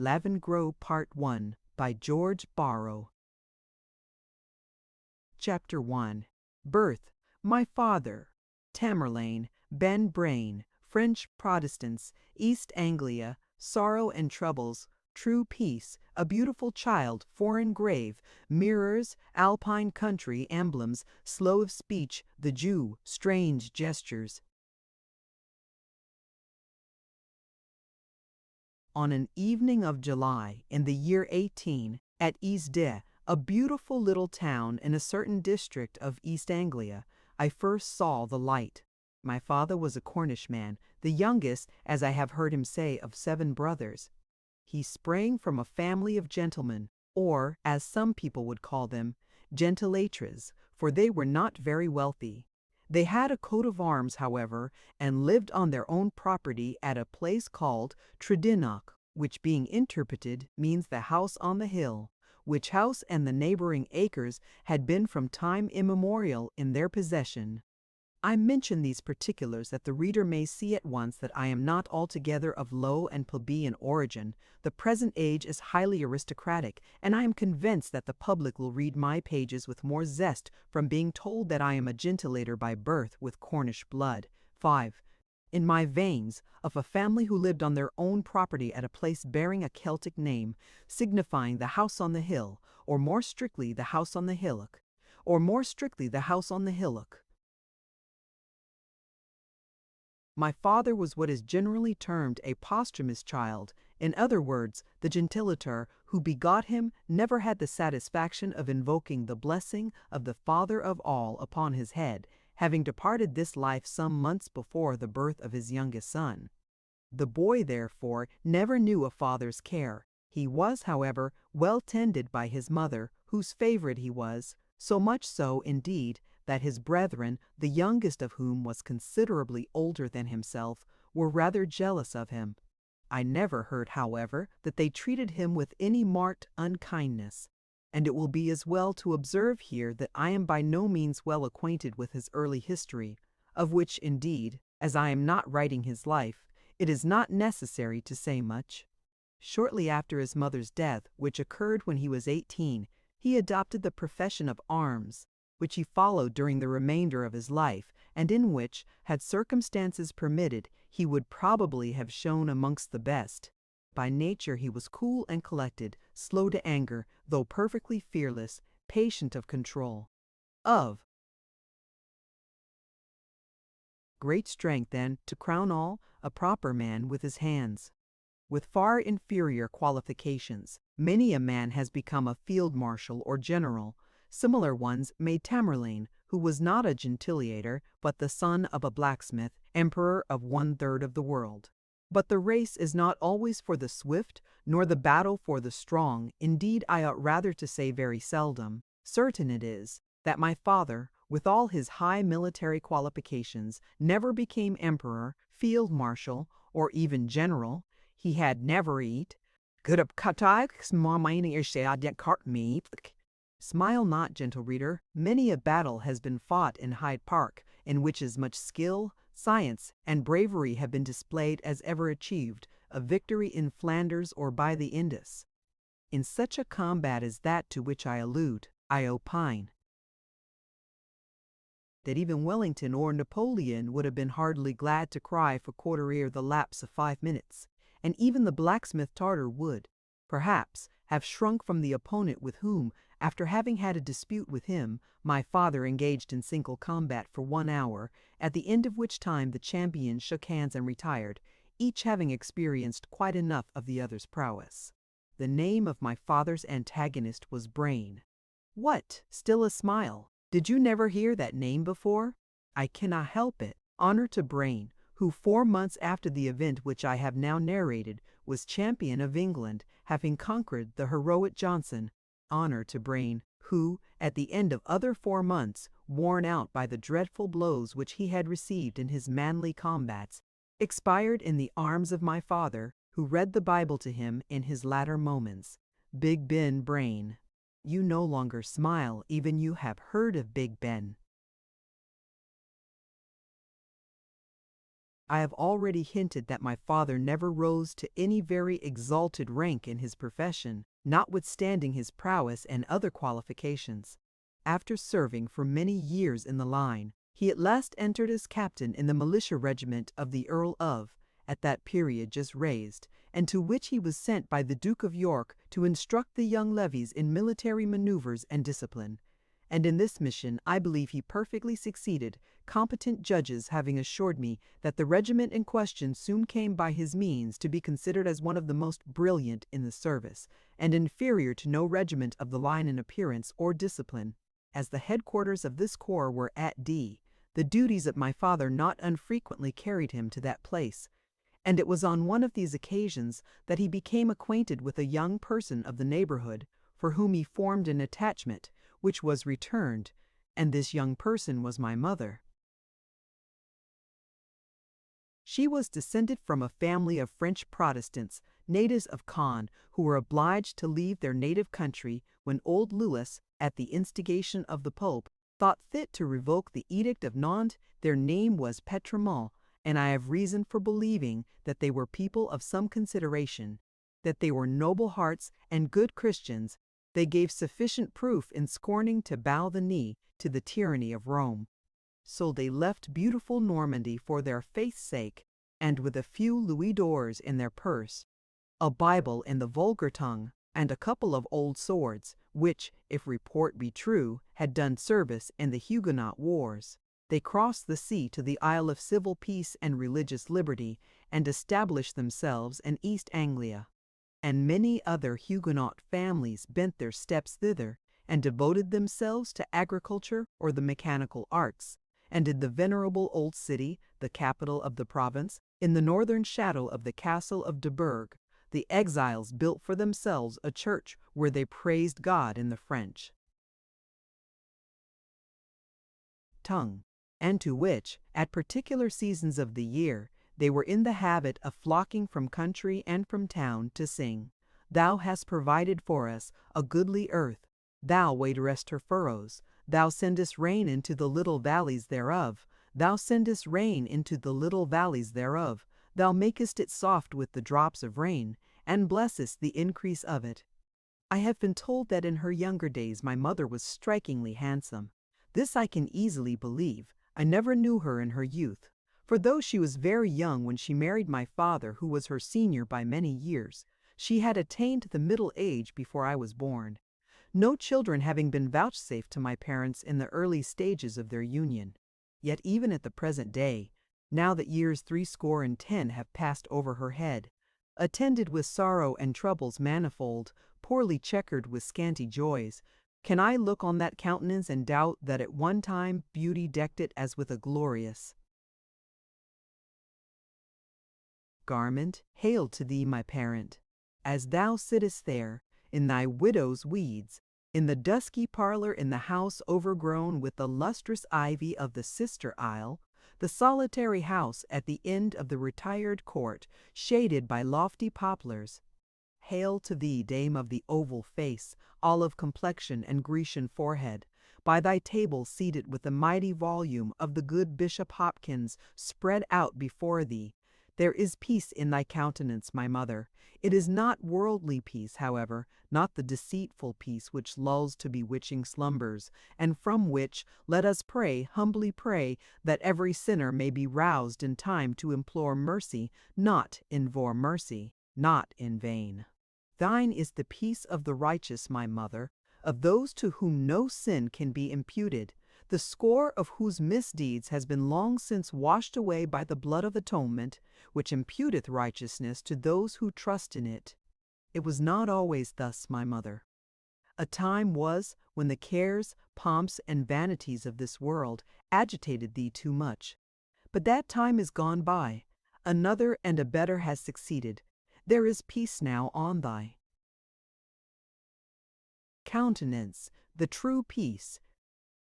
Lavengro Part 1 by George Borrow. Chapter 1. Birth. My father. Tamerlane, Ben Brain, French Protestants, East Anglia, sorrow and troubles, true peace, a beautiful child, foreign grave, mirrors, alpine country, emblems, slow of speech, the Jew, strange gestures. On an evening of July in the year 18, at Easde, a beautiful little town in a certain district of East Anglia, I first saw the light. My father was a Cornish man, the youngest, as I have heard him say, of 7 brothers. He sprang from a family of gentlemen, or, as some people would call them, gentilatres, for they were not very wealthy. They had a coat of arms, however, and lived on their own property at a place called Tredynoc, which being interpreted means the house on the hill, which house and the neighboring acres had been from time immemorial in their possession. I mention these particulars that the reader may see at once that I am not altogether of low and plebeian origin. The present age is highly aristocratic, and I am convinced that the public will read my pages with more zest from being told that I am a gentilator by birth with Cornish blood. 5. In my veins, of a family who lived on their own property at a place bearing a Celtic name, signifying the house on the hill, or more strictly the house on the hillock, My father was what is generally termed a posthumous child. In other words, the gentilator who begot him never had the satisfaction of invoking the blessing of the Father of all upon his head, having departed this life some months before the birth of his youngest son. The boy, therefore, never knew a father's care. He was, however, well tended by his mother, whose favorite he was, so much so, indeed, that his brethren, the youngest of whom was considerably older than himself, were rather jealous of him. I never heard, however, that they treated him with any marked unkindness, and it will be as well to observe here that I am by no means well acquainted with his early history, of which, indeed, as I am not writing his life, it is not necessary to say much. Shortly after his mother's death, which occurred when he was 18, he adopted the profession of arms, which he followed during the remainder of his life, and in which, had circumstances permitted, he would probably have shone amongst the best. By nature he was cool and collected, slow to anger, though perfectly fearless, patient of control. Of great strength, and, to crown all, a proper man with his hands. With far inferior qualifications, many a man has become a field marshal or general. Similar ones made Tamerlane, who was not a gentiliator, but the son of a blacksmith, emperor of 1/3 of the world. But the race is not always for the swift, nor the battle for the strong. Indeed, I ought rather to say very seldom. Certain it is that my father, with all his high military qualifications, never became emperor, field marshal, or even general. He had never eat. Smile not, gentle reader. Many a battle has been fought in Hyde Park, in which as much skill, science, and bravery have been displayed as ever achieved, a victory in Flanders or by the Indus. In such a combat as that to which I allude, I opine that even Wellington or Napoleon would have been heartily glad to cry for quarter ere the lapse of 5 minutes, and even the blacksmith Tartar would, perhaps, have shrunk from the opponent with whom, after having had a dispute with him, my father engaged in single combat for 1 hour, at the end of which time the champions shook hands and retired, each having experienced quite enough of the other's prowess. The name of my father's antagonist was Brain. What? Still a smile? Did you never hear that name before? I cannot help it. Honor to Brain, who 4 months after the event which I have now narrated was champion of England, having conquered the heroic Johnson. Honor to Brain, who, at the end of other 4 months, worn out by the dreadful blows which he had received in his manly combats, expired in the arms of my father, who read the Bible to him in his latter moments. Big Ben Brain. You no longer smile, even you have heard of Big Ben. I have already hinted that my father never rose to any very exalted rank in his profession, notwithstanding his prowess and other qualifications. After serving for many years in the line, he at last entered as captain in the militia regiment of the Earl of, at that period just raised, and to which he was sent by the Duke of York to instruct the young levies in military maneuvers and discipline. And in this mission I believe he perfectly succeeded, competent judges having assured me that the regiment in question soon came by his means to be considered as one of the most brilliant in the service, and inferior to no regiment of the line in appearance or discipline. As the headquarters of this corps were at D, the duties of my father not unfrequently carried him to that place, and it was on one of these occasions that he became acquainted with a young person of the neighborhood, for whom he formed an attachment, which was returned, and this young person was my mother. She was descended from a family of French Protestants, natives of Caen, who were obliged to leave their native country when old Louis, at the instigation of the Pope, thought fit to revoke the Edict of Nantes. Their name was Pétremont, and I have reason for believing that they were people of some consideration, that they were noble hearts and good Christians. They gave sufficient proof in scorning to bow the knee to the tyranny of Rome. So they left beautiful Normandy for their faith's sake, and with a few louis d'ors in their purse, a Bible in the vulgar tongue, and a couple of old swords, which, if report be true, had done service in the Huguenot wars, they crossed the sea to the Isle of Civil Peace and Religious Liberty, and established themselves in East Anglia. And many other Huguenot families bent their steps thither, and devoted themselves to agriculture or the mechanical arts, and in the venerable old city, the capital of the province, in the northern shadow of the castle of de Burgh, the exiles built for themselves a church where they praised God in the French tongue, and to which, at particular seasons of the year, they were in the habit of flocking from country and from town to sing, "Thou hast provided for us a goodly earth, thou waiterest her furrows, thou sendest rain into the little valleys thereof, thou sendest rain into the little valleys thereof, thou makest it soft with the drops of rain, and blessest the increase of it." I have been told that in her younger days my mother was strikingly handsome. This I can easily believe. I never knew her in her youth, for though she was very young when she married my father, who was her senior by many years, she had attained the middle age before I was born, no children having been vouchsafed to my parents in the early stages of their union. Yet even at the present day, now that years 70 have passed over her head, attended with sorrow and troubles manifold, poorly checkered with scanty joys, can I look on that countenance and doubt that at one time beauty decked it as with a glorious garment? Hail to thee, my parent, as thou sittest there, in thy widow's weeds, in the dusky parlor in the house overgrown with the lustrous ivy of the sister isle, the solitary house at the end of the retired court, shaded by lofty poplars. Hail to thee, dame of the oval face, olive complexion, and Grecian forehead, by thy table seated with the mighty volume of the good Bishop Hopkins spread out before thee. There is peace in thy countenance, my mother. It is not worldly peace, however, not the deceitful peace which lulls to bewitching slumbers, and from which, let us pray, humbly pray, that every sinner may be roused in time to implore mercy, not invoke mercy, not in vain. Thine is the peace of the righteous, my mother, of those to whom no sin can be imputed, the score of whose misdeeds has been long since washed away by the blood of atonement, which imputeth righteousness to those who trust in it. It was not always thus, my mother. A time was when the cares, pomps, and vanities of this world agitated thee too much. But that time is gone by. Another and a better has succeeded. There is peace now on thy countenance, the true peace.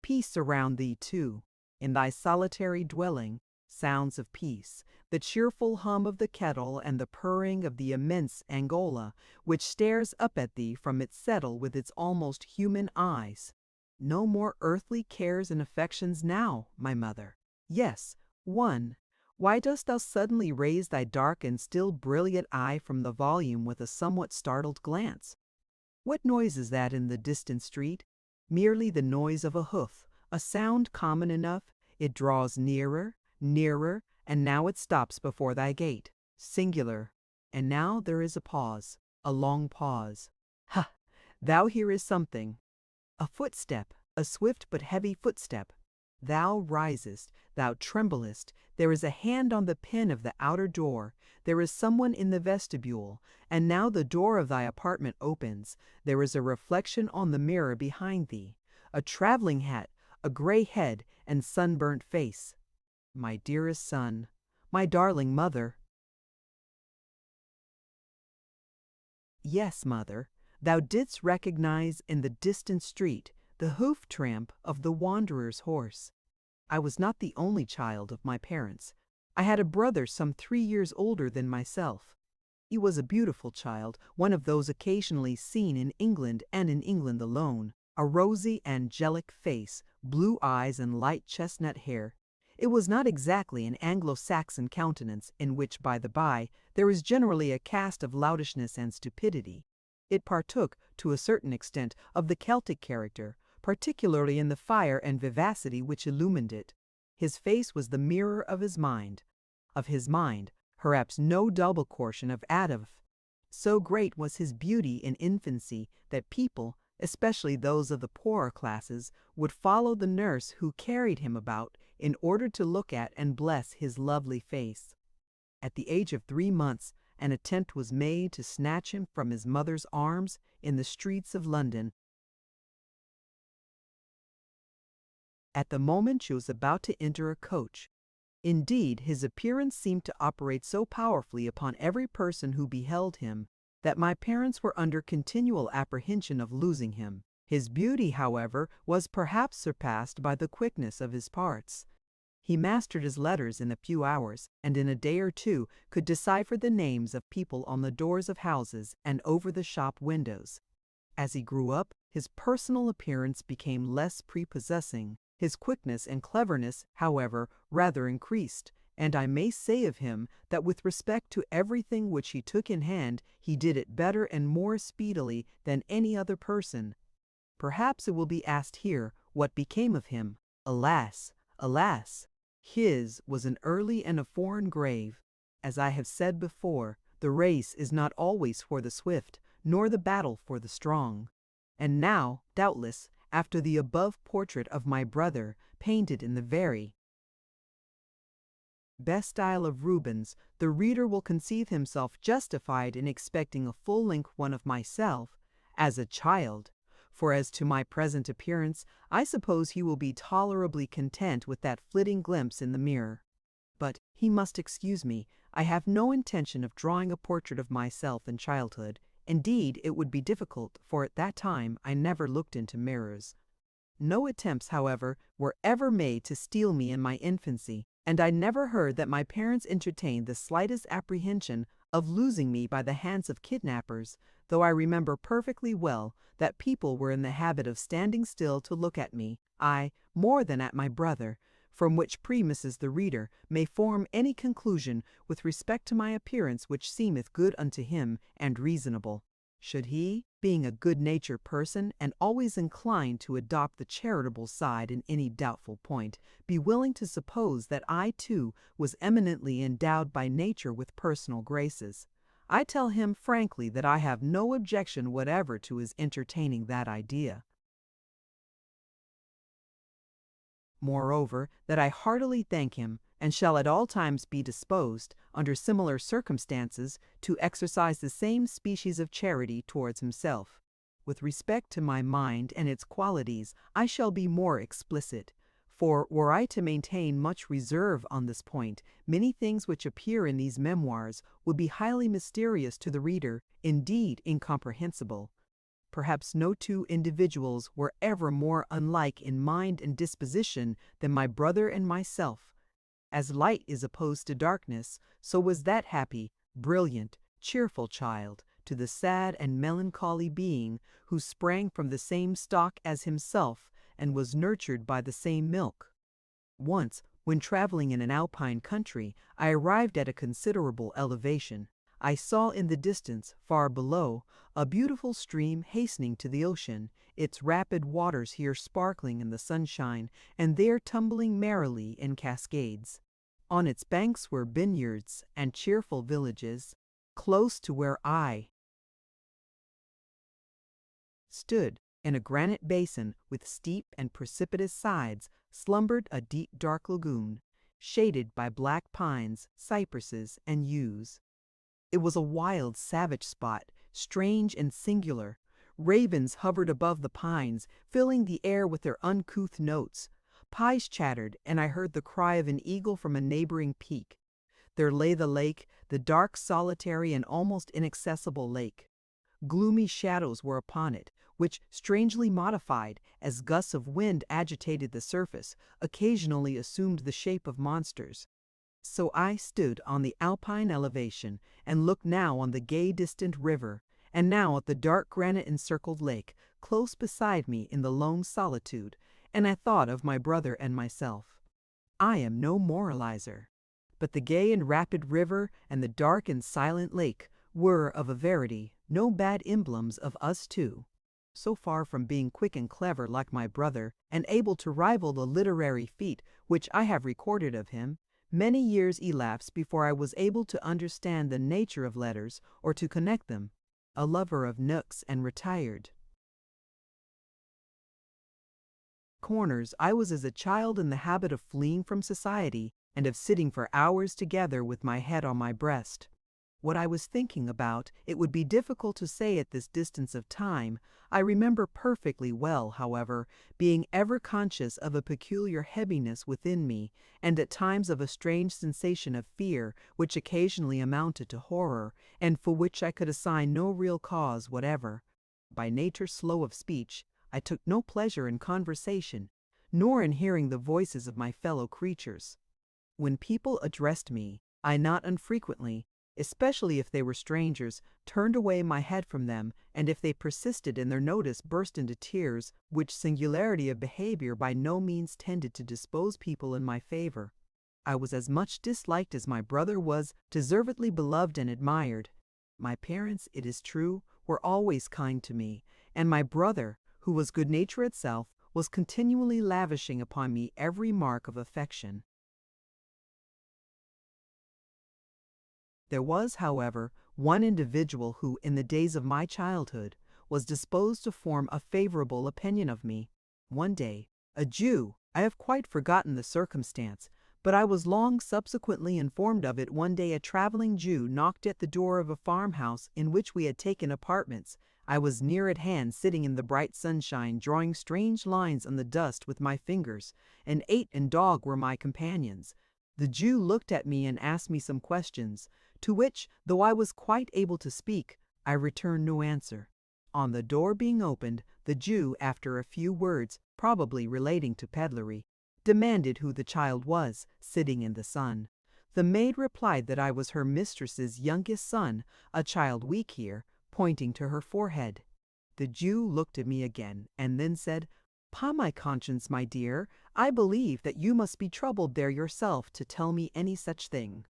Peace around thee too, in thy solitary dwelling, sounds of peace, the cheerful hum of the kettle and the purring of the immense Angola, which stares up at thee from its settle with its almost human eyes. No more earthly cares and affections now, my mother. Yes, one why dost thou suddenly raise thy dark and still brilliant eye from the volume with a somewhat startled glance? What noise is that in the distant street? Merely the noise of a hoof, a sound common enough. It draws nearer, nearer, and now it stops before thy gate. Singular. And now there is a pause, a long pause. Ha! Thou hearest something. A footstep, a swift but heavy footstep. Thou risest, thou tremblest. There is a hand on the pin of the outer door. There is someone in the vestibule, and now the door of thy apartment opens. There is a reflection on the mirror behind thee. A traveling hat, a gray head, and sunburnt face. My dearest son, my darling mother. Yes, mother, thou didst recognize in the distant street the hoof tramp of the wanderer's horse. I was not the only child of my parents. I had a brother some 3 years older than myself. He was a beautiful child, one of those occasionally seen in England and in England alone. A rosy, angelic face, blue eyes, and light chestnut hair. It was not exactly an Anglo-Saxon countenance, in which, by the by, there is generally a cast of loutishness and stupidity. It partook, to a certain extent, of the Celtic character, particularly in the fire and vivacity which illumined it. His face was the mirror of his mind. Of his mind, perhaps no double portion of Adolf. So great was his beauty in infancy that people, especially those of the poorer classes, would follow the nurse who carried him about in order to look at and bless his lovely face. At the age of 3 months, an attempt was made to snatch him from his mother's arms in the streets of London. At the moment she was about to enter a coach. Indeed, his appearance seemed to operate so powerfully upon every person who beheld him that my parents were under continual apprehension of losing him. His beauty, however, was perhaps surpassed by the quickness of his parts. He mastered his letters in a few hours, and in a day or two could decipher the names of people on the doors of houses and over the shop windows. As he grew up, his personal appearance became less prepossessing. His quickness and cleverness, however, rather increased, and I may say of him that with respect to everything which he took in hand, he did it better and more speedily than any other person. Perhaps it will be asked here what became of him. Alas, alas! His was an early and a foreign grave. As I have said before, the race is not always for the swift, nor the battle for the strong. And now, doubtless, after the above portrait of my brother, painted in the very best style of Rubens, the reader will conceive himself justified in expecting a full-length one of myself, as a child. For as to my present appearance, I suppose he will be tolerably content with that flitting glimpse in the mirror. But he must excuse me, I have no intention of drawing a portrait of myself in childhood. Indeed, it would be difficult, for at that time I never looked into mirrors. No attempts, however, were ever made to steal me in my infancy, and I never heard that my parents entertained the slightest apprehension of losing me by the hands of kidnappers, though I remember perfectly well that people were in the habit of standing still to look at me, I, more than at my brother, from which premises the reader may form any conclusion with respect to my appearance which seemeth good unto him and reasonable. Should he, being a good-natured person and always inclined to adopt the charitable side in any doubtful point, be willing to suppose that I too was eminently endowed by nature with personal graces, I tell him frankly that I have no objection whatever to his entertaining that idea. Moreover, that I heartily thank him, and shall at all times be disposed, under similar circumstances, to exercise the same species of charity towards himself. With respect to my mind and its qualities, I shall be more explicit. For were I to maintain much reserve on this point, many things which appear in these memoirs would be highly mysterious to the reader, indeed incomprehensible. Perhaps no two individuals were ever more unlike in mind and disposition than my brother and myself. As light is opposed to darkness, so was that happy, brilliant, cheerful child to the sad and melancholy being who sprang from the same stock as himself and was nurtured by the same milk. Once, When traveling in an alpine country, I arrived at a considerable elevation. I saw in the distance, far below, a beautiful stream hastening to the ocean, its rapid waters here sparkling in the sunshine, and there tumbling merrily in cascades. On its banks were vineyards and cheerful villages. Close to where I stood, in a granite basin with steep and precipitous sides, slumbered a deep dark lagoon, shaded by black pines, cypresses, and yews. It was a wild, savage spot, strange and singular. Ravens hovered above the pines, filling the air with their uncouth notes. Pies chattered, and I heard the cry of an eagle from a neighboring peak. There lay the lake, the dark, solitary, and almost inaccessible lake. Gloomy shadows were upon it, which, strangely modified, as gusts of wind agitated the surface, occasionally assumed the shape of monsters. So I stood on the alpine elevation and looked now on the gay distant river, and now at the dark granite-encircled lake close beside me in the lone solitude, and I thought of my brother and myself. I am no moralizer, but the gay and rapid river and the dark and silent lake were, of a verity, no bad emblems of us two. So far from being quick and clever like my brother, and able to rival the literary feat which I have recorded of him, many years elapsed before I was able to understand the nature of letters or to connect them. A lover of nooks and retired corners, I was as a child in the habit of fleeing from society and of sitting for hours together with my head on my breast. What I was thinking about, it would be difficult to say at this distance of time. I remember perfectly well, however, being ever conscious of a peculiar heaviness within me, and at times of a strange sensation of fear, which occasionally amounted to horror, and for which I could assign no real cause whatever. By nature slow of speech, I took no pleasure in conversation, nor in hearing the voices of my fellow creatures. When people addressed me, I not unfrequently, especially if they were strangers, turned away my head from them, and if they persisted in their notice burst into tears, which singularity of behavior by no means tended to dispose people in my favor. I was as much disliked as my brother was deservedly beloved and admired. My parents, it is true, were always kind to me, and my brother, who was good nature itself, was continually lavishing upon me every mark of affection. There was, however, one individual who, in the days of my childhood, was disposed to form a favorable opinion of me. One day, a Jew, I have quite forgotten the circumstance, but I was long subsequently informed of it. One day a traveling Jew knocked at the door of a farmhouse in which we had taken apartments. I was near at hand, sitting in the bright sunshine, drawing strange lines on the dust with my fingers. An ape and dog were my companions. The Jew looked at me and asked me some questions, to which, though I was quite able to speak, I returned no answer. On the door being opened, the Jew, after a few words, probably relating to peddlery, demanded who the child was, sitting in the sun. The maid replied that I was her mistress's youngest son, a child weak here, pointing to her forehead. The Jew looked at me again, and then said, "'Pon my conscience, my dear, I believe that you must be troubled there yourself to tell me any such thing.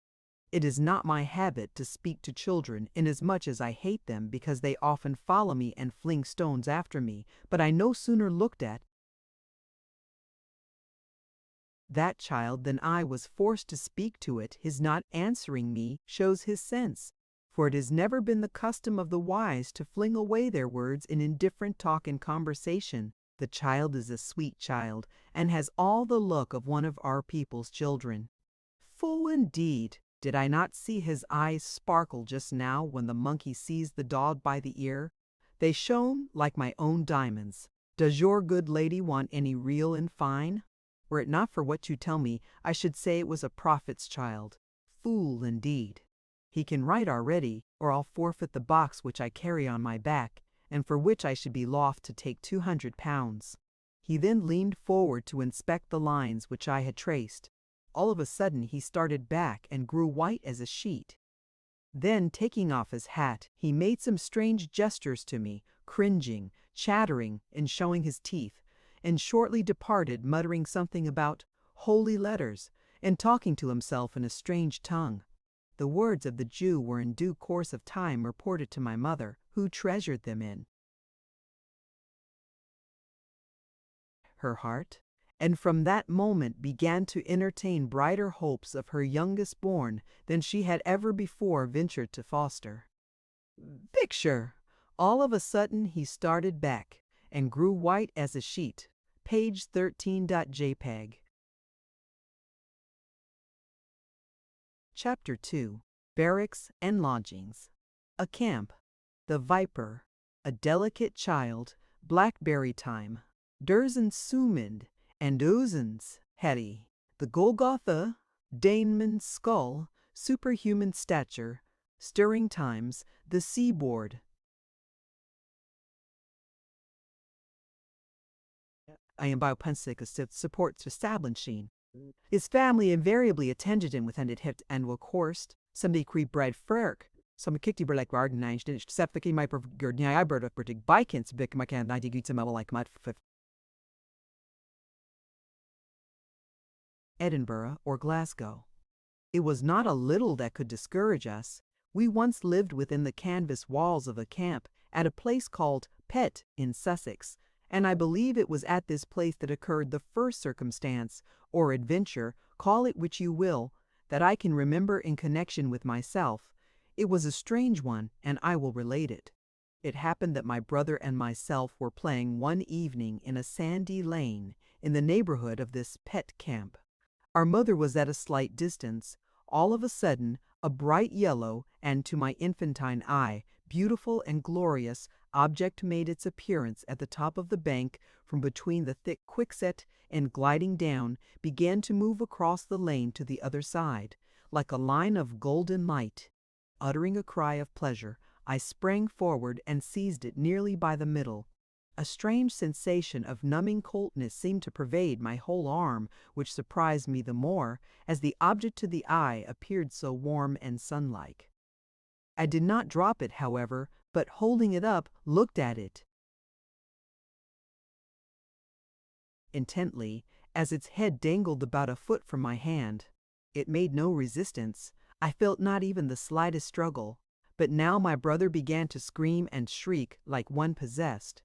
It is not my habit to speak to children, inasmuch as I hate them because they often follow me and fling stones after me, but I no sooner looked at that child than I was forced to speak to it. His not answering me shows his sense, for it has never been the custom of the wise to fling away their words in indifferent talk and conversation. The child is a sweet child, and has all the look of one of our people's children. Fool indeed! Did I not see his eyes sparkle just now when the monkey seized the dog by the ear? They shone like my own diamonds. Does your good lady want any real and fine? Were it not for what you tell me, I should say it was a prophet's child. Fool indeed! He can write already, or I'll forfeit the box which I carry on my back, and for which I should be loth to take £200. He then leaned forward to inspect the lines which I had traced. All of a sudden he started back and grew white as a sheet. Then, taking off his hat, he made some strange gestures to me, cringing, chattering, and showing his teeth, and shortly departed, muttering something about holy letters, and talking to himself in a strange tongue. The words of the Jew were in due course of time reported to my mother, who treasured them in her heart, and from that moment began to entertain brighter hopes of her youngest born than she had ever before ventured to foster. Picture! All of a sudden he started back and grew white as a sheet. Page 13.jpg. Chapter 2. Barracks and Lodgings. A Camp. The Viper. A Delicate Child. Blackberry Time. Durzen Sumid and Ozens Hetty. The Golgotha. Daneman's Skull. Superhuman Stature. Stirring Times. The Seaboard. I am biopensic supports establishing. His family invariably attended him with handed hip and were coursed. Somebody creep bread ferk. Some kicked like garden nine stitched septic my pergurd nya bird of British bikins bick my can 90 gits like mud. Edinburgh or Glasgow. It was not a little that could discourage us. We once lived within the canvas walls of a camp at a place called Pett in Sussex, and I believe it was at this place that occurred the first circumstance, or adventure, call it which you will, that I can remember in connection with myself. It was a strange one, and I will relate it. It happened that my brother and myself were playing one evening in a sandy lane in the neighborhood of this Pett camp. Our mother was at a slight distance. All of a sudden, a bright yellow, and to my infantine eye, beautiful and glorious, object made its appearance at the top of the bank from between the thick quickset, and gliding down, began to move across the lane to the other side, like a line of golden light. Uttering a cry of pleasure, I sprang forward and seized it nearly by the middle. A strange sensation of numbing coldness seemed to pervade my whole arm, which surprised me the more, as the object to the eye appeared so warm and sun-like. I did not drop it, however, but holding it up, looked at it intently, as its head dangled about a foot from my hand. It made no resistance. I felt not even the slightest struggle. But now my brother began to scream and shriek like one possessed.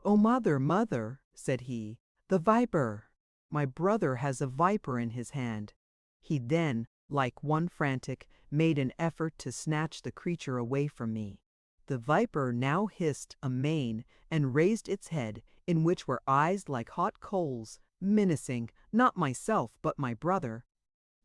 "Oh, mother, mother," said he, "the viper! My brother has a viper in his hand." He then, like one frantic, made an effort to snatch the creature away from me. The viper now hissed amain and raised its head, in which were eyes like hot coals, menacing, not myself, but my brother.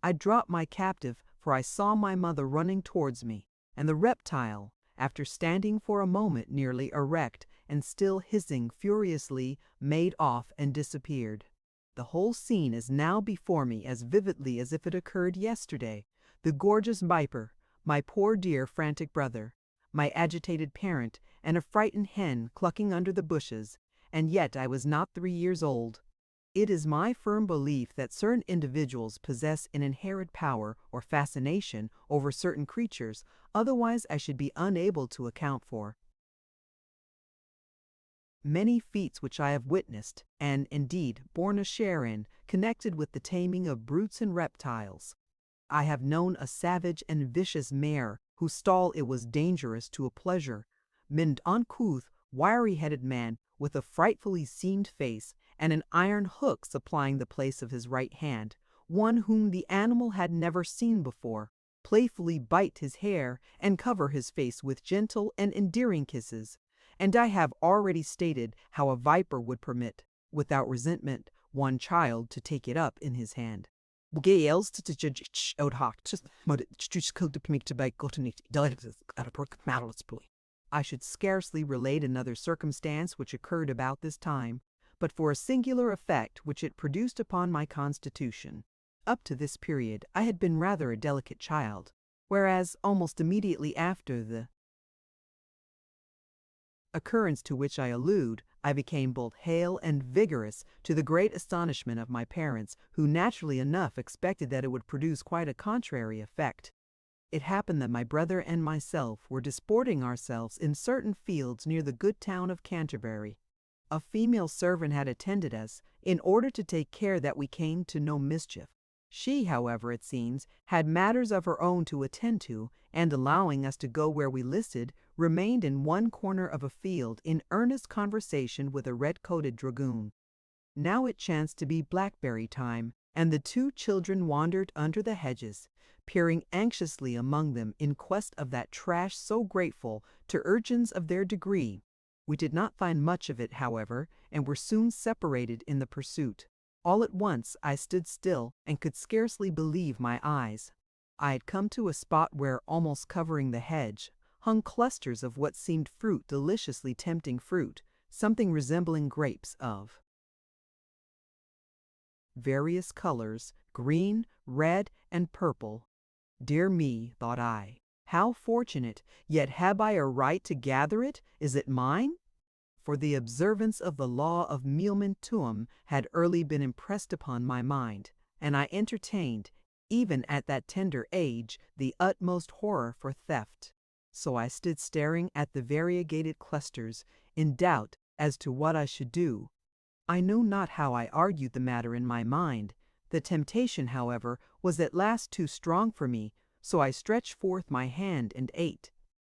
I dropped my captive, for I saw my mother running towards me, and the reptile, after standing for a moment nearly erect and still hissing furiously, made off and disappeared. The whole scene is now before me as vividly as if it occurred yesterday. The gorgeous viper, my poor dear frantic brother, my agitated parent, and a frightened hen clucking under the bushes, and yet I was not 3 years old. It is my firm belief that certain individuals possess an inherent power or fascination over certain creatures, otherwise I should be unable to account for. Many feats which I have witnessed, and, indeed, borne a share in, connected with the taming of brutes and reptiles. I have known a savage and vicious mare, whose stall it was dangerous to a pleasure, mend uncouth, wiry-headed man, with a frightfully seamed face, and an iron hook supplying the place of his right hand, one whom the animal had never seen before, playfully bite his hair, and cover his face with gentle and endearing kisses. And I have already stated how a viper would permit, without resentment, one child to take it up in his hand. I should scarcely relate another circumstance which occurred about this time, but for a singular effect which it produced upon my constitution. Up to this period I had been rather a delicate child, whereas almost immediately after the occurrence to which I allude, I became both hale and vigorous, to the great astonishment of my parents, who naturally enough expected that it would produce quite a contrary effect. It happened that my brother and myself were disporting ourselves in certain fields near the good town of Canterbury. A female servant had attended us, in order to take care that we came to no mischief. She, however, it seems, had matters of her own to attend to, and allowing us to go where we listed, remained in one corner of a field in earnest conversation with a red-coated dragoon. Now it chanced to be blackberry time, and the two children wandered under the hedges, peering anxiously among them in quest of that trash so grateful to urchins of their degree. We did not find much of it, however, and were soon separated in the pursuit. All at once I stood still and could scarcely believe my eyes. I had come to a spot where, almost covering the hedge, hung clusters of what seemed fruit, deliciously tempting fruit, something resembling grapes of various colors, green, red, and purple. Dear me, thought I, how fortunate, yet have I a right to gather it? Is it mine? For the observance of the law of meum tuum had early been impressed upon my mind, and I entertained, even at that tender age, the utmost horror for theft. So I stood staring at the variegated clusters, in doubt as to what I should do. I know not how I argued the matter in my mind. The temptation, however, was at last too strong for me, so I stretched forth my hand and ate.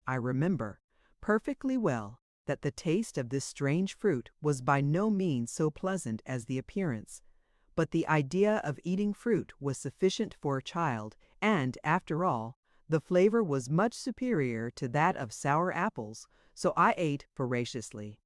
I remember perfectly well that the taste of this strange fruit was by no means so pleasant as the appearance, but the idea of eating fruit was sufficient for a child, and, after all, the flavor was much superior to that of sour apples, so I ate voraciously.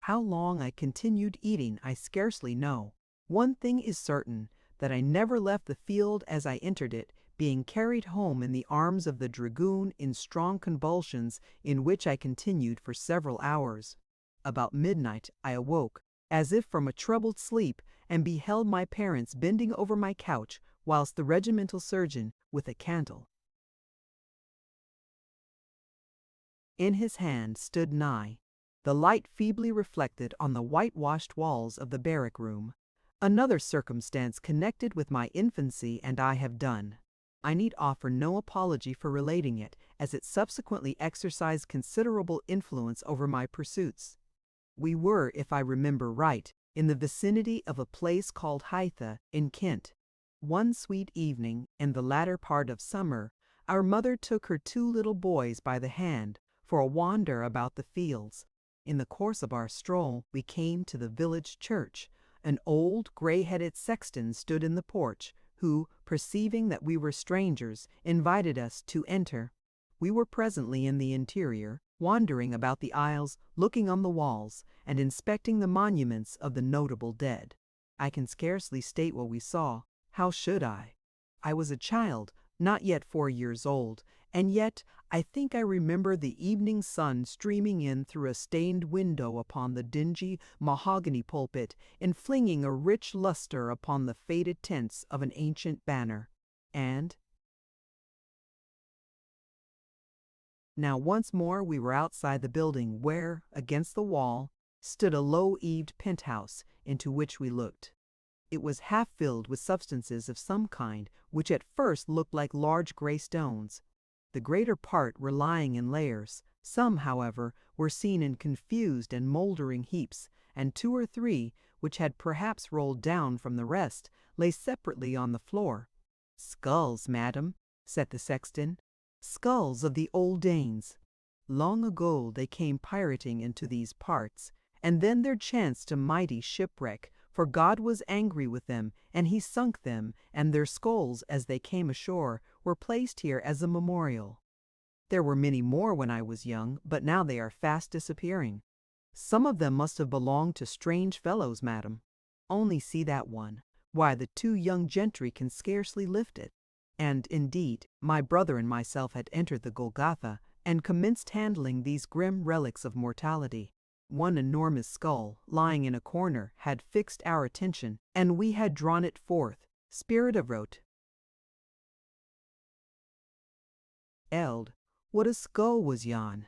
How long I continued eating I scarcely know. One thing is certain, that I never left the field as I entered it, being carried home in the arms of the dragoon in strong convulsions, in which I continued for several hours. About midnight I awoke, as if from a troubled sleep, and beheld my parents bending over my couch, whilst the regimental surgeon, with a candle in his hand, stood nigh. The light feebly reflected on the whitewashed walls of the barrack room. Another circumstance connected with my infancy and I have done. I need offer no apology for relating it, as it subsequently exercised considerable influence over my pursuits. We were, if I remember right, in the vicinity of a place called Hythe, in Kent. One sweet evening, in the latter part of summer, our mother took her two little boys by the hand for a wander about the fields. In the course of our stroll, we came to the village church. An old, gray-headed sexton stood in the porch, who, perceiving that we were strangers, invited us to enter. We were presently in the interior, wandering about the aisles, looking on the walls, and inspecting the monuments of the notable dead. I can scarcely state what we saw. How should I? I was a child, not yet 4 years old, and yet I think I remember the evening sun streaming in through a stained window upon the dingy mahogany pulpit and flinging a rich luster upon the faded tints of an ancient banner. And now once more we were outside the building where, against the wall, stood a low-eaved penthouse into which we looked. It was half filled with substances of some kind, which at first looked like large gray stones. The greater part were lying in layers. Some, however, were seen in confused and mouldering heaps, and 2 or 3, which had perhaps rolled down from the rest, lay separately on the floor. "Skulls, madam," said the sexton. "Skulls of the old Danes. Long ago they came pirating into these parts, and then there chanced a mighty shipwreck, for God was angry with them, and he sunk them, and their skulls, as they came ashore, were placed here as a memorial. There were many more when I was young, but now they are fast disappearing. Some of them must have belonged to strange fellows, madam. Only see that one. Why, the 2 young gentry can scarcely lift it." And, indeed, my brother and myself had entered the Golgotha, and commenced handling these grim relics of mortality. One enormous skull, lying in a corner, had fixed our attention, and we had drawn it forth. Spirit of Rot. Eld, what a skull was yon!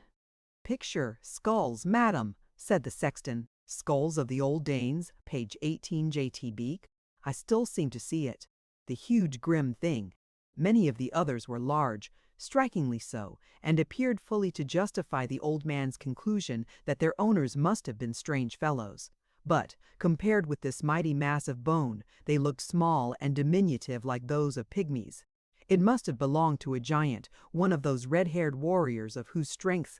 "Picture, skulls, madam," said the sexton. "Skulls of the old Danes, page 18 J.T. Beek. I still seem to see it. The huge grim thing. Many of the others were large, strikingly so, and appeared fully to justify the old man's conclusion that their owners must have been strange fellows. But, compared with this mighty mass of bone, they looked small and diminutive like those of pygmies. It must have belonged to a giant, one of those red-haired warriors of whose strength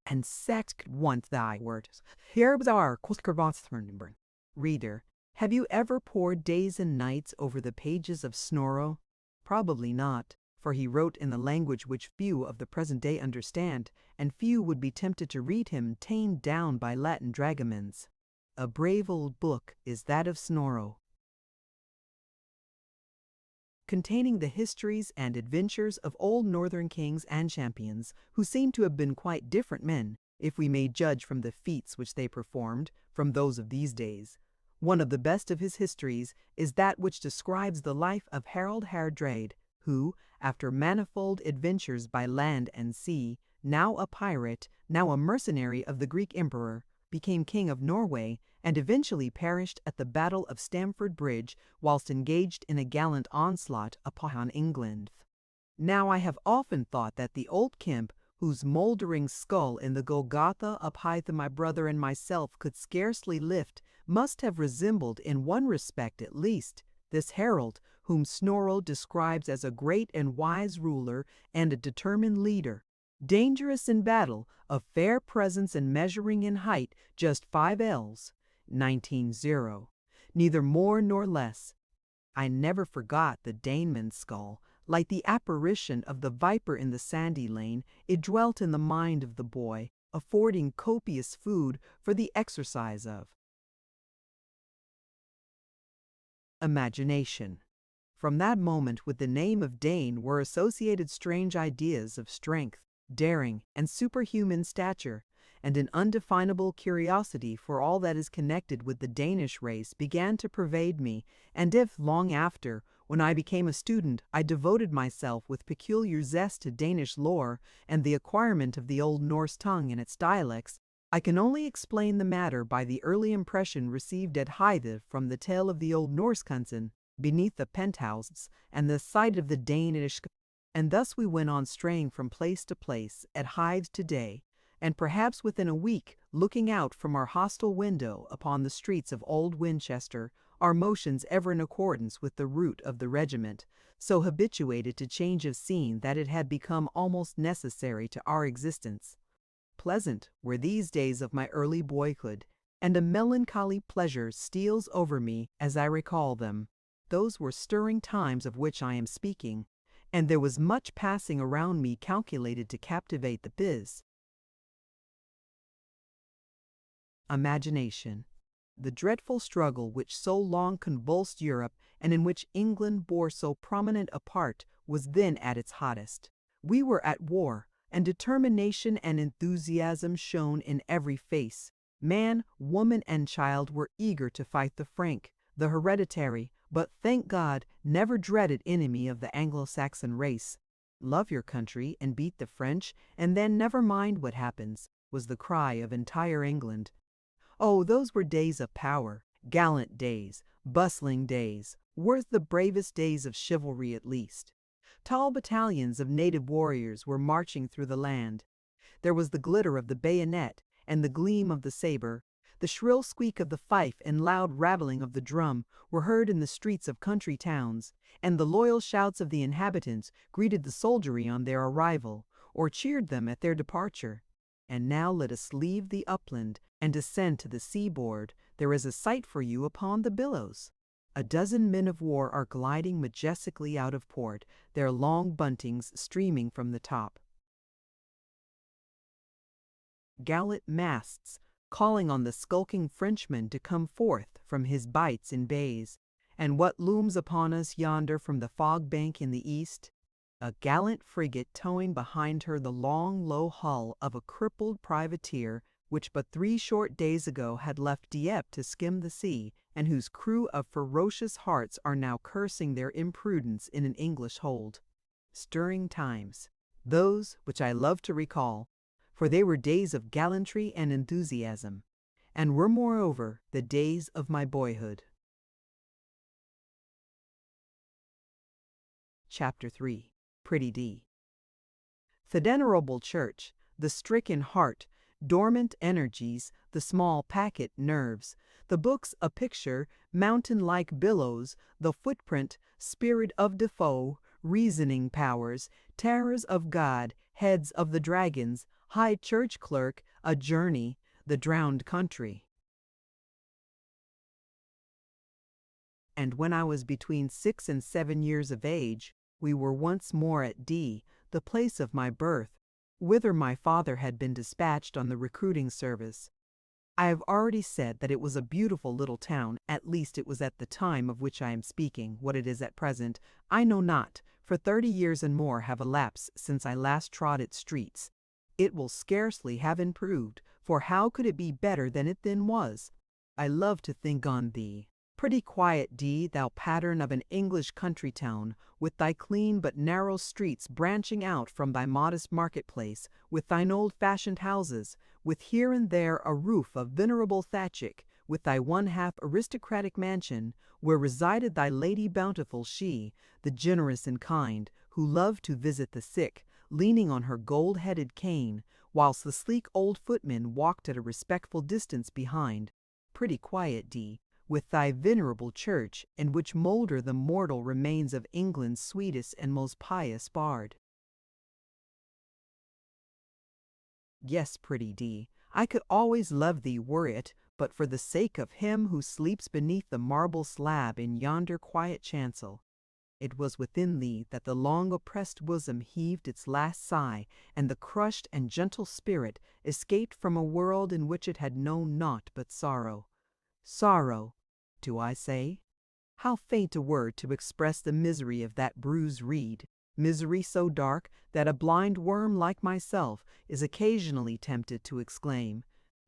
and sex could want thy words. Here's our Reader, have you ever pored days and nights over the pages of Snorro? Probably not, for he wrote in the language which few of the present day understand, and few would be tempted to read him tamed down by Latin dragomans. A brave old book is that of Snorro, containing the histories and adventures of old northern kings and champions, who seem to have been quite different men, if we may judge from the feats which they performed, from those of these days. One of the best of his histories is that which describes the life of Harald Hardrade, who, after manifold adventures by land and sea, now a pirate, now a mercenary of the Greek emperor, became king of Norway, and eventually perished at the Battle of Stamford Bridge whilst engaged in a gallant onslaught upon England. Now I have often thought that the old Kemp, whose mouldering skull in the Golgotha up Hythe my brother and myself could scarcely lift, must have resembled, in one respect at least, this Harold, whom Snorro describes as a great and wise ruler and a determined leader, dangerous in battle, of fair presence and measuring in height just 5 ells, 19 neither more nor less. I never forgot the Daneman's skull. Like the apparition of the viper in the sandy lane, it dwelt in the mind of the boy, affording copious food for the exercise of imagination. From that moment with the name of Dane were associated strange ideas of strength, daring, and superhuman stature, and an undefinable curiosity for all that is connected with the Danish race began to pervade me, and if, long after, when I became a student, I devoted myself with peculiar zest to Danish lore and the acquirement of the Old Norse tongue and its dialects, I can only explain the matter by the early impression received at Hythe from the tale of the Old Norse Kunsen, beneath the penthouses, and the sight of the Danish. And thus we went on straying from place to place at Hythe today, and perhaps within a week, looking out from our hostel window upon the streets of Old Winchester, our motions ever in accordance with the route of the regiment, so habituated to change of scene that it had become almost necessary to our existence. Pleasant were these days of my early boyhood, and a melancholy pleasure steals over me as I recall them. Those were stirring times of which I am speaking, and there was much passing around me calculated to captivate the biz. Imagination. The dreadful struggle which so long convulsed Europe and in which England bore so prominent a part was then at its hottest. We were at war, and determination and enthusiasm shone in every face. Man, woman, and child were eager to fight the Frank, the hereditary, but, thank God, never dreaded enemy of the Anglo-Saxon race. Love your country and beat the French, and then never mind what happens, was the cry of entire England. Oh, those were days of power, gallant days, bustling days, worth the bravest days of chivalry at least. Tall battalions of native warriors were marching through the land. There was the glitter of the bayonet and the gleam of the saber. The shrill squeak of the fife and loud rattling of the drum were heard in the streets of country towns, and the loyal shouts of the inhabitants greeted the soldiery on their arrival, or cheered them at their departure. And now let us leave the upland and descend to the seaboard. There is a sight for you upon the billows. A dozen men of war are gliding majestically out of port, their long buntings streaming from the top. Gallant masts, calling on the skulking Frenchman to come forth from his bights in bays. And what looms upon us yonder from the fog bank in the east? A gallant frigate towing behind her the long, low hull of a crippled privateer which but 3 short days ago had left Dieppe to skim the sea, and whose crew of ferocious hearts are now cursing their imprudence in an English hold. Stirring times, those which I love to recall, for they were days of gallantry and enthusiasm, and were moreover the days of my boyhood. Chapter 3. Pretty D. The venerable church, the stricken heart, dormant energies, the small packet nerves, the books a picture, mountain-like billows, the footprint, spirit of Defoe, reasoning powers, terrors of God, heads of the dragons, high church clerk, a journey, the drowned country. And when I was between 6 and 7 years of age, we were once more at D, the place of my birth, whither my father had been dispatched on the recruiting service. I have already said that it was a beautiful little town, at least it was at the time of which I am speaking. What it is at present, I know not, for 30 years and more have elapsed since I last trod its streets. It will scarcely have improved, for how could it be better than it then was? I love to think on thee. Pretty quiet D, thou pattern of an English country town, with thy clean but narrow streets branching out from thy modest marketplace, with thine old-fashioned houses, with here and there a roof of venerable thatchic, with thy one-half aristocratic mansion, where resided thy Lady Bountiful, she, the generous and kind, who loved to visit the sick, leaning on her gold-headed cane, whilst the sleek old footman walked at a respectful distance behind. Pretty quiet D, with thy venerable church, in which moulder the mortal remains of England's sweetest and most pious bard. Yes, pretty D, I could always love thee were it but for the sake of him who sleeps beneath the marble slab in yonder quiet chancel. It was within thee that the long oppressed bosom heaved its last sigh, and the crushed and gentle spirit escaped from a world in which it had known naught but sorrow. Sorrow, do I say? How faint a word to express the misery of that bruised reed, misery so dark that a blind worm like myself is occasionally tempted to exclaim,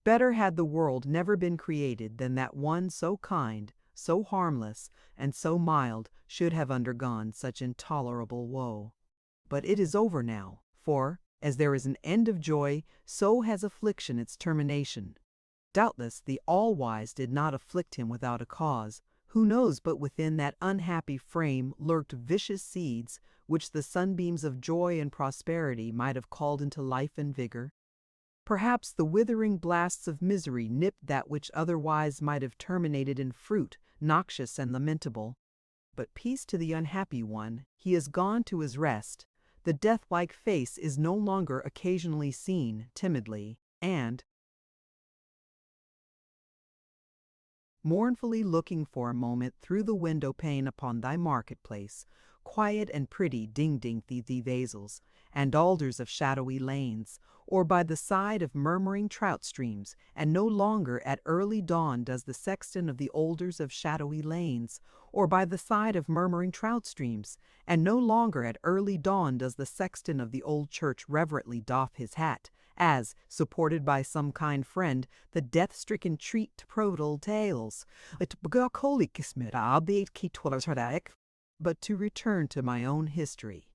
better had the world never been created than that one so kind, so harmless, and so mild should have undergone such intolerable woe. But it is over now, for, as there is an end of joy, so has affliction its termination. Doubtless the All-Wise did not afflict him without a cause. Who knows but within that unhappy frame lurked vicious seeds, which the sunbeams of joy and prosperity might have called into life and vigor? Perhaps the withering blasts of misery nipped that which otherwise might have terminated in fruit, noxious and lamentable. But peace to the unhappy one, he is gone to his rest. The death-like face is no longer occasionally seen, timidly, and mournfully looking for a moment through the window pane upon thy marketplace, quiet and pretty ding-ding-thee vasels, and alders of shadowy lanes, or by the side of murmuring trout streams, and no longer at early dawn does the sexton of the alders of shadowy lanes, or by the side of murmuring trout streams, and no longer at early dawn does the sexton of the old church reverently doff his hat, as, supported by some kind friend, the death-stricken treat to protal tales. But to return to my own history.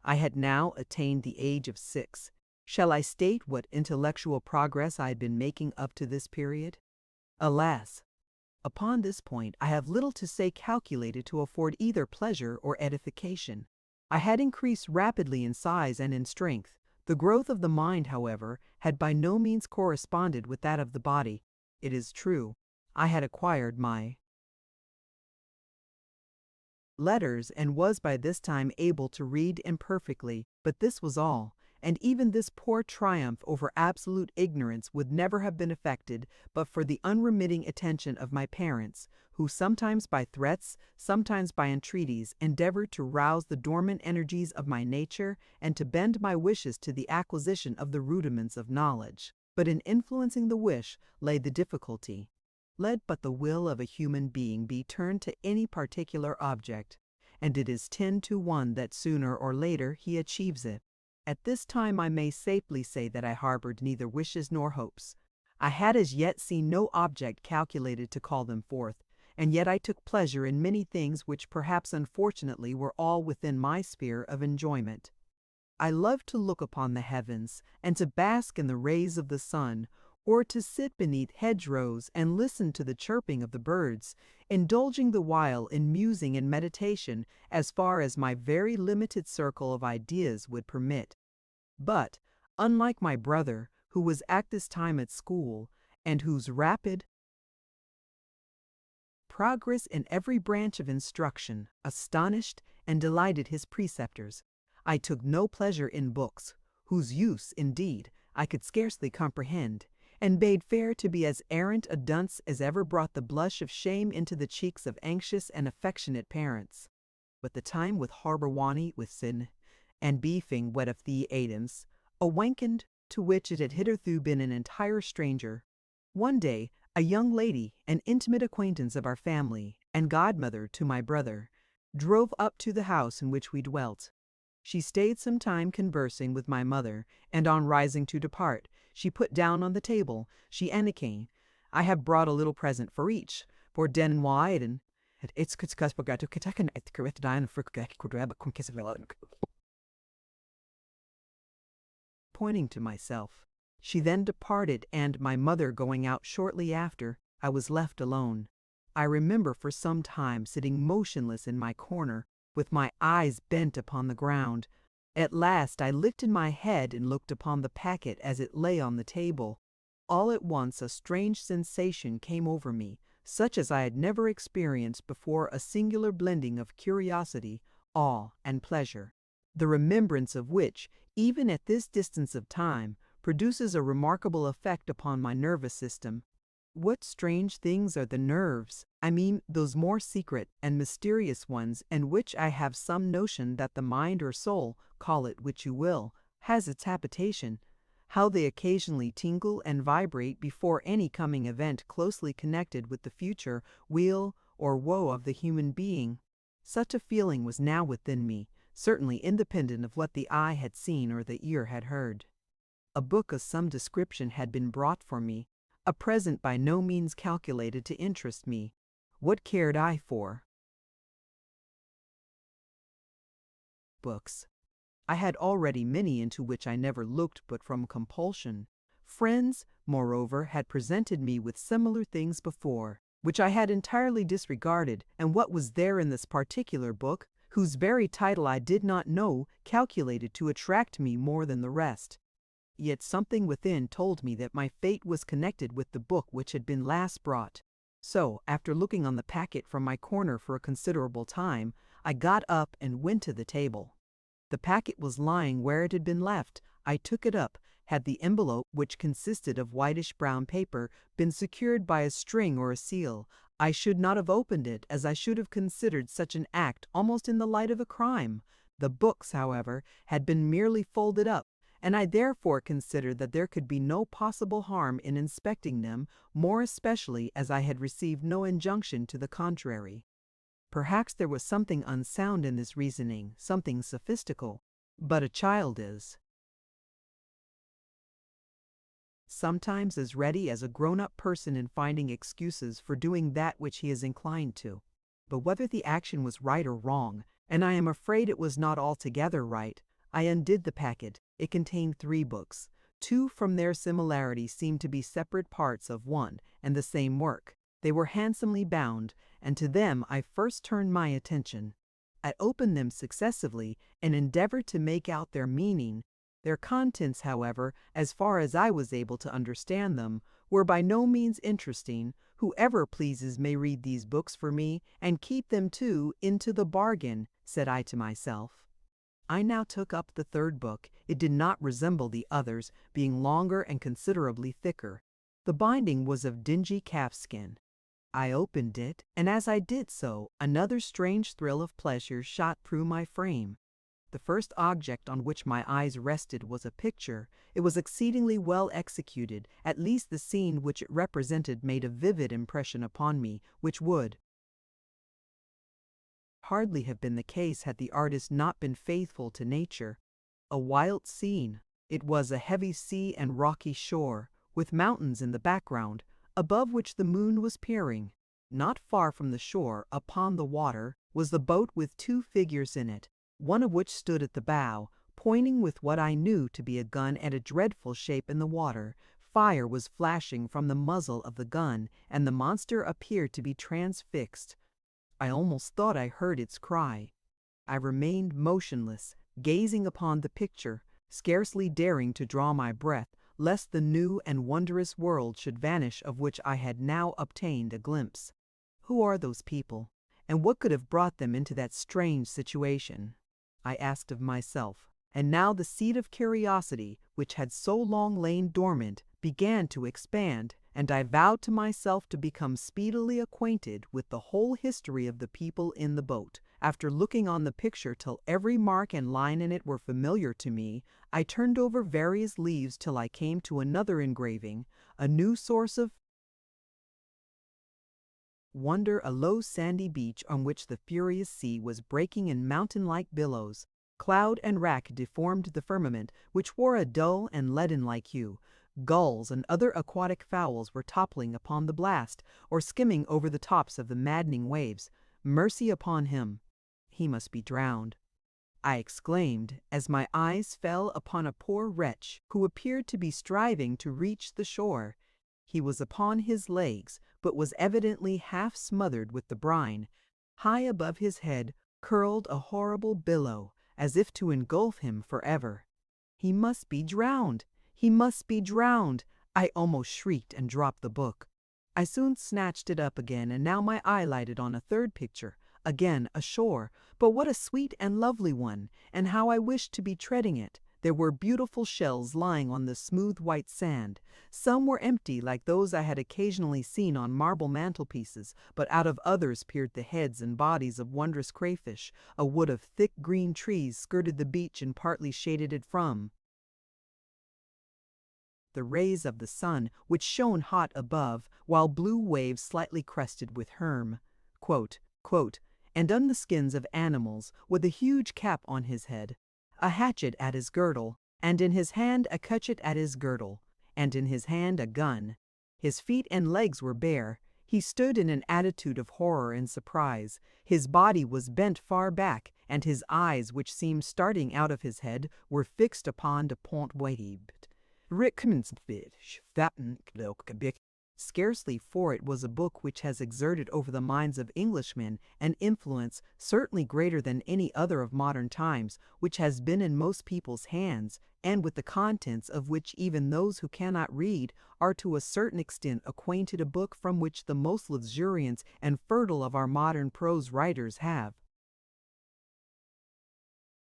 I had now attained the age of 6. Shall I state what intellectual progress I had been making up to this period? Alas! Upon this point I have little to say calculated to afford either pleasure or edification. I had increased rapidly in size and in strength. The growth of the mind, however, had by no means corresponded with that of the body. It is true, I had acquired my letters and was by this time able to read imperfectly, but this was all, and even this poor triumph over absolute ignorance would never have been effected but for the unremitting attention of my parents, who sometimes by threats, sometimes by entreaties, endeavored to rouse the dormant energies of my nature and to bend my wishes to the acquisition of the rudiments of knowledge. But in influencing the wish lay the difficulty. Let but the will of a human being be turned to any particular object, and it is 10 to 1 that sooner or later he achieves it. At this time I may safely say that I harbored neither wishes nor hopes. I had as yet seen no object calculated to call them forth, and yet I took pleasure in many things which perhaps unfortunately were all within my sphere of enjoyment. I loved to look upon the heavens, and to bask in the rays of the sun, or to sit beneath hedgerows and listen to the chirping of the birds, indulging the while in musing and meditation as far as my very limited circle of ideas would permit. But, unlike my brother, who was at this time at school, and whose rapid progress in every branch of instruction astonished and delighted his preceptors. I took no pleasure in books, whose use, indeed, I could scarcely comprehend, and bade fair to be as arrant a dunce as ever brought the blush of shame into the cheeks of anxious and affectionate parents. But the time with Harborwani with sin, and beefing wet of the Adams, awakened, to which it had hitherto been an entire stranger. One day, a young lady, an intimate acquaintance of our family, and godmother to my brother, drove up to the house in which we dwelt. She stayed some time conversing with my mother, and on rising to depart, she put down on the table, she Anakin, I have brought a little present for each, for den widen, it's pointing to myself. She then departed, and my mother going out shortly after, I was left alone. I remember for some time sitting motionless in my corner, with my eyes bent upon the ground. At last I lifted my head and looked upon the packet as it lay on the table. All at once a strange sensation came over me, such as I had never experienced before, a singular blending of curiosity, awe, and pleasure, the remembrance of which, even at this distance of time, produces a remarkable effect upon my nervous system. What strange things are the nerves, I mean those more secret and mysterious ones, in which I have some notion that the mind or soul, call it which you will, has its habitation, how they occasionally tingle and vibrate before any coming event closely connected with the future weal or woe of the human being. Such a feeling was now within me, certainly independent of what the eye had seen or the ear had heard. A book of some description had been brought for me, a present by no means calculated to interest me. What cared I for books? I had already many into which I never looked but from compulsion. Friends, moreover, had presented me with similar things before, which I had entirely disregarded, and what was there in this particular book, whose very title I did not know, calculated to attract me more than the rest. Yet something within told me that my fate was connected with the book which had been last brought. So, after looking on the packet from my corner for a considerable time, I got up and went to the table. The packet was lying where it had been left. I took it up. Had the envelope, which consisted of whitish-brown paper, been secured by a string or a seal, I should not have opened it, as I should have considered such an act almost in the light of a crime. The books, however, had been merely folded up, and I therefore considered that there could be no possible harm in inspecting them, more especially as I had received no injunction to the contrary. Perhaps there was something unsound in this reasoning, something sophistical, but a child is sometimes as ready as a grown-up person in finding excuses for doing that which he is inclined to. But whether the action was right or wrong, and I am afraid it was not altogether right, I undid the packet. It contained 3 books. 2 from their similarity seemed to be separate parts of one and the same work. They were handsomely bound, and to them I first turned my attention. I opened them successively and endeavored to make out their meaning. Their contents, however, as far as I was able to understand them, were by no means interesting. Whoever pleases may read these books for me, and keep them too, into the bargain, said I to myself. I now took up the 3rd book. It did not resemble the others, being longer and considerably thicker. The binding was of dingy calfskin. I opened it, and as I did so, another strange thrill of pleasure shot through my frame. The first object on which my eyes rested was a picture. It was exceedingly well executed. At least the scene which it represented made a vivid impression upon me, which would hardly have been the case had the artist not been faithful to nature. A wild scene. It was a heavy sea and rocky shore, with mountains in the background, above which the moon was peering. Not far from the shore, upon the water, was the boat with 2 figures in it, one of which stood at the bow, pointing with what I knew to be a gun at a dreadful shape in the water. Fire was flashing from the muzzle of the gun, and the monster appeared to be transfixed. I almost thought I heard its cry. I remained motionless, gazing upon the picture, scarcely daring to draw my breath, lest the new and wondrous world should vanish of which I had now obtained a glimpse. Who are those people, and what could have brought them into that strange situation? I asked of myself, and now the seed of curiosity, which had so long lain dormant, began to expand, and I vowed to myself to become speedily acquainted with the whole history of the people in the boat. After looking on the picture till every mark and line in it were familiar to me, I turned over various leaves till I came to another engraving, a new source of wonder, a low sandy beach on which the furious sea was breaking in mountain-like billows. Cloud and rack deformed the firmament, which wore a dull and leaden-like hue. Gulls and other aquatic fowls were toppling upon the blast, or skimming over the tops of the maddening waves. Mercy upon him! He must be drowned, I exclaimed, as my eyes fell upon a poor wretch who appeared to be striving to reach the shore. He was upon his legs, but was evidently half smothered with the brine. High above his head curled a horrible billow, as if to engulf him forever. He must be drowned! He must be drowned! I almost shrieked and dropped the book. I soon snatched it up again, and now my eye lighted on a third picture, again ashore, but what a sweet and lovely one, and how I wished to be treading it. There were beautiful shells lying on the smooth white sand. Some were empty like those I had occasionally seen on marble mantelpieces, but out of others peered the heads and bodies of wondrous crayfish. A wood of thick green trees skirted the beach and partly shaded it from the rays of the sun, which shone hot above, while blue waves slightly crested with herm. And on the skins of animals, with a huge cap on his head, a hatchet at his girdle, and in his hand a cutchet at his girdle, and in his hand a gun. His feet and legs were bare. He stood in an attitude of horror and surprise. His body was bent far back, and his eyes, which seemed starting out of his head, were fixed upon the point waited. Scarcely, for it was a book which has exerted over the minds of Englishmen an influence certainly greater than any other of modern times, which has been in most people's hands, and with the contents of which even those who cannot read are to a certain extent acquainted, a book from which the most luxuriant and fertile of our modern prose writers have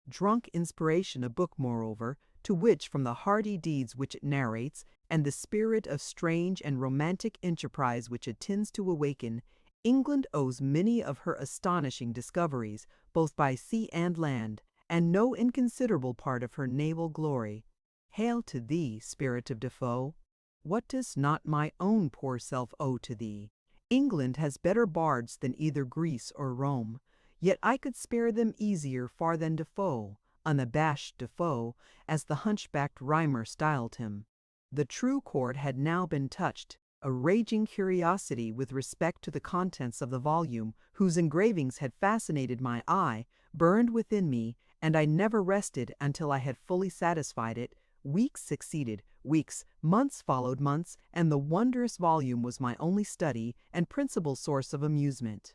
drunk inspiration, a book, moreover, to which, from the hardy deeds which it narrates, and the spirit of strange and romantic enterprise which it tends to awaken, England owes many of her astonishing discoveries, both by sea and land, and no inconsiderable part of her naval glory. Hail to thee, spirit of Defoe! What does not my own poor self owe to thee? England has better bards than either Greece or Rome, yet I could spare them easier far than Defoe, unabashed Defoe, as the hunchbacked rhymer styled him. The true chord had now been touched. A raging curiosity with respect to the contents of the volume, whose engravings had fascinated my eye, burned within me, and I never rested until I had fully satisfied it. Weeks succeeded weeks, months followed months, and the wondrous volume was my only study and principal source of amusement.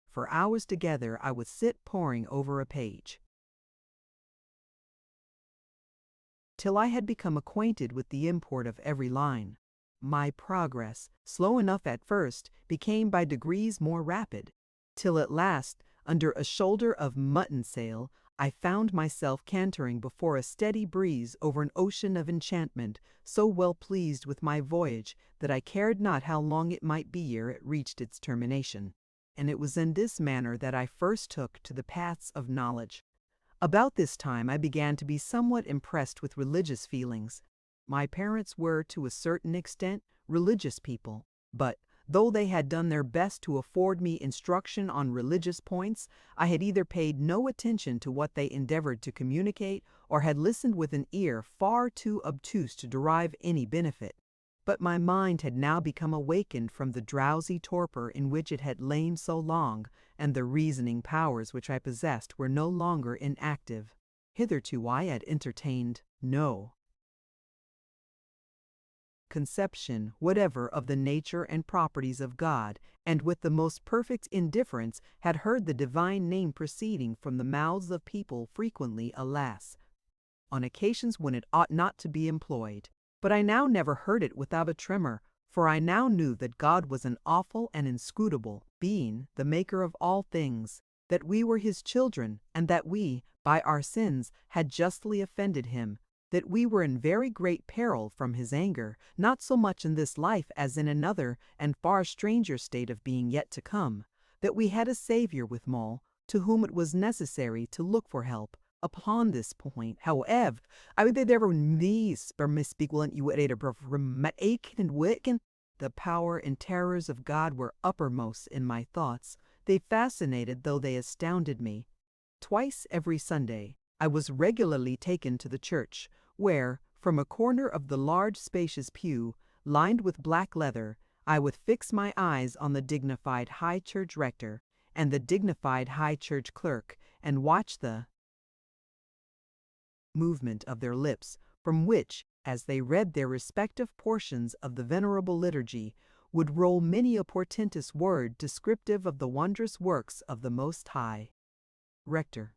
For hours together I would sit poring over a page, till I had become acquainted with the import of every line. My progress, slow enough at first, became by degrees more rapid, till at last, under a shoulder of mutton sail, I found myself cantering before a steady breeze over an ocean of enchantment, so well pleased with my voyage that I cared not how long it might be ere it reached its termination. And it was in this manner that I first took to the paths of knowledge. About this time I began to be somewhat impressed with religious feelings. My parents were, to a certain extent, religious people, but, though they had done their best to afford me instruction on religious points, I had either paid no attention to what they endeavored to communicate, or had listened with an ear far too obtuse to derive any benefit. But my mind had now become awakened from the drowsy torpor in which it had lain so long, and the reasoning powers which I possessed were no longer inactive. Hitherto I had entertained no conception whatever of the nature and properties of God, and with the most perfect indifference had heard the divine name proceeding from the mouths of people frequently, alas, on occasions when it ought not to be employed. But I now never heard it without a tremor, for I now knew that God was an awful and inscrutable being, the maker of all things, that we were his children, and that we, by our sins, had justly offended him, that we were in very great peril from his anger, not so much in this life as in another and far stranger state of being yet to come, that we had a Savior with Mole, to whom it was necessary to look for help. Upon this point, however, I would there were these permissible you the power and terrors of God were uppermost in my thoughts. They fascinated, though they astounded me. Twice every Sunday, I was regularly taken to the church, where, from a corner of the large spacious pew, lined with black leather, I would fix my eyes on the dignified high church rector and the dignified high church clerk, and watch the movement of their lips, from which, as they read their respective portions of the venerable liturgy, would roll many a portentous word descriptive of the wondrous works of the Most High. Rector,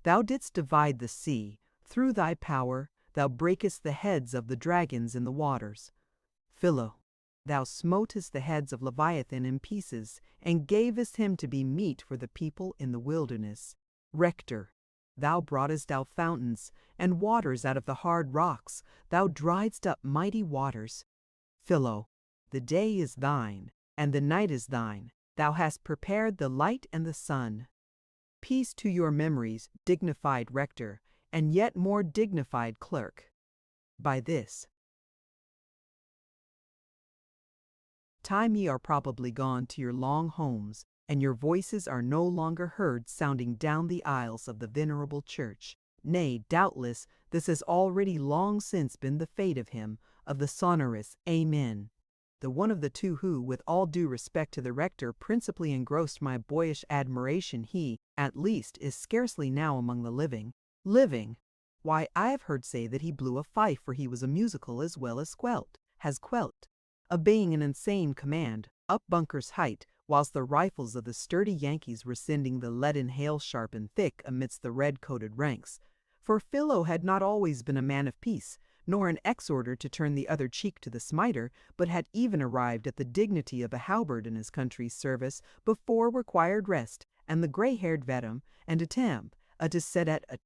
thou didst divide the sea, through thy power thou breakest the heads of the dragons in the waters. Philo, thou smotest the heads of Leviathan in pieces, and gavest him to be meat for the people in the wilderness. Rector, thou broughtest out fountains and waters out of the hard rocks, thou driedst up mighty waters. Philo, the day is thine, and the night is thine, thou hast prepared the light and the sun. Peace to your memories, dignified rector, and yet more dignified clerk. By this time ye are probably gone to your long homes, and your voices are no longer heard sounding down the aisles of the venerable church. Nay, doubtless, this has already long since been the fate of him, of the sonorous Amen, the one of the two who, with all due respect to the rector, principally engrossed my boyish admiration. He, at least, is scarcely now among the living. Living? Why, I have heard say that he blew a fife, for he was a musical as well as has quelt, obeying an insane command, up Bunker's height, whilst the rifles of the sturdy Yankees were sending the leaden hail sharp and thick amidst the red-coated ranks. For Philo had not always been a man of peace, nor an exhorter to turn the other cheek to the smiter, but had even arrived at the dignity of a halberd in his country's service before required rest, and the grey-haired veteran, and a temp, to set at a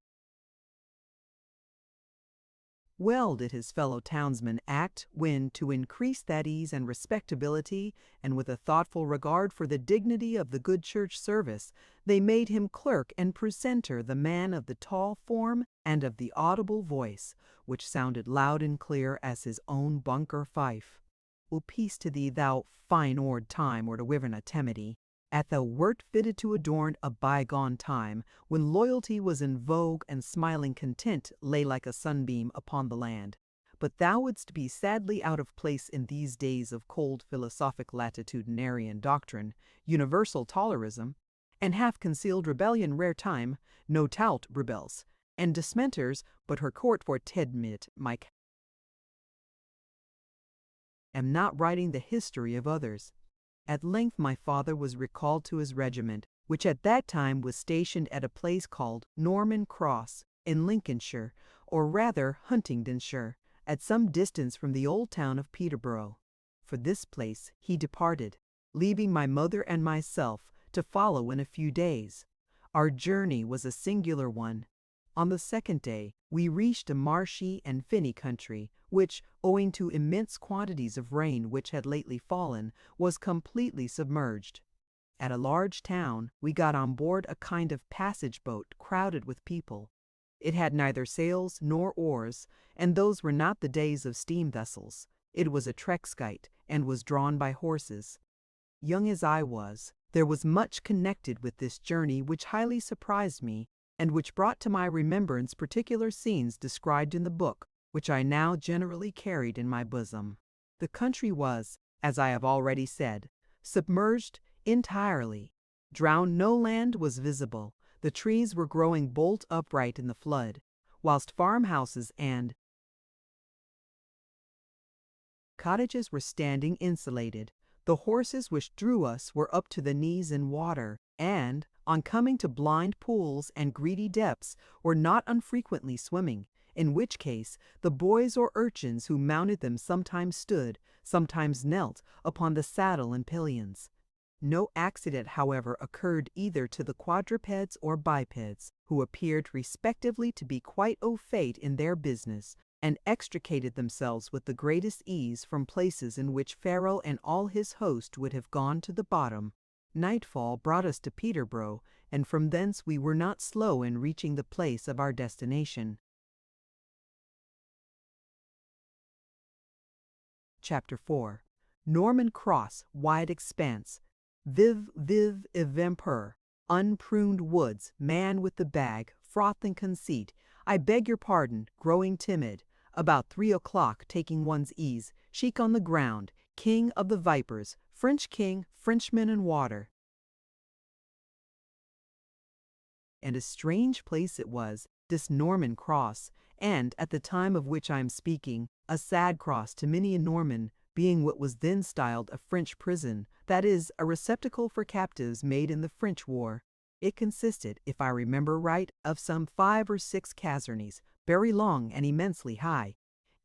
well did his fellow townsmen act when, to increase that ease and respectability, and with a thoughtful regard for the dignity of the good church service, they made him clerk and precentor, the man of the tall form and of the audible voice, which sounded loud and clear as his own Bunker fife. Well, peace to thee, thou fine-ored time, or to Wyvern a temity, at thou wert fitted to adorn a bygone time, when loyalty was in vogue and smiling content lay like a sunbeam upon the land. But thou wouldst be sadly out of place in these days of cold philosophic latitudinarian doctrine, universal tolerism, and half-concealed rebellion. Rare time, no tout rebels, and dismenters, but her court for tedmit, Mike. Am not writing the history of others. At length my father was recalled to his regiment, which at that time was stationed at a place called Norman Cross, in Lincolnshire, or rather Huntingdonshire, at some distance from the old town of Peterborough. For this place he departed, leaving my mother and myself to follow in a few days. Our journey was a singular one. On the second day, we reached a marshy and finny country, which, owing to immense quantities of rain which had lately fallen, was completely submerged. At a large town, we got on board a kind of passage boat crowded with people. It had neither sails nor oars, and those were not the days of steam vessels. It was a trekskyte, and was drawn by horses. Young as I was, there was much connected with this journey which highly surprised me, and which brought to my remembrance particular scenes described in the book, which I now generally carried in my bosom. The country was, as I have already said, submerged entirely. Drowned, no land was visible. The trees were growing bolt upright in the flood, whilst farmhouses and cottages were standing insulated. The horses which drew us were up to the knees in water, and, on coming to blind pools and greedy depths, were not unfrequently swimming, in which case the boys or urchins who mounted them sometimes stood, sometimes knelt, upon the saddle and pillions. No accident, however, occurred either to the quadrupeds or bipeds, who appeared respectively to be quite au fait in their business, and extricated themselves with the greatest ease from places in which Pharaoh and all his host would have gone to the bottom. Nightfall brought us to Peterborough, and from thence we were not slow in reaching the place of our destination. Chapter 4. Norman Cross, Wide Expanse. Vive, vive, evemper. Unpruned woods, man with the bag, frothing conceit. I beg your pardon, growing timid. About 3 o'clock, taking one's ease. Cheek on the ground. King of the vipers. French king, Frenchman and water. And a strange place it was, this Norman Cross, and, at the time of which I am speaking, a sad cross to many a Norman, being what was then styled a French prison, that is, a receptacle for captives made in the French war. It consisted, if I remember right, of some 5 or 6 casernes, very long and immensely high,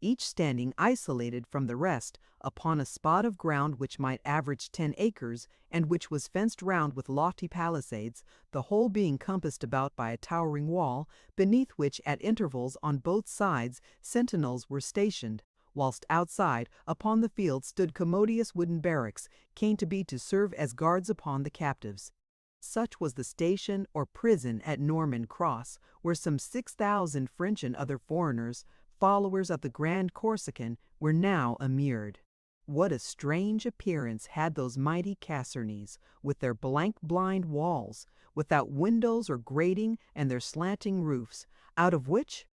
each standing isolated from the rest upon a spot of ground which might average 10 acres, and which was fenced round with lofty palisades, the whole being compassed about by a towering wall, beneath which at intervals on both sides sentinels were stationed, whilst outside upon the field stood commodious wooden barracks, came to be to serve as guards upon the captives. Such was the station or prison at Norman Cross, where some 6,000 French and other foreigners, followers of the Grand Corsican, were now immured. What a strange appearance had those mighty casernes, with their blank blind walls, without windows or grating, and their slanting roofs, out of which,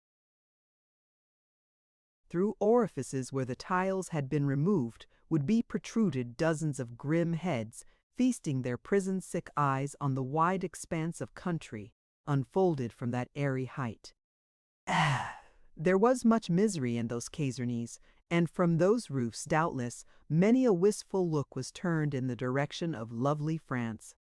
through orifices where the tiles had been removed, would be protruded dozens of grim heads, feasting their prison-sick eyes on the wide expanse of country, unfolded from that airy height. Ah! There was much misery in those casernes, and from those roofs, doubtless, many a wistful look was turned in the direction of lovely France.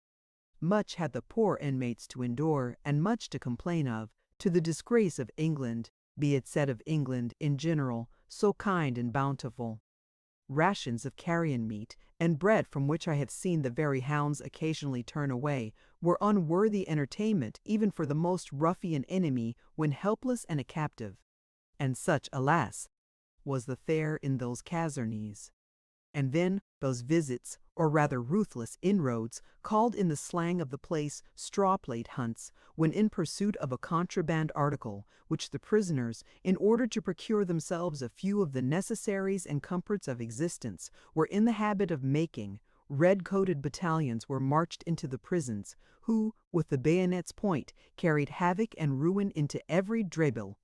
Much had the poor inmates to endure, and much to complain of, to the disgrace of England, be it said of England in general, so kind and bountiful. Rations of carrion meat, and bread from which I have seen the very hounds occasionally turn away, were unworthy entertainment even for the most ruffian enemy when helpless and a captive. And such, alas, was the fare in those casernes. And then those visits, or rather ruthless inroads, called in the slang of the place straw-plate hunts, when in pursuit of a contraband article, which the prisoners, in order to procure themselves a few of the necessaries and comforts of existence, were in the habit of making, red-coated battalions were marched into the prisons, who, with the bayonet's point, carried havoc and ruin into every drabble.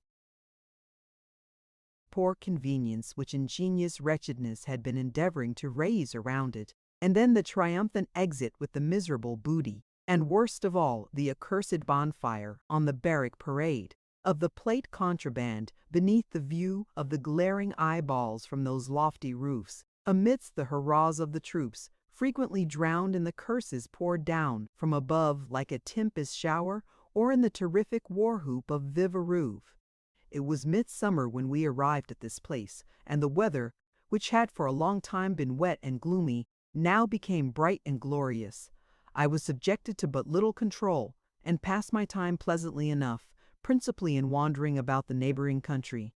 Poor convenience which ingenious wretchedness had been endeavoring to raise around it, and then the triumphant exit with the miserable booty, and worst of all, the accursed bonfire on the barrack parade of the plate contraband beneath the view of the glaring eyeballs from those lofty roofs, amidst the hurrahs of the troops, frequently drowned in the curses poured down from above like a tempest shower, or in the terrific war-whoop of Vive-a-Reuve. It was midsummer when we arrived at this place, and the weather, which had for a long time been wet and gloomy, now became bright and glorious. I was subjected to but little control, and passed my time pleasantly enough, principally in wandering about the neighboring country.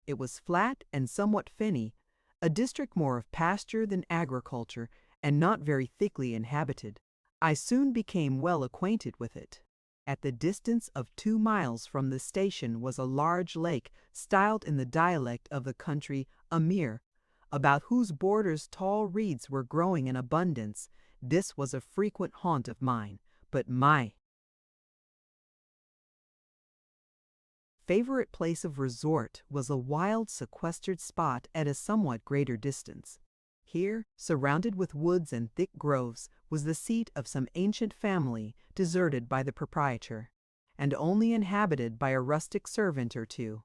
It was flat and somewhat fenny, a district more of pasture than agriculture, and not very thickly inhabited. I soon became well acquainted with it. At the distance of 2 miles from the station was a large lake, styled in the dialect of the country a mere, about whose borders tall reeds were growing in abundance. This was a frequent haunt of mine, but my favorite place of resort was a wild, sequestered spot at a somewhat greater distance. Here, surrounded with woods and thick groves, was the seat of some ancient family, deserted by the proprietor, and only inhabited by a rustic servant or two.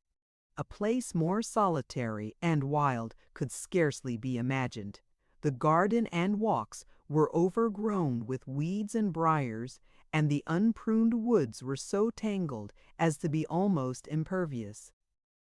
A place more solitary and wild could scarcely be imagined. The garden and walks were overgrown with weeds and briars, and the unpruned woods were so tangled as to be almost impervious.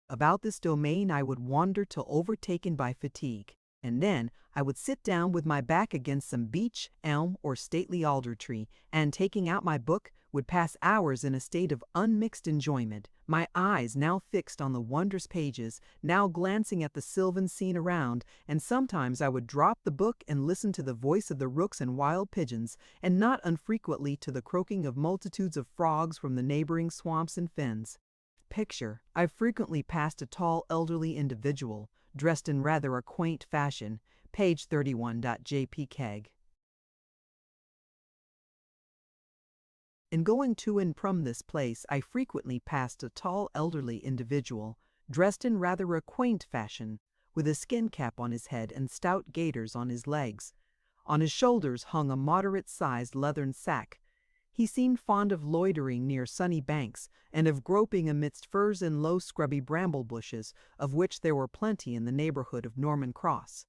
About this domain I would wander till overtaken by fatigue, and then I would sit down with my back against some beech, elm, or stately alder tree, and taking out my book, would pass hours in a state of unmixed enjoyment, my eyes now fixed on the wondrous pages, now glancing at the sylvan scene around, and sometimes I would drop the book and listen to the voice of the rooks and wild pigeons, and not unfrequently to the croaking of multitudes of frogs from the neighboring swamps and fens. Picture, I frequently passed a tall elderly individual, dressed in rather a quaint fashion, page 31. JPKeg. In going to and from this place, I frequently passed a tall elderly individual, dressed in rather a quaint fashion, with a skin cap on his head and stout gaiters on his legs. On his shoulders hung a moderate-sized leathern sack. He seemed fond of loitering near sunny banks, and of groping amidst furze and low scrubby bramble bushes, of which there were plenty in the neighborhood of Norman Cross.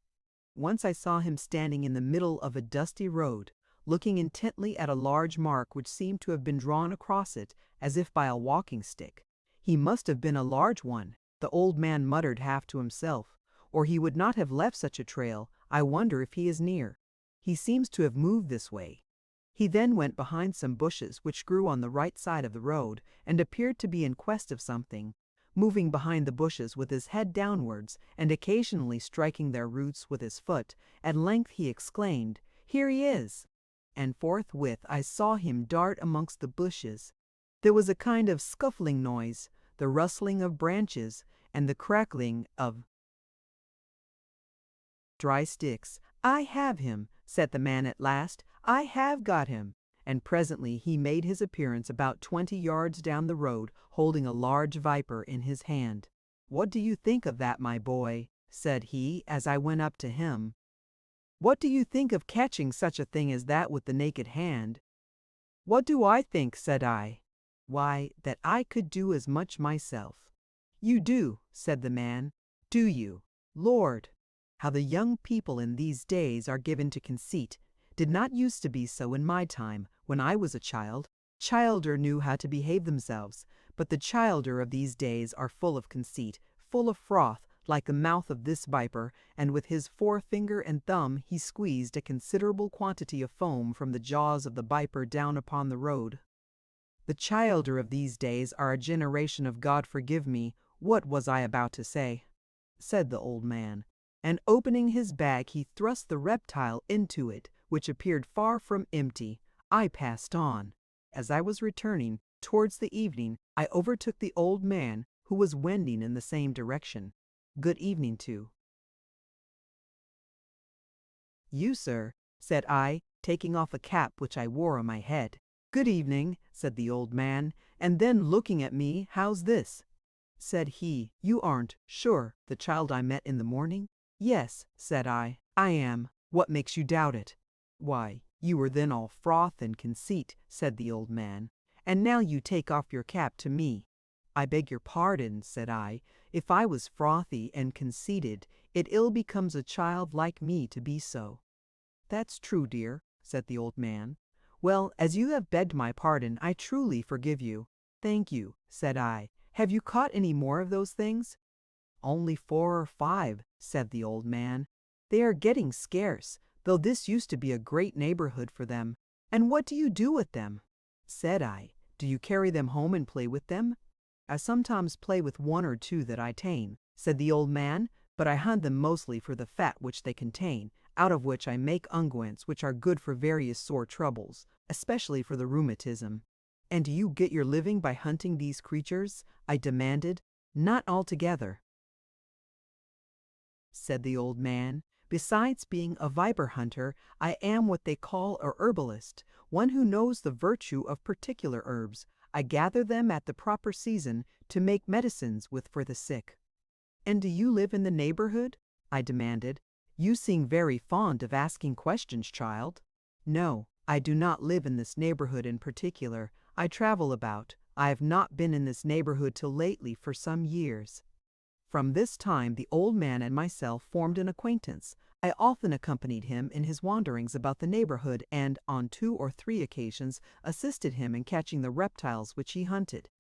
Once I saw him standing in the middle of a dusty road, looking intently at a large mark which seemed to have been drawn across it, as if by a walking stick. He must have been a large one, the old man muttered half to himself, or he would not have left such a trail. I wonder if he is near. He seems to have moved this way. He then went behind some bushes which grew on the right side of the road, and appeared to be in quest of something, moving behind the bushes with his head downwards, and occasionally striking their roots with his foot. At length he exclaimed, "Here he is!" And forthwith I saw him dart amongst the bushes. There was a kind of scuffling noise, the rustling of branches, and the crackling of dry sticks. "I have him," said the man at last. "I have got him." And presently he made his appearance about 20 yards down the road, holding a large viper in his hand. "What do you think of that, my boy?" said he, as I went up to him. "What do you think of catching such a thing as that with the naked hand?" "What do I think?" said I. "Why, that I could do as much myself." "You do," said the man. "Do you? Lord, how the young people in these days are given to conceit. Did not used to be so in my time, when I was a child. Childer knew how to behave themselves, but the childer of these days are full of conceit, full of froth, like the mouth of this viper," and with his forefinger and thumb he squeezed a considerable quantity of foam from the jaws of the viper down upon the road. "The childer of these days are a generation of God forgive me, what was I about to say?" said the old man, and opening his bag he thrust the reptile into it, which appeared far from empty. I passed on. As I was returning, towards the evening, I overtook the old man, who was wending in the same direction. "Good evening to you, sir," said I, taking off a cap which I wore on my head. "Good evening," said the old man, and then looking at me, "How's this?" said he. "You aren't, sure, the child I met in the morning?" "Yes," said I am. What makes you doubt it?" "Why, you were then all froth and conceit," said the old man, "and now you take off your cap to me." "I beg your pardon," said I. "If I was frothy and conceited, it ill becomes a child like me to be so." "That's true, dear," said the old man. "Well, as you have begged my pardon, I truly forgive you." "Thank you," said I. "Have you caught any more of those things?" "Only 4 or 5, said the old man. "They are getting scarce, though this used to be a great neighborhood for them." "And what do you do with them?" said I. "Do you carry them home and play with them?" "I sometimes play with 1 or 2 that I tame," said the old man, "but I hunt them mostly for the fat which they contain, out of which I make unguents which are good for various sore troubles, especially for the rheumatism." "And do you get your living by hunting these creatures?" I demanded. "Not altogether," said the old man. "Besides being a viper hunter, I am what they call a herbalist, one who knows the virtue of particular herbs. I gather them at the proper season to make medicines with for the sick." "And do you live in the neighborhood?" I demanded. "You seem very fond of asking questions, child." "No, I do not live in this neighborhood in particular. I travel about. I have not been in this neighborhood till lately for some years." From this time the old man and myself formed an acquaintance. I often accompanied him in his wanderings about the neighborhood, and on 2 or 3 occasions assisted him in catching the reptiles which he hunted.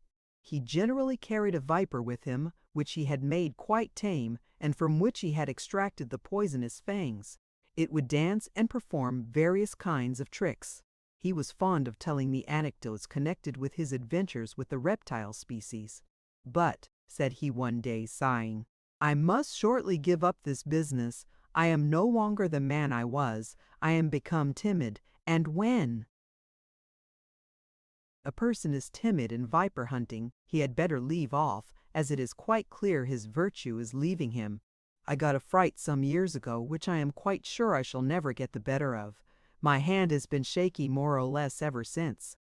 He generally carried a viper with him, which he had made quite tame, and from which he had extracted the poisonous fangs. It would dance and perform various kinds of tricks. He was fond of telling me anecdotes connected with his adventures with the reptile species. "But," said he one day, sighing, "I must shortly give up this business. I am no longer the man I was. I am become timid, and when a person is timid in viper hunting, he had better leave off, as it is quite clear his virtue is leaving him. I got a fright some years ago, which I am quite sure I shall never get the better of. My hand has been shaky more or less ever since."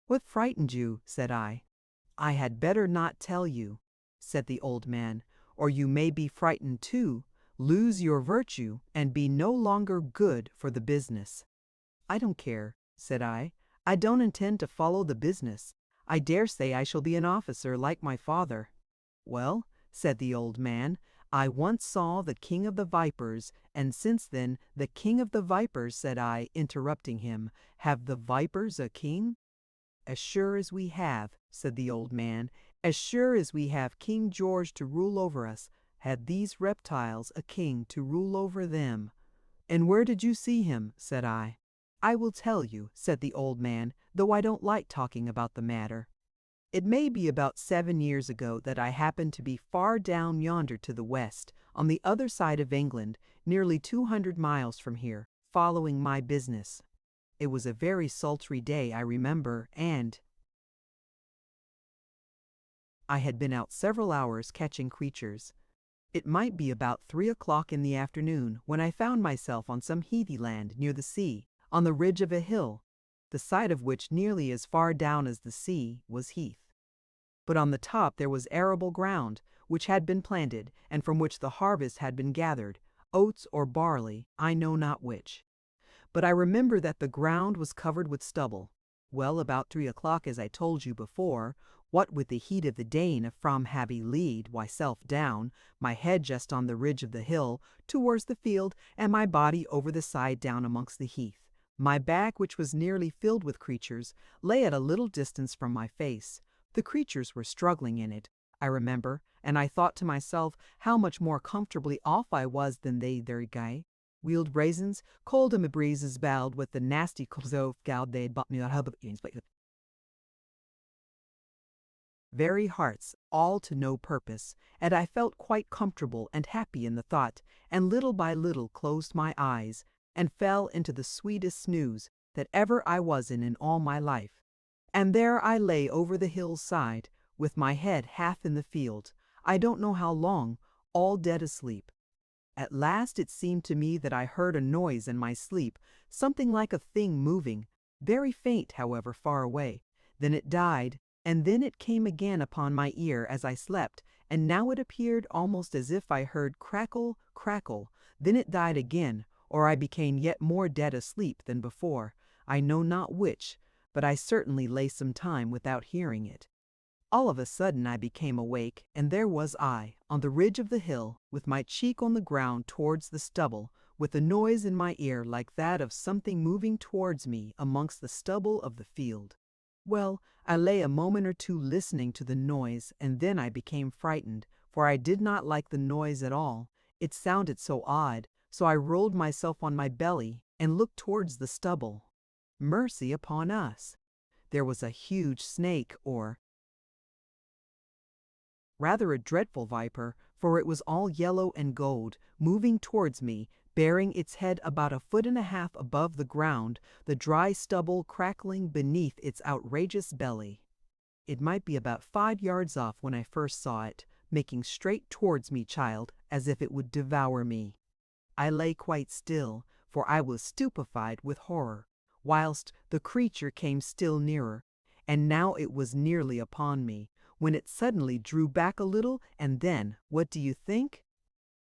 "What frightened you?" said I. "I had better not tell you," said the old man, "or you may be frightened too, lose your virtue, and be no longer good for the business." "I don't care," said I. "I don't intend to follow the business. I dare say I shall be an officer like my father." "Well," said the old man, "I once saw the king of the vipers, and since then the king of the vipers," said I, interrupting him. "Have the vipers a king?" "As sure as we have," said the old man, "as sure as we have King George to rule over us, had these reptiles a king to rule over them." "And where did you see him?" said I. "I will tell you," said the old man, "though I don't like talking about the matter. It may be about 7 years ago that I happened to be far down yonder to the west, on the other side of England, nearly 200 miles from here, following my business. It was a very sultry day, I remember, and I had been out several hours catching creatures. It might be about 3 o'clock in the afternoon when I found myself on some heathy land near the sea, on the ridge of a hill, the side of which, nearly as far down as the sea, was heath. But on the top there was arable ground, which had been planted, and from which the harvest had been gathered, oats or barley, I know not which. But I remember that the ground was covered with stubble. Well, about 3 o'clock, as I told you before, what with the heat of the day from Happy Lead myself down, my head just on the ridge of the hill, towards the field, and my body over the side down amongst the heath. My back, which was nearly filled with creatures, lay at a little distance from my face. The creatures were struggling in it, I remember, and I thought to myself how much more comfortably off I was than they, their guy. Wheeled raisins, cold and breezes bowed with the nasty clove gowd they'd bought me very hearts, all to no purpose, and I felt quite comfortable and happy in the thought, and little by little closed my eyes, and fell into the sweetest snooze that ever I was in all my life. And there I lay over the hill's side, with my head half in the field, I don't know how long, all dead asleep. At last it seemed to me that I heard a noise in my sleep, something like a thing moving, very faint, however, far away. Then it died, and then it came again upon my ear as I slept, and now it appeared almost as if I heard crackle, crackle. Then it died again, or I became yet more dead asleep than before. I know not which, but I certainly lay some time without hearing it. All of a sudden I became awake, and there was I, on the ridge of the hill, with my cheek on the ground towards the stubble, with a noise in my ear like that of something moving towards me amongst the stubble of the field. Well, I lay a moment or two listening to the noise, and then I became frightened, for I did not like the noise at all. It sounded so odd, so I rolled myself on my belly and looked towards the stubble. Mercy upon us! There was a huge snake, or rather a dreadful viper, for it was all yellow and gold, moving towards me, bearing its head about 1.5 feet above the ground, the dry stubble crackling beneath its outrageous belly. It might be about 5 yards off when I first saw it, making straight towards me, child, as if it would devour me. I lay quite still, for I was stupefied with horror, whilst the creature came still nearer, and now it was nearly upon me, when it suddenly drew back a little, and then, what do you think?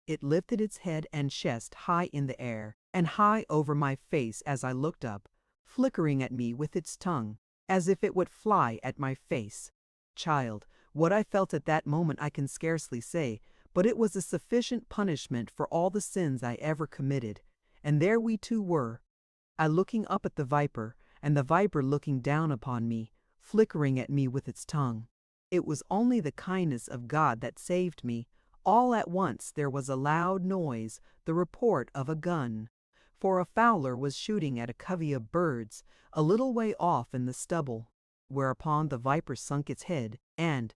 It lifted its head and chest high in the air, and high over my face as I looked up, flickering at me with its tongue, as if it would fly at my face. Child, what I felt at that moment I can scarcely say, but it was a sufficient punishment for all the sins I ever committed. And there we two were, I looking up at the viper, and the viper looking down upon me, flickering at me with its tongue. It was only the kindness of God that saved me. All at once there was a loud noise, the report of a gun. For a fowler was shooting at a covey of birds, a little way off in the stubble. Whereupon the viper sunk its head, and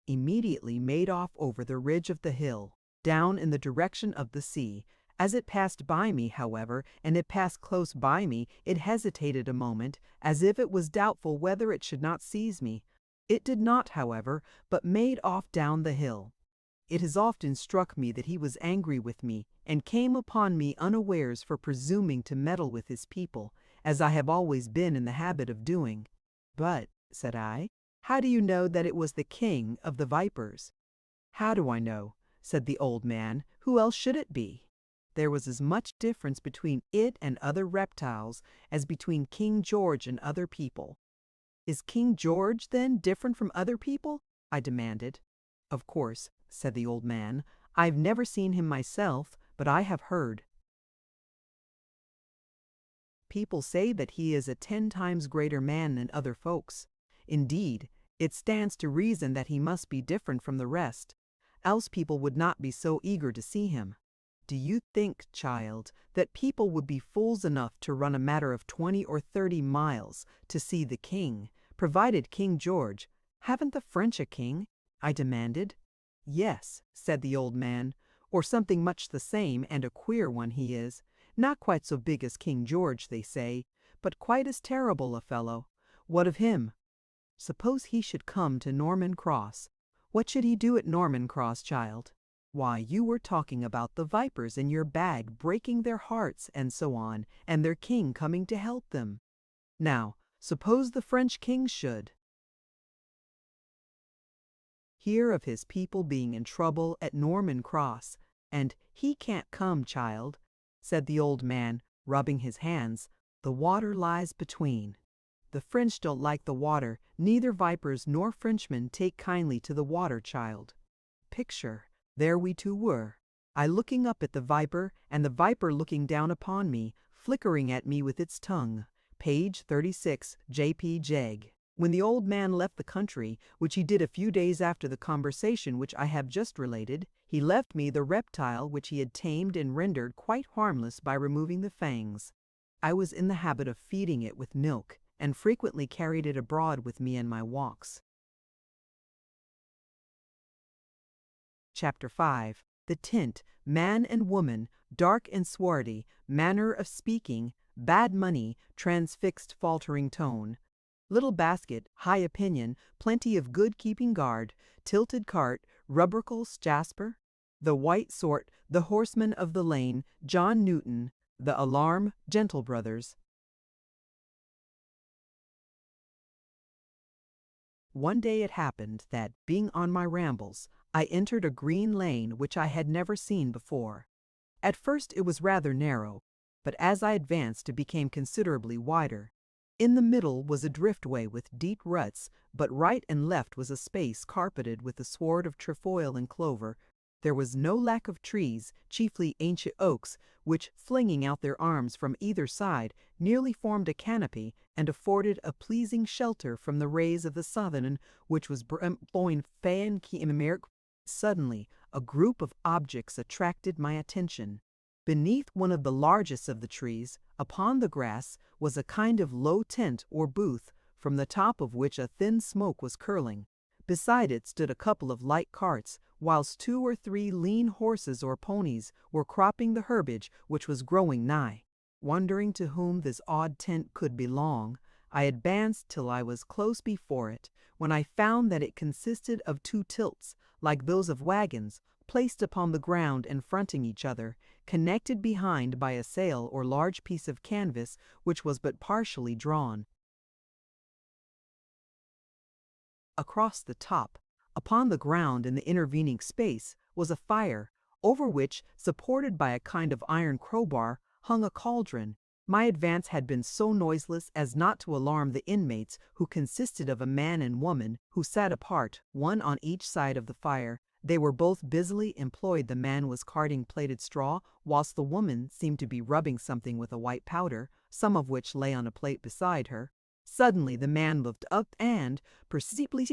immediately made off over the ridge of the hill, down in the direction of the sea. As it passed by me, however, and it passed close by me, it hesitated a moment, as if it was doubtful whether it should not seize me. It did not, however, but made off down the hill. It has often struck me that he was angry with me, and came upon me unawares for presuming to meddle with his people, as I have always been in the habit of doing. "But," said I, "how do you know that it was the king of the vipers?" "How do I know?" said the old man. "Who else should it be? There was as much difference between it and other reptiles as between King George and other people." "Is King George, then, different from other people?" I demanded. "Of course," said the old man. "I've never seen him myself, but I have heard. People say that he is a 10 times greater man than other folks. Indeed, it stands to reason that he must be different from the rest, else people would not be so eager to see him. Do you think, child, that people would be fools enough to run a matter of 20 or 30 miles to see the king, provided King George— haven't the French a king?" I demanded. "Yes," said the old man, "or something much the same, and a queer one he is. Not quite so big as King George, they say, but quite as terrible a fellow. What of him? Suppose he should come to Norman Cross. What should he do at Norman Cross, child? Why, you were talking about the vipers in your bag breaking their hearts and so on, and their king coming to help them. Now, suppose the French king should hear of his people being in trouble at Norman Cross, and he can't come, child," said the old man, rubbing his hands. "The water lies between. The French don't like the water, neither vipers nor Frenchmen take kindly to the water, child. Picture, there we two were, I looking up at the viper, and the viper looking down upon me, flickering at me with its tongue." Page 36, J.P. Jeg. When the old man left the country, which he did a few days after the conversation which I have just related, he left me the reptile which he had tamed and rendered quite harmless by removing the fangs. I was in the habit of feeding it with milk, and frequently carried it abroad with me in my walks. Chapter 5. The tint, man and woman, dark and swarthy, manner of speaking, bad money, transfixed faltering tone. Little basket, high opinion, plenty of good keeping guard, tilted cart, rubricals, jasper. The white sort, the horseman of the lane, John Newton, the alarm, Gentle Brothers. One day it happened that, being on my rambles, I entered a green lane which I had never seen before. At first it was rather narrow, but as I advanced it became considerably wider. In the middle was a driftway with deep ruts, but right and left was a space carpeted with the sward of trefoil and clover. There was no lack of trees, chiefly ancient oaks, which, flinging out their arms from either side, nearly formed a canopy, and afforded a pleasing shelter from the rays of the southern, which was blowing fan Americ. Suddenly, a group of objects attracted my attention. Beneath one of the largest of the trees, upon the grass, was a kind of low tent or booth, from the top of which a thin smoke was curling. Beside it stood a couple of light carts, whilst 2 or 3 lean horses or ponies were cropping the herbage which was growing nigh. Wondering to whom this odd tent could belong, I advanced till I was close before it, when I found that it consisted of 2 tilts, like those of wagons, placed upon the ground and fronting each other, connected behind by a sail or large piece of canvas which was but partially drawn. Across the top, upon the ground in the intervening space, was a fire, over which, supported by a kind of iron crowbar, hung a cauldron. My advance had been so noiseless as not to alarm the inmates, who consisted of a man and woman, who sat apart, one on each side of the fire. They were both busily employed. The man was carding plaited straw, whilst the woman seemed to be rubbing something with a white powder, some of which lay on a plate beside her. Suddenly the man looked up and, perceptibly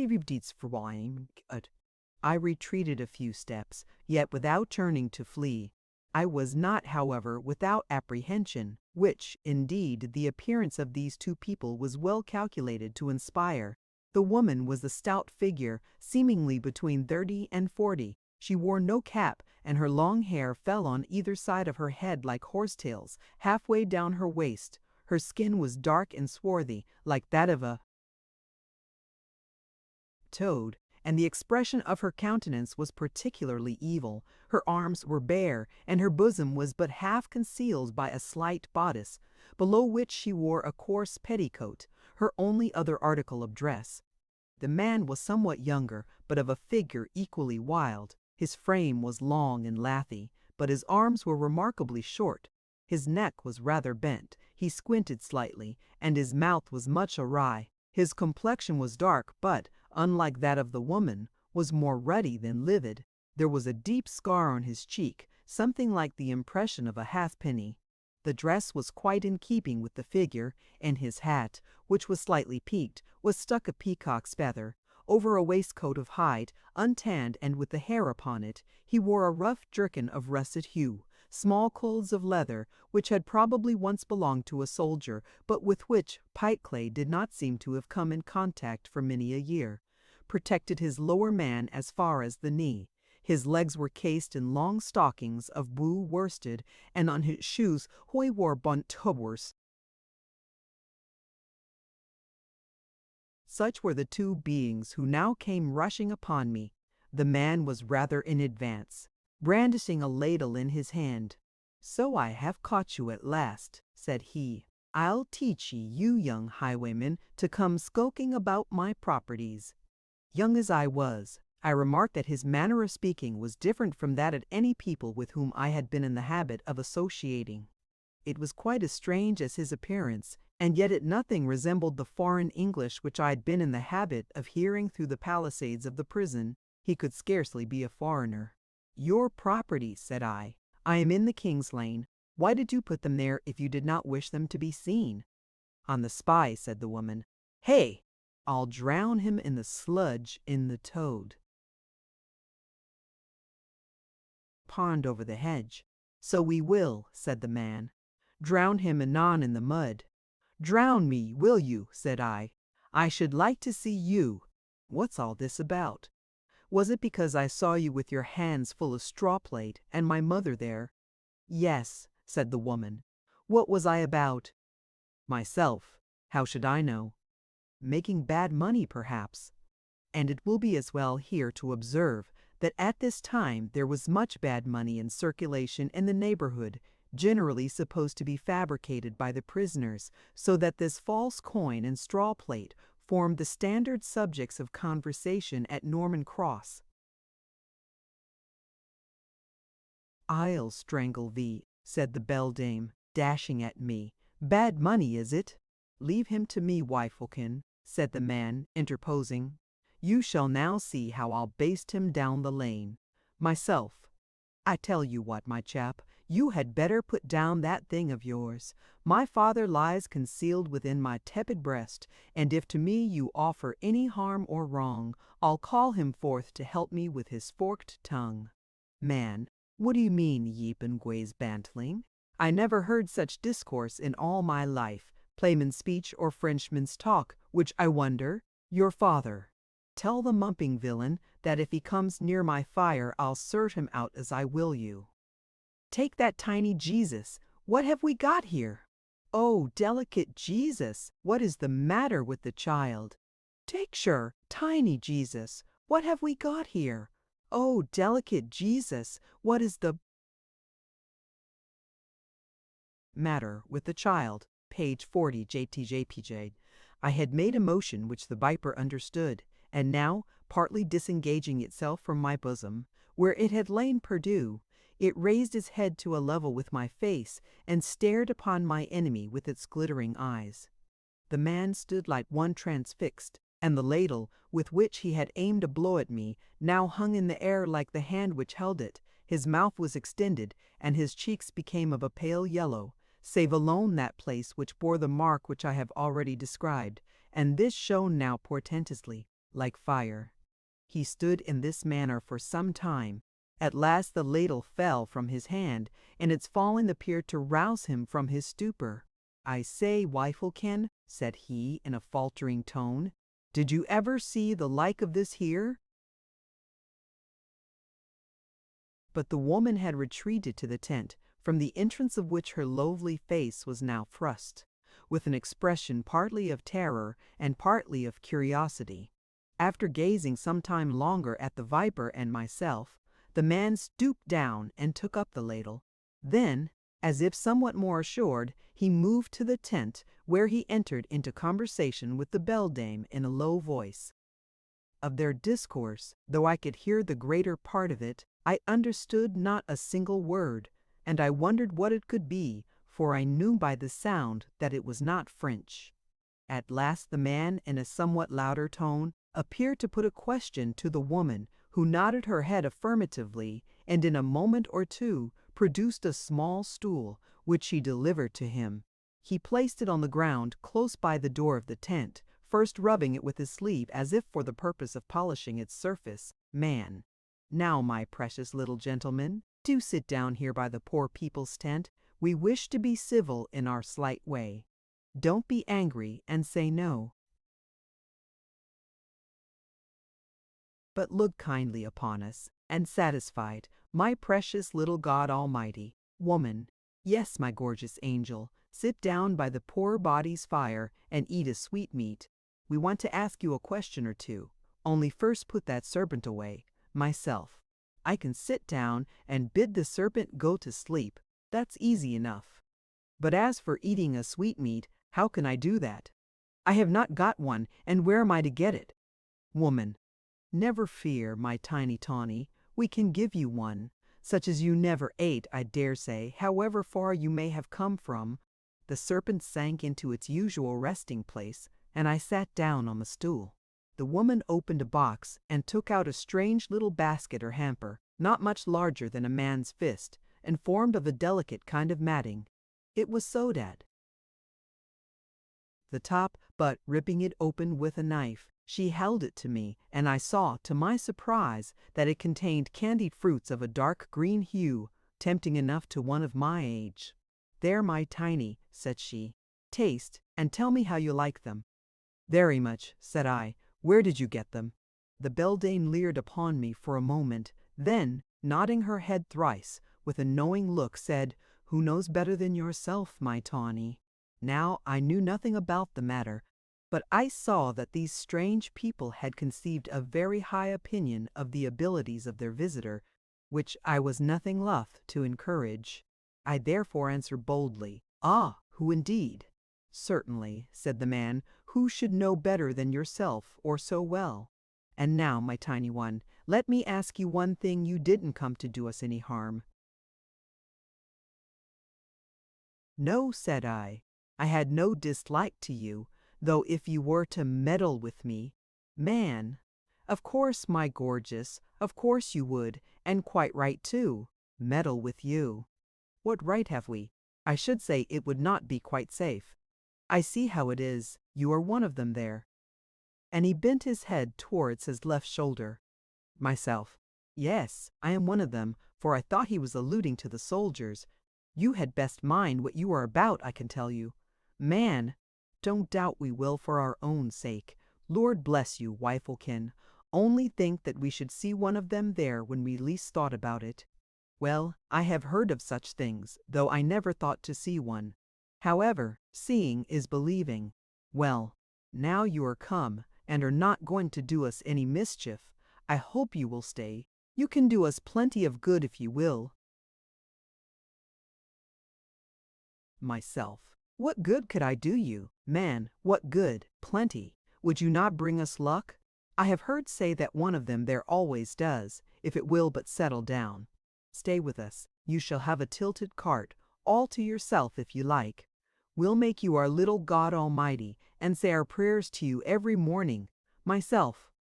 I retreated a few steps, yet without turning to flee. I was not, however, without apprehension, which, indeed, the appearance of these two people was well calculated to inspire. The woman was a stout figure, seemingly between 30 and 40. She wore no cap, and her long hair fell on either side of her head like horsetails, halfway down her waist. Her skin was dark and swarthy, like that of a toad, and the expression of her countenance was particularly evil. Her arms were bare, and her bosom was but half concealed by a slight bodice, below which she wore a coarse petticoat, her only other article of dress. The man was somewhat younger, but of a figure equally wild. His frame was long and lathy, but his arms were remarkably short. His neck was rather bent, he squinted slightly, and his mouth was much awry. His complexion was dark, but, unlike that of the woman, was more ruddy than livid. There was a deep scar on his cheek, something like the impression of a halfpenny. The dress was quite in keeping with the figure, and his hat, which was slightly peaked, was stuck a peacock's feather. Over a waistcoat of hide, untanned and with the hair upon it, he wore a rough jerkin of russet hue, small clothes of leather, which had probably once belonged to a soldier, but with which pike-clay did not seem to have come in contact for many a year, protected his lower man as far as the knee. His legs were cased in long stockings of blue worsted, and on his shoes he wore bontobers. Such were the two beings who now came rushing upon me. The man was rather in advance, brandishing a ladle in his hand. "So I have caught you at last," said he. "I'll teach ye, you young highwaymen, to come skulking about my properties." Young as I was, I remarked that his manner of speaking was different from that of any people with whom I had been in the habit of associating. It was quite as strange as his appearance, and yet it nothing resembled the foreign English which I had been in the habit of hearing through the palisades of the prison. He could scarcely be a foreigner. "Your property," said I. "I am in the King's Lane. Why did you put them there if you did not wish them to be seen?" "On the spy," said the woman. "Hey! I'll drown him in the sludge in the toad pond over the hedge." "So we will," said the man. "Drown him anon in the mud." "Drown me, will you?" said I. "I should like to see you. What's all this about? Was it because I saw you with your hands full of straw plate, and my mother there?" "Yes," said the woman. "What was I about?" "Myself. How should I know?" "Making bad money, perhaps." And it will be as well here to observe that at this time there was much bad money in circulation in the neighborhood, generally supposed to be fabricated by the prisoners, so that this false coin and straw plate formed the standard subjects of conversation at Norman Cross. "I'll strangle thee," said the beldame, dashing at me. "Bad money, is it?" "Leave him to me, wifekin," said the man, interposing. "You shall now see how I'll baste him down the lane. Myself. I tell you what, my chap, you had better put down that thing of yours. My father lies concealed within my tepid breast, and if to me you offer any harm or wrong, I'll call him forth to help me with his forked tongue." "Man, what do you mean, Yeepenguay's bantling? I never heard such discourse in all my life, playman's speech or Frenchman's talk, which I wonder, your father. Tell the mumping villain that if he comes near my fire I'll serve him out as I will you. Take that tiny Jesus. What have we got here? Oh, delicate Jesus, what is the matter with the child? Take sure, tiny Jesus, what have we got here? Oh, delicate Jesus, what is the matter with the child? Page 40, JTJPJ. I had made a motion which the viper understood, and now, partly disengaging itself from my bosom, where it had lain perdu, it raised its head to a level with my face and stared upon my enemy with its glittering eyes. The man stood like one transfixed, and the ladle, with which he had aimed a blow at me, now hung in the air like the hand which held it. His mouth was extended, and his cheeks became of a pale yellow. save alone that place which bore the mark which I have already described, and this shone now portentously, like fire. He stood in this manner for some time. At last the ladle fell from his hand, and its falling appeared to rouse him from his stupor. "I say, Wifelkin," said he in a faltering tone, "did you ever see the like of this here?" But the woman had retreated to the tent, from the entrance of which her lovely face was now thrust, with an expression partly of terror and partly of curiosity. After gazing some time longer at the viper and myself, the man stooped down and took up the ladle. Then, as if somewhat more assured, he moved to the tent, where he entered into conversation with the beldame in a low voice. Of their discourse, though I could hear the greater part of it, I understood not a single word, and I wondered what it could be, for I knew by the sound that it was not French. At last the man, in a somewhat louder tone, appeared to put a question to the woman, who nodded her head affirmatively, and in a moment or two produced a small stool, which she delivered to him. He placed it on the ground close by the door of the tent, first rubbing it with his sleeve as if for the purpose of polishing its surface. "Man, now, my precious little gentleman, do sit down here by the poor people's tent. We wish to be civil in our slight way. Don't be angry and say no, but look kindly upon us, and satisfied, my precious little God Almighty. Woman, yes, my gorgeous angel, sit down by the poor body's fire and eat a sweetmeat. We want to ask you a question or two, only first put that serpent away. Myself, I can sit down and bid the serpent go to sleep. That's easy enough. But as for eating a sweetmeat, how can I do that? I have not got one, and where am I to get it? Woman, never fear, my tiny tawny, we can give you one, such as you never ate, I dare say, however far you may have come from. The serpent sank into its usual resting place, and I sat down on the stool. The woman opened a box and took out a strange little basket or hamper, not much larger than a man's fist, and formed of a delicate kind of matting. It was sewed at the top, but ripping it open with a knife, she held it to me, and I saw, to my surprise, that it contained candied fruits of a dark green hue, tempting enough to one of my age. "There, my tiny," said she, "taste, and tell me how you like them." "Very much," said I. "Where did you get them?" The beldame leered upon me for a moment, then, nodding her head thrice, with a knowing look, said, "Who knows better than yourself, my tawny?" Now I knew nothing about the matter, but I saw that these strange people had conceived a very high opinion of the abilities of their visitor, which I was nothing loth to encourage. I therefore answered boldly, "Ah, who indeed?" "Certainly," said the man, "who should know better than yourself, or so well? And now, my tiny one, let me ask you one thing. You didn't come to do us any harm." "No," said I had no dislike to you, though if you were to meddle with me, man, of course, my gorgeous, of course you would, and quite right too, meddle with you. What right have we? I should say it would not be quite safe. I see how it is, you are one of them there." And he bent his head towards his left shoulder. Myself, "Yes, I am one of them," for I thought he was alluding to the soldiers. "You had best mind what you are about, I can tell you. Man, don't doubt we will for our own sake. Lord bless you, Wifelkin. Only think that we should see one of them there when we least thought about it. Well, I have heard of such things, though I never thought to see one. However, seeing is believing. Well, now you are come, and are not going to do us any mischief, I hope you will stay. You can do us plenty of good if you will." Myself, "What good could I do you? Man, what good? Plenty. Would you not bring us luck? I have heard say that one of them there always does, if it will but settle down. Stay with us. You shall have a tilted cart, all to yourself if you like. We'll make you our little God Almighty, and say our prayers to you every morning. Myself,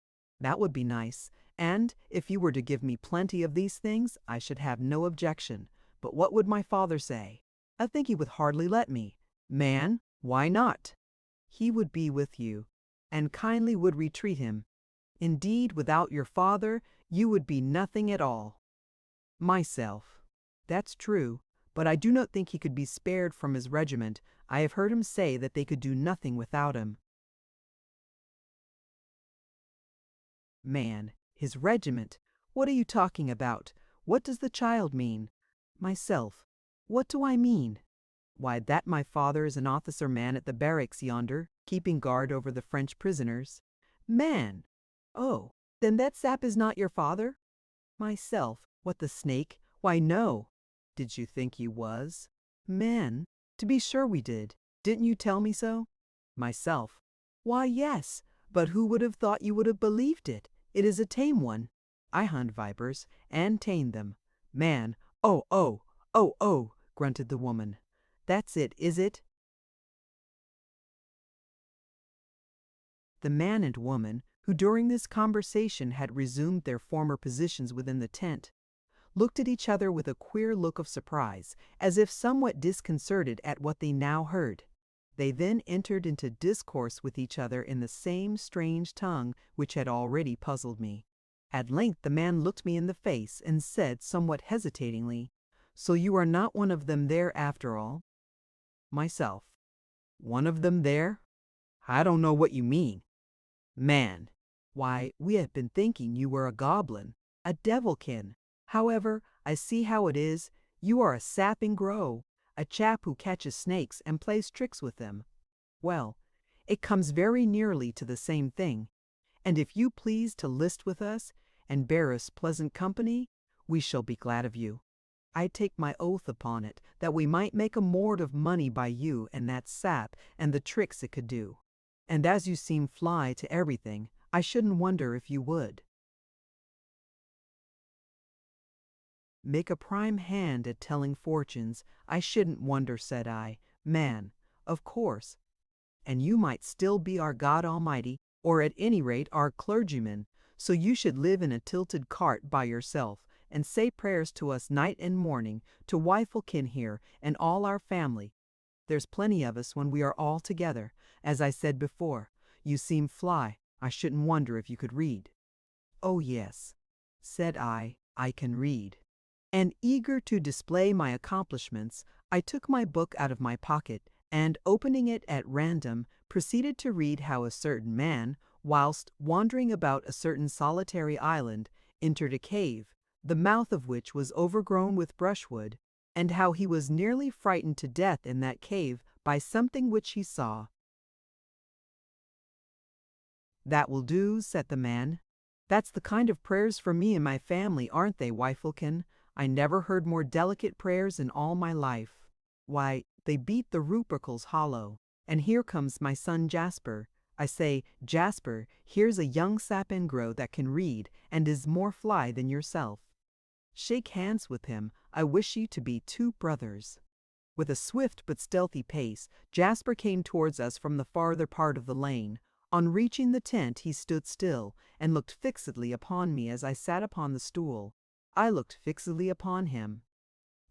that would be nice, and if you were to give me plenty of these things, I should have no objection. But what would my father say? I think he would hardly let me. Man, why not? He would be with you, and kindly would retreat him. Indeed, without your father, you would be nothing at all. Myself. That's true, but I do not think he could be spared from his regiment. I have heard him say that they could do nothing without him. Man, his regiment? What are you talking about? What does the child mean? Myself. What do I mean? Why, that my father is an officer man at the barracks yonder, keeping guard over the French prisoners. Man! Oh, then that sap is not your father? Myself. What, the snake? Why, no. Did you think he was? Man! To be sure we did. Didn't you tell me so? Myself. Why, yes, but who would have thought you would have believed it? It is a tame one. I hunt vipers, and tame them. Man. Oh, oh, oh, oh, grunted the woman. That's it, is it? The man and woman, who during this conversation had resumed their former positions within the tent, looked at each other with a queer look of surprise, as if somewhat disconcerted at what they now heard. They then entered into discourse with each other in the same strange tongue which had already puzzled me. At length the man looked me in the face and said somewhat hesitatingly, "So you are not one of them there after all?" Myself. One of them there? I don't know what you mean. Man. Why, we have been thinking you were a goblin, a devilkin. However, I see how it is. You are a sapping grow, a chap who catches snakes and plays tricks with them. Well, it comes very nearly to the same thing, and if you please to list with us and bear us pleasant company, we shall be glad of you. I take my oath upon it that we might make a mort of money by you and that sap and the tricks it could do. And as you seem fly to everything, I shouldn't wonder if you would. Make a prime hand at telling fortunes, I shouldn't wonder, said I. Man, of course. And you might still be our God Almighty, or at any rate our clergyman, so you should live in a tilted cart by yourself, and say prayers to us night and morning, to Wifelkin here, and all our family. There's plenty of us when we are all together. As I said before, you seem fly. I shouldn't wonder if you could read. Oh yes, said I can read. And eager to display my accomplishments, I took my book out of my pocket, and opening it at random, proceeded to read how a certain man, whilst wandering about a certain solitary island, entered a cave, the mouth of which was overgrown with brushwood, and how he was nearly frightened to death in that cave by something which he saw. That will do, said the man. That's the kind of prayers for me and my family, aren't they, Wifelkin? I never heard more delicate prayers in all my life. Why, they beat the rupercles hollow. And here comes my son Jasper. I say, Jasper, here's a young sapengro that can read and is more fly than yourself. Shake hands with him. I wish you to be two brothers. With a swift but stealthy pace, Jasper came towards us from the farther part of the lane. On reaching the tent, he stood still and looked fixedly upon me as I sat upon the stool. I looked fixedly upon him.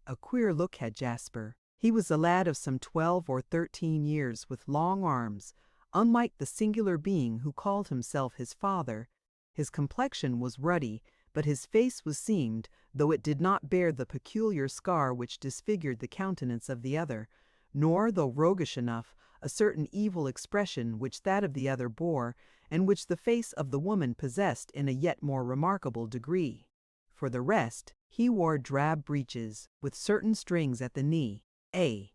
A queer look had Jasper. He was a lad of some 12 or 13 years, with long arms. Unlike the singular being who called himself his father, his complexion was ruddy, but his face was seamed, though it did not bear the peculiar scar which disfigured the countenance of the other, nor, though roguish enough, a certain evil expression which that of the other bore, and which the face of the woman possessed in a yet more remarkable degree. For the rest, he wore drab breeches, with certain strings at the knee, a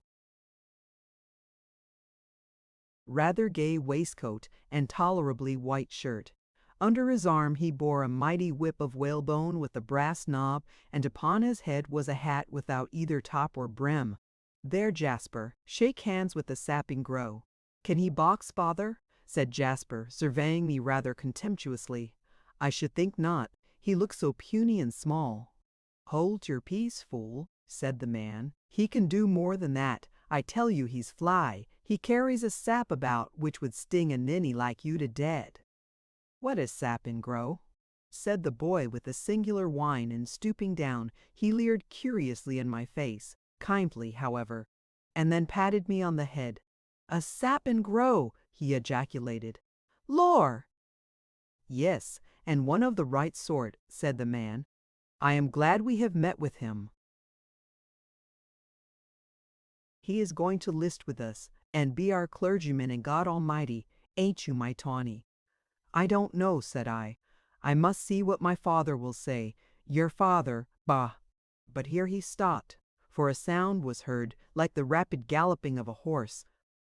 rather gay waistcoat, and tolerably white shirt. Under his arm he bore a mighty whip of whalebone with a brass knob, and upon his head was a hat without either top or brim. There, Jasper, shake hands with the sapping grow. Can he box, father? Said Jasper, surveying me rather contemptuously. I should think not. He looks so puny and small. Hold your peace, fool, said the man. He can do more than that. I tell you he's fly. He carries a sap about which would sting a ninny like you to death. What is sapengro? Said the boy with a singular whine, and stooping down, he leered curiously in my face, kindly, however. and then patted me on the head. "A sap and grow," he ejaculated. "Lor!" "Yes, and one of the right sort," said the man. "I am glad we have met with him. He is going to list with us, and be our clergyman in God Almighty, ain't you, my Tawny?" "I don't know," said I. "I must see what my father will say. Your father, bah!" But here he stopped, for a sound was heard like the rapid galloping of a horse,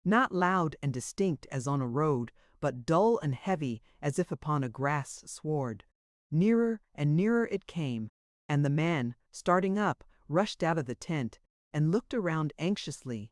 not loud and distinct as on a road, but dull and heavy as if upon a grass sward. Nearer and nearer it came, and the man, starting up, rushed out of the tent, and looked around anxiously.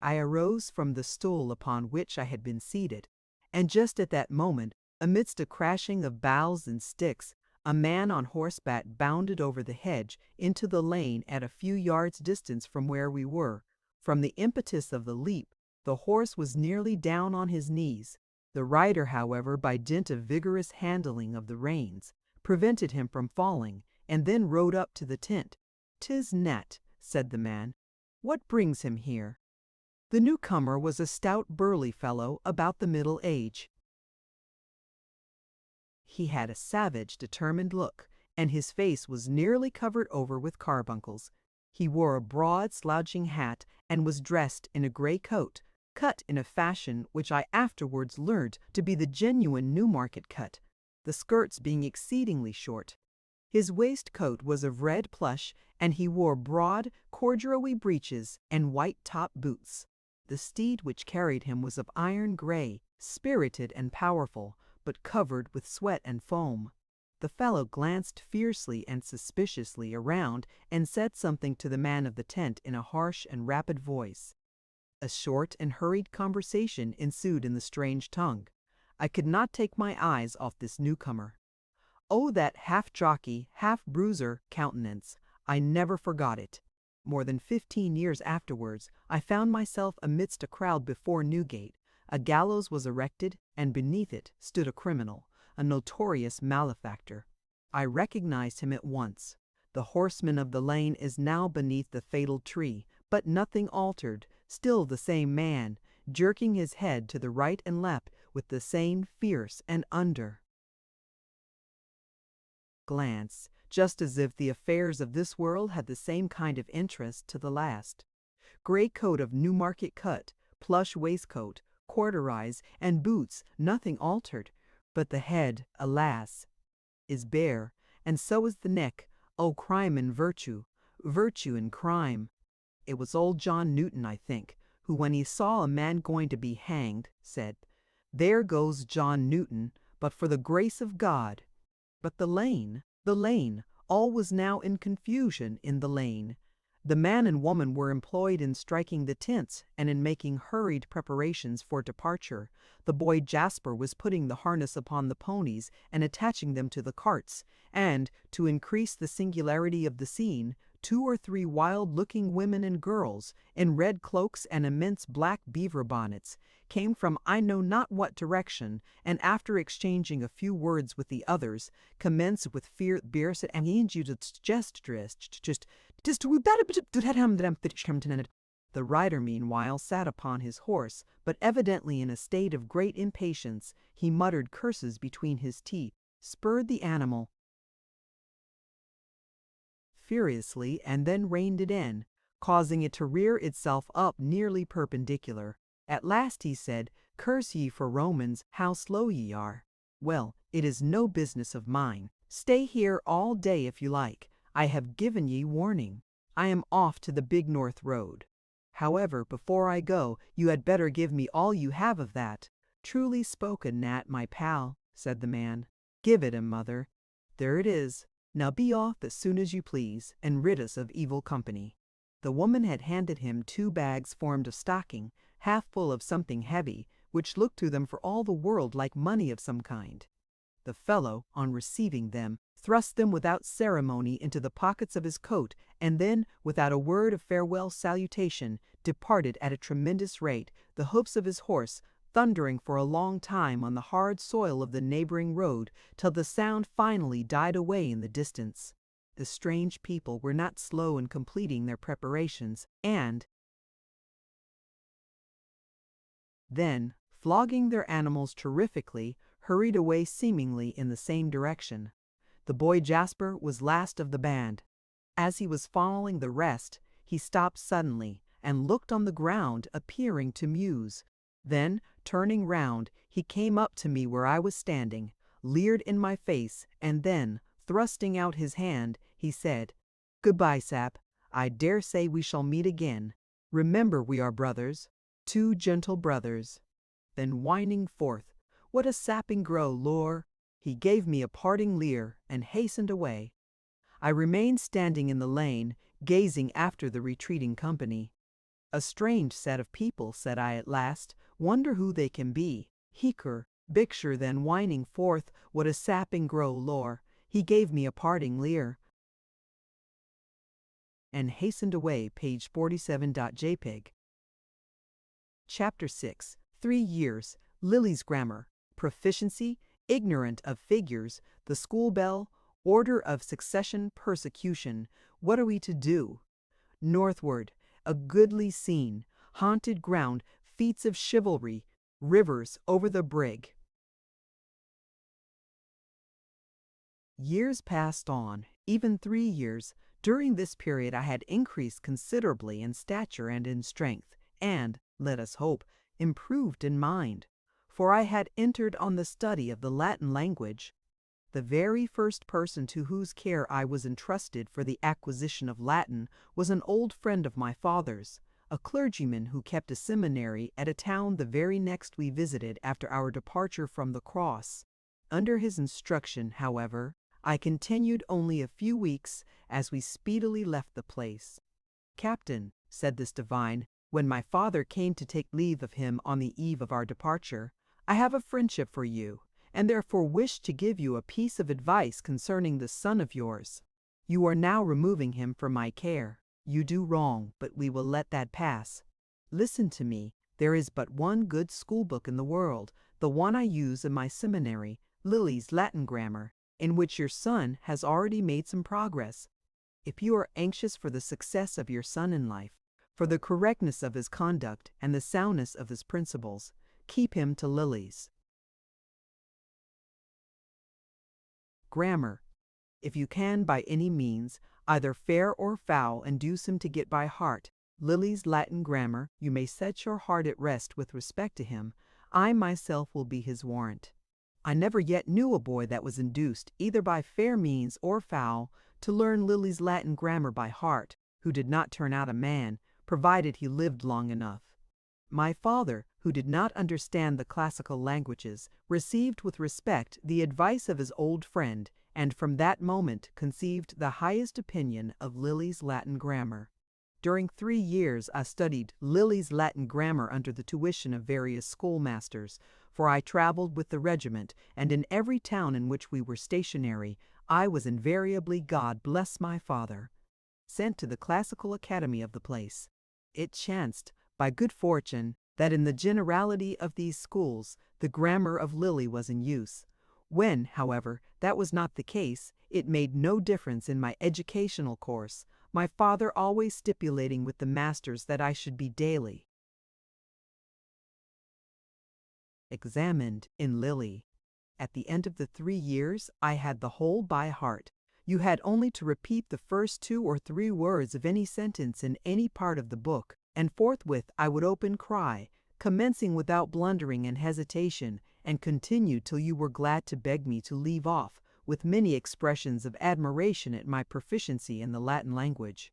I arose from the stool upon which I had been seated, and just at that moment, amidst a crashing of boughs and sticks, a man on horseback bounded over the hedge into the lane at a few yards' distance from where we were. From the impetus of the leap, the horse was nearly down on his knees. The rider, however, by dint of vigorous handling of the reins, prevented him from falling, and then rode up to the tent. "'Tis Nat," said the man. "What brings him here?" The newcomer was a stout, burly fellow about the middle age. He had a savage, determined look, and his face was nearly covered over with carbuncles. He wore a broad, slouching hat, and was dressed in a gray coat, cut in a fashion which I afterwards learnt to be the genuine Newmarket cut, the skirts being exceedingly short. His waistcoat was of red plush, and he wore broad, corduroy breeches and white top boots. The steed which carried him was of iron gray, spirited and powerful, but covered with sweat and foam. The fellow glanced fiercely and suspiciously around and said something to the man of the tent in a harsh and rapid voice. A short and hurried conversation ensued in the strange tongue. I could not take my eyes off this newcomer. Oh, that half-jockey, half-bruiser countenance! I never forgot it. More than 15 years afterwards, I found myself amidst a crowd before Newgate. A gallows was erected, and beneath it stood a criminal, a notorious malefactor. I recognized him at once. The horseman of the lane is now beneath the fatal tree, but nothing altered, still the same man, jerking his head to the right and left with the same fierce and glance, just as if the affairs of this world had the same kind of interest to the last. Grey coat of Newmarket cut, plush waistcoat, corduroys, and boots, nothing altered, but the head, alas, is bare, and so is the neck. Oh, crime and virtue, virtue and crime! It was old John Newton, I think, who, when he saw a man going to be hanged, said, "There goes John Newton, but for the grace of God." But the lane, all was now in confusion in the lane. The man and woman were employed in striking the tents and in making hurried preparations for departure. The boy Jasper was putting the harness upon the ponies and attaching them to the carts, and, to increase the singularity of the scene, 2 or 3 wild-looking women and girls, in red cloaks and immense black beaver bonnets, came from I know not what direction, and after exchanging a few words with the others, commenced with fierce and the rider meanwhile sat upon his horse, but evidently in a state of great impatience. He muttered curses between his teeth, spurred the animal furiously, and then reined it in, causing it to rear itself up nearly perpendicular. At last he said, "Curse ye for Romans, how slow ye are! Well, it is no business of mine. Stay here all day if you like. I have given ye warning. I am off to the big North Road. However, before I go, you had better give me all you have of that." "Truly spoken, Nat, my pal," said the man. "Give it him, mother. There it is. Now be off as soon as you please, and rid us of evil company." The woman had handed him 2 bags formed of stocking, half full of something heavy, which looked to them for all the world like money of some kind. The fellow, on receiving them, thrust them without ceremony into the pockets of his coat, and then, without a word of farewell salutation, departed at a tremendous rate, the hoofs of his horse thundering for a long time on the hard soil of the neighboring road, till the sound finally died away in the distance. The strange people were not slow in completing their preparations, and, then, flogging their animals terrifically, hurried away seemingly in the same direction. The boy Jasper was last of the band. As he was following the rest, he stopped suddenly and looked on the ground, appearing to muse. Then, turning round, he came up to me where I was standing, leered in my face, and then, thrusting out his hand, he said, "Goodbye, Sap. I dare say we shall meet again. Remember we are brothers, two gentle brothers." Then whining forth, "What a sapping grow, lore!" he gave me a parting leer and hastened away. I remained standing in the lane, gazing after the retreating company. "A strange set of people," said I at last. "Wonder who they can be." Heeker, Bicksher then whining forth, "What a sapping grow, lore!" he gave me a parting leer and hastened away. Page 47.jpg. Chapter 6. 3 years. Lily's grammar. Proficiency. Ignorant of figures. The school bell. Order of succession. Persecution. What are we to do? Northward. A goodly scene. Haunted ground. Feats of chivalry. Rivers over the brig. Years passed on, even 3 years. During this period I had increased considerably in stature and in strength, and, let us hope, improved in mind, for I had entered on the study of the Latin language. The very first person to whose care I was entrusted for the acquisition of Latin was an old friend of my father's, a clergyman who kept a seminary at a town the very next we visited after our departure from the cross. Under his instruction, however, I continued only a few weeks, as we speedily left the place. "Captain," said this divine, when my father came to take leave of him on the eve of our departure, "I have a friendship for you, and therefore wish to give you a piece of advice concerning this son of yours. You are now removing him from my care. You do wrong, but we will let that pass. Listen to me. There is but one good school book in the world, the one I use in my seminary, Lily's Latin grammar, in which your son has already made some progress. If you are anxious for the success of your son in life, for the correctness of his conduct and the soundness of his principles, keep him to Lily's. Grammar. If you can by any means, either fair or foul, induce him to get by heart Lily's Latin grammar, you may set your heart at rest with respect to him. I myself will be his warrant. I never yet knew a boy that was induced, either by fair means or foul, to learn Lily's Latin grammar by heart, who did not turn out a man, provided he lived long enough. My father, who did not understand the classical languages, received with respect the advice of his old friend, and from that moment conceived the highest opinion of Lily's Latin grammar. During 3 years I studied Lily's Latin grammar under the tuition of various schoolmasters, for I traveled with the regiment, and in every town in which we were stationary, I was invariably, God bless my father, sent to the classical academy of the place. It chanced, by good fortune, that in the generality of these schools the grammar of Lily was in use. When, however, that was not the case, it made no difference in my educational course, my father always stipulating with the masters that I should be daily examined in Lily. At the end of the 3 years I had the whole by heart. You had only to repeat the first 2 or 3 words of any sentence in any part of the book, and forthwith I would open cry, commencing without blundering and hesitation, and continued till you were glad to beg me to leave off, with many expressions of admiration at my proficiency in the Latin language.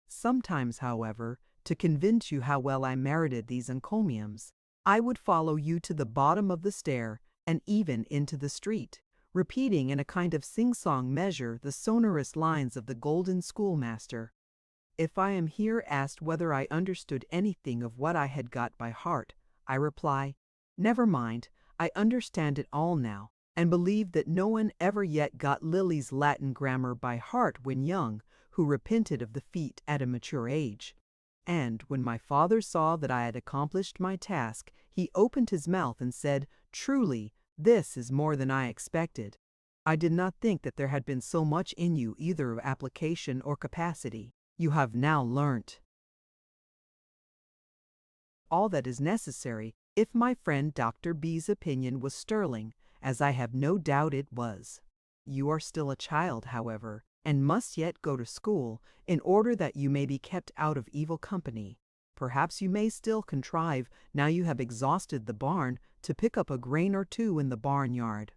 Sometimes, however, to convince you how well I merited these encomiums, I would follow you to the bottom of the stair, and even into the street, repeating in a kind of sing-song measure the sonorous lines of the Golden Schoolmaster. If I am here asked whether I understood anything of what I had got by heart, I reply, never mind, I understand it all now, and believe that no one ever yet got Lily's Latin grammar by heart when young, who repented of the feat at a mature age. And when my father saw that I had accomplished my task, he opened his mouth and said, "Truly, this is more than I expected. I did not think that there had been so much in you either of application or capacity. You have now learnt all that is necessary, if my friend Dr. B's opinion was sterling, as I have no doubt it was. You are still a child, however, and must yet go to school, in order that you may be kept out of evil company. Perhaps you may still contrive, now you have exhausted the barn, to pick up a grain or two in the barnyard.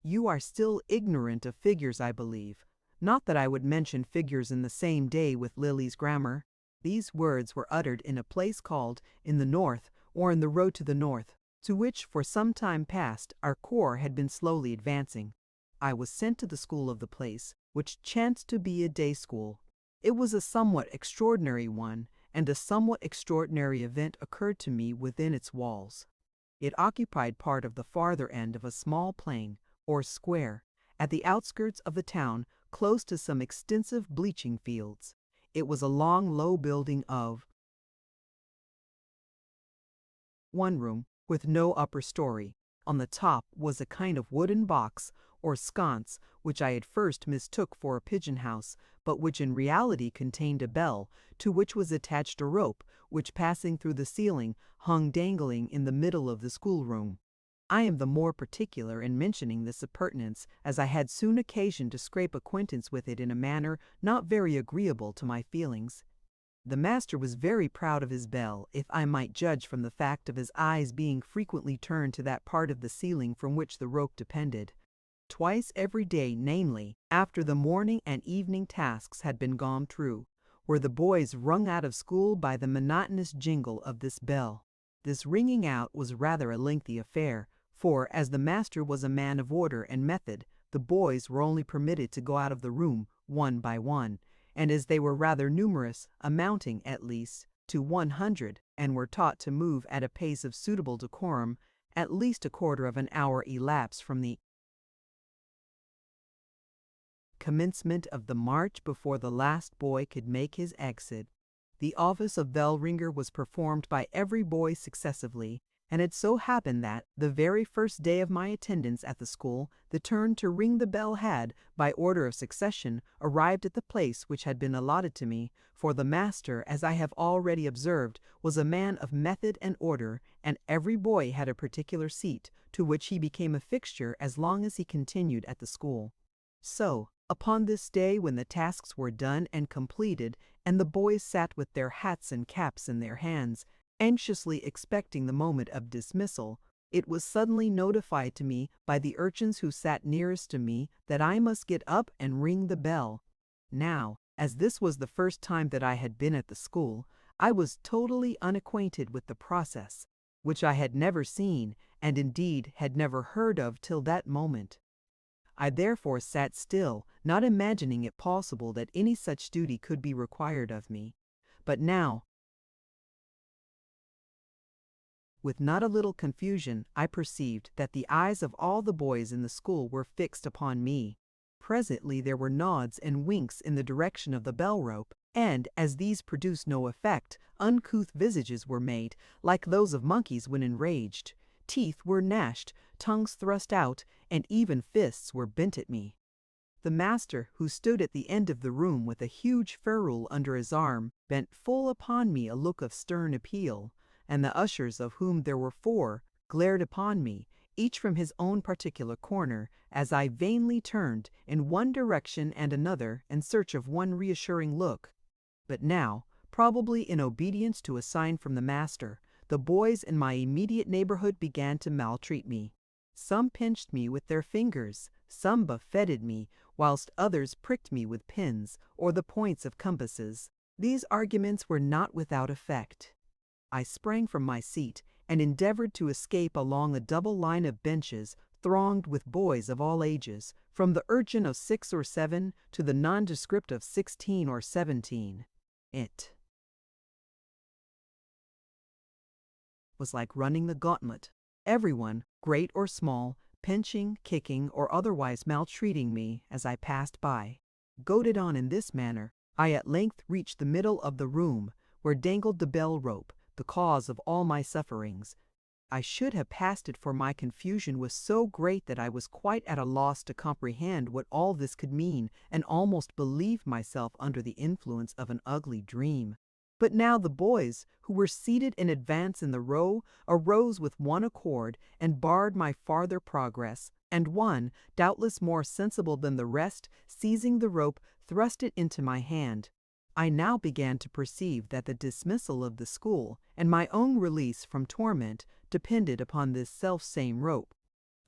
You are still ignorant of figures, I believe. Not that I would mention figures in the same day with Lily's grammar. These words were uttered in a place called In the North, or in the road to the north, to which for some time past our corps had been slowly advancing. I was sent to the school of the place, which chanced to be a day school. It was a somewhat extraordinary one, and a somewhat extraordinary event occurred to me within its walls. It occupied part of the farther end of a small plain, or square, at the outskirts of the town, close to some extensive bleaching fields. It was a long, low building of one room, with no upper story. On the top was a kind of wooden box, or sconce, which I at first mistook for a pigeon house, but which in reality contained a bell, to which was attached a rope, which passing through the ceiling, hung dangling in the middle of the schoolroom. I am the more particular in mentioning this appurtenance, as I had soon occasion to scrape acquaintance with it in a manner not very agreeable to my feelings. The master was very proud of his bell, if I might judge from the fact of his eyes being frequently turned to that part of the ceiling from which the rope depended. Twice every day, namely, after the morning and evening tasks had been gone through, were the boys wrung out of school by the monotonous jingle of this bell. This ringing out was rather a lengthy affair, for, as the master was a man of order and method, the boys were only permitted to go out of the room one by one, and as they were rather numerous, amounting, at least, to 100, and were taught to move at a pace of suitable decorum, at least a quarter of an hour elapsed from the commencement of the march before the last boy could make his exit. The office of bell ringer was performed by every boy successively, and it so happened that, the very first day of my attendance at the school, the turn to ring the bell had, by order of succession, arrived at the place which had been allotted to me, for the master, as I have already observed, was a man of method and order, and every boy had a particular seat, to which he became a fixture as long as he continued at the school. So, upon this day, when the tasks were done and completed, and the boys sat with their hats and caps in their hands, anxiously expecting the moment of dismissal, it was suddenly notified to me by the urchins who sat nearest to me that I must get up and ring the bell. Now, as this was the first time that I had been at the school, I was totally unacquainted with the process, which I had never seen, and indeed had never heard of till that moment. I therefore sat still, not imagining it possible that any such duty could be required of me. But now, with not a little confusion, I perceived that the eyes of all the boys in the school were fixed upon me. Presently there were nods and winks in the direction of the bell rope, and, as these produced no effect, uncouth visages were made, like those of monkeys when enraged. Teeth were gnashed, tongues thrust out, and even fists were bent at me. The master, who stood at the end of the room with a huge ferule under his arm, bent full upon me a look of stern appeal, and the ushers, of whom there were 4, glared upon me, each from his own particular corner, as I vainly turned in one direction and another in search of one reassuring look. But now, probably in obedience to a sign from the master, the boys in my immediate neighborhood began to maltreat me. Some pinched me with their fingers, some buffeted me, whilst others pricked me with pins or the points of compasses. These arguments were not without effect. I sprang from my seat and endeavored to escape along a double line of benches thronged with boys of all ages, from the urchin of 6 or 7 to the nondescript of 16 or 17. It was like running the gauntlet. Everyone, great or small, pinching, kicking, or otherwise maltreating me as I passed by. Goaded on in this manner, I at length reached the middle of the room, where dangled the bell rope, the cause of all my sufferings. I should have passed it, for my confusion was so great that I was quite at a loss to comprehend what all this could mean, and almost believed myself under the influence of an ugly dream. But now the boys, who were seated in advance in the row, arose with one accord and barred my farther progress, and one, doubtless more sensible than the rest, seizing the rope, thrust it into my hand. I now began to perceive that the dismissal of the school and my own release from torment depended upon this self-same rope.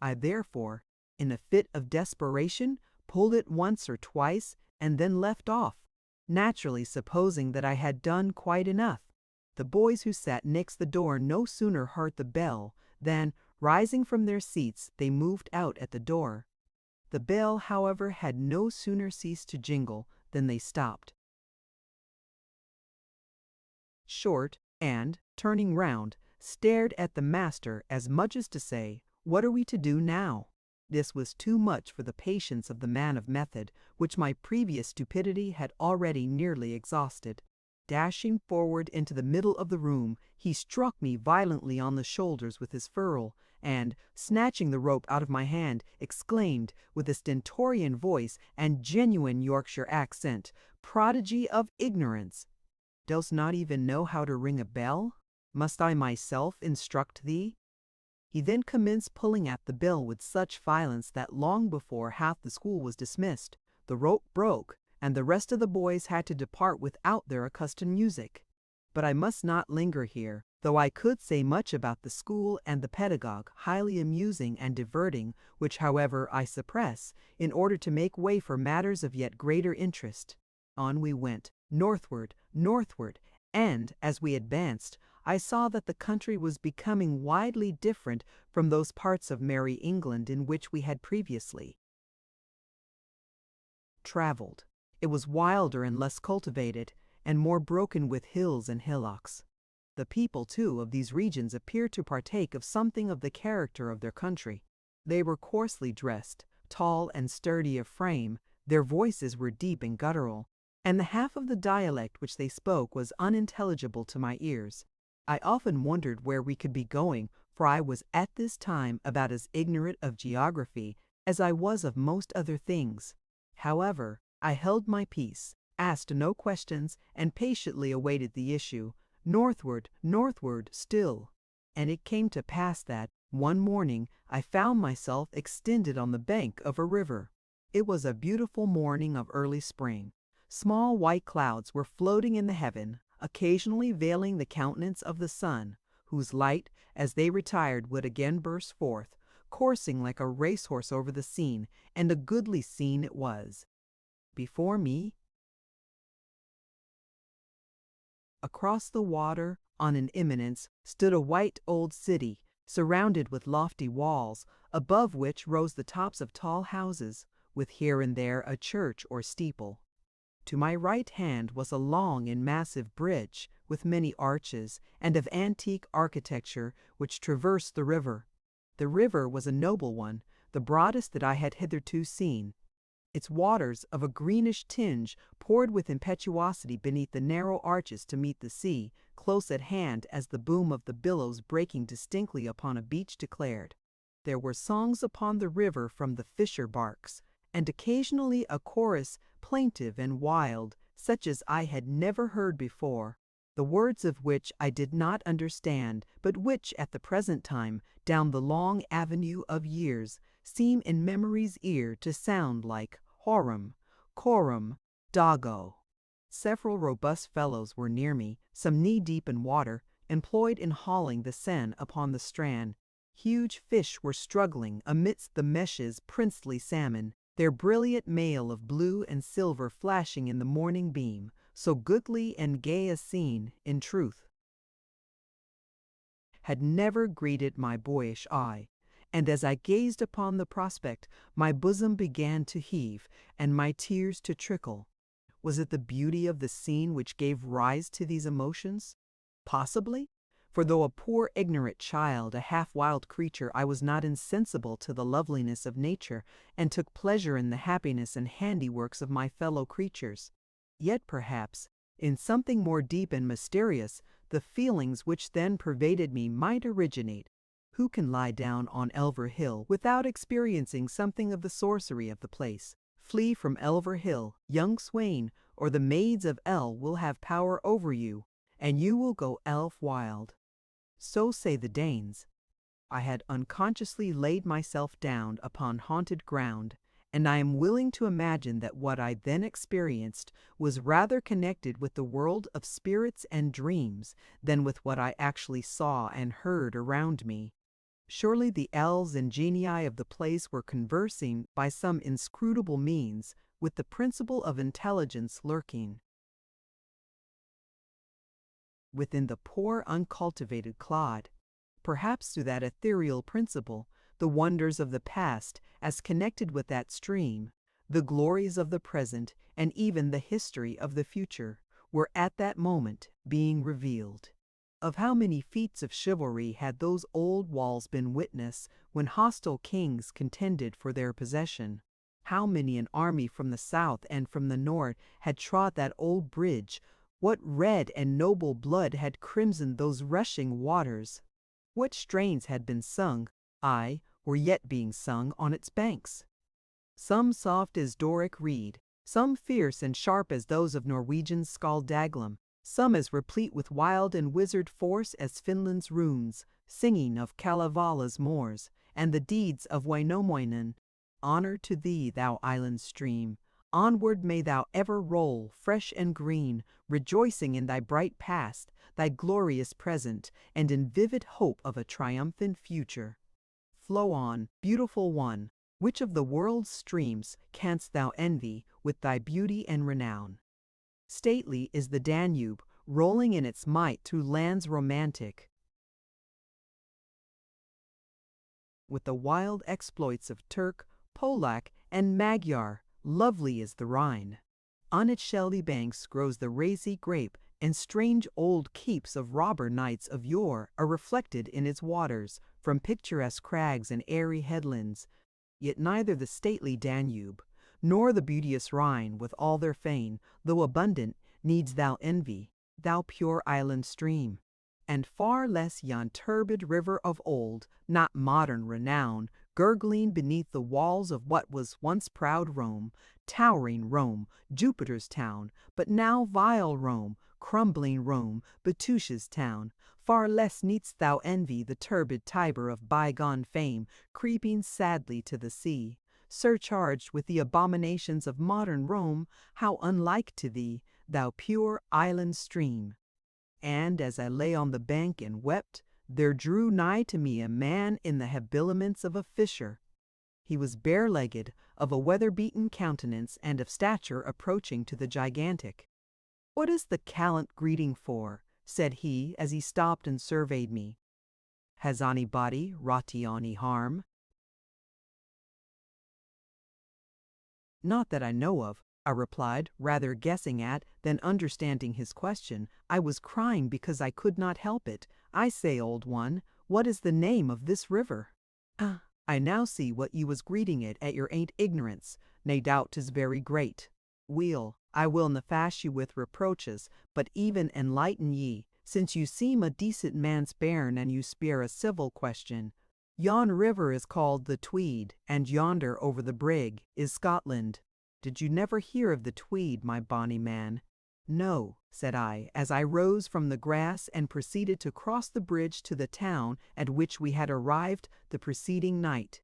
I therefore, in a fit of desperation, pulled it once or twice and then left off, naturally supposing that I had done quite enough. The boys who sat next the door no sooner heard the bell than, rising from their seats, they moved out at the door. The bell, however, had no sooner ceased to jingle than they stopped short and, turning round, stared at the master as much as to say, "What are we to do now?" This was too much for the patience of the man of method, which my previous stupidity had already nearly exhausted. Dashing forward into the middle of the room, he struck me violently on the shoulders with his ferule, and, snatching the rope out of my hand, exclaimed, with a stentorian voice and genuine Yorkshire accent, "Prodigy of ignorance! Dost not even know how to ring a bell? Must I myself instruct thee?" He then commenced pulling at the bell with such violence that long before half the school was dismissed, the rope broke, and the rest of the boys had to depart without their accustomed music. But I must not linger here, though I could say much about the school and the pedagogue, highly amusing and diverting, which, however, I suppress, in order to make way for matters of yet greater interest. On we went, northward, northward, and, as we advanced, I saw that the country was becoming widely different from those parts of merry England in which we had previously traveled. It was wilder and less cultivated, and more broken with hills and hillocks. The people, too, of these regions appeared to partake of something of the character of their country. They were coarsely dressed, tall and sturdy of frame, their voices were deep and guttural, and the half of the dialect which they spoke was unintelligible to my ears. I often wondered where we could be going, for I was at this time about as ignorant of geography as I was of most other things. However, I held my peace, asked no questions, and patiently awaited the issue, northward, northward still. And it came to pass that, one morning, I found myself extended on the bank of a river. It was a beautiful morning of early spring. Small white clouds were floating in the heaven, occasionally veiling the countenance of the sun, whose light, as they retired, would again burst forth, coursing like a racehorse over the scene, and a goodly scene it was. Before me, across the water, on an eminence, stood a white old city, surrounded with lofty walls, above which rose the tops of tall houses, with here and there a church or steeple. To my right hand was a long and massive bridge, with many arches, and of antique architecture, which traversed the river. The river was a noble one, the broadest that I had hitherto seen. Its waters, of a greenish tinge, poured with impetuosity beneath the narrow arches to meet the sea, close at hand as the boom of the billows breaking distinctly upon a beach declared. There were songs upon the river from the fisher barks, and occasionally a chorus, plaintive and wild, such as I had never heard before, the words of which I did not understand, but which at the present time, down the long avenue of years, seem in memory's ear to sound like horum, corum, dago. Several robust fellows were near me, some knee-deep in water, employed in hauling the seine upon the strand. Huge fish were struggling amidst the meshes, princely salmon, their brilliant mail of blue and silver flashing in the morning beam, so goodly and gay a scene, in truth, had never greeted my boyish eye, and as I gazed upon the prospect, my bosom began to heave, and my tears to trickle. Was it the beauty of the scene which gave rise to these emotions? Possibly, for though a poor ignorant child, a half-wild creature, I was not insensible to the loveliness of nature, and took pleasure in the happiness and handiworks of my fellow creatures. Yet perhaps, in something more deep and mysterious, the feelings which then pervaded me might originate. Who can lie down on Elver Hill without experiencing something of the sorcery of the place? Flee from Elver Hill, young swain, or the maids of El will have power over you, and you will go elf wild. So say the Danes. I had unconsciously laid myself down upon haunted ground, and I am willing to imagine that what I then experienced was rather connected with the world of spirits and dreams than with what I actually saw and heard around me. Surely the elves and genii of the place were conversing by some inscrutable means with the principle of intelligence lurking within the poor uncultivated clod, perhaps through that ethereal principle, the wonders of the past as connected with that stream, the glories of the present, and even the history of the future, were at that moment being revealed. Of how many feats of chivalry had those old walls been witness when hostile kings contended for their possession? How many an army from the south and from the north had trod that old bridge? What red and noble blood had crimsoned those rushing waters? What strains had been sung, aye, were yet being sung on its banks? Some soft as Doric reed, some fierce and sharp as those of Norwegian Skaldaglam, some as replete with wild and wizard force as Finland's runes, singing of Kalevala's moors, and the deeds of Wainomoinen. Honor to thee, thou island stream! Onward may thou ever roll, fresh and green, rejoicing in thy bright past, thy glorious present, and in vivid hope of a triumphant future. Flow on, beautiful one! Which of the world's streams canst thou envy with thy beauty and renown? Stately is the Danube, rolling in its might through lands romantic, with the wild exploits of Turk, Polak, and Magyar. Lovely is the Rhine. On its shelly banks grows the rosy grape, and strange old keeps of robber knights of yore are reflected in its waters, from picturesque crags and airy headlands. Yet neither the stately Danube, nor the beauteous Rhine, with all their fame, though abundant, needs thou envy, thou pure island stream. And far less yon turbid river of old, not modern renown, gurgling beneath the walls of what was once proud Rome, towering Rome, Jupiter's town, but now vile Rome, crumbling Rome, Betusia's town. Far less needst thou envy the turbid Tiber of bygone fame, creeping sadly to the sea, surcharged with the abominations of modern Rome. How unlike to thee, thou pure island stream! And as I lay on the bank and wept, there drew nigh to me a man in the habiliments of a fisher. He was bare-legged, of a weather-beaten countenance, and of stature approaching to the gigantic. "What is the callant greeting for?" said he, as he stopped and surveyed me. "Has anybody wrought ye ony harm?" "Not that I know of," I replied, rather guessing at than understanding his question. I was crying because I could not help it. "I say, old one, what is the name of this river?" "Ah, I now see what you was greeting it at your ain't ignorance. Nae doubt 'tis very great. Weel, I will na fash you with reproaches, but even enlighten ye, since you seem a decent man's bairn and you speir a civil question. Yon river is called the Tweed, and yonder over the brig is Scotland. Did you never hear of the Tweed, my bonny man?" "No," said I, as I rose from the grass and proceeded to cross the bridge to the town at which we had arrived the preceding night.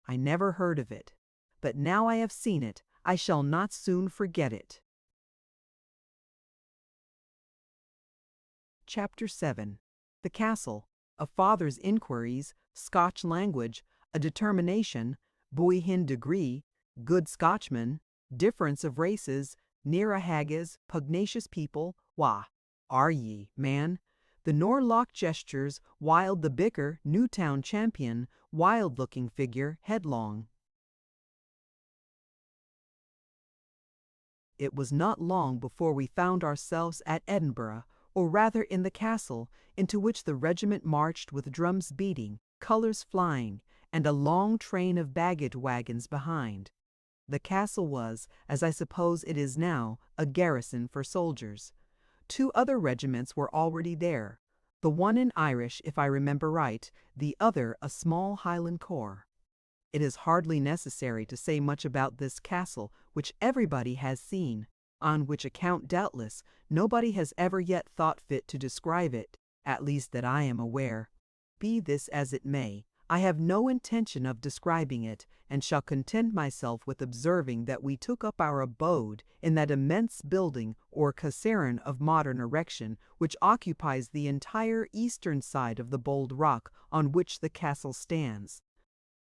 "I never heard of it, but now I have seen it, I shall not soon forget it." Chapter 7. The Castle. A Father's Inquiries, Scotch Language, a Determination, Buihin Degree, Good Scotchman, Difference of Races, Near a Haggis, Pugnacious People, Wha are ye, man? The Norlock Gestures, Wild the Bicker, Newtown Champion, Wild-looking figure, headlong. It was not long before we found ourselves at Edinburgh, or rather in the castle, into which the regiment marched with drums beating, colours flying, and a long train of baggage wagons behind. The castle was, as I suppose it is now, a garrison for soldiers. 2 other regiments were already there, the one an Irish, if I remember right, the other a small Highland corps. It is hardly necessary to say much about this castle, which everybody has seen. on which account doubtless nobody has ever yet thought fit to describe it, at least that I am aware. Be this as it may, I have no intention of describing it, and shall content myself with observing that we took up our abode in that immense building or caserne of modern erection which occupies the entire eastern side of the bold rock on which the castle stands.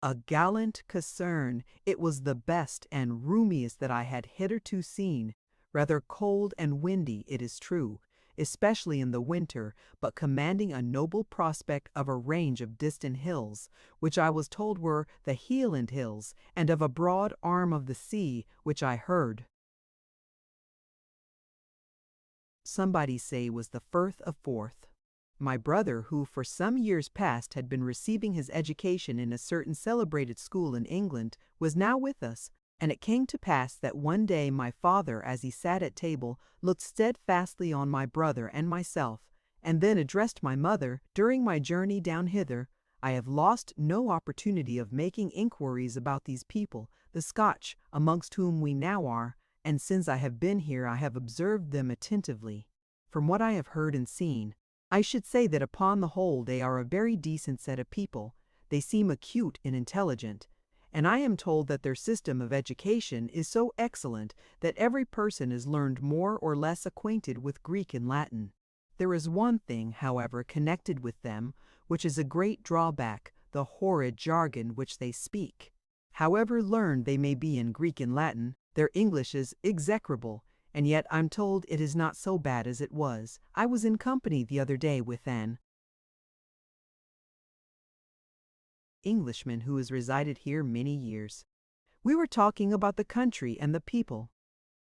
A gallant caserne, it was the best and roomiest that I had hitherto seen, rather cold and windy, it is true, especially in the winter, but commanding a noble prospect of a range of distant hills, which I was told were the Hieland Hills, and of a broad arm of the sea, which I heard somebody say was the Firth of Forth. My brother, who for some years past had been receiving his education in a certain celebrated school in England, was now with us, and it came to pass that one day my father, as he sat at table, looked steadfastly on my brother and myself, and then addressed my mother. During my journey down hither, I have lost no opportunity of making inquiries about these people, the Scotch, amongst whom we now are, and since I have been here I have observed them attentively. From what I have heard and seen, I should say that upon the whole they are a very decent set of people. They seem acute and intelligent, and I am told that their system of education is so excellent that every person is learned more or less acquainted with Greek and Latin. There is one thing, however, connected with them, which is a great drawback, the horrid jargon which they speak. However learned they may be in Greek and Latin, their English is execrable, and yet I'm told it is not so bad as it was. I was in company the other day with an Englishman who has resided here many years. We were talking about the country and the people.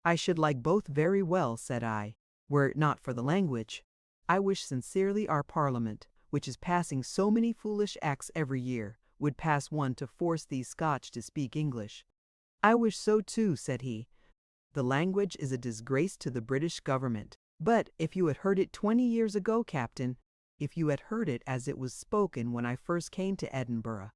I should like both very well, said I, were it not for the language. I wish sincerely our Parliament, which is passing so many foolish acts every year, would pass one to force these Scotch to speak English. I wish so too, said he. The language is a disgrace to the British government. But if you had heard it 20 years ago, Captain, if you had heard it as it was spoken when I first came to Edinburgh.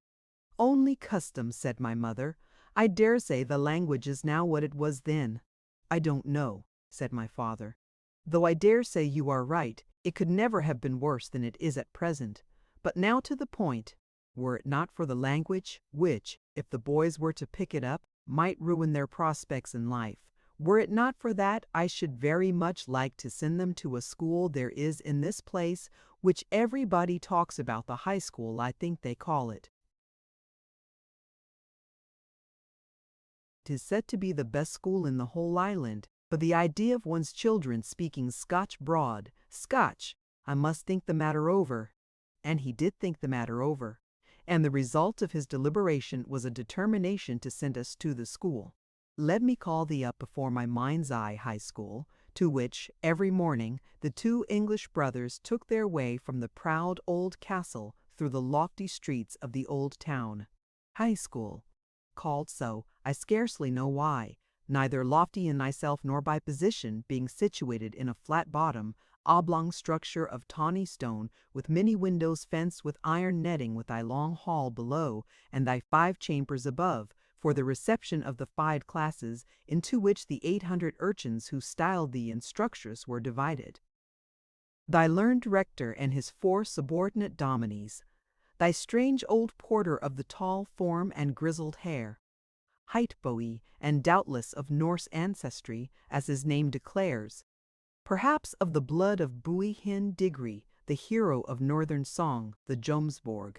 Only custom, said my mother. I dare say the language is now what it was then. I don't know, said my father. Though I dare say you are right, it could never have been worse than it is at present. But now to the point. Were it not for the language, which, if the boys were to pick it up, might ruin their prospects in life, were it not for that, I should very much like to send them to a school there is in this place, which everybody talks about, the high school, I think they call it. 'Tis said to be the best school in the whole island, but the idea of one's children speaking Scotch broad, Scotch, I must think the matter over. And he did think the matter over, and the result of his deliberation was a determination to send us to the school. Let me call thee up before my mind's eye high school, to which, every morning, the two English brothers took their way from the proud old castle through the lofty streets of the old town. High school, called so, I scarcely know why, neither lofty in thyself nor by position, being situated in a flat bottom, oblong structure of tawny stone, with many windows fenced with iron netting, with thy long hall below, and thy 5 chambers above, for the reception of the 5 classes, into which the 800 urchins who styled thee instructors were divided. Thy learned rector and his 4 subordinate dominies, thy strange old porter of the tall form and grizzled hair, Heitboe, and doubtless of Norse ancestry, as his name declares, perhaps of the blood of Bui Hin Digri, the hero of northern song, the Jomsborg.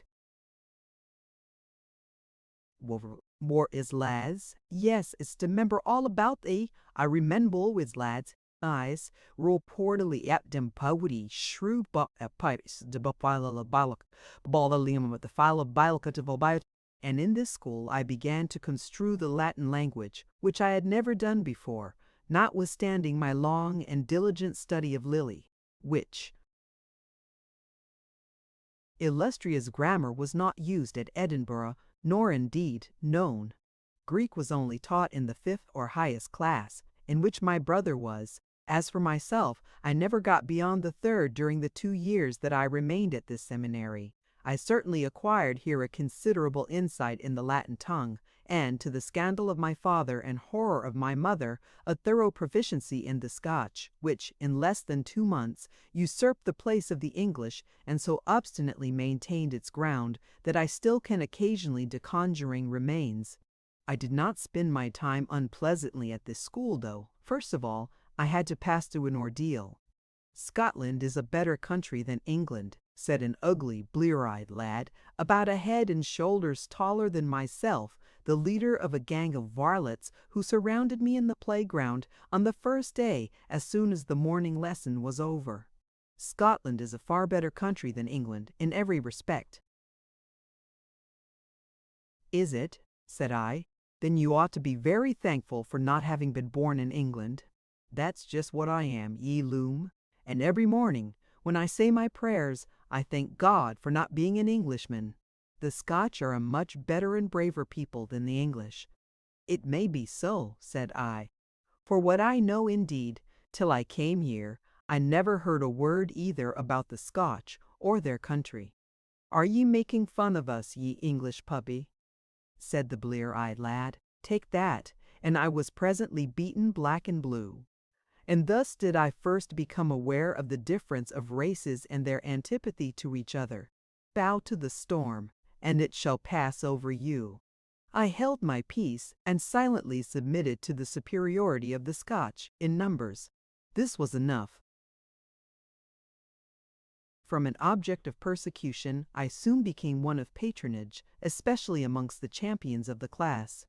War is lads. Yes, it's to remember all about thee. I remember with lads. Eyes, roll portally at them powdy, shrew but a pipes, de bopila la balak, bala liam with the file of bilka to vobiot. And in this school I began to construe the Latin language, which I had never done before, notwithstanding my long and diligent study of Lilly, which illustrious grammar was not used at Edinburgh, nor indeed known. Greek was only taught in the 5th or highest class, in which my brother was. As for myself, I never got beyond the 3rd during the 2 years that I remained at this seminary. I certainly acquired here a considerable insight in the Latin tongue, and, to the scandal of my father and horror of my mother, a thorough proficiency in the Scotch, which, in less than 2 months, usurped the place of the English, and so obstinately maintained its ground that I still can occasionally do conjuring remains. I did not spend my time unpleasantly at this school, though. First of all, I had to pass through an ordeal. "Scotland is a better country than England," said an ugly, blear-eyed lad, about a head and shoulders taller than myself, the leader of a gang of varlets who surrounded me in the playground on the first day as soon as the morning lesson was over. "Scotland is a far better country than England in every respect." "Is it?" said I. "Then you ought to be very thankful for not having been born in England." "That's just what I am, ye loom. And every morning, when I say my prayers, I thank God for not being an Englishman. The Scotch are a much better and braver people than the English." "It may be so," said I. "For what I know indeed, till I came here, I never heard a word either about the Scotch or their country." "Are ye making fun of us, ye English puppy?" said the blear-eyed lad. "Take that," and I was presently beaten black and blue. And thus did I first become aware of the difference of races and their antipathy to each other. Bow to the storm, and it shall pass over you. I held my peace and silently submitted to the superiority of the Scotch in numbers. This was enough. From an object of persecution, I soon became one of patronage, especially amongst the champions of the class.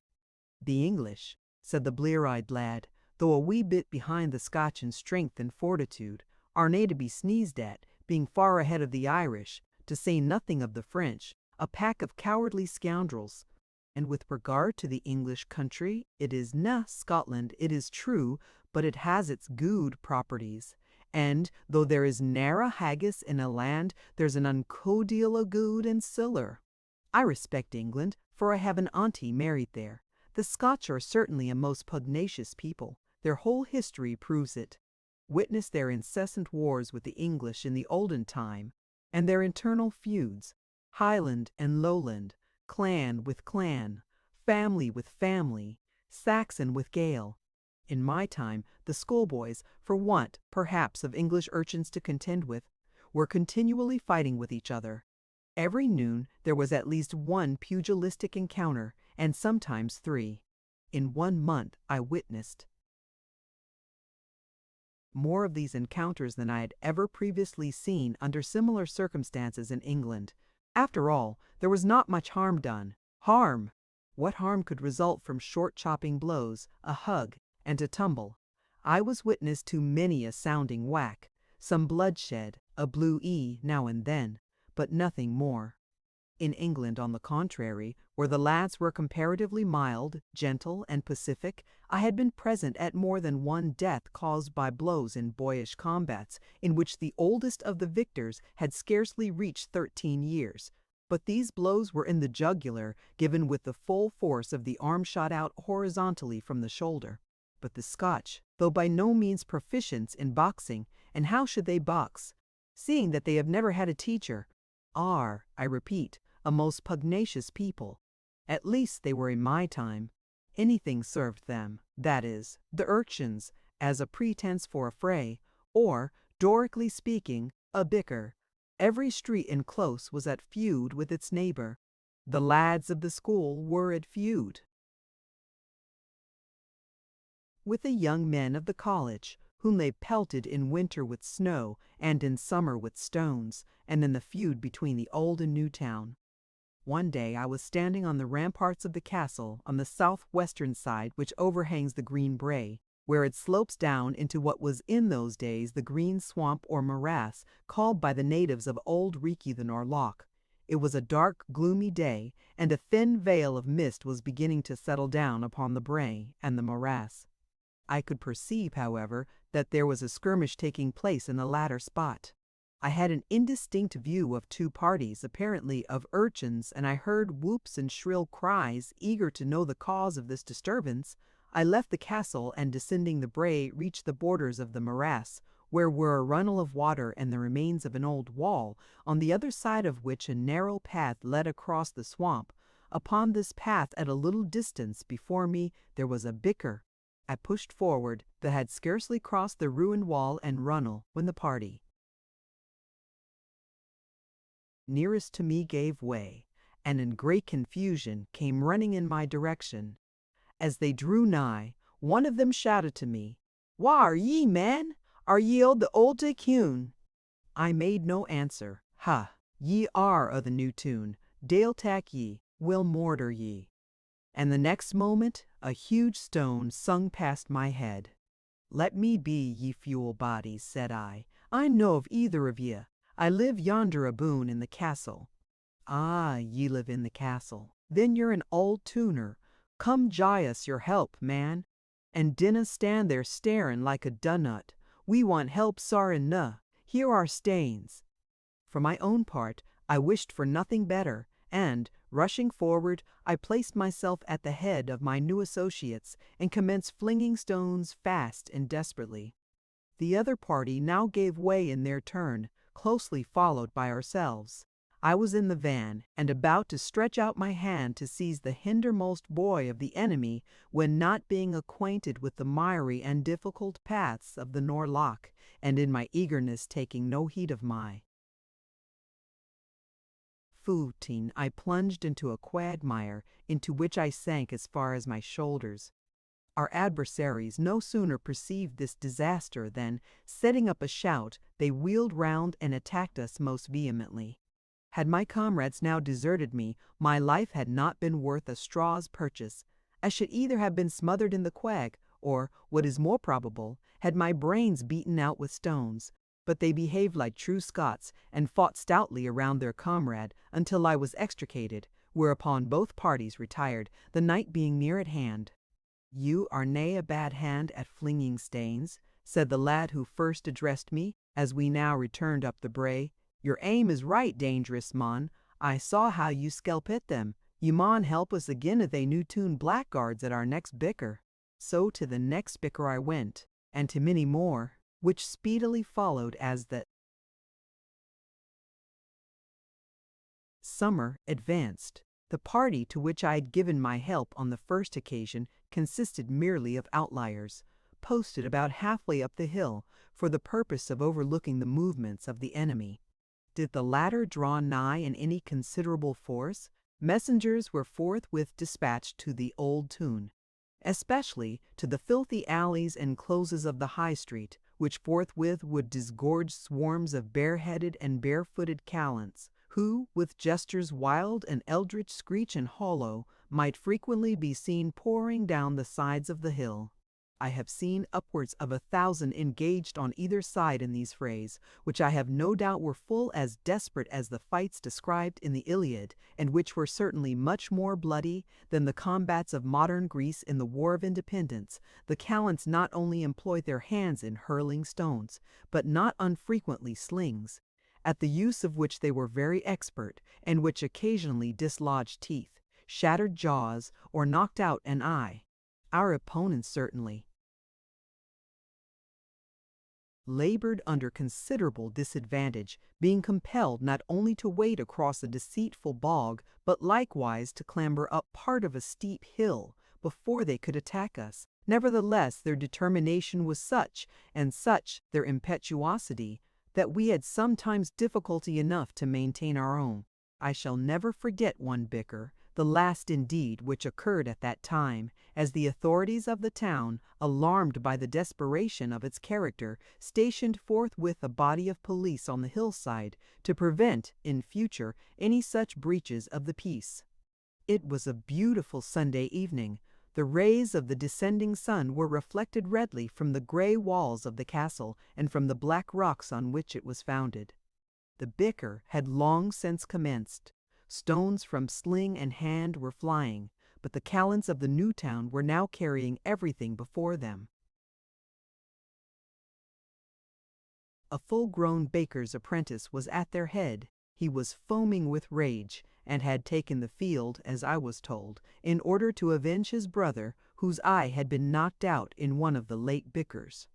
"The English," said the blear-eyed lad, "though a wee bit behind the Scotch in strength and fortitude, are nae to be sneezed at, being far ahead of the Irish, to say nothing of the French, a pack of cowardly scoundrels. And with regard to the English country, it is na Scotland, it is true, but it has its gude properties. And, though there is ne'er a haggis in a land, there's an unco deal o' gude and siller. I respect England, for I have an auntie married there. The Scotch are certainly a most pugnacious people. Their whole history proves it. Witness their incessant wars with the English in the olden time, and their internal feuds, Highland and Lowland, clan with clan, family with family, Saxon with Gael. In my time, the schoolboys, for want, perhaps, of English urchins to contend with, were continually fighting with each other. Every noon there was at least one pugilistic encounter, and sometimes 3. In 1 month I witnessed more of these encounters than I had ever previously seen under similar circumstances in England. After all, there was not much harm done. Harm! What harm could result from short chopping blows, a hug, and a tumble? I was witness to many a sounding whack, some bloodshed, a blue now and then, but nothing more. In England, on the contrary, where the lads were comparatively mild, gentle, and pacific, I had been present at more than one death caused by blows in boyish combats, in which the oldest of the victors had scarcely reached 13 years. But these blows were in the jugular, given with the full force of the arm shot out horizontally from the shoulder. But the Scotch, though by no means proficients in boxing, and how should they box, seeing that they have never had a teacher, are, I repeat, a most pugnacious people. At least they were in my time. Anything served them, that is, the urchins, as a pretense for a fray, or, Dorically speaking, a bicker. Every street and close was at feud with its neighbor. The lads of the school were at feud with the young men of the college, whom they pelted in winter with snow and in summer with stones, and in the feud between the old and new town. One day I was standing on the ramparts of the castle on the southwestern side which overhangs the Green Brae, where it slopes down into what was in those days the green swamp or morass called by the natives of Old Reekie the Norloch. It was a dark, gloomy day, and a thin veil of mist was beginning to settle down upon the brae and the morass. I could perceive, however, that there was a skirmish taking place in the latter spot. I had an indistinct view of 2 parties, apparently of urchins, and I heard whoops and shrill cries, eager to know the cause of this disturbance. I left the castle and, descending the brae, reached the borders of the morass, where were a runnel of water and the remains of an old wall, on the other side of which a narrow path led across the swamp, Upon this path at a little distance before me there was a bicker. I pushed forward, that had scarcely crossed the ruined wall and runnel, when the party nearest to me gave way, and in great confusion came running in my direction. As they drew nigh, one of them shouted to me, "Wha are ye, man? Are ye o' the old tune?" I made no answer. "Ha, ye are o' the new tune. Dale tak ye, will mortar ye." And the next moment a huge stone sung past my head. "Let me be, ye fuel bodies," said I. "I'm no of either of ye. I live yonder aboon in the castle." "Ah, ye live in the castle. Then you're an old tuner. Come gie us your help, man. And dinna stand there staring like a dunnut. We want help sar enough. Here are stains." For my own part, I wished for nothing better, and, rushing forward, I placed myself at the head of my new associates and commenced flinging stones fast and desperately. The other party now gave way in their turn, closely followed by ourselves. I was in the van, and about to stretch out my hand to seize the hindermost boy of the enemy, when, not being acquainted with the miry and difficult paths of the Norloch, and in my eagerness taking no heed of my footing, I plunged into a quagmire, into which I sank as far as my shoulders. Our adversaries no sooner perceived this disaster than, setting up a shout, they wheeled round and attacked us most vehemently. Had my comrades now deserted me, my life had not been worth a straw's purchase. I should either have been smothered in the quag, or, what is more probable, had my brains beaten out with stones. But they behaved like true Scots, and fought stoutly around their comrade until I was extricated, whereupon both parties retired, the night being near at hand. "You are nae a bad hand at flinging stanes," said the lad who first addressed me, as we now returned up the brae. "Your aim is right dangerous, mon. I saw how you skelpit them. You maun help us agin if they new tune blackguards at our next bicker." So to the next bicker I went, and to many more, which speedily followed as the summer advanced. The party to which I had given my help on the first occasion consisted merely of outliers, posted about halfway up the hill for the purpose of overlooking the movements of the enemy. Did the latter draw nigh in any considerable force, messengers were forthwith dispatched to the old tune, especially to the filthy alleys and closes of the High Street, which forthwith would disgorge swarms of bareheaded and barefooted callants, who, with gestures wild and eldritch screech and hollow, might frequently be seen pouring down the sides of the hill. I have seen upwards of 1,000 engaged on either side in these frays, which I have no doubt were full as desperate as the fights described in the Iliad, and which were certainly much more bloody than the combats of modern Greece in the War of Independence. The callants not only employed their hands in hurling stones, but not unfrequently slings, at the use of which they were very expert, and which occasionally dislodged teeth, shattered jaws, or knocked out an eye. Our opponents certainly labored under considerable disadvantage, being compelled not only to wade across a deceitful bog, but likewise to clamber up part of a steep hill before they could attack us. Nevertheless, their determination was such, and such their impetuosity, that we had sometimes difficulty enough to maintain our own. I shall never forget one bicker, the last indeed which occurred at that time, as the authorities of the town, alarmed by the desperation of its character, stationed forthwith a body of police on the hillside to prevent, in future, any such breaches of the peace. It was a beautiful Sunday evening. The rays of the descending sun were reflected redly from the grey walls of the castle and from the black rocks on which it was founded. The bicker had long since commenced. Stones from sling and hand were flying, but the callants of the new town were now carrying everything before them. A full-grown baker's apprentice was at their head. He was foaming with rage, and had taken the field, as I was told, in order to avenge his brother, whose eye had been knocked out in one of the late bickers.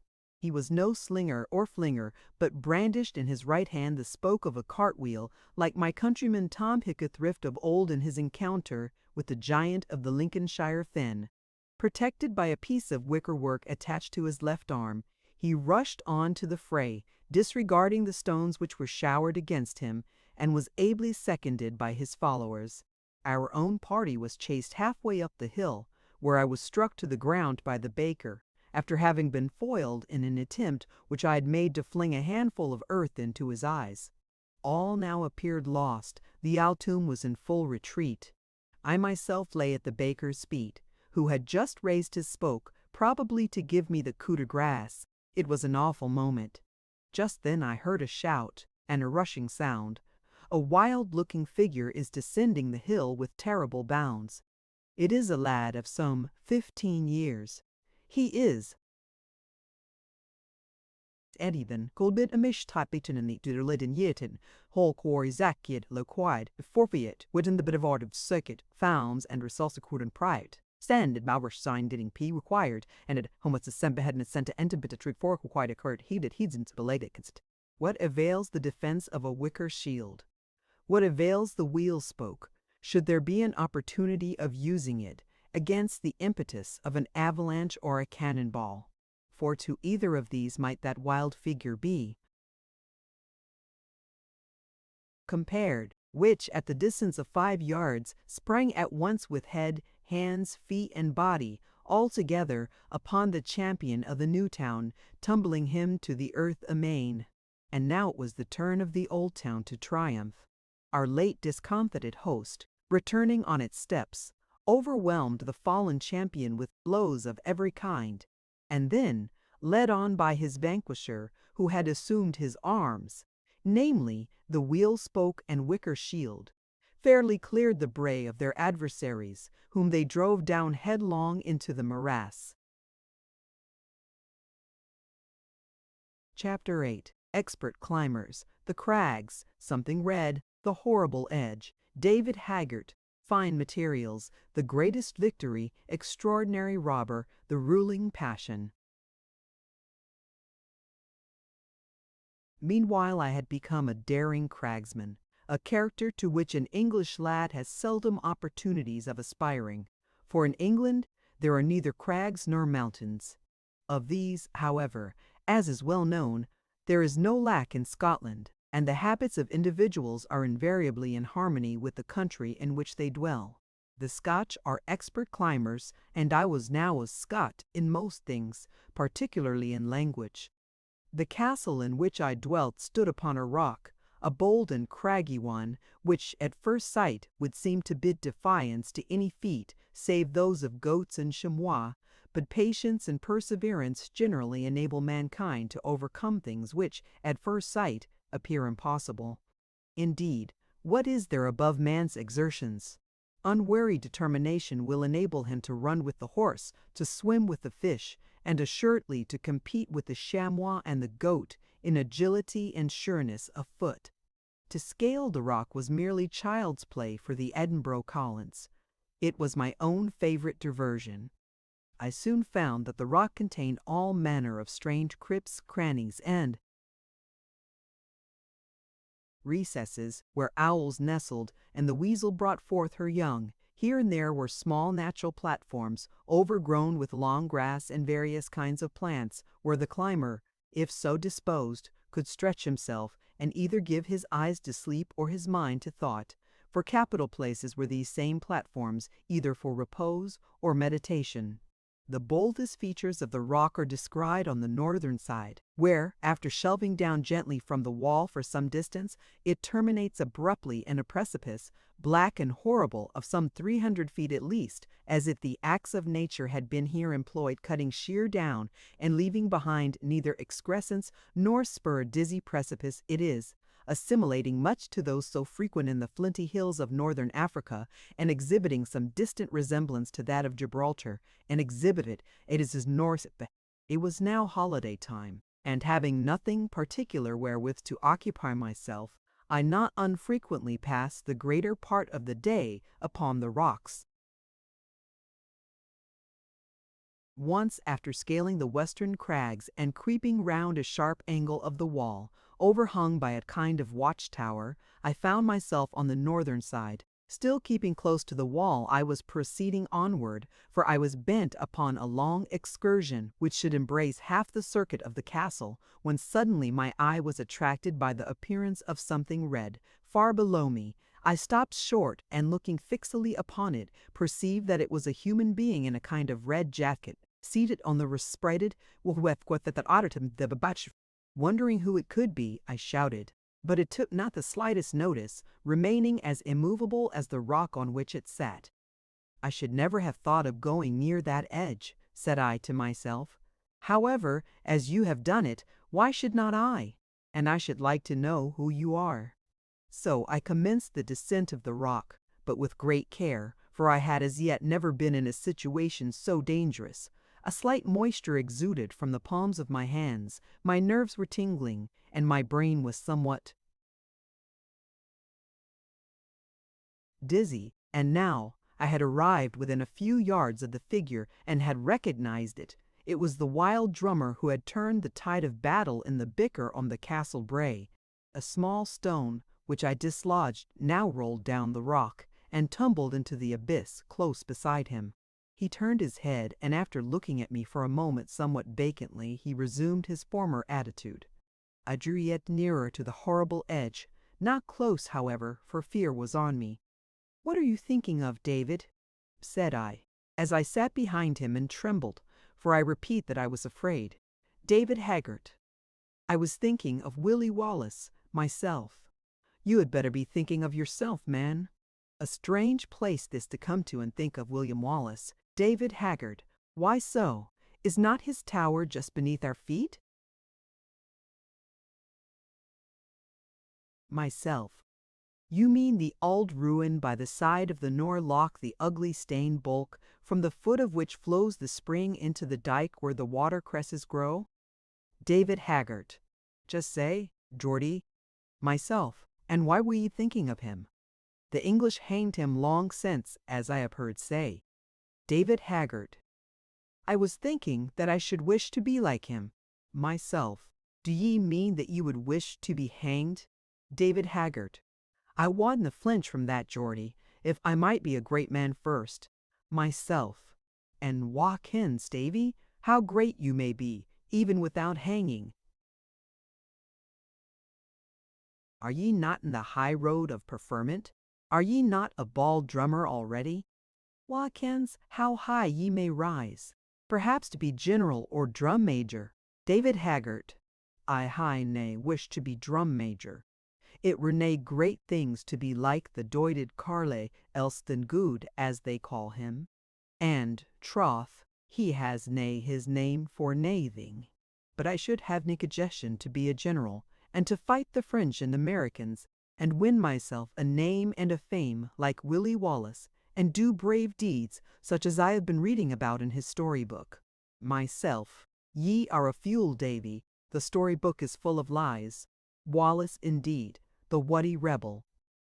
He was no slinger or flinger, but brandished in his right hand the spoke of a cartwheel, like my countryman Tom Hickathrift of old in his encounter with the giant of the Lincolnshire fen. Protected by a piece of wicker work attached to his left arm, he rushed on to the fray, disregarding the stones which were showered against him, and was ably seconded by his followers. Our own party was chased halfway up the hill, where I was struck to the ground by the baker, after having been foiled in an attempt which I had made to fling a handful of earth into his eyes. All now appeared lost. The Altoum was in full retreat. I myself lay at the baker's feet, who had just raised his spoke, probably to give me the coup de grace. It was an awful moment. Just then I heard a shout and a rushing sound. A wild-looking figure is descending the hill with terrible bounds. It is a lad of some 15 years. He is Edithan Colbit Amish Tapitanani to the Lidden Yetin, Hall Quarry Zakid Loquide, Forfeit, within the bit of art of circuit, founds and resuscicord and pride. Stand at Bowers sign diding P required, and at Homus Assemble had sent to enter bit a trick for required occurred heeded headsins belayed against. What avails the defense of a wicker shield? What avails the wheel spoke, should there be an opportunity of using it against the impetus of an avalanche or a cannonball? For to either of these might that wild figure be compared, which at the distance of 5 yards sprang at once with head, hands, feet, and body, all together upon the champion of the new town, tumbling him to the earth amain. And now it was the turn of the old town to triumph. Our late discomfited host, returning on its steps, overwhelmed the fallen champion with blows of every kind, and then, led on by his vanquisher, who had assumed his arms, namely the wheel spoke and wicker shield, fairly cleared the bray of their adversaries, whom they drove down headlong into the morass. Chapter 8. Expert Climbers, The Crags, Something Red, The Horrible Edge, David Haggart, Fine Materials, The Greatest Victory, Extraordinary Robber, The Ruling Passion. Meanwhile I had become a daring cragsman, a character to which an English lad has seldom opportunities of aspiring, for in England there are neither crags nor mountains. Of these, however, as is well known, there is no lack in Scotland, and the habits of individuals are invariably in harmony with the country in which they dwell. The Scotch are expert climbers, and I was now a Scot in most things, particularly in language. The castle in which I dwelt stood upon a rock, a bold and craggy one, which at first sight would seem to bid defiance to any feat save those of goats and chamois, but patience and perseverance generally enable mankind to overcome things which, at first sight, appear impossible. Indeed, what is there above man's exertions? Unwearied determination will enable him to run with the horse, to swim with the fish, and assuredly to compete with the chamois and the goat in agility and sureness of foot. To scale the rock was merely child's play for the Edinburgh Collins. It was my own favorite diversion. I soon found that the rock contained all manner of strange crypts, crannies, and recesses where owls nestled and the weasel brought forth her young. Here and there were small natural platforms, overgrown with long grass and various kinds of plants, where the climber, if so disposed, could stretch himself and either give his eyes to sleep or his mind to thought. For capital places were these same platforms, either for repose or meditation. The boldest features of the rock are descried on the northern side, where, after shelving down gently from the wall for some distance, it terminates abruptly in a precipice, black and horrible, of some 300 feet at least, as if the axe of nature had been here employed, cutting sheer down and leaving behind neither excrescence nor spur. Dizzy precipice it is, assimilating much to those so frequent in the flinty hills of northern Africa, and exhibiting some distant resemblance to that of Gibraltar, and exhibited it is his north. It was now holiday time, and having nothing particular wherewith to occupy myself, I not unfrequently passed the greater part of the day upon the rocks. Once, after scaling the western crags and creeping round a sharp angle of the wall, overhung by a kind of watchtower, I found myself on the northern side. Still keeping close to the wall, I was proceeding onward, for I was bent upon a long excursion which should embrace half the circuit of the castle, when suddenly my eye was attracted by the appearance of something red, far below me. I stopped short, and looking fixedly upon it, perceived that it was a human being in a kind of red jacket, seated on the respreaded. Wondering who it could be, I shouted, but it took not the slightest notice, remaining as immovable as the rock on which it sat. I should never have thought of going near that edge, said I to myself. However, as you have done it, why should not I? And I should like to know who you are. So I commenced the descent of the rock, but with great care, for I had as yet never been in a situation so dangerous. A slight moisture exuded from the palms of my hands, my nerves were tingling, and my brain was somewhat dizzy, and now I had arrived within a few yards of the figure and had recognized it. It was the wild drummer who had turned the tide of battle in the bicker on the castle brae. A small stone, which I dislodged, now rolled down the rock, and tumbled into the abyss close beside him. He turned his head, and after looking at me for a moment somewhat vacantly, he resumed his former attitude. I drew yet nearer to the horrible edge, not close, however, for fear was on me. "What are you thinking of, David?" said I, as I sat behind him and trembled, for I repeat that I was afraid. David Haggart. I was thinking of Willie Wallace, myself. You had better be thinking of yourself, man. A strange place this to come to and think of William Wallace. David Haggart. Why so? Is not his tower just beneath our feet? Myself. You mean the old ruin by the side of the Nor Loch, the ugly stained bulk, from the foot of which flows the spring into the dike where the watercresses grow? David Haggart. Just say, Geordie. Myself. And why were ye thinking of him? The English hanged him long since, as I have heard say. David Haggart. I was thinking that I should wish to be like him. Myself. Do ye mean that you would wish to be hanged? David Haggart. I wadna flinch from that, Geordie, if I might be a great man first. Myself. And wha kens, Davy, how great you may be, even without hanging. Are ye not in the high road of preferment? Are ye not a bald drummer already? Wha kens how high ye may rise? Perhaps to be general or drum major. David Haggart. I nae wish to be drum major. It were nae great things to be like the doited carle, else than good, as they call him. And, troth, he has nae his name for naething. But I should have nae congestion to be a general, and to fight the French and Americans, and win myself a name and a fame like Willie Wallace, and do brave deeds such as I have been reading about in his storybook. Myself. Ye are a fool, Davy. The storybook is full of lies. Wallace, indeed, the wuddy rebel.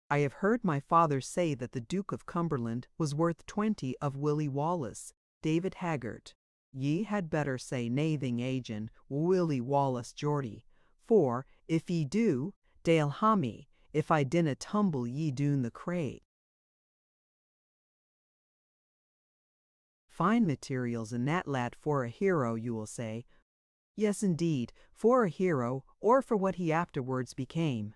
I have heard my father say that the Duke of Cumberland was worth 20 of Willie Wallace. David Haggart. Ye had better say naething agin Willie Wallace, Geordie, for if ye do, they'll ha me, if I dinna tumble ye doon the craig. Fine materials in that lad for a hero, you will say. Yes, indeed, for a hero, or for what he afterwards became.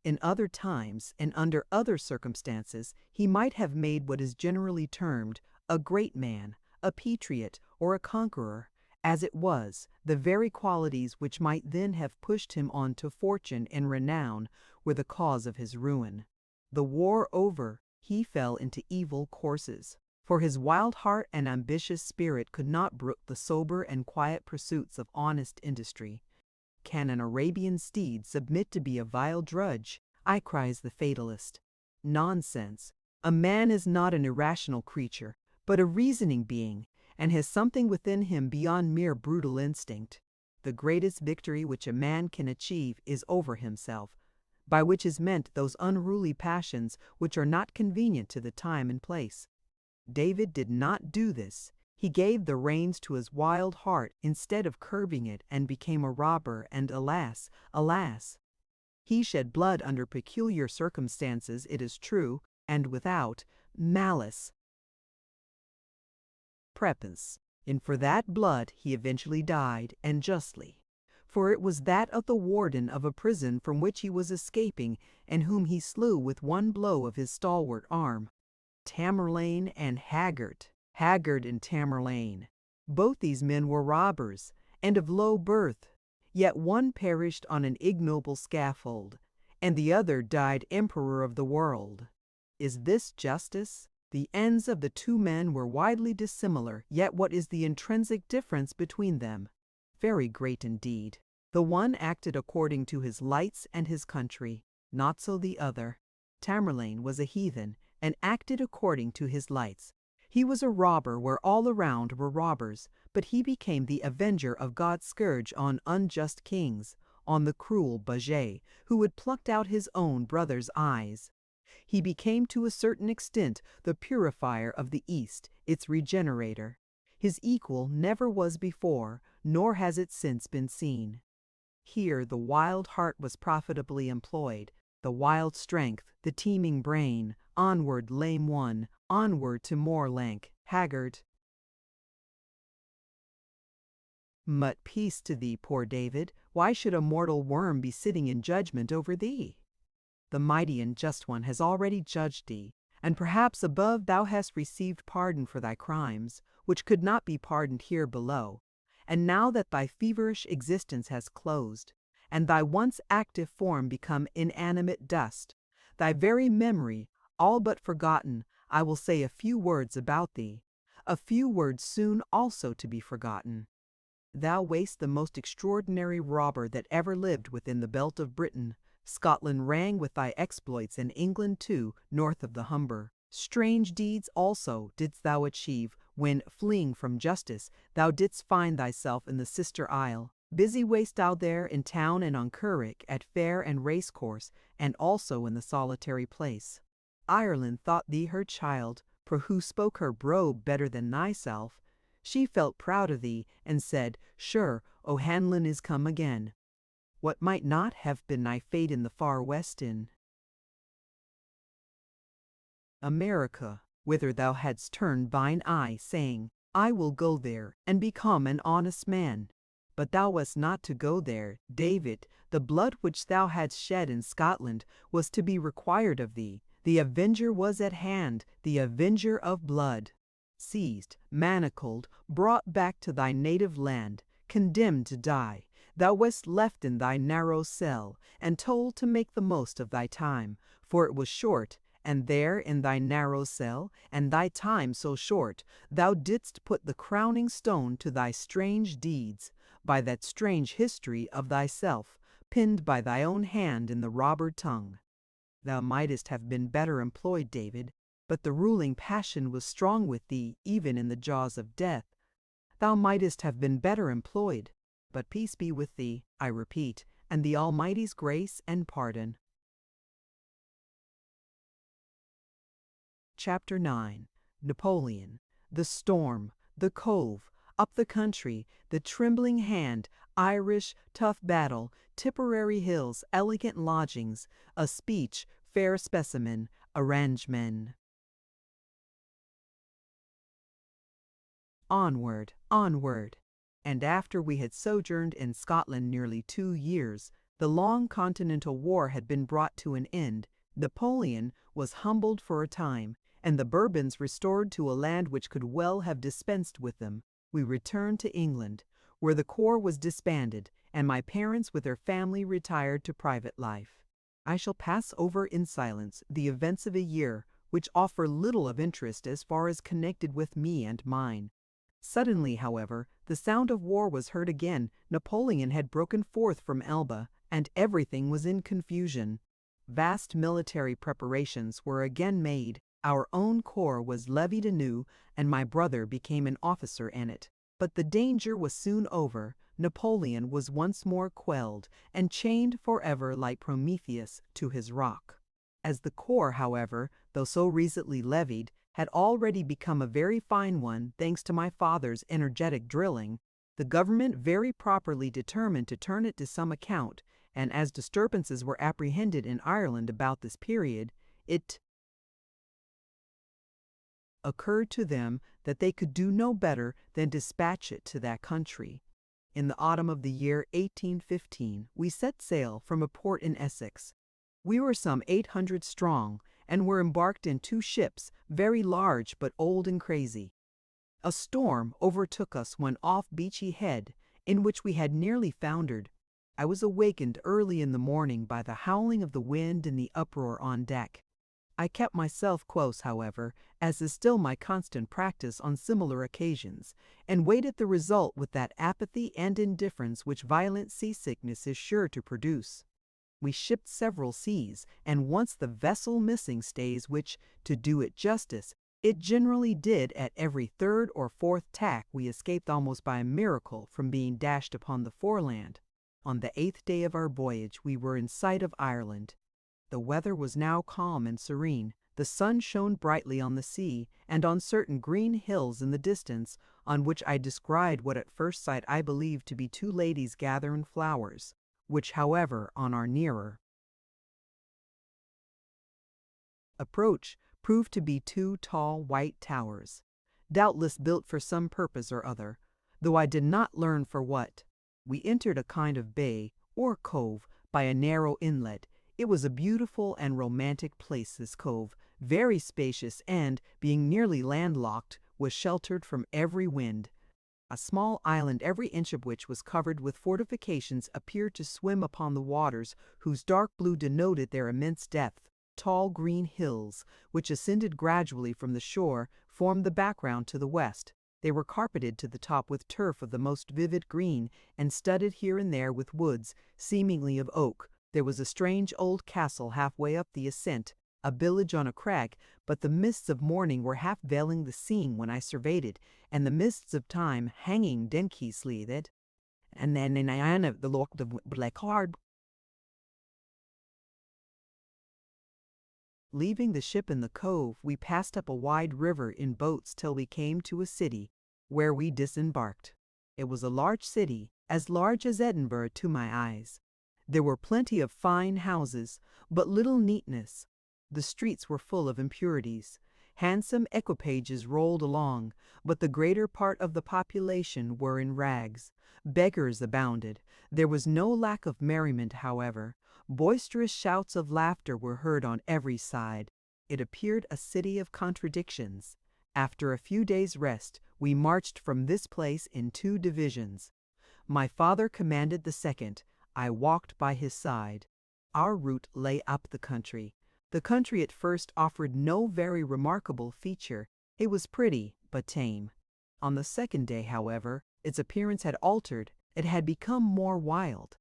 In other times, and under other circumstances, he might have made what is generally termed a great man, a patriot, or a conqueror. As it was, the very qualities which might then have pushed him on to fortune and renown were the cause of his ruin. The war over, he fell into evil courses, for his wild heart and ambitious spirit could not brook the sober and quiet pursuits of honest industry. Can an Arabian steed submit to be a vile drudge? I cries the fatalist. Nonsense. A man is not an irrational creature, but a reasoning being, and has something within him beyond mere brutal instinct. The greatest victory which a man can achieve is over himself, by which is meant those unruly passions which are not convenient to the time and place. David did not do this. He gave the reins to his wild heart instead of curbing it, and became a robber, and alas, alas! He shed blood under peculiar circumstances, it is true, and without malice. Preface. And for that blood he eventually died, and justly. For it was that of the warden of a prison from which he was escaping, and whom he slew with one blow of his stalwart arm. Tamerlane and Haggard. Haggard and Tamerlane. Both these men were robbers, and of low birth, yet one perished on an ignoble scaffold, and the other died emperor of the world. Is this justice? The ends of the two men were widely dissimilar, yet what is the intrinsic difference between them? Very great indeed. The one acted according to his lights and his country, not so the other. Tamerlane was a heathen, and acted according to his lights. He was a robber where all around were robbers, but he became the avenger of God's scourge on unjust kings, on the cruel Bajé, who had plucked out his own brother's eyes. He became to a certain extent the purifier of the East, its regenerator. His equal never was before, nor has it since been seen. Here the wild heart was profitably employed, the wild strength, the teeming brain. Onward, lame one, onward to Morlank, Haggard. Mut peace to thee, poor David. Why should a mortal worm be sitting in judgment over thee? The mighty and just one has already judged thee, and perhaps above thou hast received pardon for thy crimes, which could not be pardoned here below. And now that thy feverish existence has closed, and thy once active form become inanimate dust, thy very memory all but forgotten, I will say a few words about thee, a few words soon also to be forgotten. Thou wast the most extraordinary robber that ever lived within the belt of Britain. Scotland rang with thy exploits, and England too, north of the Humber. Strange deeds also didst thou achieve, when, fleeing from justice, thou didst find thyself in the sister isle. Busy wast thou there in town and on Curragh, at fair and racecourse, and also in the solitary place. Ireland thought thee her child, for who spoke her brogue better than thyself? She felt proud of thee, and said, Sure, O'Hanlon is come again. What might not have been thy fate in the far west in America, whither thou hadst turned thine eye, saying, I will go there, and become an honest man. But thou wast not to go there, David. The blood which thou hadst shed in Scotland was to be required of thee. The avenger was at hand, the avenger of blood. Seized, manacled, brought back to thy native land, condemned to die, thou wast left in thy narrow cell, and told to make the most of thy time, for it was short, and there in thy narrow cell, and thy time so short, thou didst put the crowning stone to thy strange deeds, by that strange history of thyself, penned by thy own hand in the robber tongue. Thou mightest have been better employed, David, but the ruling passion was strong with thee even in the jaws of death. Thou mightest have been better employed, but peace be with thee, I repeat, and the Almighty's grace and pardon. Chapter 9. Napoleon. The storm, the cove, up the country, the trembling hand, Irish, tough battle, Tipperary hills, elegant lodgings, a speech, fair specimen, arrangement. Onward, onward. And after we had sojourned in Scotland nearly 2 years, the long continental war had been brought to an end, Napoleon was humbled for a time, and the Bourbons restored to a land which could well have dispensed with them. We returned to England, where the corps was disbanded, and my parents with their family retired to private life. I shall pass over in silence the events of a year which offer little of interest as far as connected with me and mine. Suddenly, however, the sound of war was heard again. Napoleon had broken forth from Elba, and everything was in confusion. Vast military preparations were again made. Our own corps was levied anew, and my brother became an officer in it. But the danger was soon over. Napoleon was once more quelled, and chained forever like Prometheus to his rock. As the corps, however, though so recently levied, had already become a very fine one thanks to my father's energetic drilling, the government very properly determined to turn it to some account, and as disturbances were apprehended in Ireland about this period, it occurred to them that they could do no better than dispatch it to that country. In the autumn of the year 1815, we set sail from a port in Essex. We were some 800 strong, and were embarked in 2 ships, very large but old and crazy. A storm overtook us when off Beachy Head, in which we had nearly foundered. I was awakened early in the morning by the howling of the wind and the uproar on deck. I kept myself close, however, as is still my constant practice on similar occasions, and waited the result with that apathy and indifference which violent seasickness is sure to produce. We shipped several seas, and once the vessel missing stays which, to do it justice, it generally did at every 3rd or 4th tack, we escaped almost by a miracle from being dashed upon the foreland. On the 8th day of our voyage we were in sight of Ireland. The weather was now calm and serene. The sun shone brightly on the sea, and on certain green hills in the distance, on which I descried what at first sight I believed to be 2 ladies gathering flowers, which, however, on our nearer approach, proved to be 2 tall white towers, doubtless built for some purpose or other, though I did not learn for what. We entered a kind of bay, or cove, by a narrow inlet. It was a beautiful and romantic place, this cove, very spacious, and, being nearly landlocked, was sheltered from every wind. A small island, every inch of which was covered with fortifications, appeared to swim upon the waters, whose dark blue denoted their immense depth. Tall green hills, which ascended gradually from the shore, formed the background to the west. They were carpeted to the top with turf of the most vivid green, and studded here and there with woods, seemingly of oak. There was a strange old castle halfway up the ascent, a village on a crag, but the mists of morning were half veiling the scene when I surveyed it, and the mists of time hanging denkeysly that. And then in the look of black hard. Leaving the ship in the cove, we passed up a wide river in boats till we came to a city, where we disembarked. It was a large city, as large as Edinburgh to my eyes. There were plenty of fine houses, but little neatness. The streets were full of impurities. Handsome equipages rolled along, but the greater part of the population were in rags. Beggars abounded. There was no lack of merriment, however. Boisterous shouts of laughter were heard on every side. It appeared a city of contradictions. After a few days' rest, we marched from this place in 2 divisions. My father commanded the second. I walked by his side. Our route lay up the country. The country at first offered no very remarkable feature. It was pretty, but tame. On the 2nd day, however, its appearance had altered. It had become more wild.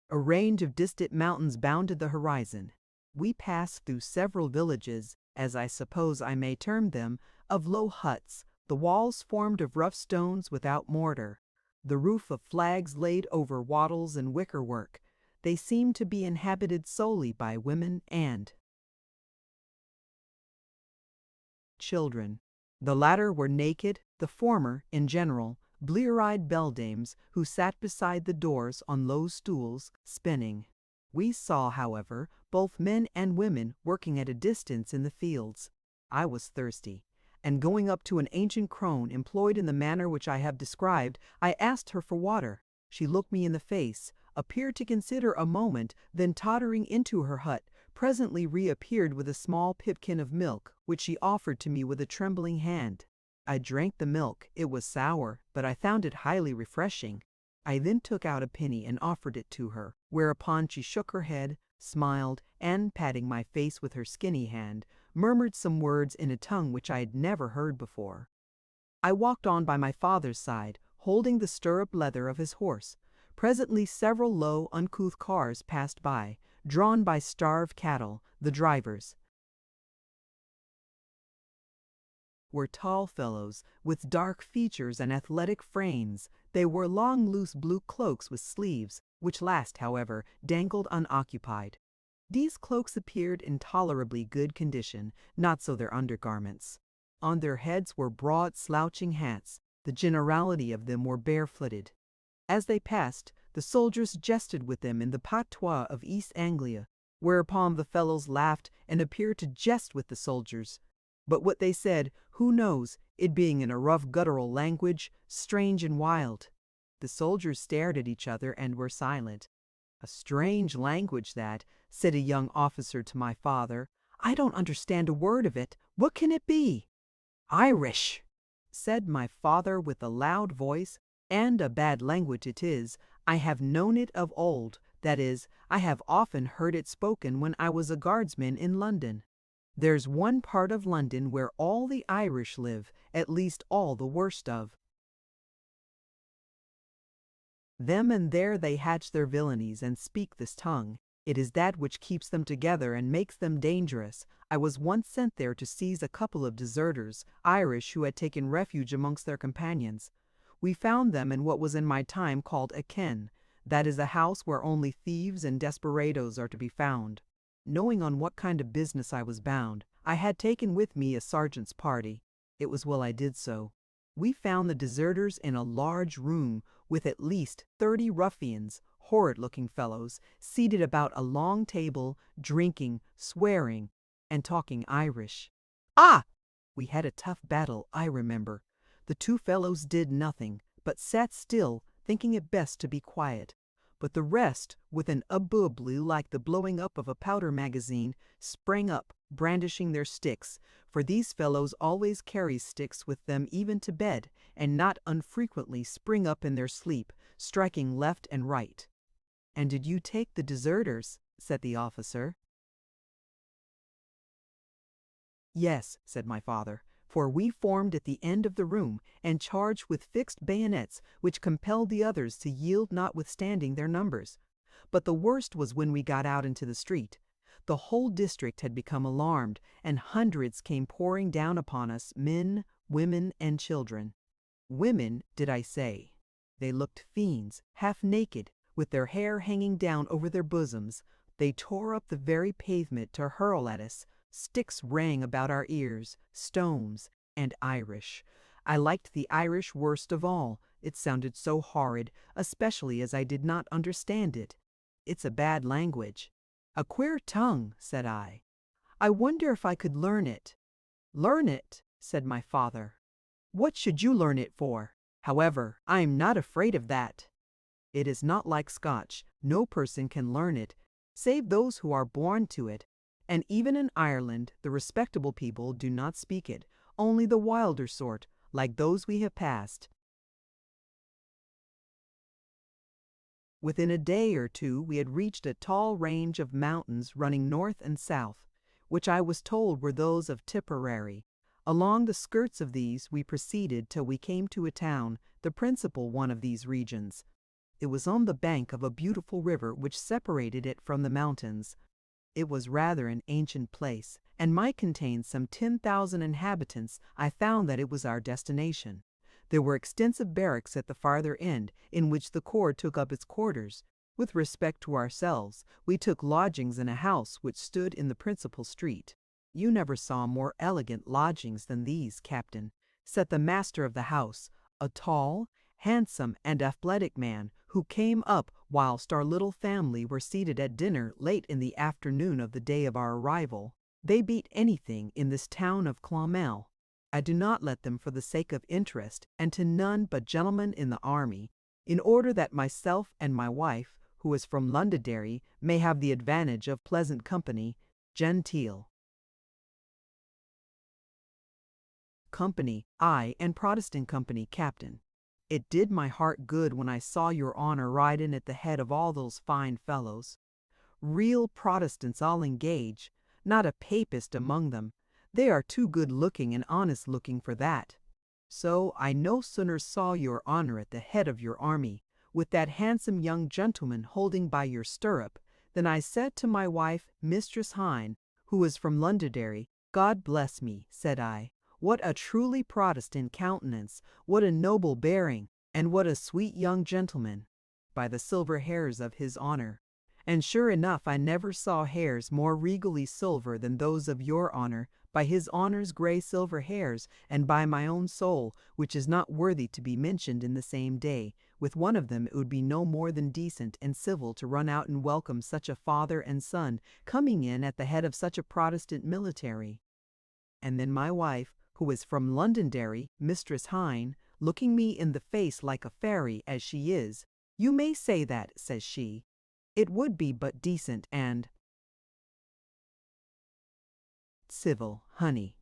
A range of distant mountains bounded the horizon. We passed through several villages, as I suppose I may term them, of low huts, the walls formed of rough stones without mortar, the roof of flags laid over wattles and wicker work. They seemed to be inhabited solely by women and children. The latter were naked, the former, in general, blear-eyed beldames who sat beside the doors on low stools, spinning. We saw, however, both men and women working at a distance in the fields. I was thirsty, and going up to an ancient crone employed in the manner which I have described, I asked her for water. She looked me in the face, appeared to consider a moment, then tottering into her hut, presently reappeared with a small pipkin of milk, which she offered to me with a trembling hand. I drank the milk. It was sour, but I found it highly refreshing. I then took out a penny and offered it to her, whereupon she shook her head, smiled, and, patting my face with her skinny hand, murmured some words in a tongue which I had never heard before. I walked on by my father's side, holding the stirrup leather of his horse. Presently several low, uncouth cars passed by, drawn by starved cattle. The drivers were tall fellows, with dark features and athletic frames. They wore long, loose blue cloaks with sleeves, which last, however, dangled unoccupied. These cloaks appeared in tolerably good condition, not so their undergarments. On their heads were broad slouching hats. The generality of them were barefooted. As they passed, the soldiers jested with them in the patois of East Anglia, whereupon the fellows laughed and appeared to jest with the soldiers. But what they said, who knows, it being in a rough guttural language, strange and wild. The soldiers stared at each other and were silent. "A strange language that," said a young officer to my father. "I don't understand a word of it. What can it be?" "Irish," said my father with a loud voice, "and a bad language it is. I have known it of old, that is, I have often heard it spoken when I was a guardsman in London. There's one part of London where all the Irish live, at least all the worst of them, and there they hatch their villainies and speak this tongue. It is that which keeps them together and makes them dangerous. I was once sent there to seize a couple of deserters, Irish, who had taken refuge amongst their companions. We found them in what was in my time called a ken, that is, a house where only thieves and desperadoes are to be found. Knowing on what kind of business I was bound, I had taken with me a sergeant's party. It was well I did so. We found the deserters in a large room with at least 30 ruffians, horrid-looking fellows, seated about a long table, drinking, swearing, and talking Irish. Ah! We had a tough battle, I remember. The two fellows did nothing, but sat still, thinking it best to be quiet. But the rest, with an ubboo like the blowing up of a powder magazine, sprang up, brandishing their sticks, for these fellows always carry sticks with them even to bed, and not unfrequently spring up in their sleep, striking left and right. "And did you take the deserters?" said the officer. "Yes," said my father, "for we formed at the end of the room, and charged with fixed bayonets, which compelled the others to yield notwithstanding their numbers. But the worst was when we got out into the street. The whole district had become alarmed, and hundreds came pouring down upon us, men, women, and children. Women, did I say? They looked fiends, half naked, with their hair hanging down over their bosoms. They tore up the very pavement to hurl at us. Sticks rang about our ears, stones, and Irish. I liked the Irish worst of all. It sounded so horrid, especially as I did not understand it. It's a bad language." "A queer tongue," said I. "I wonder if I could learn it." "Learn it," said my father. "What should you learn it for? However, I am not afraid of that. It is not like Scotch. No person can learn it, save those who are born to it. And even in Ireland, the respectable people do not speak it, only the wilder sort, like those we have passed." Within a day or two we had reached a tall range of mountains running north and south, which I was told were those of Tipperary. Along the skirts of these we proceeded till we came to a town, the principal one of these regions. It was on the bank of a beautiful river which separated it from the mountains. It was rather an ancient place, and might contain some 10,000 inhabitants. I found that it was our destination. There were extensive barracks at the farther end, in which the corps took up its quarters. With respect to ourselves, we took lodgings in a house which stood in the principal street. "You never saw more elegant lodgings than these, Captain," said the master of the house, a tall, handsome, and athletic man, who came up whilst our little family were seated at dinner late in the afternoon of the day of our arrival. "They beat anything in this town of Clonmel. I do not let them for the sake of interest, and to none but gentlemen in the army, in order that myself and my wife, who is from Londonderry, may have the advantage of pleasant company. Genteel company, I and Protestant company, Captain. It did my heart good when I saw your honor ride in at the head of all those fine fellows. Real Protestants, I'll engage, not a papist among them. They are too good-looking and honest-looking for that. So I no sooner saw your honor at the head of your army, with that handsome young gentleman holding by your stirrup, than I said to my wife, Mistress Hine, who is from Londonderry, God bless me, said I, what a truly Protestant countenance, what a noble bearing, and what a sweet young gentleman, by the silver hairs of his honor. And sure enough I never saw hairs more regally silver than those of your honor, by his honor's grey silver hairs, and by my own soul, which is not worthy to be mentioned in the same day, with one of them it would be no more than decent and civil to run out and welcome such a father and son coming in at the head of such a Protestant military. And then my wife, who is from Londonderry, Mistress Hine, looking me in the face like a fairy as she is, "You may say that," says she. "It would be but decent and civil, honey.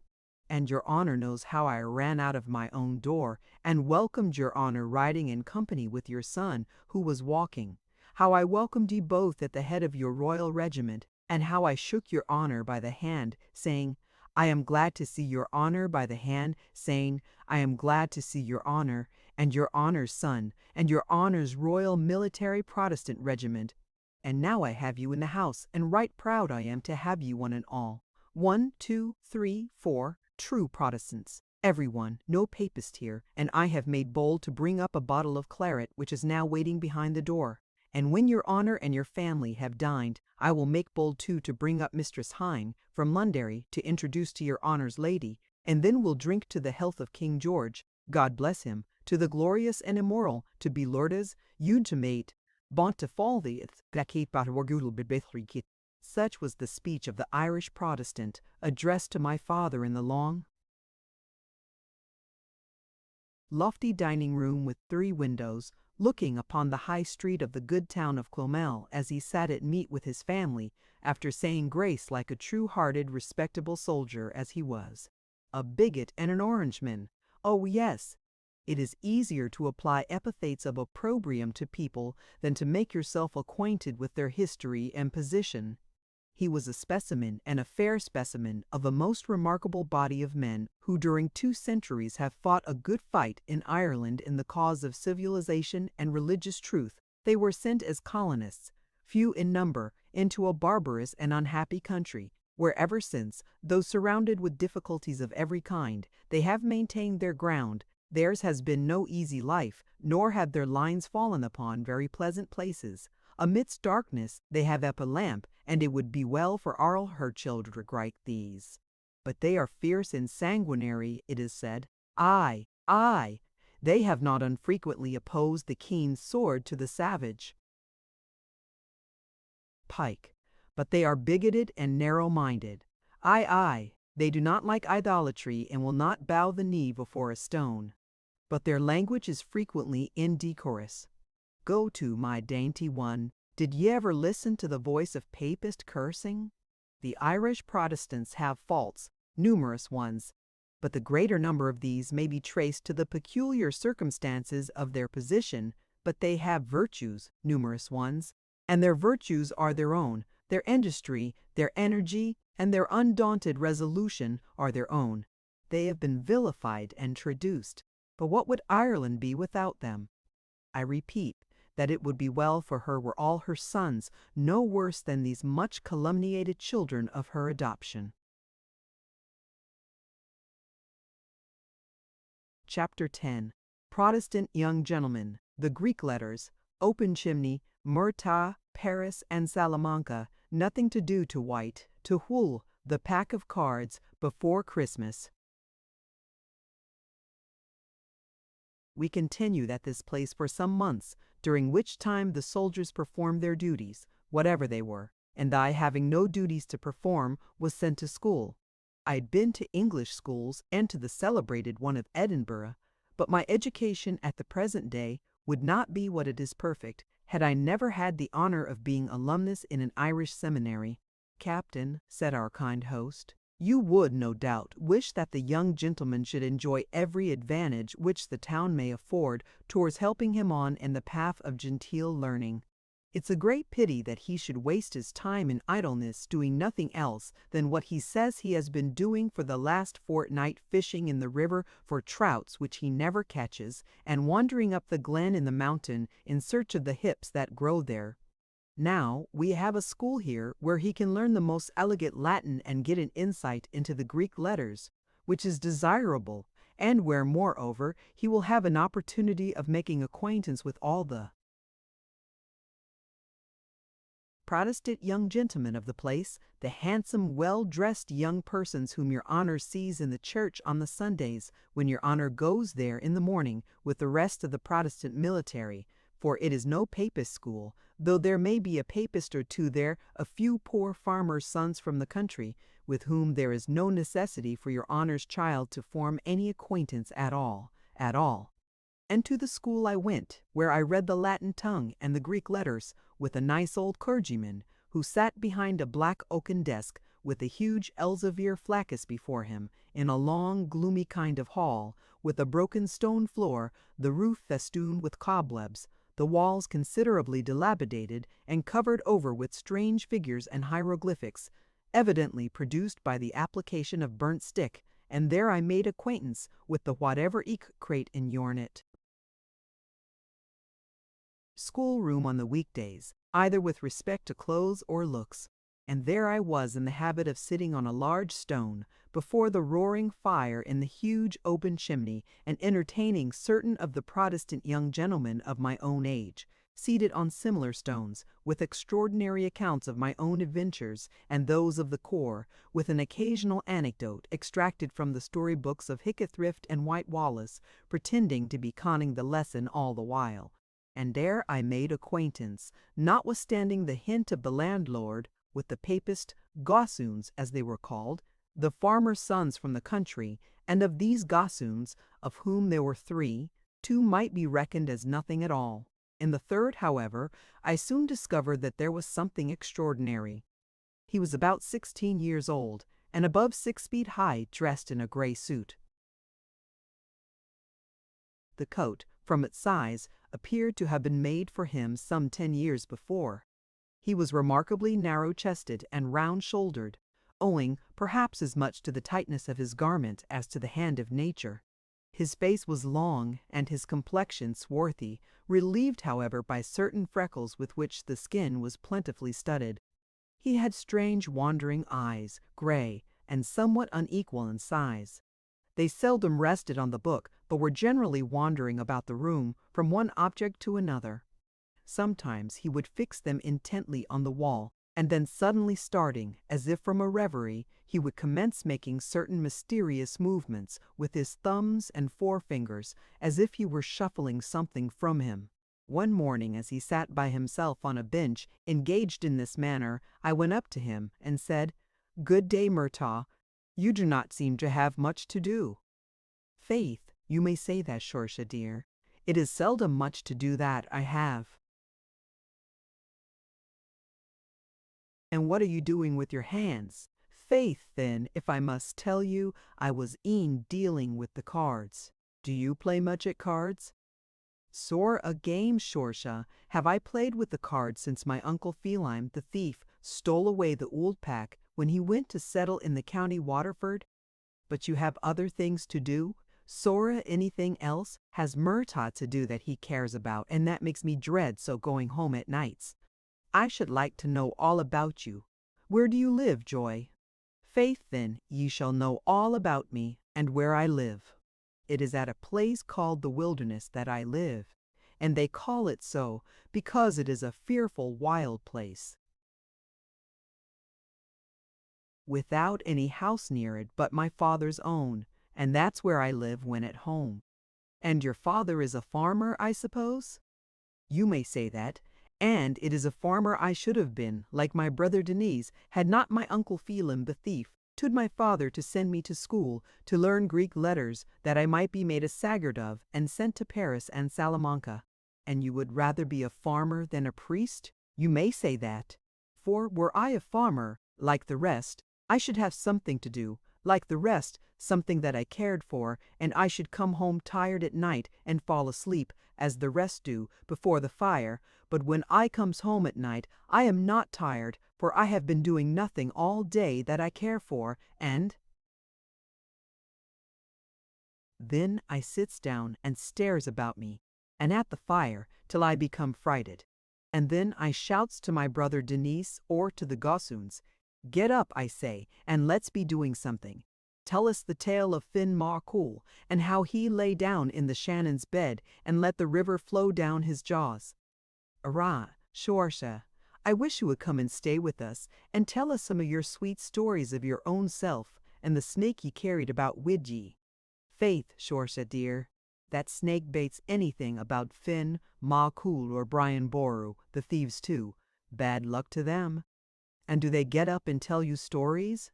And your honor knows how I ran out of my own door and welcomed your honor riding in company with your son, who was walking, how I welcomed ye both at the head of your royal regiment, and how I shook your honor by the hand, saying, 'I am glad to see your honor,' by the hand, saying, 'I am glad to see your honor, and your honor's son, and your honor's royal military Protestant regiment. And now I have you in the house, and right proud I am to have you one and all. 1, 2, 3, 4, true Protestants, every one, no papist here, and I have made bold to bring up a bottle of claret which is now waiting behind the door. And when your honor and your family have dined, I will make bold too to bring up Mistress Hine from Londonderry to introduce to your honor's lady, and then we'll drink to the health of King George, God bless him, to the glorious and immortal, to be lordas, ultimate, bontefaldieth, placate batwargudel bebethrikit." Such was the speech of the Irish Protestant, addressed to my father in the long, lofty dining room with 3 windows, looking upon the high street of the good town of Clonmel as he sat at meat with his family, after saying grace like a true-hearted, respectable soldier as he was. A bigot and an Orangeman! Oh yes! It is easier to apply epithets of opprobrium to people than to make yourself acquainted with their history and position. He was a specimen, and a fair specimen, of a most remarkable body of men who during 2 centuries have fought a good fight in Ireland in the cause of civilization and religious truth. They were sent as colonists, few in number, into a barbarous and unhappy country, where ever since, though surrounded with difficulties of every kind, they have maintained their ground. Theirs has been no easy life, nor have their lines fallen upon very pleasant places. Amidst darkness they have up a lamp, and it would be well for all her children like these. But they are fierce and sanguinary, it is said. Aye, aye, they have not unfrequently opposed the keen sword to the savage pike. But they are bigoted and narrow-minded. Aye, aye, they do not like idolatry and will not bow the knee before a stone. But their language is frequently indecorous. Go to, my dainty one, did ye ever listen to the voice of papist cursing? The Irish Protestants have faults, numerous ones, but the greater number of these may be traced to the peculiar circumstances of their position, but they have virtues, numerous ones, and their virtues are their own, their industry, their energy, and their undaunted resolution are their own. They have been vilified and traduced, but what would Ireland be without them? I repeat, that it would be well for her were all her sons no worse than these much calumniated children of her adoption. Chapter 10. Protestant Young Gentlemen, the Greek Letters, Open Chimney, Murta, Paris, and Salamanca, Nothing to Do to White, to Hull, The Pack of Cards, Before Christmas. We continued at this place for some months, during which time the soldiers performed their duties, whatever they were, and I, having no duties to perform, was sent to school. I had been to English schools and to the celebrated one of Edinburgh, but my education at the present day would not be what it is perfect, had I never had the honor of being alumnus in an Irish seminary. "Captain," said our kind host, "you would, no doubt, wish that the young gentleman should enjoy every advantage which the town may afford towards helping him on in the path of genteel learning. It's a great pity that he should waste his time in idleness doing nothing else than what he says he has been doing for the last fortnight, fishing in the river for trouts which he never catches, and wandering up the glen in the mountain in search of the hips that grow there. Now, we have a school here where he can learn the most elegant Latin and get an insight into the Greek letters, which is desirable, and where, moreover, he will have an opportunity of making acquaintance with all the Protestant young gentlemen of the place, the handsome, well-dressed young persons whom your honor sees in the church on the Sundays, when your honor goes there in the morning with the rest of the Protestant military, for it is no papist school, though there may be a papist or two there, a few poor farmers' sons from the country, with whom there is no necessity for your honor's child to form any acquaintance at all, at all. And to the school I went, where I read the Latin tongue and the Greek letters, with a nice old clergyman, who sat behind a black oaken desk, with a huge Elzevir flaccus before him, in a long, gloomy kind of hall, with a broken stone floor, the roof festooned with cobwebs, the walls considerably dilapidated, and covered over with strange figures and hieroglyphics, evidently produced by the application of burnt stick, and there I made acquaintance with the whatever eke crate in Yornet. Schoolroom on the weekdays, either with respect to clothes or looks, and there I was in the habit of sitting on a large stone before the roaring fire in the huge open chimney, and entertaining certain of the Protestant young gentlemen of my own age, seated on similar stones, with extraordinary accounts of my own adventures and those of the corps, with an occasional anecdote extracted from the story books of Hickethrift and White Wallace, pretending to be conning the lesson all the while. And there I made acquaintance, notwithstanding the hint of the landlord, with the papist gossoons, as they were called, the farmers' sons from the country, and of these gossoons, of whom there were three, two might be reckoned as nothing at all. In the third, however, I soon discovered that there was something extraordinary. He was about 16 years old, and above 6 feet high, dressed in a grey suit. The coat, from its size, appeared to have been made for him some 10 years before. He was remarkably narrow-chested and round-shouldered, owing perhaps as much to the tightness of his garment as to the hand of nature. His face was long, and his complexion swarthy, relieved, however, by certain freckles with which the skin was plentifully studded. He had strange wandering eyes, grey, and somewhat unequal in size. They seldom rested on the book, but were generally wandering about the room from one object to another. Sometimes he would fix them intently on the wall, and then suddenly starting, as if from a reverie, he would commence making certain mysterious movements with his thumbs and forefingers, as if he were shuffling something from him. One morning, as he sat by himself on a bench, engaged in this manner, I went up to him and said, "Good day, Murtaugh. You do not seem to have much to do." "Faith, you may say that, Shorsha dear. It is seldom much to do that I have." "And what are you doing with your hands?" "Faith, then, if I must tell you, I was e'en dealing with the cards." "Do you play much at cards?" "Sore a game, Shorsha, have I played with the cards since my uncle Phelim, the thief, stole away the ould pack when he went to settle in the county Waterford." "But you have other things to do?" "Sora anything else has Murtaugh to do that he cares about, and that makes me dread so going home at nights." "I should like to know all about you. Where do you live, Joy?" "Faith, then, ye shall know all about me, and where I live. It is at a place called the Wilderness that I live, and they call it so because it is a fearful wild place, without any house near it but my father's own, and that's where I live when at home." "And your father is a farmer, I suppose?" "You may say that, and it is a farmer I should have been, like my brother Denise, had not my uncle Phelim, the thief, told my father to send me to school to learn Greek letters, that I might be made a saggart of and sent to Paris and Salamanca." "And you would rather be a farmer than a priest?" "You may say that. For were I a farmer, like the rest, I should have something to do, like the rest, something that I cared for, and I should come home tired at night and fall asleep, as the rest do, before the fire. But when I comes home at night, I am not tired, for I have been doing nothing all day that I care for, and then I sits down and stares about me, and at the fire, till I become frighted. And then I shouts to my brother Denise or to the gossoons, 'Get up, I say, and let's be doing something. Tell us the tale of Fin Maur Cool, and how he lay down in the Shannon's bed and let the river flow down his jaws.' Arrah, Shorsha, I wish you would come and stay with us and tell us some of your sweet stories of your own self and the snake ye carried about wid ye. Faith, Shorsha dear, that snake baits anything about Finn, Ma Cool, or Brian Boru, the thieves too. Bad luck to them. And do they get up and tell you stories?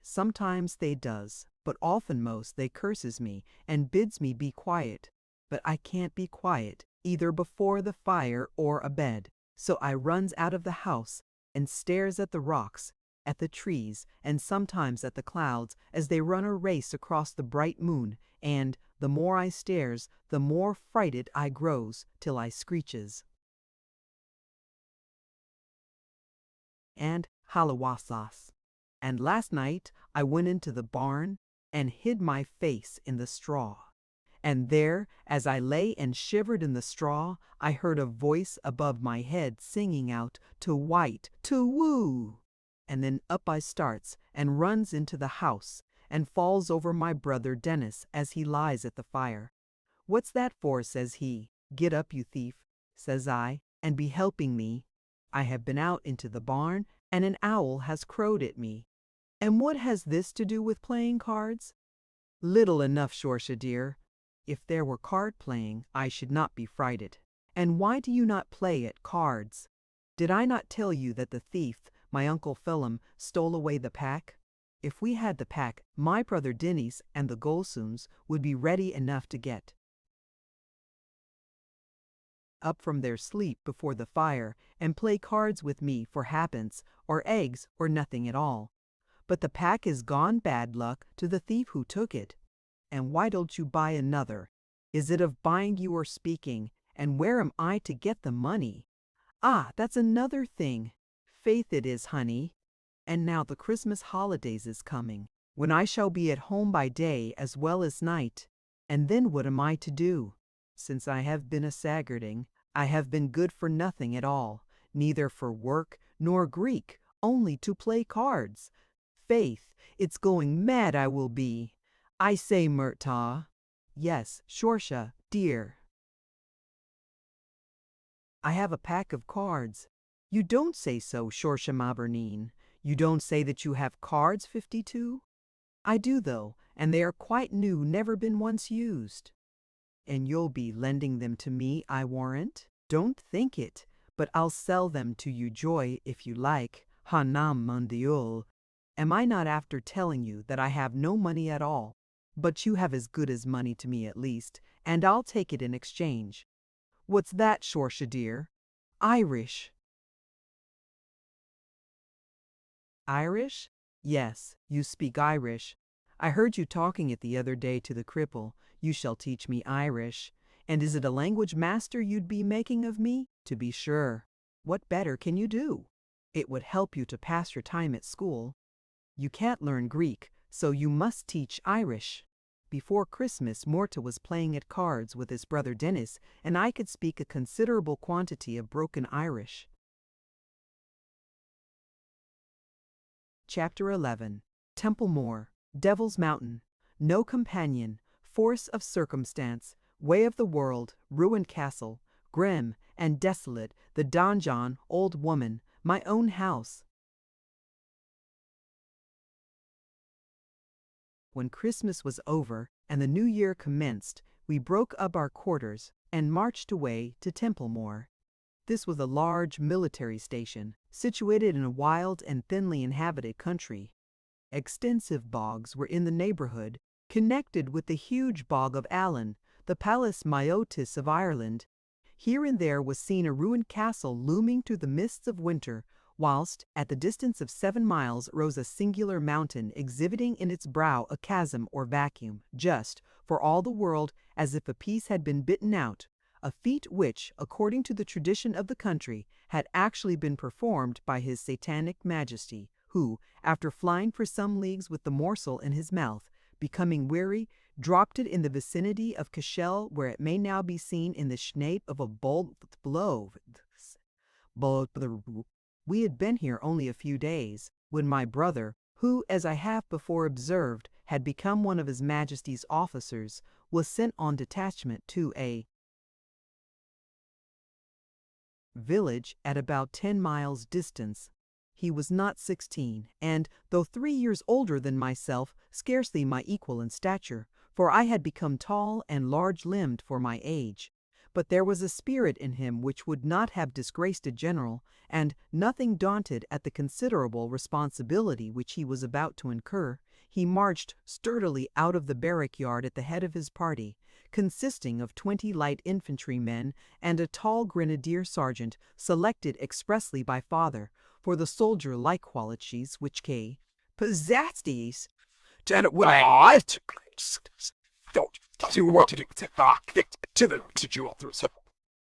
Sometimes they does, but often most they curses me and bids me be quiet. But I can't be quiet, either before the fire or abed. So I runs out of the house and stares at the rocks, at the trees, and sometimes at the clouds as they run a race across the bright moon, and the more I stares, the more frighted I grows, till I screeches. And halawasas. And last night I went into the barn and hid my face in the straw. And there, as I lay and shivered in the straw, I heard a voice above my head singing out, "To white, to woo!" And then up I starts and runs into the house and falls over my brother Dennis as he lies at the fire. "What's that for?" says he. "Get up, you thief," says I, "and be helping me. I have been out into the barn, and an owl has crowed at me." "And what has this to do with playing cards?" "Little enough, Shorsha dear. If there were card playing, I should not be frighted." "And why do you not play at cards? Did I not tell you that the thief, my Uncle Phelim, stole away the pack? If we had the pack, my brother Dennis and the Golsoons would be ready enough to get up from their sleep before the fire and play cards with me for ha'pence, or eggs, or nothing at all. But the pack is gone, bad luck to the thief who took it. And why don't you buy another? Is it of buying you are speaking, and where am I to get the money? Ah, that's another thing. Faith it is, honey. And now the Christmas holidays is coming, when I shall be at home by day as well as night. And then what am I to do? Since I have been a saggarding, I have been good for nothing at all, neither for work nor Greek, only to play cards. Faith, it's going mad I will be. I say, Murtaugh." "Yes, Shorsha, dear." "I have a pack of cards." "You don't say so, Shorsha Mabernine. You don't say that you have cards 52? "I do though, and they are quite new, never been once used." "And you'll be lending them to me, I warrant." "Don't think it, but I'll sell them to you joy if you like. Hanam Mundiul. Am I not after telling you that I have no money at all? But you have as good as money to me at least, and I'll take it in exchange." "What's that, Shorsha dear?" "Irish." "Irish?" "Yes, you speak Irish. I heard you talking it the other day to the cripple. You shall teach me Irish. And is it a language master you'd be making of me? To be sure. What better can you do? It would help you to pass your time at school. You can't learn Greek, so you must teach Irish." Before Christmas, Morta was playing at cards with his brother Dennis, and I could speak a considerable quantity of broken Irish. Chapter 11. Templemore, Devil's Mountain, No Companion, Force of Circumstance, Way of the World, Ruined Castle, Grim and Desolate, the Donjon, Old Woman, My Own House. When Christmas was over and the New Year commenced, we broke up our quarters and marched away to Templemore. This was a large military station, situated in a wild and thinly inhabited country. Extensive bogs were in the neighbourhood, connected with the huge bog of Allen, the Palus Myotis of Ireland. Here and there was seen a ruined castle looming through the mists of winter, whilst at the distance of 7 miles rose a singular mountain exhibiting in its brow a chasm or vacuum, just, for all the world, as if a piece had been bitten out, a feat which, according to the tradition of the country, had actually been performed by his satanic majesty, who, after flying for some leagues with the morsel in his mouth, becoming weary, dropped it in the vicinity of Cashel, where it may now be seen in the shape of a bold blow. We had been here only a few days, when my brother, who, as I have before observed, had become one of His Majesty's officers, was sent on detachment to a village at about 10 miles distance. He was not 16, and, though 3 years older than myself, scarcely my equal in stature, for I had become tall and large-limbed for my age. But there was a spirit in him which would not have disgraced a general, and, nothing daunted at the considerable responsibility which he was about to incur, he marched sturdily out of the barrack-yard at the head of his party, consisting of 20 light infantrymen and a tall grenadier sergeant selected expressly by father for the soldier-like qualities which K possessed.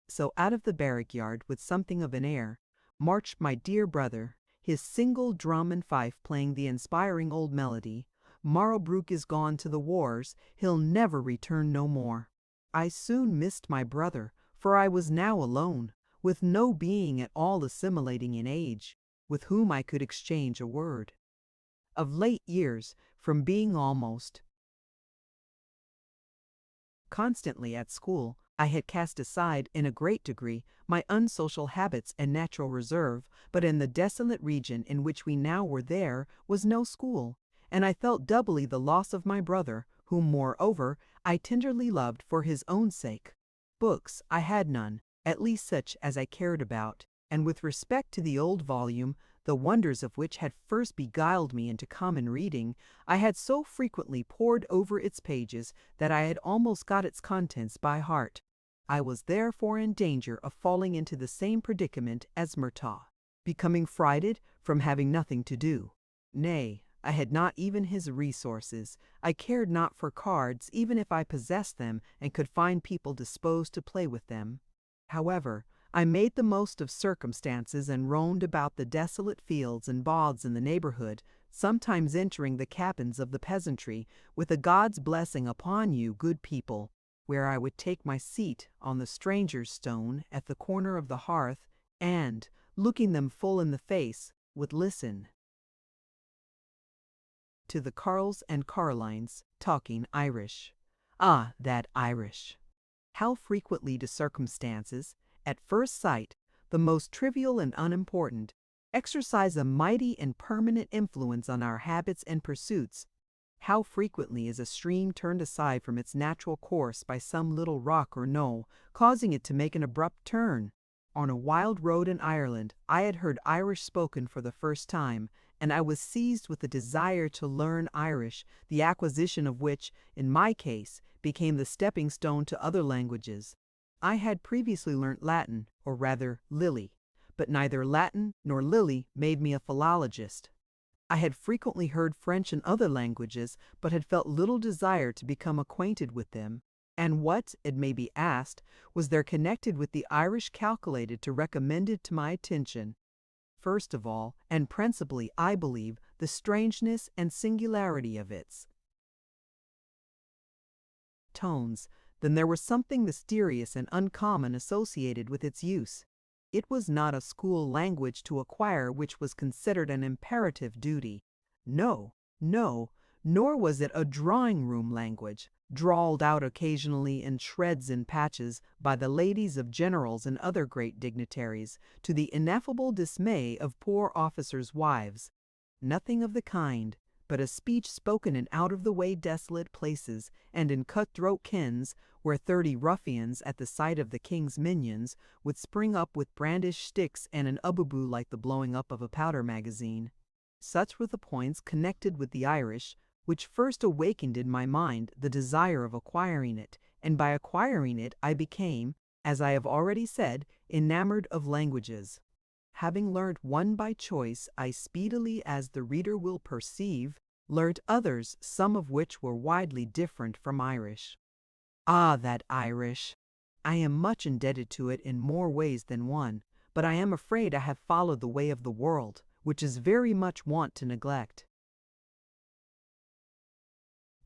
So out of the barrack-yard with something of an air marched my dear brother, his single drum and fife playing the inspiring old melody, "Marlbrook is gone to the wars, he'll never return no more." I soon missed my brother, for I was now alone, with no being at all assimilating in age, with whom I could exchange a word. Of late years, from being almost constantly at school, I had cast aside, in a great degree, my unsocial habits and natural reserve, but in the desolate region in which we now were there was no school, and I felt doubly the loss of my brother, whom, moreover, I tenderly loved for his own sake. Books I had none, at least such as I cared about, and with respect to the old volume, the wonders of which had first beguiled me into common reading, I had so frequently pored over its pages that I had almost got its contents by heart. I was therefore in danger of falling into the same predicament as Murtaugh, becoming frighted from having nothing to do. Nay, I had not even his resources. I cared not for cards, even if I possessed them and could find people disposed to play with them. However, I made the most of circumstances and roamed about the desolate fields and bogs in the neighborhood, sometimes entering the cabins of the peasantry, with a God's blessing upon you, good people, where I would take my seat on the stranger's stone at the corner of the hearth, and, looking them full in the face, would listen to the Carls and Carolines talking Irish. Ah, that Irish! How frequently do circumstances, at first sight, the most trivial and unimportant, exercise a mighty and permanent influence on our habits and pursuits. How frequently is a stream turned aside from its natural course by some little rock or knoll, causing it to make an abrupt turn. On a wild road in Ireland, I had heard Irish spoken for the first time, and I was seized with a desire to learn Irish, the acquisition of which, in my case, became the stepping stone to other languages. I had previously learnt Latin, or rather Lily, but neither Latin nor Lily made me a philologist. I had frequently heard French and other languages, but had felt little desire to become acquainted with them. And what, it may be asked, was there connected with the Irish calculated to recommend it to my attention? First of all, and principally, I believe, the strangeness and singularity of its tones. Then there was something mysterious and uncommon associated with its use. It was not a school language to acquire which was considered an imperative duty. No, nor was it a drawing-room language, drawled out occasionally in shreds and patches by the ladies of generals and other great dignitaries, to the ineffable dismay of poor officers' wives. Nothing of the kind, but a speech spoken in out-of-the-way desolate places and in cut-throat kens, where 30 ruffians, at the sight of the king's minions, would spring up with brandished sticks and an ubbaboo like the blowing up of a powder magazine. Such were the points connected with the Irish, which first awakened in my mind the desire of acquiring it, and by acquiring it I became, as I have already said, enamored of languages. Having learnt one by choice, I speedily, as the reader will perceive, learnt others, some of which were widely different from Irish. Ah, that Irish! I am much indebted to it in more ways than one, but I am afraid I have followed the way of the world, which is very much wont to neglect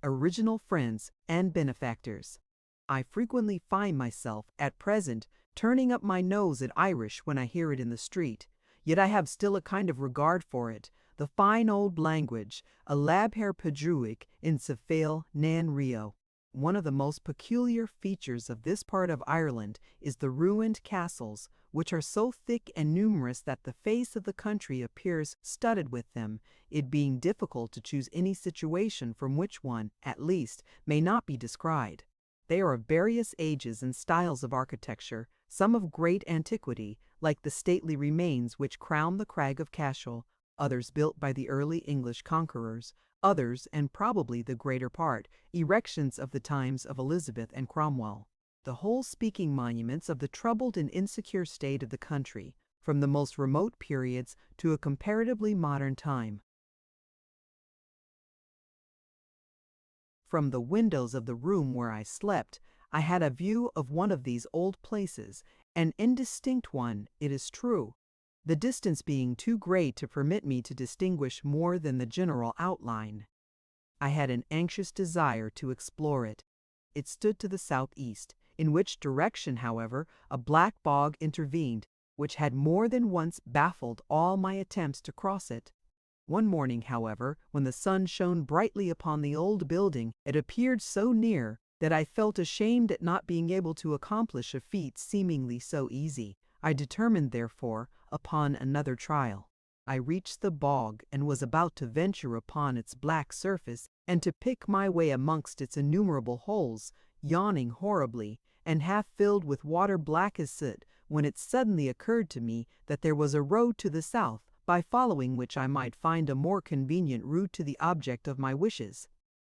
original friends and benefactors. I frequently find myself, at present, turning up my nose at Irish when I hear it in the street, yet I have still a kind of regard for it, the fine old language, a labhair pedruic in Sefale nan Rio. One of the most peculiar features of this part of Ireland is the ruined castles, which are so thick and numerous that the face of the country appears studded with them, it being difficult to choose any situation from which one, at least, may not be descried. They are of various ages and styles of architecture, some of great antiquity, like the stately remains which crown the crag of Cashel, others built by the early English conquerors, others, and probably the greater part, erections of the times of Elizabeth and Cromwell. The whole speaking monuments of the troubled and insecure state of the country, from the most remote periods to a comparatively modern time. From the windows of the room where I slept, I had a view of one of these old places, an indistinct one, it is true, the distance being too great to permit me to distinguish more than the general outline. I had an anxious desire to explore it. It stood to the southeast, in which direction, however, a black bog intervened, which had more than once baffled all my attempts to cross it. One morning, however, when the sun shone brightly upon the old building, it appeared so near that I felt ashamed at not being able to accomplish a feat seemingly so easy. I determined, therefore, upon another trial. I reached the bog and was about to venture upon its black surface and to pick my way amongst its innumerable holes, yawning horribly, and half filled with water black as soot, when it suddenly occurred to me that there was a road to the south, by following which I might find a more convenient route to the object of my wishes.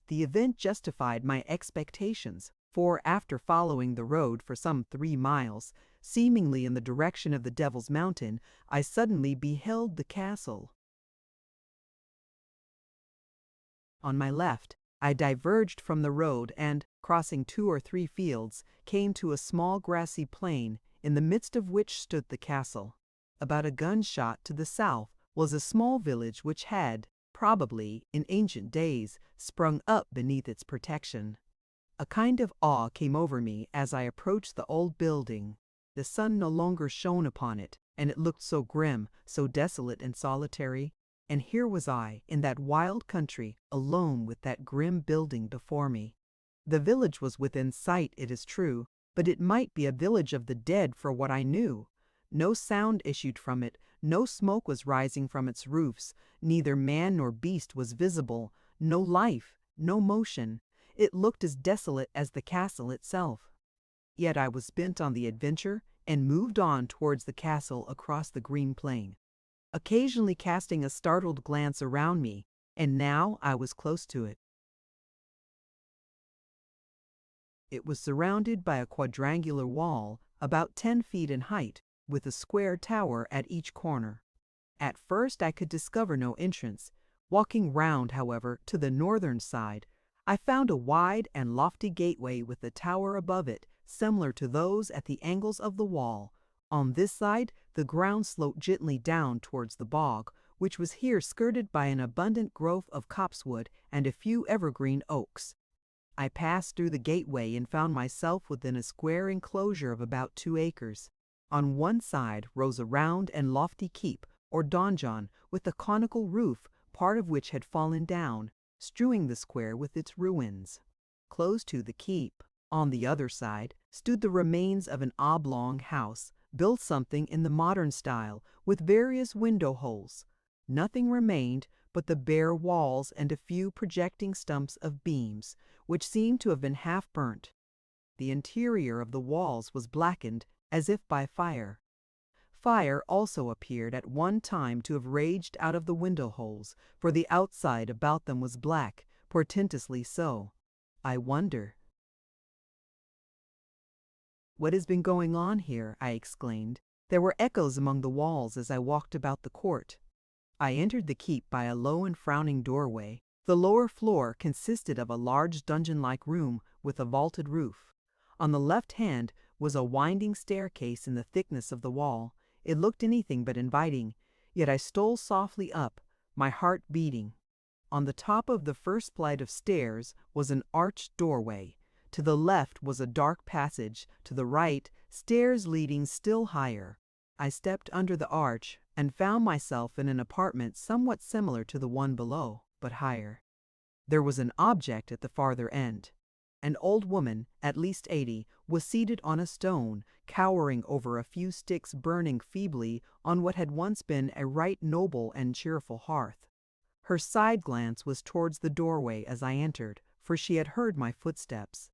The event justified my expectations, for after following the road for some 3 miles, seemingly in the direction of the Devil's Mountain, I suddenly beheld the castle. On my left, I diverged from the road and, crossing 2 or 3 fields, came to a small grassy plain, in the midst of which stood the castle. About a gunshot to the south was a small village which had, probably, in ancient days, sprung up beneath its protection. A kind of awe came over me as I approached the old building. The sun no longer shone upon it, and it looked so grim, so desolate and solitary. And here was I, in that wild country, alone with that grim building before me. The village was within sight, it is true, but it might be a village of the dead for what I knew. No sound issued from it, no smoke was rising from its roofs, neither man nor beast was visible, no life, no motion. It looked as desolate as the castle itself. Yet I was bent on the adventure, and moved on towards the castle across the green plain, occasionally casting a startled glance around me, and now I was close to it. It was surrounded by a quadrangular wall, about 10 feet in height, with a square tower at each corner. At first I could discover no entrance. Walking round, however, to the northern side, I found a wide and lofty gateway with a tower above it, similar to those at the angles of the wall. On this side, the ground sloped gently down towards the bog, which was here skirted by an abundant growth of copsewood and a few evergreen oaks. I passed through the gateway and found myself within a square enclosure of about 2 acres. On one side rose a round and lofty keep, or donjon, with a conical roof, part of which had fallen down, strewing the square with its ruins. Close to the keep, on the other side, stood the remains of an oblong house, built something in the modern style, with various window holes. Nothing remained but the bare walls and a few projecting stumps of beams, which seemed to have been half burnt. The interior of the walls was blackened as if by fire. Fire also appeared at one time to have raged out of the window holes, for the outside about them was black, portentously so. I wonder. "What has been going on here?" I exclaimed. There were echoes among the walls as I walked about the court. I entered the keep by a low and frowning doorway. The lower floor consisted of a large dungeon-like room with a vaulted roof. On the left hand was a winding staircase in the thickness of the wall. It looked anything but inviting, yet I stole softly up, my heart beating. On the top of the first flight of stairs was an arched doorway. To the left was a dark passage, to the right, stairs leading still higher. I stepped under the arch and found myself in an apartment somewhat similar to the one below, but higher. There was an object at the farther end. An old woman, at least 80, was seated on a stone, cowering over a few sticks burning feebly on what had once been a right noble and cheerful hearth. Her side glance was towards the doorway as I entered, for she had heard my footsteps.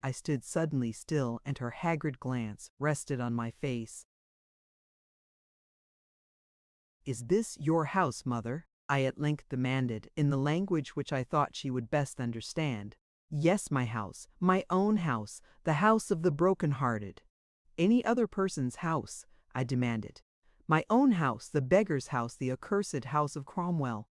I stood suddenly still, and her haggard glance rested on my face. "Is this your house, mother?" I at length demanded, in the language which I thought she would best understand. "Yes, my house, my own house, the house of the broken-hearted." "Any other person's house?" I demanded. "My own house, the beggar's house, the accursed house of Cromwell."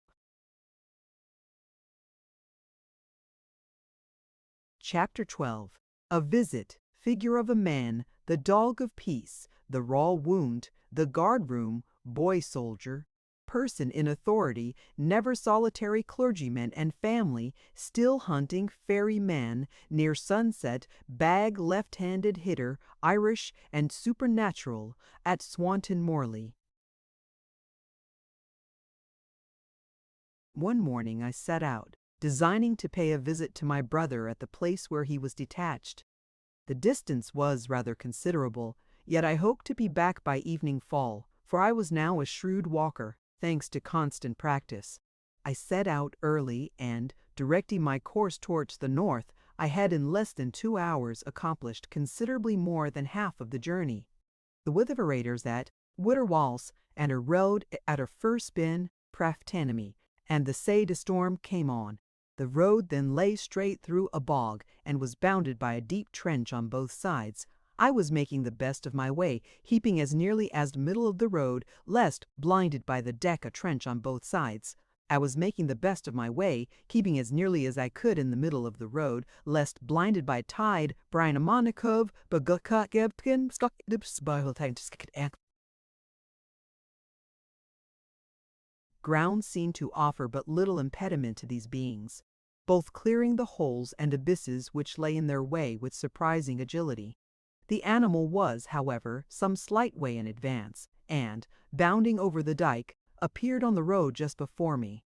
Chapter 12. A visit, figure of a man, the dog of peace, the raw wound, the guard-room, boy-soldier, person in authority, never solitary clergyman and family, still hunting fairy man, near sunset, bag left-handed hitter, Irish and supernatural, at Swanton Morley. One morning I set out, designing to pay a visit to my brother at the place where he was detached. The distance was rather considerable, yet I hoped to be back by evening fall, for I was now a shrewd walker, thanks to constant practice. I set out early, and, directing my course towards the north, I had in less than 2 hours accomplished considerably more than half of the journey. The Witherators at Witterwalls, and a road at her first been Praftanemy, and the say de storm came on. The road then lay straight through a bog, and was bounded by a deep trench on both sides. I was making the best of my way, keeping as nearly as the middle of the road, lest, blinded by the deck a trench on both sides. I was making the best of my way, keeping as nearly as I could in the middle of the road, lest, blinded by tide, Brian Amonikov, ground seemed to offer but little impediment to these beings, both clearing the holes and abysses which lay in their way with surprising agility. The animal was, however, some slight way in advance, and, bounding over the dike, appeared on the road just before me.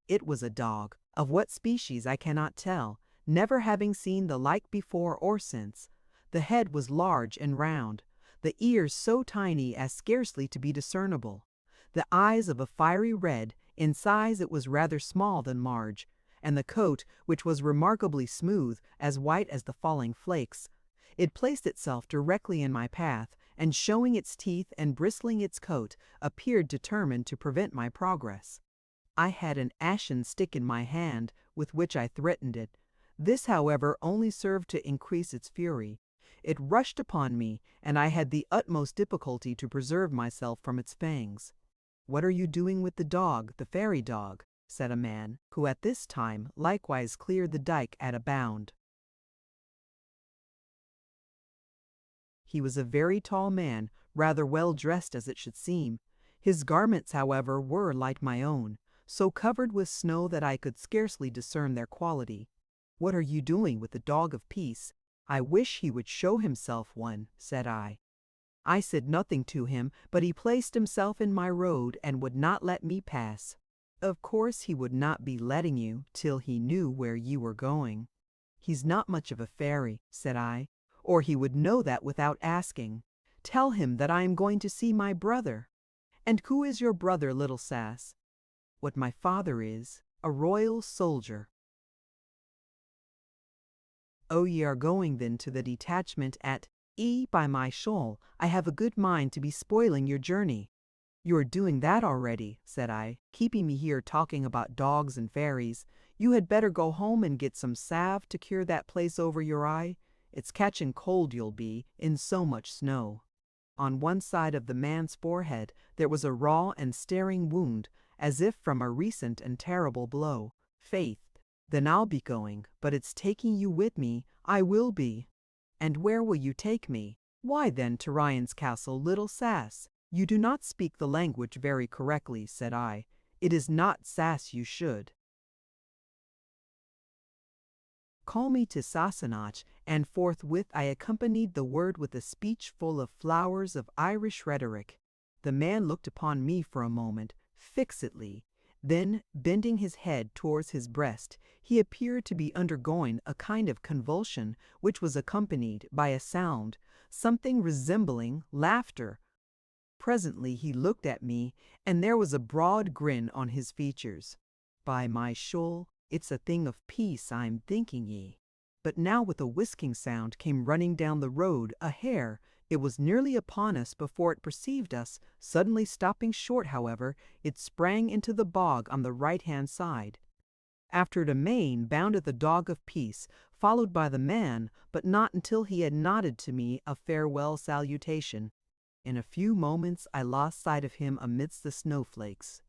It was a dog, of what species I cannot tell, never having seen the like before or since. The head was large and round, the ears so tiny as scarcely to be discernible, the eyes of a fiery red, in size it was rather small than large, and the coat, which was remarkably smooth, as white as the falling flakes. It placed itself directly in my path, and showing its teeth and bristling its coat, appeared determined to prevent my progress. I had an ashen stick in my hand, with which I threatened it. This, however, only served to increase its fury. It rushed upon me, and I had the utmost difficulty to preserve myself from its fangs. "What are you doing with the dog, the fairy dog?" said a man, who at this time likewise cleared the dike at a bound. He was a very tall man, rather well dressed as it should seem. His garments, however, were like my own, so covered with snow that I could scarcely discern their quality. "What are you doing with the dog of peace?" "I wish he would show himself one," said I. I said nothing to him, but he placed himself in my road and would not let me pass. "Of course he would not be letting you till he knew where you were going." "He's not much of a fairy," said I, "or he would know that without asking. Tell him that I am going to see my brother." "And who is your brother, little sass?" "What my father is, a royal soldier." "Oh, ye are going then to the detachment at by my shoal, I have a good mind to be spoiling your journey." "You are doing that already," said I, "keeping me here talking about dogs and fairies. You had better go home and get some salve to cure that place over your eye. It's catching cold you'll be, in so much snow." On one side of the man's forehead there was a raw and staring wound, as if from a recent and terrible blow. "Faith, then I'll be going, but it's taking you with me, I will be." "And where will you take me?" "Why then to Ryan's castle, little sass." "You do not speak the language very correctly," said I. "It is not sass you should call me to Sassenach," and forthwith I accompanied the word with a speech full of flowers of Irish rhetoric. The man looked upon me for a moment, fixedly, Then, bending his head towards his breast, he appeared to be undergoing a kind of convulsion which was accompanied by a sound, something resembling laughter. Presently he looked at me, and there was a broad grin on his features. "By my shoul, it's a thing of peace I'm thinking ye." But now with a whisking sound came running down the road a hare. It was nearly upon us before it perceived us. Suddenly stopping short, however, it sprang into the bog on the right-hand side. After it amain bounded the dog of peace, followed by the man, but not until he had nodded to me a farewell salutation. In a few moments I lost sight of him amidst the snowflakes.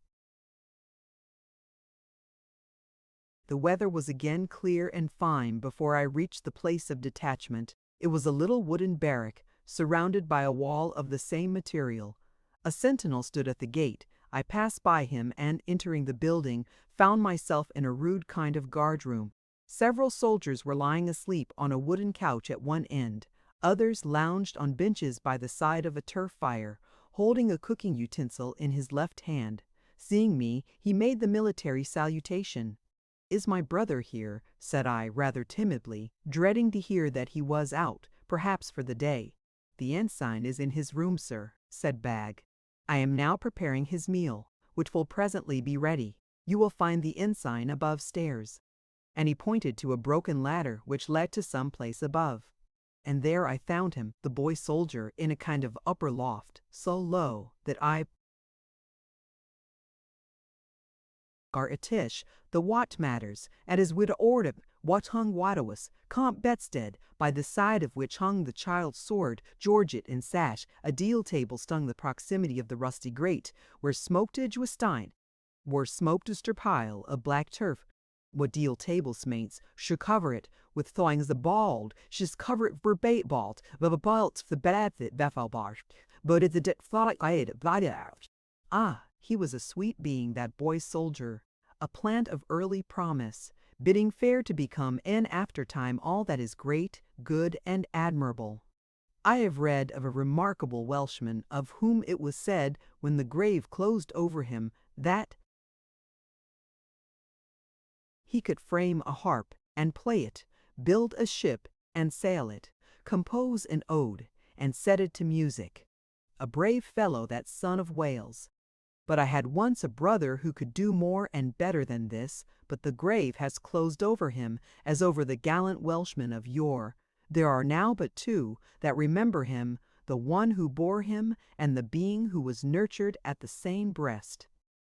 The weather was again clear and fine before I reached the place of detachment. It was a little wooden barrack, surrounded by a wall of the same material. A sentinel stood at the gate. I passed by him and, entering the building, found myself in a rude kind of guard-room. Several soldiers were lying asleep on a wooden couch at one end. Others lounged on benches by the side of a turf fire, holding a cooking utensil in his left hand. Seeing me, he made the military salutation. "Is my brother here?" said I, rather timidly, dreading to hear that he was out, perhaps for the day. "The ensign is in his room, sir," said Bag. "I am now preparing his meal, which will presently be ready. You will find the ensign above stairs." And he pointed to a broken ladder which led to some place above. And there I found him, the boy soldier, in a kind of upper loft, so low that I itish the what matters, and his widow ordered what hung Wadawus, Comp bedstead, by the side of which hung the child's sword, georget and sash. A deal table stung the proximity of the rusty grate, where smoked was stein, where smoked der pile of black turf. What deal table smates should cover it with thawings the bald, she's cover it verbate bald, but the bad that befalbar, but it's a det thought I had about it. Ah, he was a sweet being, that boy soldier, a plant of early promise, bidding fair to become in aftertime all that is great, good, and admirable. I have read of a remarkable Welshman of whom it was said, when the grave closed over him, that he could frame a harp and play it, build a ship and sail it, compose an ode and set it to music. A brave fellow, that son of Wales. But I had once a brother who could do more and better than this, but the grave has closed over him, as over the gallant Welshmen of yore. There are now but two that remember him, the one who bore him, and the being who was nurtured at the same breast.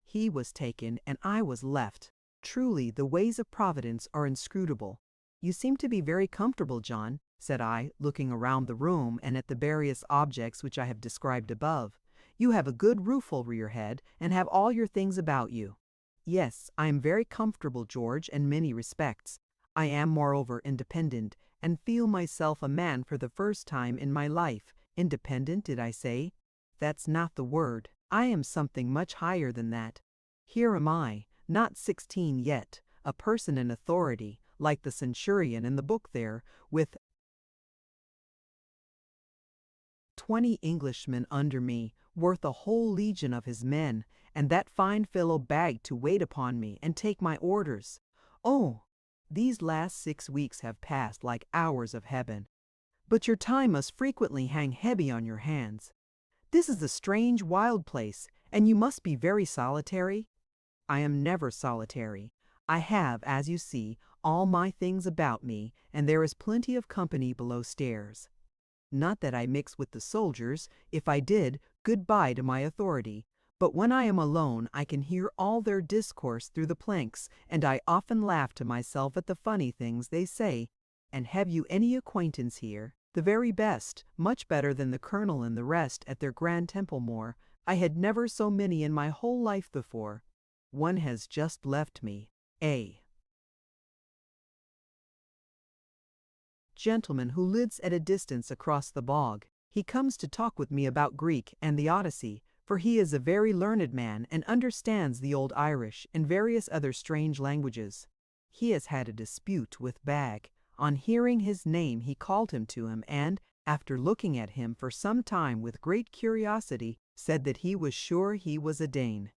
He was taken, and I was left. Truly, the ways of Providence are inscrutable. "You seem to be very comfortable, John," said I, looking around the room and at the various objects which I have described above. "You have a good roof over your head, and have all your things about you." "Yes, I am very comfortable, George, in many respects. I am, moreover, independent, and feel myself a man for the first time in my life." Independent, did I say? That's not the word. I am something much higher than that. Here am I, not 16 yet, a person in authority, like the centurion in the book there, with 20 Englishmen under me, worth a whole legion of his men, and that fine fellow Bag to wait upon me and take my orders. Oh, these last 6 weeks have passed like hours of heaven. But your time must frequently hang heavy on your hands. This is a strange, wild place, and you must be very solitary. I am never solitary. I have, as you see, all my things about me, and there is plenty of company below stairs. Not that I mix with the soldiers. If I did, good-bye to my authority. But when I am alone, I can hear all their discourse through the planks, and I often laugh to myself at the funny things they say. And have you any acquaintance here? The very best, much better than the colonel and the rest at their Grand Templemore. I had never so many in my whole life before. One has just left me. A gentleman who lives at a distance across the bog. He comes to talk with me about Greek and the Odyssey, for he is a very learned man and understands the old Irish and various other strange languages. He has had a dispute with Bag. On hearing his name he called him to him and, after looking at him for some time with great curiosity, said that he was sure he was a Dane.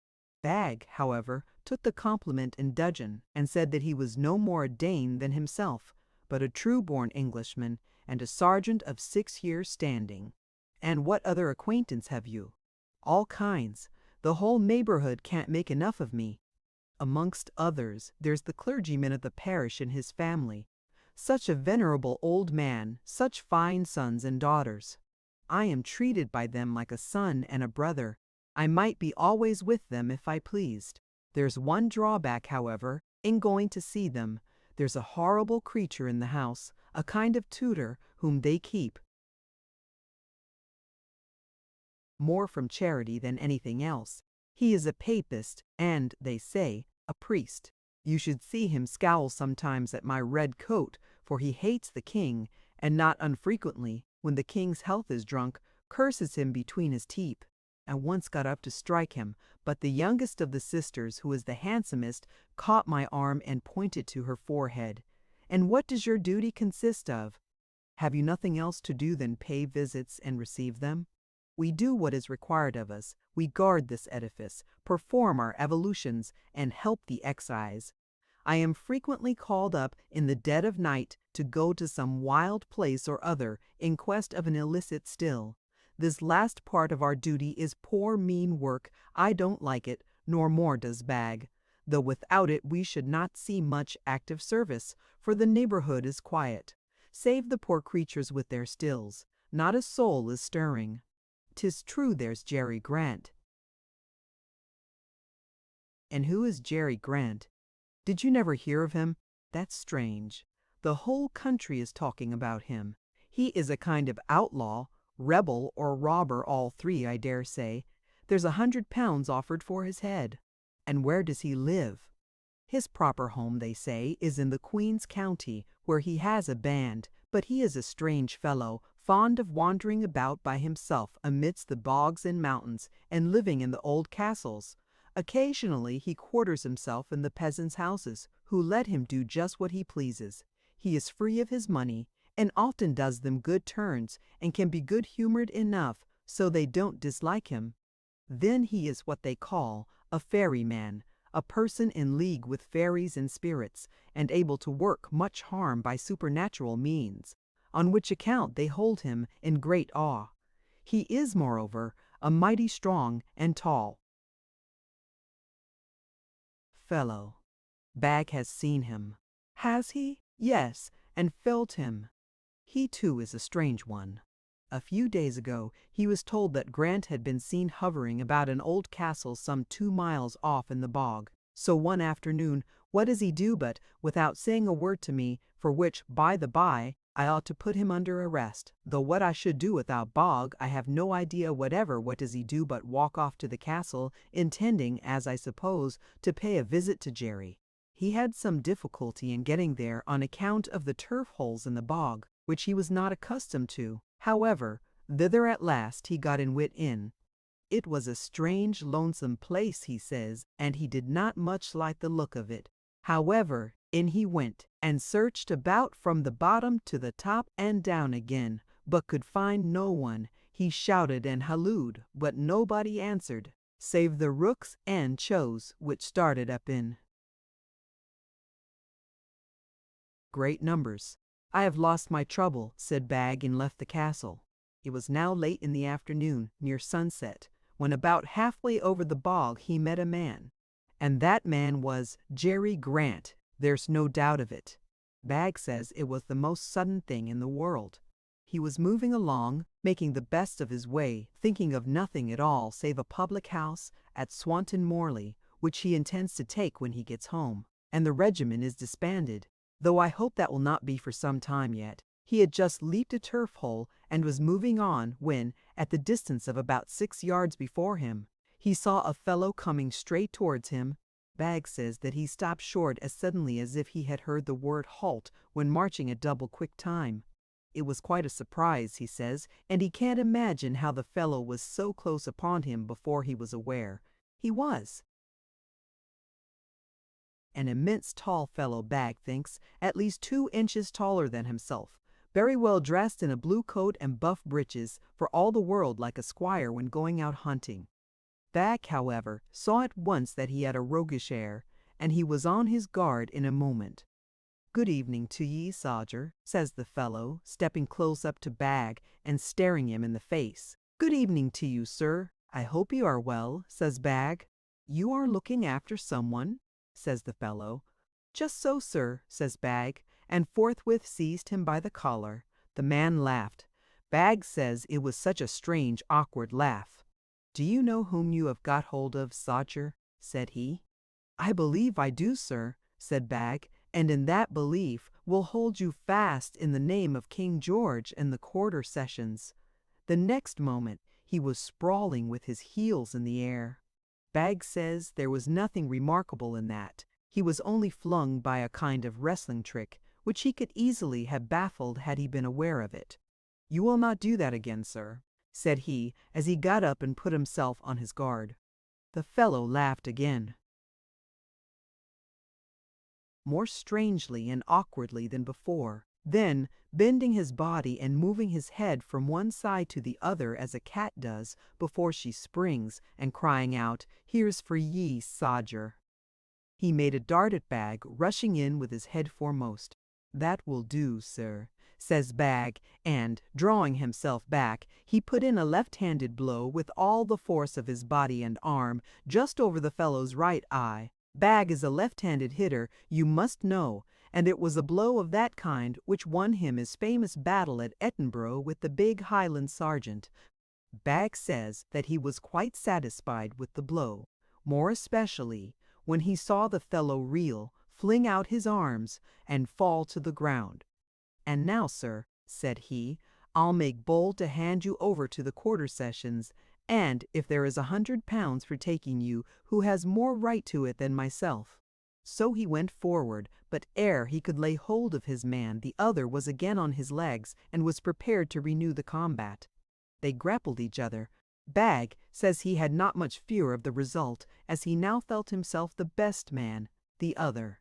Bag, however, took the compliment in dudgeon, and said that he was no more a Dane than himself, but a true-born Englishman, and a sergeant of 6 years' standing. "And what other acquaintance have you?" "All kinds. The whole neighborhood can't make enough of me. Amongst others, there's the clergyman of the parish and his family. Such a venerable old man, such fine sons and daughters. I am treated by them like a son and a brother. I might be always with them if I pleased. There's one drawback, however, in going to see them. There's a horrible creature in the house, a kind of tutor, whom they keep more from charity than anything else. He is a papist, and, they say, a priest. You should see him scowl sometimes at my red coat, for he hates the king, and not unfrequently, when the king's health is drunk, curses him between his teeth. I once got up to strike him, but the youngest of the sisters, who is the handsomest, caught my arm and pointed to her forehead. "And what does your duty consist of?" "Have you nothing else to do than pay visits and receive them?" "We do what is required of us. We guard this edifice, perform our evolutions, and help the excise. I am frequently called up in the dead of night to go to some wild place or other in quest of an illicit still. This last part of our duty is poor mean work. I don't like it, nor more does Bag, though without it we should not see much active service, for the neighborhood is quiet. Save the poor creatures with their stills. Not a soul is stirring. 'Tis true there's Jerry Grant." "And who is Jerry Grant? Did you never hear of him? That's strange. The whole country is talking about him. He is a kind of outlaw, rebel or robber, all three, I dare say. There's £100 offered for his head." "And where does he live?" "His proper home, they say, is in the Queen's County, where he has a band, but he is a strange fellow, fond of wandering about by himself amidst the bogs and mountains, and living in the old castles. Occasionally he quarters himself in the peasants' houses, who let him do just what he pleases. He is free of his money, and often does them good turns, and can be good-humored enough, so they don't dislike him. Then he is what they call a fairy-man, a person in league with fairies and spirits, and able to work much harm by supernatural means, on which account they hold him in great awe. He is, moreover, a mighty strong and tall fellow. Bag has seen him." "Has he?" "Yes, and felt him. He too is a strange one. A few days ago he was told that Grant had been seen hovering about an old castle some 2 miles off in the bog. So one afternoon, what does he do but, without saying a word to me, for which, by the by, I ought to put him under arrest, though what I should do without Bog I have no idea whatever, what does he do but walk off to the castle, intending, as I suppose, to pay a visit to Jerry. He had some difficulty in getting there on account of the turf holes in the bog, which he was not accustomed to. However, thither at last he got in wit in. It was a strange, lonesome place, he says, and he did not much like the look of it. However, in he went, and searched about from the bottom to the top and down again, but could find no one. He shouted and hallooed, but nobody answered, save the rooks and chows, which started up in great numbers. "I have lost my trouble," said Bag, and left the castle. It was now late in the afternoon, near sunset, when about halfway over the bog he met a man. And that man was Jerry Grant, there's no doubt of it. Bag says it was the most sudden thing in the world. He was moving along, making the best of his way, thinking of nothing at all save a public house at Swanton Morley, which he intends to take when he gets home, and the regiment is disbanded, though I hope that will not be for some time yet. He had just leaped a turf hole and was moving on when, at the distance of about 6 yards before him, he saw a fellow coming straight towards him. Bag says that he stopped short as suddenly as if he had heard the word halt when marching at double quick time. It was quite a surprise, he says, and he can't imagine how the fellow was so close upon him before he was aware. He was an immense tall fellow, Bag thinks, at least 2 inches taller than himself, very well dressed in a blue coat and buff breeches, for all the world like a squire when going out hunting. Bag, however, saw at once that he had a roguish air, and he was on his guard in a moment. "Good evening to ye, Sodger," says the fellow, stepping close up to Bag and staring him in the face. "Good evening to you, sir. I hope you are well," says Bag. "You are looking after someone?" says the fellow. "Just so, sir," says Bag, and forthwith seized him by the collar. The man laughed. Bag says it was such a strange, awkward laugh. "Do you know whom you have got hold of, Sodger?" said he. "I believe I do, sir," said Bag, "and in that belief will hold you fast in the name of King George and the quarter sessions." The next moment he was sprawling with his heels in the air. Bag says there was nothing remarkable in that. He was only flung by a kind of wrestling trick, which he could easily have baffled had he been aware of it. "You will not do that again, sir," said he, as he got up and put himself on his guard. The fellow laughed again, more strangely and awkwardly than before. Then, bending his body and moving his head from one side to the other as a cat does before she springs, and crying out, "Here's for ye, Sodger," he made a dart at Bag, rushing in with his head foremost. "That will do, sir," says Bag, and, drawing himself back, he put in a left-handed blow with all the force of his body and arm, just over the fellow's right eye. Bag is a left-handed hitter, you must know, and it was a blow of that kind which won him his famous battle at Edinburgh with the big Highland sergeant. Bag says that he was quite satisfied with the blow, more especially when he saw the fellow reel, fling out his arms, and fall to the ground. "And now, sir," said he, "I'll make bold to hand you over to the quarter sessions, and if there is £100 for taking you, who has more right to it than myself." So he went forward, but ere he could lay hold of his man, the other was again on his legs and was prepared to renew the combat. They grappled each other. Bag says he had not much fear of the result, as he now felt himself the best man. The other,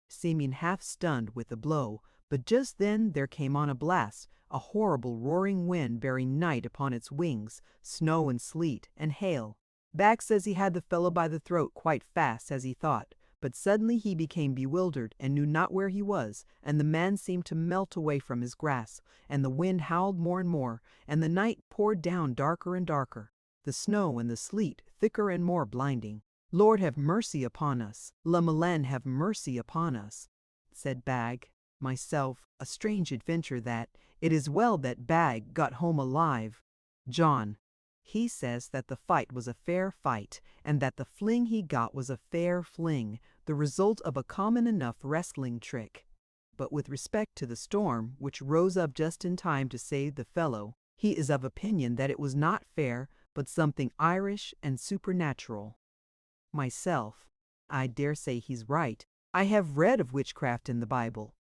seeming half stunned with the blow, but just then there came on a blast, a horrible roaring wind bearing night upon its wings, snow and sleet and hail. Bag says he had the fellow by the throat quite fast, as he thought, but suddenly he became bewildered and knew not where he was, and the man seemed to melt away from his grasp, and the wind howled more and more, and the night poured down darker and darker, the snow and the sleet thicker and more blinding. "Lord have mercy upon us, Lamalen have mercy upon us," said Bag. Myself, a strange adventure that. It is well that Bag got home alive. John, he says that the fight was a fair fight, and that the fling he got was a fair fling, the result of a common enough wrestling trick. But with respect to the storm, which rose up just in time to save the fellow, he is of opinion that it was not fair, but something Irish and supernatural. Myself, I dare say he's right. I have read of witchcraft in the Bible.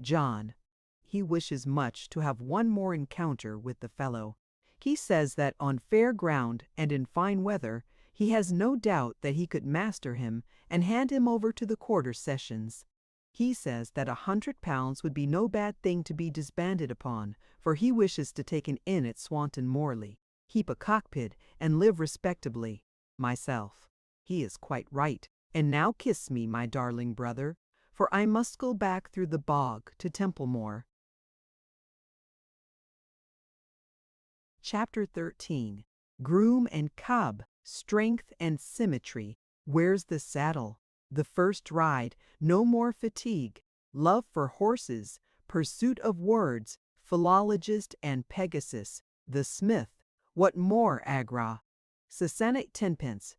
John, he wishes much to have one more encounter with the fellow. He says that on fair ground and in fine weather, he has no doubt that he could master him and hand him over to the quarter sessions. He says that £100 would be no bad thing to be disbanded upon, for he wishes to take an inn at Swanton Morley, keep a cockpit, and live respectably. Myself, he is quite right. And now kiss me, my darling brother, for I must go back through the bog to Templemore. Chapter 13. Groom and Cub, Strength and Symmetry. Where's the saddle? The first ride, no more fatigue. Love for horses, pursuit of words, philologist and Pegasus. The smith. What more, Agra? Sassenate tenpence.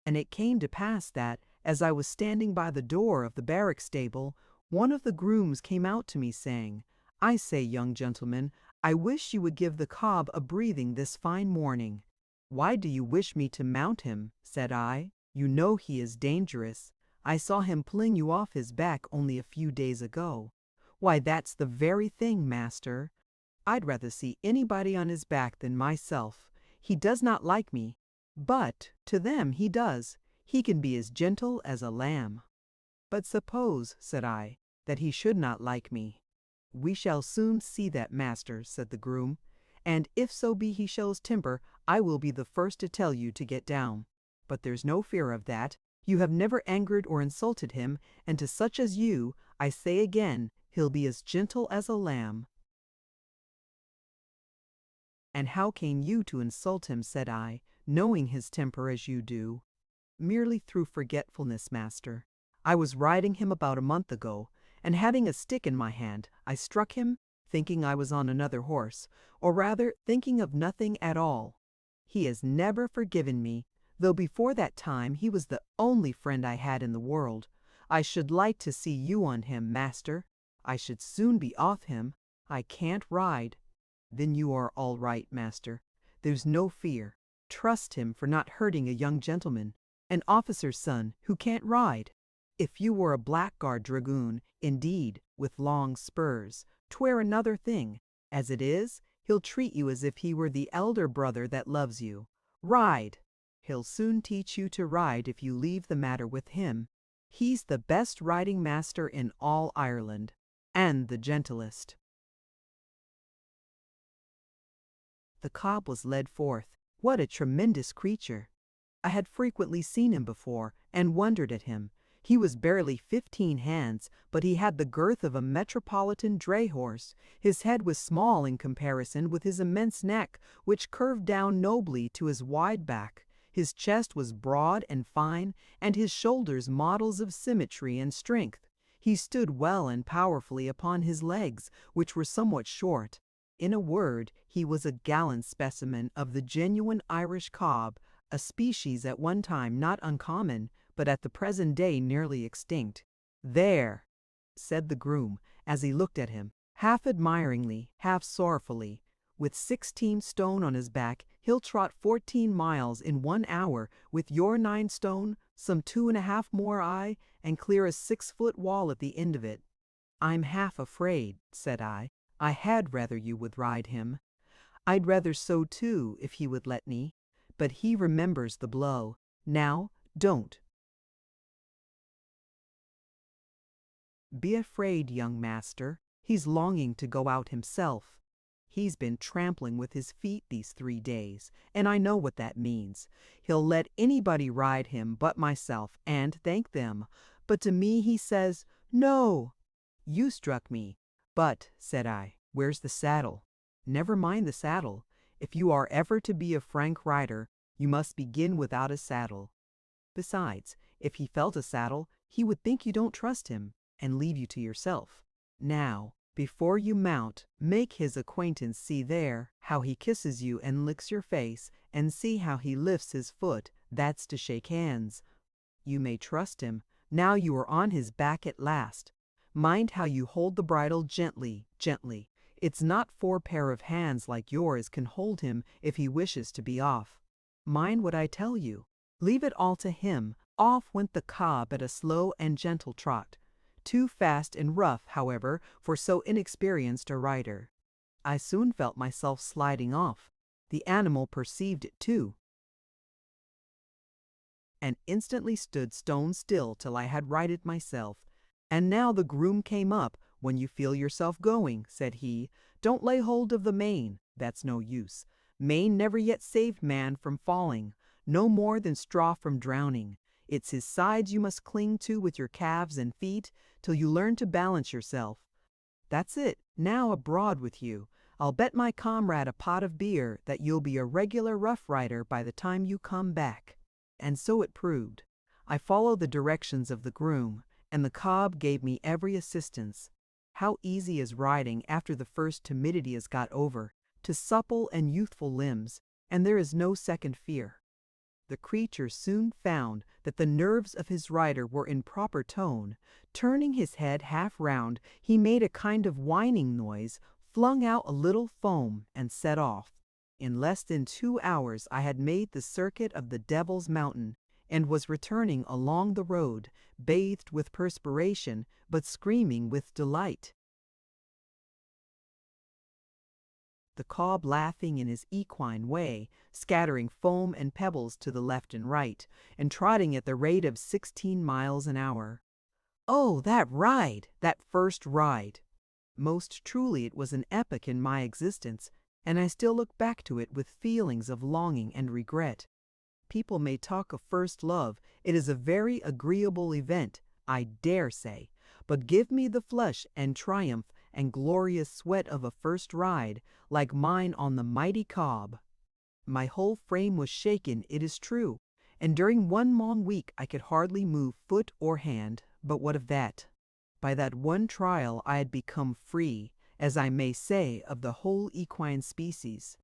And it came to pass that, as I was standing by the door of the barrack stable, one of the grooms came out to me, saying, "I say, young gentleman, I wish you would give the cob a breathing this fine morning." "Why do you wish me to mount him?" said I. "You know he is dangerous. I saw him pulling you off his back only a few days ago." "Why, that's the very thing, master. I'd rather see anybody on his back than myself. He does not like me, but to them he does. He can be as gentle as a lamb." "But suppose," said I, that he should not like me. We shall soon see that, master, said the groom, and if so be he shows temper, I will be the first to tell you to get down. But there's no fear of that. You have never angered or insulted him, and to such as you, I say again, he'll be as gentle as a lamb. And how came you to insult him, said I, knowing his temper as you do? Merely through forgetfulness, master. I was riding him about a month ago, and having a stick in my hand, I struck him, thinking I was on another horse, or rather thinking of nothing at all. He has never forgiven me, though before that time he was the only friend I had in the world. I should like to see you on him, master. I should soon be off him. I can't ride. Then you are all right, master. There's no fear. Trust him for not hurting a young gentleman, an officer's son who can't ride. If you were a blackguard dragoon, indeed, with long spurs, 'twere another thing. As it is, he'll treat you as if he were the elder brother that loves you. Ride! He'll soon teach you to ride if you leave the matter with him. He's the best riding master in all Ireland, and the gentlest. The cob was led forth. What a tremendous creature! I had frequently seen him before, and wondered at him. He was barely 15 hands, but he had the girth of a metropolitan dray horse. His head was small in comparison with his immense neck, which curved down nobly to his wide back. His chest was broad and fine, and his shoulders models of symmetry and strength. He stood well and powerfully upon his legs, which were somewhat short. In a word, he was a gallant specimen of the genuine Irish cob, a species at one time not uncommon, but at the present day nearly extinct. "There," said the groom, as he looked at him, half admiringly, half sorrowfully. "With 16 stone on his back, he'll trot 14 miles in 1 hour, with your 9 stone, some 2.5 more and clear a 6-foot wall at the end of it." "I'm half afraid," said I. "I had rather you would ride him." "I'd rather so too, if he would let me. But he remembers the blow. Now, don't be afraid, young master. He's longing to go out himself. He's been trampling with his feet these 3 days, and I know what that means. He'll let anybody ride him but myself, and thank them. But to me he says, 'No.' You struck me. 'But,' said I, 'where's the saddle?' 'Never mind the saddle. If you are ever to be a frank rider, you must begin without a saddle. Besides, if he felt a saddle, he would think you don't trust him, and leave you to yourself. Now, before you mount, make his acquaintance. See there, how he kisses you and licks your face, and see how he lifts his foot. That's to shake hands. You may trust him. Now you are on his back at last. Mind how you hold the bridle gently, gently. It's not 4 pair of hands like yours can hold him if he wishes to be off. Mind what I tell you. Leave it all to him." Off went the cob at a slow and gentle trot. Too fast and rough, however, for so inexperienced a rider. I soon felt myself sliding off. The animal perceived it too, and instantly stood stone still till I had righted myself. "And now the groom came up. 'When you feel yourself going,' said he, 'don't lay hold of the mane. That's no use. Mane never yet saved man from falling, no more than straw from drowning. It's his sides you must cling to with your calves and feet till you learn to balance yourself. That's it. Now abroad with you. I'll bet my comrade a pot of beer that you'll be a regular rough rider by the time you come back." And so it proved. I followed the directions of the groom, and the cob gave me every assistance. How easy is riding after the first timidity is got over, to supple and youthful limbs, and there is no second fear. The creature soon found that the nerves of his rider were in proper tone. Turning his head half round, he made a kind of whining noise, flung out a little foam, and set off. In less than 2 hours I had made the circuit of the Devil's Mountain, and was returning along the road, bathed with perspiration, but screaming with delight. The cob laughing in his equine way, scattering foam and pebbles to the left and right, and trotting at the rate of 16 miles an hour. Oh, that ride! That first ride! Most truly it was an epoch in my existence, and I still look back to it with feelings of longing and regret. People may talk of first love. It is a very agreeable event, I dare say, but give me the flush and triumph and glorious sweat of a first ride, like mine on the mighty cob. My whole frame was shaken, it is true, and during one long week I could hardly move foot or hand, but what of that? By that one trial I had become free, as I may say, of the whole equine species.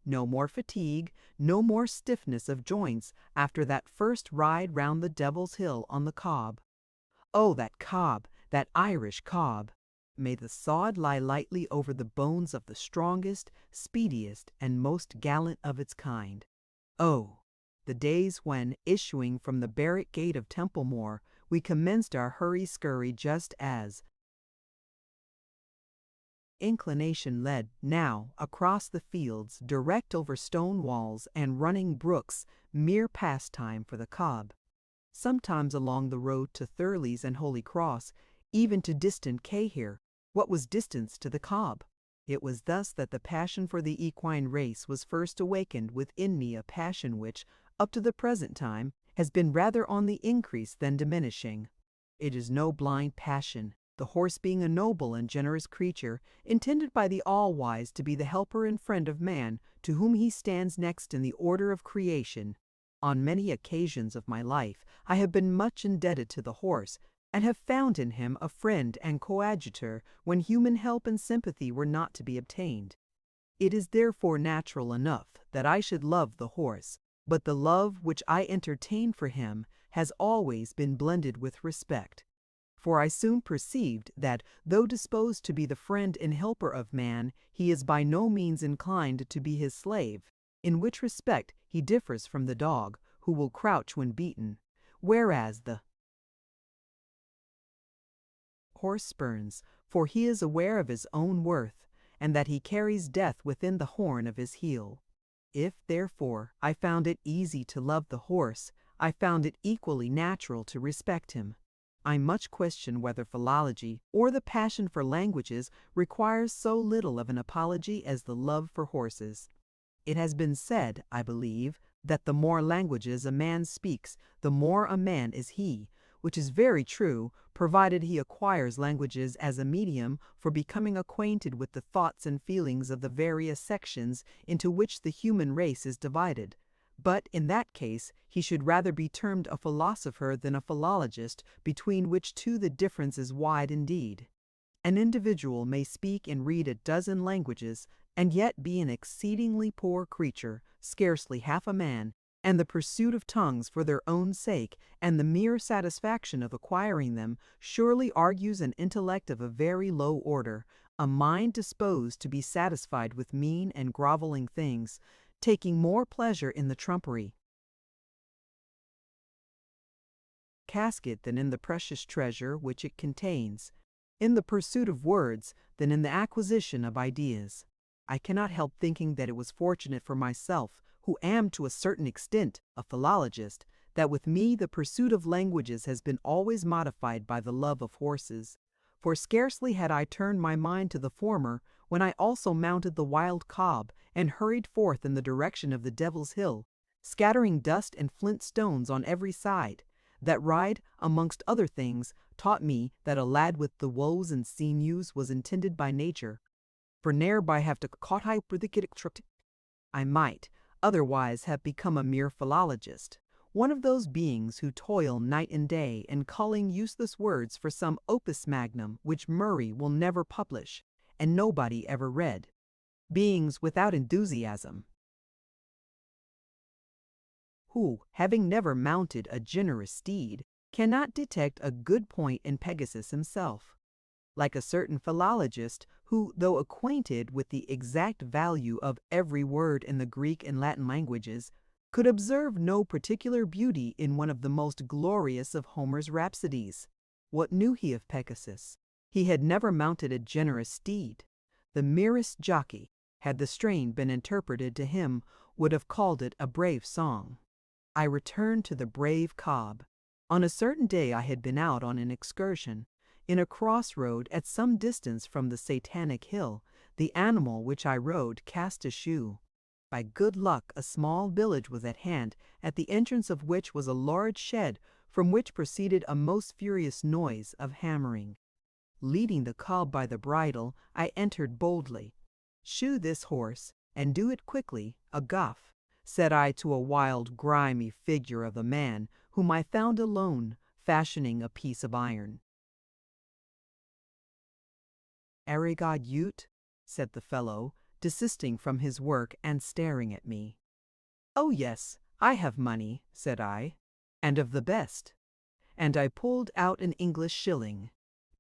No more fatigue, no more stiffness of joints after that first ride round the Devil's Hill on the cob. Oh, that cob, that Irish cob! May the sod lie lightly over the bones of the strongest, speediest, and most gallant of its kind. Oh, the days when, issuing from the barrack gate of Templemore, we commenced our hurry-scurry just as inclination led, now, across the fields, direct over stone walls and running brooks, mere pastime for the cob. Sometimes along the road to Thurley's and Holy Cross, even to distant Cahir. What was distance to the cob? It was thus that the passion for the equine race was first awakened within me, a passion which, up to the present time, has been rather on the increase than diminishing. It is no blind passion, the horse being a noble and generous creature, intended by the All-Wise to be the helper and friend of man, to whom he stands next in the order of creation. On many occasions of my life I have been much indebted to the horse, and have found in him a friend and coadjutor when human help and sympathy were not to be obtained. It is therefore natural enough that I should love the horse, but the love which I entertain for him has always been blended with respect. For I soon perceived that, though disposed to be the friend and helper of man, he is by no means inclined to be his slave, in which respect he differs from the dog, who will crouch when beaten, whereas the horse spurns, for he is aware of his own worth, and that he carries death within the horn of his heel. If, therefore, I found it easy to love the horse, I found it equally natural to respect him. I much question whether philology, or the passion for languages, requires so little of an apology as the love for horses. It has been said, I believe, that the more languages a man speaks, the more a man is he, which is very true, provided he acquires languages as a medium for becoming acquainted with the thoughts and feelings of the various sections into which the human race is divided. But in that case he should rather be termed a philosopher than a philologist, between which two the difference is wide indeed. An individual may speak and read a dozen languages, and yet be an exceedingly poor creature, scarcely half a man, and the pursuit of tongues for their own sake, and the mere satisfaction of acquiring them, surely argues an intellect of a very low order, a mind disposed to be satisfied with mean and grovelling things, taking more pleasure in the trumpery casket than in the precious treasure which it contains, in the pursuit of words than in the acquisition of ideas. I cannot help thinking that it was fortunate for myself, who am to a certain extent a philologist, that with me the pursuit of languages has been always modified by the love of horses. For scarcely had I turned my mind to the former, when I also mounted the wild cob, and hurried forth in the direction of the Devil's Hill, scattering dust and flint stones on every side. That ride, amongst other things, taught me that a lad with the woes and sinews was intended by nature, for ne'er by have to caught high for the I might otherwise have become a mere philologist, one of those beings who toil night and day in culling useless words for some opus magnum which Murray will never publish, and nobody ever read. Beings without enthusiasm, who, having never mounted a generous steed, cannot detect a good point in Pegasus himself. Like a certain philologist who, though acquainted with the exact value of every word in the Greek and Latin languages, could observe no particular beauty in one of the most glorious of Homer's rhapsodies. What knew he of Pegasus? He had never mounted a generous steed. The merest jockey, had the strain been interpreted to him, would have called it a brave song. I return to the brave cob. On a certain day I had been out on an excursion. In a crossroad at some distance from the Satanic Hill, the animal which I rode cast a shoe. By good luck a small village was at hand, at the entrance of which was a large shed, from which proceeded a most furious noise of hammering. Leading the cob by the bridle, I entered boldly. "Shoe this horse, and do it quickly, a guff," said I to a wild, grimy figure of a man, whom I found alone, fashioning a piece of iron. "Arigod Ute?" said the fellow, desisting from his work and staring at me. "Oh yes, I have money," said I, "and of the best." And I pulled out an English shilling.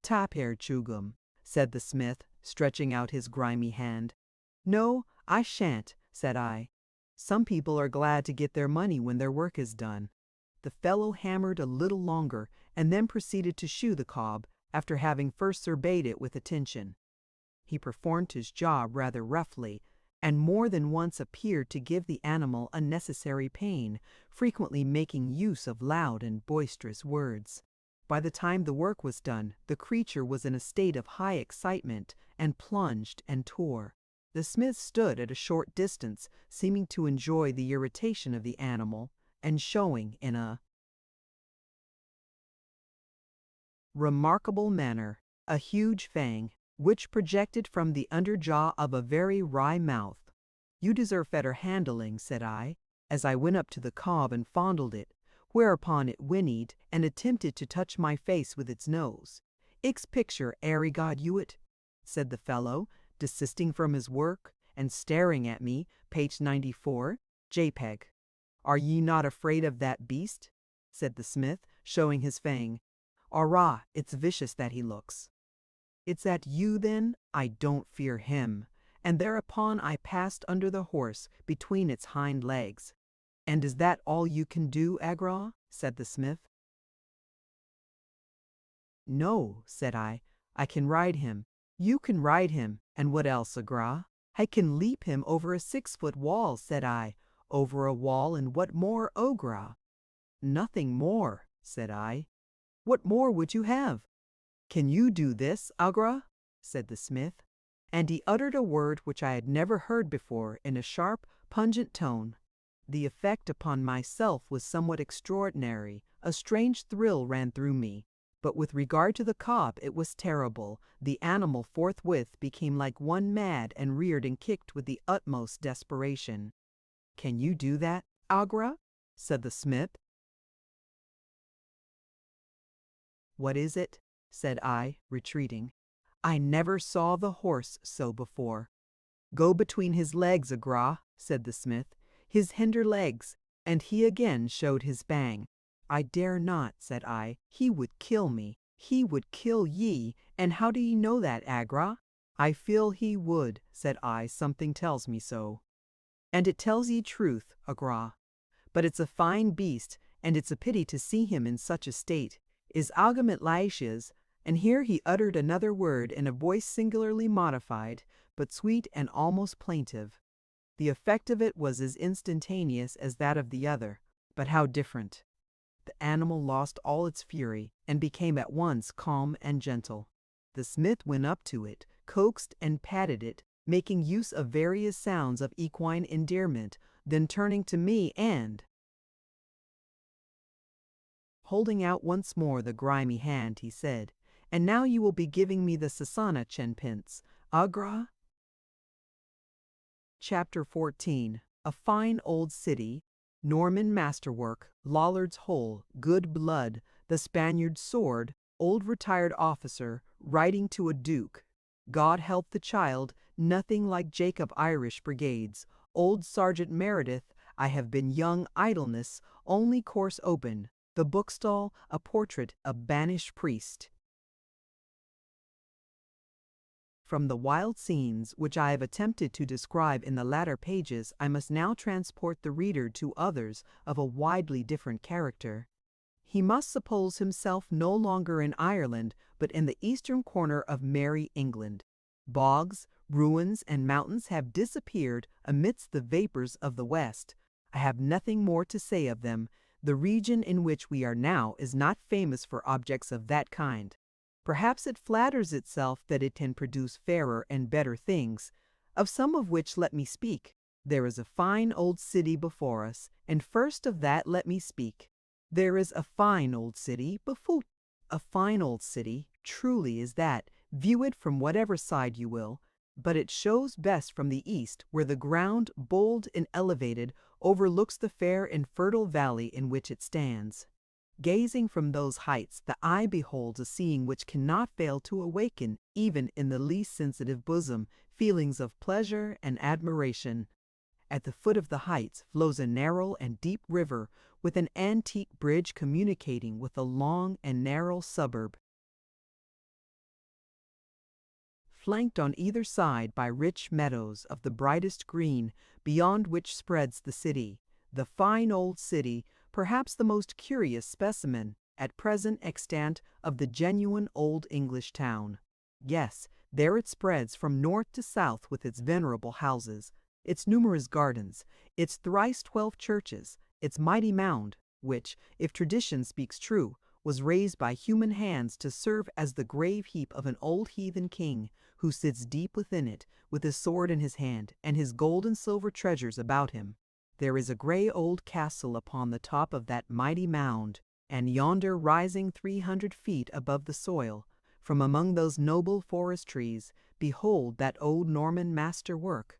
"Tapir chugum," said the smith, stretching out his grimy hand. "No, I shan't," said I. "Some people are glad to get their money when their work is done." The fellow hammered a little longer, and then proceeded to shoe the cob, after having first surveyed it with attention. He performed his job rather roughly, and more than once appeared to give the animal unnecessary pain, frequently making use of loud and boisterous words. By the time the work was done, the creature was in a state of high excitement, and plunged and tore. The smith stood at a short distance, seeming to enjoy the irritation of the animal, and showing in a remarkable manner a huge fang, which projected from the under jaw of a very wry mouth. "You deserve better handling," said I, as I went up to the cob and fondled it, whereupon it whinnied and attempted to touch my face with its nose. "Ix picture, Arigod Hewitt," said the fellow, desisting from his work and staring at me, page 94, JPEG. "Are ye not afraid of that beast?" said the smith, showing his fang. "Arrah, it's vicious that he looks." "It's at you, then? I don't fear him." And thereupon I passed under the horse, between its hind legs. "And is that all you can do, Agra?" said the smith. "No," said I can ride him." "You can ride him, and what else, Agra?" "I can leap him over a 6-foot wall," said I. "Over a wall, and what more, Ogra?" "Nothing more," said I. "What more would you have?" "Can you do this, Agra?" said the smith. And he uttered a word which I had never heard before in a sharp, pungent tone. The effect upon myself was somewhat extraordinary. A strange thrill ran through me. But with regard to the cob, it was terrible. The animal forthwith became like one mad, and reared and kicked with the utmost desperation. "Can you do that, Agra?" said the smith. "What is it?" said I, retreating. "I never saw the horse so before." "Go between his legs, Agra," said the smith, "his hinder legs," and he again showed his bang. "I dare not," said I. "He would kill me. He would kill ye, and how do ye know that, Agra?" "I feel he would," said I. "Something tells me so." "And it tells ye truth, Agra. But it's a fine beast, and it's a pity to see him in such a state. Is Agamet Laishes," and here he uttered another word in a voice singularly modified, but sweet and almost plaintive. The effect of it was as instantaneous as that of the other, but how different! The animal lost all its fury, and became at once calm and gentle. The smith went up to it, coaxed and patted it, making use of various sounds of equine endearment, then turning to me and, holding out once more the grimy hand, he said, "And now you will be giving me the Sasana chenpence, Agra?" Chapter 14. A fine old city, Norman masterwork, Lollard's hole, good blood, the Spaniard's sword, old retired officer, writing to a duke, God help the child, nothing like Jacob Irish brigades, old Sergeant Meredith, I have been young idleness, only course open, the bookstall, a portrait, a banished priest. From the wild scenes which I have attempted to describe in the latter pages, I must now transport the reader to others of a widely different character. He must suppose himself no longer in Ireland, but in the eastern corner of merry England. Bogs, ruins, and mountains have disappeared amidst the vapors of the west. I have nothing more to say of them. The region in which we are now is not famous for objects of that kind. Perhaps it flatters itself that it can produce fairer and better things, of some of which let me speak. There is a fine old city before us, and first of that let me speak. There is a fine old city before. A fine old city, truly is that, view it from whatever side you will, but it shows best from the east, where the ground, bold and elevated, overlooks the fair and fertile valley in which it stands. Gazing from those heights, the eye beholds a scene which cannot fail to awaken, even in the least sensitive bosom, feelings of pleasure and admiration. At the foot of the heights flows a narrow and deep river, with an antique bridge communicating with a long and narrow suburb, flanked on either side by rich meadows of the brightest green, beyond which spreads the city, the fine old city, perhaps the most curious specimen, at present extant, of the genuine old English town. Yes, there it spreads from north to south with its venerable houses, its numerous gardens, its thrice 12 churches, its mighty mound, which, if tradition speaks true, was raised by human hands to serve as the grave heap of an old heathen king, who sits deep within it, with his sword in his hand, and his gold and silver treasures about him. There is a grey old castle upon the top of that mighty mound, and yonder, rising 300 feet above the soil, from among those noble forest trees, behold that old Norman master-work,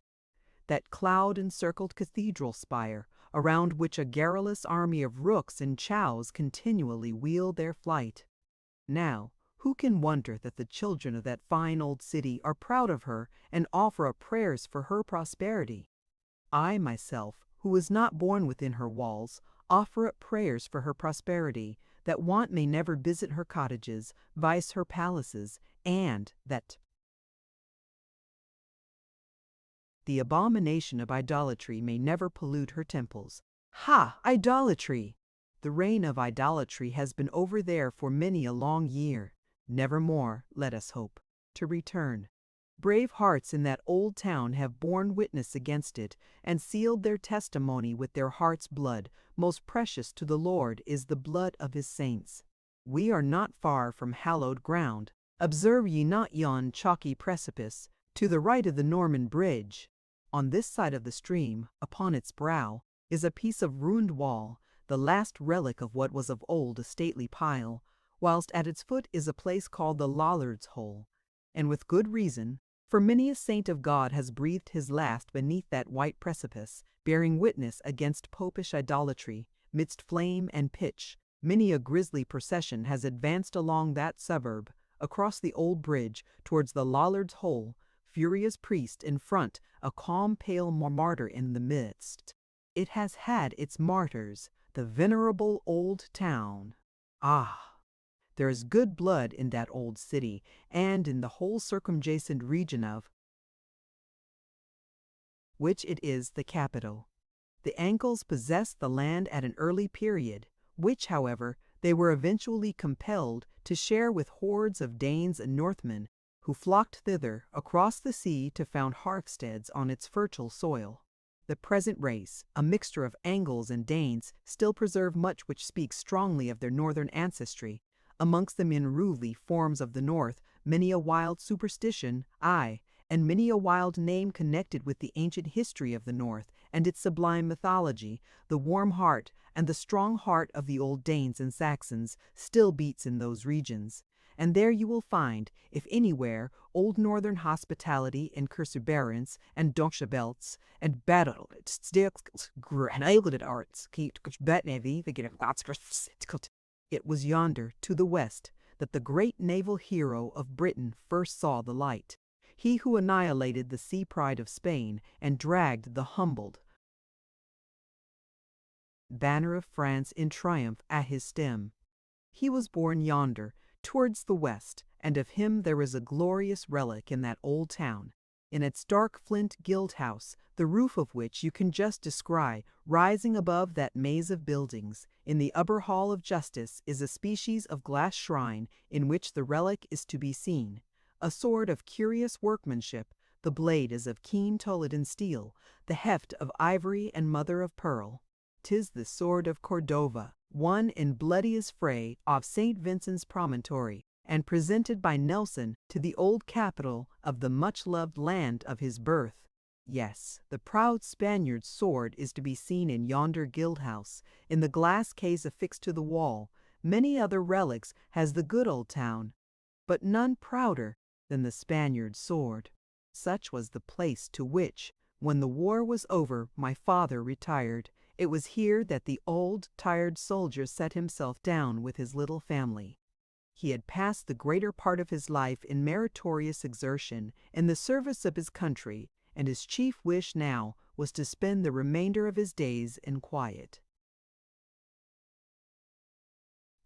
that cloud-encircled cathedral spire, around which a garrulous army of rooks and chows continually wheel their flight. Now, who can wonder that the children of that fine old city are proud of her and offer up prayers for her prosperity? I myself, who was not born within her walls, offer up prayers for her prosperity, that want may never visit her cottages, vice her palaces, and that the abomination of idolatry may never pollute her temples. Ha! Idolatry! The reign of idolatry has been over there for many a long year, never more, let us hope, to return. Brave hearts in that old town have borne witness against it, and sealed their testimony with their heart's blood. Most precious to the Lord is the blood of his saints. We are not far from hallowed ground. Observe ye not yon chalky precipice, to the right of the Norman bridge? On this side of the stream, upon its brow, is a piece of ruined wall, the last relic of what was of old a stately pile, whilst at its foot is a place called the Lollard's Hole, and with good reason, for many a saint of God has breathed his last beneath that white precipice, bearing witness against popish idolatry, midst flame and pitch. Many a grisly procession has advanced along that suburb, across the old bridge, towards the Lollard's Hole, furious priest in front, a calm pale martyr in the midst. It has had its martyrs, the venerable old town. Ah! There is good blood in that old city, and in the whole circumjacent region of which it is the capital. The Ancles possessed the land at an early period, which, however, they were eventually compelled to share with hordes of Danes and Northmen, who flocked thither across the sea to found hearthsteads on its fertile soil. The present race, a mixture of Angles and Danes, still preserve much which speaks strongly of their northern ancestry. Amongst the unruly forms of the north, many a wild superstition, aye, and many a wild name connected with the ancient history of the north and its sublime mythology, the warm heart and the strong heart of the old Danes and Saxons still beats in those regions. And there you will find, if anywhere, old northern hospitality and perseverance and Belts and battle. It was yonder, to the west, that the great naval hero of Britain first saw the light. He who annihilated the sea pride of Spain and dragged the humbled banner of France in triumph at his stem. He was born yonder, towards the west, and of him there is a glorious relic in that old town, in its dark flint gilt house, the roof of which you can just descry rising above that maze of buildings. In the upper hall of justice is a species of glass shrine in which the relic is to be seen, a sword of curious workmanship. The blade is of keen Toledan steel, the heft of ivory and mother of pearl. 'Tis the sword of Cordova, won in bloodiest fray off St. Vincent's promontory, and presented by Nelson to the old capital of the much-loved land of his birth. Yes, the proud Spaniard's sword is to be seen in yonder guild-house, in the glass case affixed to the wall. Many other relics has the good old town, but none prouder than the Spaniard's sword. Such was the place to which, when the war was over, my father retired. It was here that the old, tired soldier set himself down with his little family. He had passed the greater part of his life in meritorious exertion in the service of his country, and his chief wish now was to spend the remainder of his days in quiet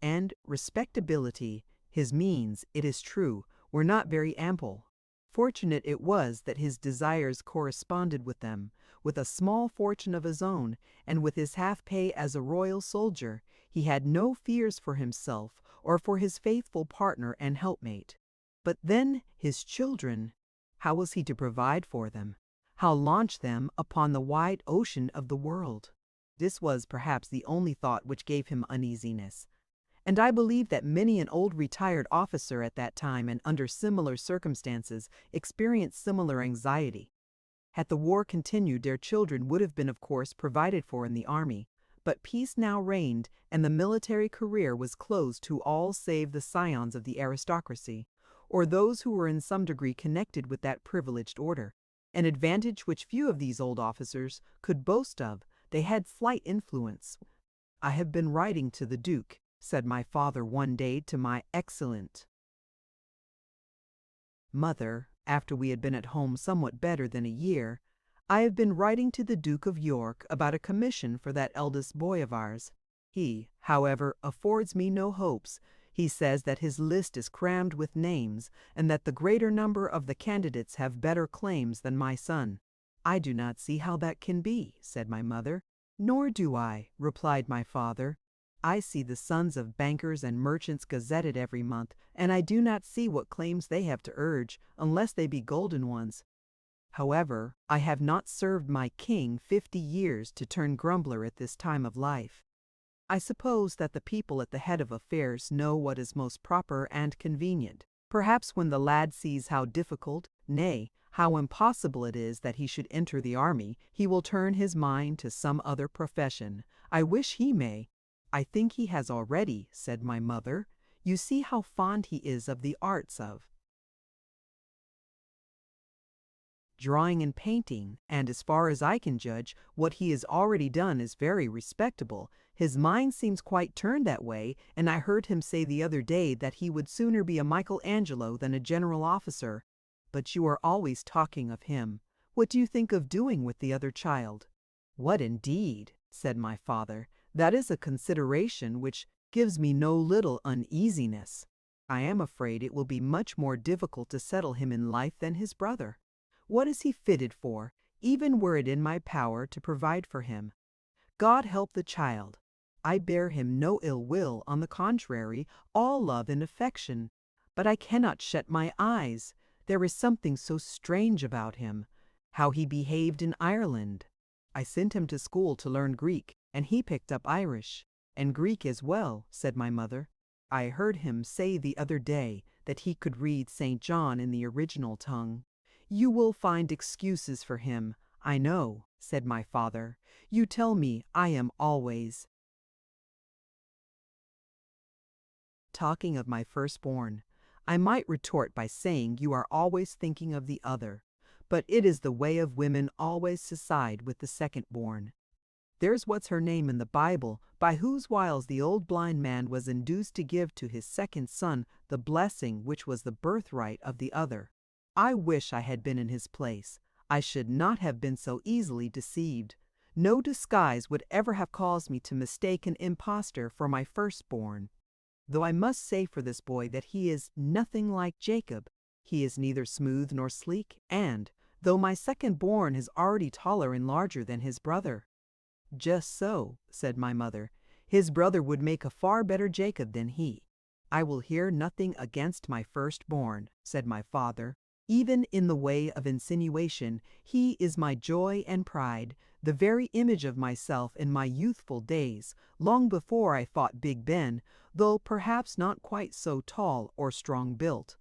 and respectability. His means, it is true, were not very ample. Fortunate it was that his desires corresponded with them. With a small fortune of his own, and with his half-pay as a royal soldier, he had no fears for himself or for his faithful partner and helpmate. But then his children, how was he to provide for them? How launch them upon the wide ocean of the world? This was perhaps the only thought which gave him uneasiness. And I believe that many an old retired officer at that time and under similar circumstances experienced similar anxiety. Had the war continued, their children would have been, of course, provided for in the army. But peace now reigned, and the military career was closed to all save the scions of the aristocracy, or those who were in some degree connected with that privileged order. An advantage which few of these old officers could boast of. They had slight influence. "I have been writing to the Duke," said my father one day to my excellent mother, after we had been at home somewhat better than a year. "I have been writing to the Duke of York about a commission for that eldest boy of ours. He, however, affords me no hopes. He says that his list is crammed with names, and that the greater number of the candidates have better claims than my son." "I do not see how that can be," said my mother. "Nor do I," replied my father. "I see the sons of bankers and merchants gazetted every month, and I do not see what claims they have to urge, unless they be golden ones. However, I have not served my king 50 years to turn grumbler at this time of life. I suppose that the people at the head of affairs know what is most proper and convenient. Perhaps when the lad sees how difficult, nay, how impossible it is that he should enter the army, he will turn his mind to some other profession. I wish he may." "I think he has already," said my mother. "You see how fond he is of the arts of drawing and painting, and as far as I can judge, what he has already done is very respectable. His mind seems quite turned that way, and I heard him say the other day that he would sooner be a Michelangelo than a general officer. But you are always talking of him. What do you think of doing with the other child?" "What indeed?" said my father. "That is a consideration which gives me no little uneasiness. I am afraid it will be much more difficult to settle him in life than his brother. What is he fitted for, even were it in my power to provide for him? God help the child. I bear him no ill will, on the contrary, all love and affection. But I cannot shut my eyes. There is something so strange about him. How he behaved in Ireland. I sent him to school to learn Greek, and he picked up Irish. And Greek as well," said my mother. "I heard him say the other day that he could read St. John in the original tongue." "You will find excuses for him, I know," said my father. "You tell me I am always talking of my firstborn. I might retort by saying you are always thinking of the other, but it is the way of women always to side with the second-born. There's what's her name in the Bible, by whose wiles the old blind man was induced to give to his second son the blessing which was the birthright of the other. I wish I had been in his place. I should not have been so easily deceived. No disguise would ever have caused me to mistake an impostor for my firstborn. Though I must say for this boy that he is nothing like Jacob. He is neither smooth nor sleek, and, though my second-born is already taller and larger than his brother." "Just so," said my mother. "His brother would make a far better Jacob than he." "I will hear nothing against my firstborn," said my father. Even in the way of insinuation, he is my joy and pride, the very image of myself in my youthful days, long before I fought Big Ben, though perhaps not quite so tall or strong-built.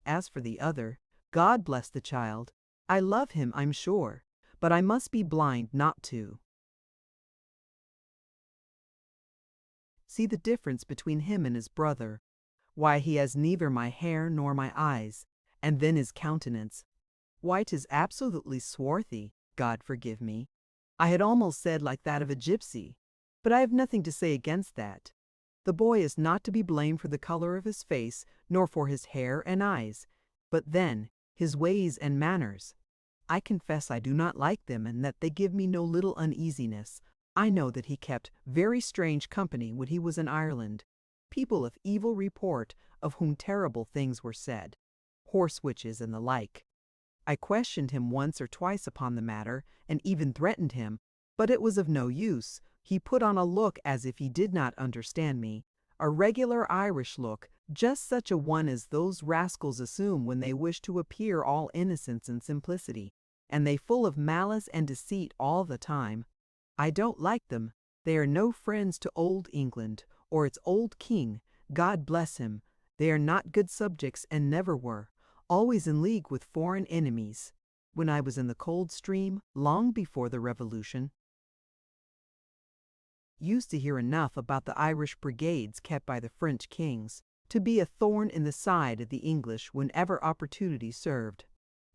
As for the other, God bless the child. I love him, I'm sure, but I must be blind not to see the difference between him and his brother. Why, he has neither my hair nor my eyes, and then his countenance. Why, 'tis absolutely swarthy, God forgive me. I had almost said like that of a gypsy, but I have nothing to say against that. The boy is not to be blamed for the color of his face, nor for his hair and eyes, but then his ways and manners. I confess I do not like them, and that they give me no little uneasiness. I know that he kept very strange company when he was in Ireland, people of evil report, of whom terrible things were said, horse-witches and the like. I questioned him once or twice upon the matter, and even threatened him, but it was of no use. He put on a look as if he did not understand me, a regular Irish look, just such a one as those rascals assume when they wish to appear all innocence and simplicity, and they full of malice and deceit all the time. I don't like them. They are no friends to old England, or its old king, God bless him. They are not good subjects and never were, always in league with foreign enemies. When I was in the Coldstream, long before the Revolution, used to hear enough about the Irish brigades kept by the French kings, to be a thorn in the side of the English whenever opportunity served.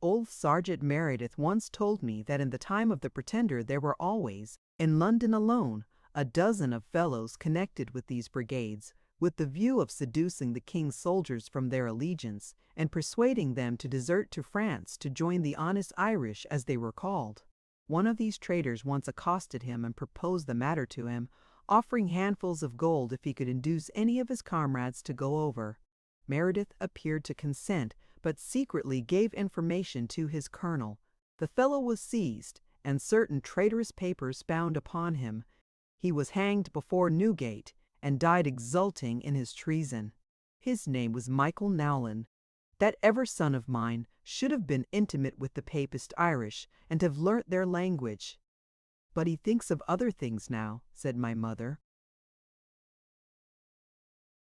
Old Sergeant Meredith once told me that in the time of the Pretender there were always, in London alone, a dozen of fellows connected with these brigades, with the view of seducing the king's soldiers from their allegiance, and persuading them to desert to France to join the honest Irish, as they were called. One of these traitors once accosted him and proposed the matter to him, offering handfuls of gold if he could induce any of his comrades to go over. Meredith appeared to consent, but secretly gave information to his colonel. The fellow was seized, and certain traitorous papers found upon him. He was hanged before Newgate, and died exulting in his treason. His name was Michael Nowlin. That ever son of mine should have been intimate with the Papist Irish, and have learnt their language. But he thinks of other things now, said my mother.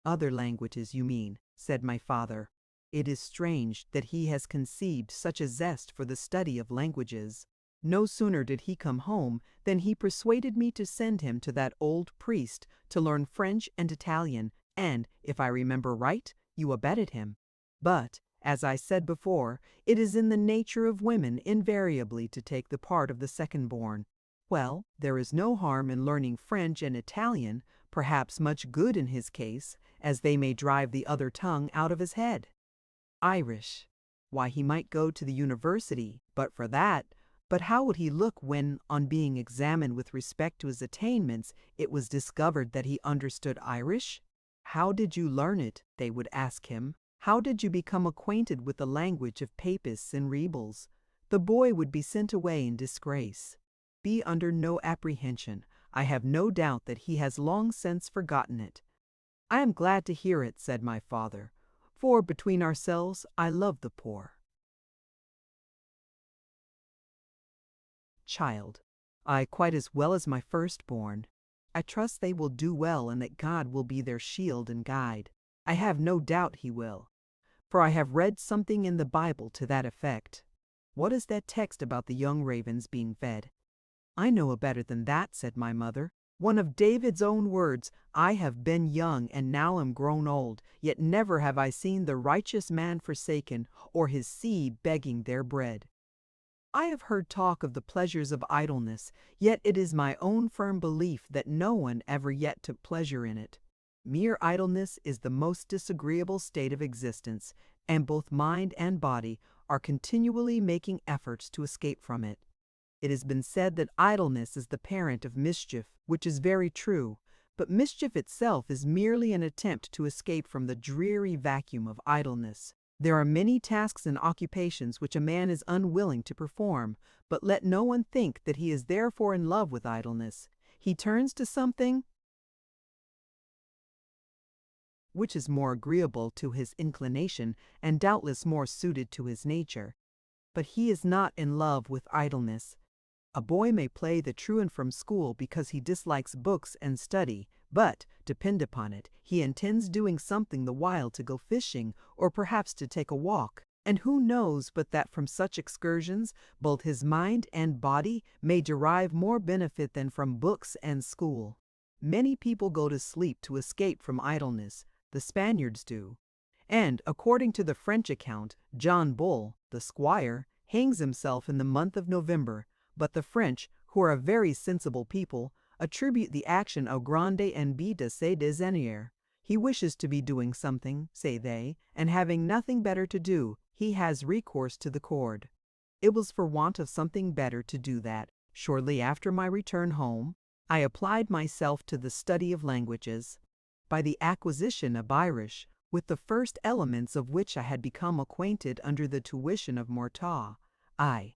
Other languages, you mean, said my father. It is strange that he has conceived such a zest for the study of languages. No sooner did he come home than he persuaded me to send him to that old priest to learn French and Italian, and, if I remember right, you abetted him. But, as I said before, it is in the nature of women invariably to take the part of the second-born. Well, there is no harm in learning French and Italian, perhaps much good in his case, as they may drive the other tongue out of his head. Irish. Why, he might go to the university, but for that. But how would he look when, on being examined with respect to his attainments, it was discovered that he understood Irish? How did you learn it, they would ask him. How did you become acquainted with the language of papists and rebels? The boy would be sent away in disgrace. Be under no apprehension. I have no doubt that he has long since forgotten it. I am glad to hear it, said my father, for between ourselves I love the poor. Child. I quite as well as my firstborn. I trust they will do well, and that God will be their shield and guide. I have no doubt he will, for I have read something in the Bible to that effect. What is that text about the young ravens being fed? I know a better than that, said my mother. One of David's own words, I have been young and now am grown old, yet never have I seen the righteous man forsaken, or his seed begging their bread. I have heard talk of the pleasures of idleness, yet it is my own firm belief that no one ever yet took pleasure in it. Mere idleness is the most disagreeable state of existence, and both mind and body are continually making efforts to escape from it. It has been said that idleness is the parent of mischief, which is very true, but mischief itself is merely an attempt to escape from the dreary vacuum of idleness. There are many tasks and occupations which a man is unwilling to perform, but let no one think that he is therefore in love with idleness. He turns to something which is more agreeable to his inclination and doubtless more suited to his nature. But he is not in love with idleness. A boy may play the truant from school because he dislikes books and study, but, depend upon it, he intends doing something the while to go fishing, or perhaps to take a walk. And who knows but that from such excursions both his mind and body may derive more benefit than from books and school? Many people go to sleep to escape from idleness. The Spaniards do. And, according to the French account, John Bull, the squire, hangs himself in the month of November. But the French, who are a very sensible people, attribute the action au grande envie de ses désigners. He wishes to be doing something, say they, and having nothing better to do, he has recourse to the cord. It was for want of something better to do that, shortly after my return home, I applied myself to the study of languages. By the acquisition of Irish, with the first elements of which I had become acquainted under the tuition of Mortaugh, I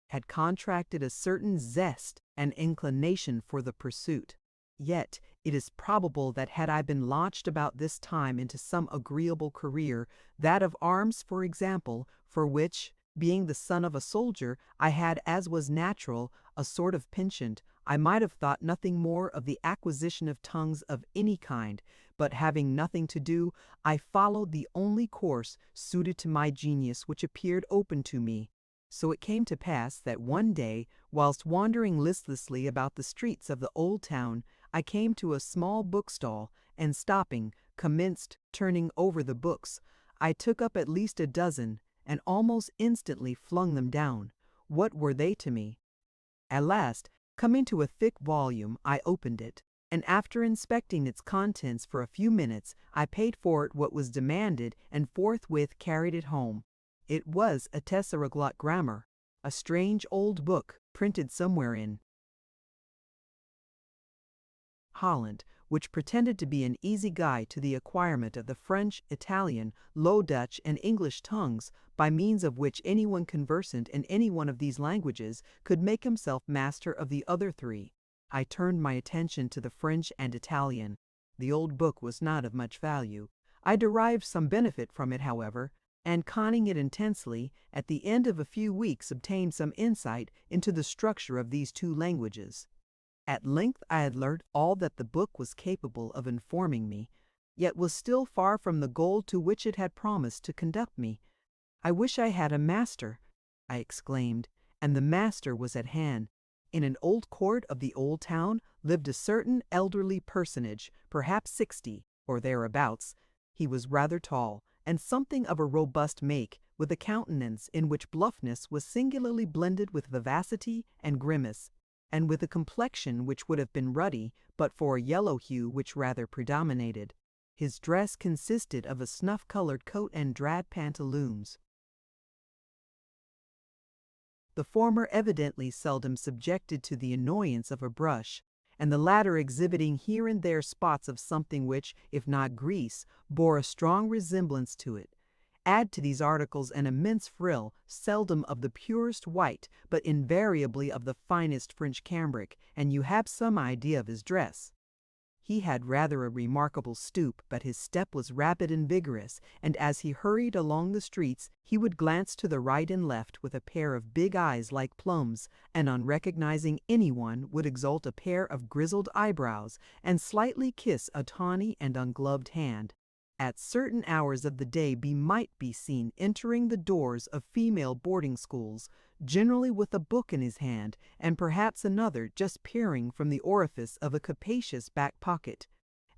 had contracted a certain zest and inclination for the pursuit. Yet it is probable that had I been launched about this time into some agreeable career, that of arms, for example, for which, being the son of a soldier, I had, as was natural, a sort of penchant, I might have thought nothing more of the acquisition of tongues of any kind, but having nothing to do, I followed the only course suited to my genius which appeared open to me. So it came to pass that one day, whilst wandering listlessly about the streets of the old town, I came to a small bookstall, and stopping, commenced turning over the books. I took up at least a dozen, and almost instantly flung them down. What were they to me? At last, coming to a thick volume, I opened it, and after inspecting its contents for a few minutes, I paid for it what was demanded, and forthwith carried it home. It was a Tessaraglot grammar, a strange old book, printed somewhere in Holland, which pretended to be an easy guide to the acquirement of the French, Italian, Low Dutch, and English tongues, by means of which anyone conversant in any one of these languages could make himself master of the other three. I turned my attention to the French and Italian. The old book was not of much value. I derived some benefit from it, however, and conning it intensely, at the end of a few weeks obtained some insight into the structure of these two languages. At length I had learnt all that the book was capable of informing me, yet was still far from the goal to which it had promised to conduct me. I wish I had a master, I exclaimed, and the master was at hand. In an old court of the old town lived a certain elderly personage, perhaps 60, or thereabouts. He was rather tall, and something of a robust make, with a countenance in which bluffness was singularly blended with vivacity and grimace, and with a complexion which would have been ruddy but for a yellow hue which rather predominated. His dress consisted of a snuff-colored coat and drab pantaloons, the former evidently seldom subjected to the annoyance of a brush, and the latter exhibiting here and there spots of something which, if not grease, bore a strong resemblance to it. Add to these articles an immense frill, seldom of the purest white, but invariably of the finest French cambric, and you have some idea of his dress. He had rather a remarkable stoop, but his step was rapid and vigorous, and as he hurried along the streets, he would glance to the right and left with a pair of big eyes like plums, and on recognizing anyone would exalt a pair of grizzled eyebrows, and slightly kiss a tawny and ungloved hand. At certain hours of the day he might be seen entering the doors of female boarding schools, generally with a book in his hand, and perhaps another just peering from the orifice of a capacious back pocket.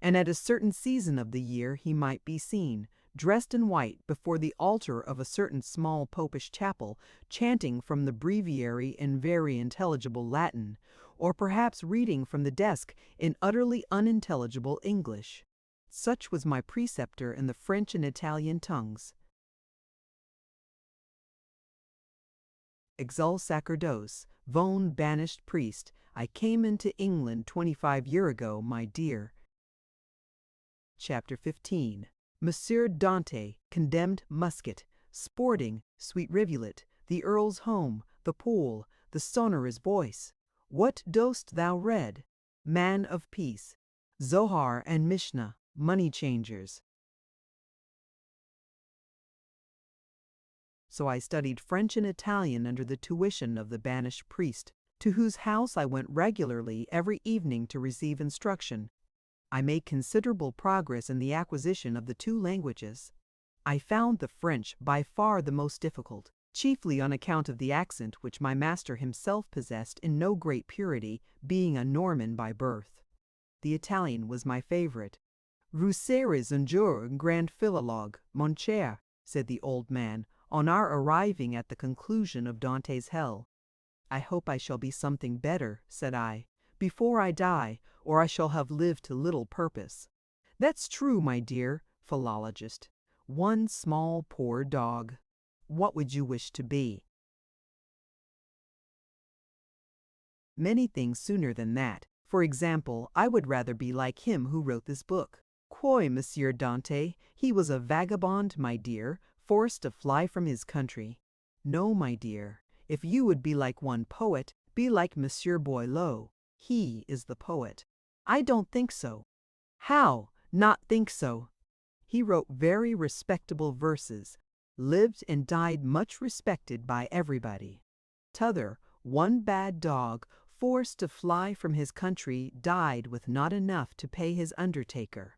And at a certain season of the year he might be seen, dressed in white, before the altar of a certain small popish chapel, chanting from the breviary in very intelligible Latin, or perhaps reading from the desk in utterly unintelligible English. Such was my preceptor in the French and Italian tongues. Exul sacerdoce, von banished priest, I came into England 25 years ago, my dear. Chapter 15. Monsieur Dante, condemned musket, sporting, sweet rivulet, the Earl's home, the pool, the sonorous voice. What dost thou read? Man of peace. Zohar and Mishnah, money changers. So I studied French and Italian under the tuition of the banished priest, to whose house I went regularly every evening to receive instruction. I made considerable progress in the acquisition of the two languages. I found the French by far the most difficult, chiefly on account of the accent which my master himself possessed in no great purity, being a Norman by birth. The Italian was my favorite. Vous serez un jour un grand philologue, mon cher, said the old man, on our arriving at the conclusion of Dante's Hell. I hope I shall be something better, said I, before I die, or I shall have lived to little purpose. That's true, my dear philologist. One small poor dog. What would you wish to be? Many things sooner than that. For example, I would rather be like him who wrote this book. Quoi, Monsieur Dante? He was a vagabond, my dear, forced to fly from his country. No, my dear. If you would be like one poet, be like Monsieur Boileau. He is the poet. I don't think so. How not think so? He wrote very respectable verses, lived and died much respected by everybody. T'other, one bad dog, forced to fly from his country, died with not enough to pay his undertaker.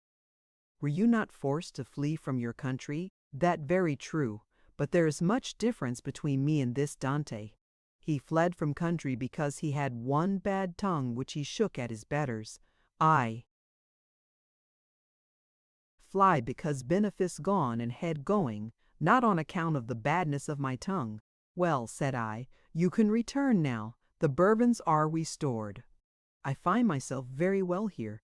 Were you not forced to flee from your country? That very true, but there is much difference between me and this Dante. He fled from country because he had one bad tongue which he shook at his betters. I fly because benefice gone and head going, not on account of the badness of my tongue. Well, said I, you can return now. The Bourbons are restored. I find myself very well here.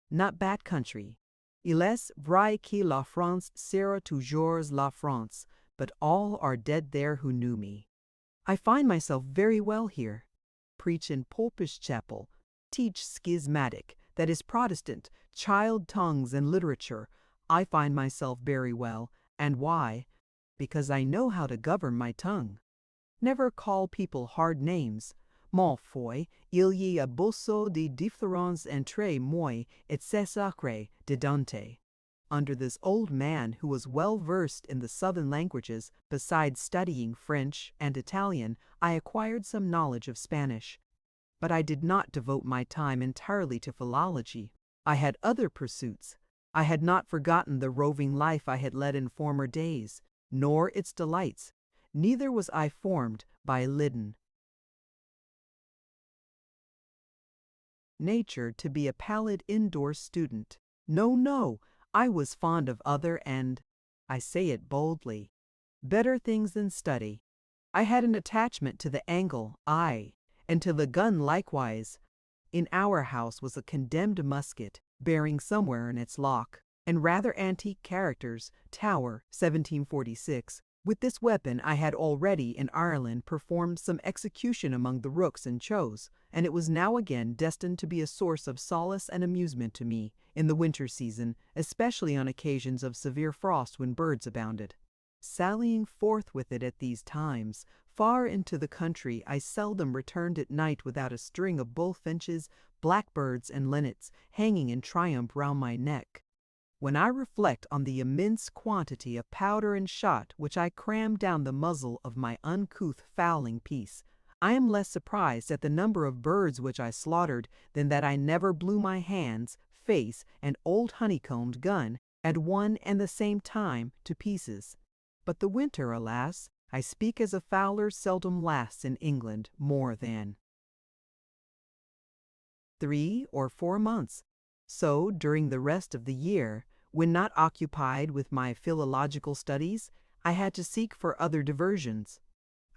Not bad country. Il est vrai que la France sera toujours la France, but all are dead there who knew me. I find myself very well here. Preach in Popish chapel, teach schismatic, that is Protestant, child tongues and literature. I find myself very well, and why? Because I know how to govern my tongue. Never call people hard names. Mon foi, il y a beaucoup de différences entre moi et ce sacré de Dante. Under this old man who was well versed in the southern languages, besides studying French and Italian, I acquired some knowledge of Spanish. But I did not devote my time entirely to philology. I had other pursuits. I had not forgotten the roving life I had led in former days, nor its delights. Neither was I formed by Liddon. Nature to be a pallid indoor student. No, no, I was fond of other and, I say it boldly, better things than study. I had an attachment to the angle, aye, and to the gun likewise. In our house was a condemned musket, bearing somewhere in its lock, and rather antique characters, Tower, 1746. With this weapon I had already in Ireland performed some execution among the rooks and chows, and it was now again destined to be a source of solace and amusement to me in the winter season, especially on occasions of severe frost when birds abounded. Sallying forth with it at these times, far into the country, I seldom returned at night without a string of bullfinches, blackbirds, and linnets hanging in triumph round my neck. When I reflect on the immense quantity of powder and shot which I crammed down the muzzle of my uncouth fowling piece, I am less surprised at the number of birds which I slaughtered than that I never blew my hands, face, and old honeycombed gun at one and the same time to pieces. But the winter, alas, I speak as a fowler, seldom lasts in England more than 3 or 4 months. So, during the rest of the year, when not occupied with my philological studies, I had to seek for other diversions.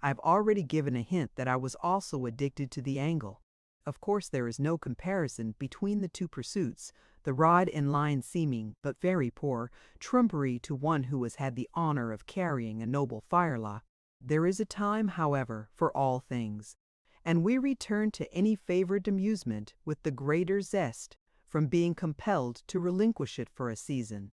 I've already given a hint that I was also addicted to the angle. Of course there is no comparison between the two pursuits, the rod and line seeming but very poor trumpery to one who has had the honor of carrying a noble firelock. There is a time, however, for all things, and we return to any favored amusement with the greater zest, from being compelled to relinquish it for a season.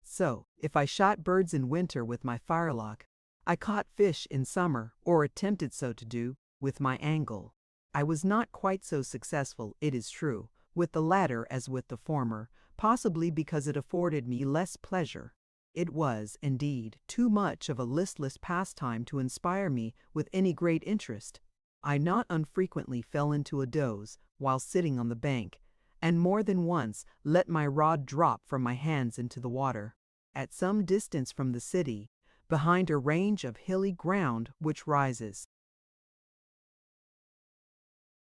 So, if I shot birds in winter with my firelock, I caught fish in summer, or attempted so to do, with my angle. I was not quite so successful, it is true, with the latter as with the former, possibly because it afforded me less pleasure. It was, indeed, too much of a listless pastime to inspire me with any great interest. I not unfrequently fell into a doze while sitting on the bank, and more than once let my rod drop from my hands into the water. At some distance from the city, behind a range of hilly ground which rises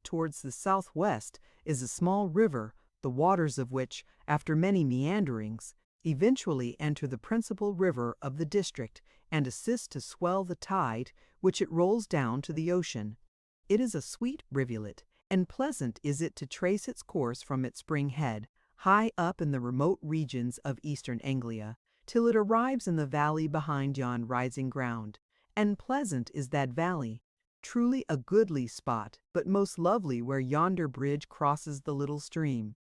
towards the southwest, is a small river, the waters of which, after many meanderings, eventually enter the principal river of the district and assist to swell the tide which it rolls down to the ocean. It is a sweet rivulet, and pleasant is it to trace its course from its spring head, high up in the remote regions of eastern Anglia, till it arrives in the valley behind yon rising ground. And pleasant is that valley, truly a goodly spot, but most lovely where yonder bridge crosses the little stream.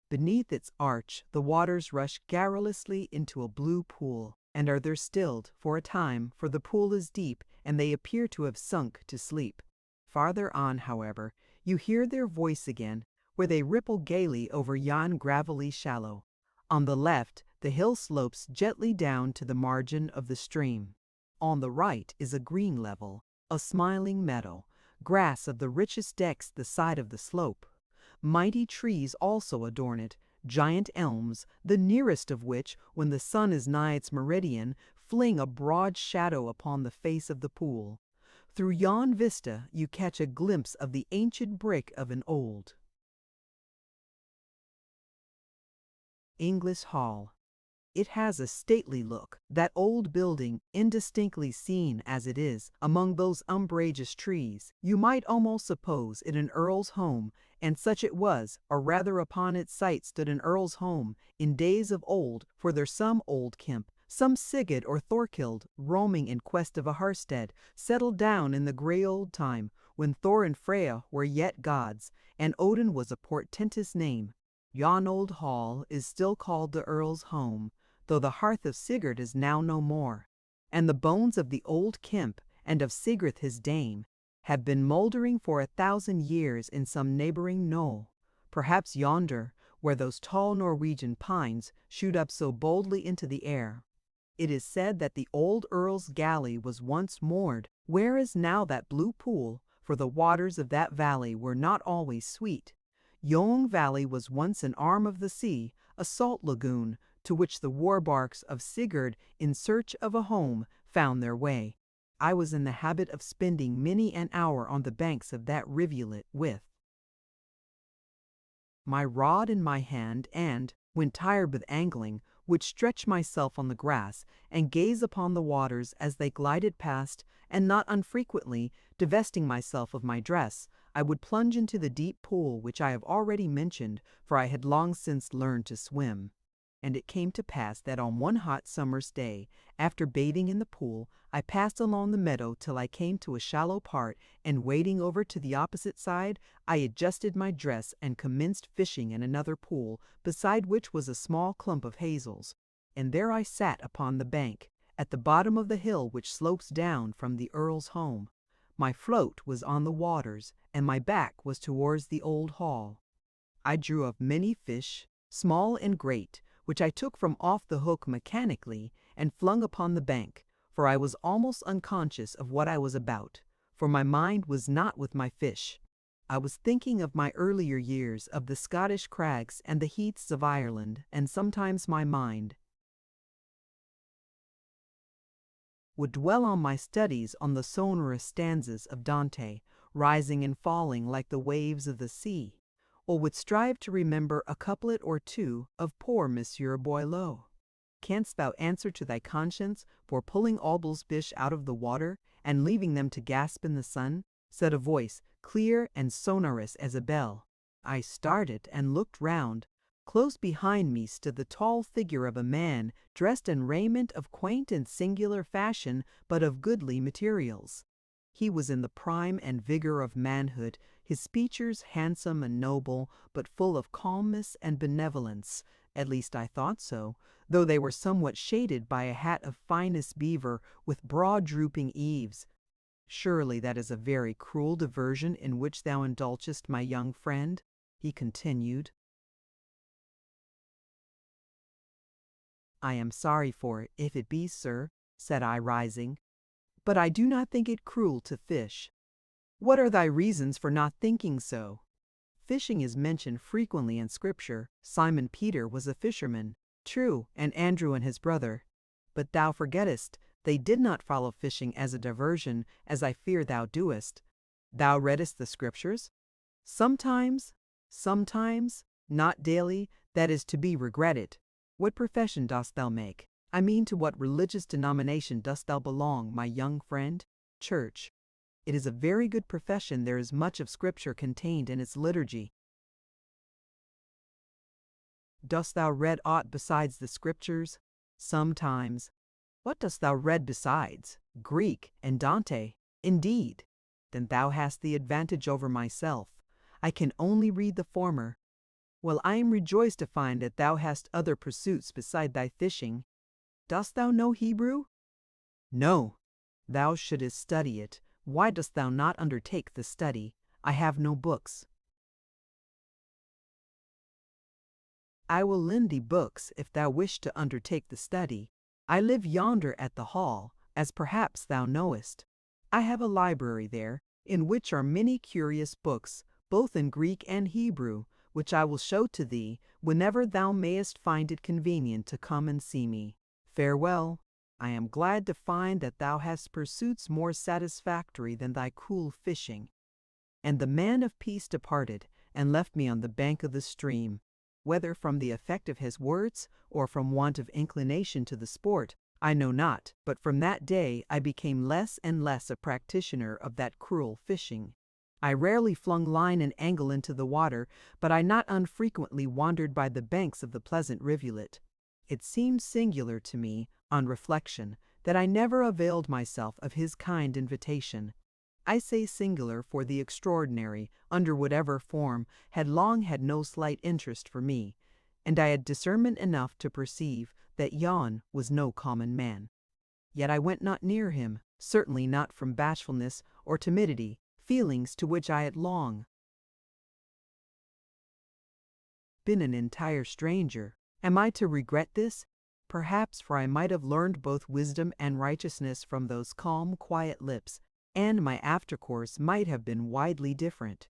Beneath its arch the waters rush garrulously into a blue pool, and are there stilled for a time, for the pool is deep, and they appear to have sunk to sleep. Farther on, however, you hear their voice again, where they ripple gaily over yon gravelly shallow. On the left the hill slopes gently down to the margin of the stream. On the right is a green level, a smiling meadow, grass of the richest decks the side of the slope. Mighty trees also adorn it, giant elms, the nearest of which, when the sun is nigh its meridian, fling a broad shadow upon the face of the pool. Through yon vista you catch a glimpse of the ancient brick of an old English hall. It has a stately look, that old building, indistinctly seen as it is among those umbrageous trees. You might almost suppose it an earl's home, and such it was, or rather upon its site stood an earl's home in days of old, for there's some old Kemp, some Sigurd or Thorkild, roaming in quest of a hearthstead, settled down in the grey old time, when Thor and Freya were yet gods, and Odin was a portentous name. Yon old hall is still called the earl's home, though the hearth of Sigurd is now no more, and the bones of the old Kemp and of Sigrid his dame have been mouldering for 1,000 years in some neighboring knoll, perhaps yonder, where those tall Norwegian pines shoot up so boldly into the air. It is said that the old earl's galley was once moored where is now that blue pool, for the waters of that valley were not always sweet. Yon valley was once an arm of the sea, a salt lagoon, to which the war barks of Sigurd in search of a home found their way. I was in the habit of spending many an hour on the banks of that rivulet with my rod in my hand, and, when tired with angling, would stretch myself on the grass and gaze upon the waters as they glided past, and not unfrequently, divesting myself of my dress, I would plunge into the deep pool which I have already mentioned, for I had long since learned to swim. And it came to pass that on one hot summer's day, after bathing in the pool, I passed along the meadow till I came to a shallow part, and wading over to the opposite side, I adjusted my dress and commenced fishing in another pool, beside which was a small clump of hazels. And there I sat upon the bank, at the bottom of the hill which slopes down from the earl's home. My float was on the waters, and my back was towards the old hall. I drew up many fish, small and great, which I took from off the hook mechanically and flung upon the bank, for I was almost unconscious of what I was about, for my mind was not with my fish. I was thinking of my earlier years, of the Scottish crags and the heaths of Ireland, and sometimes my mind would dwell on my studies on the sonorous stanzas of Dante, rising and falling like the waves of the sea, or would strive to remember a couplet or two of poor Monsieur Boileau. Canst thou answer to thy conscience for pulling Albel's fish out of the water, and leaving them to gasp in the sun? Said a voice, clear and sonorous as a bell. I started and looked round. Close behind me stood the tall figure of a man, dressed in raiment of quaint and singular fashion, but of goodly materials. He was in the prime and vigor of manhood, his features handsome and noble, but full of calmness and benevolence. At least I thought so, though they were somewhat shaded by a hat of finest beaver with broad drooping eaves. Surely that is a very cruel diversion in which thou indulgest my young friend, he continued. I am sorry for it, if it be, sir, said I, rising. But I do not think it cruel to fish. What are thy reasons for not thinking so? Fishing is mentioned frequently in Scripture. Simon Peter was a fisherman, true, and Andrew and his brother. But thou forgettest, they did not follow fishing as a diversion, as I fear thou doest. Thou readest the Scriptures? Sometimes, not daily, that is to be regretted. What profession dost thou make? I mean, to what religious denomination dost thou belong, my young friend? Church. It is a very good profession. There is much of Scripture contained in its liturgy. Dost thou read aught besides the Scriptures? Sometimes. What dost thou read besides? Greek and Dante. Indeed. Then thou hast the advantage over myself. I can only read the former. Well, I am rejoiced to find that thou hast other pursuits beside thy fishing. Dost thou know Hebrew? No. Thou shouldest study it. Why dost thou not undertake the study? I have no books. I will lend thee books if thou wish to undertake the study. I live yonder at the hall, as perhaps thou knowest. I have a library there, in which are many curious books, both in Greek and Hebrew, which I will show to thee whenever thou mayest find it convenient to come and see me. Farewell. I am glad to find that thou hast pursuits more satisfactory than thy cool fishing. And the man of peace departed, and left me on the bank of the stream. Whether from the effect of his words, or from want of inclination to the sport, I know not, but from that day I became less and less a practitioner of that cruel fishing. I rarely flung line and angle into the water, but I not unfrequently wandered by the banks of the pleasant rivulet. It seemed singular to me, on reflection, that I never availed myself of his kind invitation. I say singular, for the extraordinary, under whatever form, had long had no slight interest for me, and I had discernment enough to perceive that yon was no common man. Yet I went not near him, certainly not from bashfulness or timidity, feelings to which I had long been an entire stranger. Am I to regret this? Perhaps, for I might have learned both wisdom and righteousness from those calm, quiet lips, and my aftercourse might have been widely different.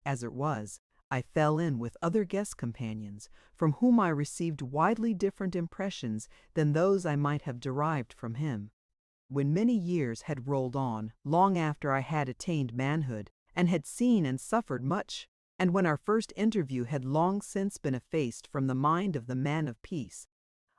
As it was, I fell in with other guest companions, from whom I received widely different impressions than those I might have derived from him. When many years had rolled on, long after I had attained manhood, and had seen and suffered much, and when our first interview had long since been effaced from the mind of the man of peace,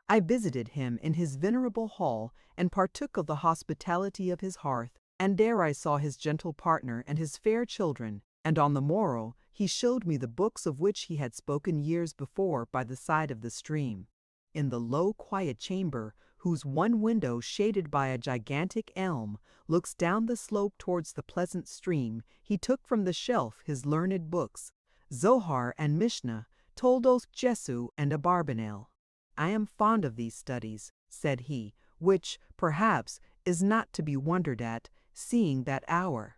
I visited him in his venerable hall, and partook of the hospitality of his hearth, and there I saw his gentle partner and his fair children, and on the morrow he showed me the books of which he had spoken years before by the side of the stream. In the low, quiet chamber, whose one window, shaded by a gigantic elm, looks down the slope towards the pleasant stream, he took from the shelf his learned books, Zohar and Mishnah, Toldos, Jesu, and Abarbanel. I am fond of these studies, said he, which, perhaps, is not to be wondered at, seeing that our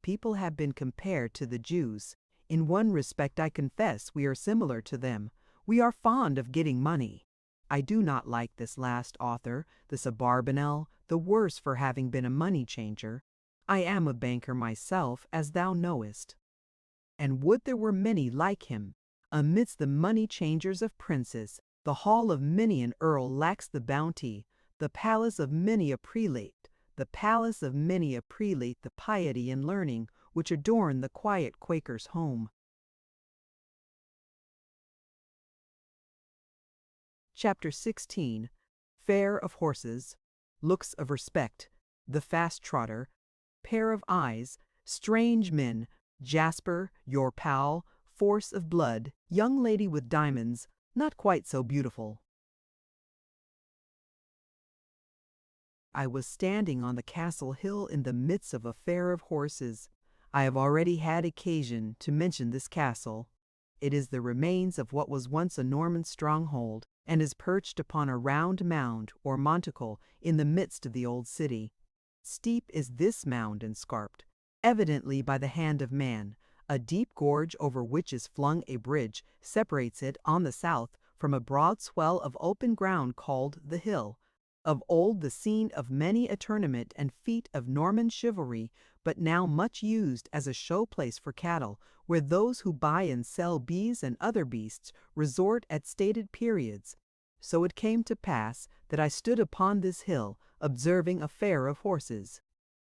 people have been compared to the Jews. In one respect, I confess, we are similar to them. We are fond of getting money. I do not like this last author, this Abarbanel, the worse for having been a money changer. I am a banker myself, as thou knowest. And would there were many like him. Amidst the money changers of princes, the hall of many an earl lacks the bounty, the palace of many a prelate, the piety and learning which adorn the quiet Quaker's home. Chapter 16. Fair of horses, looks of respect, the fast trotter, pair of eyes, strange men, Jasper, your pal, force of blood, young lady with diamonds, not quite so beautiful. I was standing on the castle hill in the midst of a fair of horses. I have already had occasion to mention this castle. It is the remains of what was once a Norman stronghold, and is perched upon a round mound or monticle in the midst of the old city. Steep is this mound and scarped, evidently by the hand of man. A deep gorge over which is flung a bridge separates it on the south from a broad swell of open ground called the hill, of old the scene of many a tournament and feat of Norman chivalry, but now much used as a show place for cattle, where those who buy and sell bees and other beasts resort at stated periods. So it came to pass that I stood upon this hill, observing a fair of horses.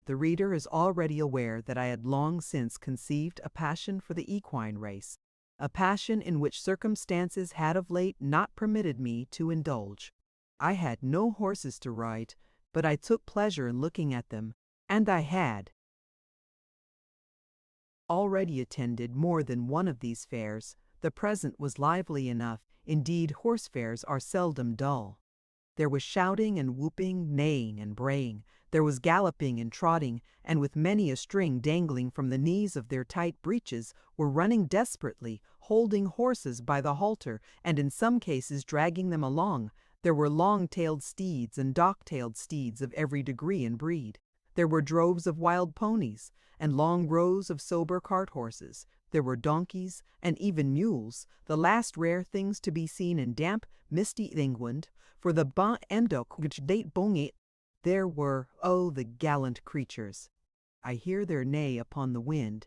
The reader is already aware that I had long since conceived a passion for the equine race, a passion in which circumstances had of late not permitted me to indulge. I had no horses to ride, but I took pleasure in looking at them, and I had already attended more than one of these fairs. The present was lively enough, indeed horse fairs are seldom dull. There was shouting and whooping, neighing and braying. There was galloping and trotting, and with many a string dangling from the knees of their tight breeches, were running desperately, holding horses by the halter, and in some cases dragging them along. There were long-tailed steeds and dock-tailed steeds of every degree and breed. There were droves of wild ponies, and long rows of sober cart horses. There were donkeys, and even mules, the last rare things to be seen in damp, misty England, for the bon endok which date bonget. There were, oh, the gallant creatures! I hear their neigh upon the wind.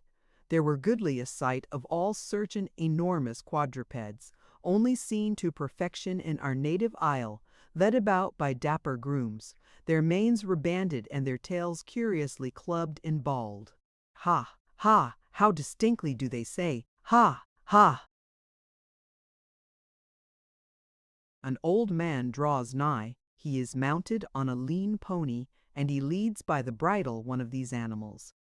There were goodly a sight of all certain enormous quadrupeds, only seen to perfection in our native isle, led about by dapper grooms, their manes rebanded and their tails curiously clubbed and balled. Ha! Ha! How distinctly do they say, ha! Ha! An old man draws nigh. He is mounted on a lean pony, and he leads by the bridle one of these animals.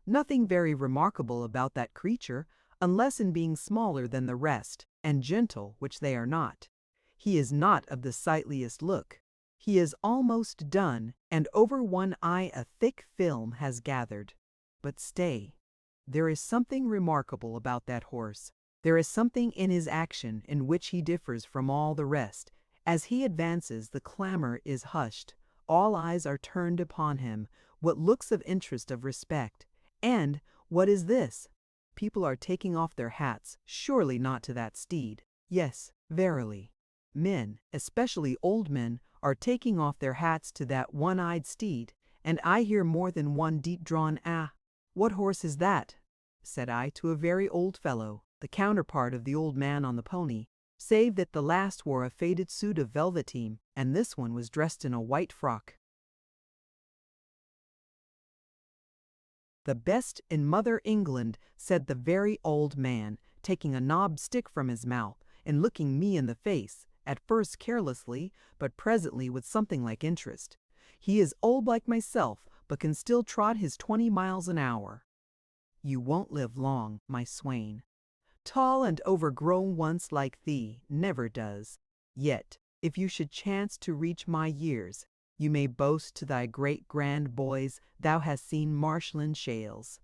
Nothing very remarkable about that creature, unless in being smaller than the rest, and gentle, which they are not. He is not of the sightliest look. He is almost done, and over one eye a thick film has gathered. But stay. There is something remarkable about that horse. There is something in his action in which he differs from all the rest. As he advances, the clamor is hushed. All eyes are turned upon him, what looks of interest, of respect. And what is this? People are taking off their hats, surely not to that steed. Yes, verily. Men, especially old men, are taking off their hats to that one-eyed steed, and I hear more than one deep-drawn "ah." "What horse is that?" said I to a very old fellow, the counterpart of the old man on the pony, save that the last wore a faded suit of velveteen, and this one was dressed in a white frock. "The best in Mother England," said the very old man, taking a knobbed stick from his mouth, and looking me in the face, at first carelessly, but presently with something like interest. "He is old like myself, but can still trot his 20 miles an hour. You won't live long, my swain. Tall and overgrown once like thee never does. Yet, if you should chance to reach my years, you may boast to thy great-grand boys thou hast seen marshland shales.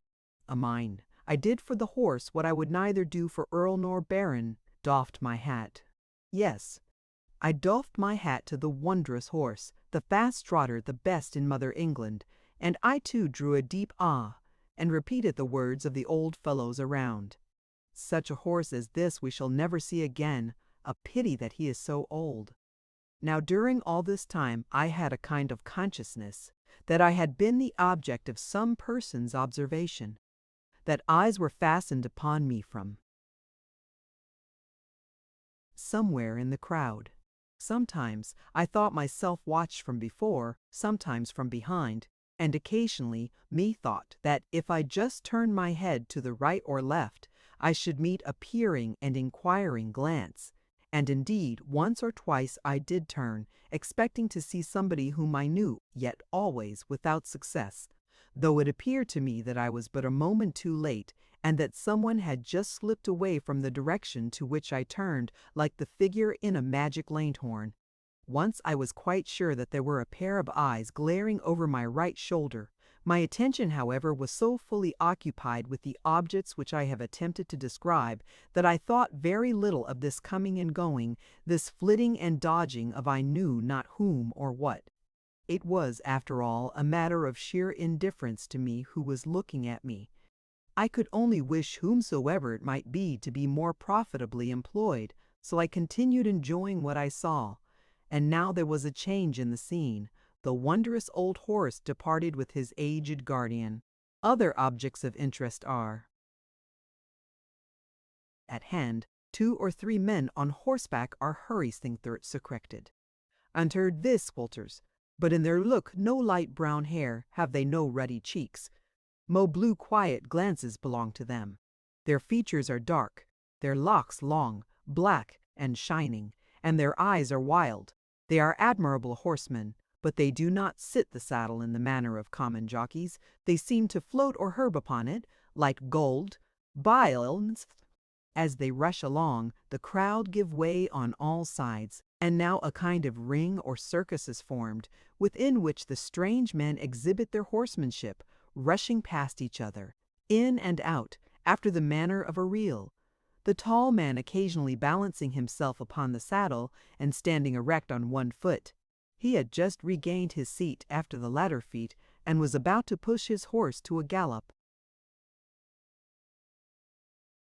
A mine, I did for the horse what I would neither do for earl nor baron, doffed my hat. Yes, I doffed my hat to the wondrous horse, the fast trotter, the best in Mother England, and I too drew a deep ah, and repeated the words of the old fellows around. Such a horse as this we shall never see again. A pity that he is so old. Now during all this time I had a kind of consciousness that I had been the object of some person's observation, that eyes were fastened upon me from somewhere in the crowd. Sometimes I thought myself watched from before, sometimes from behind, and occasionally methought that if I just turned my head to the right or left, I should meet a peering and inquiring glance. And indeed, once or twice I did turn, expecting to see somebody whom I knew, yet always without success, though it appeared to me that I was but a moment too late, and that someone had just slipped away from the direction to which I turned, like the figure in a magic lanthorn. Once I was quite sure that there were a pair of eyes glaring over my right shoulder. My attention, however, was so fully occupied with the objects which I have attempted to describe that I thought very little of this coming and going, this flitting and dodging of I knew not whom or what. It was, after all, a matter of sheer indifference to me who was looking at me. I could only wish whomsoever it might be to be more profitably employed, so I continued enjoying what I saw. And now there was a change in the scene. The wondrous old horse departed with his aged guardian. Other objects of interest are at hand. 2 or 3 men on horseback are hurrying through secreted. Under this Walters, but in their look no light brown hair, have they no ruddy cheeks. Mo blue quiet glances belong to them. Their features are dark, their locks long, black, and shining, and their eyes are wild. They are admirable horsemen, but they do not sit the saddle in the manner of common jockeys. They seem to float or herb upon it, like gold, bygones. As they rush along, the crowd give way on all sides, and now a kind of ring or circus is formed, within which the strange men exhibit their horsemanship, rushing past each other, in and out, after the manner of a reel. The tall man occasionally balancing himself upon the saddle, and standing erect on one foot. He had just regained his seat after the latter feat, and was about to push his horse to a gallop,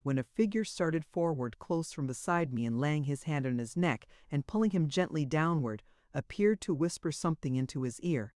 when a figure started forward close from beside me, and laying his hand on his neck and pulling him gently downward, appeared to whisper something into his ear.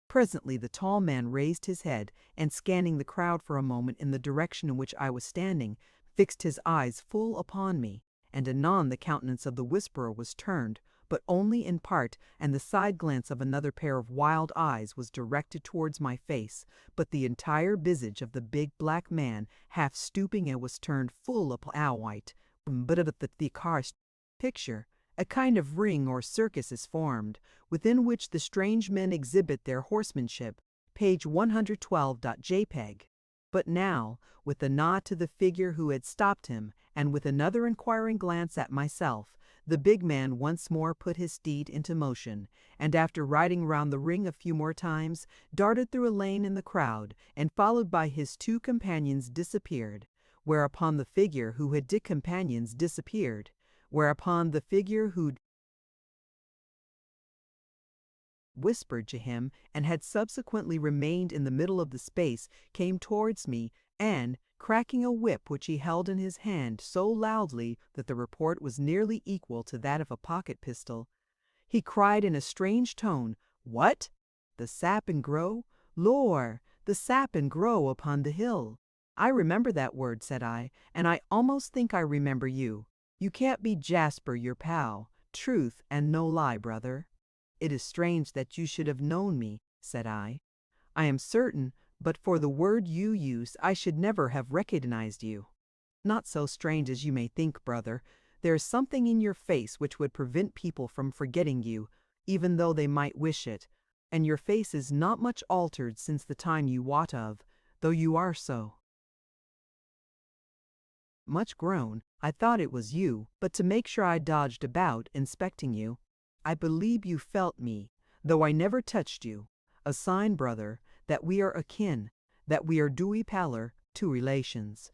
Presently the tall man raised his head, and scanning the crowd for a moment in the direction in which I was standing, fixed his eyes full upon me, and anon the countenance of the whisperer was turned, but only in part, and the side glance of another pair of wild eyes was directed towards my face, but the entire visage of the big black man, half stooping, and was turned full upon our white, but of the car's picture. A kind of ring or circus is formed, within which the strange men exhibit their horsemanship. Page 112.jpg. But now, with a nod to the figure who had stopped him, and with another inquiring glance at myself, the big man once more put his steed into motion, and after riding round the ring a few more times, darted through a lane in the crowd, and followed by his 2 companions disappeared, whereupon the figure who had whispered to him and had subsequently remained in the middle of the space, came towards me, and, cracking a whip which he held in his hand so loudly that the report was nearly equal to that of a pocket pistol, he cried in a strange tone, "What? The sap and grow? Lor, the sap and grow upon the hill." "I remember that word," said I, "and I almost think I remember you. You can't be Jasper, your pal. Truth and no lie, brother." "It is strange that you should have known me," said I. "I am certain, but for the word you used, I should never have recognized you." "Not so strange as you may think, brother. There is something in your face which would prevent people from forgetting you, even though they might wish it, and your face is not much altered since the time you wot of, though you are so much grown. I thought it was you, but to make sure I dodged about, inspecting you. I believe you felt me, though I never touched you. A sign, brother, that we are akin, that we are dui pallor, 2 relations.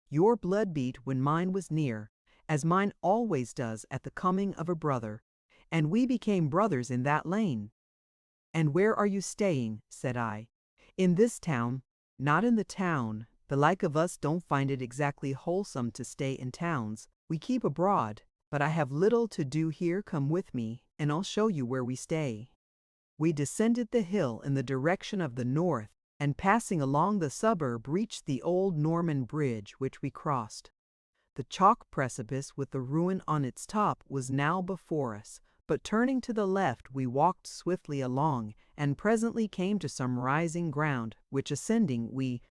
Your blood beat when mine was near, as mine always does at the coming of a brother, and we became brothers in that lane." "And where are you staying?" said I. "In this town." "Not in the town. The like of us don't find it exactly wholesome to stay in towns. We keep abroad, but I have little to do here. Come with me, and I'll show you where we stay." We descended the hill in the direction of the north, and passing along the suburb reached the old Norman bridge, which we crossed. The chalk precipice with the ruin on its top was now before us, but turning to the left we walked swiftly along, and presently came to some rising ground, which ascending we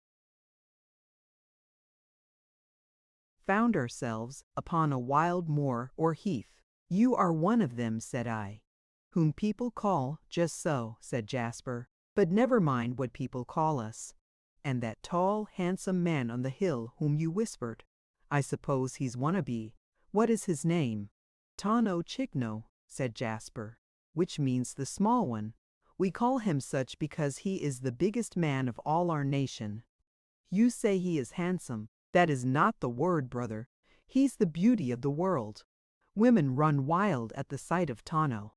found ourselves upon a wild moor or heath. "You are one of them," said I. "Whom people call, just so," said Jasper, "but never mind what people call us." "And that tall, handsome man on the hill whom you whispered, I suppose he's wannabe. What is his name?" "Tano Chigno," said Jasper, "which means the small one. We call him such because he is the biggest man of all our nation." "You say he is handsome. That is not the word, brother. He's the beauty of the world. Women run wild at the sight of Tano.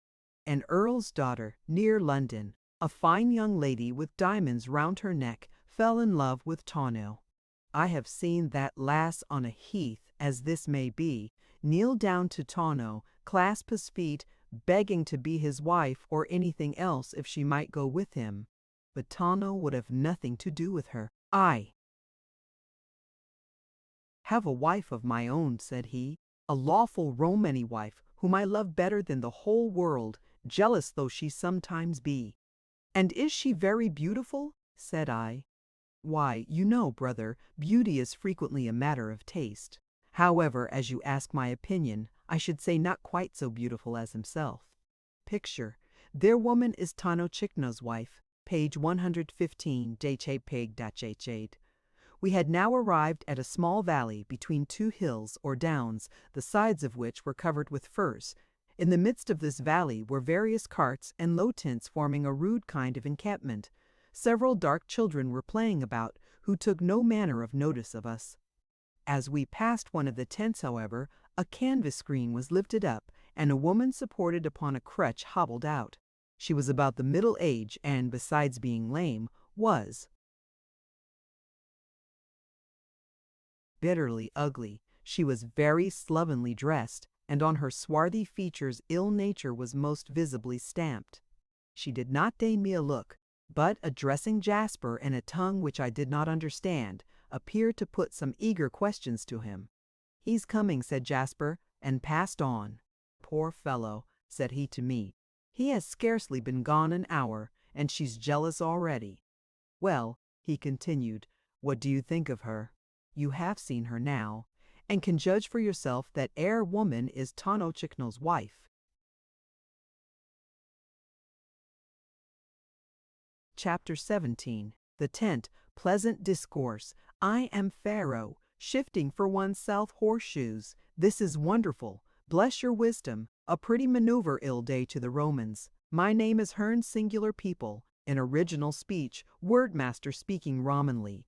An earl's daughter, near London, a fine young lady with diamonds round her neck, fell in love with Tano. I have seen that lass on a heath, as this may be, kneel down to Tano, clasp his feet, begging to be his wife or anything else if she might go with him. But Tano would have nothing to do with her. I have a wife of my own, said he, a lawful Romany wife, whom I love better than the whole world, jealous though she sometimes be. And is she very beautiful? Said I. Why, you know, brother, beauty is frequently a matter of taste. However, as you ask my opinion, I should say not quite so beautiful as himself. Picture, their woman is Tanochikno's wife, page 115, Peg. We had now arrived at a small valley between two hills or downs, the sides of which were covered with firs. In the midst of this valley were various carts and low tents forming a rude kind of encampment. Several dark children were playing about, who took no manner of notice of us. As we passed one of the tents, however, a canvas screen was lifted up, and a woman supported upon a crutch hobbled out. She was about the middle age, and, besides being lame, was bitterly ugly. She was very slovenly dressed, and on her swarthy features ill nature was most visibly stamped. She did not deign me a look, but, addressing Jasper in a tongue which I did not understand, appeared to put some eager questions to him. "He's coming," said Jasper, and passed on. "Poor fellow," said he to me, "he has scarcely been gone an hour, and she's jealous already. Well," he continued, "what do you think of her? You have seen her now, and can judge for yourself that ere woman is Tanochikno's wife." Chapter 17. The Tent, Pleasant Discourse. I am Pharaoh, shifting for oneself horseshoes. This is wonderful. Bless your wisdom. A pretty maneuver ill day to the Romans. My name is Hearn singular people. An original speech, wordmaster speaking Romanly.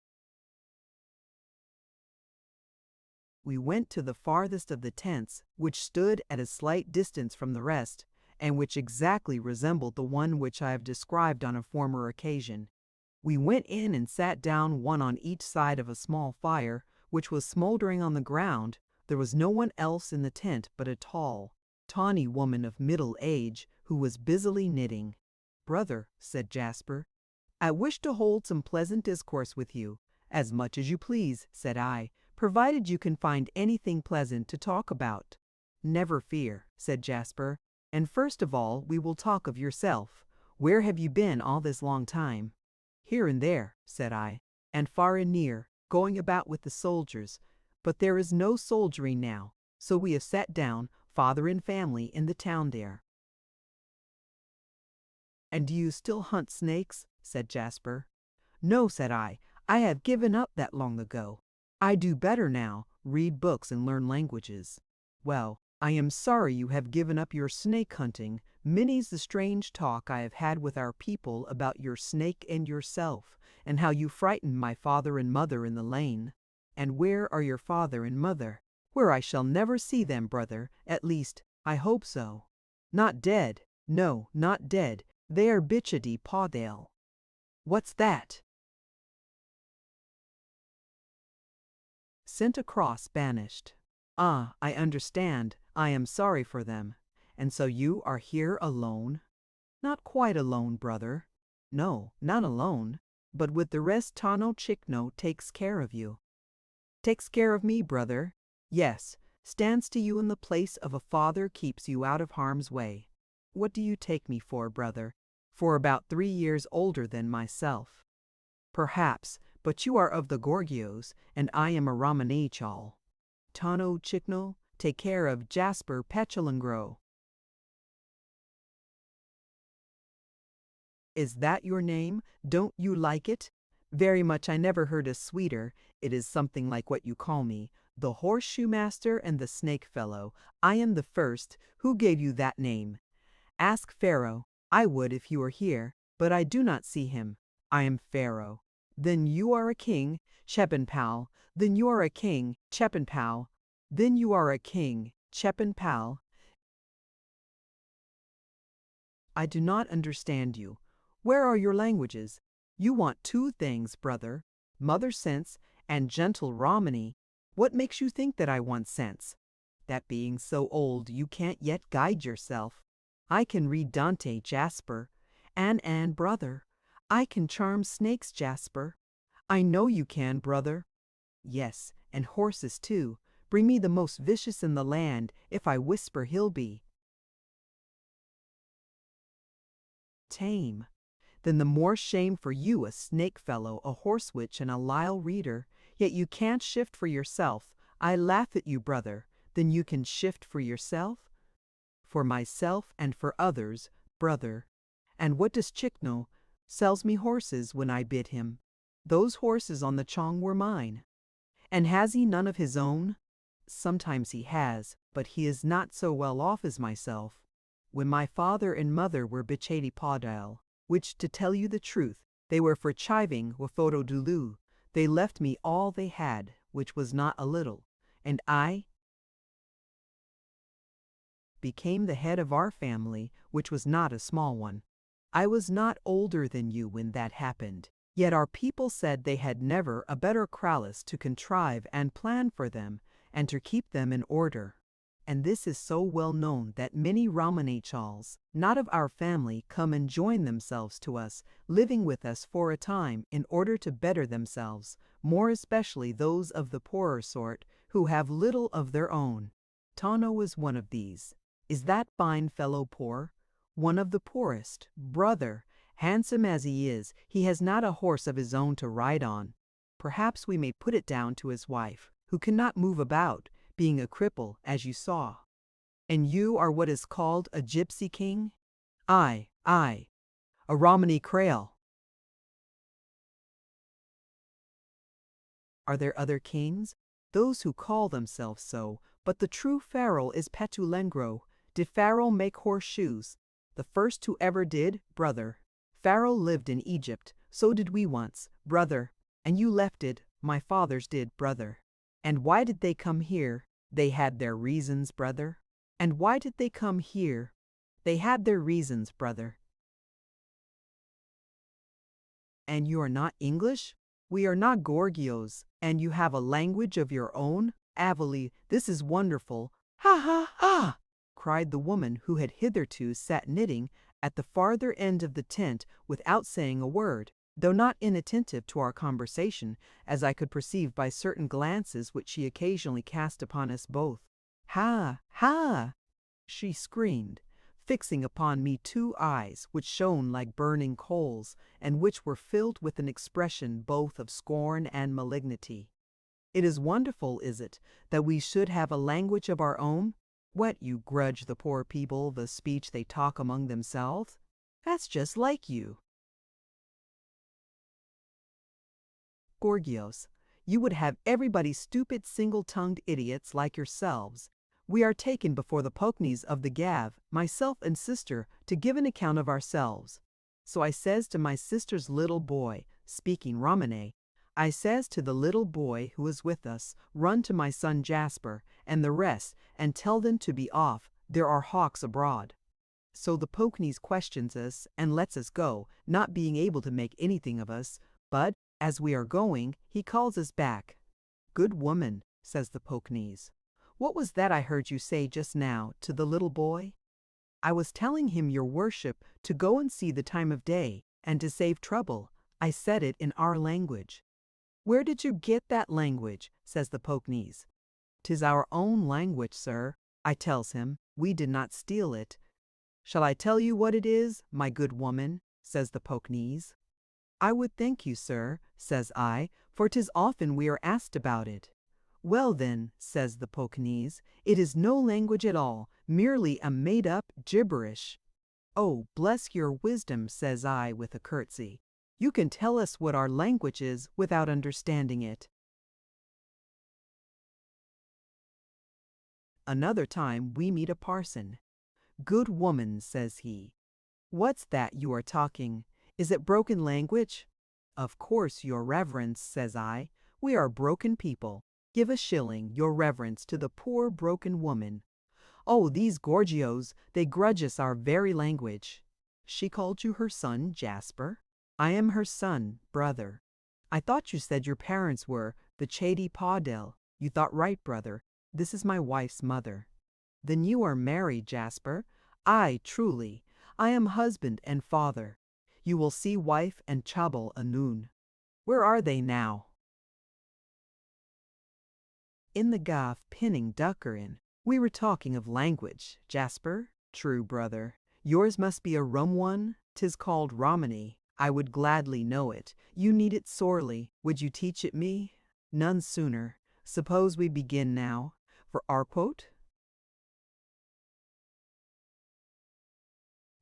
We went to the farthest of the tents, which stood at a slight distance from the rest, and which exactly resembled the one which I have described on a former occasion. We went in and sat down one on each side of a small fire, which was smoldering on the ground. There was no one else in the tent but a tall, tawny woman of middle age, who was busily knitting. "Brother," said Jasper, "I wish to hold some pleasant discourse with you." "As much as you please," said I, "provided you can find anything pleasant to talk about." "Never fear," said Jasper, "and first of all we will talk of yourself. Where have you been all this long time?" "Here and there," said I, "and far and near, going about with the soldiers. But there is no soldiering now, so we have sat down, father and family, in the town there." "And do you still hunt snakes?" said Jasper. "No," said I have given up that long ago. I do better now, read books and learn languages." "Well, I am sorry you have given up your snake hunting. Many's the strange talk I have had with our people about your snake and yourself, and how you frightened my father and mother in the lane." "And where are your father and mother?" "Where I shall never see them, brother. At least, I hope so." "Not dead?" "No, not dead. They are bichadi pawdale." "What's that?" "Sent across, banished." "Ah, I understand. I am sorry for them. And so you are here alone?" "Not quite alone, brother." "No, not alone. But with the rest Tanochikno takes care of you." "Takes care of me, brother?" "Yes, stands to you in the place of a father, keeps you out of harm's way." "What do you take me for, brother?" "For about 3 years older than myself." "Perhaps, but you are of the Gorgios, and I am a Ramanechal." "Tanochikno, take care of Jasper Petulengro." "Is that your name? Don't you like it?" "Very much. I never heard a sweeter. It is something like what you call me, the horseshoe master and the snake fellow. I am the first. Who gave you that name?" "Ask Pharaoh. I would if he were here, but I do not see him." "I am Pharaoh." "Then you are a king, Chepenpal. Then you are a king, Chepenpal. Then you are a king, Chepenpal." "I do not understand you. Where are your languages? You want 2 things, brother, mother sense And gentle Romany, what makes you think that I want sense? That being so old you can't yet guide yourself. I can read Dante, Jasper, Anne, brother. I can charm snakes, Jasper. I know you can, brother. Yes, and horses too. Bring me the most vicious in the land, if I whisper he'll be tame. Then the more shame for you, a snake fellow, a horsewitch, and a Lyle reader. Yet you can't shift for yourself. I laugh at you, brother. Then you can shift for yourself? For myself and for others, brother. And what does Chickno? Sells me horses when I bid him. Those horses on the chong were mine. And has he none of his own? Sometimes he has, but he is not so well off as myself. When my father and mother were bichadi podile, which, to tell you the truth, they were for chiving wafoto dulu, they left me all they had, which was not a little, and I became the head of our family, which was not a small one. I was not older than you when that happened, yet our people said they had never a better krallis to contrive and plan for them, and to keep them in order. And this is so well known that many Ramanachals, not of our family, come and join themselves to us, living with us for a time in order to better themselves, more especially those of the poorer sort, who have little of their own. Tano is one of these. Is that fine fellow poor? One of the poorest, brother. Handsome as he is, he has not a horse of his own to ride on. Perhaps we may put it down to his wife, who cannot move about, being a cripple, as you saw. And you are what is called a gypsy king? Aye, a Romany Crail. Are there other kings? Those who call themselves so, but the true Pharaoh is Petulengro. Did Pharaoh make horseshoes? The first who ever did, brother. Pharaoh lived in Egypt, so did we once, brother. And you left it, my fathers did, brother. And why did they come here? They had their reasons, brother. And why did they come here? They had their reasons, brother. And you are not English? We are not Gorgios, and you have a language of your own? Avali, this is wonderful. Ha ha ha! Cried the woman who had hitherto sat knitting at the farther end of the tent without saying a word, though not inattentive to our conversation, as I could perceive by certain glances which she occasionally cast upon us both. Ha! Ha! She screamed, fixing upon me 2 eyes which shone like burning coals, and which were filled with an expression both of scorn and malignity. It is wonderful, is it, that we should have a language of our own? What, you grudge the poor people the speech they talk among themselves? That's just like you. Gorgios, you would have everybody stupid single-tongued idiots like yourselves. We are taken before the Poknees of the Gav, myself and sister, to give an account of ourselves. So I says to my sister's little boy, speaking Romane, I says to the little boy who is with us, run to my son Jasper, and the rest, and tell them to be off, there are hawks abroad. So the Poknees questions us, and lets us go, not being able to make anything of us, but, as we are going, he calls us back. Good woman, says the Poknees. What was that I heard you say just now to the little boy? I was telling him, your worship, to go and see the time of day, and to save trouble. I said it in our language. Where did you get that language? Says the Poknees. 'Tis our own language, sir, I tells him. We did not steal it. Shall I tell you what it is, my good woman? Says the Poknees. I would thank you, sir, says I, for 'tis often we are asked about it. Well then, says the Poknees, it is no language at all, merely a made-up gibberish. Oh, bless your wisdom, says I with a curtsy. You can tell us what our language is without understanding it. Another time we meet a parson. Good woman, says he. What's that you are talking? Is it broken language? Of course, your reverence, says I. We are broken people. Give a shilling, your reverence, to the poor broken woman. Oh, these Gorgios, they grudge us our very language. She called you her son, Jasper? I am her son, brother. I thought you said your parents were the Chady Paudel. You thought right, brother. This is my wife's mother. Then you are married, Jasper? Aye, truly. I am husband and father. You will see wife and chabel anon. Where are they now? In the gaff pinning Duckerin. We were talking of language, Jasper. True, brother. Yours must be a rum one. 'Tis called Romany. I would gladly know it. You need it sorely. Would you teach it me? None sooner. Suppose we begin now. For our quote?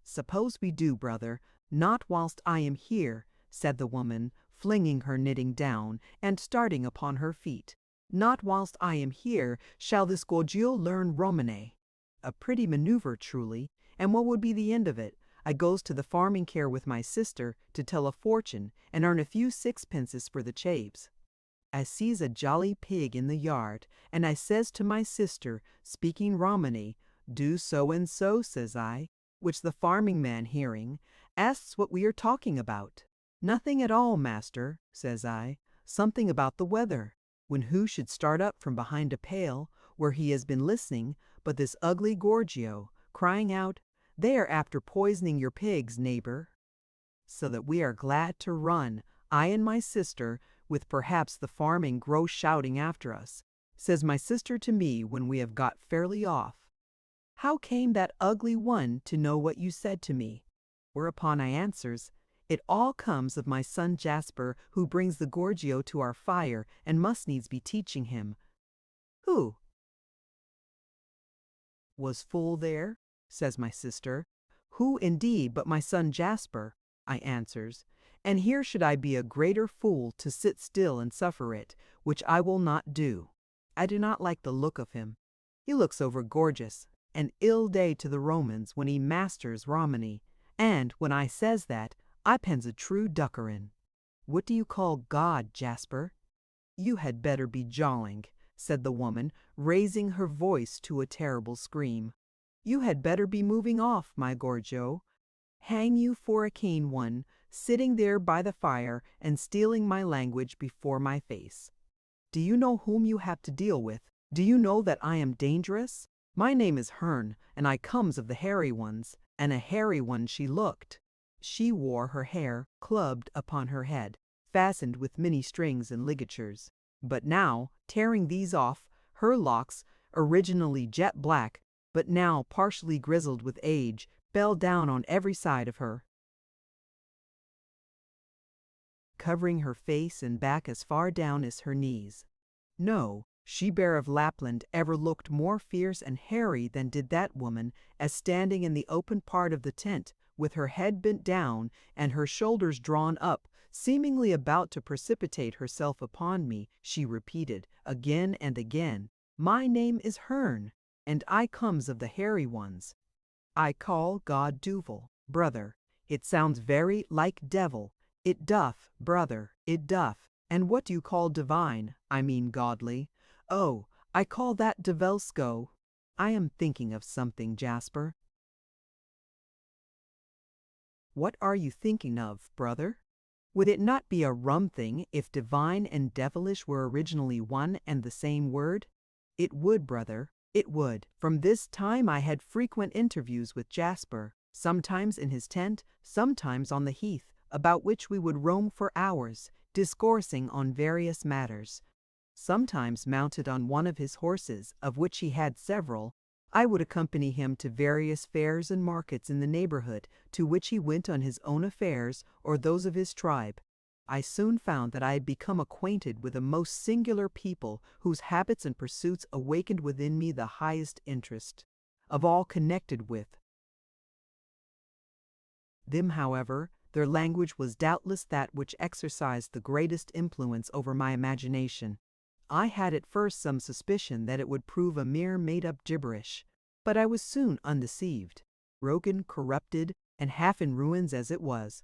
Suppose we do, brother. Not whilst I am here, said the woman, flinging her knitting down and starting upon her feet. Not whilst I am here shall this Gorgio learn Romane. A pretty maneuver, truly, and what would be the end of it? I goes to the farming care with my sister to tell a fortune and earn a few sixpences for the chaves. I sees a jolly pig in the yard, and I says to my sister, speaking Romany, do so and so, says I, which the farming man hearing, asks what we are talking about. Nothing at all, master, says I, something about the weather, when who should start up from behind a pail, where he has been listening, but this ugly Gorgio, crying out, they are after poisoning your pigs, neighbor. So that we are glad to run, I and my sister, with perhaps the farming grow shouting after us, says my sister to me when we have got fairly off. How came that ugly one to know what you said to me? Whereupon I answers, it all comes of my son Jasper, who brings the Gorgio to our fire and must needs be teaching him. Who? Was fool there? Says my sister. Who indeed but my son Jasper? I answers. And here should I be a greater fool to sit still and suffer it, which I will not do. I do not like the look of him. He looks over gorgeous. An ill day to the Romans when he masters Romany, and when I says that, I pens a true Duckerin. What do you call God, Jasper? You had better be jawing, said the woman, raising her voice to a terrible scream. You had better be moving off, my Gorgio. Hang you for a keen one, sitting there by the fire and stealing my language before my face. Do you know whom you have to deal with? Do you know that I am dangerous? My name is Herne, and I comes of the hairy ones, and a hairy one she looked. She wore her hair clubbed upon her head, fastened with many strings and ligatures. But now, tearing these off, her locks, originally jet black, but now partially grizzled with age, fell down on every side of her, covering her face and back as far down as her knees. No, she-bear of Lapland ever looked more fierce and hairy than did that woman, as standing in the open part of the tent, with her head bent down and her shoulders drawn up, seemingly about to precipitate herself upon me, she repeated, again and again, my name is Herne, and I comes of the hairy ones. I call God Duvel, brother. It sounds very like devil. It doth, brother, it doth. And what do you call divine, I mean godly? Oh, I call that Develsko. I am thinking of something, Jasper. What are you thinking of, brother? Would it not be a rum thing if divine and devilish were originally one and the same word? It would, brother, it would. From this time I had frequent interviews with Jasper, sometimes in his tent, sometimes on the heath, about which we would roam for hours, discoursing on various matters. Sometimes mounted on one of his horses, of which he had several, I would accompany him to various fairs and markets in the neighborhood, to which he went on his own affairs or those of his tribe. I soon found that I had become acquainted with a most singular people whose habits and pursuits awakened within me the highest interest. Of all connected with them, however, their language was doubtless that which exercised the greatest influence over my imagination. I had at first some suspicion that it would prove a mere made-up gibberish, but I was soon undeceived. Broken, corrupted, and half in ruins as it was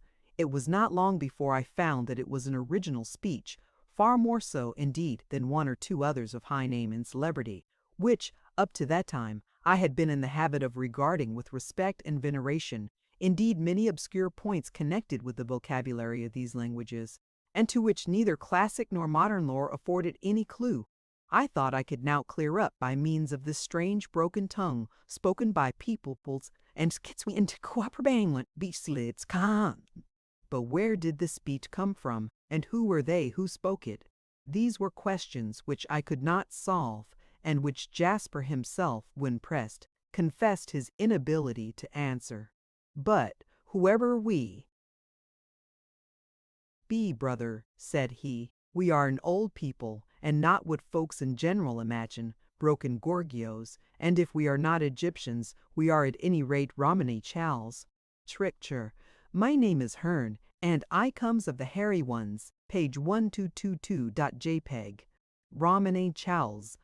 not long before I found that it was an original speech, far more so, indeed, than one or two others of high name and celebrity, which, up to that time, I had been in the habit of regarding with respect and veneration. Indeed, many obscure points connected with the vocabulary of these languages, and to which neither classic nor modern lore afforded any clue. I thought I could now clear up by means of this strange broken tongue spoken by peoples and skits me into cooperating beastlids can. But where did this speech come from, and who were they who spoke it? These were questions which I could not solve, and which Jasper himself, when pressed, confessed his inability to answer. But whoever we be, brother, said he, we are an old people, and not what folks in general imagine, broken gorgios, and if we are not Egyptians, we are at any rate Romany chals. Trickture. My name is Hearn, and I comes of the hairy ones, page 1222.jpg. Romany chals.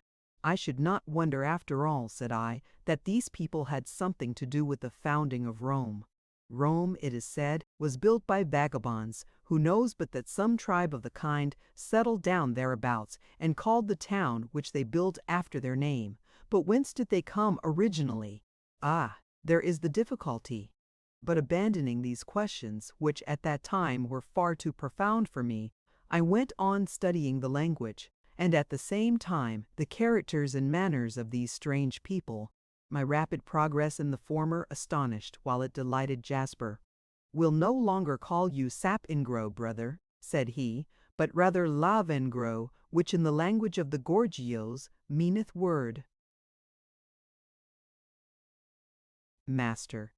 I should not wonder after all, said I, that these people had something to do with the founding of Rome. Rome, it is said, was built by vagabonds, who knows but that some tribe of the kind settled down thereabouts, and called the town which they built after their name. But whence did they come originally? Ah, there is the difficulty. But abandoning these questions, which at that time were far too profound for me, I went on studying the language, and at the same time the characters and manners of these strange people. My rapid progress in the former astonished, while it delighted Jasper. We'll no longer call you Sapingro, brother, said he, but rather Lavengro, which in the language of the Gorgios meaneth word. Master.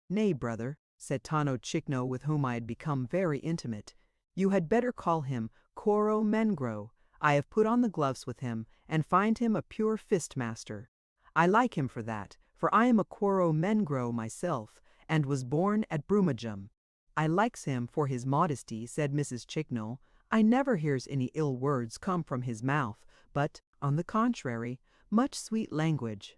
Nay, brother, said Tano Chikno, with whom I had become very intimate, you had better call him Coro Mengro. I have put on the gloves with him, and find him a pure fist master. I like him for that, for I am a Coro Mengro myself, and was born at Brumajum. I likes him for his modesty, said Mrs. Chicknell. I never hears any ill words come from his mouth, but, on the contrary, much sweet language.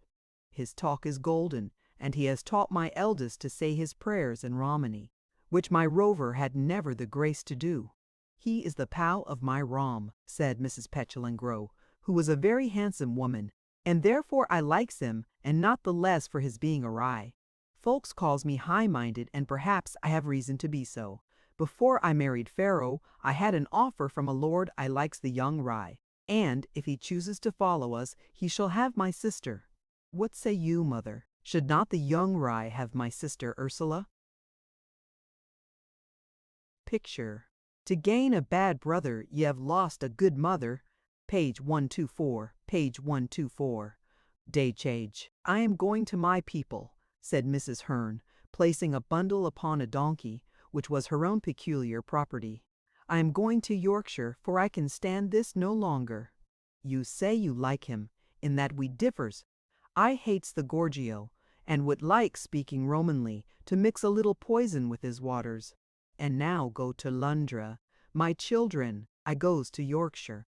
His talk is golden, and he has taught my eldest to say his prayers in Romany, which my rover had never the grace to do. He is the pal of my Rom, said Mrs. Petulengro, who was a very handsome woman, and therefore I likes him, and not the less for his being awry. Folks calls me high-minded, and perhaps I have reason to be so. Before I married Pharaoh, I had an offer from a lord I likes the young rye, and if he chooses to follow us, he shall have my sister. What say you, mother? Should not the young rye have my sister Ursula? Picture. To gain a bad brother, ye have lost a good mother. Page 124, page 124. Day change. I am going to my people, said Mrs. Hearn, placing a bundle upon a donkey, which was her own peculiar property. I am going to Yorkshire, for I can stand this no longer. You say you like him, in that we differs. I hates the Gorgio, and would like, speaking Romanly, to mix a little poison with his waters. And now go to Londra. My children, I goes to Yorkshire.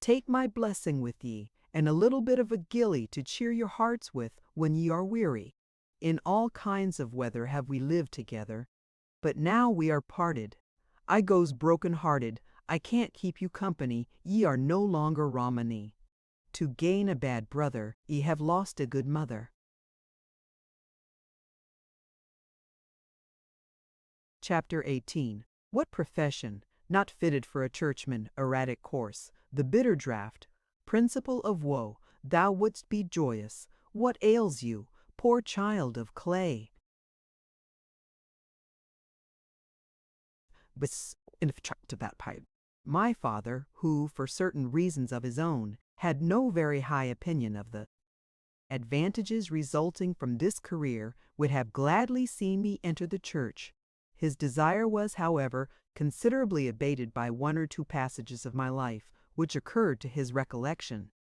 Take my blessing with ye, and a little bit of a gilly to cheer your hearts with when ye are weary. In all kinds of weather have we lived together, but now we are parted. I goes broken-hearted, I can't keep you company, ye are no longer Romany. To gain a bad brother, ye have lost a good mother. Chapter 18. What profession, not fitted for a churchman, erratic course, the bitter draught, principle of woe, thou wouldst be joyous. What ails you, poor child of clay? But to that pipe. My father, who, for certain reasons of his own, had no very high opinion of the advantages resulting from this career, would have gladly seen me enter the church. His desire was, however, considerably abated by one or two passages of my life, which occurred to his recollection.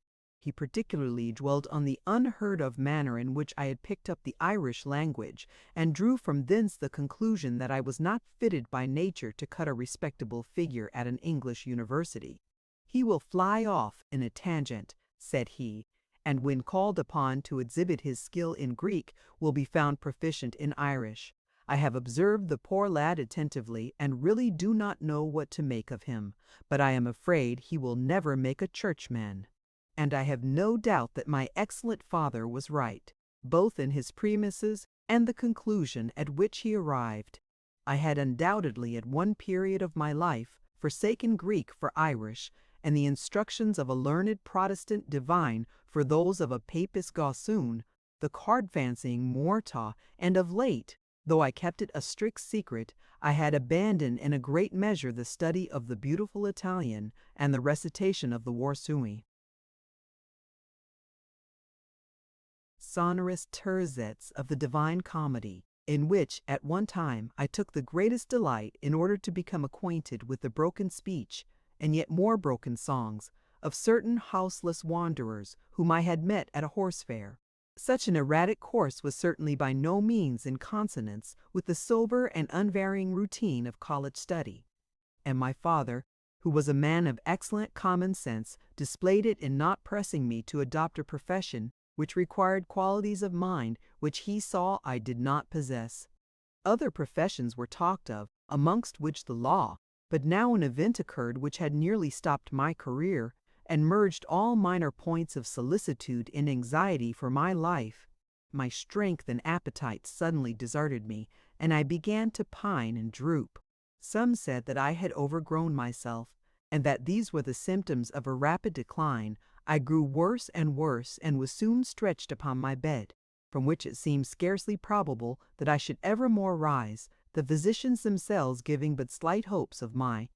He particularly dwelt on the unheard-of manner in which I had picked up the Irish language, and drew from thence the conclusion that I was not fitted by nature to cut a respectable figure at an English university. He will fly off in a tangent, said he, and when called upon to exhibit his skill in Greek, will be found proficient in Irish. I have observed the poor lad attentively, and really do not know what to make of him, but I am afraid he will never make a churchman. And I have no doubt that my excellent father was right, both in his premises and the conclusion at which he arrived. I had undoubtedly at one period of my life forsaken Greek for Irish, and the instructions of a learned Protestant divine for those of a Papist gossoon, the card-fancying Morta, and of late, though I kept it a strict secret, I had abandoned in a great measure the study of the beautiful Italian and the recitation of the Warsui. Sonorous terzets of the Divine Comedy, in which at one time I took the greatest delight in order to become acquainted with the broken speech, and yet more broken songs, of certain houseless wanderers whom I had met at a horse fair. Such an erratic course was certainly by no means in consonance with the sober and unvarying routine of college study, and my father, who was a man of excellent common sense, displayed it in not pressing me to adopt a profession which required qualities of mind which he saw I did not possess. Other professions were talked of, amongst which the law, but now an event occurred which had nearly stopped my career, and merged all minor points of solicitude in anxiety for my life. My strength and appetite suddenly deserted me, and I began to pine and droop. Some said that I had overgrown myself, and that these were the symptoms of a rapid decline. I grew worse and worse, and was soon stretched upon my bed, from which it seemed scarcely probable that I should ever more rise, the physicians themselves giving but slight hopes of my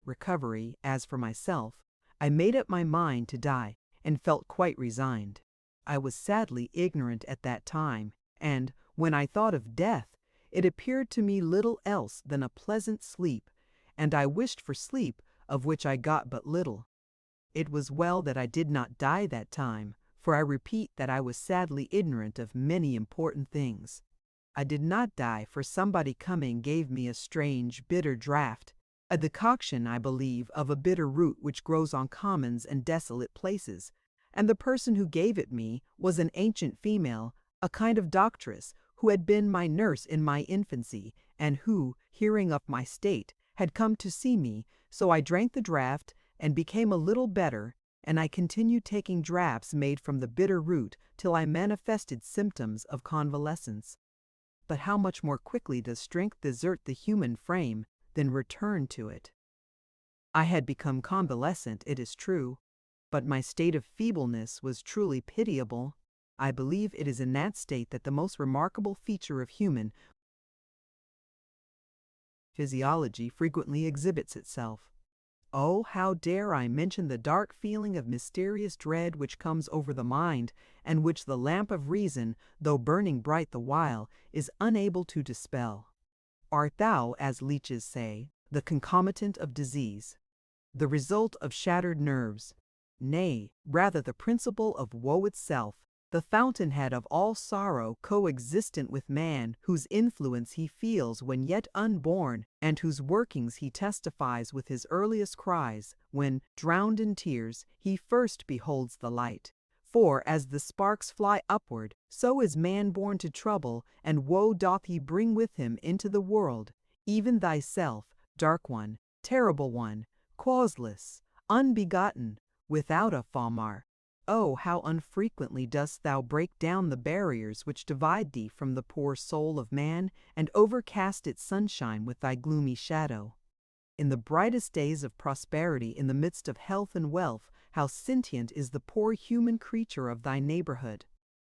recovery. As for myself, I made up my mind to die, and felt quite resigned. I was sadly ignorant at that time, and, when I thought of death, it appeared to me little else than a pleasant sleep, and I wished for sleep, of which I got but little. It was well that I did not die that time, for I repeat that I was sadly ignorant of many important things. I did not die, for somebody coming gave me a strange, bitter draught, a decoction, I believe, of a bitter root which grows on commons and desolate places, and the person who gave it me was an ancient female, a kind of doctress, who had been my nurse in my infancy, and who, hearing of my state, had come to see me, so I drank the draught, and became a little better, and I continued taking draughts made from the bitter root till I manifested symptoms of convalescence. But how much more quickly does strength desert the human frame than return to it! I had become convalescent, it is true, but my state of feebleness was truly pitiable. I believe it is in that state that the most remarkable feature of human physiology frequently exhibits itself. Oh, how dare I mention the dark feeling of mysterious dread which comes over the mind, and which the lamp of reason, though burning bright the while, is unable to dispel. Art thou, as leeches say, the concomitant of disease, the result of shattered nerves, nay, rather the principle of woe itself, the fountainhead of all sorrow, coexistent with man, whose influence he feels when yet unborn, and whose workings he testifies with his earliest cries, when, drowned in tears, he first beholds the light? For as the sparks fly upward, so is man born to trouble, and woe doth he bring with him into the world, even thyself, dark one, terrible one, causeless, unbegotten, without a famar. Oh, how unfrequently dost thou break down the barriers which divide thee from the poor soul of man, and overcast its sunshine with thy gloomy shadow. In the brightest days of prosperity, in the midst of health and wealth, how sentient is the poor human creature of thy neighborhood!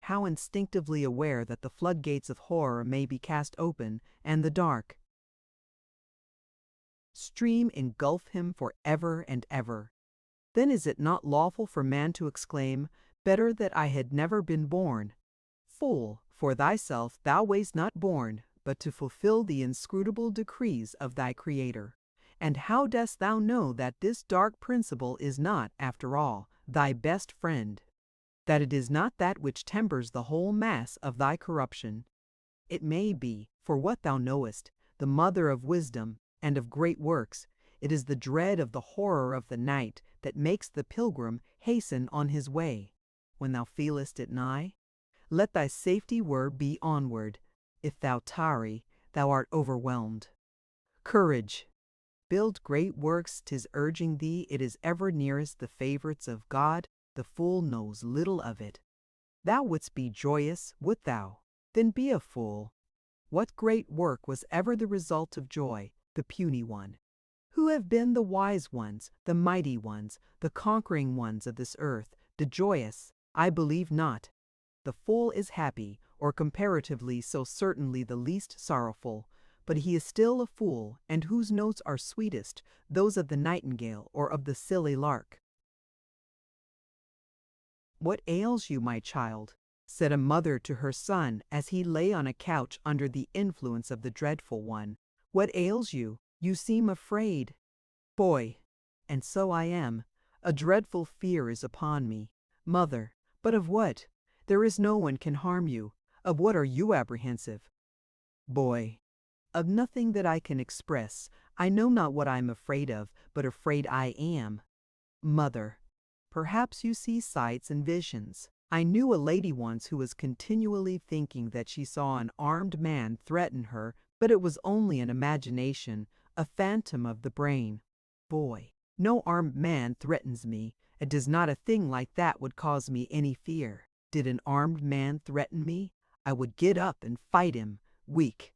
How instinctively aware that the floodgates of horror may be cast open, and the dark stream engulf him for ever and ever! Then is it not lawful for man to exclaim, "Better that I had never been born"? Fool, for thyself thou wast not born, but to fulfill the inscrutable decrees of thy Creator. And how dost thou know that this dark principle is not, after all, thy best friend? That it is not that which tempers the whole mass of thy corruption? It may be, for what thou knowest, the mother of wisdom and of great works. It is the dread of the horror of the night that makes the pilgrim hasten on his way. When thou feelest it nigh, let thy safety word be onward. If thou tarry, thou art overwhelmed. Courage! Build great works, 'tis urging thee, it is ever nearest the favorites of God, the fool knows little of it. Thou wouldst be joyous, would thou? Then be a fool. What great work was ever the result of joy? the puny one. Who have been the wise ones, the mighty ones, the conquering ones of this earth, the joyous? I believe not. The fool is happy, or comparatively so, certainly the least sorrowful, but he is still a fool, and whose notes are sweetest, those of the nightingale or of the silly lark. "What ails you, my child?" said a mother to her son as he lay on a couch under the influence of the dreadful one. "What ails you? You seem afraid." "Boy, and so I am. A dreadful fear is upon me." "Mother, but of what? There is no one can harm you. Of what are you apprehensive?" "Boy, of nothing that I can express. I know not what I am afraid of, but afraid I am." "Mother, perhaps you see sights and visions. I knew a lady once who was continually thinking that she saw an armed man threaten her, but it was only an imagination, a phantom of the brain." "Boy, no armed man threatens me. It does not a thing like that would cause me any fear. Did an armed man threaten me, I would get up and fight him, weak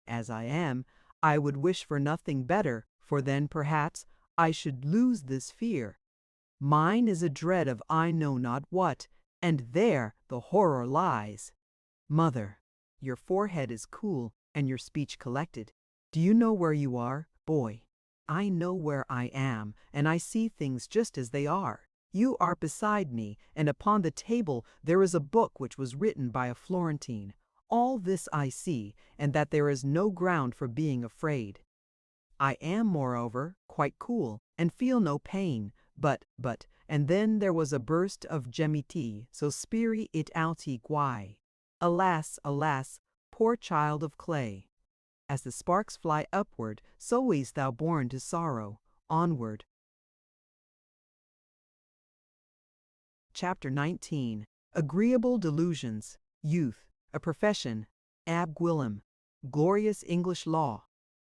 as I am. I would wish for nothing better, for then perhaps I should lose this fear. Mine is a dread of I know not what, and there the horror lies." "Mother, your forehead is cool and your speech collected. Do you know where you are?" "Boy, I know where I am, and I see things just as they are. You are beside me, and upon the table there is a book which was written by a Florentine. All this I see, and that there is no ground for being afraid. I am, moreover, quite cool, and feel no pain, but, and then there was a burst of gemiti, so spiri it auti guai. Alas, alas, poor child of clay! As the sparks fly upward, so wast thou born to sorrow. Onward." Chapter 19. Agreeable Delusions. Youth, a Profession. Ab Gwilym. Glorious English Law.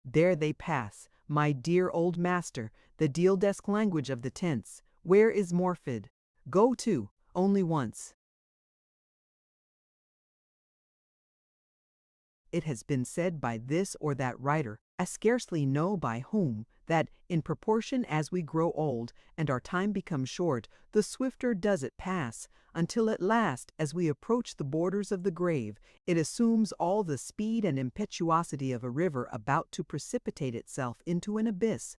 There they pass, my dear old master, the deal desk language of the tense. Where is Morphid? Go to, only once. It has been said by this or that writer, I scarcely know by whom, that in proportion as we grow old and our time becomes short, the swifter does it pass, until at last, as we approach the borders of the grave, it assumes all the speed and impetuosity of a river about to precipitate itself into an abyss.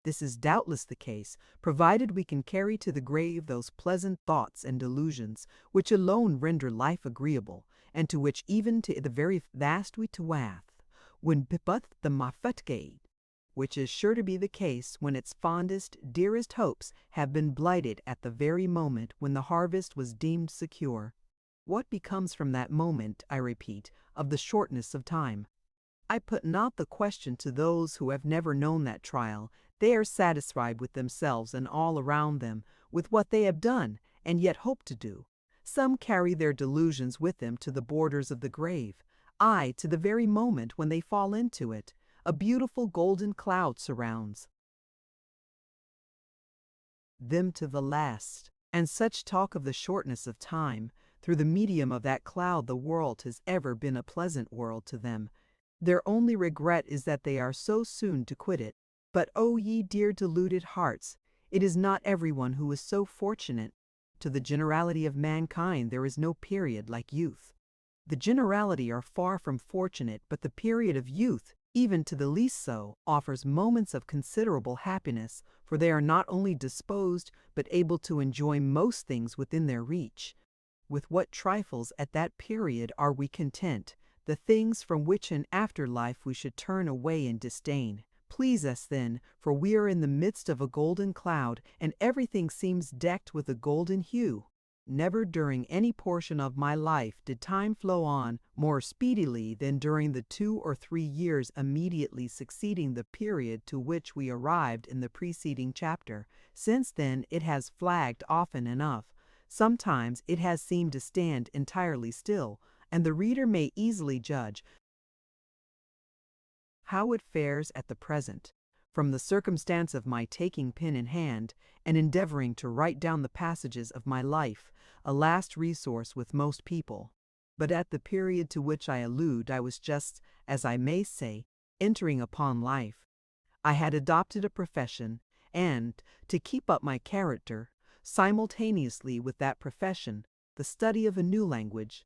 This is doubtless the case, provided we can carry to the grave those pleasant thoughts and delusions which alone render life agreeable, and to which even to the very last we twath, when bibuth the mafutgate, which is sure to be the case when its fondest, dearest hopes have been blighted at the very moment when the harvest was deemed secure. What becomes from that moment, I repeat, of the shortness of time? I put not the question to those who have never known that trial. They are satisfied with themselves and all around them, with what they have done, and yet hope to do. Some carry their delusions with them to the borders of the grave, aye, to the very moment when they fall into it. A beautiful golden cloud surrounds them to the last, and such talk of the shortness of time. Through the medium of that cloud the world has ever been a pleasant world to them. Their only regret is that they are so soon to quit it. But, O ye dear deluded hearts, it is not everyone who is so fortunate. To the generality of mankind there is no period like youth. The generality are far from fortunate, but the period of youth, even to the least so, offers moments of considerable happiness, for they are not only disposed, but able to enjoy most things within their reach. With what trifles at that period are we content? The things from which in after life we should turn away in disdain please us then, for we are in the midst of a golden cloud, and everything seems decked with a golden hue. Never during any portion of my life did time flow on more speedily than during the 2 or 3 years immediately succeeding the period to which we arrived in the preceding chapter. Since then it has flagged often enough. Sometimes it has seemed to stand entirely still, and the reader may easily judge how it fares at the present, from the circumstance of my taking pen in hand and endeavoring to write down the passages of my life, a last resource with most people. But at the period to which I allude, I was just, as I may say, entering upon life. I had adopted a profession, and, to keep up my character, simultaneously with that profession, the study of a new language.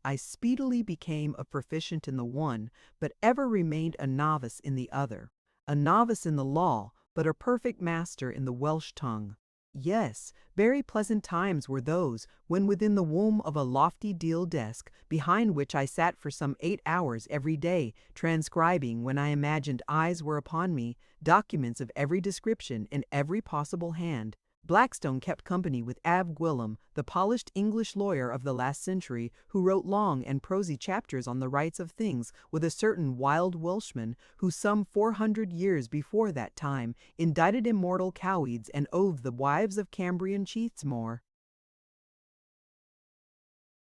I speedily became a proficient in the one, but ever remained a novice in the other, a novice in the law, but a perfect master in the Welsh tongue. Yes, very pleasant times were those when within the womb of a lofty deal desk, behind which I sat for some 8 hours every day, transcribing, when I imagined eyes were upon me, documents of every description in every possible hand. Blackstone kept company with Ab Gwilym, the polished English lawyer of the last century, who wrote long and prosy chapters on the rights of things, with a certain wild Welshman, who some 400 years before that time indicted immortal coweeds and oved the wives of Cambrian chiefs more,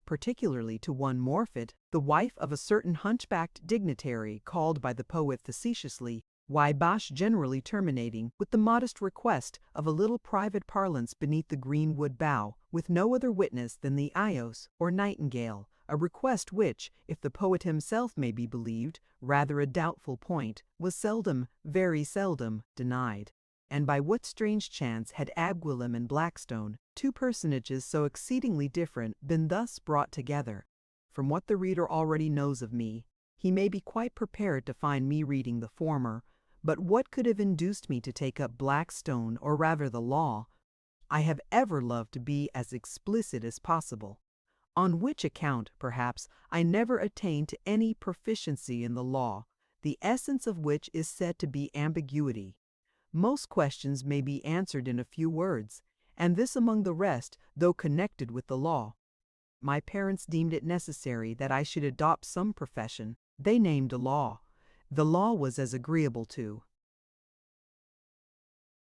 particularly to one Morfydd, the wife of a certain hunchbacked dignitary, called by the poet facetiously Why Bosh, generally terminating with the modest request of a little private parlance beneath the greenwood bough, with no other witness than the Ios, or nightingale, a request which, if the poet himself may be believed, rather a doubtful point, was seldom, very seldom, denied. And by what strange chance had Ab Gwilym and Blackstone, two personages so exceedingly different, been thus brought together? From what the reader already knows of me, he may be quite prepared to find me reading the former. But what could have induced me to take up Blackstone, or rather the law? I have ever loved to be as explicit as possible, on which account, perhaps, I never attained to any proficiency in the law, the essence of which is said to be ambiguity. Most questions may be answered in a few words, and this among the rest, though connected with the law. My parents deemed it necessary that I should adopt some profession. They named a law. The law was as agreeable to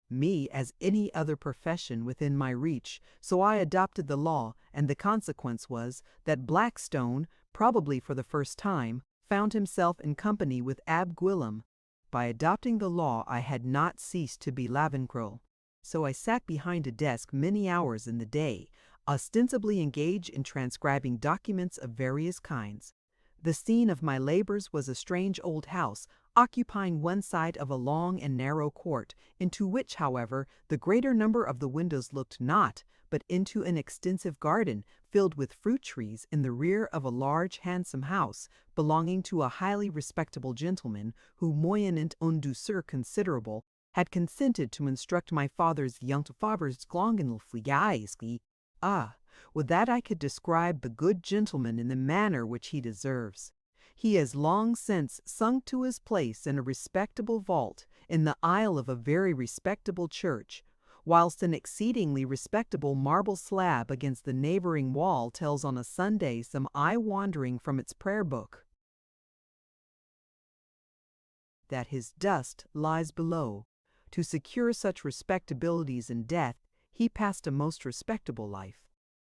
me as any other profession within my reach, so I adopted the law, and the consequence was that Blackstone, probably for the first time, found himself in company with Ab Gwilym. By adopting the law I had not ceased to be Lavengro, so I sat behind a desk many hours in the day, ostensibly engaged in transcribing documents of various kinds. The scene of my labors was a strange old house, occupying one side of a long and narrow court, into which, however, the greater number of the windows looked not, but into an extensive garden, filled with fruit trees, in the rear of a large handsome house, belonging to a highly respectable gentleman, who, moyennant un douceur considerable, had consented to instruct my father's young father's glongenfligaisky. Ah! Would that I could describe the good gentleman in the manner which he deserves. He has long since sunk to his place in a respectable vault, in the aisle of a very respectable church, whilst an exceedingly respectable marble slab against the neighboring wall tells on a Sunday some eye wandering from its prayer book that his dust lies below. To secure such respectabilities in death, he passed a most respectable life.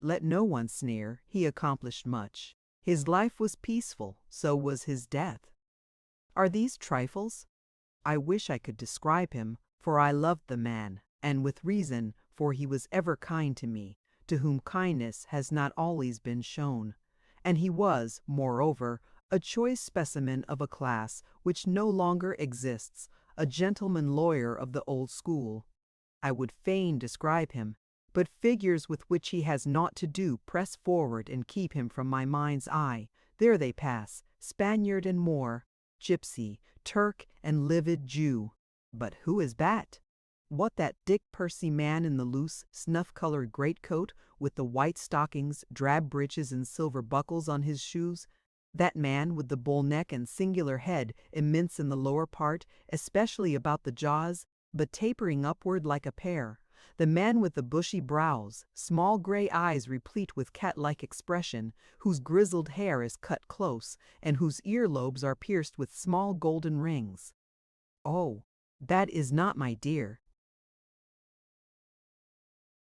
Let no one sneer, he accomplished much. His life was peaceful, so was his death. Are these trifles? I wish I could describe him, for I loved the man, and with reason, for he was ever kind to me, to whom kindness has not always been shown. And he was, moreover, a choice specimen of a class which no longer exists, a gentleman lawyer of the old school. I would fain describe him, but figures with which he has naught to do press forward and keep him from my mind's eye. There they pass, Spaniard and Moor, gypsy, Turk, and livid Jew. But who is that? What, that Dick Percy man in the loose, snuff-colored greatcoat, with the white stockings, drab breeches, and silver buckles on his shoes? That man with the bull neck and singular head, immense in the lower part, especially about the jaws, but tapering upward like a pear. The man with the bushy brows, small grey eyes replete with cat-like expression, whose grizzled hair is cut close, and whose ear-lobes are pierced with small golden rings. Oh, that is not my dear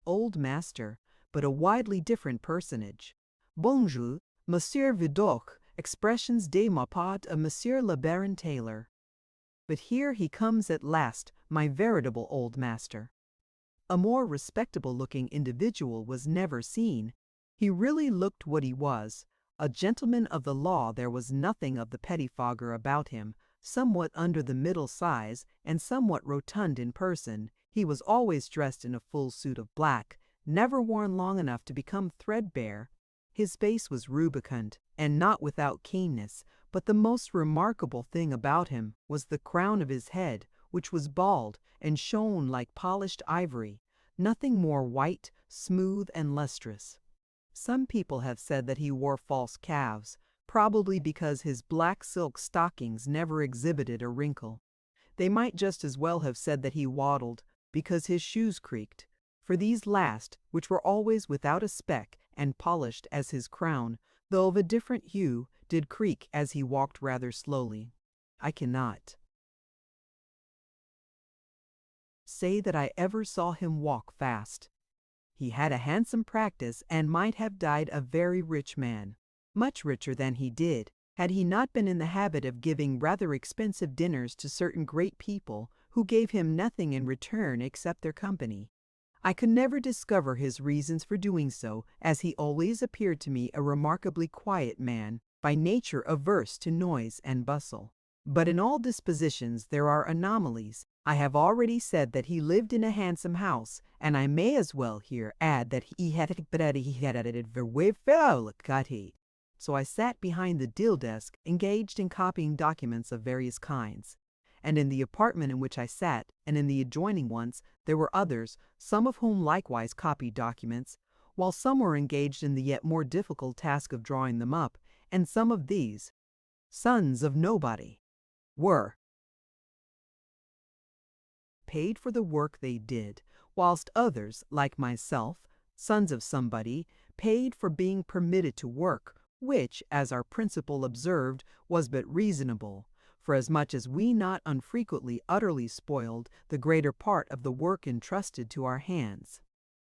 old master, but a widely different personage. Bonjour, Monsieur Vidocq, expressions de ma part of Monsieur le Baron Taylor. But here he comes at last, my veritable old master. A more respectable-looking individual was never seen. He really looked what he was, A gentleman of the law, there was nothing of the pettifogger about him, somewhat under the middle size and somewhat rotund in person. He was always dressed in a full suit of black, never worn long enough to become threadbare. His face was rubicund, and not without keenness, but the most remarkable thing about him was the crown of his head, which was bald and shone like polished ivory, nothing more white, smooth, and lustrous. Some people have said that he wore false calves, probably because his black silk stockings never exhibited a wrinkle. They might just as well have said that he waddled, because his shoes creaked, for these last, which were always without a speck and polished as his crown, though of a different hue, did creak as he walked rather slowly. I cannot say that I ever saw him walk fast. He had a handsome practice and might have died a very rich man, much richer than he did, had he not been in the habit of giving rather expensive dinners to certain great people who gave him nothing in return except their company. I could never discover his reasons for doing so, as he always appeared to me a remarkably quiet man, by nature averse to noise and bustle. But in all dispositions there are anomalies. I have already said that he lived in a handsome house, and I may as well here add that he had it very well. So I sat behind the deal desk, engaged in copying documents of various kinds. And in the apartment in which I sat, and in the adjoining ones, there were others, some of whom likewise copied documents, while some were engaged in the yet more difficult task of drawing them up, and some of these, sons of nobody, were paid for the work they did, whilst others, like myself, sons of somebody, paid for being permitted to work, which, as our principal observed, was but reasonable, for as much as we not unfrequently utterly spoiled the greater part of the work entrusted to our hands.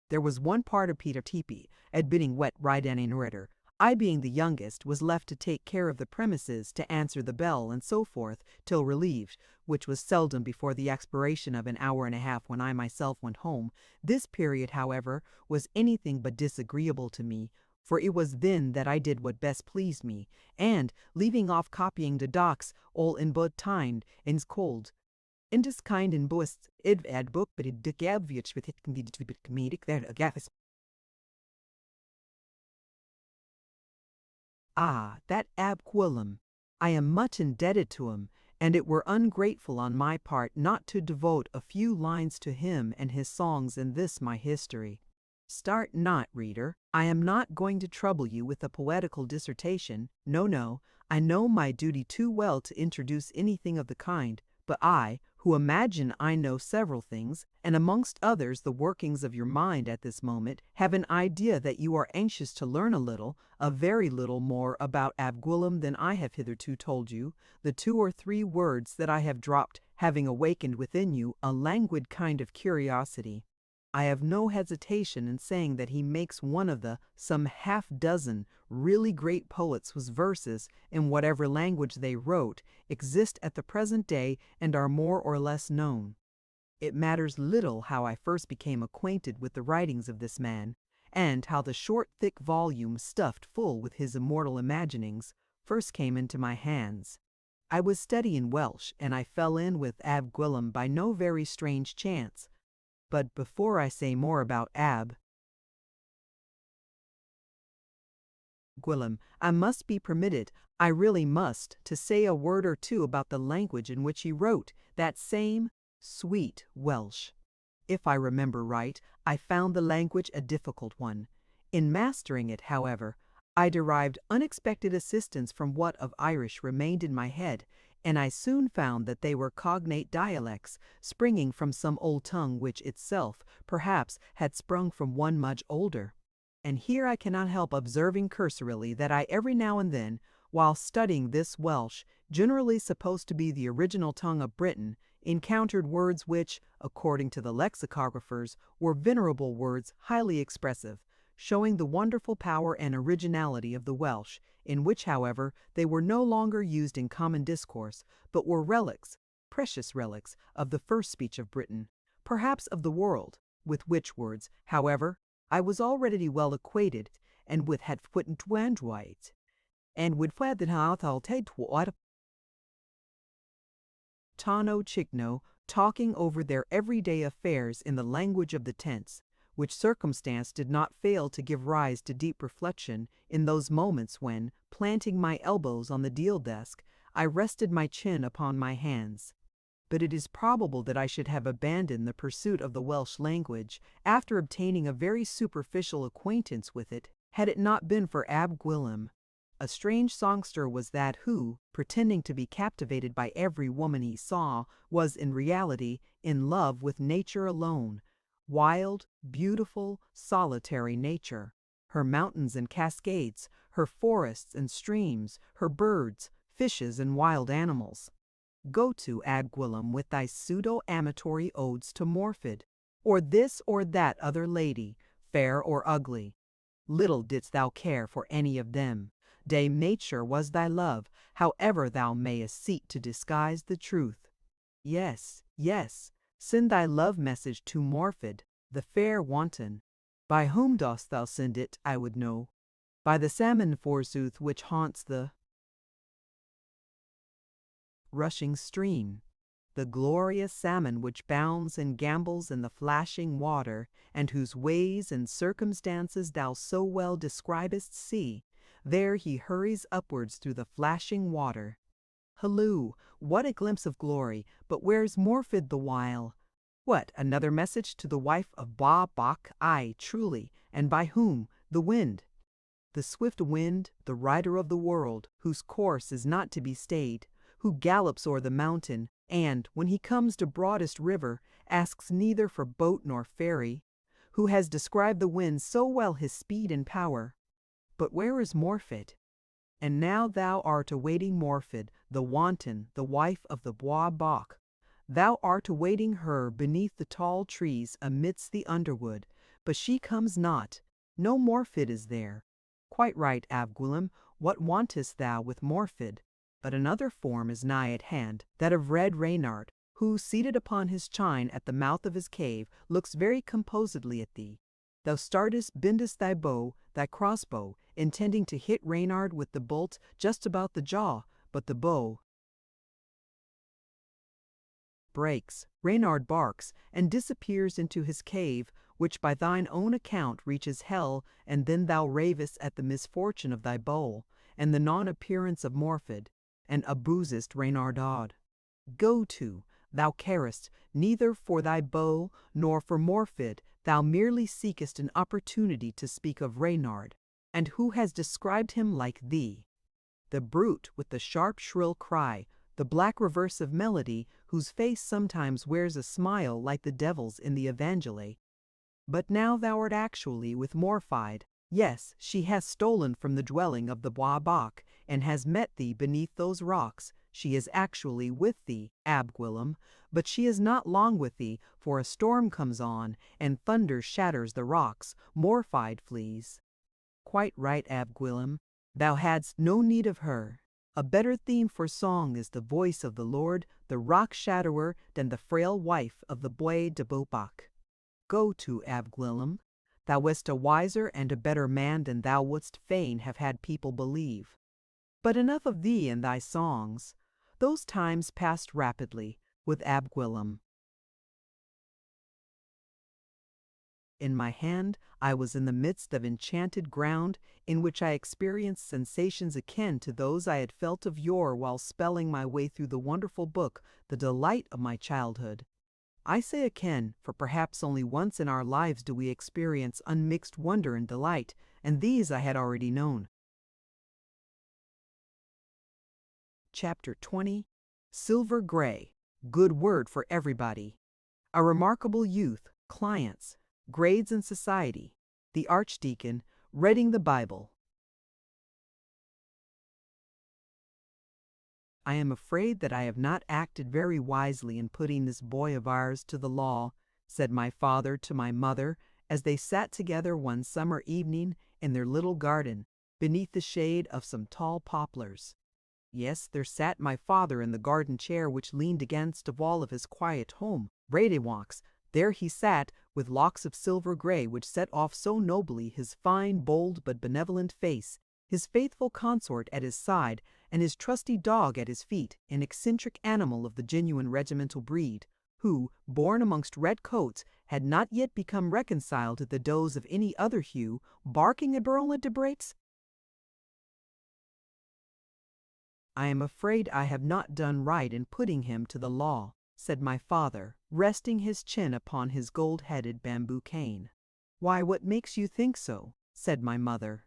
There was one part of Peter Teepee, admitting wet right and in order. I, being the youngest, was left to take care of the premises, to answer the bell, and so forth, till relieved, which was seldom before the expiration of an hour and a half when I myself went home. This period, however, was anything but disagreeable to me, for it was then that I did what best pleased me, and, leaving off copying the docs, all in but time, and cold, in this kind in boast, id ad book, but it dick which with it can be comedic there agathis. Ah, that Ab Gwilym! I am much indebted to him, and it were ungrateful on my part not to devote a few lines to him and his songs in this my history. Start not, reader. I am not going to trouble you with a poetical dissertation. No, no, I know my duty too well to introduce anything of the kind, but I, who imagine I know several things, and amongst others the workings of your mind at this moment, have an idea that you are anxious to learn a very little more about Ab Gwilym than I have hitherto told you, the 2 or 3 words that I have dropped having awakened within you a languid kind of curiosity. I have no hesitation in saying that he makes one of the some half-dozen really great poets whose verses, in whatever language they wrote, exist at the present day and are more or less known. It matters little how I first became acquainted with the writings of this man, and how the short thick volume stuffed full with his immortal imaginings first came into my hands. I was studying Welsh, and I fell in with Ab Gwilym by no very strange chance. But before I say more about Ab Gwilym, I must be permitted, I really must, to say a word or two about the language in which he wrote, that same sweet Welsh. If I remember right, I found the language a difficult one. In mastering it, however, I derived unexpected assistance from what of Irish remained in my head, and I soon found that they were cognate dialects, springing from some old tongue which itself, perhaps, had sprung from one much older. And here I cannot help observing cursorily that I every now and then, while studying this Welsh, generally supposed to be the original tongue of Britain, encountered words which, according to the lexicographers, were venerable words highly expressive, showing the wonderful power and originality of the Welsh, in which, however, they were no longer used in common discourse, but were relics, precious relics, of the first speech of Britain, perhaps of the world, with which words, however, I was already well acquainted, and with had put into android. and would fled the house all take what Tano Chikno, talking over their everyday affairs in the language of the tense, which circumstance did not fail to give rise to deep reflection in those moments when, planting my elbows on the deal desk, I rested my chin upon my hands. But it is probable that I should have abandoned the pursuit of the Welsh language after obtaining a very superficial acquaintance with it, had it not been for Ab Gwilym. A strange songster was that who, pretending to be captivated by every woman he saw, was in reality in love with nature alone, wild, beautiful, solitary nature, her mountains and cascades, her forests and streams, her birds, fishes, and wild animals. Go to Ad Gwilym with thy pseudo-amatory odes to Morfydd, or this or that other lady, fair or ugly. Little didst thou care for any of them. Dame Nature was thy love, however thou mayest seek to disguise the truth. Yes, yes, send thy love message to Morfydd, the fair wanton. By whom dost thou send it, I would know? By the salmon, forsooth, which haunts the rushing stream, the glorious salmon which bounds and gambols in the flashing water, and whose ways and circumstances thou so well describest see. There he hurries upwards through the flashing water. Halloo, what a glimpse of glory, but where's Morfydd the while? What, another message to the wife of Ba Bach? Aye, truly, and by whom? The wind. The swift wind, the rider of the world, whose course is not to be stayed, who gallops o'er the mountain, and, when he comes to broadest river, asks neither for boat nor ferry, who has described the wind so well his speed and power. But where is Morfydd? And now thou art awaiting Morfydd, the wanton, the wife of the Bois Bach. Thou art awaiting her beneath the tall trees amidst the underwood, but she comes not. No Morfydd is there. Quite right, Ab Gwilym, what wantest thou with Morfydd? But another form is nigh at hand, that of Red Reynard, who, seated upon his chine at the mouth of his cave, looks very composedly at thee. Thou startest, bendest thy bow, thy crossbow, intending to hit Reynard with the bolt just about the jaw, but the bow breaks, Reynard barks, and disappears into his cave, which by thine own account reaches hell, and then thou ravest at the misfortune of thy bow, and the non-appearance of Morfydd, and abusest Reynard odd. Go to, thou carest neither for thy bow nor for Morfydd, thou merely seekest an opportunity to speak of Reynard, and who has described him like thee? The brute with the sharp shrill cry, the black reverse of melody, whose face sometimes wears a smile like the devil's in the Evangeli. But now thou art actually with Morfydd. Yes, she has stolen from the dwelling of the Bois Bach, and has met thee beneath those rocks. She is actually with thee, Ab Gwilym, but she is not long with thee, for a storm comes on, and thunder shatters the rocks. Morfydd flees. Quite right, Ab Gwilym, thou hadst no need of her. A better theme for song is the voice of the Lord, the rock-shatterer, than the frail wife of the Bois de Bobach. Go to, Ab Gwilym. Thou wast a wiser and a better man than thou wouldst fain have had people believe. But enough of thee and thy songs. Those times passed rapidly with Ab Gwilym. In my hand I was in the midst of enchanted ground, in which I experienced sensations akin to those I had felt of yore while spelling my way through the wonderful book, the delight of my childhood. I say akin, for perhaps only once in our lives do we experience unmixed wonder and delight, and these I had already known. Chapter 20. Silver Gray. Good word for everybody. A remarkable youth. Clients. Grades in society. The Archdeacon. Reading the Bible. I am afraid that I have not acted very wisely in putting this boy of ours to the law, said my father to my mother, as they sat together one summer evening in their little garden, beneath the shade of some tall poplars. Yes, there sat my father in the garden chair which leaned against a wall of his quiet home, Redewalks. There he sat, with locks of silver gray which set off so nobly his fine, bold, but benevolent face, his faithful consort at his side, and his trusty dog at his feet, an eccentric animal of the genuine regimental breed, who, born amongst red coats, had not yet become reconciled to the does of any other hue, barking at Berlin debates. I am afraid I have not done right in putting him to the law, said my father, resting his chin upon his gold-headed bamboo cane. Why, what makes you think so? Said my mother.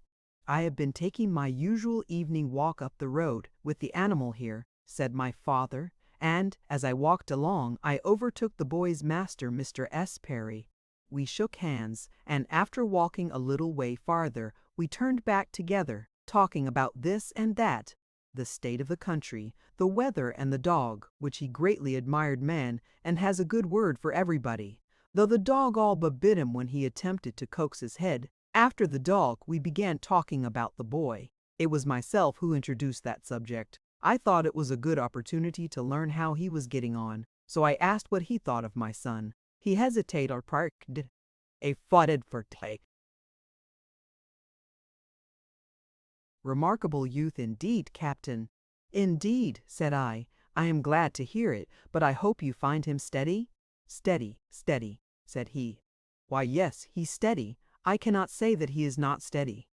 I have been taking my usual evening walk up the road with the animal here, said my father, and, as I walked along, I overtook the boy's master, Mr. S. Perry. We shook hands, and after walking a little way farther, we turned back together, talking about this and that, the state of the country, the weather, and the dog, which he greatly admired man, and has a good word for everybody, though the dog all but bit him when he attempted to coax his head. After the dog, we began talking about the boy. It was myself who introduced that subject. I thought it was a good opportunity to learn how he was getting on, so I asked what he thought of my son. He hesitated or parked. A footed for take. Remarkable youth indeed, Captain. Indeed, said I. I am glad to hear it, but I hope you find him steady? Steady, steady, said he. Why, yes, he's steady. I cannot say that he is not steady.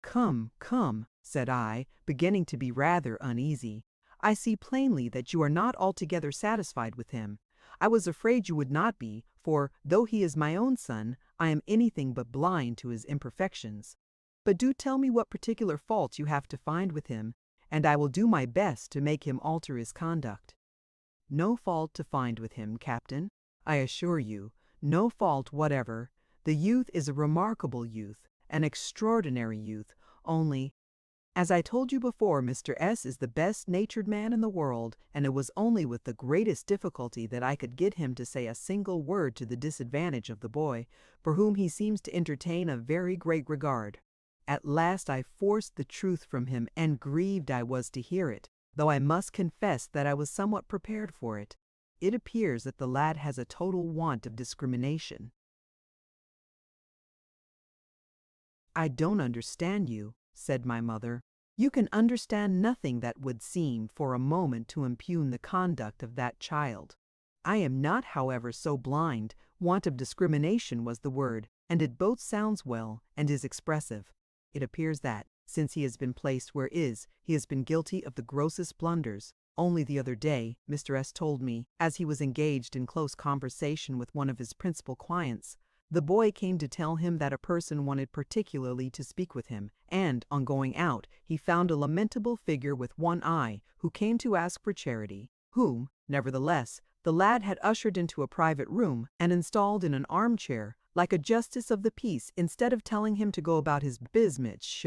Come, come, said I, beginning to be rather uneasy. I see plainly that you are not altogether satisfied with him. I was afraid you would not be, for, though he is my own son, I am anything but blind to his imperfections. But do tell me what particular faults you have to find with him, and I will do my best to make him alter his conduct. No fault to find with him, Captain, I assure you, no fault whatever. The youth is a remarkable youth, an extraordinary youth, only, as I told you before, Mr. S. is the best-natured man in the world, and it was only with the greatest difficulty that I could get him to say a single word to the disadvantage of the boy, for whom he seems to entertain a very great regard. At last I forced the truth from him, and grieved I was to hear it, though I must confess that I was somewhat prepared for it. It appears that the lad has a total want of discrimination. I don't understand you, said my mother. You can understand nothing that would seem for a moment to impugn the conduct of that child. I am not, however, so blind. Want of discrimination was the word, and it both sounds well and is expressive. It appears that, since he has been placed where he has been guilty of the grossest blunders. Only the other day, Mr. S. told me, as he was engaged in close conversation with one of his principal clients, the boy came to tell him that a person wanted particularly to speak with him, and, on going out, he found a lamentable figure with one eye, who came to ask for charity, whom, nevertheless, the lad had ushered into a private room and installed in an armchair, like a justice of the peace, instead of telling him to go about his business.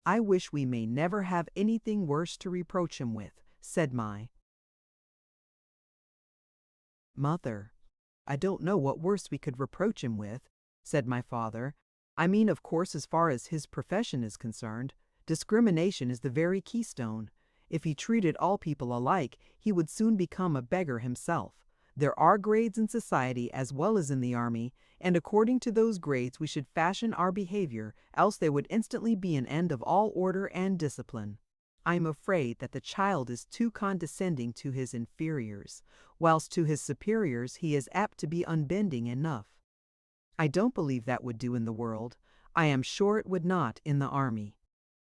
I wish we may never have anything worse to reproach him with, said my mother. I don't know what worse we could reproach him with, said my father. I mean, of course, as far as his profession is concerned. Discrimination is the very keystone. If he treated all people alike, he would soon become a beggar himself. There are grades in society as well as in the army, and according to those grades we should fashion our behavior, else there would instantly be an end of all order and discipline. I am afraid that the child is too condescending to his inferiors, whilst to his superiors he is apt to be unbending enough. I don't believe that would do in the world. I am sure it would not in the army.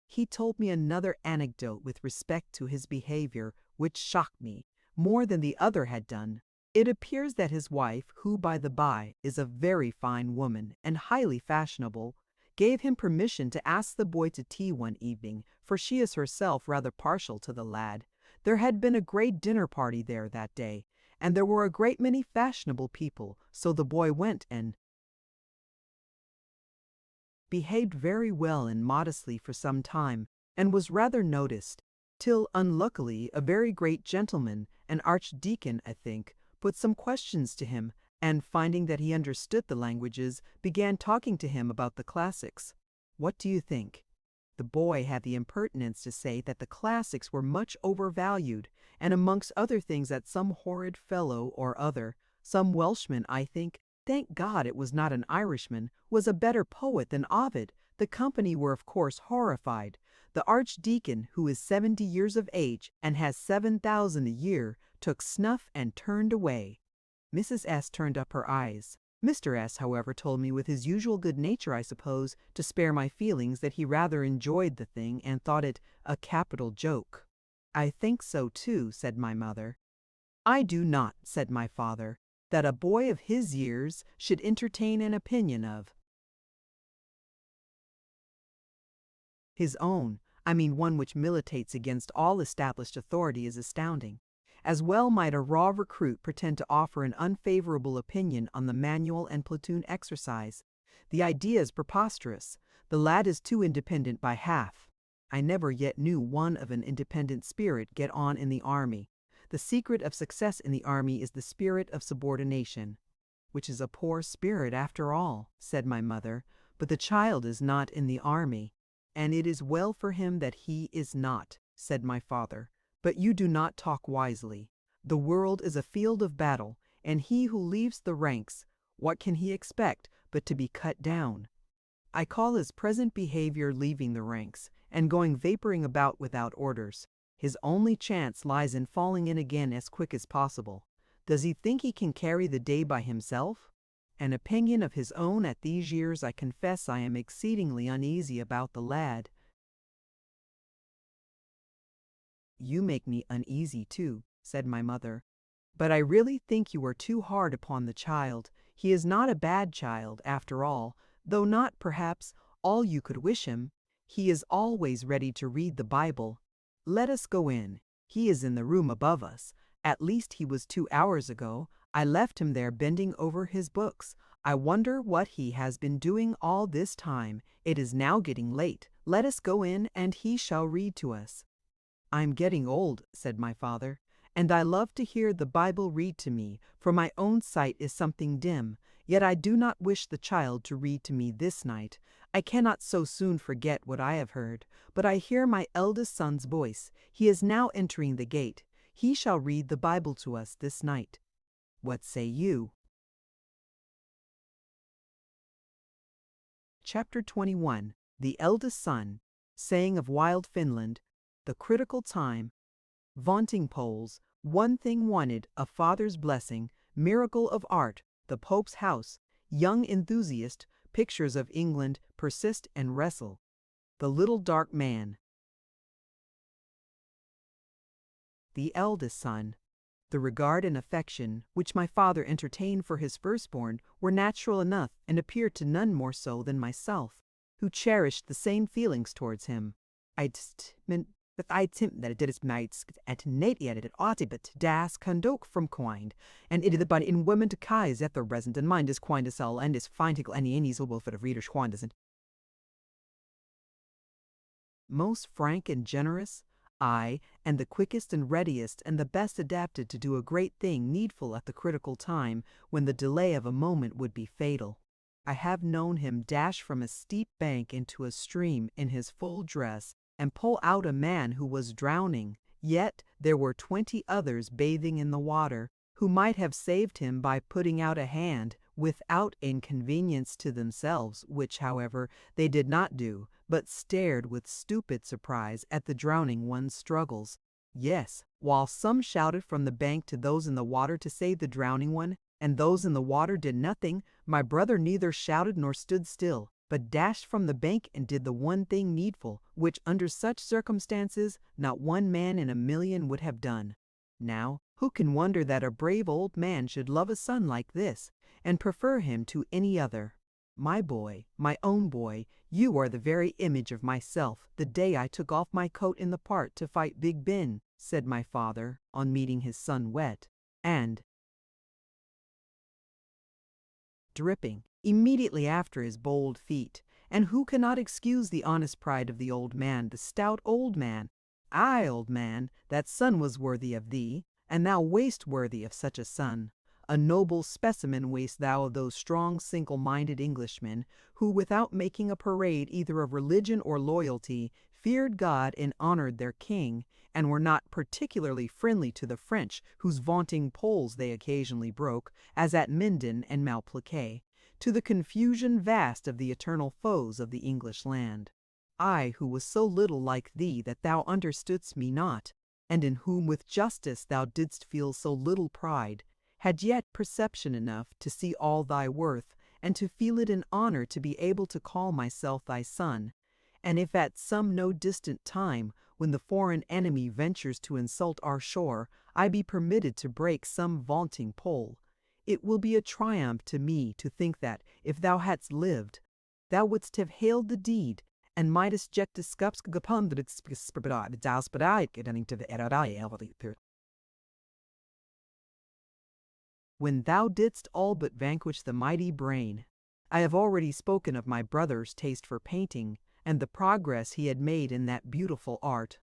He told me another anecdote with respect to his behavior, which shocked me more than the other had done. It appears that his wife, who by the by is a very fine woman and highly fashionable, gave him permission to ask the boy to tea one evening, for she is herself rather partial to the lad. There had been a great dinner party there that day, and there were a great many fashionable people, so the boy went and behaved very well and modestly for some time, and was rather noticed, till unluckily a very great gentleman, an archdeacon I think, put some questions to him, and finding that he understood the languages, began talking to him about the classics. What do you think? The boy had the impertinence to say that the classics were much overvalued, and amongst other things that some horrid fellow or other, some Welshman I think, thank God it was not an Irishman, was a better poet than Ovid, The company were of course horrified. The archdeacon, who is 70 years of age and has 7,000 a year, took snuff and turned away. Mrs. S. turned up her eyes. Mr. S., however, told me with his usual good nature, I suppose, to spare my feelings, that he rather enjoyed the thing and thought it a capital joke. I think so too, said my mother. I do not, said my father, that a boy of his years should entertain an opinion of his own, I mean one which militates against all established authority, is astounding. As well might a raw recruit pretend to offer an unfavorable opinion on the manual and platoon exercise. The idea is preposterous. The lad is too independent by half. I never yet knew one of an independent spirit get on in the army. The secret of success in the army is the spirit of subordination, which is a poor spirit after all, said my mother, but the child is not in the army. And it is well for him that he is not, said my father. But you do not talk wisely. The world is a field of battle, and he who leaves the ranks, what can he expect but to be cut down? I call his present behavior leaving the ranks, and going vaporing about without orders. His only chance lies in falling in again as quick as possible. Does he think he can carry the day by himself? An opinion of his own at these years, I confess I am exceedingly uneasy about the lad. You make me uneasy too, said my mother. But I really think you are too hard upon the child. He is not a bad child, after all, though not, perhaps, all you could wish him. He is always ready to read the Bible. Let us go in. He is in the room above us. At least he was 2 hours ago. I left him there bending over his books. I wonder what he has been doing all this time. It is now getting late. Let us go in, and he shall read to us. I'm getting old, said my father, and I love to hear the Bible read to me, for my own sight is something dim. Yet I do not wish the child to read to me this night. I cannot so soon forget what I have heard. But I hear my eldest son's voice. He is now entering the gate. He shall read the Bible to us this night. What say you? Chapter 21. The Eldest Son. Saying of Wild Finland. The critical time. Vaunting poles. One thing wanted, a father's blessing. Miracle of art. The Pope's house. Young enthusiast. Pictures of England. Persist and wrestle. The little dark man. The eldest son. The regard and affection which my father entertained for his firstborn were natural enough, and appeared to none more so than myself, who cherished the same feelings towards him. I think that it did its mates at Nate it audibit das conduct from coined, and it is but in women to kais at the resent and mind is coined to sell and is fine to any easable for the reader's coined isn't. Most frank and generous, I, and the quickest and readiest and the best adapted to do a great thing needful at the critical time when the delay of a moment would be fatal. I have known him dash from a steep bank into a stream in his full dress and pull out a man who was drowning, yet there were 20 others bathing in the water who might have saved him by putting out a hand without inconvenience to themselves, which, however, they did not do, but stared with stupid surprise at the drowning one's struggles. Yes, while some shouted from the bank to those in the water to save the drowning one, and those in the water did nothing, my brother neither shouted nor stood still, but dashed from the bank and did the one thing needful, which under such circumstances not one man in a million would have done. Now, who can wonder that a brave old man should love a son like this, and prefer him to any other? My boy, my own boy, you are the very image of myself the day I took off my coat in the park to fight Big Ben, said my father, on meeting his son wet, and dripping, immediately after his bold feat. And who cannot excuse the honest pride of the old man, the stout old man? Aye, old man, that son was worthy of thee, and thou wast worthy of such a son. A noble specimen wast thou of those strong, single-minded Englishmen, who, without making a parade either of religion or loyalty, feared God and honored their king, and were not particularly friendly to the French, whose vaunting poles they occasionally broke, as at Minden and Malplaquet. to the confusion vast of the eternal foes of the English land. I, who was so little like thee that thou understoodst me not, and in whom with justice thou didst feel so little pride, had yet perception enough to see all thy worth, and to feel it an honor to be able to call myself thy son. And if at some no distant time, when the foreign enemy ventures to insult our shore, I be permitted to break some vaunting pole, it will be a triumph to me to think that, if thou hadst lived, thou wouldst have hailed the deed, and mightest jet the scups upon the when thou didst all but vanquish the mighty brain. I have already spoken of my brother's taste for painting, and the progress he had made in that beautiful art.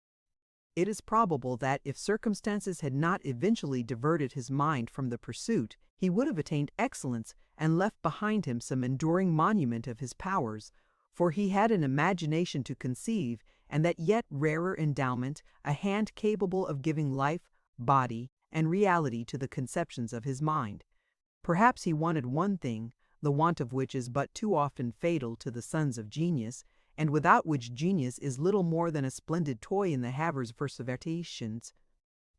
It is probable that if circumstances had not eventually diverted his mind from the pursuit, he would have attained excellence and left behind him some enduring monument of his powers, for he had an imagination to conceive, and that yet rarer endowment, a hand capable of giving life, body, and reality to the conceptions of his mind. Perhaps he wanted one thing, the want of which is but too often fatal to the sons of genius, and without which genius is little more than a splendid toy in the havers' versifications.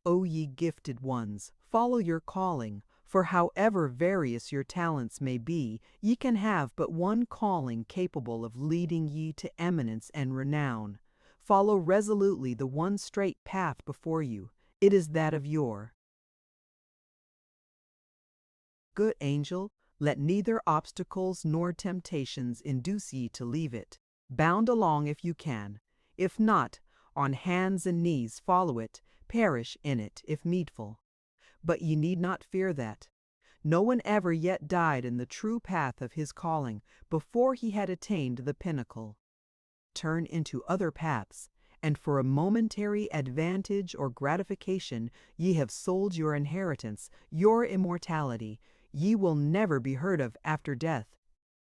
O ye gifted ones, follow your calling, for however various your talents may be, ye can have but one calling capable of leading ye to eminence and renown. Follow resolutely the one straight path before you. It is that of your good angel. Let neither obstacles nor temptations induce ye to leave it. Bound along if you can. If not, on hands and knees follow it, perish in it if needful. But ye need not fear that. No one ever yet died in the true path of his calling before he had attained the pinnacle. Turn into other paths, and for a momentary advantage or gratification ye have sold your inheritance, your immortality. Ye will never be heard of after death.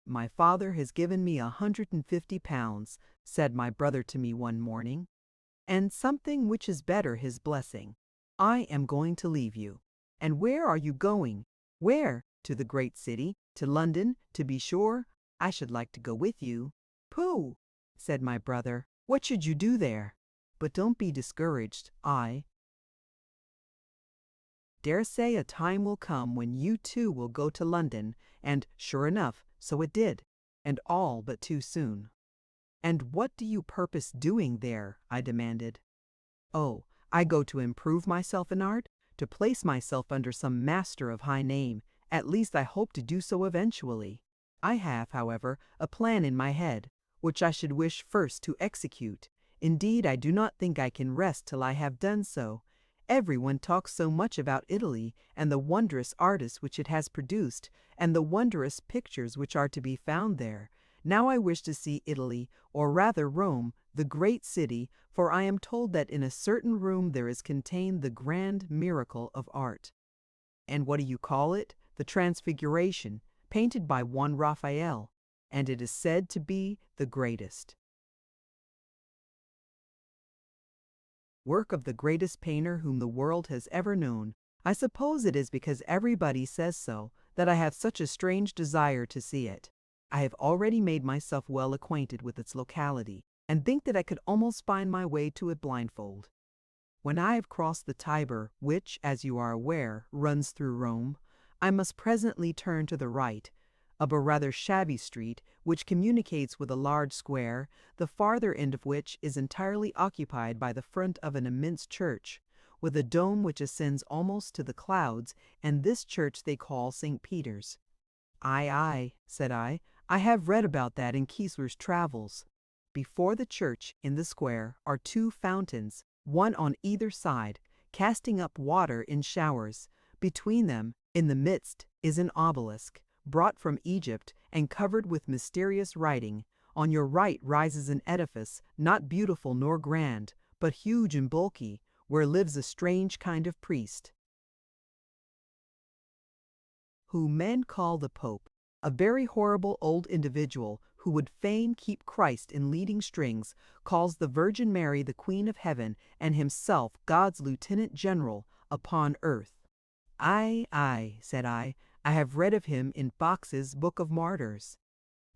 My father has given me £150, said my brother to me one morning, and something which is better his blessing. I am going to leave you. And where are you going? Where? To the great city, to London, to be sure. I should like to go with you. Pooh, said my brother, what should you do there? But don't be discouraged. I dare say a time will come when you too will go to London, and sure enough, so it did, and all but too soon. And what do you purpose doing there? I demanded. Oh, I go to improve myself in art, to place myself under some master of high name. At least I hope to do so eventually. I have, however, a plan in my head, which I should wish first to execute. Indeed, I do not think I can rest till I have done so. Everyone talks so much about Italy, and the wondrous artists which it has produced, and the wondrous pictures which are to be found there. Now I wish to see Italy, or rather Rome, the great city, for I am told that in a certain room there is contained the grand miracle of art. And what do you call it? The Transfiguration, painted by one Raphael, and it is said to be the greatest work of the greatest painter whom the world has ever known. I suppose it is because everybody says so that I have such a strange desire to see it. I have already made myself well acquainted with its locality, and think that I could almost find my way to it blindfold. When I have crossed the Tiber, which, as you are aware, runs through Rome, I must presently turn to the right, up a rather shabby street which communicates with a large square, the farther end of which is entirely occupied by the front of an immense church, with a dome which ascends almost to the clouds, and this church they call St. Peter's. Aye, said I have read about that in Keesler's Travels. Before the church, in the square, are two fountains, one on either side, casting up water in showers. Between them, in the midst, is an obelisk, brought from Egypt and covered with mysterious writing. On your right rises an edifice, not beautiful nor grand, but huge and bulky, where lives a strange kind of priest, whom men call the Pope, a very horrible old individual who would fain keep Christ in leading strings, calls the Virgin Mary the Queen of Heaven, and himself God's Lieutenant General upon earth. Aye, said I I have read of him in Fox's Book of Martyrs.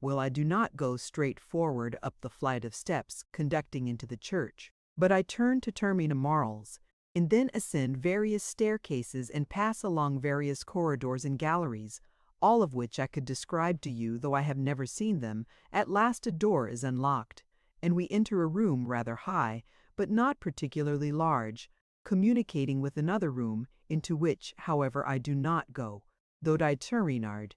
Well, I do not go straight forward up the flight of steps conducting into the church, but I turn to Termina Marls, and then ascend various staircases and pass along various corridors and galleries, all of which I could describe to you though I have never seen them. At last a door is unlocked, and we enter a room rather high, but not particularly large, communicating with another room, into which, however, I do not go, though I terminard.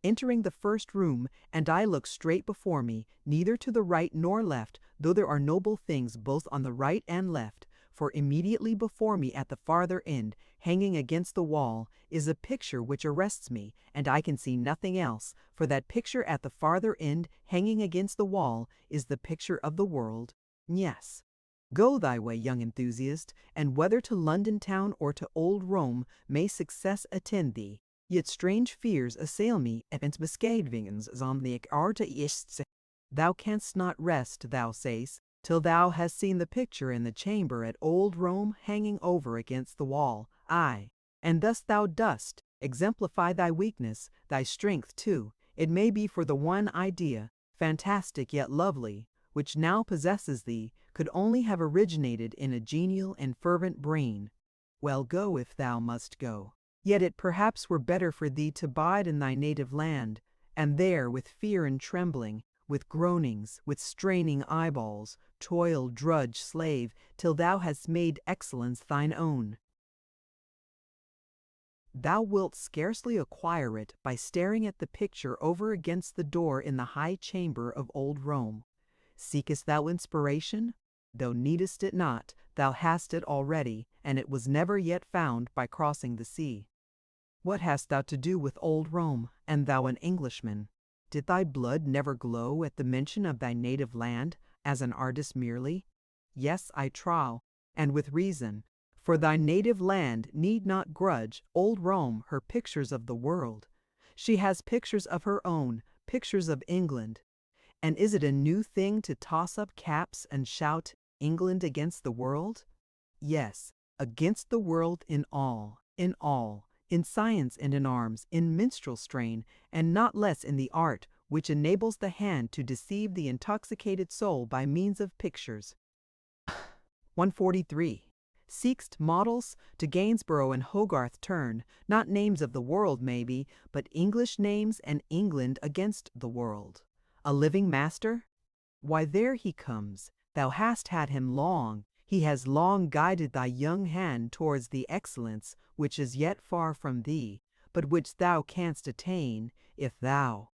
Entering the first room, and I look straight before me, neither to the right nor left, though there are noble things both on the right and left, for immediately before me at the farther end, hanging against the wall, is a picture which arrests me, and I can see nothing else, for that picture at the farther end, hanging against the wall, is the picture of the world. Yes. Go thy way, young enthusiast, and whether to London town or to old Rome, may success attend thee. Yet strange fears assail me, and misgivings on the arta ist. Thou canst not rest, thou sayst, till thou hast seen the picture in the chamber at old Rome hanging over against the wall. Aye, and thus thou dost exemplify thy weakness, thy strength too, it may be, for the one idea, fantastic yet lovely, which now possesses thee, could only have originated in a genial and fervent brain. Well, go if thou must go. Yet it perhaps were better for thee to bide in thy native land, and there, with fear and trembling, with groanings, with straining eyeballs, toil, drudge, slave, till thou hast made excellence thine own. Thou wilt scarcely acquire it by staring at the picture over against the door in the high chamber of old Rome. Seekest thou inspiration? Thou needest it not, thou hast it already, and it was never yet found by crossing the sea. What hast thou to do with old Rome, and thou an Englishman? Did thy blood never glow at the mention of thy native land, as an artist merely? Yes, I trow, and with reason, for thy native land need not grudge old Rome her pictures of the world. She has pictures of her own, pictures of England. And is it a new thing to toss up caps and shout, England against the world? Yes, against the world in all, in science and in arms, in minstrel strain, and not less in the art which enables the hand to deceive the intoxicated soul by means of pictures. 143. Seekst models? To Gainsborough and Hogarth turn, not names of the world maybe, but English names and England against the world. A living master? Why, there he comes. Thou hast had him long. He has long guided thy young hand towards the excellence which is yet far from thee, but which thou canst attain, if thou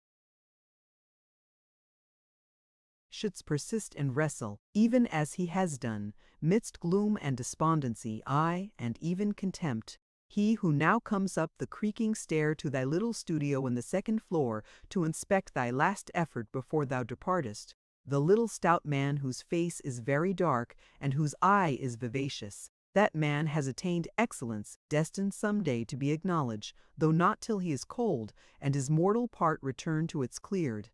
shouldst persist and wrestle, even as he has done, midst gloom and despondency, aye, and even contempt. He who now comes up the creaking stair to thy little studio in the second floor to inspect thy last effort before thou departest, the little stout man whose face is very dark and whose eye is vivacious, that man has attained excellence, destined some day to be acknowledged, though not till he is cold, and his mortal part returned to its cleared.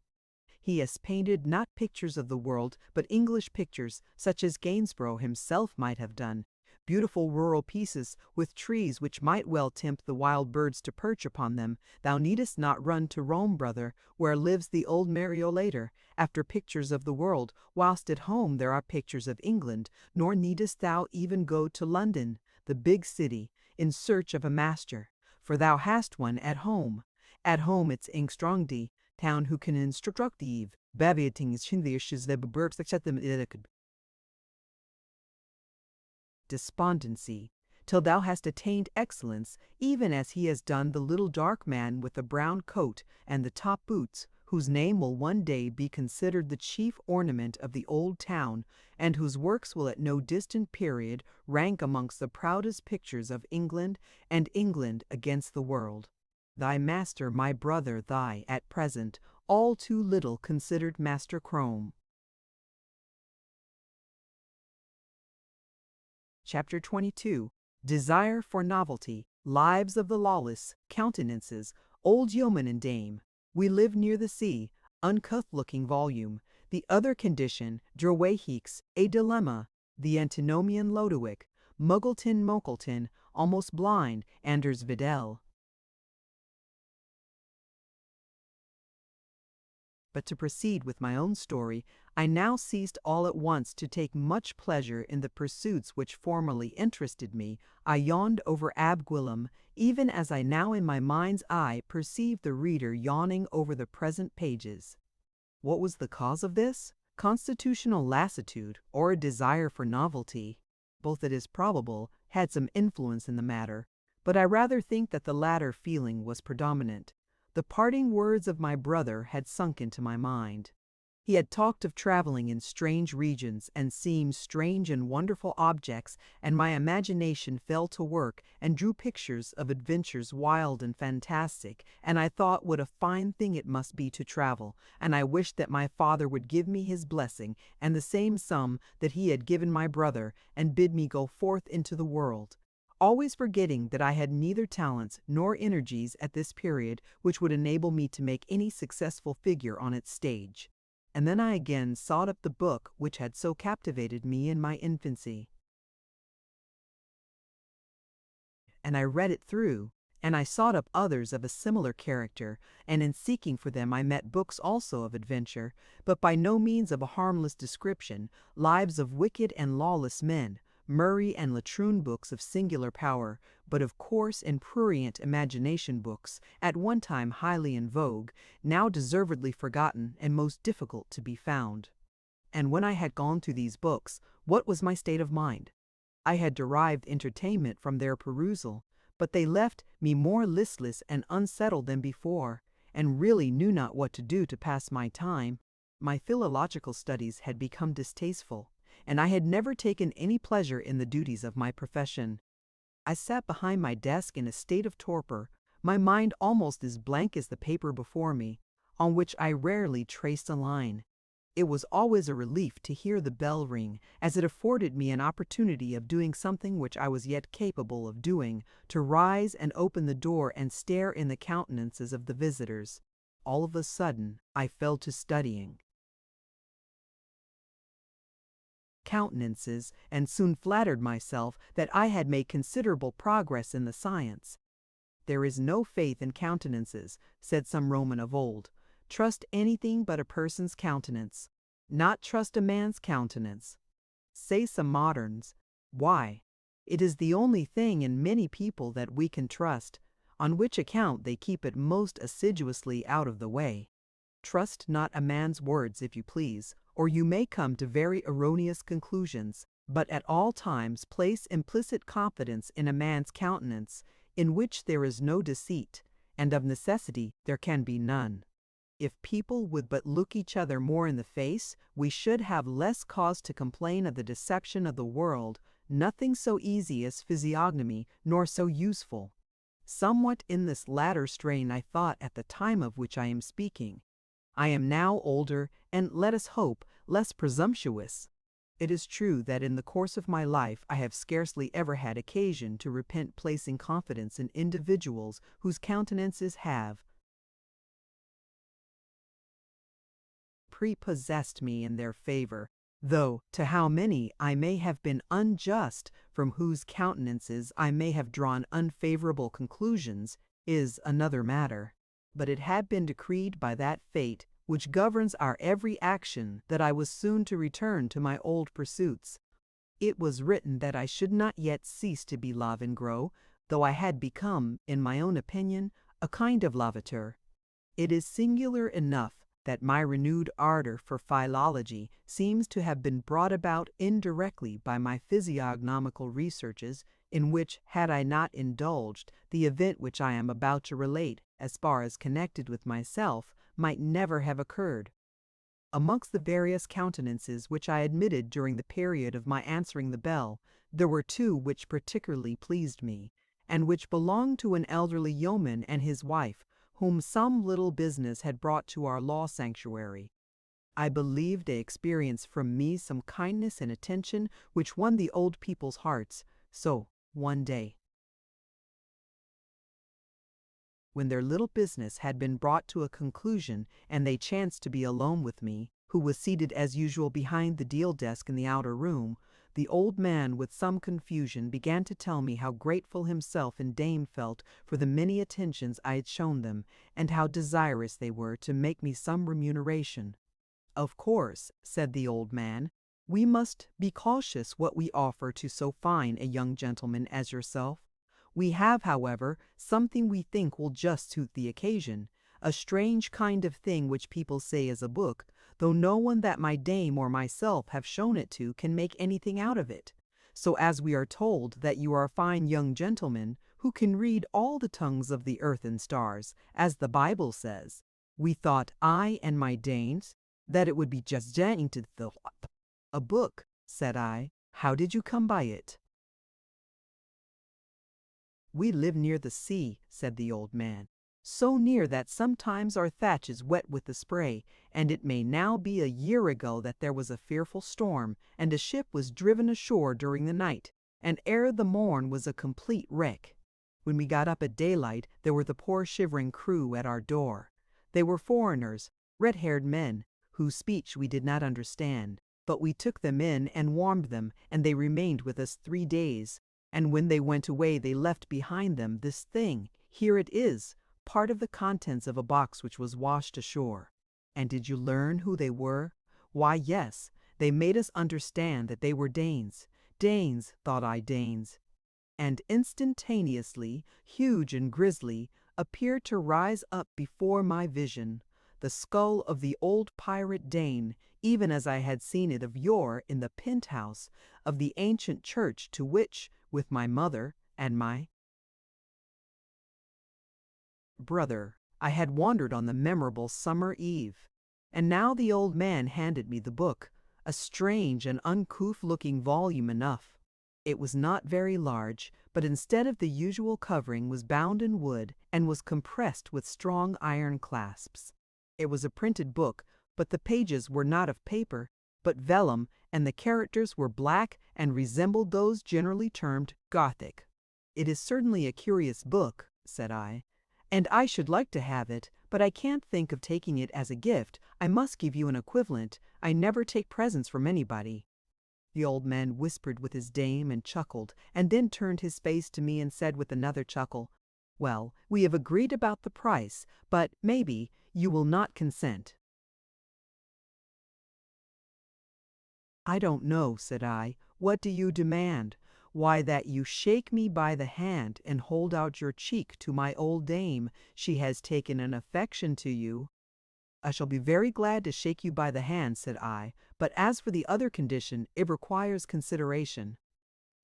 He has painted not pictures of the world, but English pictures, such as Gainsborough himself might have done, beautiful rural pieces, with trees which might well tempt the wild birds to perch upon them. Thou needest not run to Rome, brother, where lives the old Mariolater, after pictures of the world, whilst at home there are pictures of England, nor needest thou even go to London, the big city, in search of a master, for thou hast one at home. At home it's Ingstrongdi, town who can instruct thee, despondency, till thou hast attained excellence, even as he has done the little dark man with the brown coat and the top boots, whose name will one day be considered the chief ornament of the old town, and whose works will at no distant period rank amongst the proudest pictures of England and England against the world. Thy master, my brother, thy, at present, all too little considered Master Crome. Chapter 22. Desire for novelty, lives of the lawless, countenances, old yeoman and dame. We live near the sea, uncouth-looking volume. The other condition, Drowehiks, a dilemma. The antinomian Lodowick, Muggleton Mockleton, almost blind, Anders Videl. But to proceed with my own story, I now ceased all at once to take much pleasure in the pursuits which formerly interested me. I yawned over Ab Gwilym, even as I now in my mind's eye perceive the reader yawning over the present pages. What was the cause of this? Constitutional lassitude, or a desire for novelty, both it is probable, had some influence in the matter, but I rather think that the latter feeling was predominant. The parting words of my brother had sunk into my mind. He had talked of traveling in strange regions and seeing strange and wonderful objects, and my imagination fell to work and drew pictures of adventures wild and fantastic, and I thought what a fine thing it must be to travel, and I wished that my father would give me his blessing and the same sum that he had given my brother, and bid me go forth into the world, always forgetting that I had neither talents nor energies at this period which would enable me to make any successful figure on its stage. And then I again sought up the book which had so captivated me in my infancy. And I read it through, and I sought up others of a similar character, and in seeking for them I met books also of adventure, but by no means of a harmless description, lives of wicked and lawless men, Murray and Latrune books of singular power, but of coarse and prurient imagination books, at one time highly in vogue, now deservedly forgotten and most difficult to be found. And when I had gone through these books, what was my state of mind? I had derived entertainment from their perusal, but they left me more listless and unsettled than before, and really knew not what to do to pass my time. My philological studies had become distasteful, and I had never taken any pleasure in the duties of my profession. I sat behind my desk in a state of torpor, my mind almost as blank as the paper before me, on which I rarely traced a line. It was always a relief to hear the bell ring, as it afforded me an opportunity of doing something which I was yet capable of doing, to rise and open the door and stare in the countenances of the visitors. All of a sudden, I fell to studying countenances, and soon flattered myself that I had made considerable progress in the science. There is no faith in countenances, said some Roman of old. Trust anything but a person's countenance, not trust a man's countenance. Say some moderns. Why? It is the only thing in many people that we can trust, on which account they keep it most assiduously out of the way. Trust not a man's words, if you please, or you may come to very erroneous conclusions, but at all times place implicit confidence in a man's countenance, in which there is no deceit, and of necessity there can be none. If people would but look each other more in the face, we should have less cause to complain of the deception of the world, nothing so easy as physiognomy, nor so useful. Somewhat in this latter strain I thought at the time of which I am speaking. I am now older, and let us hope, less presumptuous. It is true that in the course of my life I have scarcely ever had occasion to repent placing confidence in individuals whose countenances have prepossessed me in their favor, though to how many I may have been unjust, from whose countenances I may have drawn unfavorable conclusions, is another matter. But it had been decreed by that fate which governs our every action that I was soon to return to my old pursuits. It was written that I should not yet cease to be Lavengro, though I had become, in my own opinion, a kind of Lavater. It is singular enough that my renewed ardor for philology seems to have been brought about indirectly by my physiognomical researches, in which, had I not indulged, the event which I am about to relate, as far as connected with myself, might never have occurred. Amongst the various countenances which I admitted during the period of my answering the bell, there were two which particularly pleased me, and which belonged to an elderly yeoman and his wife, whom some little business had brought to our law sanctuary. I believe they experienced from me some kindness and attention which won the old people's hearts. So, one day, when their little business had been brought to a conclusion, and they chanced to be alone with me, who was seated as usual behind the deal desk in the outer room, The old man, with some confusion, began to tell me how grateful himself and Dame felt for the many attentions I had shown them, and how desirous they were to make me some remuneration. "Of course," said the old man, "we must be cautious what we offer to so fine a young gentleman as yourself. We have, however, something we think will just suit the occasion, a strange kind of thing which people say is a book, though no one that my dame or myself have shown it to can make anything out of it. So as we are told that you are a fine young gentleman who can read all the tongues of the earth and stars, as the Bible says, we thought, I and my dames, that it would be just to the a book," said I. "How did you come by it?" "We live near the sea," said the old man, "so near that sometimes our thatch is wet with the spray, and it may now be a year ago that there was a fearful storm, and a ship was driven ashore during the night, and ere the morn was a complete wreck. When we got up at daylight, there were the poor shivering crew at our door. They were foreigners, red-haired men, whose speech we did not understand, but we took them in and warmed them, and they remained with us 3 days. And when they went away they left behind them this thing. Here it is, part of the contents of a box which was washed ashore." "And did you learn who they were?" "Why, yes, they made us understand that they were Danes." Danes, thought I, Danes. And instantaneously, huge and grisly, appeared to rise up before my vision the skull of the old pirate Dane, even as I had seen it of yore in the penthouse of the ancient church to which, with my mother and my brother, I had wandered on the memorable summer eve. And now the old man handed me the book, a strange and uncouth-looking volume enough. It was not very large, but instead of the usual covering was bound in wood and was compressed with strong iron clasps. It was a printed book, but the pages were not of paper, but vellum, and the characters were black and resembled those generally termed Gothic. "It is certainly a curious book," said I, "and I should like to have it, but I can't think of taking it as a gift. I must give you an equivalent. I never take presents from anybody." The old man whispered with his dame and chuckled, and then turned his face to me and said with another chuckle, "Well, we have agreed about the price, but maybe you will not consent." "I don't know," said I. "What do you demand?" "Why, that you shake me by the hand and hold out your cheek to my old dame. She has taken an affection to you." "I shall be very glad to shake you by the hand," said I, "but as for the other condition, it requires consideration."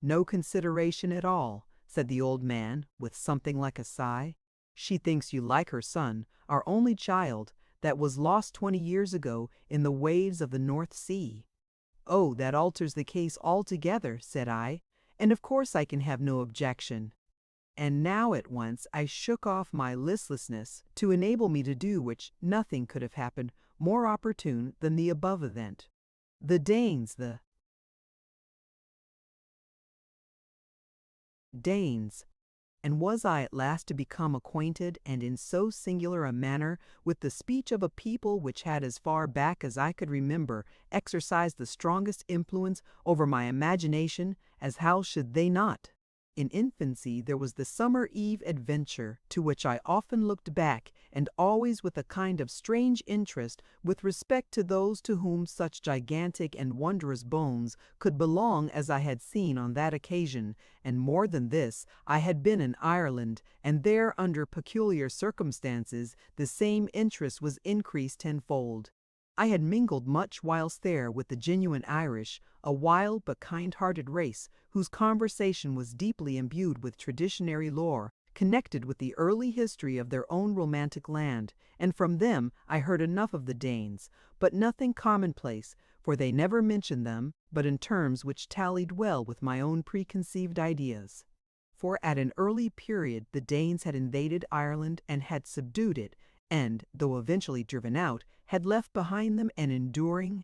"No consideration at all," said the old man, with something like a sigh. "She thinks you like her son, our only child, that was lost 20 years ago in the waves of the North Sea." "Oh, that alters the case altogether," said I, "and of course I can have no objection." And now at once I shook off my listlessness to enable me to do which nothing could have happened more opportune than the above event. The Danes, and was I at last to become acquainted, and in so singular a manner, with the speech of a people which had, as far back as I could remember, exercised the strongest influence over my imagination, as how should they not? In infancy there was the summer eve adventure, to which I often looked back, and always with a kind of strange interest with respect to those to whom such gigantic and wondrous bones could belong as I had seen on that occasion, and more than this, I had been in Ireland, and there under peculiar circumstances the same interest was increased tenfold. I had mingled much whilst there with the genuine Irish, a wild but kind-hearted race, whose conversation was deeply imbued with traditionary lore, connected with the early history of their own romantic land, and from them I heard enough of the Danes, but nothing commonplace, for they never mentioned them, but in terms which tallied well with my own preconceived ideas. For at an early period the Danes had invaded Ireland and had subdued it, and, though eventually driven out, had left behind them an enduring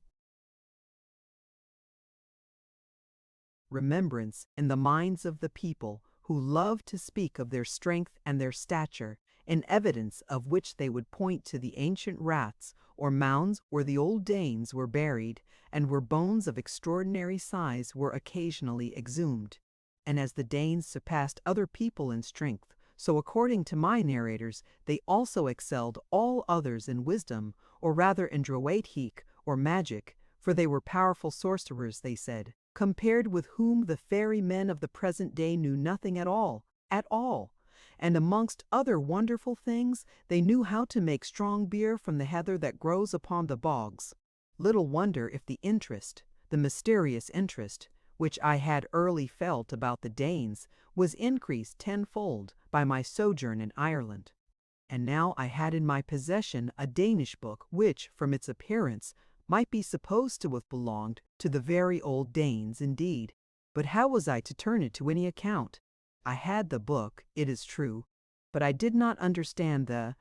remembrance in the minds of the people, who loved to speak of their strength and their stature, in evidence of which they would point to the ancient rats, or mounds where the old Danes were buried, and where bones of extraordinary size were occasionally exhumed. And as the Danes surpassed other people in strength, so according to my narrators, they also excelled all others in wisdom, or rather in droitheek, or magic, for they were powerful sorcerers, they said, compared with whom the fairy men of the present day knew nothing at all, at all. And amongst other wonderful things, they knew how to make strong beer from the heather that grows upon the bogs. Little wonder if the interest, the mysterious interest, which I had early felt about the Danes, was increased tenfold by my sojourn in Ireland. And now I had in my possession a Danish book which, from its appearance, might be supposed to have belonged to the very old Danes indeed. But how was I to turn it to any account? I had the book, it is true, but I did not understand the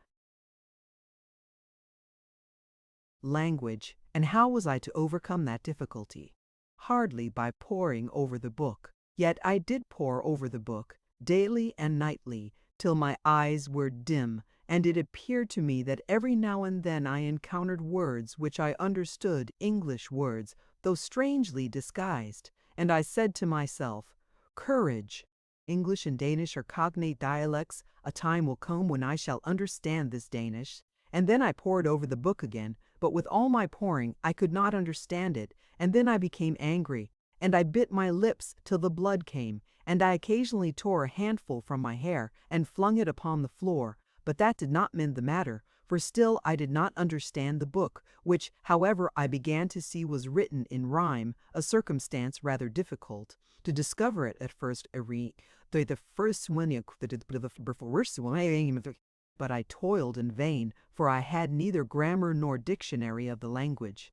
language, and how was I to overcome that difficulty? Hardly by poring over the book. Yet I did pore over the book, daily and nightly, till my eyes were dim, and it appeared to me that every now and then I encountered words which I understood, English words, though strangely disguised, and I said to myself, "Courage! English and Danish are cognate dialects. A time will come when I shall understand this Danish." And then I pored over the book again, but with all my poring I could not understand it, and then I became angry, and I bit my lips till the blood came, and I occasionally tore a handful from my hair and flung it upon the floor, but that did not mend the matter, for still I did not understand the book, which, however, I began to see was written in rhyme, a circumstance rather difficult. To discover it at first, but I toiled in vain, for I had neither grammar nor dictionary of the language.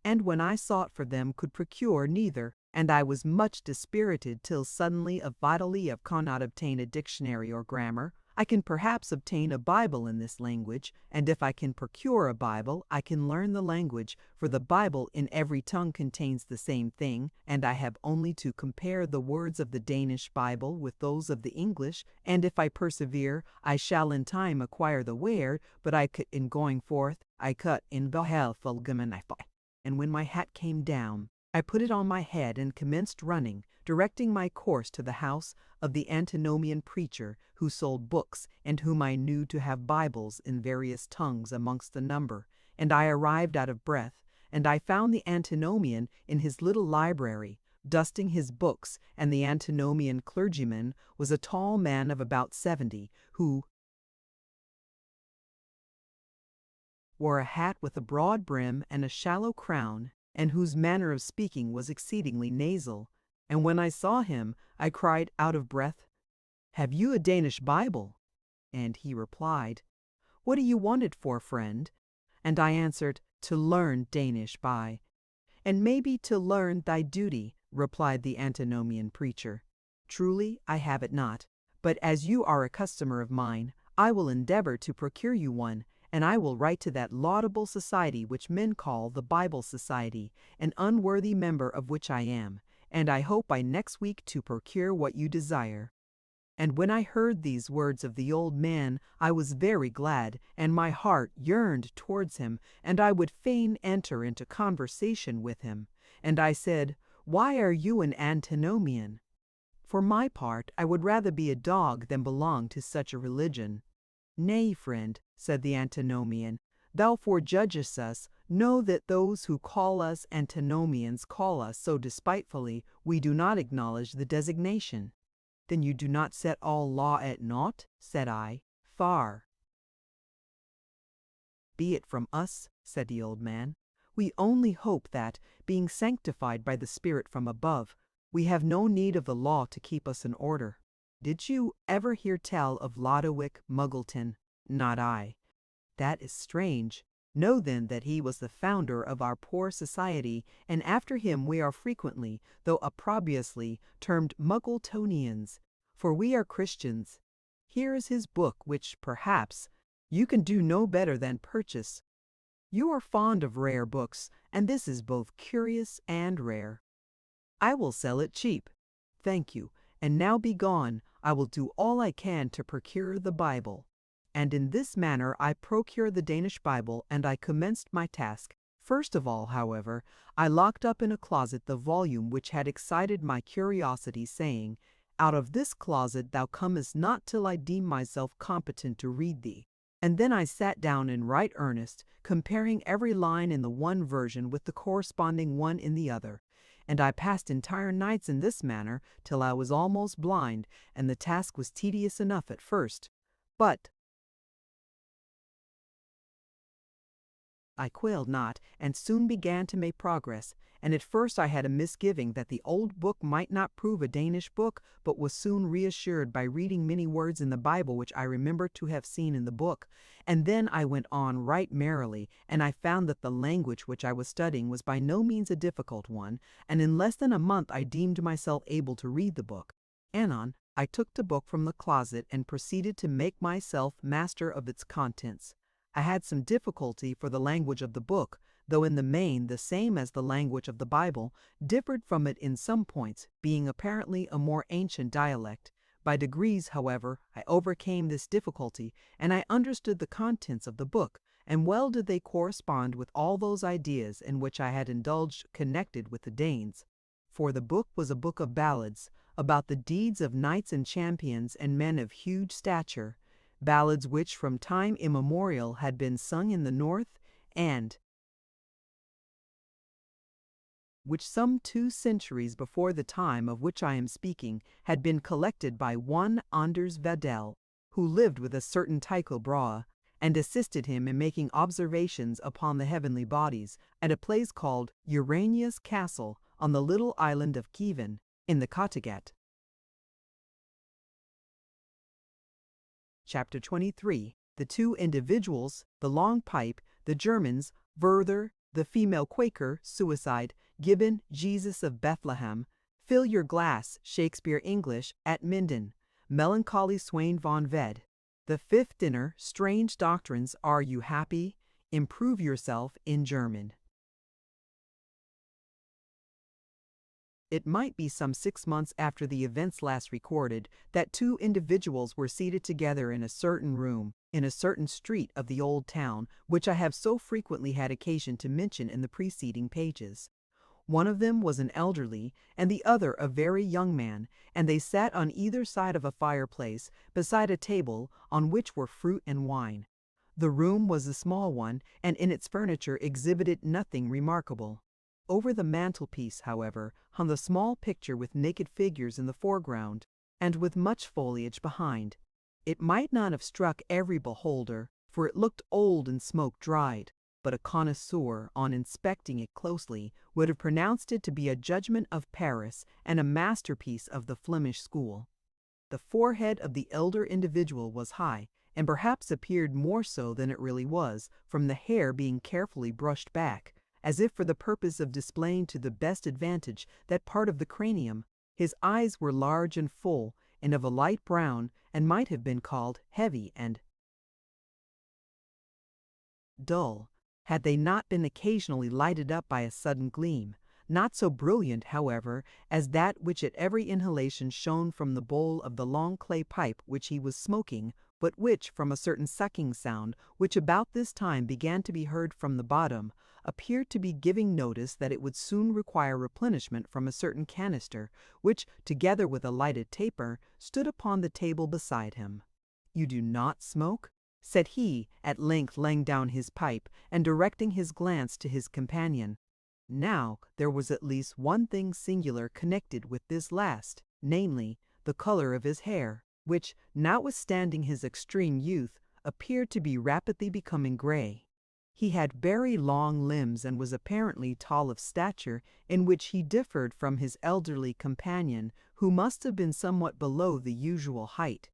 And when I sought for them could procure neither, and I was much dispirited till suddenly of vitally of cannot obtain a dictionary or grammar. I can perhaps obtain a Bible in this language, and if I can procure a Bible, I can learn the language, for the Bible in every tongue contains the same thing, and I have only to compare the words of the Danish Bible with those of the English, and if I persevere, I shall in time acquire the word, but I cut in going forth, I cut in and when my hat came down, I put it on my head and commenced running, directing my course to the house of the antinomian preacher who sold books and whom I knew to have Bibles in various tongues amongst the number, and I arrived out of breath, and I found the antinomian in his little library, dusting his books, and the antinomian clergyman was a tall man of about 70, who wore a hat with a broad brim and a shallow crown, and whose manner of speaking was exceedingly nasal. And when I saw him, I cried out of breath, "Have you a Danish Bible?" And he replied, "What do you want it for, friend?" And I answered, "To learn Danish by." "And maybe to learn thy duty," replied the antinomian preacher. "Truly I have it not, but as you are a customer of mine, I will endeavor to procure you one, and I will write to that laudable society which men call the Bible Society, an unworthy member of which I am, and I hope by next week to procure what you desire." And when I heard these words of the old man, I was very glad, and my heart yearned towards him, and I would fain enter into conversation with him. And I said, "Why are you an antinomian?" For my part, I would rather be a dog than belong to such a religion. "Nay, friend," said the antinomian, "thou forejudgest us. Know that those who call us antinomians call us so despitefully, we do not acknowledge the designation." "Then you do not set all law at naught?" said I. "Far be it from us," said the old man. "We only hope that, being sanctified by the Spirit from above, we have no need of the law to keep us in order." Did you ever hear tell of Lodowick Muggleton? Not I. That is strange. Know then that he was the founder of our poor society, and after him we are frequently, though opprobriously, termed Muggletonians, for we are Christians. Here is his book, which, perhaps, you can do no better than purchase. You are fond of rare books, and this is both curious and rare. I will sell it cheap. Thank you, and now be gone. I will do all I can to procure the Bible. And in this manner I procured the Danish Bible, and I commenced my task. First of all, however, I locked up in a closet the volume which had excited my curiosity, saying, "Out of this closet thou comest not till I deem myself competent to read thee." And then I sat down in right earnest, comparing every line in the one version with the corresponding one in the other. And I passed entire nights in this manner till I was almost blind, and the task was tedious enough at first. But I quailed not, and soon began to make progress, and at first I had a misgiving that the old book might not prove a Danish book, but was soon reassured by reading many words in the Bible which I remembered to have seen in the book. And then I went on right merrily, and I found that the language which I was studying was by no means a difficult one, and in less than a month I deemed myself able to read the book. Anon, I took the book from the closet and proceeded to make myself master of its contents. I had some difficulty, for the language of the book, though in the main the same as the language of the Bible, differed from it in some points, being apparently a more ancient dialect. By degrees, however, I overcame this difficulty, and I understood the contents of the book, and well did they correspond with all those ideas in which I had indulged connected with the Danes. For the book was a book of ballads, about the deeds of knights and champions and men of huge stature, ballads which from time immemorial had been sung in the north, and which some 2 centuries before the time of which I am speaking had been collected by one Anders Vadel, who lived with a certain Tycho Brahe, and assisted him in making observations upon the heavenly bodies, at a place called Urania's Castle on the little island of Kievan in the Kattegat. Chapter 23. The 2 individuals, the long pipe, the Germans, Werther, the female Quaker, suicide, Gibbon, Jesus of Bethlehem, Fill Your Glass, Shakespeare English, at Minden, melancholy Swain von Ved. The 5th dinner, strange doctrines, Are You Happy? Improve Yourself in German. It might be some 6 months after the events last recorded that 2 individuals were seated together in a certain room, in a certain street of the old town, which I have so frequently had occasion to mention in the preceding pages. One of them was an elderly, and the other a very young man, and they sat on either side of a fireplace, beside a table on which were fruit and wine. The room was a small one, and in its furniture exhibited nothing remarkable. Over the mantelpiece, however, hung the small picture with naked figures in the foreground, and with much foliage behind. It might not have struck every beholder, for it looked old and smoke-dried, but a connoisseur, on inspecting it closely, would have pronounced it to be a judgment of Paris and a masterpiece of the Flemish school. The forehead of the elder individual was high, and perhaps appeared more so than it really was, from the hair being carefully brushed back, as if for the purpose of displaying to the best advantage that part of the cranium. His eyes were large and full, and of a light brown, and might have been called heavy and dull, had they not been occasionally lighted up by a sudden gleam, not so brilliant, however, as that which at every inhalation shone from the bowl of the long clay pipe which he was smoking, but which, from a certain sucking sound, which about this time began to be heard from the bottom, appeared to be giving notice that it would soon require replenishment from a certain canister, which, together with a lighted taper, stood upon the table beside him. "You do not smoke?" said he, at length laying down his pipe, and directing his glance to his companion. Now, there was at least one thing singular connected with this last, namely, the color of his hair, which, notwithstanding his extreme youth, appeared to be rapidly becoming gray. He had very long limbs and was apparently tall of stature, in which he differed from his elderly companion, who must have been somewhat below the usual height.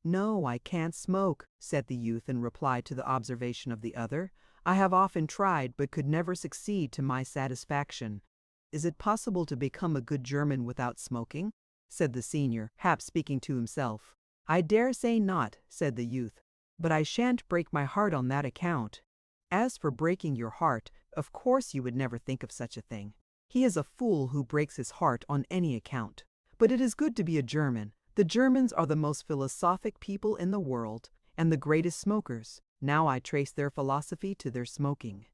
"No, I can't smoke," said the youth in reply to the observation of the other. "I have often tried, but could never succeed to my satisfaction." "Is it possible to become a good German without smoking?" said the senior, half speaking to himself. "I dare say not," said the youth, "but I shan't break my heart on that account." "As for breaking your heart, of course you would never think of such a thing. He is a fool who breaks his heart on any account. But it is good to be a German. The Germans are the most philosophic people in the world and the greatest smokers. Now I trace their philosophy to their smoking.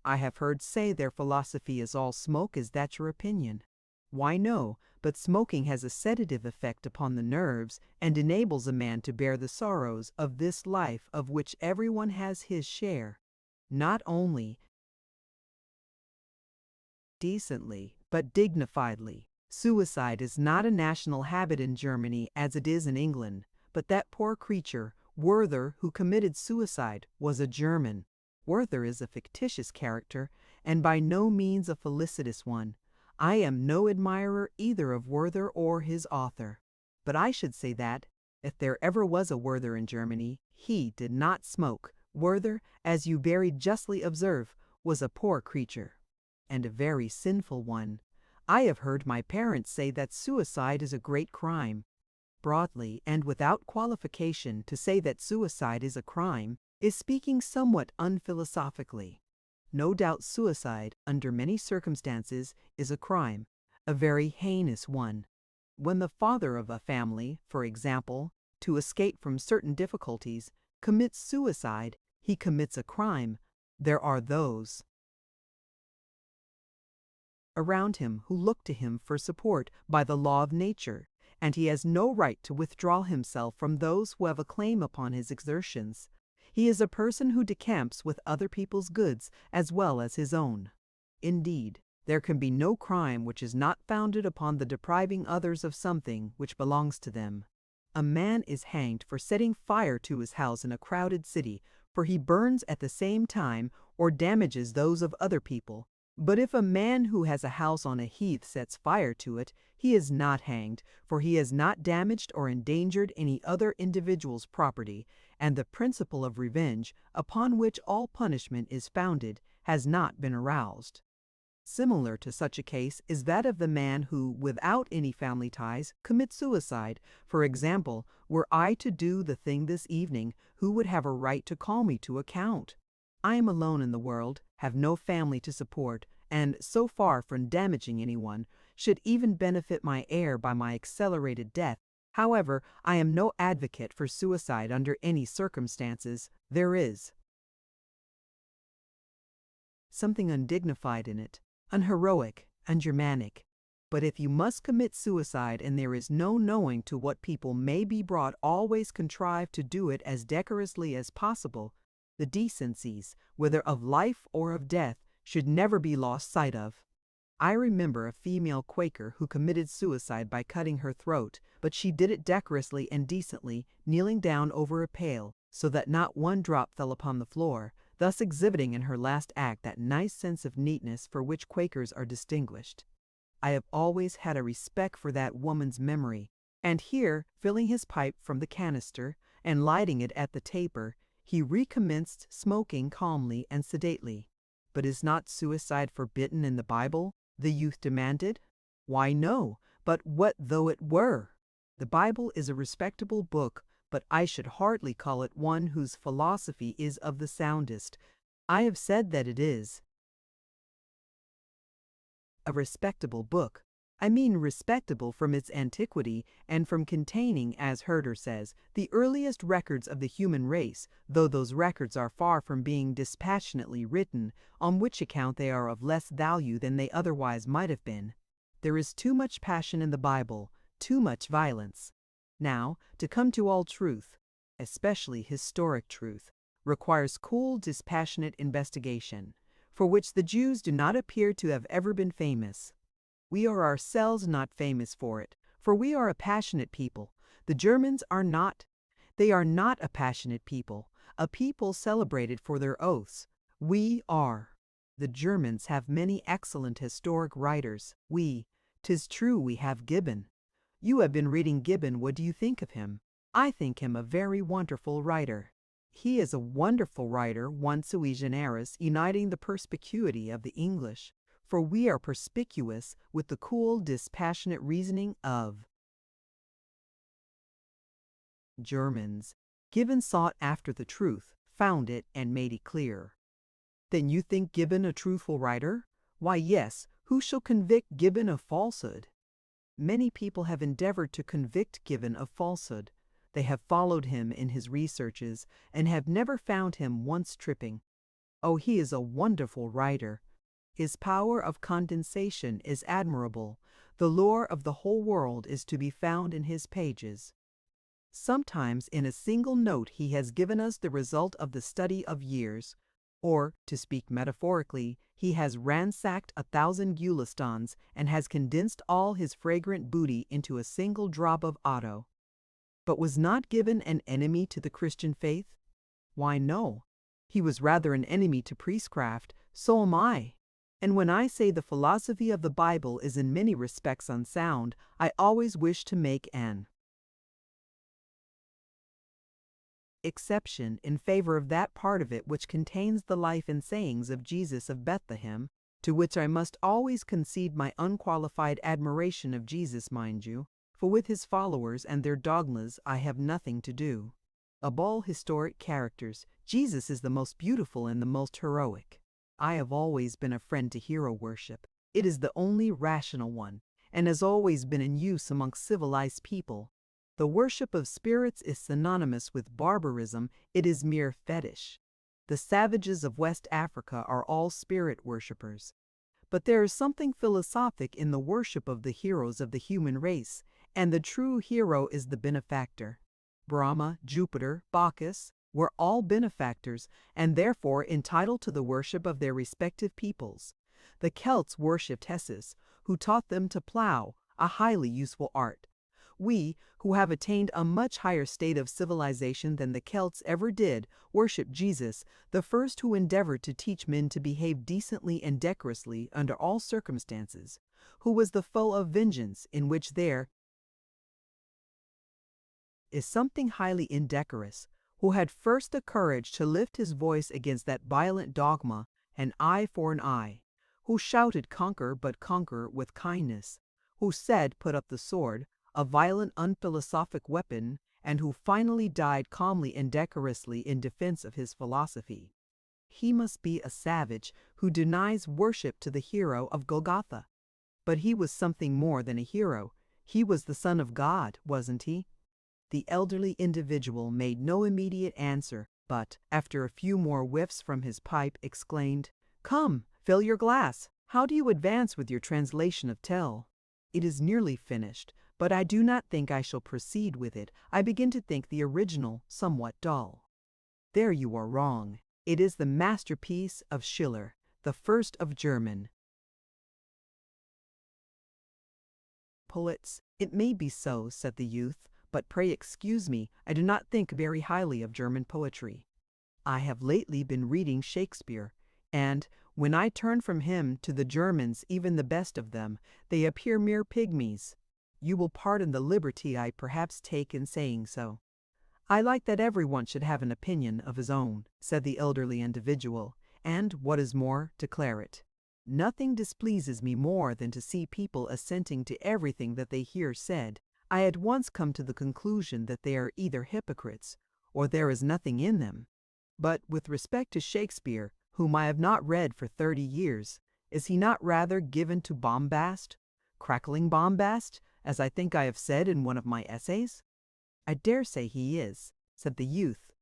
I have heard say their philosophy is all smoke. Is that your opinion? Why no, but smoking has a sedative effect upon the nerves and enables a man to bear the sorrows of this life of which everyone has his share, not only decently, but dignifiedly. Suicide is not a national habit in Germany as it is in England, but that poor creature, Werther, who committed suicide, was a German. Werther is a fictitious character, and by no means a felicitous one. I am no admirer either of Werther or his author. But I should say that, if there ever was a Werther in Germany, he did not smoke. Werther, as you very justly observe, was a poor creature, and a very sinful one. I have heard my parents say that suicide is a great crime. Broadly and without qualification, to say that suicide is a crime is speaking somewhat unphilosophically. No doubt suicide, under many circumstances, is a crime, a very heinous one. When the father of a family, for example, to escape from certain difficulties, commits suicide, he commits a crime. There are those around him who look to him for support by the law of nature, and he has no right to withdraw himself from those who have a claim upon his exertions. He is a person who decamps with other people's goods as well as his own. Indeed, there can be no crime which is not founded upon the depriving others of something which belongs to them. A man is hanged for setting fire to his house in a crowded city, for he burns at the same time or damages those of other people. But if a man who has a house on a heath sets fire to it, he is not hanged, for he has not damaged or endangered any other individual's property, and the principle of revenge, upon which all punishment is founded, has not been aroused. Similar to such a case is that of the man who, without any family ties, commits suicide. For example, were I to do the thing this evening, who would have a right to call me to account? I am alone in the world, have no family to support, and, so far from damaging anyone, should even benefit my heir by my accelerated death. However, I am no advocate for suicide under any circumstances. There is something undignified in it, unheroic, ungermanic. But if you must commit suicide and there is no knowing to what people may be brought, always contrive to do it as decorously as possible. The decencies, whether of life or of death, should never be lost sight of. I remember a female Quaker who committed suicide by cutting her throat, but she did it decorously and decently, kneeling down over a pail, so that not one drop fell upon the floor, thus exhibiting in her last act that nice sense of neatness for which Quakers are distinguished. I have always had a respect for that woman's memory, and here, filling his pipe from the canister and lighting it at the taper, he recommenced smoking calmly and sedately. But is not suicide forbidden in the Bible? The youth demanded. Why no, but what though it were? The Bible is a respectable book, but I should hardly call it one whose philosophy is of the soundest. I have said that it is a respectable book. I mean respectable from its antiquity and from containing, as Herder says, the earliest records of the human race, though those records are far from being dispassionately written, on which account they are of less value than they otherwise might have been. There is too much passion in the Bible, too much violence. Now, to come to all truth, especially historic truth, requires cool, dispassionate investigation, for which the Jews do not appear to have ever been famous. We are ourselves not famous for it, for we are a passionate people. The Germans are not. They are not a passionate people, a people celebrated for their oaths. We are. The Germans have many excellent historic writers. 'Tis true we have Gibbon. You have been reading Gibbon. What do you think of him? I think him a very wonderful writer. He is a wonderful writer, one sui generis, uniting the perspicuity of the English, for we are perspicuous with the cool, dispassionate reasoning of Germans. Gibbon sought after the truth, found it, and made it clear. Then you think Gibbon a truthful writer? Why, yes, who shall convict Gibbon of falsehood? Many people have endeavored to convict Gibbon of falsehood. They have followed him in his researches and have never found him once tripping. Oh, he is a wonderful writer. His power of condensation is admirable. The lore of the whole world is to be found in his pages. Sometimes in a single note he has given us the result of the study of years, or, to speak metaphorically, he has ransacked 1,000 Gulistans and has condensed all his fragrant booty into a single drop of Otto. But was not Gibbon an enemy to the Christian faith? Why, no. He was rather an enemy to priestcraft. So am I. And when I say the philosophy of the Bible is in many respects unsound, I always wish to make an exception in favor of that part of it which contains the life and sayings of Jesus of Bethlehem, to which I must always concede my unqualified admiration of Jesus, mind you, for with his followers and their dogmas I have nothing to do. Of all historic characters, Jesus is the most beautiful and the most heroic. I have always been a friend to hero worship. It is the only rational one, and has always been in use amongst civilized people. The worship of spirits is synonymous with barbarism. It is mere fetish. The savages of West Africa are all spirit worshippers. But there is something philosophic in the worship of the heroes of the human race, and the true hero is the benefactor. Brahma, Jupiter, Bacchus were all benefactors, and therefore entitled to the worship of their respective peoples. The Celts worshipped Hessus, who taught them to plow, a highly useful art. We, who have attained a much higher state of civilization than the Celts ever did, worship Jesus, the first who endeavored to teach men to behave decently and decorously under all circumstances, who was the foe of vengeance, in which there is something highly indecorous, who had first the courage to lift his voice against that violent dogma, an eye for an eye, who shouted, "Conquer, but conquer with kindness," who said, "Put up the sword," a violent, unphilosophic weapon, and who finally died calmly and decorously in defense of his philosophy. He must be a savage who denies worship to the hero of Golgotha. But he was something more than a hero. He was the Son of God, wasn't he? The elderly individual made no immediate answer, but, after a few more whiffs from his pipe, exclaimed, "Come, fill your glass. How do you advance with your translation of Tell?" "It is nearly finished, but I do not think I shall proceed with it. I begin to think the original somewhat dull." "There you are wrong. It is the masterpiece of Schiller, the first of German poets." "It may be so," said the youth, "but pray excuse me, I do not think very highly of German poetry. I have lately been reading Shakespeare, and, when I turn from him to the Germans, even the best of them, they appear mere pygmies. You will pardon the liberty I perhaps take in saying so." "I like that everyone should have an opinion of his own," said the elderly individual, "and, what is more, declare it. Nothing displeases me more than to see people assenting to everything that they hear said. I at once come to the conclusion that they are either hypocrites, or there is nothing in them. But with respect to Shakespeare, whom I have not read for 30 years, is he not rather given to bombast, crackling bombast, as I think I have said in one of my essays?" "I dare say he is," said the youth,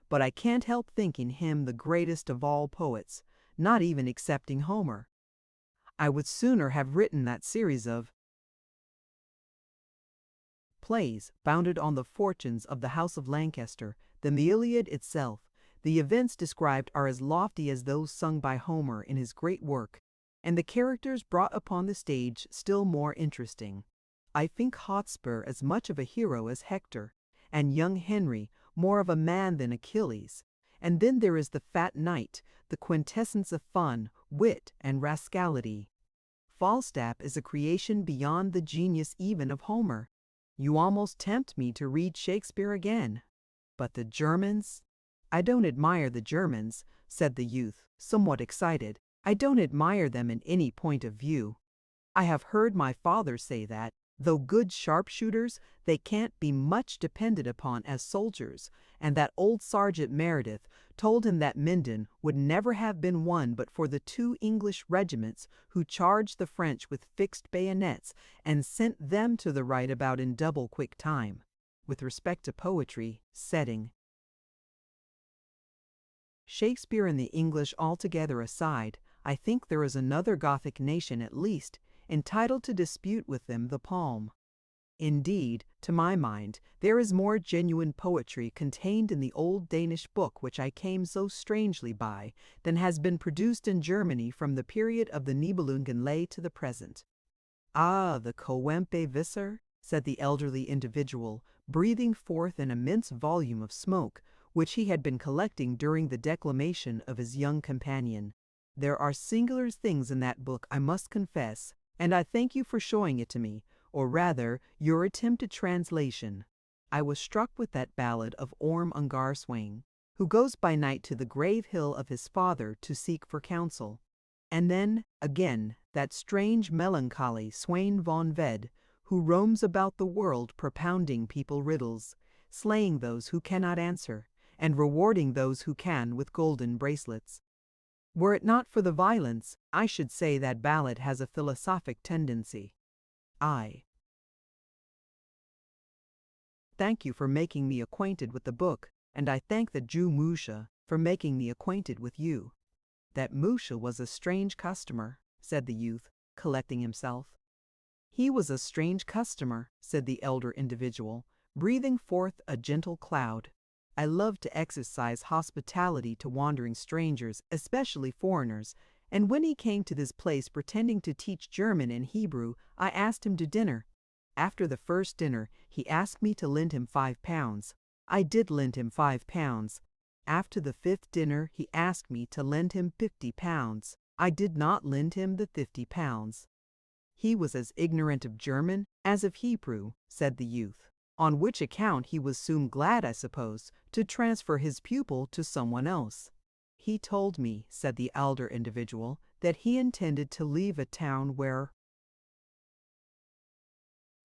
"but I can't help thinking him the greatest of all poets, not even excepting Homer. I would sooner have written that series of plays founded on the fortunes of the House of Lancaster than the Iliad itself. The events described are as lofty as those sung by Homer in his great work, and the characters brought upon the stage still more interesting. I think Hotspur as much of a hero as Hector, and young Henry more of a man than Achilles. And then there is the fat knight, the quintessence of fun, wit, and rascality. Falstaff is a creation beyond the genius even of Homer. You almost tempt me to read Shakespeare again. But the Germans? "I don't admire the Germans," said the youth, somewhat excited. "I don't admire them in any point of view. I have heard my father say that, Though good sharpshooters, they can't be much depended upon as soldiers, and that old Sergeant Meredith told him that Minden would never have been won but for the 2 English regiments who charged the French with fixed bayonets and sent them to the right about in double quick time. With respect to poetry, setting Shakespeare and the English altogether aside, I think there is another Gothic nation at least, entitled to dispute with them the palm. Indeed, to my mind, there is more genuine poetry contained in the old Danish book which I came so strangely by, than has been produced in Germany from the period of the Nibelungen lay to the present. Ah, the Coempe Visser, said the elderly individual, breathing forth an immense volume of smoke, which he had been collecting during the declamation of his young companion. There are singular things in that book, I must confess, and I thank you for showing it to me, or rather, your attempted translation. I was struck with that ballad of Orm Ungarswain, who goes by night to the grave hill of his father to seek for counsel. And then, again, that strange melancholy Swain von Ved, who roams about the world propounding people riddles, slaying those who cannot answer, and rewarding those who can with golden bracelets. Were it not for the violence, I should say that ballad has a philosophic tendency. I thank you for making me acquainted with the book, and I thank the Jew Musha for making me acquainted with you. That Musha was a strange customer, said the youth, collecting himself. He was a strange customer, said the elder individual, breathing forth a gentle cloud. I love to exercise hospitality to wandering strangers, especially foreigners, and when he came to this place pretending to teach German and Hebrew, I asked him to dinner. After the first dinner, he asked me to lend him £5. I did lend him £5. After the 5th dinner, he asked me to lend him £50. I did not lend him the £50. He was as ignorant of German as of Hebrew, said the youth, on which account he was soon glad, I suppose, to transfer his pupil to someone else. He told me, said the elder individual, that he intended to leave a town where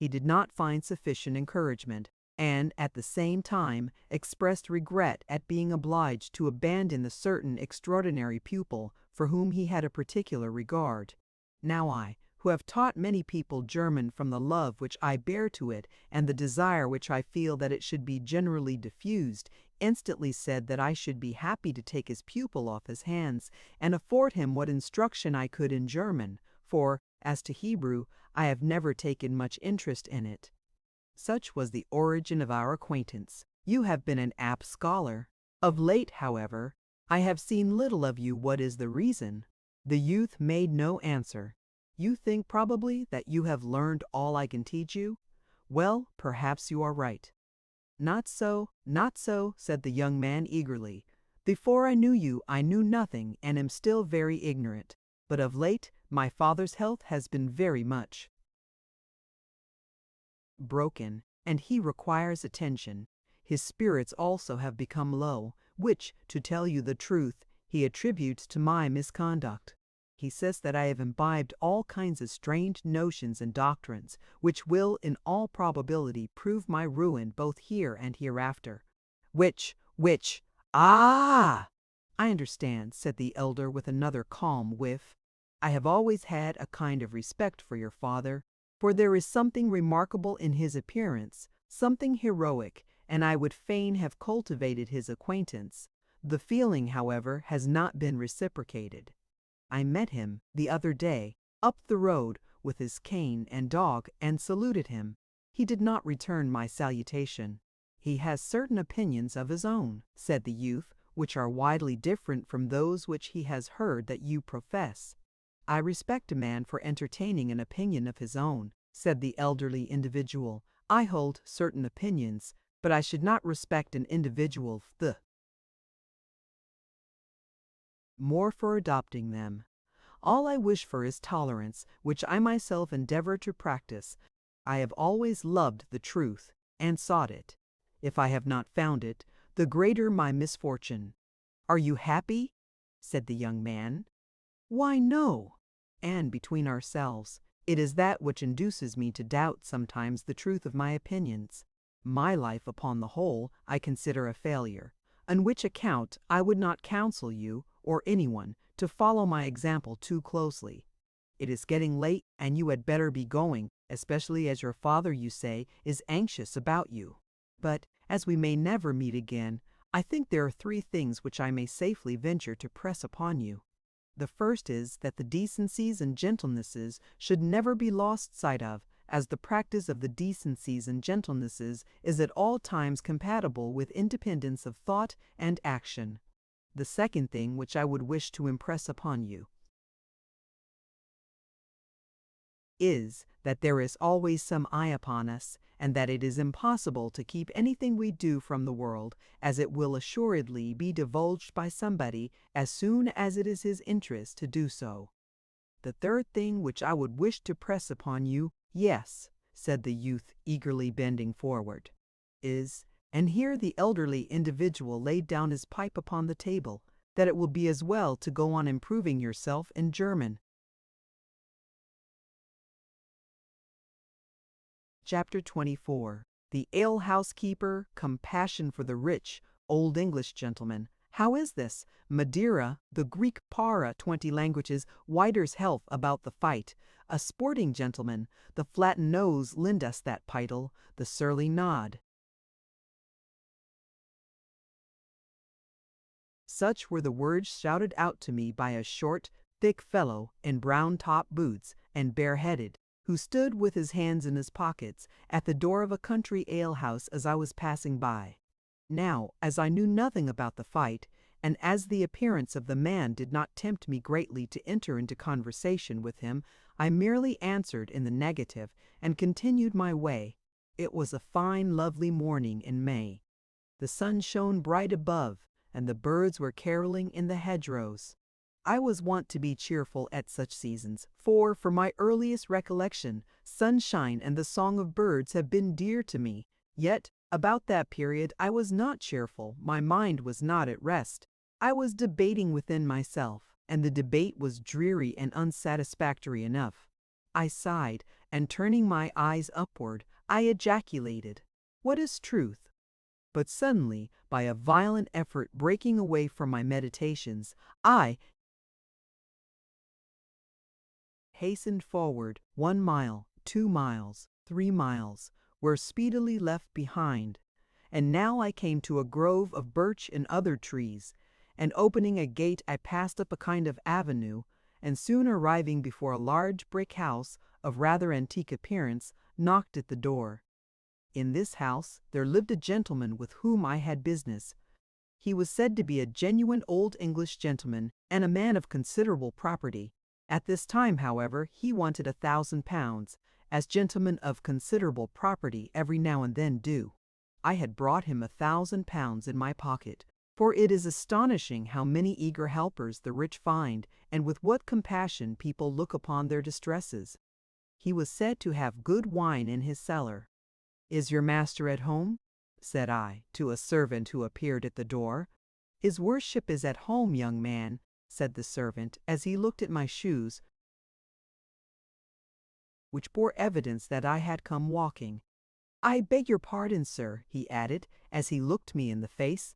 he did not find sufficient encouragement, and at the same time expressed regret at being obliged to abandon the certain extraordinary pupil for whom he had a particular regard. Now I, who have taught many people German from the love which I bear to it and the desire which I feel that it should be generally diffused, instantly said that I should be happy to take his pupil off his hands and afford him what instruction I could in German, for, as to Hebrew, I have never taken much interest in it. Such was the origin of our acquaintance. You have been an apt scholar. Of late, however, I have seen little of you. What is the reason? The youth made no answer. You think probably that you have learned all I can teach you? Well, perhaps you are right. Not so, said the young man eagerly. Before I knew you, I knew nothing and am still very ignorant. But of late, my father's health has been very much broken, and he requires attention. His spirits also have become low, which, to tell you the truth, he attributes to my misconduct. He says that I have imbibed all kinds of strange notions and doctrines, which will, in all probability, prove my ruin both here and hereafter. Which, ah! I understand, said the elder with another calm whiff. I have always had a kind of respect for your father, for there is something remarkable in his appearance, something heroic, and I would fain have cultivated his acquaintance. The feeling, however, has not been reciprocated. I met him the other day, up the road, with his cane and dog, and saluted him. He did not return my salutation. He has certain opinions of his own, said the youth, which are widely different from those which he has heard that you profess. I respect a man for entertaining an opinion of his own, said the elderly individual. I hold certain opinions, but I should not respect an individual more for adopting them. All I wish for is tolerance, which I myself endeavor to practice. I have always loved the truth, and sought it. If I have not found it, the greater my misfortune. Are you happy? Said the young man. Why, no. And between ourselves, It is that which induces me to doubt sometimes the truth of my opinions. My life, upon the whole, I consider a failure, on which account I would not counsel you, or anyone, to follow my example too closely. It is getting late, and you had better be going, especially as your father, you say, is anxious about you. But, as we may never meet again, I think there are 3 things which I may safely venture to press upon you. The first is that the decencies and gentlenesses should never be lost sight of, as the practice of the decencies and gentlenesses is at all times compatible with independence of thought and action. The second thing which I would wish to impress upon you is that there is always some eye upon us, and that it is impossible to keep anything we do from the world, as it will assuredly be divulged by somebody as soon as it is his interest to do so. The third thing which I would wish to press upon you, yes, said the youth, eagerly bending forward, is, and here the elderly individual laid down his pipe upon the table, that it will be as well to go on improving yourself in German. Chapter 24. The alehouse keeper, compassion for the rich, old English gentleman. How is this? Madeira, the Greek para 20 languages, Whiter's health about the fight. A sporting gentleman, the flattened nose lend us that title, the surly nod. Such were the words shouted out to me by a short, thick fellow in brown top boots and bareheaded, who stood with his hands in his pockets at the door of a country alehouse as I was passing by. Now, as I knew nothing about the fight, and as the appearance of the man did not tempt me greatly to enter into conversation with him, I merely answered in the negative and continued my way. It was a fine, lovely morning in May. The sun shone bright above, and the birds were caroling in the hedgerows. I was wont to be cheerful at such seasons, for, from my earliest recollection, sunshine and the song of birds have been dear to me. Yet, about that period I was not cheerful, my mind was not at rest. I was debating within myself, and the debate was dreary and unsatisfactory enough. I sighed, and turning my eyes upward, I ejaculated, "What is truth?" But suddenly, by a violent effort breaking away from my meditations, I hastened forward 1 mile, 2 miles, 3 miles, were speedily left behind, and now I came to a grove of birch and other trees, and opening a gate I passed up a kind of avenue, and soon arriving before a large brick house of rather antique appearance, knocked at the door. In this house there lived a gentleman with whom I had business. He was said to be a genuine old English gentleman, and a man of considerable property. At this time, however, he wanted £1,000, as gentlemen of considerable property every now and then do. I had brought him £1,000 in my pocket, for it is astonishing how many eager helpers the rich find, and with what compassion people look upon their distresses. He was said to have good wine in his cellar. "Is your master at home?" said I to a servant who appeared at the door. "His worship is at home, young man," said the servant, as he looked at my shoes, which bore evidence that I had come walking. "I beg your pardon, sir," he added, as he looked me in the face.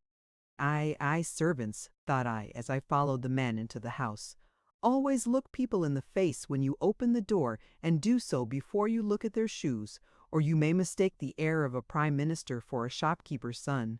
Servants," thought I, as I followed the man into the house, "always look people in the face when you open the door, and do so before you look at their shoes, or you may mistake the heir of a prime minister for a shopkeeper's son."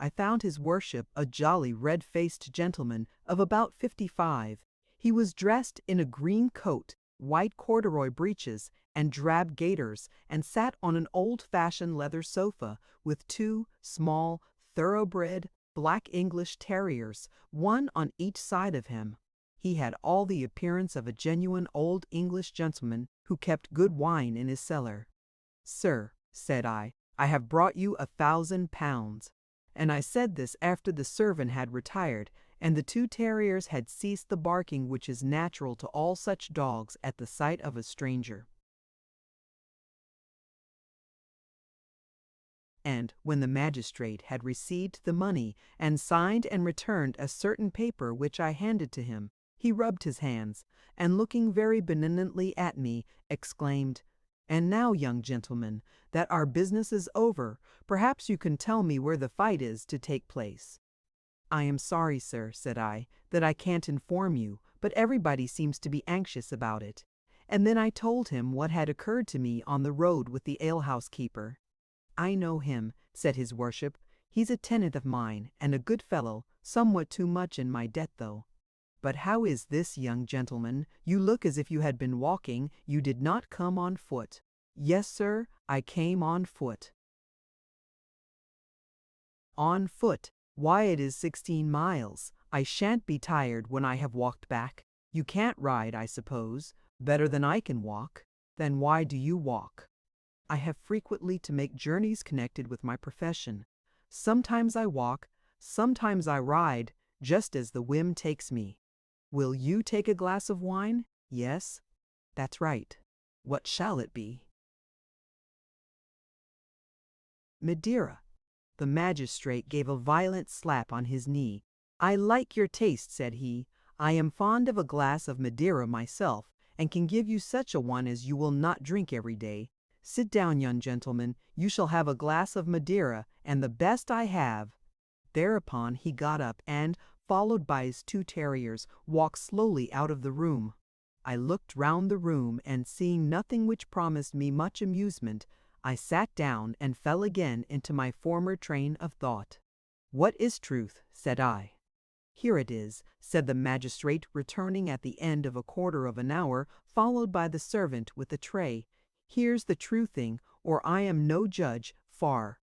I found his worship a jolly red-faced gentleman of about 55. He was dressed in a green coat, white corduroy breeches, and drab gaiters, and sat on an old-fashioned leather sofa with 2 small, thoroughbred, black English terriers, one on each side of him. He had all the appearance of a genuine old English gentleman who kept good wine in his cellar. "Sir," said I have brought you £1,000. And I said this after the servant had retired, and the 2 terriers had ceased the barking which is natural to all such dogs at the sight of a stranger. And when the magistrate had received the money, and signed and returned a certain paper which I handed to him, He rubbed his hands, and looking very benignantly at me, exclaimed, "And now, young gentleman, that our business is over, perhaps you can tell me where the fight is to take place." "I am sorry, sir," said I, "that I can't inform you, but everybody seems to be anxious about it." And then I told him what had occurred to me on the road with the alehouse keeper. "I know him," said his worship. "He's a tenant of mine, and a good fellow, somewhat too much in my debt though. But how is this, young gentleman? You look as if you had been walking. You did not come on foot." "Yes, sir, I came on foot." "On foot? Why, it is 16 miles. I shan't be tired when I have walked back." "You can't ride, I suppose, better than I can walk." "Then why do you walk?" "I have frequently to make journeys connected with my profession. Sometimes I walk, sometimes I ride, just as the whim takes me." "Will you take a glass of wine?" "Yes." "That's right. What shall it be?" "Madeira." The magistrate gave a violent slap on his knee. "I like your taste," said he. "I am fond of a glass of Madeira myself, and can give you such a one as you will not drink every day. Sit down, young gentleman. You shall have a glass of Madeira, and the best I have." Thereupon he got up and, followed by his 2 terriers, walked slowly out of the room. I looked round the room, and seeing nothing which promised me much amusement, I sat down and fell again into my former train of thought. "What is truth?" said I. "Here it is," said the magistrate, returning at the end of a quarter of an hour, followed by the servant with the tray. "Here's the true thing, or I am no judge, far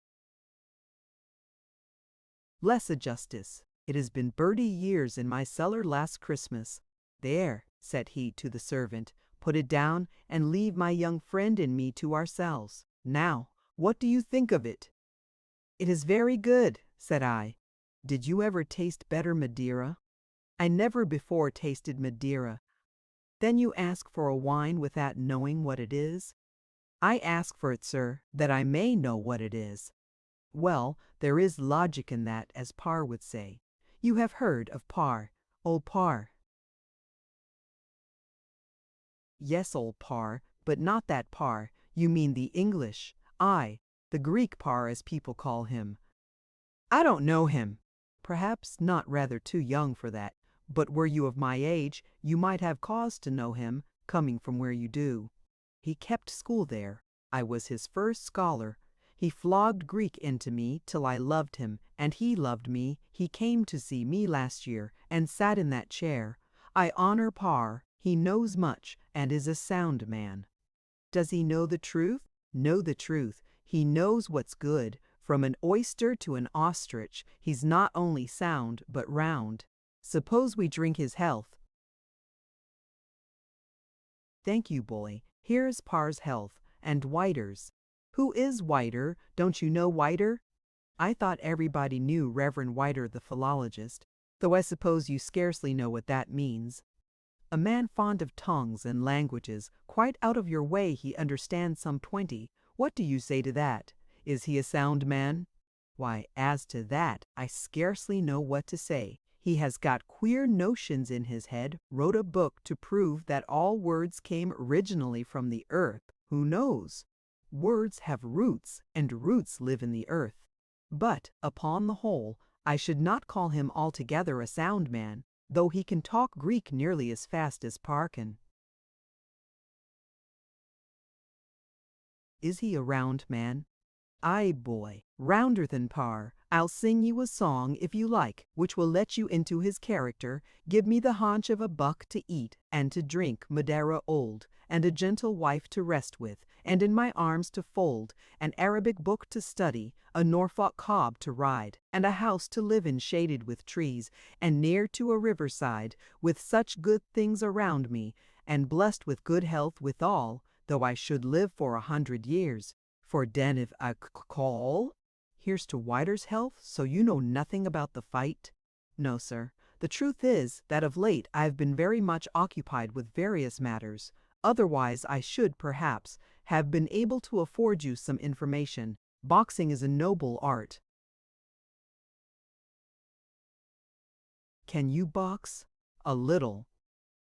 less a justice. It has been 30 years in my cellar last Christmas. There," said he to the servant, "put it down, and leave my young friend and me to ourselves. Now, what do you think of it?" "It is very good," said I. "Did you ever taste better Madeira?" "I never before tasted Madeira." "Then you ask for a wine without knowing what it is?" "I ask for it, sir, that I may know what it is." "Well, there is logic in that, as Parr would say. You have heard of Parr, old Parr?" "Yes, old Parr, but not that Parr. You mean the English. I, the Greek Parr, as people call him." "I don't know him." "Perhaps not, rather too young for that. But were you of my age, you might have cause to know him, coming from where you do. He kept school there. I was his first scholar. He flogged Greek into me till I loved him, and he loved me. He came to see me last year, and sat in that chair. I honor Parr. He knows much, and is a sound man." "Does he know the truth?" "Know the truth. He knows what's good. From an oyster to an ostrich, he's not only sound, but round. Suppose we drink his health." "Thank you, boy. Here's Parr's health, and Whiter's." "Who is Whiter? Don't you know Whiter?" "I thought everybody knew Reverend Whiter the philologist, though I suppose you scarcely know what that means." "A man fond of tongues and languages, quite out of your way. He understands some 20. What do you say to that? Is he a sound man?" "Why, as to that, I scarcely know what to say. He has got queer notions in his head, wrote a book to prove that all words came originally from the earth. Who knows? Words have roots, and roots live in the earth. But, upon the whole, I should not call him altogether a sound man, though he can talk Greek nearly as fast as Parr can." "Is he a round man?" "Aye, boy, rounder than Parr. I'll sing you a song, if you like, which will let you into his character. Give me the haunch of a buck to eat and to drink, Madeira old, and a gentle wife to rest with, and in my arms to fold, an Arabic book to study, a Norfolk cob to ride, and a house to live in shaded with trees, and near to a riverside, with such good things around me, and blessed with good health withal, though I should live for 100 years. For den if I call." "Here's to Whiter's health. So you know nothing about the fight?" "No, sir. The truth is, that of late I have been very much occupied with various matters. Otherwise I should, perhaps, have been able to afford you some information. Boxing is a noble art." "Can you box?" "A little."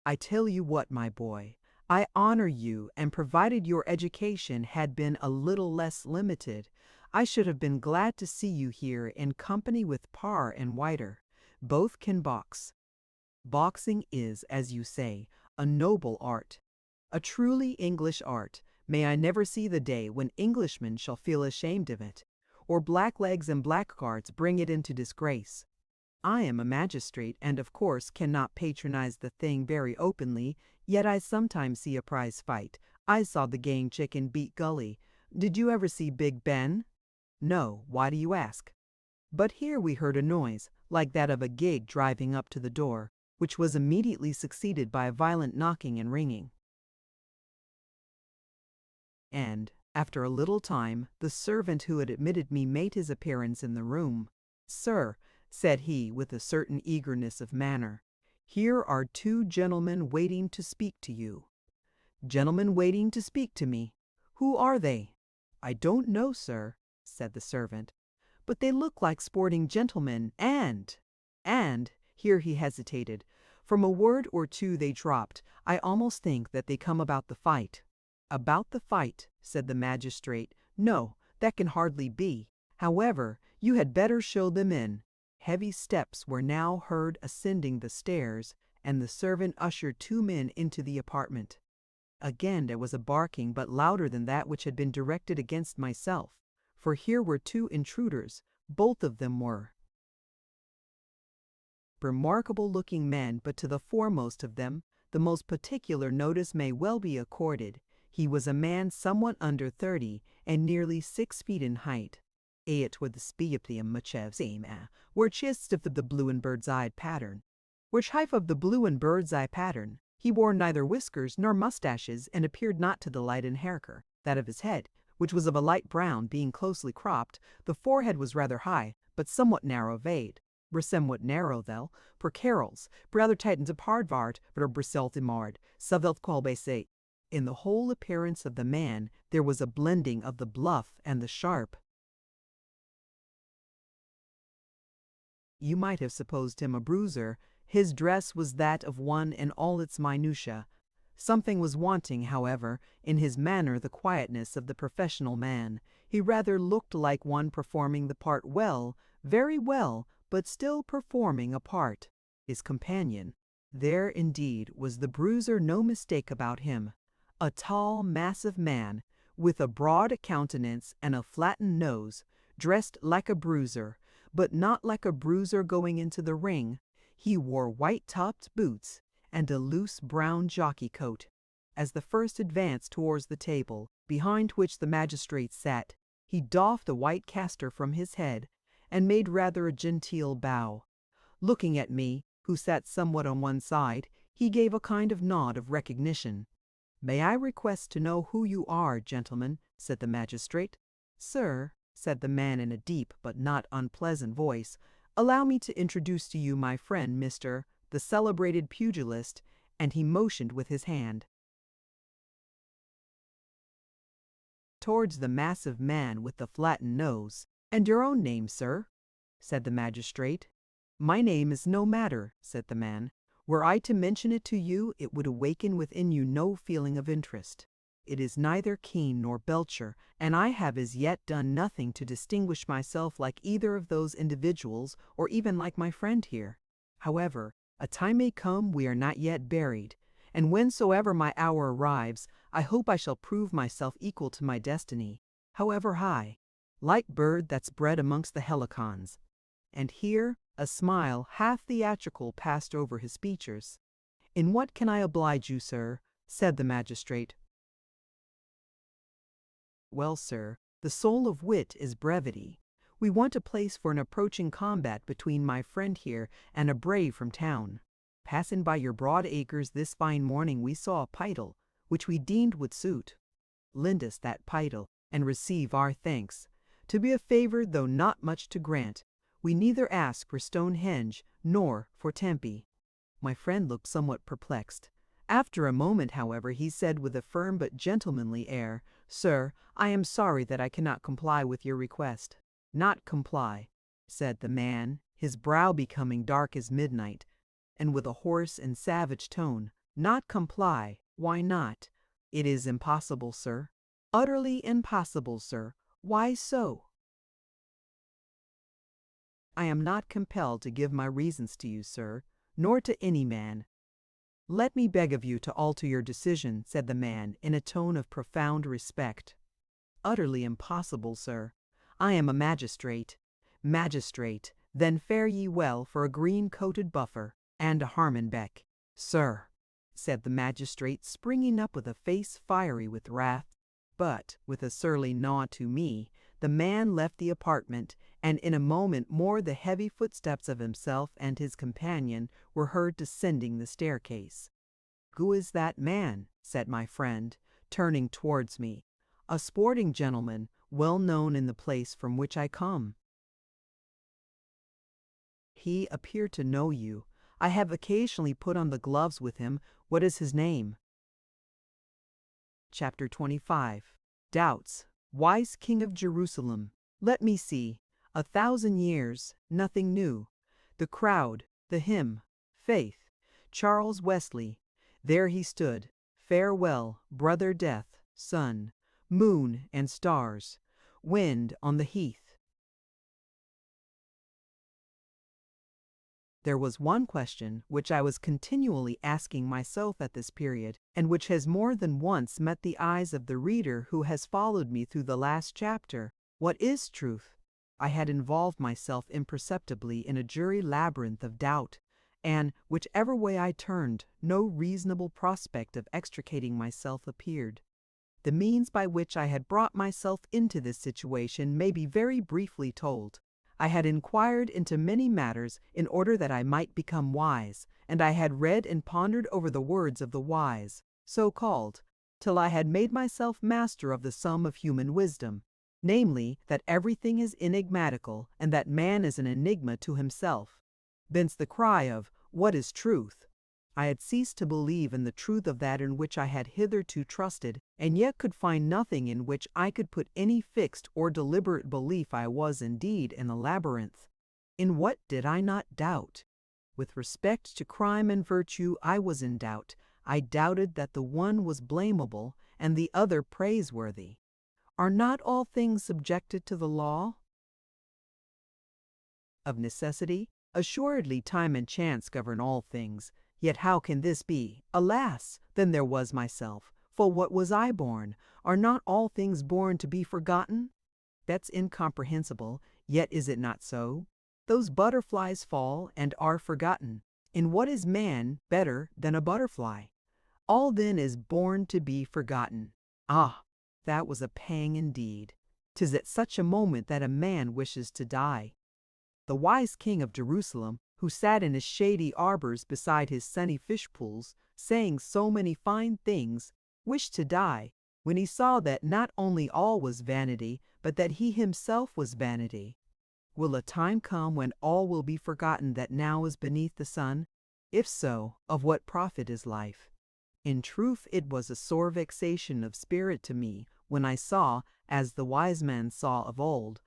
I tell you what, my boy, I honor you, and provided your education had been a little less limited, I should have been glad to see you here in company with Parr and Whiter. Both can box. Boxing is, as you say, a noble art, a truly English art. May I never see the day when Englishmen shall feel ashamed of it, or blacklegs and blackguards bring it into disgrace. I am a magistrate and of course cannot patronize the thing very openly, yet I sometimes see a prize fight. I saw the gang chicken beat Gully. Did you ever see Big Ben? No, why do you ask? But here we heard a noise, like that of a gig driving up to the door, which was immediately succeeded by a violent knocking and ringing. And, after a little time, the servant who had admitted me made his appearance in the room. "Sir," said he with a certain eagerness of manner, "here are two gentlemen waiting to speak to you." "Gentlemen waiting to speak to me? Who are they?" "I don't know, sir," said the servant, "but they look like sporting gentlemen, and," here he hesitated, "from a word or two they dropped, I almost think that they come about the fight." "About the fight," said the magistrate. "No, that can hardly be. However, you had better show them in." Heavy steps were now heard ascending the stairs, and the servant ushered two men into the apartment. Again there was a barking, but louder than that which had been directed against myself, for here were two intruders, both of them were remarkable-looking men, but to the foremost of them the most particular notice may well be accorded. He was a man somewhat under 30 and nearly 6 feet in height. It with the spioptium muchev same were chist of the blue and bird's-eye pattern. Which hyph of the blue and bird's-eye pattern, he wore neither whiskers nor mustaches, and appeared not to delight in haircare. That of his head, which was of a light brown, being closely cropped, the forehead was rather high, but somewhat narrow-veined. Were somewhat narrow, though, per carols, rather tightened to pardvart, but brisselt imard, savelt qualbese. In the whole appearance of the man there was a blending of the bluff and the sharp. You might have supposed him a bruiser. His dress was that of one in all its minutiae. Something was wanting, however, in his manner, the quietness of the professional man. He rather looked like one performing the part well, very well, but still performing a part. His companion. There, indeed, was the bruiser, no mistake about him. A tall, massive man, with a broad countenance and a flattened nose, dressed like a bruiser, but not like a bruiser going into the ring. He wore white-topped boots and a loose brown jockey coat. As the first advanced towards the table, behind which the magistrate sat, he doffed a white castor from his head, and made rather a genteel bow. Looking at me, who sat somewhat on one side, he gave a kind of nod of recognition. "May I request to know who you are, gentlemen?" said the magistrate. "Sir," said the man in a deep but not unpleasant voice, "allow me to introduce to you my friend, Mr. the celebrated pugilist," and he motioned with his hand towards the massive man with the flattened nose. "And your own name, sir?" said the magistrate. "My name is no matter," said the man. "Were I to mention it to you, it would awaken within you no feeling of interest. It is neither Keene nor Belcher, and I have as yet done nothing to distinguish myself like either of those individuals, or even like my friend here. However, a time may come we are not yet buried, and whensoever my hour arrives, I hope I shall prove myself equal to my destiny, however high, like bird that's bred amongst the helicons." And here a smile half theatrical passed over his features. "In what can I oblige you, sir?" said the magistrate. "Well, sir, the soul of wit is brevity. We want a place for an approaching combat between my friend here and a brave from town. Passing by your broad acres this fine morning, we saw a pyttle, which we deemed would suit. Lend us that pyttle, and receive our thanks. To be a favor, though not much to grant. We neither ask for Stonehenge nor for Tempe." My friend looked somewhat perplexed. After a moment, however, he said with a firm but gentlemanly air, "Sir, I am sorry that I cannot comply with your request." "Not comply," said the man, his brow becoming dark as midnight, and with a hoarse and savage tone. Not comply. Why not? It is impossible, sir. Utterly impossible, sir. Why so? I am not compelled to give my reasons to you, sir, nor to any man. Let me beg of you to alter your decision, said the man in a tone of profound respect. Utterly impossible, sir. I am a magistrate. Magistrate, then fare ye well for a green-coated buffer and a harmonbeck. Sir, said the magistrate, springing up with a face fiery with wrath. But, with a surly nod to me, the man left the apartment, and in a moment more the heavy footsteps of himself and his companion were heard descending the staircase. Who is that man? Said my friend, turning towards me. A sporting gentleman, well known in the place from which I come. He appeared to know you. I have occasionally put on the gloves with him. What is his name? Chapter 25. Doubts. Wise King of Jerusalem. Let me see. 1,000 years, nothing new. The crowd, the hymn, faith. Charles Wesley. There he stood. Farewell, brother death, sun, moon, and stars. Wind on the heath. There was one question which I was continually asking myself at this period, and which has more than once met the eyes of the reader who has followed me through the last chapter. What is truth? I had involved myself imperceptibly in a dreary labyrinth of doubt, and, whichever way I turned, no reasonable prospect of extricating myself appeared. The means by which I had brought myself into this situation may be very briefly told. I had inquired into many matters in order that I might become wise, and I had read and pondered over the words of the wise, so called, till I had made myself master of the sum of human wisdom, namely, that everything is enigmatical, and that man is an enigma to himself. Thence the cry of, "What is truth?" I had ceased to believe in the truth of that in which I had hitherto trusted, and yet could find nothing in which I could put any fixed or deliberate belief. I was indeed in a labyrinth. In what did I not doubt? With respect to crime and virtue, I was in doubt. I doubted that the one was blamable and the other praiseworthy. Are not all things subjected to the law? Of necessity, assuredly time and chance govern all things. Yet how can this be? Alas! Then there was myself. For what was I born? Are not all things born to be forgotten? That's incomprehensible, yet is it not so? Those butterflies fall and are forgotten. In what is man better than a butterfly? All then is born to be forgotten. Ah, that was a pang indeed. 'Tis at such a moment that a man wishes to die. The wise King of Jerusalem, who sat in his shady arbors beside his sunny fish pools, saying so many fine things, wished to die, when he saw that not only all was vanity, but that he himself was vanity. Will a time come when all will be forgotten that now is beneath the sun? If so, of what profit is life? In truth, it was a sore vexation of spirit to me when I saw, as the wise man saw of old,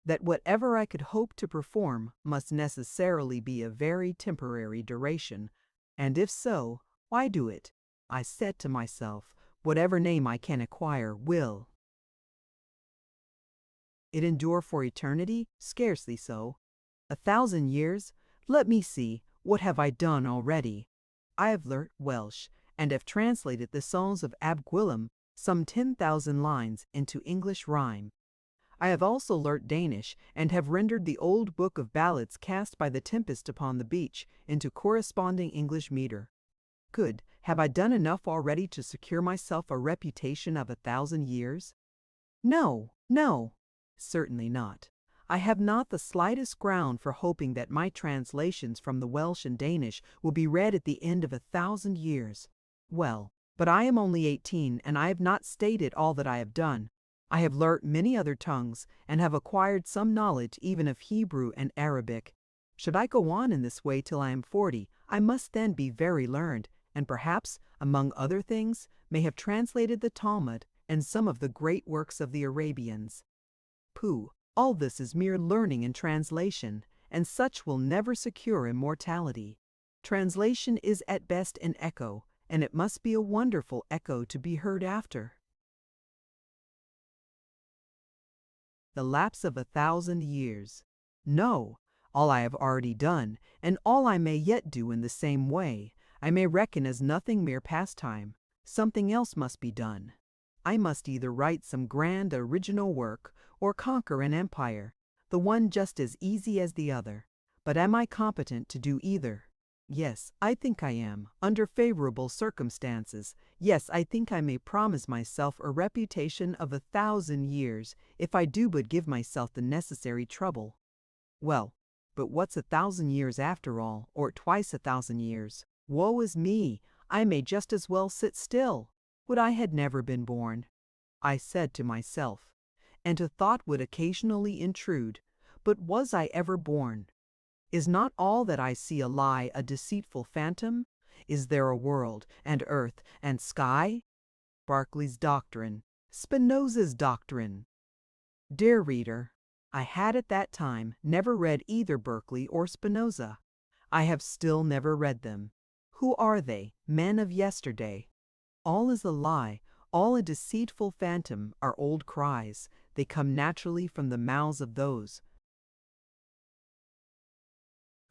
that whatever I could hope to perform must necessarily be of very temporary duration, and if so, why do it? I said to myself, whatever name I can acquire will it endure for eternity? Scarcely so. 1,000 years? Let me see, what have I done already? I have learnt Welsh, and have translated the songs of Ab Gwilym, some 10,000 lines, into English rhyme. I have also learnt Danish, and have rendered the old book of ballads cast by the tempest upon the beach into corresponding English metre. Good, have I done enough already to secure myself a reputation of 1,000 years? No, no, certainly not. I have not the slightest ground for hoping that my translations from the Welsh and Danish will be read at the end of 1,000 years. Well, but I am only 18, and I have not stated all that I have done. I have learnt many other tongues, and have acquired some knowledge even of Hebrew and Arabic. Should I go on in this way till I am 40, I must then be very learned, and perhaps, among other things, may have translated the Talmud and some of the great works of the Arabians. Pooh! All this is mere learning and translation, and such will never secure immortality. Translation is at best an echo, and it must be a wonderful echo to be heard after. The lapse of 1,000 years. No, all I have already done, and all I may yet do in the same way, I may reckon as nothing mere pastime. Something else must be done. I must either write some grand original work, or conquer an empire, the one just as easy as the other. But am I competent to do either? Yes, I think I am, under favorable circumstances. Yes, I think I may promise myself a reputation of 1,000 years, if I do but give myself the necessary trouble. Well, but what's 1,000 years after all, or twice 1,000 years? Woe is me! I may just as well sit still. Would I had never been born, I said to myself, and a thought would occasionally intrude. But was I ever born? Is not all that I see a lie, a deceitful phantom? Is there a world, and earth, and sky? Berkeley's doctrine, Spinoza's doctrine. Dear reader, I had at that time never read either Berkeley or Spinoza. I have still never read them. Who are they, men of yesterday? All is a lie, all a deceitful phantom, are old cries. They come naturally from the mouths of those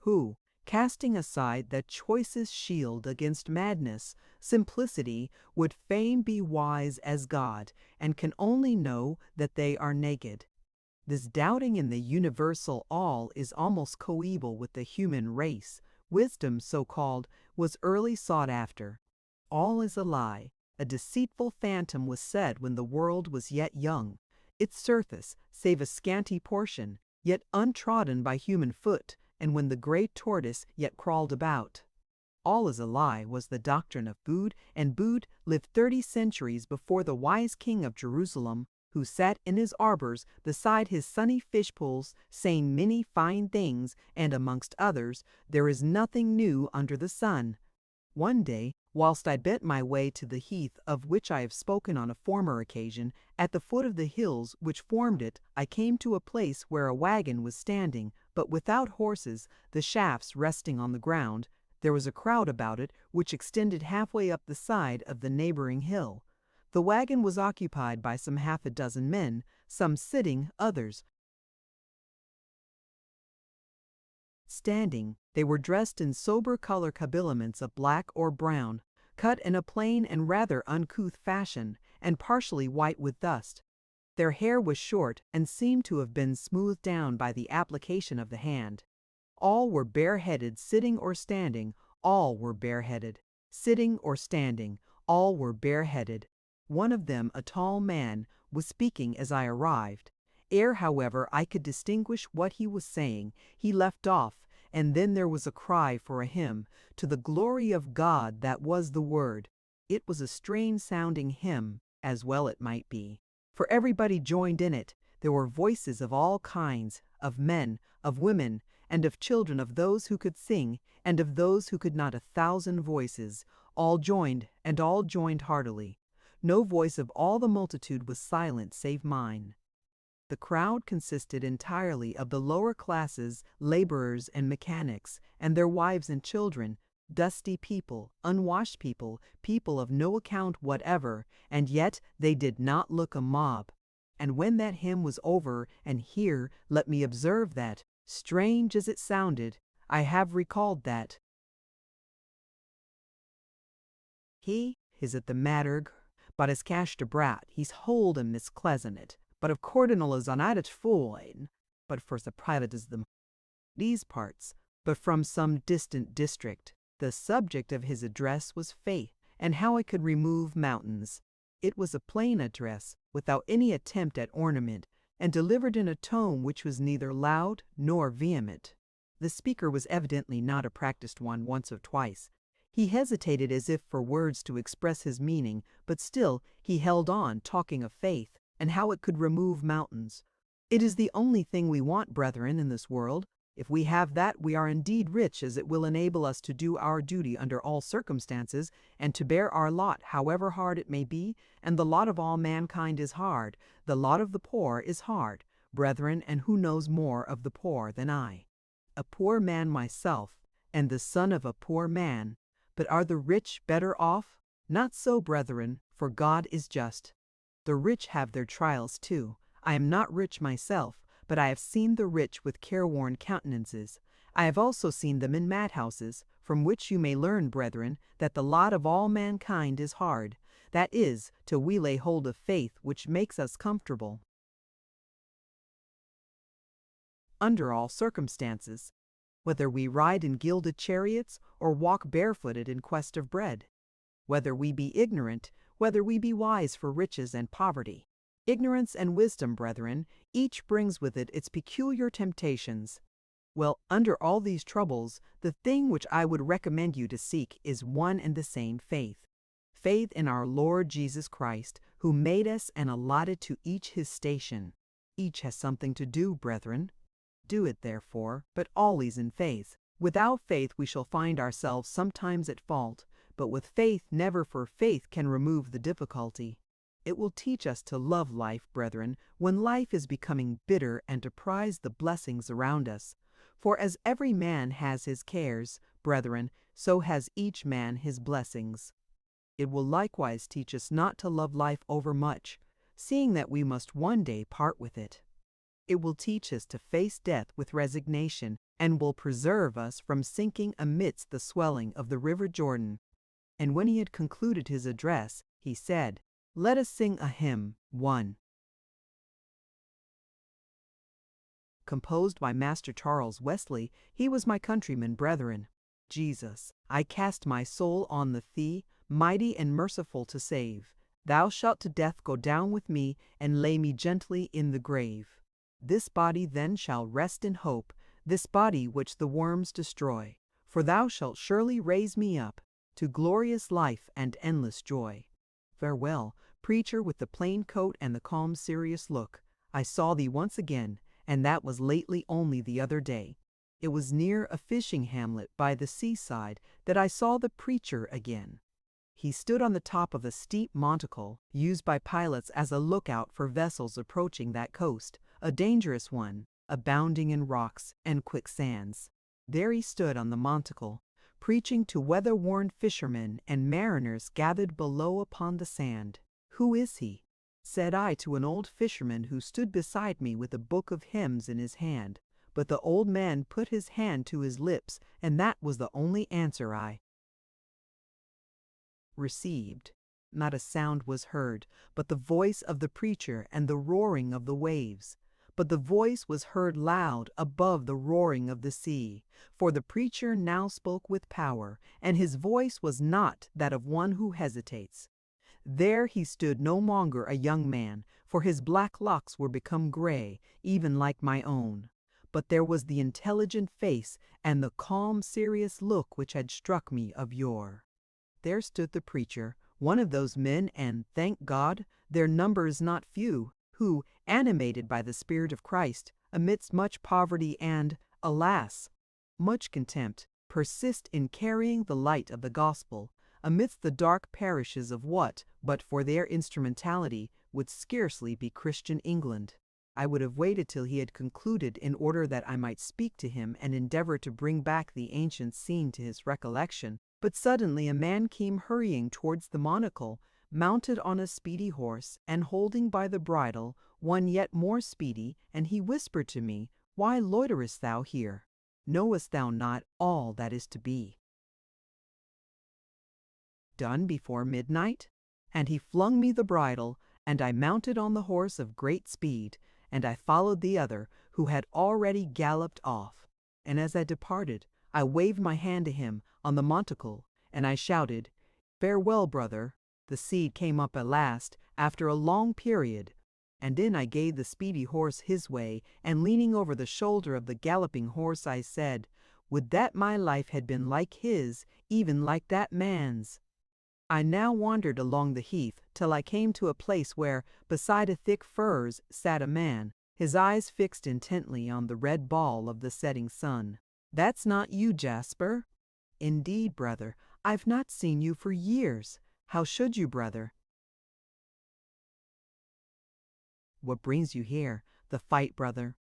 who, casting aside that choicest shield against madness, simplicity, would fain be wise as God, and can only know that they are naked. This doubting in the universal all is almost coeval with the human race. Wisdom, so called, was early sought after. All is a lie. A deceitful phantom was said when the world was yet young. Its surface, save a scanty portion, yet untrodden by human foot, and when the great tortoise yet crawled about. All is a lie was the doctrine of Bud, and Bud lived 30 centuries before the wise king of Jerusalem, who sat in his arbors beside his sunny fish pools, saying many fine things, and amongst others, there is nothing new under the sun. One day, whilst I bent my way to the heath of which I have spoken on a former occasion, at the foot of the hills which formed it, I came to a place where a wagon was standing, but without horses, the shafts resting on the ground. There was a crowd about it, which extended halfway up the side of the neighboring hill. The wagon was occupied by some 6 men, some sitting, others standing. They were dressed in sober color habiliments of black or brown, cut in a plain and rather uncouth fashion, and partially white with dust. Their hair was short, and seemed to have been smoothed down by the application of the hand. All were bareheaded, sitting or standing. All were bareheaded, sitting or standing. All were bareheaded. One of them, a tall man, was speaking as I arrived. Ere, however, I could distinguish what he was saying, he left off, and then there was a cry for a hymn, to the glory of God. That was the word. It was a strange-sounding hymn, as well it might be, for everybody joined in it. There were voices of all kinds, of men, of women, and of children, of those who could sing, and of those who could not. 1,000 voices, all joined, and all joined heartily. No voice of all the multitude was silent save mine. The crowd consisted entirely of the lower classes, laborers and mechanics, and their wives and children, dusty people, unwashed people, people of no account whatever, and yet they did not look a mob. And when that hymn was over, and here let me observe that, strange as it sounded, I have recalled that he is at the matter, but is cashed abroad, he's hold and miscleasant, but of cardinal is on it foin, but for the private is these parts, but from some distant district. The subject of his address was faith, and how it could remove mountains. It was a plain address, without any attempt at ornament, and delivered in a tone which was neither loud nor vehement. The speaker was evidently not a practiced one once or twice. He hesitated as if for words to express his meaning, but still he held on, talking of faith, and how it could remove mountains. It is the only thing we want, brethren, in this world. If we have that, we are indeed rich, as it will enable us to do our duty under all circumstances, and to bear our lot, however hard it may be, and the lot of all mankind is hard. The lot of the poor is hard, brethren, and who knows more of the poor than I? A poor man myself, and the son of a poor man, But are the rich better off? Not so, brethren, for God is just. The rich have their trials too. I am not rich myself, but I have seen the rich with careworn countenances. I have also seen them in madhouses, from which you may learn, brethren, that the lot of all mankind is hard. That is, till we lay hold of faith which makes us comfortable under all circumstances, whether we ride in gilded chariots or walk barefooted in quest of bread, whether we be ignorant, whether we be wise for riches and poverty. Ignorance and wisdom, brethren, each brings with it its peculiar temptations. Well, under all these troubles, the thing which I would recommend you to seek is one and the same faith. Faith in our Lord Jesus Christ, who made us and allotted to each his station. Each has something to do, brethren. Do it, therefore, but always in faith. Without faith we shall find ourselves sometimes at fault, but with faith never, for faith can remove the difficulty. It will teach us to love life, brethren, when life is becoming bitter, and to prize the blessings around us. For as every man has his cares, brethren, so has each man his blessings. It will likewise teach us not to love life overmuch, seeing that we must one day part with it. It will teach us to face death with resignation, and will preserve us from sinking amidst the swelling of the river Jordan. And when he had concluded his address, he said, "Let us sing a hymn, 1. Composed by Master Charles Wesley. He was my countryman, brethren. Jesus, I cast my soul on the Thee, mighty and merciful to save. Thou shalt to death go down with me, and lay me gently in the grave. This body then shall rest in hope, this body which the worms destroy. For thou shalt surely raise me up to glorious life and endless joy. Farewell, preacher with the plain coat and the calm serious look. I saw thee once again, and that was lately only the other day. It was near a fishing hamlet by the seaside that I saw the preacher again. He stood on the top of a steep monticle, used by pilots as a lookout for vessels approaching that coast, a dangerous one, abounding in rocks and quicksands. There he stood on the monticle, preaching to weather-worn fishermen and mariners gathered below upon the sand. "Who is he?" said I to an old fisherman who stood beside me with a book of hymns in his hand. But the old man put his hand to his lips, and that was the only answer I received. Not a sound was heard, but the voice of the preacher and the roaring of the waves. But the voice was heard loud above the roaring of the sea, for the preacher now spoke with power, and his voice was not that of one who hesitates. There he stood no longer a young man, for his black locks were become gray, even like my own. But there was the intelligent face and the calm, serious look which had struck me of yore. There stood the preacher, one of those men, and, thank God, their number is not few, who, animated by the Spirit of Christ, amidst much poverty and, alas, much contempt, persist in carrying the light of the gospel, amidst the dark parishes of what, but for their instrumentality, would scarcely be Christian England. I would have waited till he had concluded in order that I might speak to him and endeavor to bring back the ancient scene to his recollection, but suddenly a man came hurrying towards the monocle, mounted on a speedy horse, and holding by the bridle one yet more speedy, and he whispered to me, "Why loiterest thou here? Knowest thou not all that is to be done before midnight?" And he flung me the bridle, and I mounted on the horse of great speed, and I followed the other, who had already galloped off. And as I departed, I waved my hand to him on the monticle, and I shouted, "Farewell, brother." The seed came up at last, after a long period, and then I gave the speedy horse his way, and leaning over the shoulder of the galloping horse, I said, "Would that my life had been like his, even like that man's." I now wandered along the heath till I came to a place where, beside a thick furze, sat a man, his eyes fixed intently on the red ball of the setting sun. "That's not you, Jasper?" "Indeed, brother, I've not seen you for years. How should you, brother?" "What brings you here?" "The fight, brother."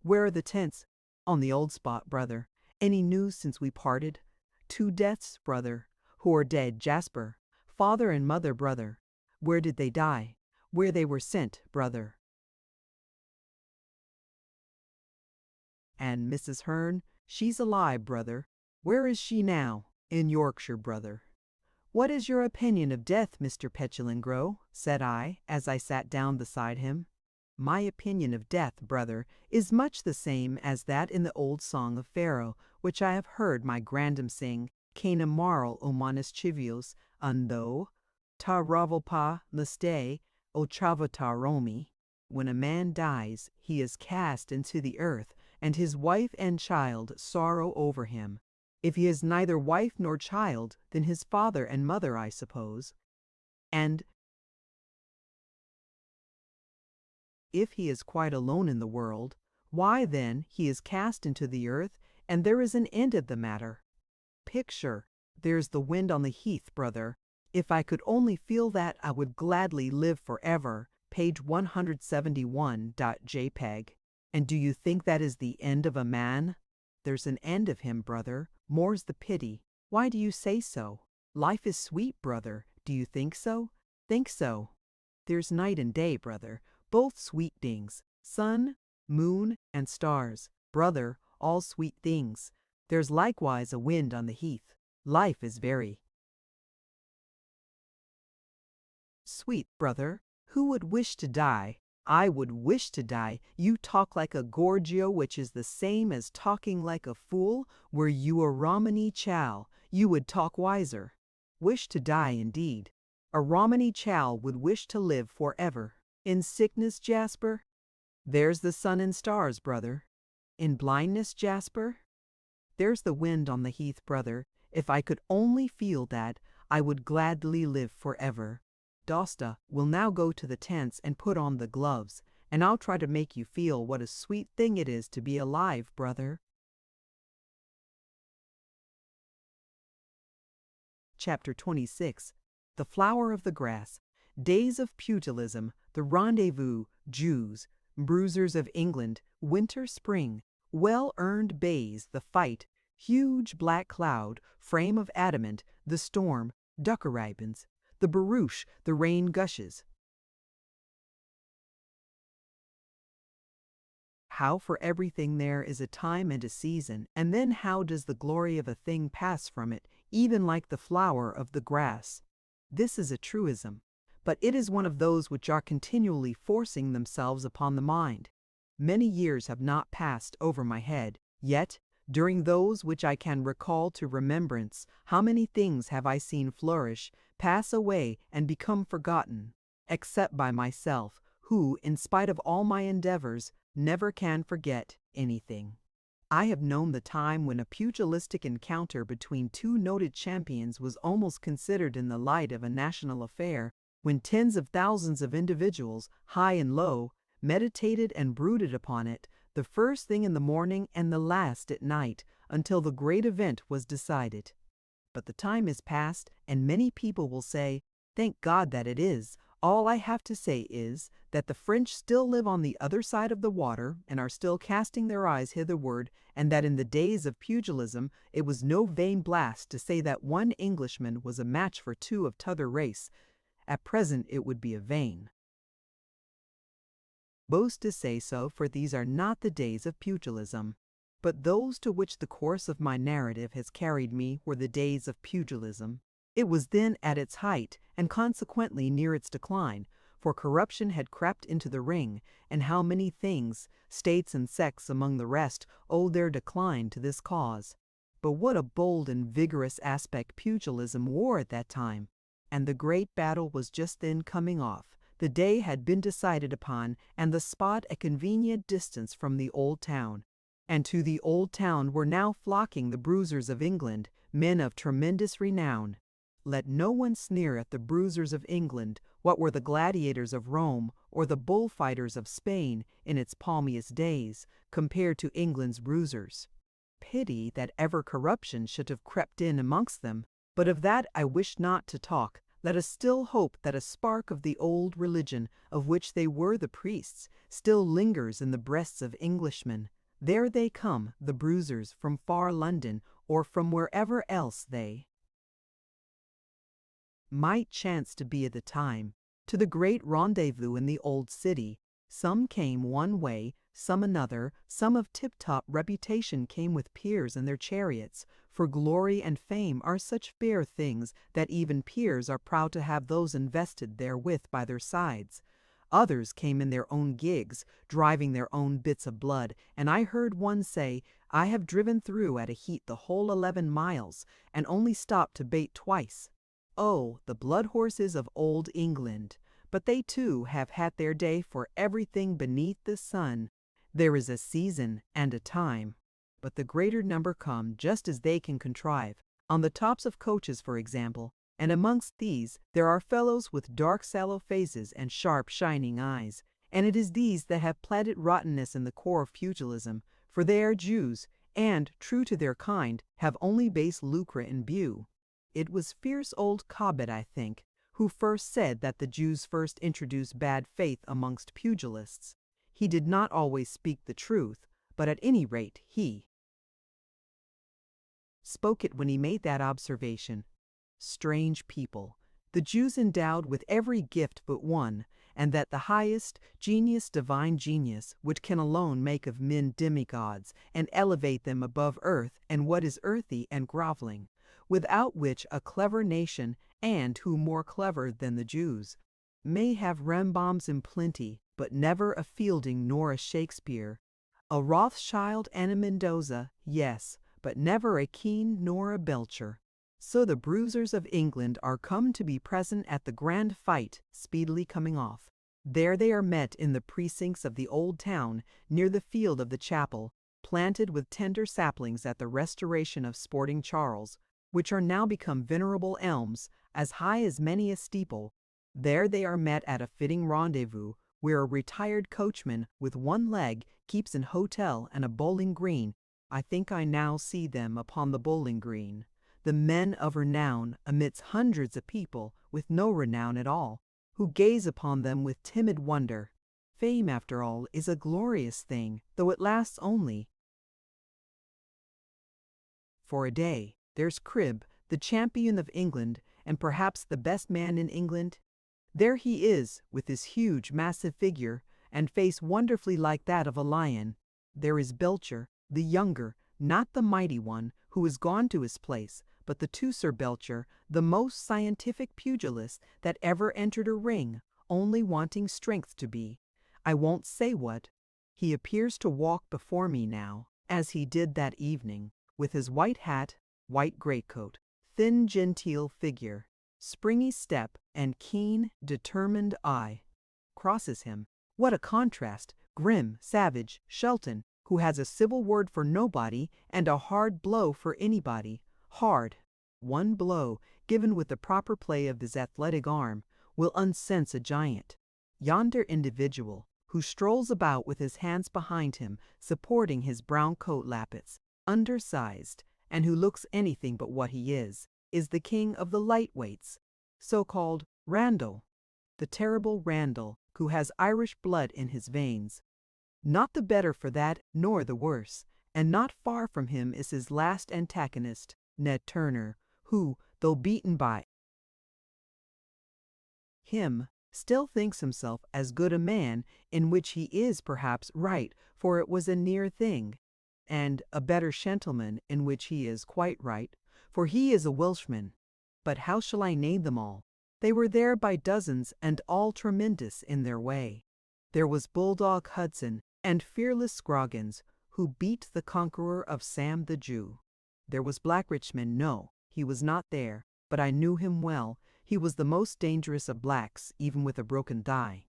"Where are the tents?" "On the old spot, brother." "Any news since we parted?" "Two deaths, brother." who are dead, Jasper. Father and mother, brother. Where did they die? Where they were sent, brother. And Mrs. Hearn, she's alive, brother. Where is she now? In Yorkshire, brother. What is your opinion of death, Mr. Petulengro? Said I, as I sat down beside him. My opinion of death, brother, is much the same as that in the old song of Pharaoh, which I have heard my grandam sing, Cana maral o manis chivios, undo, ta ravelpa muste, o travatar romi. When a man dies, he is cast into the earth, and his wife and child sorrow over him. If he has neither wife nor child, then his father and mother, I suppose. And if he is quite alone in the world, why then he is cast into the earth, and there is an end of the matter. Picture, there's the wind on the heath, brother. If I could only feel that, I would gladly live forever. Page 171.jpg. And do you think that is the end of a man? There's an end of him, brother. More's the pity. Why do you say so? Life is sweet, brother. Do you think so? Think so. There's night and day, brother, both sweet things. Sun, moon, and stars, brother, all sweet things. There's likewise a wind on the heath. Life is very sweet, brother. Who would wish to die? I would wish to die. You talk like a Gorgio, which is the same as talking like a fool. Were you a Romany Chal, you would talk wiser. Wish to die, indeed. A Romany Chal would wish to live forever. In sickness, Jasper? There's the sun and stars, brother. In blindness, Jasper? There's the wind on the heath, brother. If I could only feel that, I would gladly live forever. Dosta will now go to the tents and put on the gloves, and I'll try to make you feel what a sweet thing it is to be alive, brother. Chapter 26. The Flower of the Grass. Days of Pugilism, the Rendezvous, Jews, Bruisers of England, Winter, Spring, Well-Earned Bays, the Fight, Huge Black Cloud, Frame of Adamant, the Storm, Duckerribens, the barouche, the rain gushes. How for everything there is a time and a season, and then how does the glory of a thing pass from it, even like the flower of the grass. This is a truism, but it is one of those which are continually forcing themselves upon the mind. Many years have not passed over my head, yet, during those which I can recall to remembrance, how many things have I seen flourish, pass away, and become forgotten, except by myself, who, in spite of all my endeavors, never can forget anything. I have known the time when a pugilistic encounter between two noted champions was almost considered in the light of a national affair, when tens of thousands of individuals, high and low, meditated and brooded upon it, the first thing in the morning and the last at night, until the great event was decided. But the time is past, and many people will say, "Thank God that it is." All I have to say is, that the French still live on the other side of the water, and are still casting their eyes hitherward, and that in the days of pugilism it was no vain blast to say that one Englishman was a match for two of t'other race. At present it would be a vain boast to say so, for these are not the days of pugilism. But those to which the course of my narrative has carried me were the days of pugilism. It was then at its height, and consequently near its decline, for corruption had crept into the ring, and how many things, states and sects among the rest, owed their decline to this cause. But what a bold and vigorous aspect pugilism wore at that time! And the great battle was just then coming off. The day had been decided upon, and the spot a convenient distance from the old town. And to the old town were now flocking the bruisers of England, men of tremendous renown. Let no one sneer at the bruisers of England. What were the gladiators of Rome, or the bullfighters of Spain, in its palmiest days, compared to England's bruisers? Pity that ever corruption should have crept in amongst them, but of that I wish not to talk. Let us still hope that a spark of the old religion, of which they were the priests, still lingers in the breasts of Englishmen. There they come, the bruisers, from far London, or from wherever else they might chance to be at the time, to the great rendezvous in the old city. Some came one way, some another, some of tip-top reputation came with peers in their chariots, for glory and fame are such fair things that even peers are proud to have those invested therewith by their sides. Others came in their own gigs, driving their own bits of blood, and I heard one say, "I have driven through at a heat the whole 11 miles, and only stopped to bait twice." Oh, the blood horses of old England! But they too have had their day for everything beneath the sun. There is a season and a time, but the greater number come just as they can contrive, on the tops of coaches, for example, and amongst these there are fellows with dark sallow faces and sharp shining eyes, and it is these that have planted rottenness in the core of pugilism, for they are Jews, and, true to their kind, have only base lucre in view. It was fierce old Cobbett, I think, who first said that the Jews first introduced bad faith amongst pugilists. He did not always speak the truth, but at any rate he spoke it when he made that observation. Strange people, the Jews endowed with every gift but one, and that the highest genius, divine genius, which can alone make of men demigods and elevate them above earth and what is earthy and groveling, without which a clever nation, and who more clever than the Jews, may have Remboms in plenty, but never a Fielding nor a Shakespeare, a Rothschild and a Mendoza, yes, but never a Kean nor a Belcher. So the bruisers of England are come to be present at the grand fight speedily coming off. There they are met in the precincts of the old town, near the field of the chapel, planted with tender saplings at the restoration of Sporting Charles, which are now become venerable elms, as high as many a steeple. There they are met at a fitting rendezvous, where a retired coachman with one leg keeps an hotel and a bowling green. I think I now see them upon the bowling green, the men of renown amidst hundreds of people with no renown at all, who gaze upon them with timid wonder. Fame, after all, is a glorious thing, though it lasts only for a day. There's Cribb, the champion of England, and perhaps the best man in England. There he is, with his huge, massive figure, and face wonderfully like that of a lion. There is Belcher, the younger, not the mighty one, who is gone to his place, but the Teucer Belcher, the most scientific pugilist that ever entered a ring, only wanting strength to be, I won't say what. He appears to walk before me now, as he did that evening, with his white hat, white greatcoat, thin genteel figure, springy step, and keen, determined eye. Crosses him. What a contrast! Grim, savage, Shelton, who has a civil word for nobody and a hard blow for anybody. Hard. One blow, given with the proper play of his athletic arm, will unsense a giant. Yonder individual, who strolls about with his hands behind him, supporting his brown coat lappets, undersized, and who looks anything but what he is the king of the light-weights, so-called Randall, the terrible Randall, who has Irish blood in his veins. Not the better for that, nor the worse, and not far from him is his last antagonist, Ned Turner, who, though beaten by him, still thinks himself as good a man, in which he is perhaps right, for it was a near thing, and a better gentleman, in which he is quite right, for he is a Welshman. But how shall I name them all? They were there by dozens, and all tremendous in their way. There was Bulldog Hudson, and fearless Scroggins, who beat the conqueror of Sam the Jew. There was Black Richmond. No, he was not there, but I knew him well. He was the most dangerous of blacks, even with a broken thigh.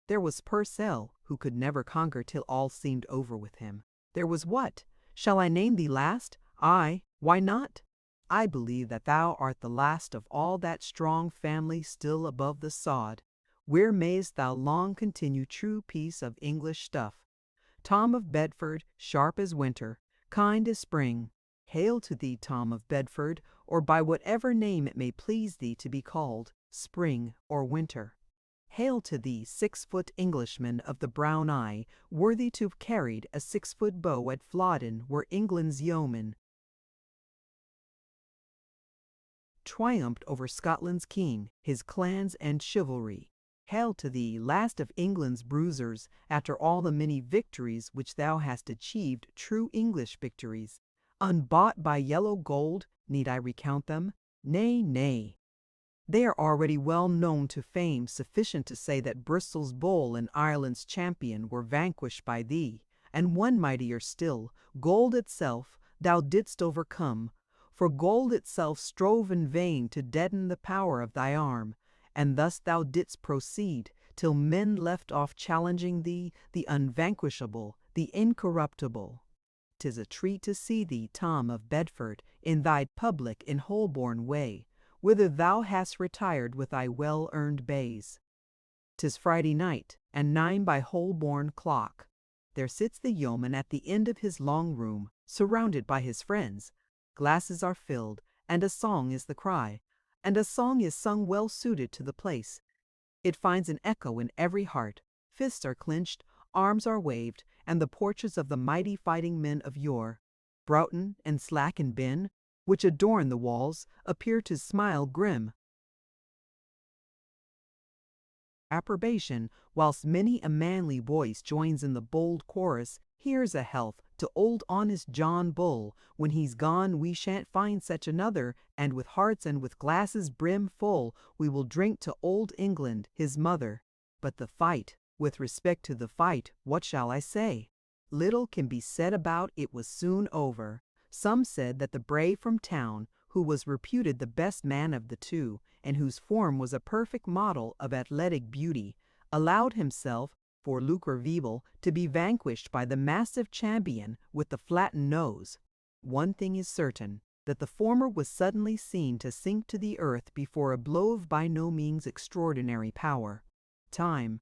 There was Purcell, who could never conquer till all seemed over with him. There was what? Shall I name thee last? Aye, why not? I believe that thou art the last of all that strong family still above the sod. Where mayst thou long continue true piece of English stuff? Tom of Bedford, sharp as winter, kind as spring. Hail to thee, Tom of Bedford, or by whatever name it may please thee to be called, spring or winter. Hail to thee, 6-foot Englishman of the brown eye, worthy to have carried a 6-foot bow at Flodden, where England's yeomen triumphed over Scotland's king, his clans and chivalry. Hail to thee, last of England's bruisers, after all the many victories which thou hast achieved, true English victories. Unbought by yellow gold, need I recount them? Nay, nay. They are already well known to fame, sufficient to say that Bristol's bull and Ireland's champion were vanquished by thee, and one mightier still, gold itself, thou didst overcome. For gold itself strove in vain to deaden the power of thy arm, and thus thou didst proceed, till men left off challenging thee, the unvanquishable, the incorruptible. 'Tis a treat to see thee, Tom of Bedford, in thy public in Holborn way, whither thou hast retired with thy well-earned bays. 'Tis Friday night, and 9 by Holborn clock. There sits the yeoman at the end of his long room, surrounded by his friends. Glasses are filled, and a song is the cry, and a song is sung well suited to the place. It finds an echo in every heart. Fists are clenched, arms are waved, and the portraits of the mighty fighting men of yore, Broughton and Slack and Ben, which adorn the walls, appear to smile grim approbation, whilst many a manly voice joins in the bold chorus, "Here's a health to old honest John Bull. When he's gone we shan't find such another, and with hearts and with glasses brim full, we will drink to old England, his mother." But the fight, with respect to the fight, what shall I say? Little can be said about it, was soon over. Some said that the brave from town, who was reputed the best man of the two, and whose form was a perfect model of athletic beauty, allowed himself, for lucre vivre, to be vanquished by the massive champion with the flattened nose. One thing is certain, that the former was suddenly seen to sink to the earth before a blow of by no means extraordinary power. Time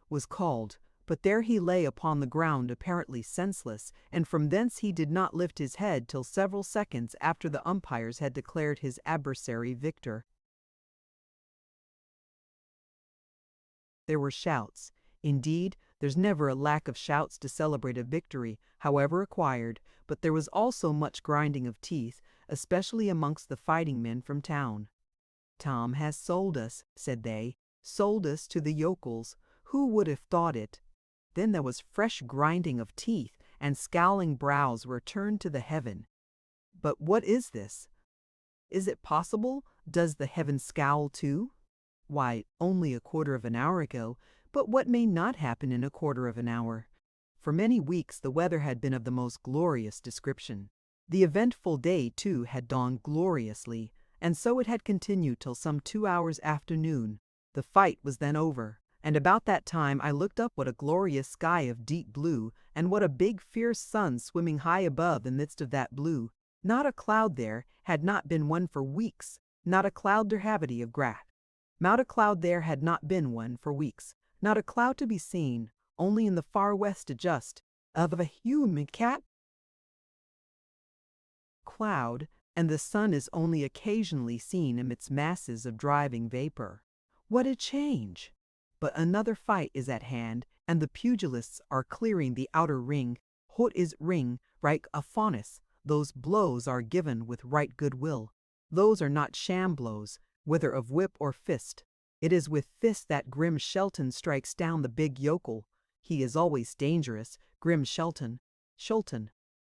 was called, but there he lay upon the ground apparently senseless, and from thence he did not lift his head till several seconds after the umpires had declared his adversary victor. There were shouts. Indeed, there's never a lack of shouts to celebrate a victory, however acquired, but there was also much grinding of teeth, especially amongst the fighting men from town. "Tom has sold us," said they, "sold us to the yokels. Who would have thought it?" Then there was fresh grinding of teeth, and scowling brows were turned to the heaven. But what is this? Is it possible? Does the heaven scowl too? Why, only a quarter of an hour ago, but what may not happen in a quarter of an hour? For many weeks the weather had been of the most glorious description. The eventful day, too, had dawned gloriously, and so it had continued till some 2 hours after noon. The fight was then over, and about that time I looked up what a glorious sky of deep blue, and what a big fierce sun swimming high above the midst of that blue. Not a cloud there had not been one for weeks, not a cloud derhavity of grass. Not a cloud there had not been one for weeks, not a cloud to be seen, only in the far west just of a human cat cloud, and the sun is only occasionally seen amidst masses of driving vapor. What a change! But another fight is at hand, and the pugilists are clearing the outer ring. Hot is ring, right a faunus. Those blows are given with right good will. Those are not sham blows, whether of whip or fist. It is with fist that grim Shelton strikes down the big yokel. He is always dangerous, grim Shelton,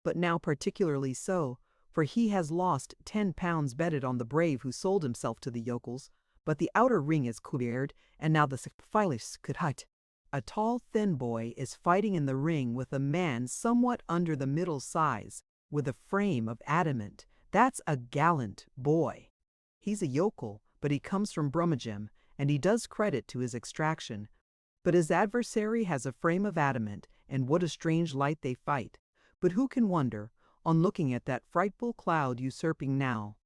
but now particularly so, for he has lost 10 pounds betted on the brave who sold himself to the yokels. But the outer ring is cleared, and now the sacrifice could hut. A tall, thin boy is fighting in the ring with a man somewhat under the middle size, with a frame of adamant. That's a gallant boy. He's a yokel, but he comes from Brummagem, and he does credit to his extraction. But his adversary has a frame of adamant, and what a strange light they fight. But who can wonder, on looking at that frightful cloud usurping now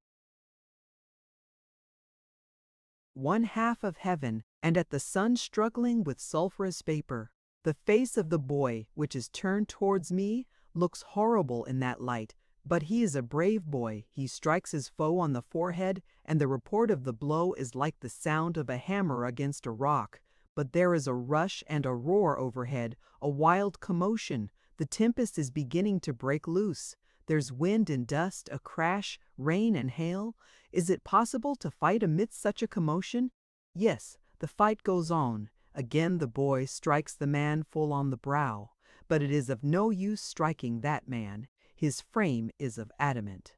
one half of heaven, and at the sun struggling with sulphurous vapor? The face of the boy, which is turned towards me, looks horrible in that light, but he is a brave boy. He strikes his foe on the forehead, and the report of the blow is like the sound of a hammer against a rock. But there is a rush and a roar overhead, a wild commotion. The tempest is beginning to break loose. There's wind and dust, a crash, rain and hail. Is it possible to fight amidst such a commotion? Yes, the fight goes on. Again the boy strikes the man full on the brow. But it is of no use striking that man. His frame is of adamant.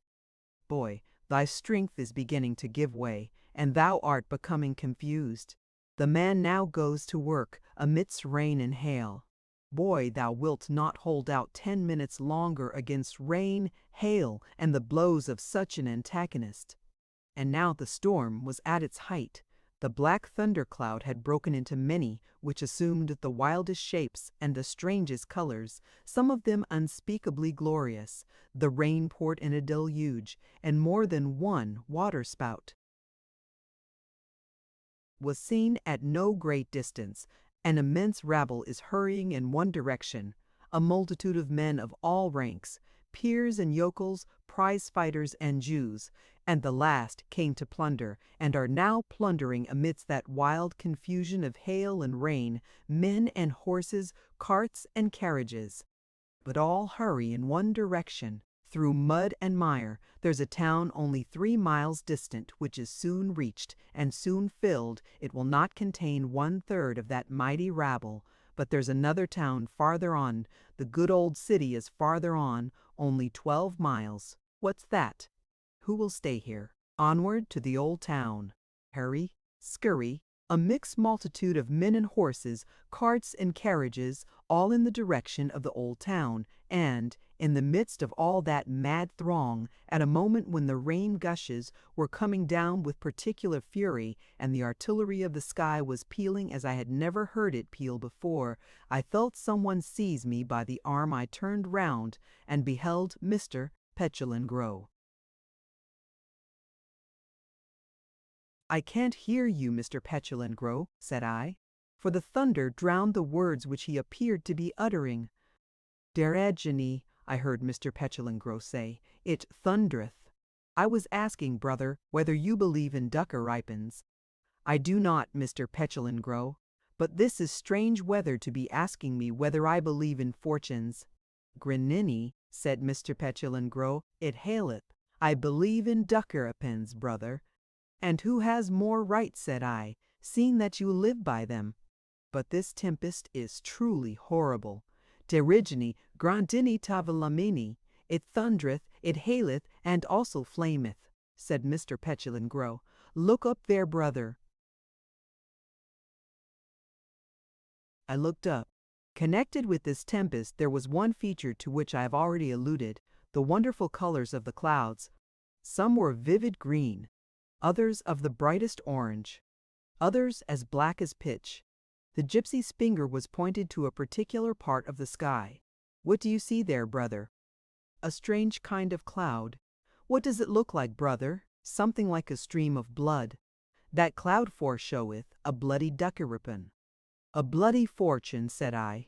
Boy, thy strength is beginning to give way, and thou art becoming confused. The man now goes to work amidst rain and hail. Boy, thou wilt not hold out 10 minutes longer against rain, hail, and the blows of such an antagonist. And now the storm was at its height. The black thundercloud had broken into many, which assumed the wildest shapes and the strangest colors, some of them unspeakably glorious. The rain poured in a deluge, and more than one waterspout was seen at no great distance. An immense rabble is hurrying in one direction, a multitude of men of all ranks, peers and yokels, prize-fighters and Jews, and the last came to plunder, and are now plundering amidst that wild confusion of hail and rain, men and horses, carts and carriages. But all hurry in one direction, through mud and mire. There's a town only 3 miles distant, which is soon reached, and soon filled. It will not contain 1/3 of that mighty rabble. But there's another town farther on. The good old city is farther on, only 12 miles. What's that? Who will stay here? Onward to the old town. Hurry, scurry, a mixed multitude of men and horses, carts and carriages, all in the direction of the old town, and, in the midst of all that mad throng, at a moment when the rain gushes were coming down with particular fury, and the artillery of the sky was pealing as I had never heard it peal before, I felt someone seize me by the arm. I turned round and beheld Mr. Lavengro. "I can't hear you, Mr. Lavengro," said I, for the thunder drowned the words which he appeared to be uttering. "Deragini," I heard Mr. Lavengro say, "it thundereth." "I was asking, brother, whether you believe in ducker-ripens." "I do not, Mr. Lavengro, but this is strange weather to be asking me whether I believe in fortunes." "Grinini," said Mr. Lavengro, "it haileth." "I believe in ducker-ripens, brother." "And who has more right," said I, "seeing that you live by them?" "But this tempest is truly horrible. Derigini, grandini tavalamini, it thundereth, it haileth, and also flameth," said Mr. Lavengro. "Look up there, brother." I looked up. Connected with this tempest there was one feature to which I have already alluded, the wonderful colors of the clouds. Some were vivid green, others of the brightest orange, others as black as pitch. The gypsy's finger was pointed to a particular part of the sky. "What do you see there, brother?" "A strange kind of cloud." "What does it look like, brother?" "Something like a stream of blood." "That cloud foreshoweth a bloody ducker-ripon." "A bloody fortune," said I.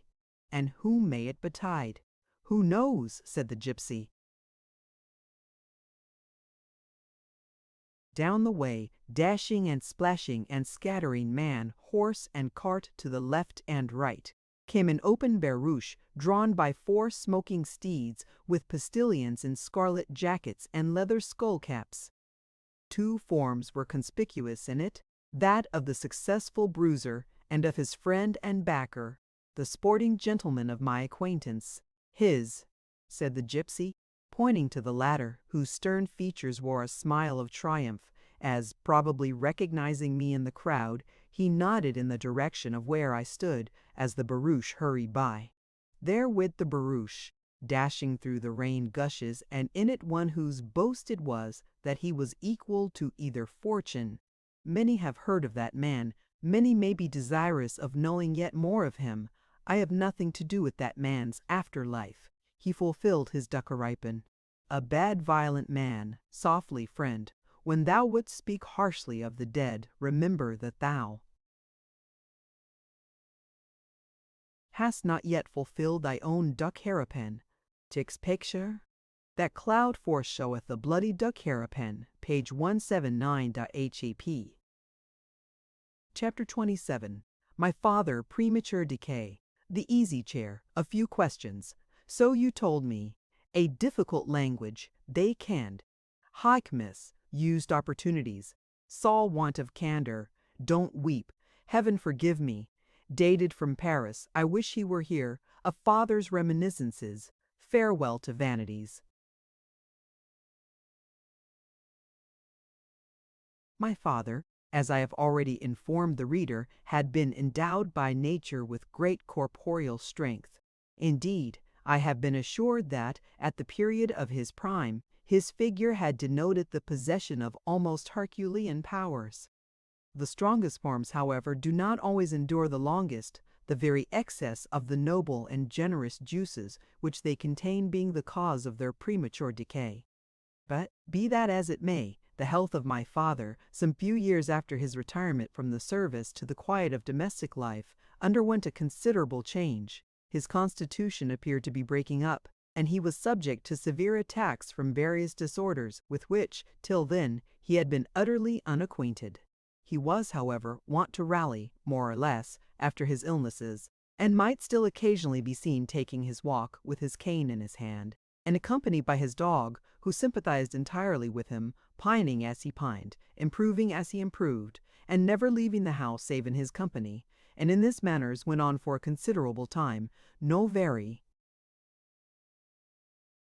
"And whom may it betide?" "Who knows?" said the gypsy. Down the way, dashing and splashing and scattering man, horse, and cart to the left and right, came an open barouche drawn by 4 smoking steeds with postilions in scarlet jackets and leather skull-caps. 2 forms were conspicuous in it, that of the successful bruiser and of his friend and backer, the sporting gentleman of my acquaintance. "His," said the gypsy, pointing to the latter, whose stern features wore a smile of triumph, as, probably recognizing me in the crowd, he nodded in the direction of where I stood as the barouche hurried by. There went the barouche, dashing through the rain gushes, and in it one whose boast it was that he was equal to either fortune. Many have heard of that man, many may be desirous of knowing yet more of him. I have nothing to do with that man's after-life. He fulfilled his ducker-ripon. "A bad violent man, softly, friend, when thou wouldst speak harshly of the dead, remember that thou hast not yet fulfilled thy own duck-ripon. Tix picture? That cloud foreshoweth a bloody duck-ripon, page 179.hap. Chapter 27. My father, premature decay. The easy chair. A few questions. So you told me. A difficult language, they canned. Haikmis used opportunities. Saw want of candor. Don't weep. Heaven forgive me. Dated from Paris. I wish he were here. A father's reminiscences. Farewell to vanities. My father, as I have already informed the reader, had been endowed by nature with great corporeal strength. Indeed, I have been assured that, at the period of his prime, his figure had denoted the possession of almost Herculean powers. The strongest forms, however, do not always endure the longest, the very excess of the noble and generous juices which they contain being the cause of their premature decay. But, be that as it may, the health of my father, some few years after his retirement from the service to the quiet of domestic life, underwent a considerable change. His constitution appeared to be breaking up, and he was subject to severe attacks from various disorders with which, till then, he had been utterly unacquainted. He was, however, wont to rally, more or less, after his illnesses, and might still occasionally be seen taking his walk with his cane in his hand, and accompanied by his dog, who sympathized entirely with him, pining as he pined, improving as he improved, and never leaving the house save in his company, and in this manners went on for a considerable time, no very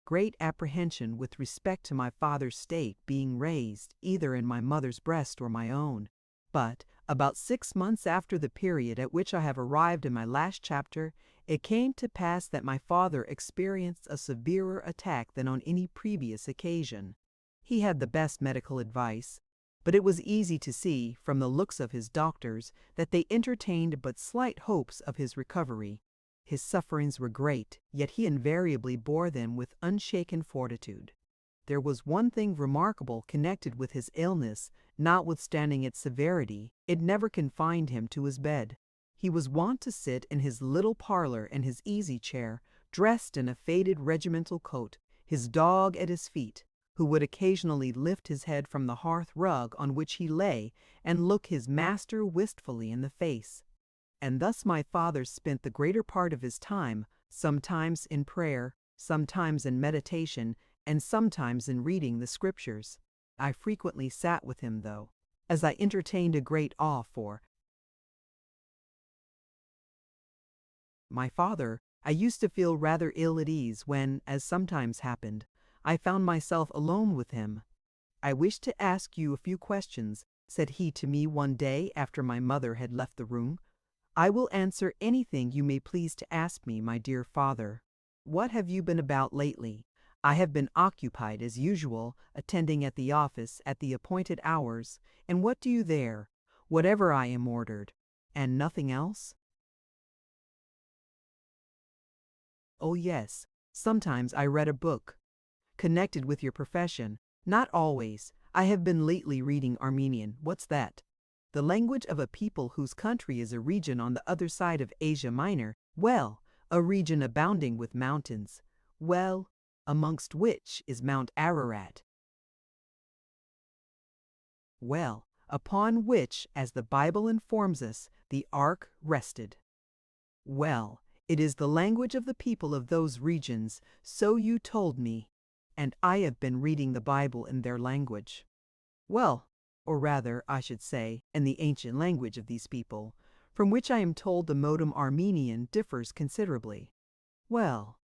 great apprehension with respect to my father's state being raised either in my mother's breast or my own. But, about 6 months after the period at which I have arrived in my last chapter, it came to pass that my father experienced a severer attack than on any previous occasion. He had the best medical advice, but it was easy to see, from the looks of his doctors, that they entertained but slight hopes of his recovery. His sufferings were great, yet he invariably bore them with unshaken fortitude. There was one thing remarkable connected with his illness, notwithstanding its severity, it never confined him to his bed. He was wont to sit in his little parlor in his easy-chair, dressed in a faded regimental coat, his dog at his feet, who would occasionally lift his head from the hearth-rug on which he lay and look his master wistfully in the face. And thus my father spent the greater part of his time, sometimes in prayer, sometimes in meditation, and sometimes in reading the Scriptures. I frequently sat with him, though, as I entertained a great awe for my father, I used to feel rather ill at ease when, as sometimes happened, I found myself alone with him. "I wish to ask you a few questions," said he to me one day after my mother had left the room. "I will answer anything you may please to ask me, my dear father. What have you been about lately?" "I have been occupied as usual, attending at the office at the appointed hours. And what do you there?" "Whatever I am ordered." "And nothing else?" "Oh yes, sometimes I read a book." "Connected with your profession?" "Not always. I have been lately reading Armenian." "What's that?" "The language of a people whose country is a region on the other side of Asia Minor." "Well, a region abounding with mountains." "Well, amongst which is Mount Ararat." "Well, upon which, as the Bible informs us, the ark rested." "Well, it is the language of the people of those regions, so you told me, and I have been reading the Bible in their language." "Well, or rather, I should say, in the ancient language of these people, from which I am told the modem Armenian differs considerably." "Well,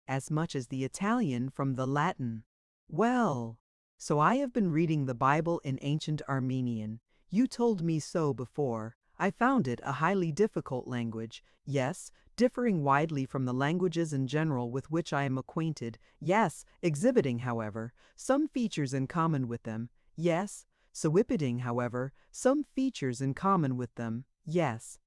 as much as the Italian from the Latin." "Well, so I have been reading the Bible in ancient Armenian. You told me so before. I found it a highly difficult language, yes, differing widely from the languages in general with which I am acquainted, yes, exhibiting, however, some features in common with them, yes, exhibiting, however, some features in common with them, yes,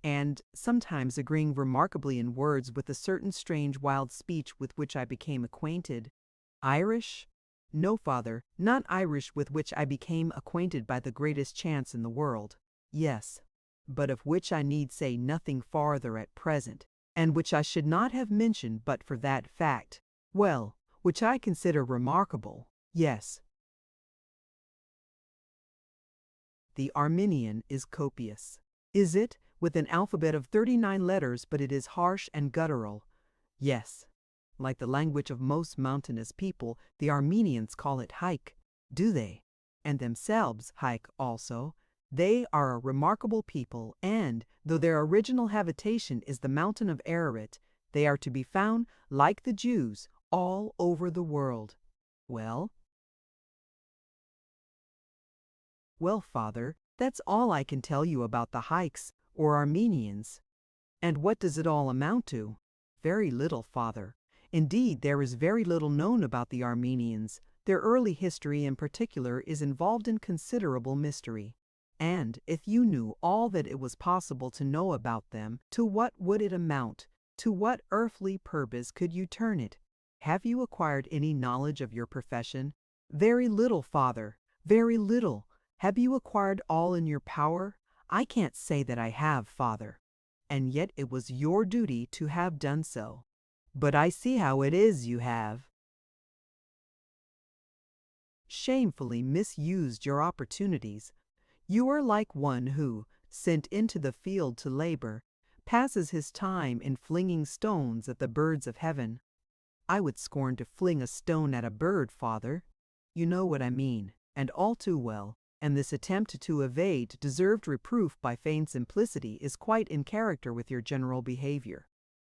and sometimes agreeing remarkably in words with a certain strange wild speech with which I became acquainted." "Irish?" "No, father, not Irish, with which I became acquainted by the greatest chance in the world." "Yes, but of which I need say nothing farther at present, and which I should not have mentioned but for that fact." "Well, which I consider remarkable." "Yes." "The Armenian is copious." "Is it? with an alphabet of 39 letters, but it is harsh and guttural. Yes, like the language of most mountainous people, the Armenians call it hike, do they? And themselves hike also. They are a remarkable people, and, though their original habitation is the mountain of Ararat, they are to be found, like the Jews, all over the world. Well? Well, Father, that's all I can tell you about the hikes, or Armenians. And what does it all amount to? Very little, Father. Indeed, there is very little known about the Armenians. Their early history in particular is involved in considerable mystery. And if you knew all that it was possible to know about them, to what would it amount? To what earthly purpose could you turn it? Have you acquired any knowledge of your profession? Very little, Father, very little. Have you acquired all in your power? I can't say that I have, Father. And yet it was your duty to have done so. But I see how it is you have shamefully misused your opportunities. You are like one who, sent into the field to labor, passes his time in flinging stones at the birds of heaven. I would scorn to fling a stone at a bird, Father. You know what I mean, and all too well, and this attempt to evade deserved reproof by feigned simplicity is quite in character with your general behavior.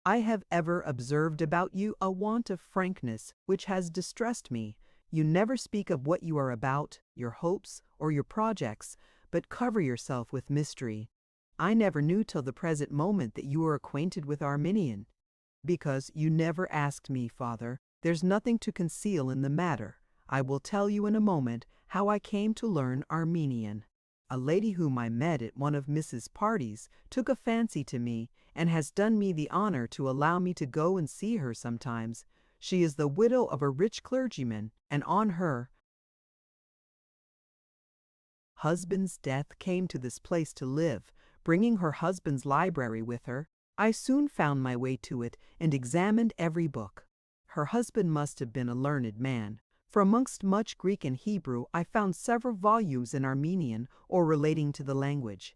I have ever observed about you a want of frankness which has distressed me. You never speak of what you are about, your hopes, or your projects, but cover yourself with mystery. I never knew till the present moment that you were acquainted with Armenian. Because you never asked me, Father. There's nothing to conceal in the matter. I will tell you in a moment how I came to learn Armenian. A lady whom I met at one of Mrs. Parties took a fancy to me and has done me the honor to allow me to go and see her sometimes. She is the widow of a rich clergyman, and on her husband's death came to this place to live, bringing her husband's library with her. I soon found my way to it and examined every book. Her husband must have been a learned man, for amongst much Greek and Hebrew I found several volumes in Armenian or relating to the language.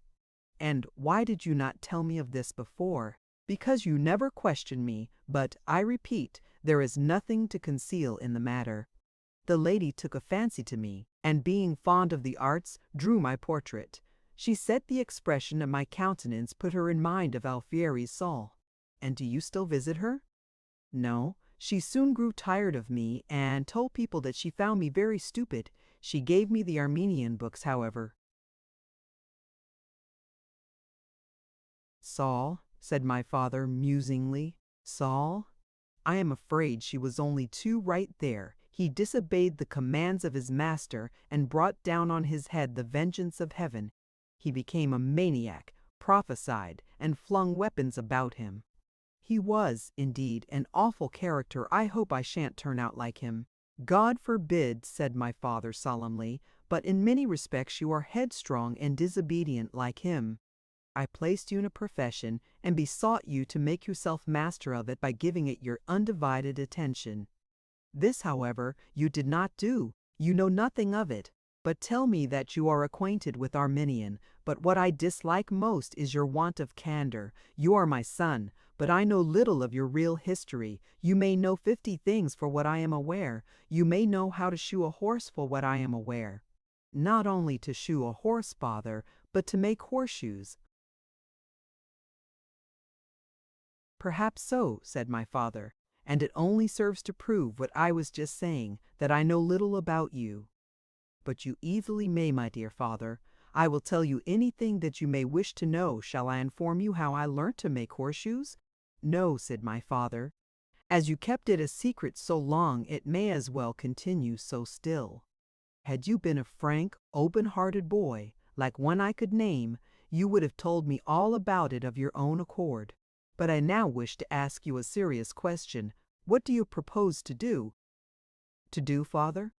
And why did you not tell me of this before? Because you never questioned me, but, I repeat, there is nothing to conceal in the matter. The lady took a fancy to me, and being fond of the arts, drew my portrait. She said the expression of my countenance put her in mind of Alfieri's Saul. And do you still visit her? No, she soon grew tired of me, and told people that she found me very stupid. She gave me the Armenian books, however. Saul, said my father musingly. Saul? I am afraid she was only too right there. He disobeyed the commands of his master and brought down on his head the vengeance of heaven. He became a maniac, prophesied, and flung weapons about him. He was, indeed, an awful character. I hope I shan't turn out like him. God forbid, said my father solemnly, but in many respects you are headstrong and disobedient like him. I placed you in a profession and besought you to make yourself master of it by giving it your undivided attention. This, however, you did not do. You know nothing of it. But tell me that you are acquainted with Armenian. But what I dislike most is your want of candor. You are my son, but I know little of your real history. You may know 50 things for what I am aware. You may know how to shoe a horse for what I am aware. Not only to shoe a horse, father, but to make horseshoes. Perhaps so, said my father, and it only serves to prove what I was just saying, that I know little about you. But you easily may, my dear father. I will tell you anything that you may wish to know. Shall I inform you how I learnt to make horseshoes? No, said my father. As you kept it a secret so long, it may as well continue so still. Had you been a frank, open-hearted boy, like one I could name, you would have told me all about it of your own accord. But I now wish to ask you a serious question. What do you propose to do? To do, father?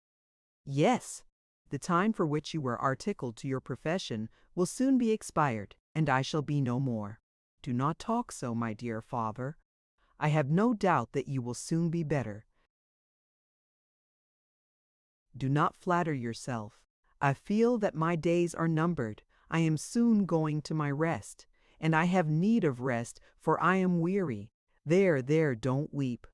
Yes. The time for which you were articled to your profession will soon be expired, and I shall be no more. Do not talk so, my dear father. I have no doubt that you will soon be better. Do not flatter yourself. I feel that my days are numbered. I am soon going to my rest. and I have need of rest, for I am weary. There, there, don't weep.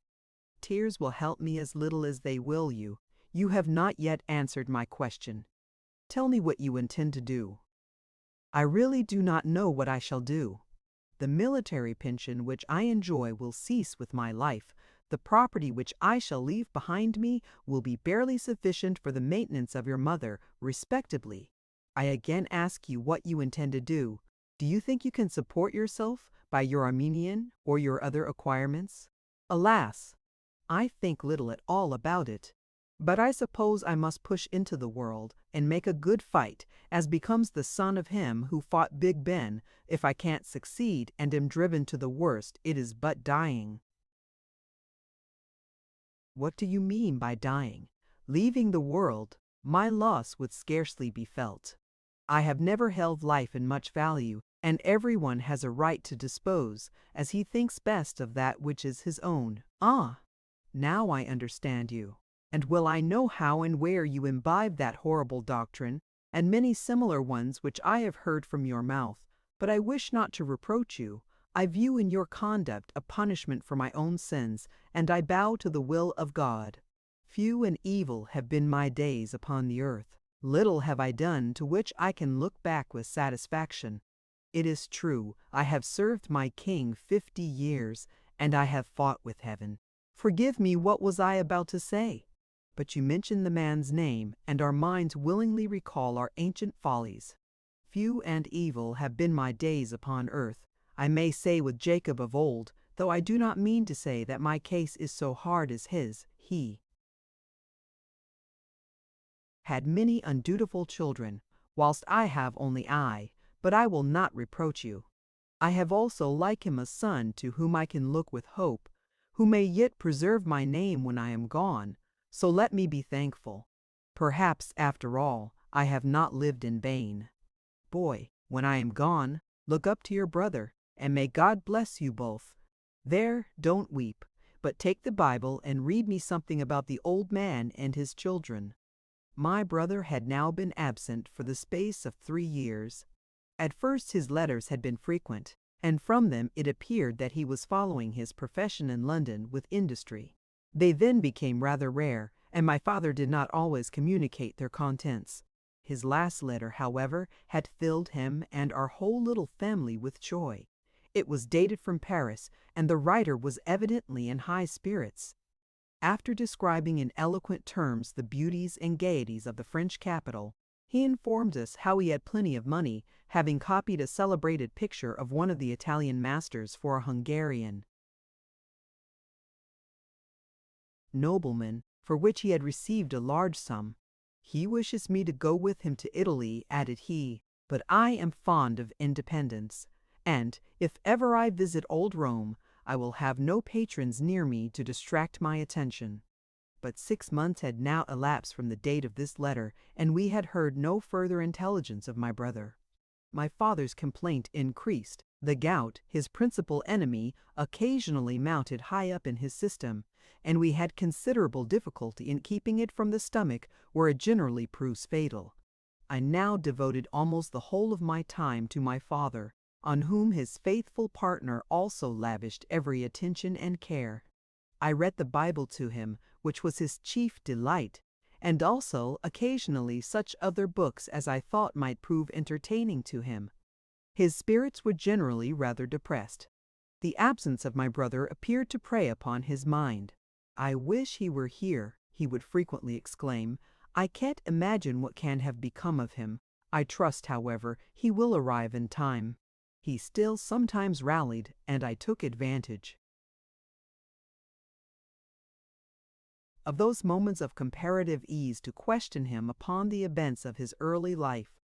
Tears will help me as little as they will you. You have not yet answered my question. Tell me what you intend to do." "I really do not know what I shall do. The military pension which I enjoy will cease with my life. The property which I shall leave behind me will be barely sufficient for the maintenance of your mother, respectably. I again ask you what you intend to do. Do you think you can support yourself by your Armenian or your other acquirements?" "Alas! I think little at all about it. But I suppose I must push into the world and make a good fight, as becomes the son of him who fought bygone. If I can't succeed and am driven to the worst, it is but dying." "What do you mean by dying? Leaving the world, my loss would scarcely be felt. I have never held life in much value, and everyone has a right to dispose, as he thinks best of that which is his own." "Ah! Now I understand you. And well I know how and where you imbibe that horrible doctrine, and many similar ones which I have heard from your mouth. But I wish not to reproach you. I view in your conduct a punishment for my own sins, and I bow to the will of God. Few and evil have been my days upon the earth. Little have I done to which I can look back with satisfaction. It is true, I have served my King 50 years, and I have fought with heaven. Forgive me, what was I about to say? But you mention the man's name, and our minds willingly recall our ancient follies. Few and evil have been my days upon earth. I may say with Jacob of old, though I do not mean to say that my case is so hard as his. He had many undutiful children, whilst I have only I, but I will not reproach you. I have also like him a son to whom I can look with hope, who may yet preserve my name when I am gone, so let me be thankful. Perhaps, after all, I have not lived in vain. Boy, when I am gone, look up to your brother, and may God bless you both. There, don't weep, but take the Bible and read me something about the old man and his children." My brother had now been absent for the space of 3 years. At first his letters had been frequent, and from them it appeared that he was following his profession in London with industry. They then became rather rare, and my father did not always communicate their contents. His last letter, however, had filled him and our whole little family with joy. It was dated from Paris, and the writer was evidently in high spirits. After describing in eloquent terms the beauties and gaieties of the French capital, he informed us how he had plenty of money, having copied a celebrated picture of one of the Italian masters for a Hungarian nobleman, for which he had received a large sum. "He wishes me to go with him to Italy," added he, "but I am fond of independence, and, if ever I visit old Rome, I will have no patrons near me to distract my attention." But 6 months had now elapsed from the date of this letter, and we had heard no further intelligence of my brother. My father's complaint increased. The gout, his principal enemy, occasionally mounted high up in his system, and we had considerable difficulty in keeping it from the stomach, where it generally proves fatal. I now devoted almost the whole of my time to my father, on whom his faithful partner also lavished every attention and care. I read the Bible to him, which was his chief delight, and also occasionally such other books as I thought might prove entertaining to him. His spirits were generally rather depressed. The absence of my brother appeared to prey upon his mind. "I wish he were here," he would frequently exclaim. "I can't imagine what can have become of him. I trust, however, he will arrive in time." He still sometimes rallied, and I took advantage of those moments of comparative ease to question him upon the events of his early life.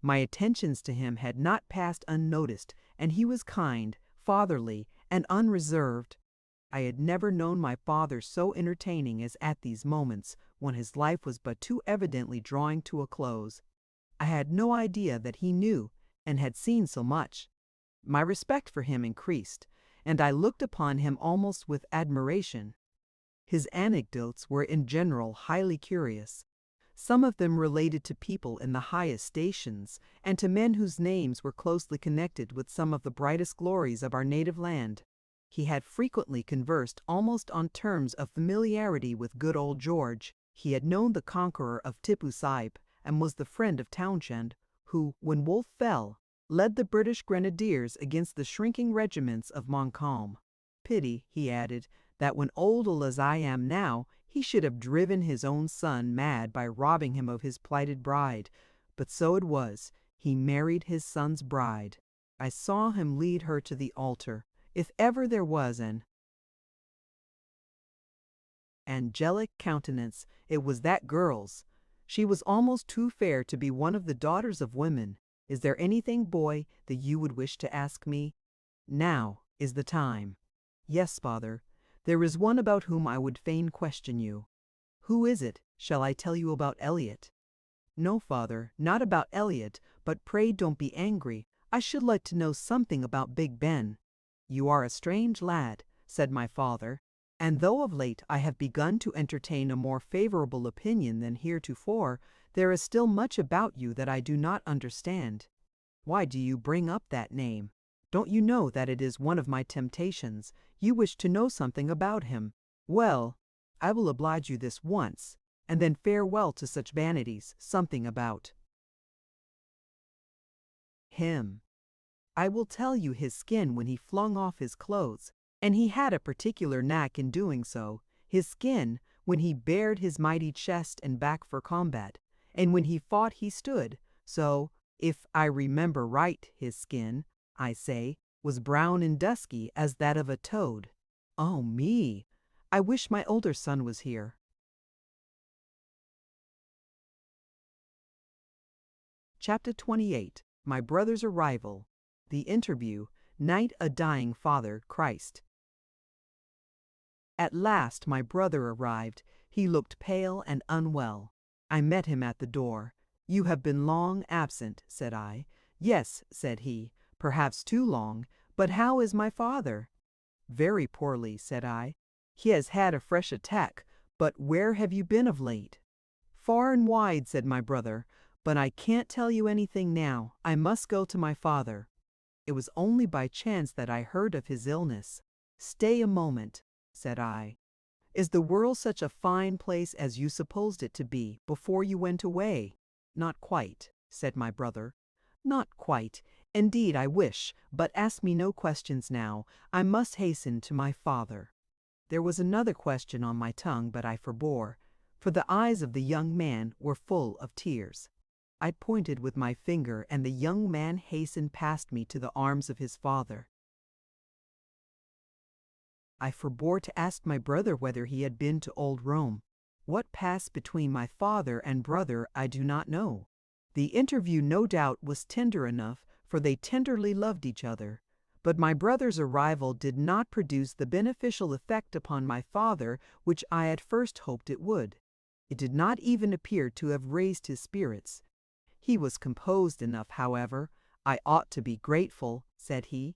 My attentions to him had not passed unnoticed, and he was kind, fatherly, and unreserved. I had never known my father so entertaining as at these moments, when his life was but too evidently drawing to a close. I had no idea that he knew and had seen so much. My respect for him increased, and I looked upon him almost with admiration. His anecdotes were in general highly curious. some of them related to people in the highest stations, and to men whose names were closely connected with some of the brightest glories of our native land. He had frequently conversed almost on terms of familiarity with good old George. He had known the conqueror of Tippoo Saib, and was the friend of Townshend, who, when Wolfe fell, led the British grenadiers against the shrinking regiments of Montcalm. Pity, he added, that when old as I am now, he should have driven his own son mad by robbing him of his plighted bride. But so it was. He married his son's bride. I saw him lead her to the altar. If ever there was an angelic countenance, it was that girl's. She was almost too fair to be one of the daughters of women. Is there anything, boy, that you would wish to ask me? Now is the time. Yes, father. There is one about whom I would fain question you. Who is it? Shall I tell you about Elliot? No, father, not about Elliot, but pray don't be angry. I should like to know something about Big Ben. You are a strange lad, said my father, and though of late I have begun to entertain a more favorable opinion than heretofore, there is still much about you that I do not understand. Why do you bring up that name? Don't you know that it is one of my temptations? You wish to know something about him. Well, I will oblige you this once, and then farewell to such vanities. Something about him. I will tell you his skin when he flung off his clothes, and he had a particular knack in doing so, his skin when he bared his mighty chest and back for combat, and when he fought he stood, so, if I remember right, his skin, I say, was brown and dusky as that of a toad. Oh me! I wish my older son was here. Chapter 28. My brother's arrival. The interview. Night a dying father, Christ. At last my brother arrived. He looked pale and unwell. I met him at the door. You have been long absent, said I. Yes, said he, perhaps too long, but how is my father? Very poorly, said I. He has had a fresh attack, but where have you been of late? Far and wide, said my brother, but I can't tell you anything now. I must go to my father. It was only by chance that I heard of his illness. Stay a moment, said I. Is the world such a fine place as you supposed it to be before you went away? Not quite, said my brother. Not quite. Indeed, I wish, but ask me no questions now. I must hasten to my father. There was another question on my tongue, but I forbore, for the eyes of the young man were full of tears. I pointed with my finger, and the young man hastened past me to the arms of his father. I forbore to ask my brother whether he had been to old Rome. What passed between my father and brother I do not know. The interview no doubt was tender enough, for they tenderly loved each other. But my brother's arrival did not produce the beneficial effect upon my father which I at first hoped it would. It did not even appear to have raised his spirits. He was composed enough, however. I ought to be grateful, said he.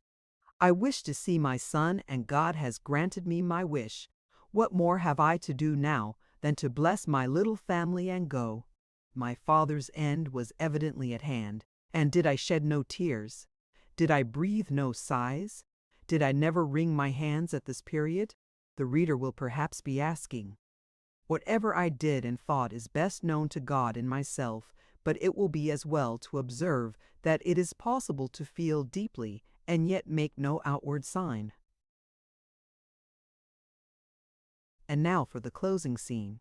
I wish to see my son, and God has granted me my wish. What more have I to do now than to bless my little family and go? My father's end was evidently at hand, and did I shed no tears? Did I breathe no sighs? Did I never wring my hands at this period? The reader will perhaps be asking. Whatever I did and thought is best known to God and myself, but it will be as well to observe that it is possible to feel deeply and yet make no outward sign. And now for the closing scene.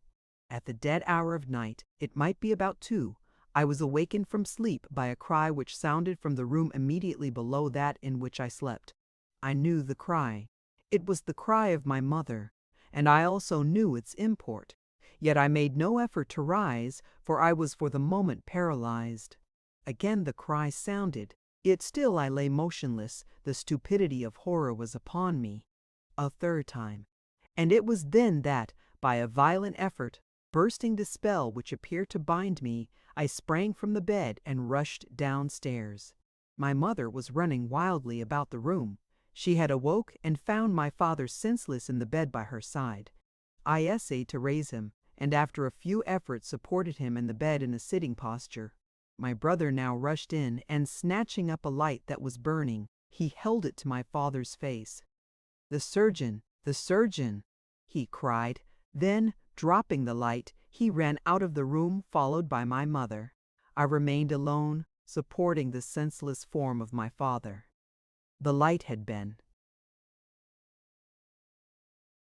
At the dead hour of night, it might be about 2, I was awakened from sleep by a cry which sounded from the room immediately below that in which I slept. I knew the cry. It was the cry of my mother, and I also knew its import. Yet I made no effort to rise, for I was for the moment paralyzed. Again the cry sounded, yet still I lay motionless. The stupidity of horror was upon me. A third time. And it was then that, by a violent effort, bursting the spell which appeared to bind me, I sprang from the bed and rushed downstairs. My mother was running wildly about the room. She had awoke and found my father senseless in the bed by her side. I essayed to raise him, and after a few efforts supported him in the bed in a sitting posture. My brother now rushed in, and snatching up a light that was burning, he held it to my father's face. "The surgeon! The surgeon!" he cried. Then, dropping the light, he ran out of the room, followed by my mother. I remained alone, supporting the senseless form of my father. The light had been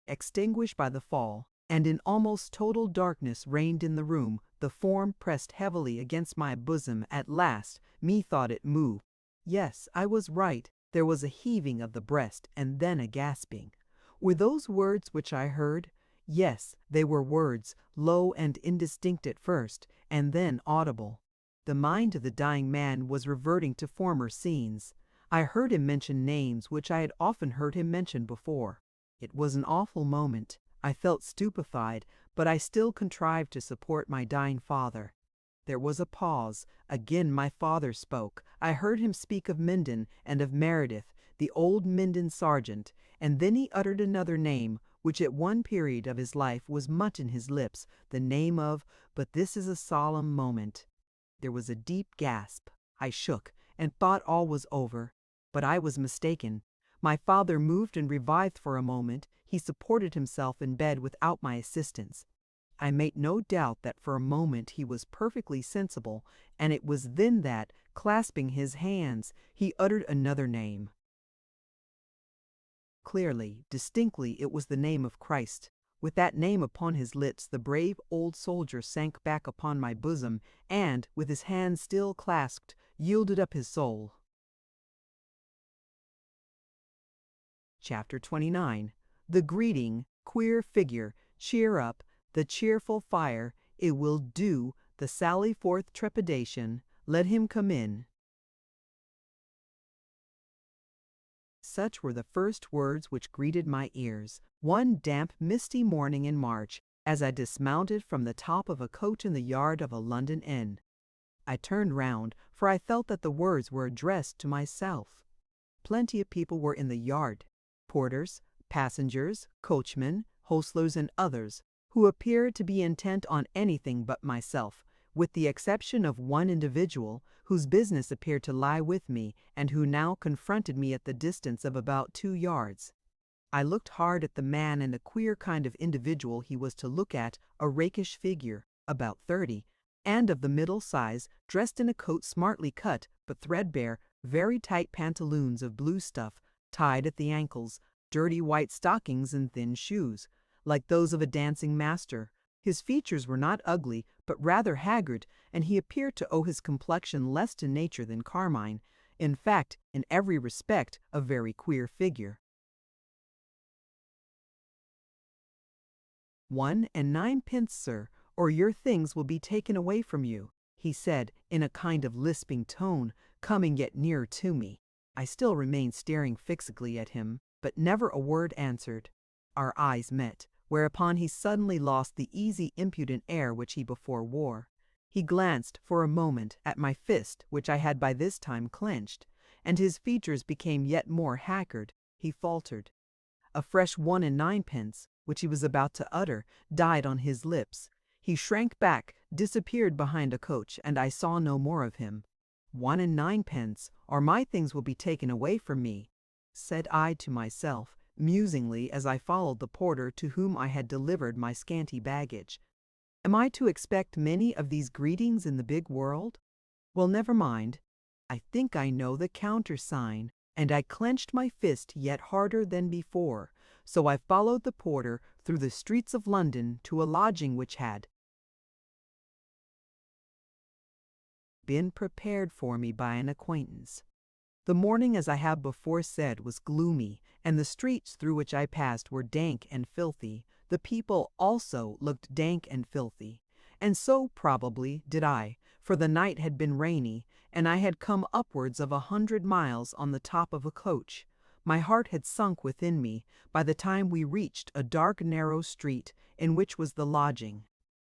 extinguished by the fall, and in almost total darkness reigned in the room. The form pressed heavily against my bosom. At last, methought it moved. Yes, I was right. There was a heaving of the breast, and then a gasping. Were those words which I heard? Yes, they were words, low and indistinct at first, and then audible. The mind of the dying man was reverting to former scenes. I heard him mention names which I had often heard him mention before. It was an awful moment. I felt stupefied, but I still contrived to support my dying father. There was a pause. Again my father spoke. I heard him speak of Minden and of Meredith, the old Minden sergeant, and then he uttered another name, which at one period of his life was much in his lips, the name of, but this is a solemn moment. There was a deep gasp. I shook, and thought all was over. But I was mistaken. My father moved and revived for a moment. He supported himself in bed without my assistance. I made no doubt that for a moment he was perfectly sensible, and it was then that, clasping his hands, he uttered another name. Clearly, distinctly, it was the name of Christ. With that name upon his lips, the brave old soldier sank back upon my bosom, and, with his hands still clasped, yielded up his soul. Chapter 29. The greeting, queer figure, cheer up, the cheerful fire, it will do, the sally forth trepidation, let him come in. Such were the first words which greeted my ears, one damp, misty morning in March, as I dismounted from the top of a coach in the yard of a London inn. I turned round, for I felt that the words were addressed to myself. Plenty of people were in the yard, porters, passengers, coachmen, hostlers, and others, who appeared to be intent on anything but myself, with the exception of one individual, whose business appeared to lie with me, and who now confronted me at the distance of about 2 yards. I looked hard at the man, and a queer kind of individual he was to look at, a rakish figure, about 30, and of the middle size, dressed in a coat smartly cut, but threadbare, very tight pantaloons of blue stuff, tied at the ankles, dirty white stockings, and thin shoes, like those of a dancing master. His features were not ugly, but rather haggard, and he appeared to owe his complexion less to nature than carmine. In fact, in every respect, a very queer figure. 1 and 9 pence, sir, or your things will be taken away from you, he said, in a kind of lisping tone, coming yet nearer to me. I still remained staring fixedly at him, but never a word answered. Our eyes met, whereupon he suddenly lost the easy, impudent air which he before wore. He glanced for a moment at my fist, which I had by this time clenched, and his features became yet more haggard. He faltered. A fresh 1 and 9 pence, which he was about to utter, died on his lips. He shrank back, disappeared behind a coach, and I saw no more of him. 1 and 9 pence, or my things will be taken away from me, said I to myself, musingly, as I followed the porter to whom I had delivered my scanty baggage. Am I to expect many of these greetings in the big world? Well, never mind. I think I know the countersign, and I clenched my fist yet harder than before, so I followed the porter through the streets of London to a lodging which had been prepared for me by an acquaintance. The morning, as I have before said, was gloomy, and the streets through which I passed were dank and filthy. The people also looked dank and filthy, and so probably did I, for the night had been rainy, and I had come upwards of 100 miles on the top of a coach. My heart had sunk within me by the time we reached a dark, narrow street in which was the lodging.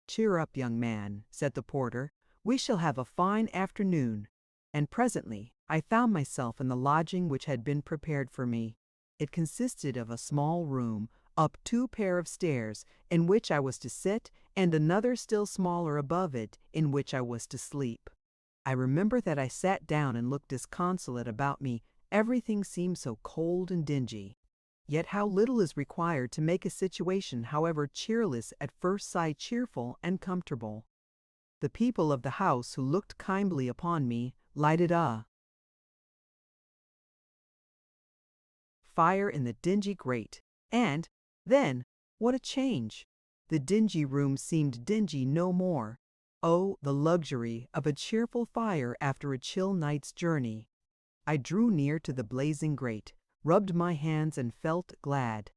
"Cheer up, young man," said the porter. "We shall have a fine afternoon." And presently I found myself in the lodging which had been prepared for me. It consisted of a small room, up 2 pair of stairs, in which I was to sit and another still smaller above it, in which I was to sleep. I remember that I sat down and looked disconsolate about me. Everything seemed so cold and dingy. Yet how little is required to make a situation, however cheerless at first sight, cheerful and comfortable. The people of the house, who looked kindly upon me, lighted a fire in the dingy grate, and then, what a change! The dingy room seemed dingy no more. Oh, the luxury of a cheerful fire after a chill night's journey! I drew near to the blazing grate, rubbed my hands and felt glad.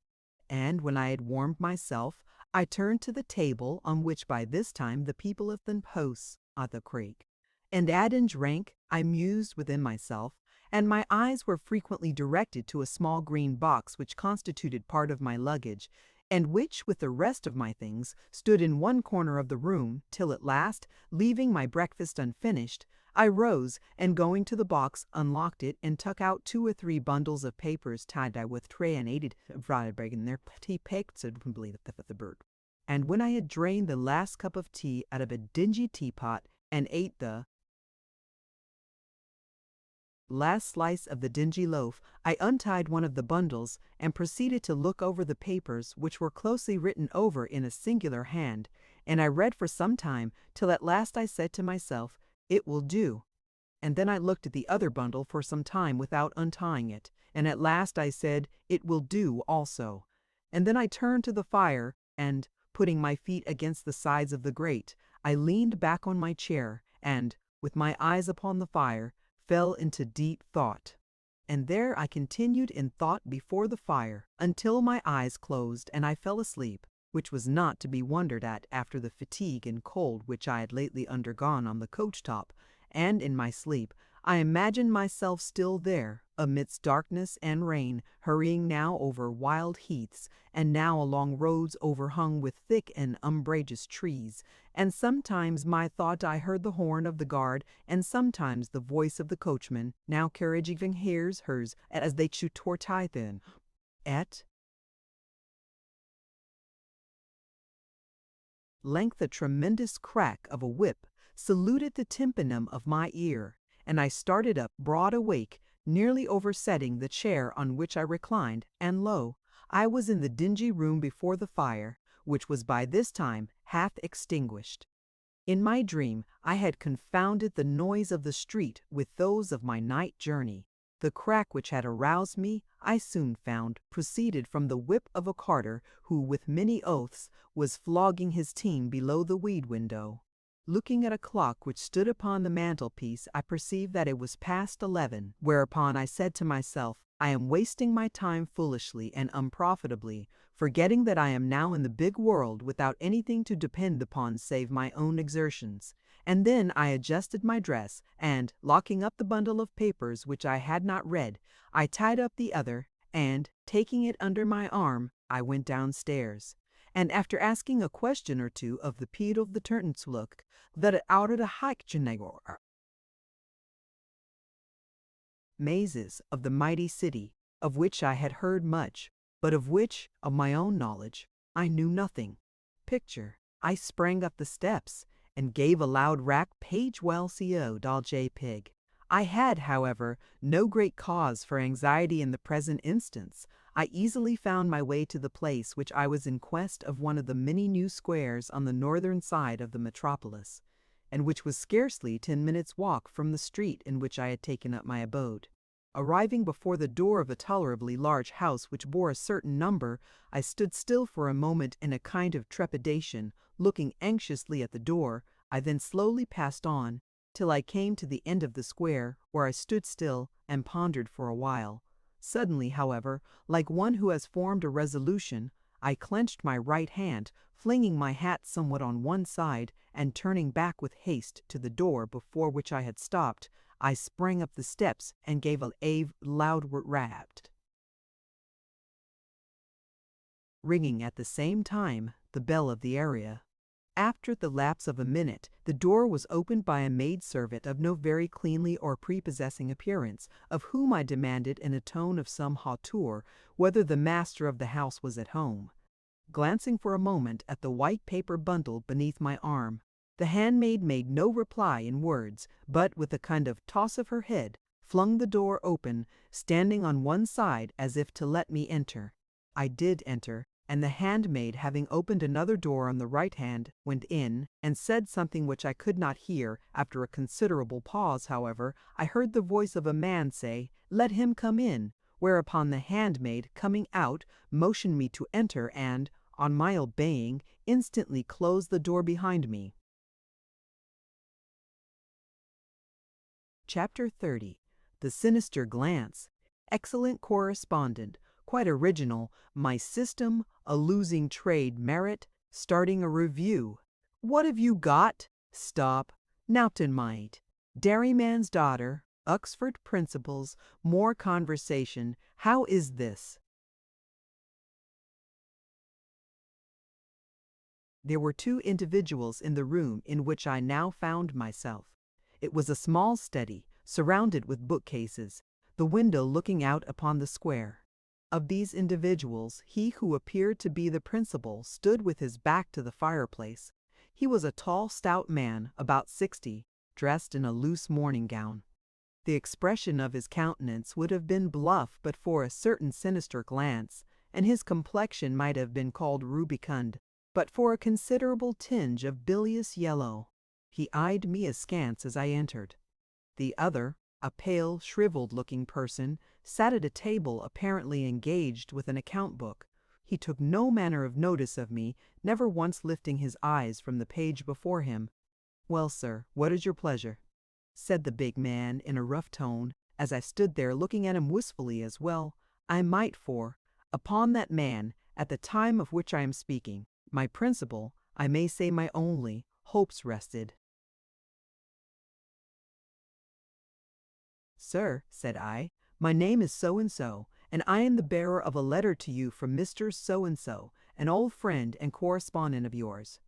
And when I had warmed myself, I turned to the table on which by this time the people of the house at the creek, and at and drank. I mused within myself, and my eyes were frequently directed to a small green box which constituted part of my luggage, and which, with the rest of my things, stood in one corner of the room, till at last, leaving my breakfast unfinished, I rose, and going to the box, unlocked it, and took out 2 or 3 bundles of papers tied with tray and aided in their petty pecked the bird. And when I had drained the last cup of tea out of a dingy teapot, and ate the last slice of the dingy loaf, I untied one of the bundles, and proceeded to look over the papers, which were closely written over in a singular hand, and I read for some time, till at last I said to myself, "It will do." And then I looked at the other bundle for some time without untying it, and at last I said, "It will do also." And then I turned to the fire, and, putting my feet against the sides of the grate, I leaned back on my chair, and, with my eyes upon the fire, fell into deep thought. And there I continued in thought before the fire, until my eyes closed and I fell asleep, which was not to be wondered at after the fatigue and cold which I had lately undergone on the coach-top, and in my sleep I imagined myself still there, amidst darkness and rain, hurrying now over wild heaths, and now along roads overhung with thick and umbrageous trees, and sometimes my thought I heard the horn of the guard, and sometimes the voice of the coachman, now carriaging hers, as they shoot tortithen. At length a tremendous crack of a whip saluted the tympanum of my ear, and I started up broad awake, nearly oversetting the chair on which I reclined, and lo, I was in the dingy room before the fire, which was by this time half extinguished. In my dream I had confounded the noise of the street with those of my night journey. The crack which had aroused me, I soon found, proceeded from the whip of a carter who, with many oaths, was flogging his team below the weed window. Looking at a clock which stood upon the mantelpiece, I perceived that it was past 11, whereupon I said to myself, I am wasting my time foolishly and unprofitably, forgetting that I am now in the big world without anything to depend upon save my own exertions. And then I adjusted my dress, and, locking up the bundle of papers which I had not read, I tied up the other, and, taking it under my arm, I went downstairs. And after asking a question or two of the Pied of the Turntenslook, that out of the Heichgenegor mazes of the mighty city, of which I had heard much, but of which, of my own knowledge, I knew nothing. Picture, I sprang up the steps, and gave a loud rap, page well co dal j pig. I had, however, no great cause for anxiety in the present instance. I easily found my way to the place which I was in quest of, one of the many new squares on the northern side of the metropolis, and which was scarcely 10 minutes' walk from the street in which I had taken up my abode. Arriving before the door of a tolerably large house which bore a certain number, I stood still for a moment in a kind of trepidation, looking anxiously at the door. I then slowly passed on, till I came to the end of the square, where I stood still and pondered for a while. Suddenly, however, like one who has formed a resolution, I clenched my right hand, flinging my hat somewhat on one side, and turning back with haste to the door before which I had stopped, I sprang up the steps and gave a loud rap, ringing at the same time the bell of the area. After the lapse of a minute, the door was opened by a maidservant of no very cleanly or prepossessing appearance, of whom I demanded in a tone of some hauteur whether the master of the house was at home. glancing for a moment at the white paper bundle beneath my arm. The handmaid made no reply in words, but with a kind of toss of her head, flung the door open, standing on one side as if to let me enter. I did enter, and the handmaid, having opened another door on the right hand, went in, and said something which I could not hear. After a considerable pause, however, I heard the voice of a man say, "Let him come in," whereupon the handmaid, coming out, motioned me to enter and, on my obeying, instantly closed the door behind me. Chapter 30. The Sinister Glance. Excellent correspondent. Quite original. My system, a losing trade merit, starting a review. What have you got? Stop. Nowton might. Dairyman's daughter, Oxford principles, more conversation. How is this? There were two individuals in the room in which I now found myself. It was a small study, surrounded with bookcases, the window looking out upon the square. Of these individuals, he who appeared to be the principal stood with his back to the fireplace. He was a tall, stout man, about 60, dressed in a loose morning gown. The expression of his countenance would have been bluff but for a certain sinister glance, and his complexion might have been called rubicund, but for a considerable tinge of bilious yellow. He eyed me askance as I entered. The other, a pale, shriveled-looking person, sat at a table apparently engaged with an account book. He took no manner of notice of me, never once lifting his eyes from the page before him. "Well, sir, what is your pleasure?" said the big man in a rough tone, as I stood there looking at him wistfully as well I might, for, upon that man, at the time of which I am speaking, my principal, I may say my only, hopes rested. "Sir," said I, "my name is so-and-so, and I am the bearer of a letter to you from Mr. So-and-so, an old friend and correspondent of yours."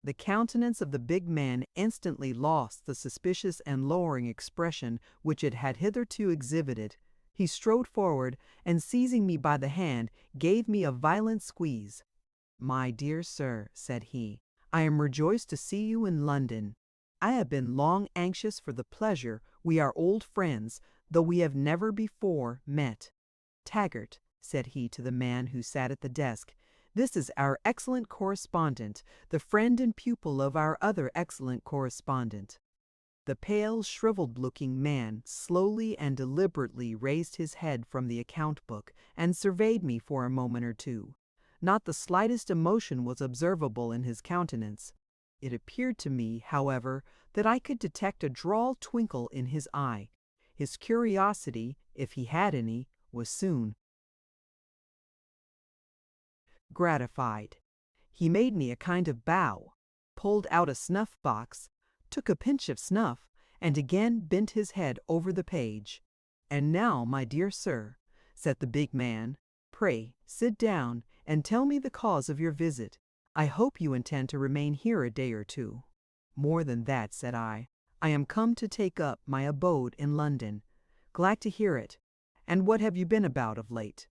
The countenance of the big man instantly lost the suspicious and lowering expression which it had hitherto exhibited. He strode forward, and seizing me by the hand, gave me a violent squeeze. "My dear sir," said he, "I am rejoiced to see you in London. I have been long anxious for the pleasure. We are old friends, though we have never before met. Taggart," said he to the man who sat at the desk, "this is our excellent correspondent, the friend and pupil of our other excellent correspondent." The pale, shriveled-looking man slowly and deliberately raised his head from the account book and surveyed me for a moment or two. Not the slightest emotion was observable in his countenance. It appeared to me, however, that I could detect a droll twinkle in his eye. His curiosity, if he had any, was soon gratified. He made me a kind of bow, pulled out a snuff-box, took a pinch of snuff, and again bent his head over the page. "And now, my dear sir," said the big man, "pray sit down and tell me the cause of your visit. I hope you intend to remain here a day or two." "More than that," said I. "I am come to take up my abode in London." "Glad to hear it. And what have you been about of late?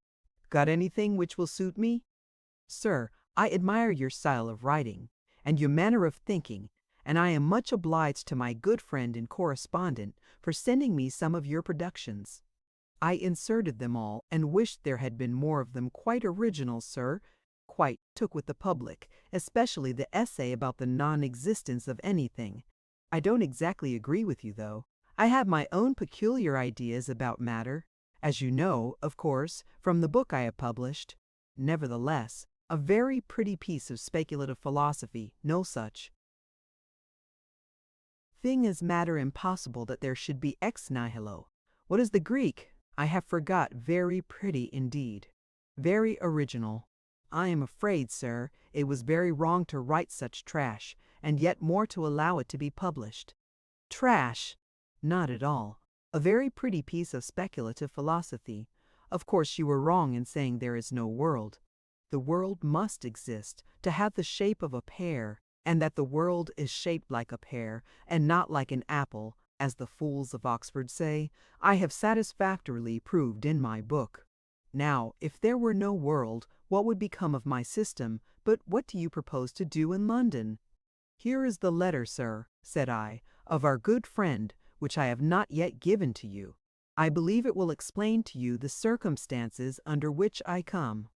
Got anything which will suit me?" "Sir, I admire your style of writing, and your manner of thinking, and I am much obliged to my good friend and correspondent for sending me some of your productions. I inserted them all, and wished there had been more of them. Quite original, sir. Quite took with the public, especially the essay about the non-existence of anything. I don't exactly agree with you, though. I have my own peculiar ideas about matter, as you know, of course, from the book I have published. Nevertheless, a very pretty piece of speculative philosophy, no such thing as matter impossible that there should be ex nihilo. What is the Greek? I have forgot. Very pretty indeed. Very original. I am afraid, sir, it was very wrong to write such trash, and yet more to allow it to be published." "Trash? Not at all. A very pretty piece of speculative philosophy. Of course you were wrong in saying there is no world. The world must exist, to have the shape of a pear, and that the world is shaped like a pear, and not like an apple, as the fools of Oxford say, I have satisfactorily proved in my book." Now, if there were no world, what would become of my system? But what do you propose to do in London? Here is the letter, sir, said I, of our good friend, which I have not yet given to you. I believe it will explain to you the circumstances under which I come.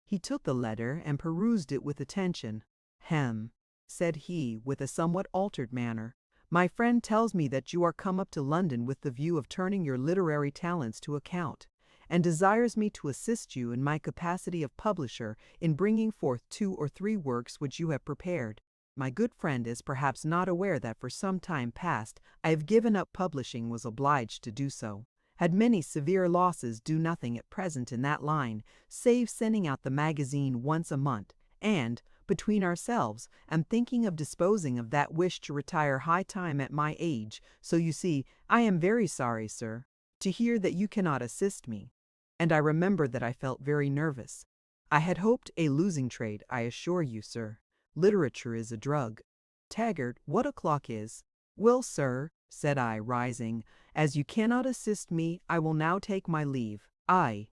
He took the letter and perused it with attention. Hem, said he, with a somewhat altered manner. My friend tells me that you are come up to London with the view of turning your literary talents to account, and desires me to assist you in my capacity of publisher in bringing forth 2 or 3 works which you have prepared. My good friend is perhaps not aware that for some time past I have given up publishing, was obliged to do so. Had many severe losses, do nothing at present in that line, save sending out the magazine once a month, and, between ourselves, am thinking of disposing of that wish to retire high time at my age, so you see, I am very sorry, sir, to hear that you cannot assist me. And I remember that I felt very nervous. I had hoped a losing trade, I assure you, sir. Literature is a drug. Taggart, what o'clock is? Well, sir, said I, rising, as you cannot assist me, I will now take my leave. I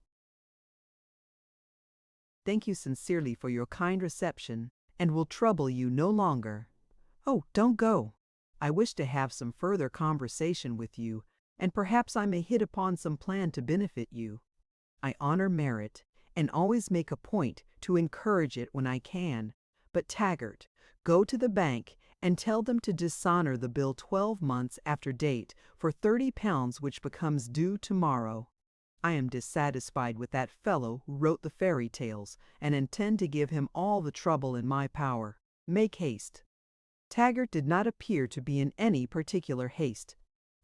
thank you sincerely for your kind reception, and will trouble you no longer. Oh, don't go. I wish to have some further conversation with you, and perhaps I may hit upon some plan to benefit you. I honor merit, and always make a point to encourage it when I can. But Taggart, go to the bank and tell them to dishonor the bill 12 months after date for £30 which becomes due tomorrow. I am dissatisfied with that fellow who wrote the fairy tales, and intend to give him all the trouble in my power. Make haste. Taggart did not appear to be in any particular haste.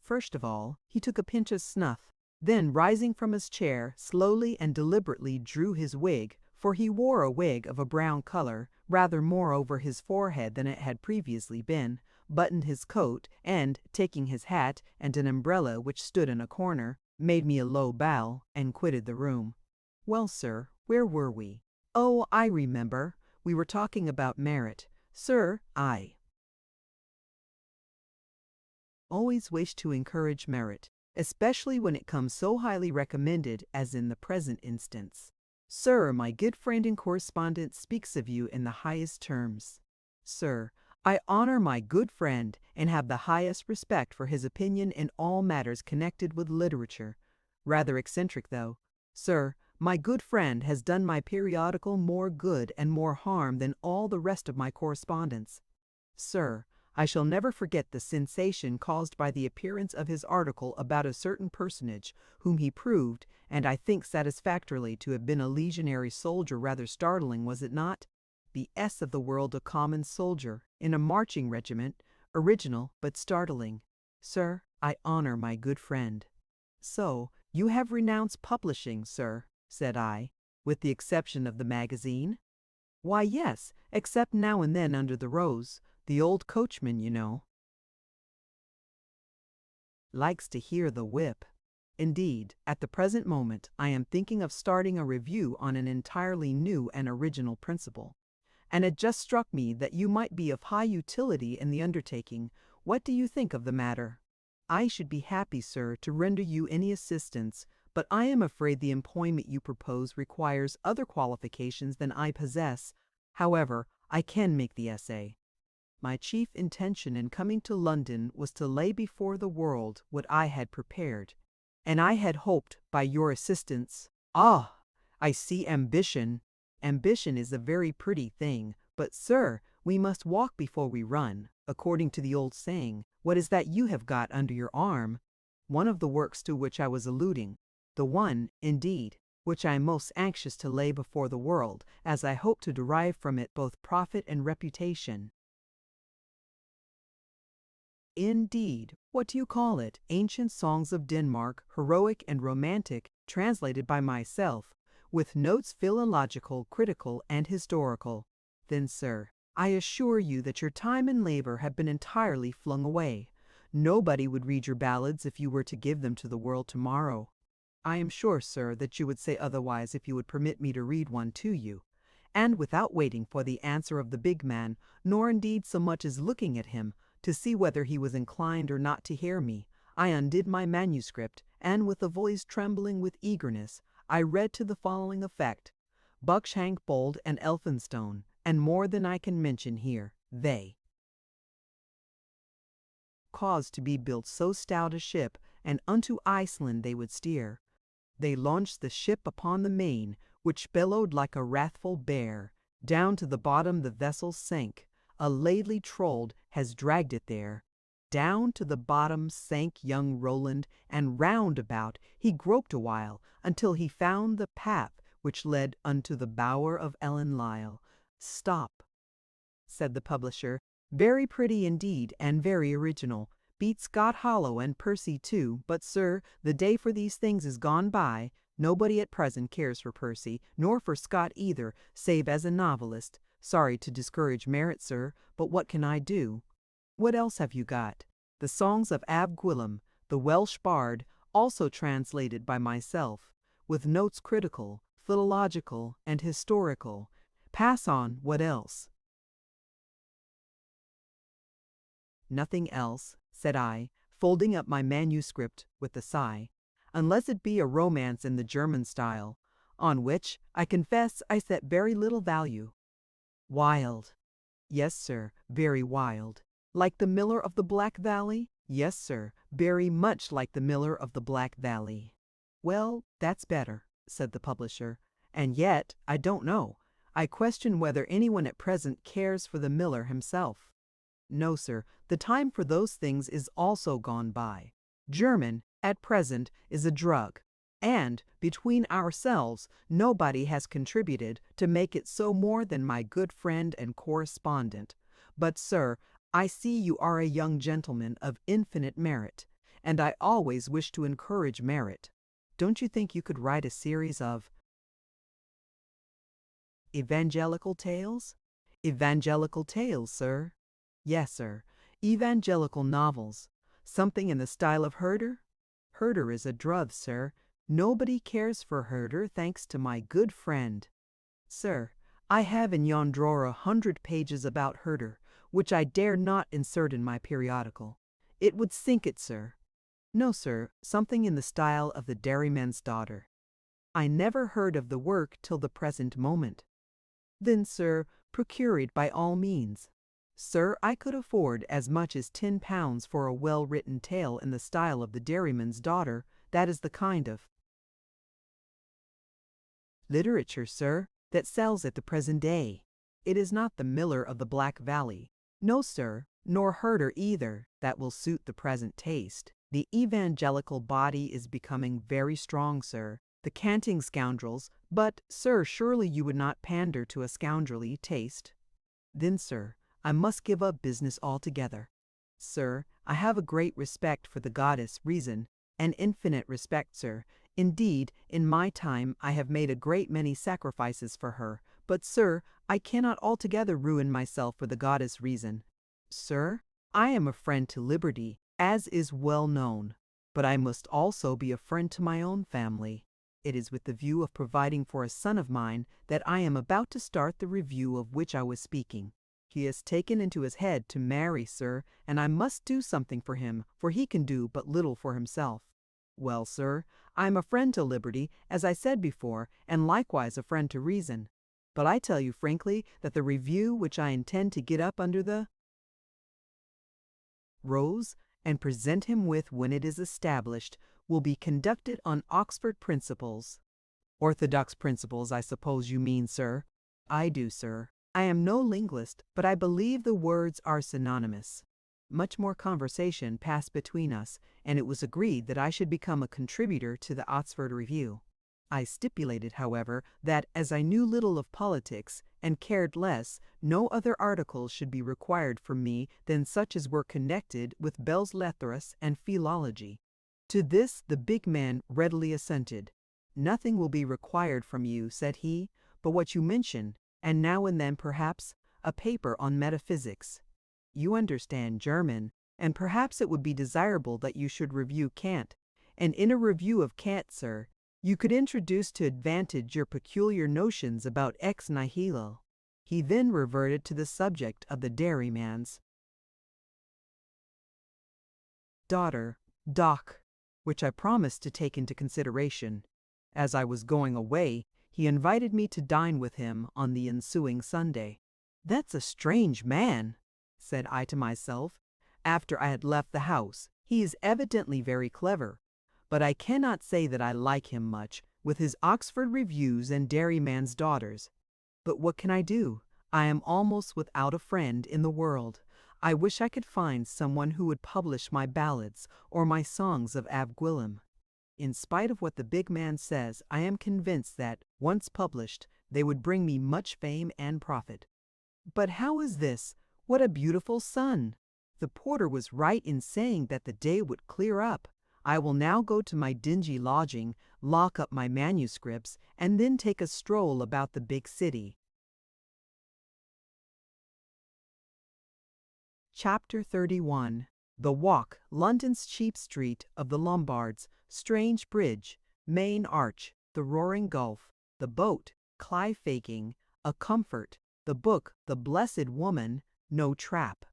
First of all, he took a pinch of snuff, then rising from his chair, slowly and deliberately drew his wig, for he wore a wig of a brown color, rather more over his forehead than it had previously been, buttoned his coat, and, taking his hat and an umbrella which stood in a corner, made me a low bow, and quitted the room. Well, sir, where were we? Oh, I remember. We were talking about merit. Sir, I always wish to encourage merit, especially when it comes so highly recommended as in the present instance. Sir, my good friend and correspondent speaks of you in the highest terms. Sir, I honor my good friend and have the highest respect for his opinion in all matters connected with literature. Rather eccentric, though. Sir, my good friend has done my periodical more good and more harm than all the rest of my correspondence. Sir, I shall never forget the sensation caused by the appearance of his article about a certain personage, whom he proved, and I think satisfactorily, to have been a legionary soldier. Rather startling, was it not? The S of the world, a common soldier, in a marching regiment, original but startling. Sir, I honor my good friend. So, you have renounced publishing, sir, said I, with the exception of the magazine? Why, yes, except now and then under the rose. The old coachman, you know, likes to hear the whip. Indeed, at the present moment, I am thinking of starting a review on an entirely new and original principle. And it just struck me that you might be of high utility in the undertaking. What do you think of the matter? I should be happy, sir, to render you any assistance, but I am afraid the employment you propose requires other qualifications than I possess. However, I can make the essay. My chief intention in coming to London was to lay before the world what I had prepared, and I had hoped by your assistance. Ah, I see ambition. Ambition is a very pretty thing, but, sir, we must walk before we run, according to the old saying. What is that you have got under your arm? One of the works to which I was alluding. The one, indeed, which I am most anxious to lay before the world, as I hope to derive from it both profit and reputation. Indeed, what do you call it? Ancient songs of Denmark, heroic and romantic, translated by myself, with notes philological, critical, and historical. Then, sir, I assure you that your time and labor have been entirely flung away. Nobody would read your ballads if you were to give them to the world tomorrow. I am sure, sir, that you would say otherwise if you would permit me to read one to you. And without waiting for the answer of the big man, nor indeed so much as looking at him, to see whether he was inclined or not to hear me, I undid my manuscript, and with a voice trembling with eagerness, I read to the following effect: Buckshank Bold and Elphinstone, and more than I can mention here, they caused to be built so stout a ship, and unto Iceland they would steer. They launched the ship upon the main, which bellowed like a wrathful bear. Down to the bottom the vessel sank. A lately trolled has dragged it there. Down to the bottom sank young Roland, and round about he groped a while, until he found the path which led unto the bower of Ellen Lyle. Stop, said the publisher. Very pretty indeed, and very original. Beat Scott Hollow and Percy too, but, sir, the day for these things is gone by. Nobody at present cares for Percy, nor for Scott either, save as a novelist. Sorry to discourage merit, sir, but what can I do? What else have you got? The Songs of Ab Gwilym, the Welsh Bard, also translated by myself, with notes critical, philological, and historical. Pass on, what else? Nothing else, said I, folding up my manuscript with a sigh, unless it be a romance in the German style, on which, I confess, I set very little value. Wild. Yes, sir, very wild. Like the Miller of the Black Valley? Yes, sir, very much like the Miller of the Black Valley. Well, that's better, said the publisher. And yet, I don't know. I question whether anyone at present cares for the Miller himself. No, sir, the time for those things is also gone by. German, at present, is a drug, and, between ourselves, nobody has contributed to make it so more than my good friend and correspondent. But, sir, I see you are a young gentleman of infinite merit, and I always wish to encourage merit. Don't you think you could write a series of evangelical tales? Evangelical tales, sir. Yes, sir. Evangelical novels. Something in the style of Herder? Herder is a drug, sir. Nobody cares for Herder, thanks to my good friend. Sir, I have in yon drawer 100 pages about Herder, which I dare not insert in my periodical. It would sink it, sir. No, sir, something in the style of the Dairyman's Daughter. I never heard of the work till the present moment. Then, sir, procure it by all means. Sir, I could afford as much as £10 for a well-written tale in the style of the Dairyman's Daughter. That is the kind of literature, sir, that sells at the present day. It is not the Miller of the Black Valley. No, sir, nor Herder either, that will suit the present taste. The evangelical body is becoming very strong, sir. The canting scoundrels, but, sir, surely you would not pander to a scoundrelly taste. Then, sir, I must give up business altogether. Sir, I have a great respect for the goddess Reason, an infinite respect, sir. Indeed, in my time I have made a great many sacrifices for her, but, sir, I cannot altogether ruin myself for the goddess Reason. Sir, I am a friend to liberty, as is well known, but I must also be a friend to my own family. It is with the view of providing for a son of mine that I am about to start the review of which I was speaking. He has taken into his head to marry, sir, and I must do something for him, for he can do but little for himself. Well, sir, I am a friend to liberty, as I said before, and likewise a friend to reason. But I tell you frankly that the review which I intend to get up under the rose and present him with when it is established will be conducted on Oxford principles. Orthodox principles, I suppose you mean, sir. I do, sir. I am no linguist, but I believe the words are synonymous. Much more conversation passed between us, and it was agreed that I should become a contributor to the Oxford Review. I stipulated, however, that, as I knew little of politics, and cared less, no other articles should be required from me than such as were connected with belles lettres and philology. To this the big man readily assented. Nothing will be required from you, said he, but what you mention, and now and then, perhaps, a paper on metaphysics. You understand German, and perhaps it would be desirable that you should review Kant, and in a review of Kant, sir, you could introduce to advantage your peculiar notions about ex nihilo. He then reverted to the subject of the dairyman's daughter, Doc, which I promised to take into consideration. As I was going away, he invited me to dine with him on the ensuing Sunday. "That's a strange man," said I to myself, after I had left the house. "He is evidently very clever, but I cannot say that I like him much, with his Oxford reviews and Dairyman's Daughters. But what can I do? I am almost without a friend in the world. I wish I could find someone who would publish my ballads or my songs of Ab Gwilym. In spite of what the big man says, I am convinced that, once published, they would bring me much fame and profit. But how is this? What a beautiful sun! The porter was right in saying that the day would clear up. I will now go to my dingy lodging, lock up my manuscripts, and then take a stroll about the big city." Chapter 31. The Walk, London's Cheap Street of the Lombards, Strange Bridge, Main Arch, the Roaring Gulf, the Boat, Clive Faking, A Comfort, the Book, The Blessed Woman, No Trap.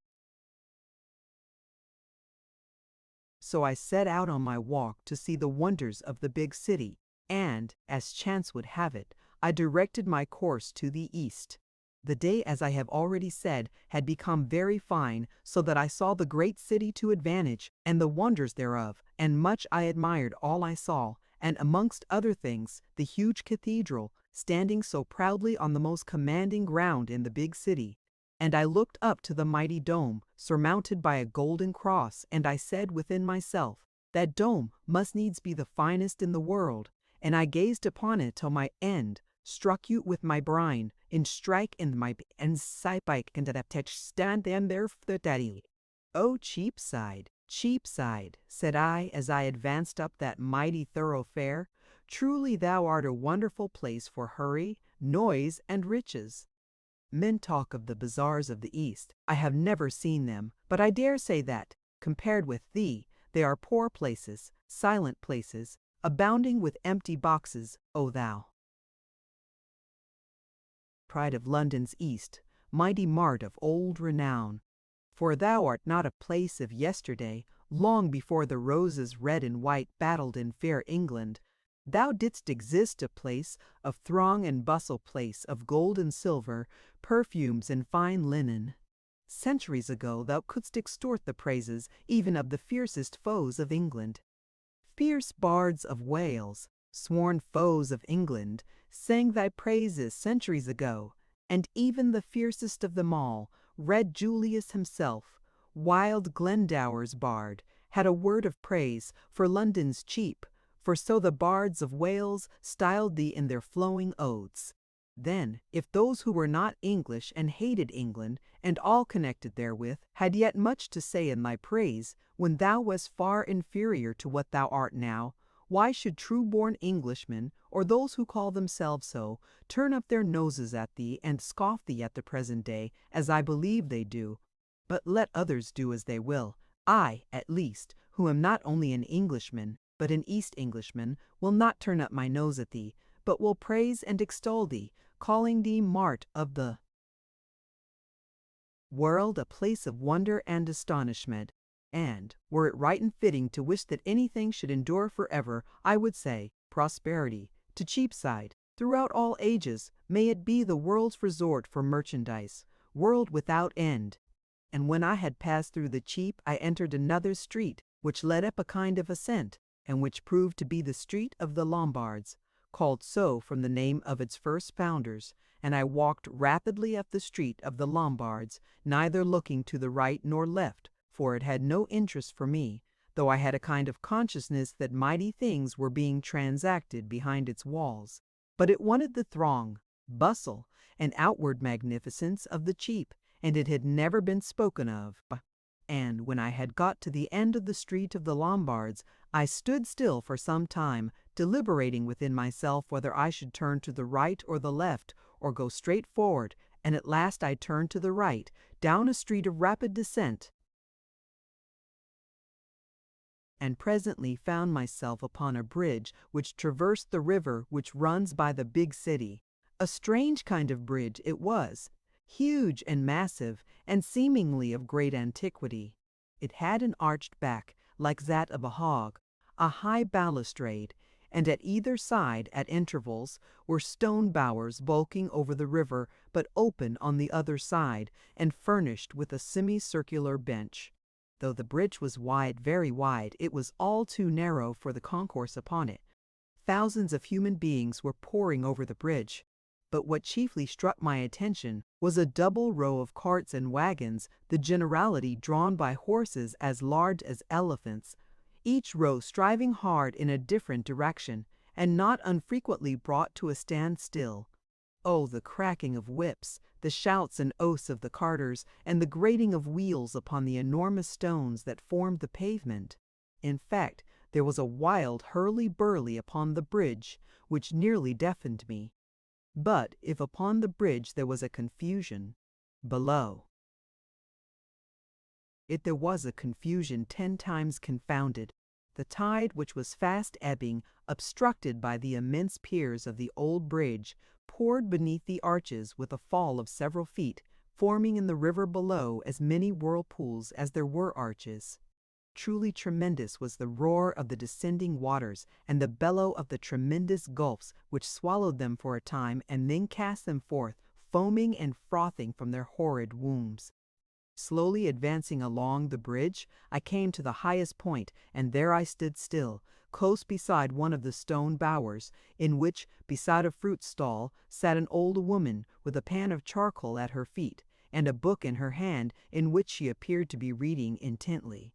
So I set out on my walk to see the wonders of the big city, and, as chance would have it, I directed my course to the east. The day, as I have already said, had become very fine, so that I saw the great city to advantage, and the wonders thereof, and much I admired all I saw, and amongst other things, the huge cathedral, standing so proudly on the most commanding ground in the big city. And I looked up to the mighty dome, surmounted by a golden cross, and I said within myself, "That dome must needs be the finest in the world." And I gazed upon it till my end, struck you with my brine, in strike in my and Cheapside, stand there for daddy. "Oh, Cheapside, Cheapside," said I as I advanced up that mighty thoroughfare, "truly thou art a wonderful place for hurry, noise, and riches." Men talk of the bazaars of the East. I have never seen them, but I dare say that, compared with thee, they are poor places, silent places, abounding with empty boxes, O thou pride of London's East, mighty mart of old renown. For thou art not a place of yesterday, long before the roses red and white battled in fair England. Thou didst exist a place of throng and bustle, place of gold and silver, perfumes and fine linen. Centuries ago thou couldst extort the praises even of the fiercest foes of England. Fierce bards of Wales, sworn foes of England, sang thy praises centuries ago, and even the fiercest of them all, Red Julius himself, wild Glendower's bard, had a word of praise for London's cheap, for so the bards of Wales styled thee in their flowing odes. Then, if those who were not English and hated England, and all connected therewith, had yet much to say in thy praise, when thou wast far inferior to what thou art now, why should true-born Englishmen, or those who call themselves so, turn up their noses at thee and scoff thee at the present day, as I believe they do? But let others do as they will. I, at least, who am not only an Englishman, but an East Englishman, will not turn up my nose at thee, but will praise and extol thee, calling thee mart of the world, a place of wonder and astonishment. And, were it right and fitting to wish that anything should endure forever, I would say, prosperity, to Cheapside, throughout all ages, may it be the world's resort for merchandise, world without end. And when I had passed through the Cheap, I entered another street, which led up a kind of ascent, and which proved to be the street of the Lombards, called so from the name of its first founders, and I walked rapidly up the street of the Lombards, neither looking to the right nor left, for it had no interest for me, though I had a kind of consciousness that mighty things were being transacted behind its walls. But it wanted the throng, bustle, and outward magnificence of the Cheap, and it had never been spoken of. And when I had got to the end of the street of the Lombards, I stood still for some time, deliberating within myself whether I should turn to the right or the left, or go straight forward, and at last I turned to the right, down a street of rapid descent, and presently found myself upon a bridge which traversed the river which runs by the big city. A strange kind of bridge it was, huge and massive, and seemingly of great antiquity. It had an arched back, like that of a hog, a high balustrade, and at either side, at intervals, were stone bowers bulking over the river, but open on the other side, and furnished with a semicircular bench. Though the bridge was wide, very wide, it was all too narrow for the concourse upon it. Thousands of human beings were pouring over the bridge. But what chiefly struck my attention was a double row of carts and wagons, the generality drawn by horses as large as elephants, each row striving hard in a different direction, and not unfrequently brought to a standstill. Oh, the cracking of whips, the shouts and oaths of the carters, and the grating of wheels upon the enormous stones that formed the pavement! In fact, there was a wild hurly-burly upon the bridge, which nearly deafened me. But if upon the bridge there was a confusion, below it there was a confusion 10 times confounded. The tide, which was fast ebbing, obstructed by the immense piers of the old bridge, poured beneath the arches with a fall of several feet, forming in the river below as many whirlpools as there were arches. Truly tremendous was the roar of the descending waters, and the bellow of the tremendous gulfs which swallowed them for a time and then cast them forth, foaming and frothing from their horrid wombs. Slowly advancing along the bridge, I came to the highest point, and there I stood still, close beside one of the stone bowers, in which, beside a fruit stall, sat an old woman with a pan of charcoal at her feet, and a book in her hand in which she appeared to be reading intently.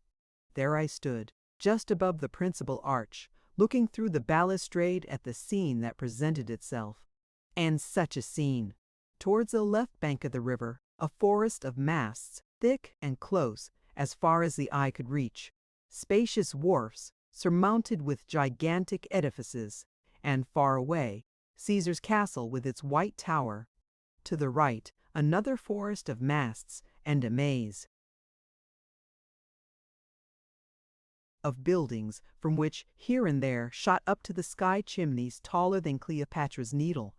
There I stood, just above the principal arch, looking through the balustrade at the scene that presented itself. And such a scene! Towards the left bank of the river, a forest of masts, thick and close, as far as the eye could reach, spacious wharfs, surmounted with gigantic edifices, and far away, Caesar's castle with its white tower. To the right, another forest of masts, and a maze of buildings, from which, here and there, shot up to the sky chimneys taller than Cleopatra's Needle,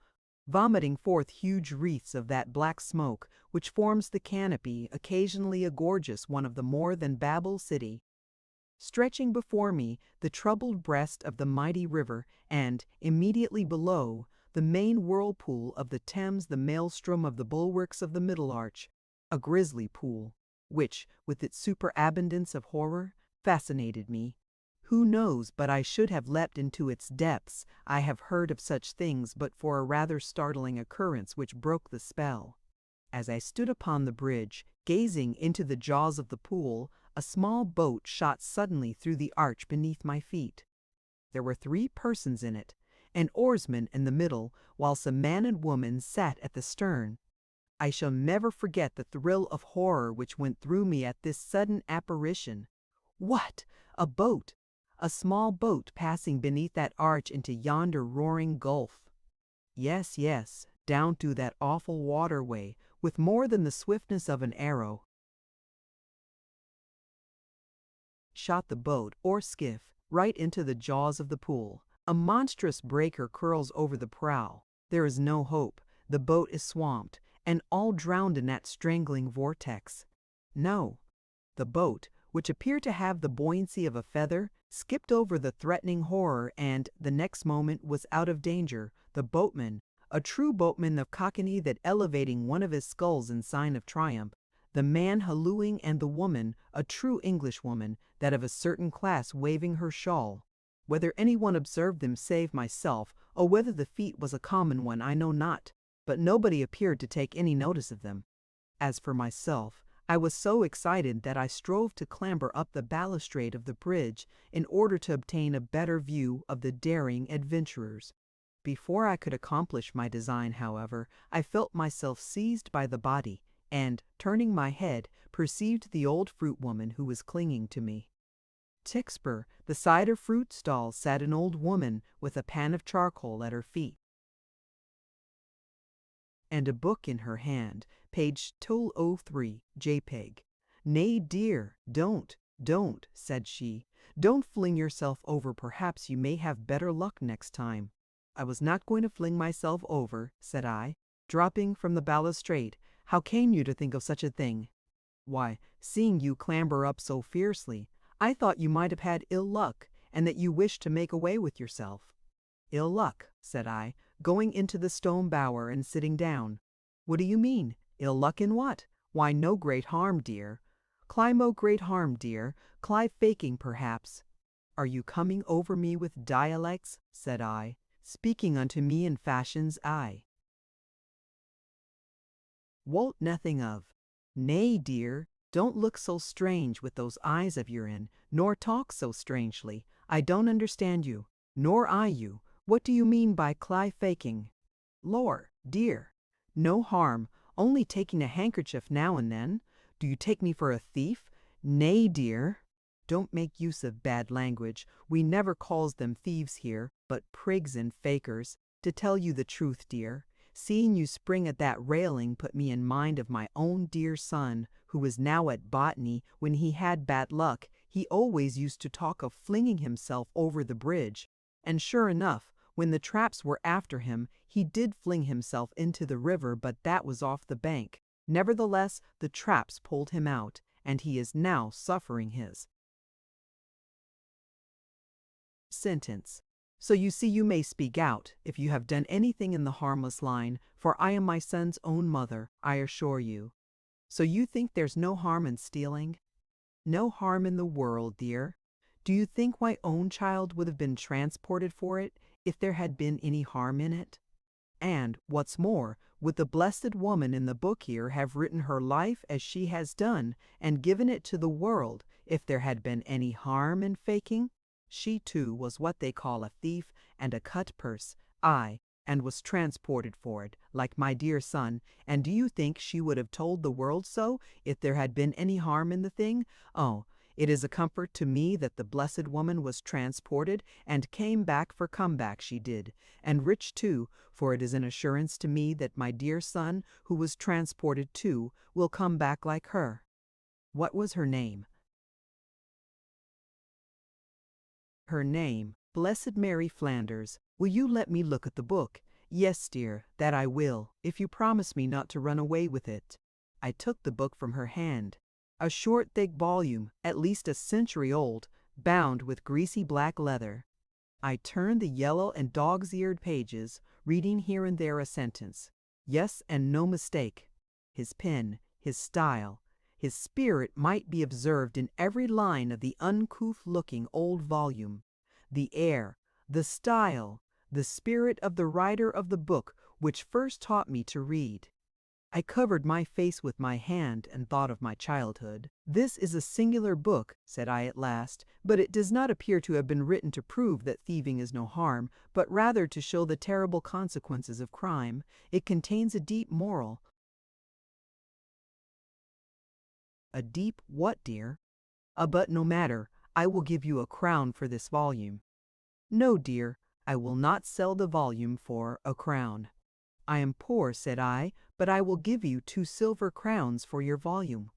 vomiting forth huge wreaths of that black smoke which forms the canopy, occasionally a gorgeous one of the more than Babel city. Stretching before me the troubled breast of the mighty river, and, immediately below, the main whirlpool of the Thames, the maelstrom of the bulwarks of the middle arch, a grisly pool, which, with its superabundance of horror, fascinated me. Who knows but I should have leapt into its depths? I have heard of such things but for a rather startling occurrence which broke the spell. As I stood upon the bridge, gazing into the jaws of the pool, a small boat shot suddenly through the arch beneath my feet. There were 3 persons in it, an oarsman in the middle, whilst a man and woman sat at the stern. I shall never forget the thrill of horror which went through me at this sudden apparition. What! A boat! A small boat passing beneath that arch into yonder roaring gulf. Yes, yes, down through that awful waterway, with more than the swiftness of an arrow, shot the boat or skiff right into the jaws of the pool. A monstrous breaker curls over the prow. There is no hope. The boat is swamped, and all drowned in that strangling vortex. No, the boat, which appeared to have the buoyancy of a feather, skipped over the threatening horror, and, the next moment, was out of danger. The boatman, a true boatman of cockney that elevating one of his sculls in sign of triumph, the man hallooing, and the woman, a true Englishwoman, that of a certain class waving her shawl. Whether anyone observed them save myself, or whether the feat was a common one, I know not, but nobody appeared to take any notice of them. As for myself, I was so excited that I strove to clamber up the balustrade of the bridge in order to obtain a better view of the daring adventurers. Before I could accomplish my design, however, I felt myself seized by the body, and, turning my head, perceived the old fruit woman who was clinging to me. Tixper, the cider fruit stall, sat an old woman with a pan of charcoal at her feet, and a book in her hand, page 203, JPEG. "Nay, dear, don't, said she. Don't fling yourself over. Perhaps you may have better luck next time." "I was not going to fling myself over," said I, dropping from the balustrade. "How came you to think of such a thing?" "Why, seeing you clamber up so fiercely, I thought you might have had ill luck, and that you wished to make away with yourself." "Ill luck," said I, going into the stone bower and sitting down. "What do you mean? Ill luck in what? Why, no great harm, dear. Climo great harm, dear. Cly faking, perhaps." "Are you coming over me with dialects?" said I, "speaking unto me in fashions I wot nothing of." "Nay, dear, don't look so strange with those eyes of your'n, nor talk so strangely. I don't understand you, nor I you. What do you mean by cly faking?" "Lor, dear, no harm, only taking a handkerchief now and then. Do you take me for a thief?" "Nay, dear, don't make use of bad language. We never calls them thieves here, but prigs and fakers. To tell you the truth, dear, seeing you spring at that railing put me in mind of my own dear son, who is now at botany. When he had bad luck, he always used to talk of flinging himself over the bridge. And sure enough, when the traps were after him, he did fling himself into the river, but that was off the bank. Nevertheless, the traps pulled him out, and he is now suffering his sentence. So you see you may speak out, if you have done anything in the harmless line, for I am my son's own mother, I assure you. So you think there's no harm in stealing?" "No harm in the world, dear. Do you think my own child would have been transported for it, if there had been any harm in it? And, what's more, would the blessed woman in the book here have written her life as she has done, and given it to the world, if there had been any harm in faking? She too was what they call a thief and a cut-purse, aye, and was transported for it, like my dear son. And do you think she would have told the world so, if there had been any harm in the thing? Oh, it is a comfort to me that the blessed woman was transported, and came back, for comeback she did, and rich too, for it is an assurance to me that my dear son, who was transported too, will come back like her." "What was her name?" "Her name, Blessed Mary Flanders. Will you let me look at the book?" "Yes, dear, that I will, if you promise me not to run away with it." I took the book from her hand. A short, thick volume, at least a century old, bound with greasy black leather. I turned the yellow and dog's-eared pages, reading here and there a sentence. Yes, and no mistake. His pen, his style, his spirit might be observed in every line of the uncouth-looking old volume. The air, the style, the spirit of the writer of the book which first taught me to read. I covered my face with my hand and thought of my childhood. "This is a singular book," said I at last, "but it does not appear to have been written to prove that thieving is no harm, but rather to show the terrible consequences of crime. It contains a deep moral." "A deep what, dear?" But no matter, I will give you a crown for this volume." "No, dear, I will not sell the volume for a crown." "I am poor," said I, "but I will give you 2 silver crowns for your volume."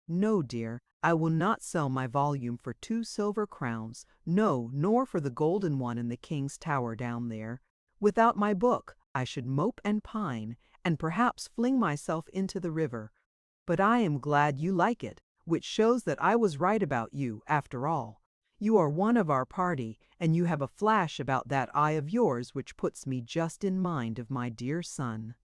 "No, dear, I will not sell my volume for 2 silver crowns, no, nor for the golden one in the king's tower down there. Without my book, I should mope and pine, and perhaps fling myself into the river. But I am glad you like it, which shows that I was right about you, after all. You are one of our party, and you have a flash about that eye of yours which puts me just in mind of my dear son.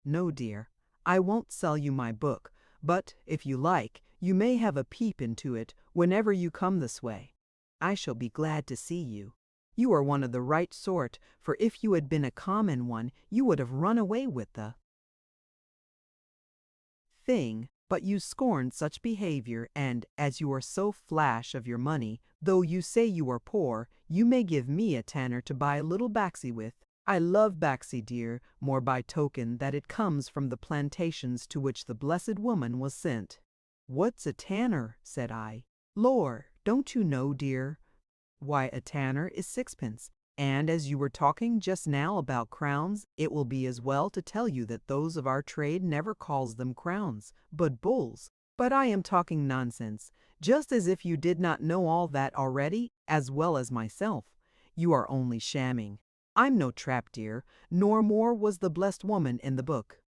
No, dear, I won't sell you my book, but, if you like, you may have a peep into it whenever you come this way. I shall be glad to see you. You are one of the right sort, for if you had been a common one, you would have run away with the thing, but you scorn such behavior, and, as you are so flash of your money, though you say you are poor, you may give me a tanner to buy a little baxi with. I love baxi, dear, more by token that it comes from the plantations to which the blessed woman was sent." "What's a tanner?" said I. "Lor, don't you know, dear? Why, a tanner is 6pence. And as you were talking just now about crowns, it will be as well to tell you that those of our trade never calls them crowns, but bulls. But I am talking nonsense, just as if you did not know all that already, as well as myself. You are only shamming. I'm no trap, dear, nor more was the blessed woman in the book."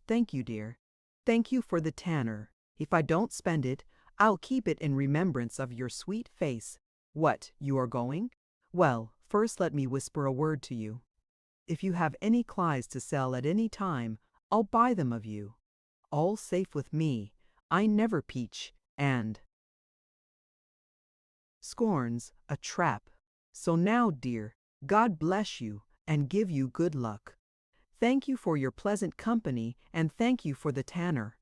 "Thank you, dear. Thank you for the tanner. If I don't spend it, I'll keep it in remembrance of your sweet face. What, you are going? Well, first let me whisper a word to you. If you have any clies to sell at any time, I'll buy them of you. All safe with me. I never peach, and scorns a trap. So now, dear, God bless you and give you good luck. Thank you for your pleasant company, and thank you for the tanner.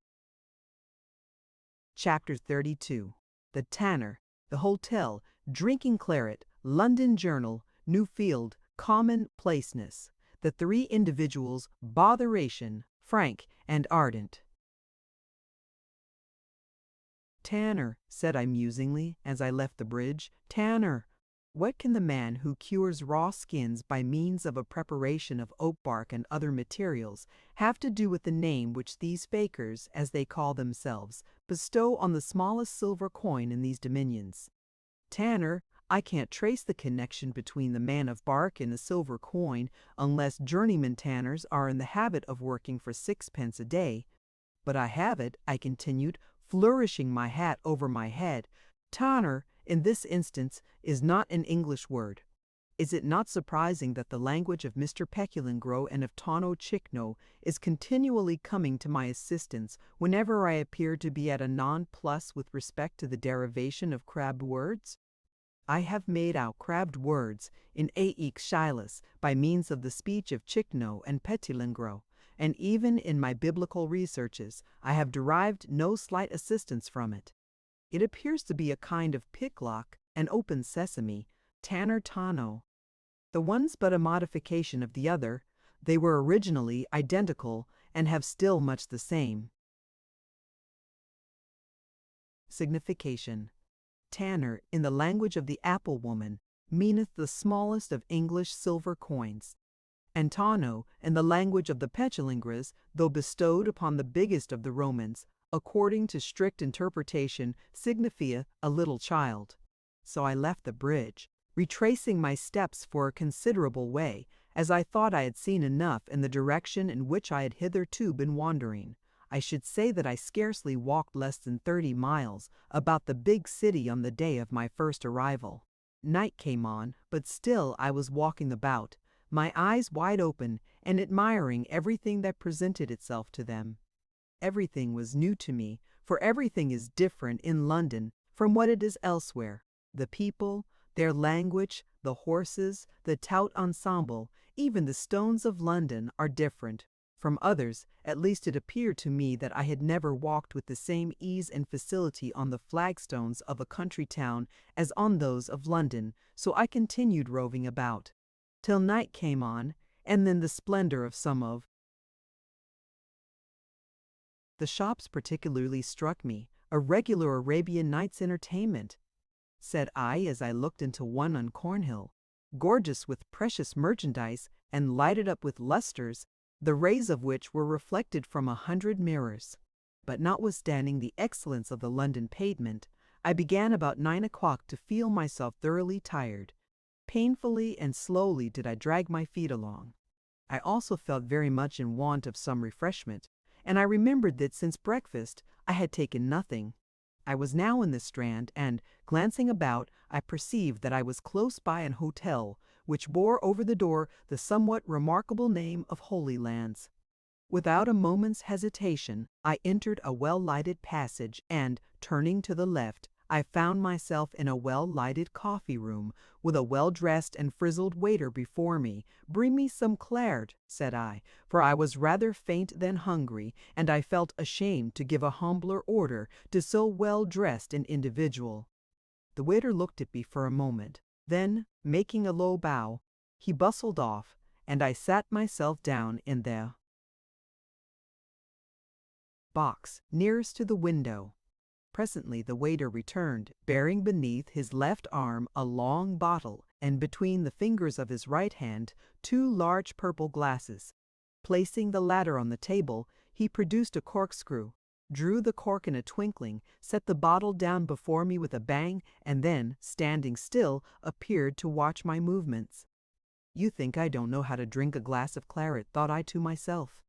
Chapter 32. The Tanner, the Hotel, Drinking Claret, London Journal, Newfield, Commonplaceness. The three individuals, Botheration, Frank, and Ardent. Tanner, said I musingly as I left the bridge, Tanner. What can the man who cures raw skins by means of a preparation of oak bark and other materials have to do with the name which these fakers, as they call themselves, bestow on the smallest silver coin in these dominions? Tanner, I can't trace the connection between the man of bark and the silver coin unless journeyman tanners are in the habit of working for 6 pence a day. But I have it, I continued, flourishing my hat over my head. Tanner, in this instance, is not an English word. Is it not surprising that the language of Mr. Peculingro and of Tonno Chickno is continually coming to my assistance whenever I appear to be at a nonplus with respect to the derivation of crabbed words? I have made out crabbed words in Aix Shylus by means of the speech of Chickno and Peculingro, and even in my biblical researches I have derived no slight assistance from it. It appears to be a kind of picklock, an open sesame, tanner tano. The one's but a modification of the other. They were originally identical and have still much the same signification. Tanner, in the language of the apple woman, meaneth the smallest of English silver coins. And tano, in the language of the Petulingras, though bestowed upon the biggest of the Romans, according to strict interpretation, signifieth a little child. So I left the bridge, retracing my steps for a considerable way, as I thought I had seen enough in the direction in which I had hitherto been wandering. I should say that I scarcely walked less than 30 miles about the big city on the day of my first arrival. Night came on, but still I was walking about, my eyes wide open and admiring everything that presented itself to them. Everything was new to me, for everything is different in London from what it is elsewhere. The people, their language, the horses, the tout ensemble, even the stones of London are different. From others, at least it appeared to me that I had never walked with the same ease and facility on the flagstones of a country town as on those of London, so I continued roving about, till night came on, and then the splendor of some of the shops particularly struck me, a regular Arabian Nights entertainment, said I as I looked into one on Cornhill, gorgeous with precious merchandise and lighted up with lustres, the rays of which were reflected from 100 mirrors. But notwithstanding the excellence of the London pavement, I began about 9 o'clock to feel myself thoroughly tired. Painfully and slowly did I drag my feet along. I also felt very much in want of some refreshment, and I remembered that since breakfast I had taken nothing. I was now in the Strand, and, glancing about, I perceived that I was close by an hotel, which bore over the door the somewhat remarkable name of Holy Lands. Without a moment's hesitation, I entered a well-lighted passage, and, turning to the left, I found myself in a well-lighted coffee-room, with a well-dressed and frizzled waiter before me. "Bring me some claret," said I, for I was rather faint than hungry, and I felt ashamed to give a humbler order to so well-dressed an individual. The waiter looked at me for a moment. Then, making a low bow, he bustled off, and I sat myself down in the box nearest to the window. Presently the waiter returned, bearing beneath his left arm a long bottle, and between the fingers of his right hand 2 large purple glasses. Placing the latter on the table, he produced a corkscrew, drew the cork in a twinkling, set the bottle down before me with a bang, and then, standing still, appeared to watch my movements. "You think I don't know how to drink a glass of claret," thought I to myself.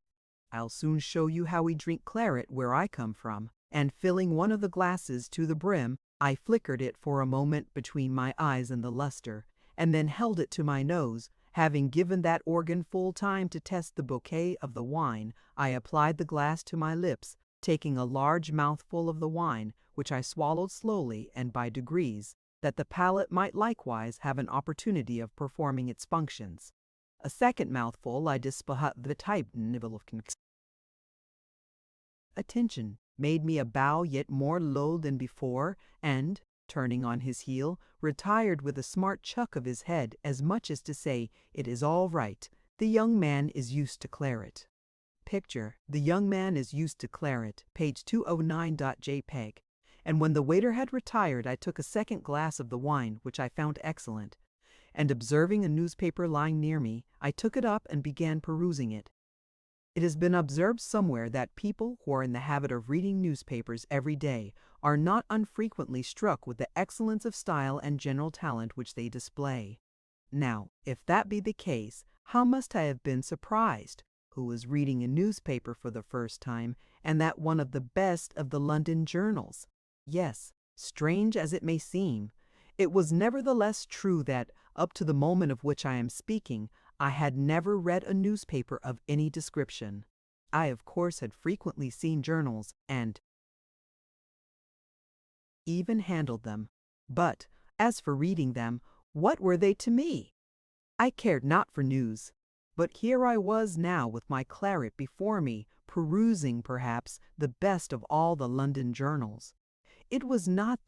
"I'll soon show you how we drink claret where I come from." and filling one of the glasses to the brim, I flickered it for a moment between my eyes and the luster, and then held it to my nose. Having given that organ full time to test the bouquet of the wine, I applied the glass to my lips, taking a large mouthful of the wine, which I swallowed slowly and by degrees, that the palate might likewise have an opportunity of performing its functions. A second mouthful I dispahat the type nibble of attention made me a bow yet more low than before, and, turning on his heel, retired with a smart chuck of his head, as much as to say, "It is all right. The young man is used to claret." Picture, the young man is used to claret, page 209.jpg. And when the waiter had retired, I took a second glass of the wine, which I found excellent, and observing a newspaper lying near me, I took it up and began perusing it. It has been observed somewhere that people who are in the habit of reading newspapers every day are not unfrequently struck with the excellence of style and general talent which they display. Now, if that be the case, how must I have been surprised, who was reading a newspaper for the first time, and that one of the best of the London journals? Yes, strange as it may seem, it was nevertheless true that, up to the moment of which I am speaking, I had never read a newspaper of any description. I, of course, had frequently seen journals, and even handled them. But, as for reading them, what were they to me? I cared not for news. But here I was now with my claret before me, perusing, perhaps, the best of all the London journals. It was not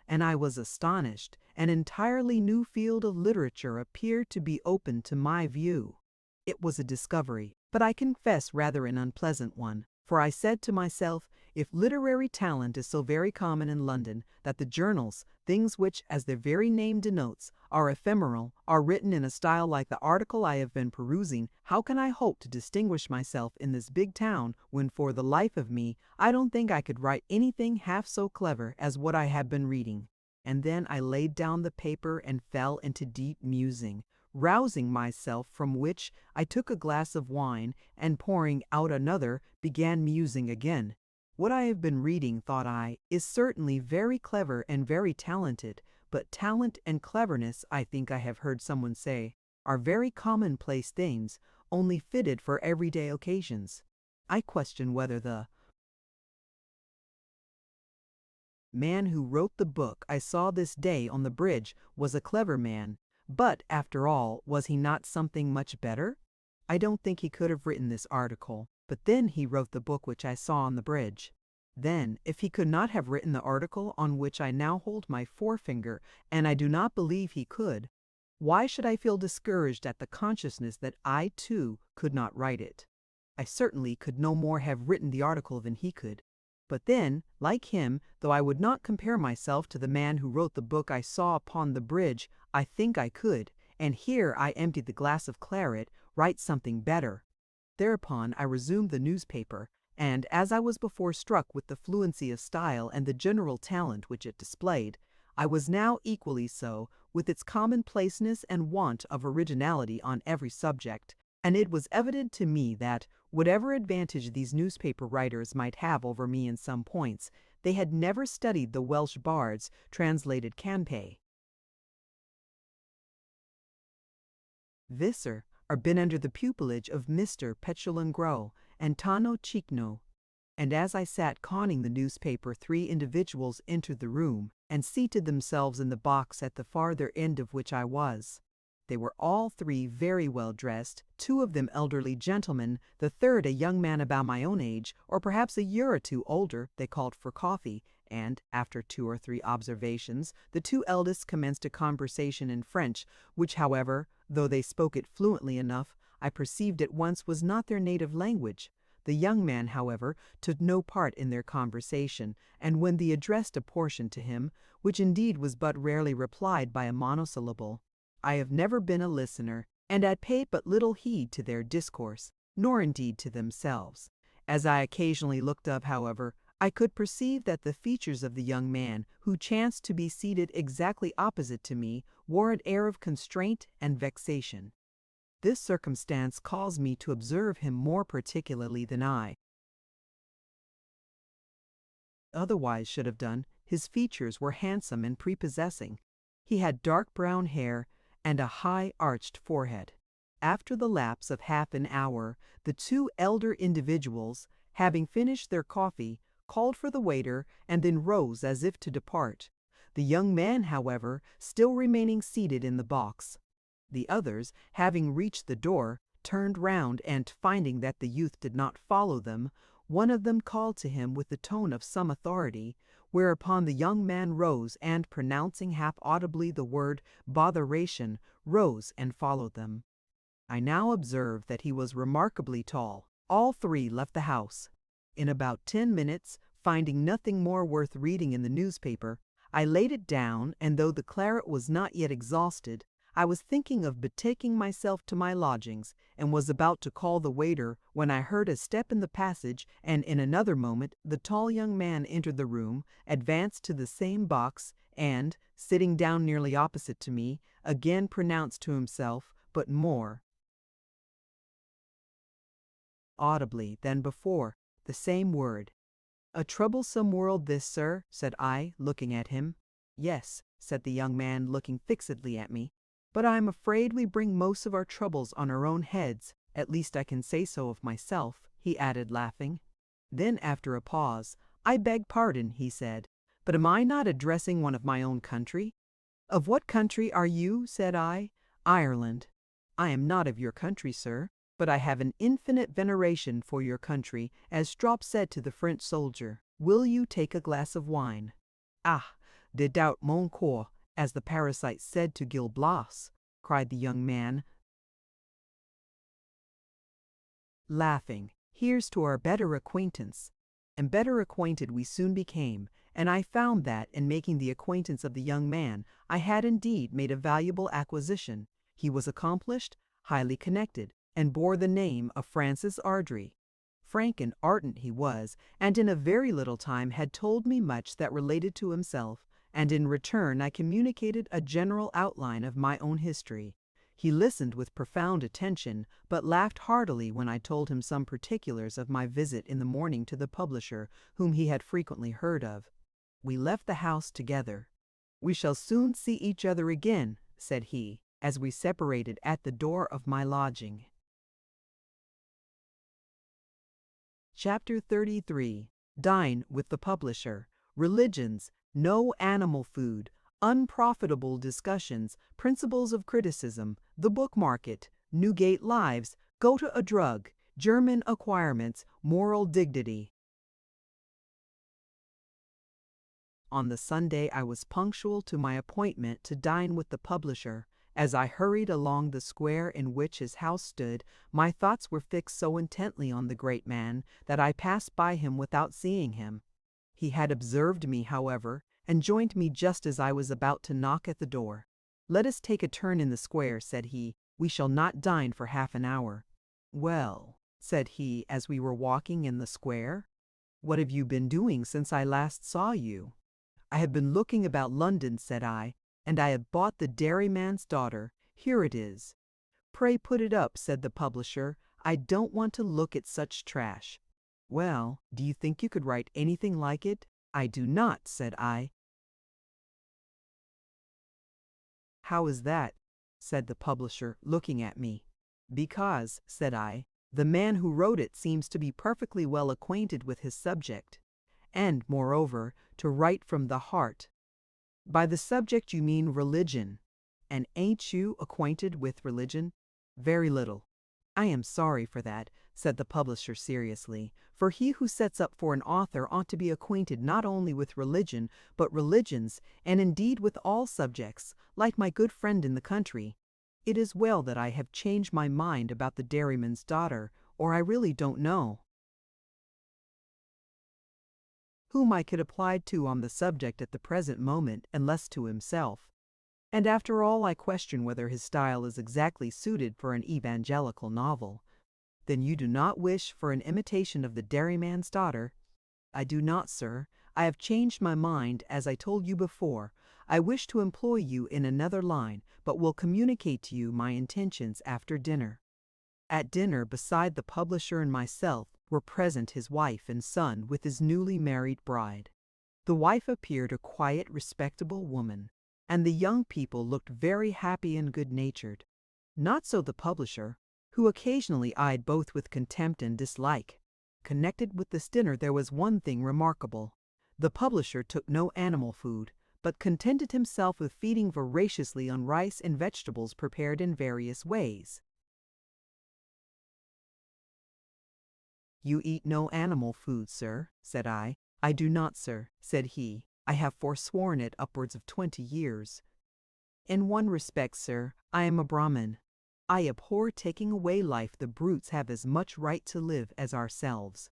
and I was astonished, an entirely new field of literature appeared to be open to my view. It was a discovery, but I confess rather an unpleasant one, for I said to myself, if literary talent is so very common in London that the journals, things which, as their very name denotes, are ephemeral, are written in a style like the article I have been perusing, how can I hope to distinguish myself in this big town when for the life of me I don't think I could write anything half so clever as what I have been reading? And then I laid down the paper and fell into deep musing, rousing myself, from which I took a glass of wine, and pouring out another, began musing again. What I have been reading, thought I, is certainly very clever and very talented, but talent and cleverness, I think I have heard someone say, are very commonplace things, only fitted for everyday occasions. I question whether the man who wrote the book I saw this day on the bridge was a clever man, but, after all, was he not something much better? I don't think he could have written this article, but then he wrote the book which I saw on the bridge. Then, if he could not have written the article on which I now hold my forefinger, and I do not believe he could, why should I feel discouraged at the consciousness that I, too, could not write it? I certainly could no more have written the article than he could. But then, like him, though I would not compare myself to the man who wrote the book I saw upon the bridge, I think I could, and here I emptied the glass of claret, write something better. Thereupon I resumed the newspaper, and as I was before struck with the fluency of style and the general talent which it displayed, I was now equally so with its commonplaceness and want of originality on every subject, and it was evident to me that, whatever advantage these newspaper writers might have over me in some points, they had never studied the Welsh bards, translated Campe, Visser, or been under the pupilage of Mr. Petulengro and Tano Chikno. And as I sat conning the newspaper, 3 individuals entered the room and seated themselves in the box at the farther end of which I was. They were all 3 very well dressed, 2 of them elderly gentlemen, the third a young man about my own age, or perhaps a year or 2 older. They called for coffee, and, after 2 or 3 observations, the 2 eldest commenced a conversation in French, which, however, though they spoke it fluently enough, I perceived at once was not their native language. The young man, however, took no part in their conversation, and when they addressed a portion to him, which indeed was but rarely replied by a monosyllable, I have never been a listener, and I paid but little heed to their discourse, nor indeed to themselves. As I occasionally looked up, however, I could perceive that the features of the young man, who chanced to be seated exactly opposite to me, wore an air of constraint and vexation. This circumstance caused me to observe him more particularly than I, otherwise should have done. His features were handsome and prepossessing. He had dark brown hair and a high arched forehead. After the lapse of half an hour, the two elder individuals, having finished their coffee, called for the waiter and then rose as if to depart. The young man, however, still remaining seated in the box. The others, having reached the door, turned round, and finding that the youth did not follow them, one of them called to him with the tone of some authority, whereupon the young man rose and, pronouncing half audibly the word botheration, rose and followed them. I now observed that he was remarkably tall. All three left the house. In about 10 minutes, finding nothing more worth reading in the newspaper, I laid it down, and though the claret was not yet exhausted, I was thinking of betaking myself to my lodgings, and was about to call the waiter, when I heard a step in the passage, and in another moment the tall young man entered the room, advanced to the same box, and, sitting down nearly opposite to me, again pronounced to himself, but more audibly than before, the same word. "A troublesome world this, sir," said I, looking at him. "Yes," said the young man, looking fixedly at me, "but I am afraid we bring most of our troubles on our own heads, at least I can say so of myself," he added, laughing. Then, after a pause, "I beg pardon," he said, "but am I not addressing one of my own country?" "Of what country are you?" said I. "Ireland." "I am not of your country, sir, but I have an infinite veneration for your country, as Strop said to the French soldier. Will you take a glass of wine?" "Ah, de doubt mon corps, as the parasite said to Gil Blas," cried the young man, laughing. "Here's to our better acquaintance." And better acquainted we soon became, and I found that, in making the acquaintance of the young man, I had indeed made a valuable acquisition. He was accomplished, highly connected, and bore the name of Francis Ardrey. Frank and ardent he was, and in a very little time had told me much that related to himself, and in return I communicated a general outline of my own history. He listened with profound attention, but laughed heartily when I told him some particulars of my visit in the morning to the publisher, whom he had frequently heard of. We left the house together. "We shall soon see each other again," said he, as we separated at the door of my lodging. Chapter 33. Dine with the publisher. Religions. No animal food. Unprofitable discussions. Principles of criticism. The book market. Newgate lives. Go to a drug. German acquirements. Moral dignity. On the Sunday I was punctual to my appointment to dine with the publisher. As I hurried along the square in which his house stood, my thoughts were fixed so intently on the great man that I passed by him without seeing him. He had observed me, however, and joined me just as I was about to knock at the door. "Let us take a turn in the square," said he. "We shall not dine for half an hour." "Well," said he, as we were walking in the square, "what have you been doing since I last saw you?" "I have been looking about London," said I, "and I have bought the Dairyman's Daughter. Here it is." "Pray put it up," said the publisher. "I don't want to look at such trash." "Well, do you think you could write anything like it?" "I do not," said I. "How is that?" said the publisher, looking at me. "Because," said I, "the man who wrote it seems to be perfectly well acquainted with his subject, and, moreover, to write from the heart." "By the subject you mean religion. And ain't you acquainted with religion?" "Very little." "I am sorry for that," said the publisher seriously, "for he who sets up for an author ought to be acquainted not only with religion, but religions, and indeed with all subjects, like my good friend in the country. It is well that I have changed my mind about the Dairyman's Daughter, or I really don't know whom I could apply to on the subject at the present moment, unless to himself. And after all, I question whether his style is exactly suited for an evangelical novel." "Then you do not wish for an imitation of the Dairyman's Daughter?" "I do not, sir. I have changed my mind, as I told you before. I wish to employ you in another line, but will communicate to you my intentions after dinner." At dinner, beside the publisher and myself, were present his wife and son with his newly married bride. The wife appeared a quiet, respectable woman, and the young people looked very happy and good-natured. Not so the publisher, who occasionally eyed both with contempt and dislike. Connected with this dinner there was one thing remarkable. The publisher took no animal food, but contented himself with feeding voraciously on rice and vegetables prepared in various ways. "You eat no animal food, sir," said I. "I do not, sir," said he. "I have forsworn it upwards of 20 years. In one respect, sir, I am a Brahmin. I abhor taking away life. The brutes have as much right to live as ourselves."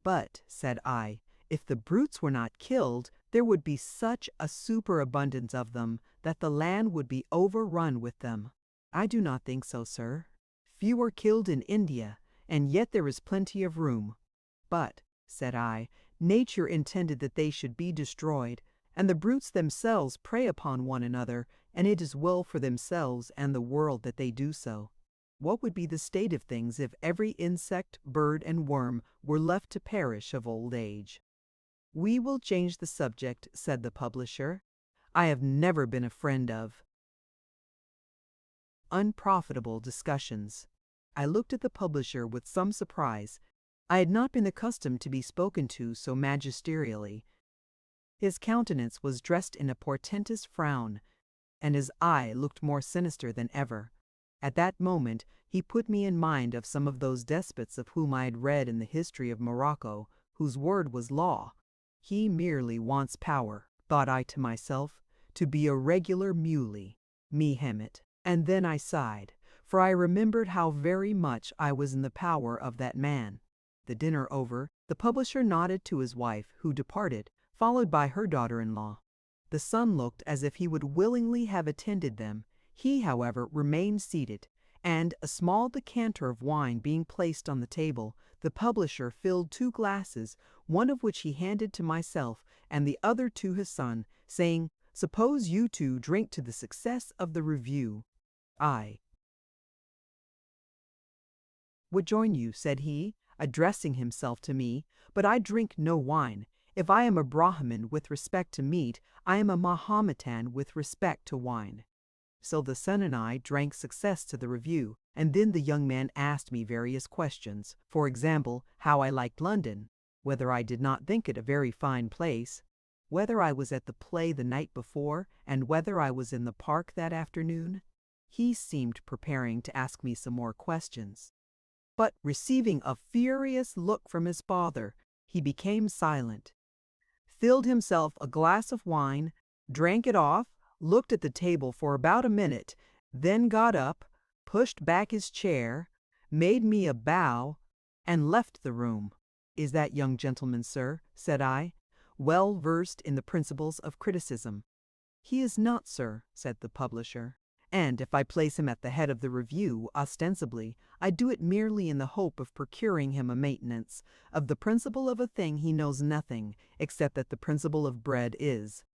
"But," said I, "if the brutes were not killed, there would be such a superabundance of them that the land would be overrun with them." "I do not think so, sir. Few are killed in India, and yet there is plenty of room." "But," said I, "nature intended that they should be destroyed, and the brutes themselves prey upon one another, and it is well for themselves and the world that they do so. What would be the state of things if every insect, bird, and worm were left to perish of old age?" "We will change the subject," said the publisher. "I have never been a friend of unprofitable discussions." I looked at the publisher with some surprise. I had not been accustomed to be spoken to so magisterially. His countenance was dressed in a portentous frown, and his eye looked more sinister than ever. At that moment he put me in mind of some of those despots of whom I had read in the history of Morocco, whose word was law. He merely wants power, thought I to myself, to be a regular muley, Mehemet. And then I sighed, for I remembered how very much I was in the power of that man. The dinner over, the publisher nodded to his wife, who departed, followed by her daughter-in-law. The son looked as if he would willingly have attended them. He, however, remained seated, and, a small decanter of wine being placed on the table, the publisher filled 2 glasses, one of which he handed to myself and the other to his son, saying, "Suppose you two drink to the success of the review." "I would join you," said he, addressing himself to me, "but I drink no wine. If I am a Brahmin with respect to meat, I am a Mahometan with respect to wine." So the son and I drank success to the review, and then the young man asked me various questions. For example, how I liked London, whether I did not think it a very fine place, whether I was at the play the night before, and whether I was in the park that afternoon. He seemed preparing to ask me some more questions, but receiving a furious look from his father, he became silent, filled himself a glass of wine, drank it off, looked at the table for about a minute, then got up, pushed back his chair, made me a bow, and left the room. "Is that young gentleman, sir," said I, "well versed in the principles of criticism?" "He is not, sir," said the publisher. "And if I place him at the head of the review, ostensibly, I do it merely in the hope of procuring him a maintenance. Of the principle of a thing he knows nothing, except that the principle of bread is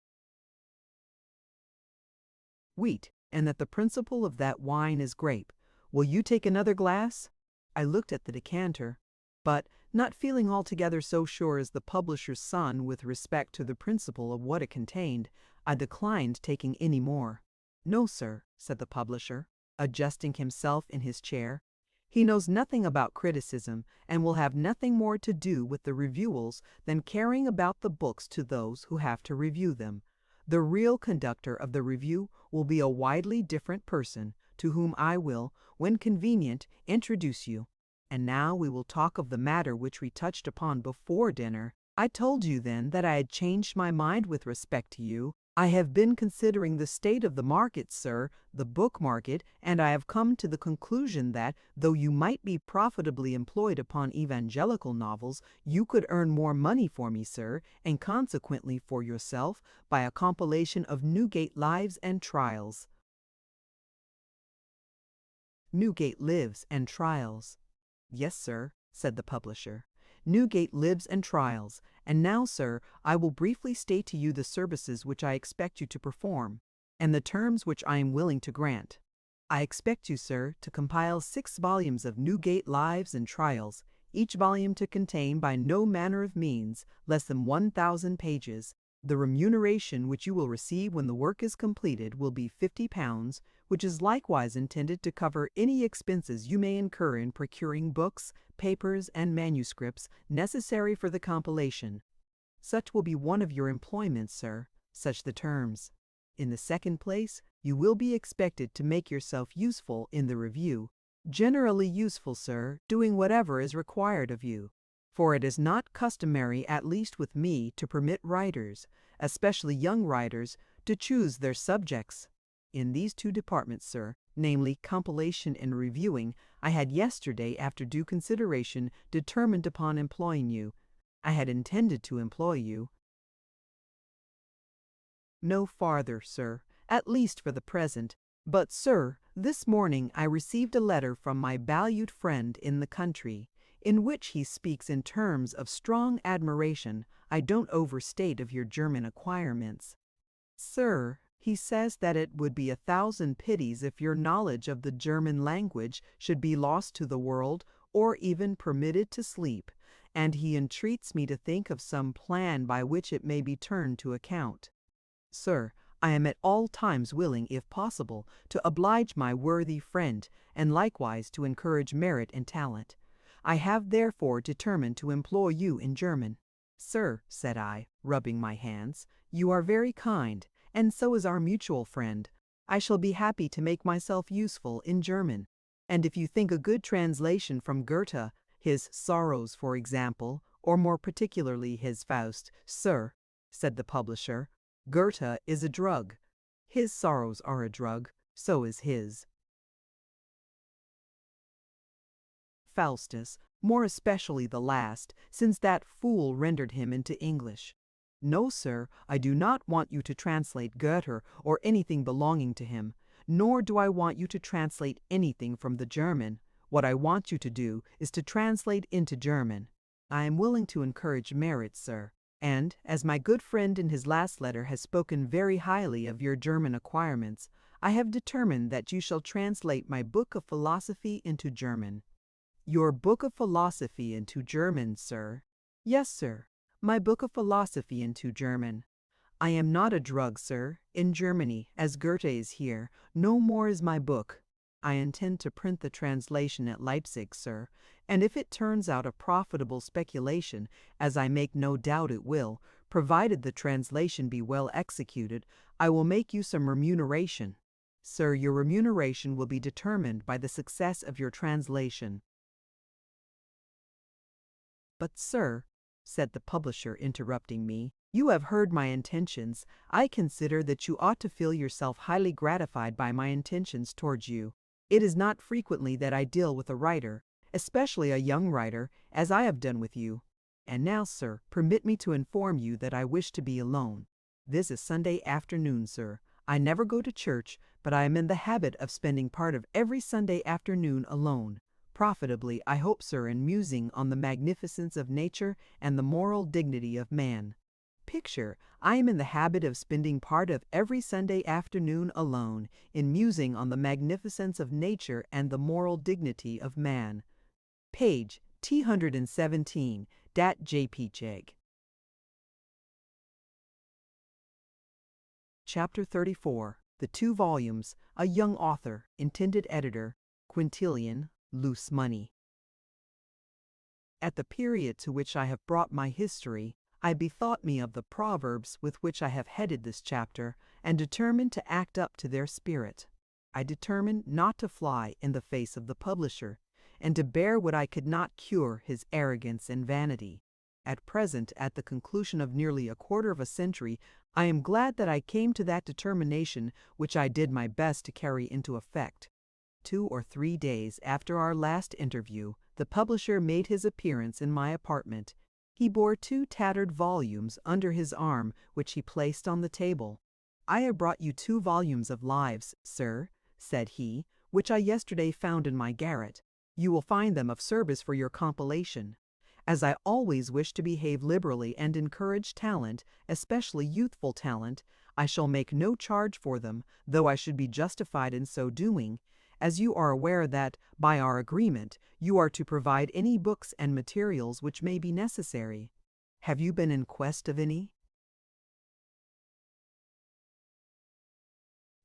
wheat, and that the principle of that wine is grape. Will you take another glass?" I looked at the decanter, but, not feeling altogether so sure as the publisher's son with respect to the principle of what it contained, I declined taking any more. "No, sir," said the publisher, adjusting himself in his chair. "He knows nothing about criticism, and will have nothing more to do with the reviewals than carrying about the books to those who have to review them. The real conductor of the review will be a widely different person, to whom I will, when convenient, introduce you. And now we will talk of the matter which we touched upon before dinner. I told you then that I had changed my mind with respect to you. I have been considering the state of the market, sir, the book market, and I have come to the conclusion that, though you might be profitably employed upon evangelical novels, you could earn more money for me, sir, and consequently for yourself, by a compilation of Newgate Lives and Trials." Newgate Lives and Trials. "Yes, sir," said the publisher. "Newgate Lives and Trials. And now, sir, I will briefly state to you the services which I expect you to perform, and the terms which I am willing to grant. I expect you, sir, to compile 6 volumes of Newgate Lives and Trials, each volume to contain by no manner of means less than 1,000 pages. The remuneration which you will receive when the work is completed will be £50, which is likewise intended to cover any expenses you may incur in procuring books, papers, and manuscripts necessary for the compilation. Such will be one of your employments, sir, such the terms. In the second place, you will be expected to make yourself useful in the review. Generally useful, sir, doing whatever is required of you. For it is not customary, at least with me, to permit writers, especially young writers, to choose their subjects. In these two departments, sir, namely compilation and reviewing, I had yesterday, after due consideration, determined upon employing you. I had intended to employ you no farther, sir, at least for the present. But, sir, this morning I received a letter from my valued friend in the country, in which he speaks in terms of strong admiration, I don't overstate, of your German acquirements. Sir, he says that it would be 1,000 pities if your knowledge of the German language should be lost to the world, or even permitted to sleep, and he entreats me to think of some plan by which it may be turned to account. Sir, I am at all times willing, if possible, to oblige my worthy friend, and likewise to encourage merit and talent. I have therefore determined to employ you in German. Sir, said I, rubbing my hands, you are very kind, and so is our mutual friend. I shall be happy to make myself useful in German. And if you think a good translation from Goethe, his Sorrows, for example, or more particularly his Faust, sir, said the publisher, Goethe is a drug. His sorrows are a drug, so is his. Faustus, more especially the last, since that fool rendered him into English. No, sir, I do not want you to translate Goethe or anything belonging to him, nor do I want you to translate anything from the German. What I want you to do is to translate into German. I am willing to encourage merit, sir. And, as my good friend in his last letter has spoken very highly of your German acquirements, I have determined that you shall translate my book of philosophy into German. Your book of philosophy into German, sir? Yes, sir, my book of philosophy into German. I am not a drug, sir, in Germany, as Goethe is here, no more is my book. I intend to print the translation at Leipzig, sir, and if it turns out a profitable speculation, as I make no doubt it will, provided the translation be well executed, I will make you some remuneration. Sir, your remuneration will be determined by the success of your translation. But, sir, said the publisher, interrupting me, you have heard my intentions. I consider that you ought to feel yourself highly gratified by my intentions towards you. It is not frequently that I deal with a writer, especially a young writer, as I have done with you. And now, sir, permit me to inform you that I wish to be alone. This is Sunday afternoon, sir. I never go to church, but I am in the habit of spending part of every Sunday afternoon alone. Profitably, I hope, sir, in musing on the magnificence of nature and the moral dignity of man. Picture, I am in the habit of spending part of every Sunday afternoon alone in musing on the magnificence of nature and the moral dignity of man. Page 217, dat JPEG. Chapter 34. The Two Volumes, A Young Author, Intended Editor, Quintilian, Loose Money. At the period to which I have brought my history, I bethought me of the proverbs with which I have headed this chapter, and determined to act up to their spirit. I determined not to fly in the face of the publisher, and to bear what I could not cure, his arrogance and vanity. At present, at the conclusion of nearly a quarter of a century, I am glad that I came to that determination which I did my best to carry into effect. 2 or 3 days after our last interview, the publisher made his appearance in my apartment. He bore 2 tattered volumes under his arm, which he placed on the table. "I have brought you 2 volumes of Lives, sir," said he, "which I yesterday found in my garret. You will find them of service for your compilation. As I always wish to behave liberally and encourage talent, especially youthful talent, I shall make no charge for them, though I should be justified in so doing, as you are aware that, by our agreement, you are to provide any books and materials which may be necessary. Have you been in quest of any?"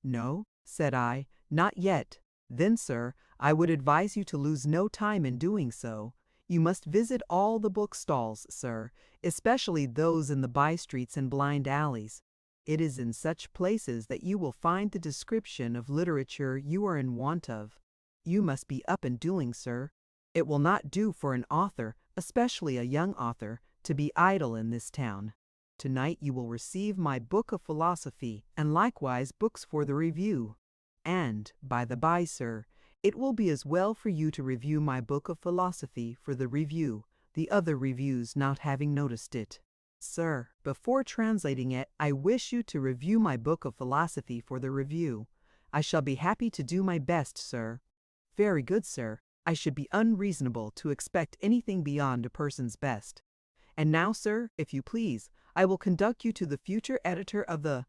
No, said I, not yet. Then, sir, I would advise you to lose no time in doing so. You must visit all the bookstalls, sir, especially those in the by-streets and blind alleys. It is in such places that you will find the description of literature you are in want of. You must be up and doing, sir. It will not do for an author, especially a young author, to be idle in this town. Tonight you will receive my book of philosophy, and likewise books for the review. And, by the by, sir, it will be as well for you to review my book of philosophy for the review, the other reviews not having noticed it. Sir, before translating it, I wish you to review my book of philosophy for the review. I shall be happy to do my best, sir. Very good, sir. I should be unreasonable to expect anything beyond a person's best. And now, sir, if you please, I will conduct you to the future editor of the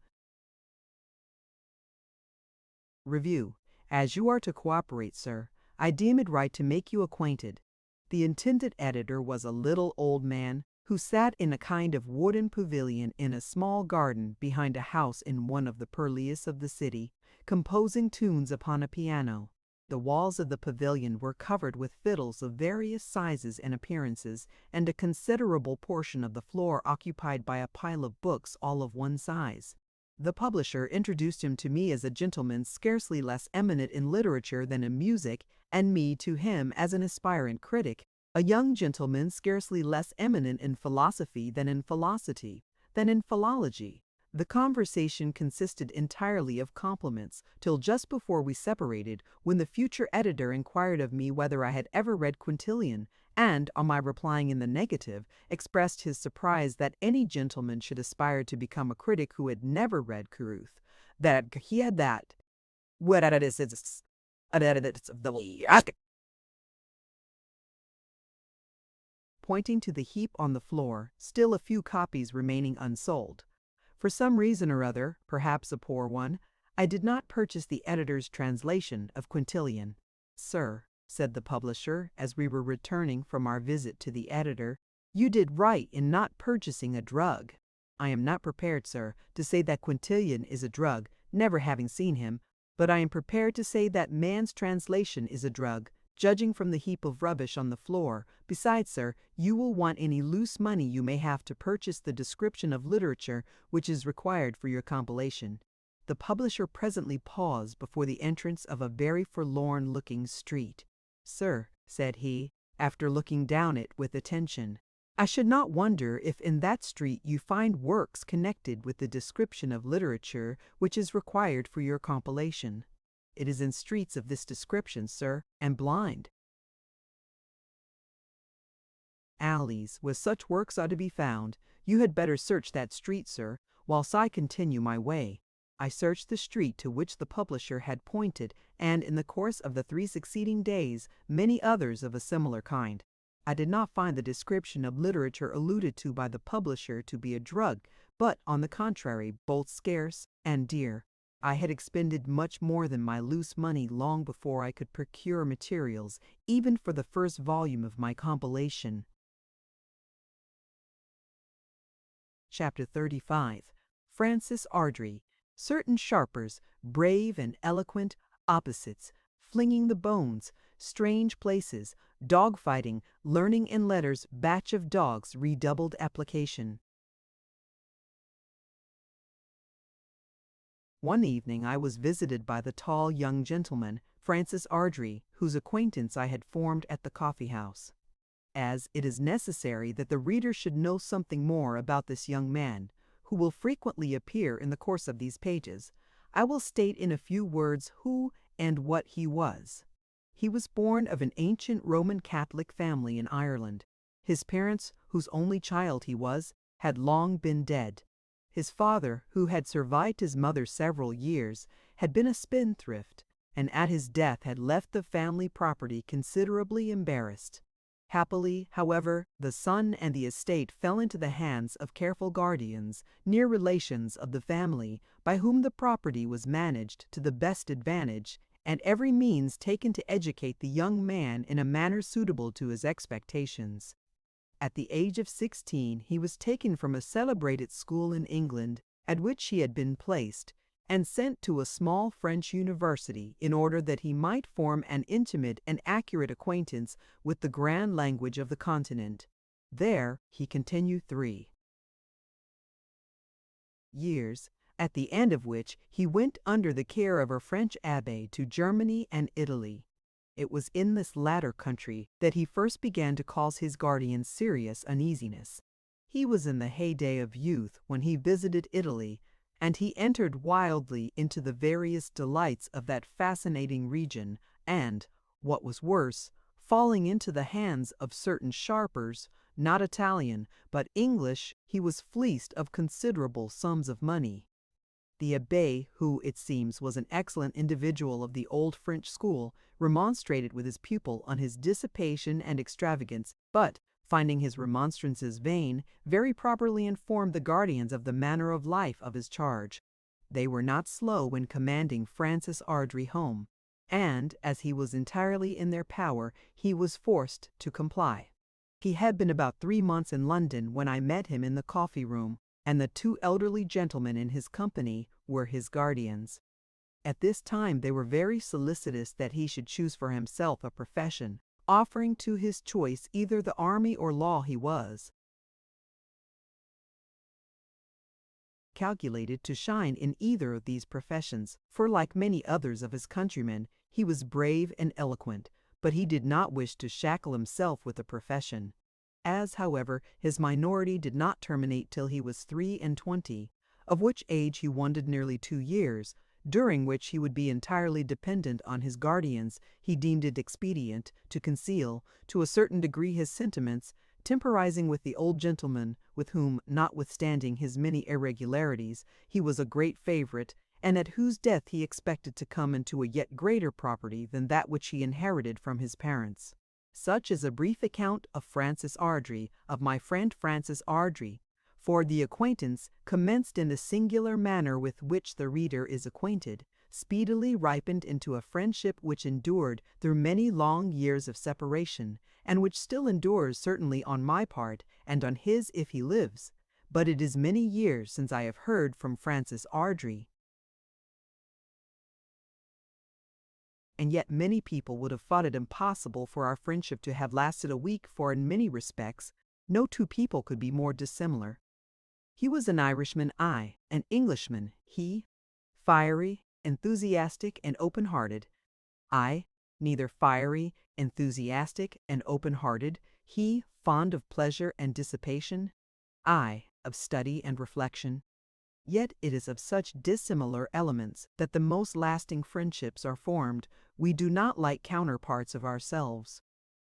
Review. As you are to cooperate, sir, I deem it right to make you acquainted. The intended editor was a little old man who sat in a kind of wooden pavilion in a small garden behind a house in one of the purlieus of the city, composing tunes upon a piano. The walls of the pavilion were covered with fiddles of various sizes and appearances, and a considerable portion of the floor occupied by a pile of books all of one size. The publisher introduced him to me as a gentleman scarcely less eminent in literature than in music, and me to him as an aspirant critic, a young gentleman scarcely less eminent in philosophy than in philosophy, than in philology. The conversation consisted entirely of compliments, till just before we separated, when the future editor inquired of me whether I had ever read Quintilian, and, on my replying in the negative, expressed his surprise that any gentleman should aspire to become a critic who had never read Caruth, that he had that. What it is the pointing to the heap on the floor, still a few copies remaining unsold. For some reason or other, perhaps a poor one, I did not purchase the editor's translation of Quintilian. Sir, said the publisher, as we were returning from our visit to the editor, you did right in not purchasing a drug. I am not prepared, sir, to say that Quintilian is a drug, never having seen him, but I am prepared to say that man's translation is a drug, judging from the heap of rubbish on the floor. Besides, sir, you will want any loose money you may have to purchase the description of literature which is required for your compilation. The publisher presently paused before the entrance of a very forlorn-looking street. Sir, said he, after looking down it with attention, I should not wonder if in that street you find works connected with the description of literature which is required for your compilation. It is in streets of this description, sir, and blind alleys where such works are to be found. You had better search that street, sir, whilst I continue my way. I searched the street to which the publisher had pointed, and in the course of the 3 succeeding days, many others of a similar kind. I did not find the description of literature alluded to by the publisher to be a drug, but, on the contrary, both scarce and dear. I had expended much more than my loose money long before I could procure materials, even for the first volume of my compilation. Chapter 35. Francis Ardrey. Certain sharpers, brave and eloquent, opposites, flinging the bones, strange places, dog-fighting, learning in letters, batch of dogs, redoubled application. One evening I was visited by the tall young gentleman, Francis Ardrey, whose acquaintance I had formed at the coffee-house. As it is necessary that the reader should know something more about this young man, who will frequently appear in the course of these pages, I will state in a few words who and what he was. He was born of an ancient Roman Catholic family in Ireland. His parents, whose only child he was, had long been dead. His father, who had survived his mother several years, had been a spendthrift, and at his death had left the family property considerably embarrassed. Happily, however, the son and the estate fell into the hands of careful guardians, near relations of the family, by whom the property was managed to the best advantage, and every means taken to educate the young man in a manner suitable to his expectations. At the age of 16 he was taken from a celebrated school in England, at which he had been placed, and sent to a small French university in order that he might form an intimate and accurate acquaintance with the grand language of the continent. There he continued 3 years, at the end of which he went under the care of a French abbé to Germany and Italy. It was in this latter country that he first began to cause his guardians serious uneasiness. He was in the heyday of youth when he visited Italy, and he entered wildly into the various delights of that fascinating region, and, what was worse, falling into the hands of certain sharpers, not Italian, but English, he was fleeced of considerable sums of money. The abbé, who, it seems, was an excellent individual of the old French school, remonstrated with his pupil on his dissipation and extravagance, but, finding his remonstrances vain, very properly informed the guardians of the manner of life of his charge. They were not slow in commanding Francis Ardry home, and, as he was entirely in their power, he was forced to comply. He had been about 3 months in London when I met him in the coffee-room, and the 2 elderly gentlemen in his company were his guardians. At this time they were very solicitous that he should choose for himself a profession, offering to his choice either the army or law. He was calculated to shine in either of these professions, for like many others of his countrymen, he was brave and eloquent, but he did not wish to shackle himself with a profession. As, however, his minority did not terminate till he was 23, of which age he wanted nearly 2 years, during which he would be entirely dependent on his guardians, he deemed it expedient to conceal, to a certain degree, his sentiments, temporizing with the old gentleman, with whom, notwithstanding his many irregularities, he was a great favorite, and at whose death he expected to come into a yet greater property than that which he inherited from his parents. Such is a brief account of Francis Ardry, of my friend Francis Ardry, for the acquaintance, commenced in the singular manner with which the reader is acquainted, speedily ripened into a friendship which endured through many long years of separation, and which still endures certainly on my part, and on his if he lives. But it is many years since I have heard from Francis Ardry. And yet many people would have thought it impossible for our friendship to have lasted a week, for in many respects no 2 people could be more dissimilar. He was an Irishman, I an Englishman, he fiery, enthusiastic, and open-hearted, I neither fiery, enthusiastic, and open-hearted, he fond of pleasure and dissipation, I of study and reflection. Yet it is of such dissimilar elements that the most lasting friendships are formed. We do not like counterparts of ourselves.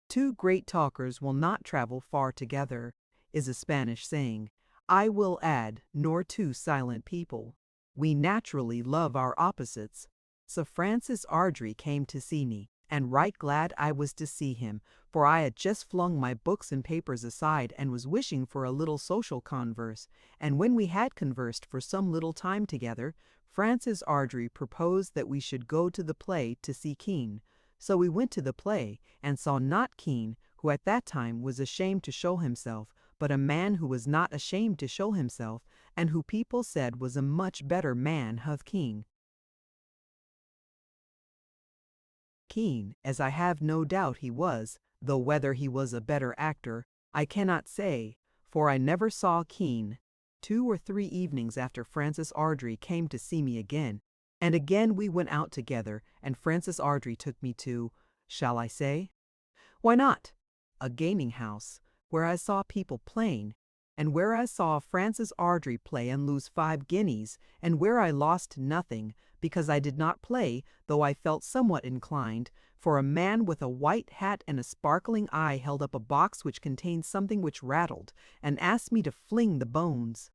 2 great talkers will not travel far together, is a Spanish saying. I will add, nor 2 silent people. We naturally love our opposites. So Francis Ardry came to see me, and right glad I was to see him, for I had just flung my books and papers aside and was wishing for a little social converse, and when we had conversed for some little time together, Francis Ardry proposed that we should go to the play to see Kean. So we went to the play, and saw not Kean, who at that time was ashamed to show himself, but a man who was not ashamed to show himself, and who people said was a much better man than Kean. Kean, as I have no doubt he was, though whether he was a better actor, I cannot say, for I never saw Kean. 2 or 3 evenings after Francis Ardry came to see me again, and again we went out together, and Francis Ardry took me to, shall I say? Why not? A gaming house, where I saw people playing, and where I saw Francis Ardry play and lose 5 guineas, and where I lost nothing, because I did not play, though I felt somewhat inclined, for a man with a white hat and a sparkling eye held up a box which contained something which rattled, and asked me to fling the bones.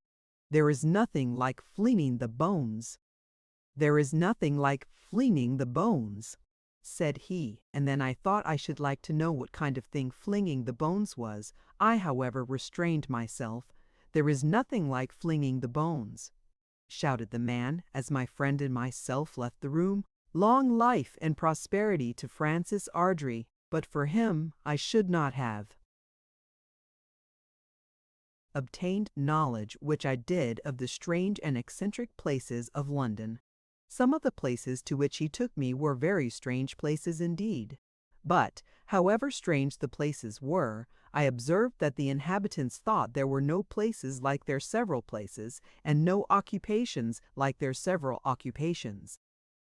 There is nothing like flinging the bones. There is nothing like flinging the bones, said he, and then I thought I should like to know what kind of thing flinging the bones was. I, however, restrained myself. There is nothing like flinging the bones, shouted the man, as my friend and myself left the room. Long life and prosperity to Francis Ardry, but for him I should not have obtained knowledge which I did of the strange and eccentric places of London. Some of the places to which he took me were very strange places indeed. But, however strange the places were, I observed that the inhabitants thought there were no places like their several places, and no occupations like their several occupations.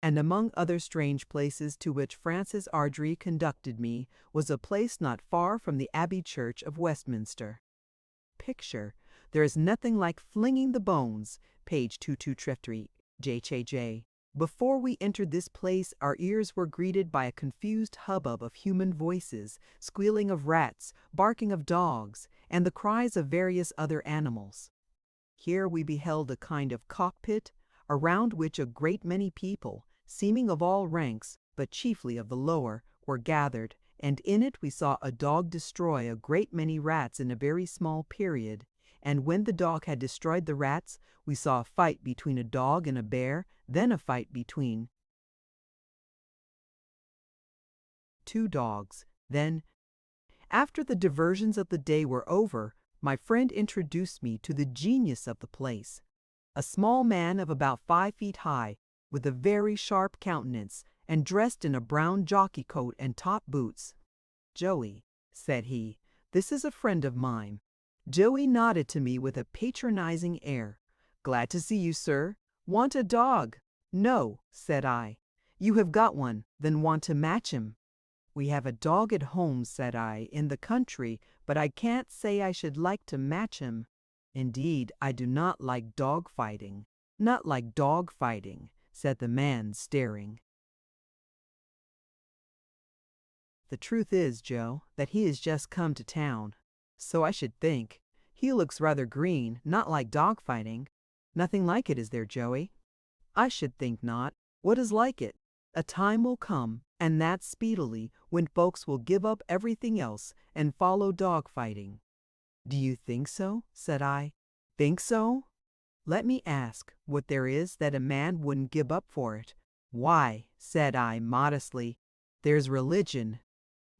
And among other strange places to which Francis Ardrey conducted me was a place not far from the Abbey Church of Westminster. Picture, there is nothing like flinging the bones, page 2233, JJJ. Before we entered this place, our ears were greeted by a confused hubbub of human voices, squealing of rats, barking of dogs, and the cries of various other animals. Here we beheld a kind of cockpit, around which a great many people, seeming of all ranks, but chiefly of the lower, were gathered, and in it we saw a dog destroy a great many rats in a very small period, and when the dog had destroyed the rats, we saw a fight between a dog and a bear, then a fight between two dogs, then, after the diversions of the day were over, my friend introduced me to the genius of the place, a small man of about 5 feet high, with a very sharp countenance, and dressed in a brown jockey coat and top boots. "Joey," said he, "this is a friend of mine." Joey nodded to me with a patronizing air. "Glad to see you, sir. Want a dog?" "No," said I. "You have got one, then want to match him?" "We have a dog at home," said I, "in the country, but I can't say I should like to match him." "Indeed, I do not like dog fighting." "Not like dog fighting," said the man, staring. "The truth is, Joe, that he has just come to town." "So I should think. He looks rather green, not like dog fighting." "Nothing like it, is there, Joey?" "I should think not. What is like it? A time will come, and that speedily, when folks will give up everything else and follow dog fighting." "Do you think so?" said I. "Think so? Let me ask what there is that a man wouldn't give up for it." "Why," said I modestly, "there's religion."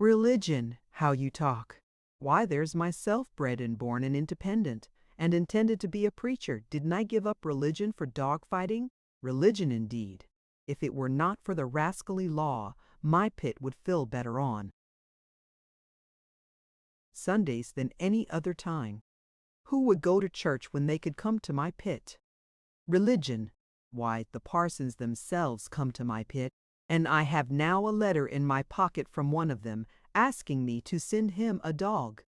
"Religion, how you talk!" "Why, there's myself bred and born and independent, and intended to be a preacher. Didn't I give up religion for dog fighting? Religion indeed! If it were not for the rascally law, my pit would fill better on Sundays than any other time. Who would go to church when they could come to my pit? Religion! Why, the parsons themselves come to my pit, and I have now a letter in my pocket from one of them, asking me to send him a dog.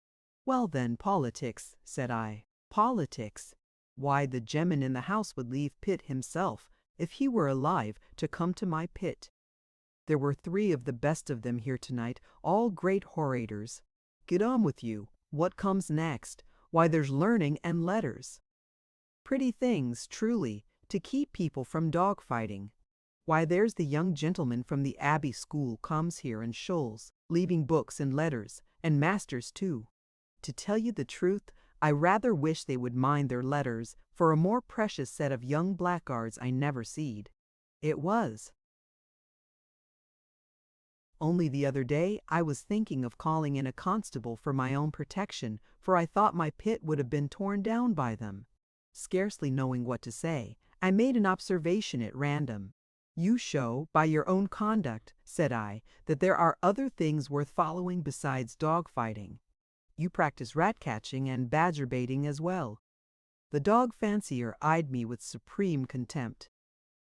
Well then, politics, said I. Politics! Why, the gemman in the house would leave pit himself, if he were alive, to come to my pit. There were 3 of the best of them here tonight, all great orators. Get on with you. What comes next? Why, there's learning and letters. Pretty things, truly, to keep people from dog fighting. Why, there's the young gentleman from the Abbey School comes here in shoals, leaving books and letters, and masters too. To tell you the truth, I rather wish they would mind their letters, for a more precious set of young blackguards I never seed. It was. Only the other day I was thinking of calling in a constable for my own protection, for I thought my pit would have been torn down by them. Scarcely knowing what to say, I made an observation at random. "You show, by your own conduct," said I, "that there are other things worth following besides dog fighting. You practice rat catching and badger baiting as well." The dog fancier eyed me with supreme contempt.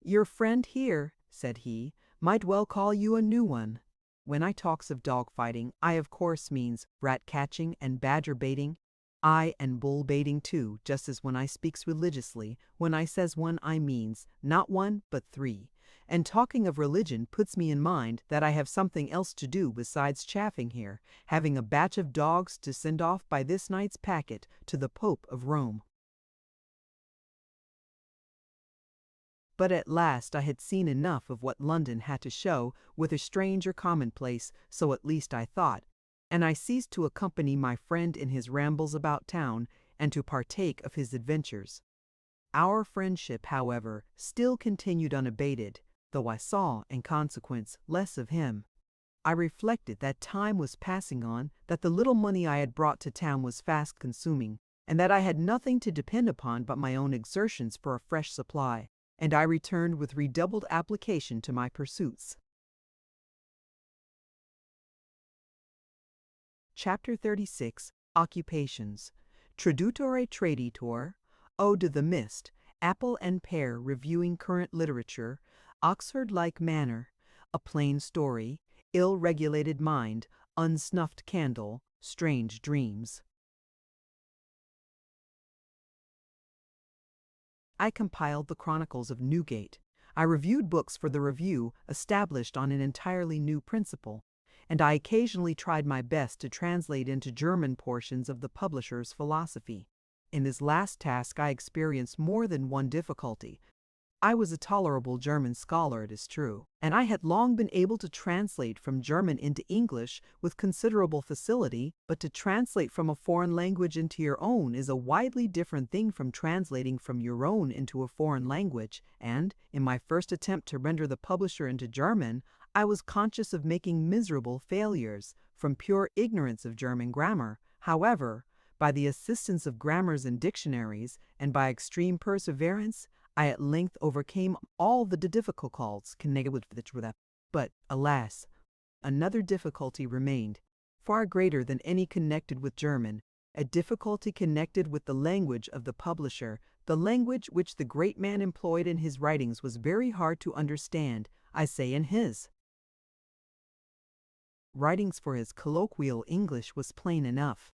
"Your friend here," said he, "might well call you a new one." When I talks of dog fighting, I of course means rat catching and badger baiting. Aye, and bull baiting too, just as when I speaks religiously, when I says one I means, not one, but 3. And talking of religion puts me in mind that I have something else to do besides chaffing here, having a batch of dogs to send off by this night's packet to the Pope of Rome. But at last I had seen enough of what London had to show, with a stranger commonplace, so at least I thought, and I ceased to accompany my friend in his rambles about town, and to partake of his adventures. Our friendship, however, still continued unabated, though I saw, in consequence, less of him. I reflected that time was passing on, that the little money I had brought to town was fast consuming, and that I had nothing to depend upon but my own exertions for a fresh supply, and I returned with redoubled application to my pursuits. Chapter 36, Occupations. Traduttore Traditor, Ode to the Mist, Apple and Pear Reviewing Current Literature, Oxford-like Manner, A Plain Story, Ill-Regulated Mind, Unsnuffed Candle, Strange Dreams. I compiled the Chronicles of Newgate. I reviewed books for the Review established on an entirely new principle, and I occasionally tried my best to translate into German portions of the publisher's philosophy. In this last task I experienced more than one difficulty. I was a tolerable German scholar, it is true, and I had long been able to translate from German into English with considerable facility, but to translate from a foreign language into your own is a widely different thing from translating from your own into a foreign language, and, in my first attempt to render the publisher into German, I was conscious of making miserable failures from pure ignorance of German grammar. However, by the assistance of grammars and dictionaries, and by extreme perseverance, I at length overcame all the difficulties connected with it. But, alas, another difficulty remained, far greater than any connected with German, a difficulty connected with the language of the publisher. The language which the great man employed in his writings was very hard to understand, I say in his writings, for his colloquial English was plain enough.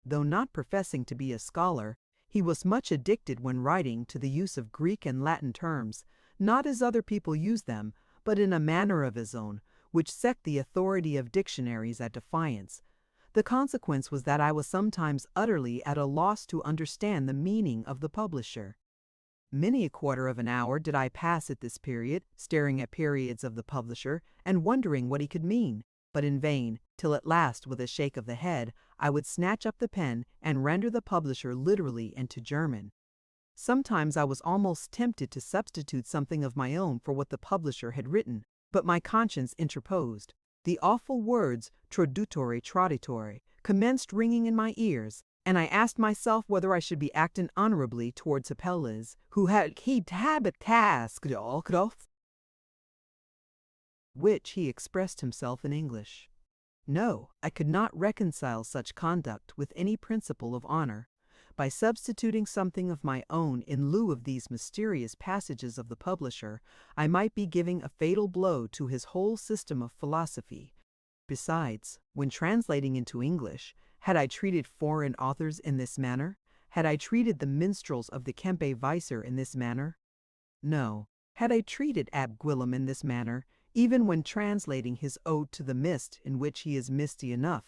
Though not professing to be a scholar, he was much addicted when writing to the use of Greek and Latin terms, not as other people use them, but in a manner of his own, which set the authority of dictionaries at defiance. The consequence was that I was sometimes utterly at a loss to understand the meaning of the publisher. Many a quarter of an hour did I pass at this period, staring at periods of the publisher, and wondering what he could mean, but in vain, till at last, with a shake of the head, I would snatch up the pen and render the publisher literally into German. Sometimes I was almost tempted to substitute something of my own for what the publisher had written, but my conscience interposed. The awful words "traduttore traditore" commenced ringing in my ears, and I asked myself whether I should be acting honorably towards Apelles, who had a task which he expressed himself in English. No, I could not reconcile such conduct with any principle of honor. By substituting something of my own in lieu of these mysterious passages of the publisher, I might be giving a fatal blow to his whole system of philosophy. Besides, when translating into English, had I treated foreign authors in this manner? Had I treated the minstrels of the Kempe Weiser in this manner? No. Had I treated Ab Gwilym in this manner, even when translating his Ode to the Mist, in which he is misty enough,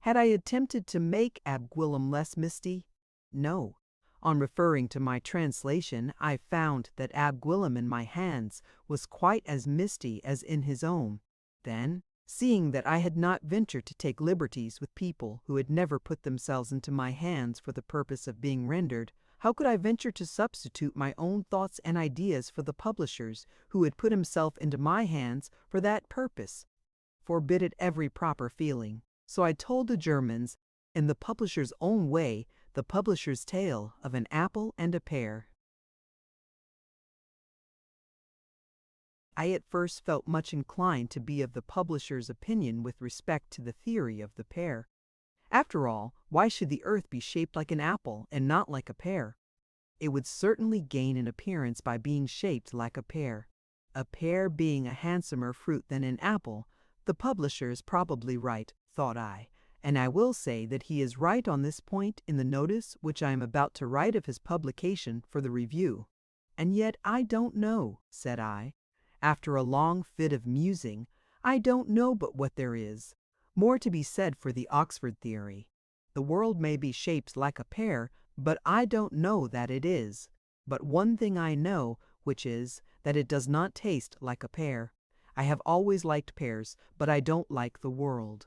had I attempted to make Ab Gwilym less misty? No. On referring to my translation, I found that Ab Gwilym in my hands was quite as misty as in his own. Then, seeing that I had not ventured to take liberties with people who had never put themselves into my hands for the purpose of being rendered, how could I venture to substitute my own thoughts and ideas for the publisher's, who had put himself into my hands for that purpose? Forbid it every proper feeling. So I told the Germans, in the publisher's own way, the publisher's tale of an apple and a pear. I at first felt much inclined to be of the publisher's opinion with respect to the theory of the pear. After all, why should the earth be shaped like an apple and not like a pear? It would certainly gain in appearance by being shaped like a pear. A pear being a handsomer fruit than an apple, the publisher is probably right, thought I, and I will say that he is right on this point in the notice which I am about to write of his publication for the Review. And yet I don't know, said I. After a long fit of musing, I don't know but what there is more to be said for the Oxford theory. The world may be shaped like a pear, but I don't know that it is. But one thing I know, which is, that it does not taste like a pear. I have always liked pears, but I don't like the world.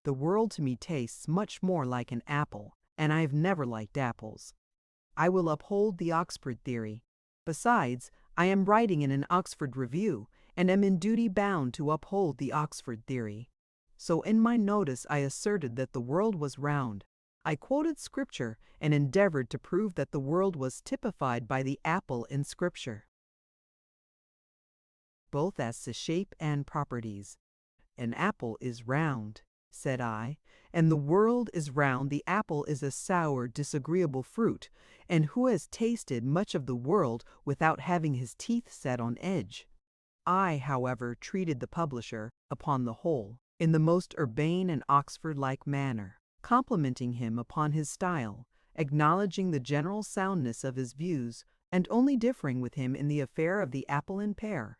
The world to me tastes much more like an apple, and I have never liked apples. I will uphold the Oxford theory. Besides, I am writing in an Oxford review, and am in duty bound to uphold the Oxford theory. So in my notice I asserted that the world was round. I quoted Scripture and endeavored to prove that the world was typified by the apple in Scripture. both as to shape and properties. An apple is round, said I, and the world is round. The apple is a sour, disagreeable fruit, and who has tasted much of the world without having his teeth set on edge? I, however, treated the publisher, upon the whole, in the most urbane and Oxford-like manner, complimenting him upon his style, acknowledging the general soundness of his views, and only differing with him in the affair of the apple and pear.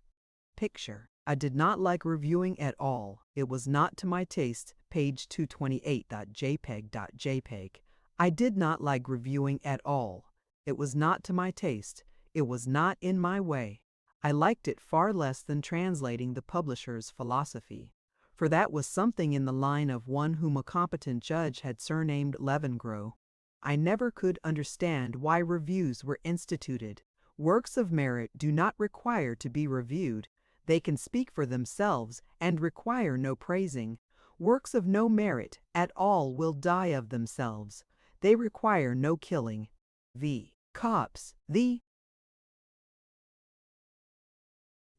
Picture. I did not like reviewing at all. It was not to my taste. Page 228.jpg. I did not like reviewing at all. It was not to my taste. It was not in my way. I liked it far less than translating the publisher's philosophy, for that was something in the line of one whom a competent judge had surnamed Lavengro. I never could understand why reviews were instituted. Works of merit do not require to be reviewed. They can speak for themselves and require no praising. Works of no merit at all will die of themselves. They require no killing. V. Copps. The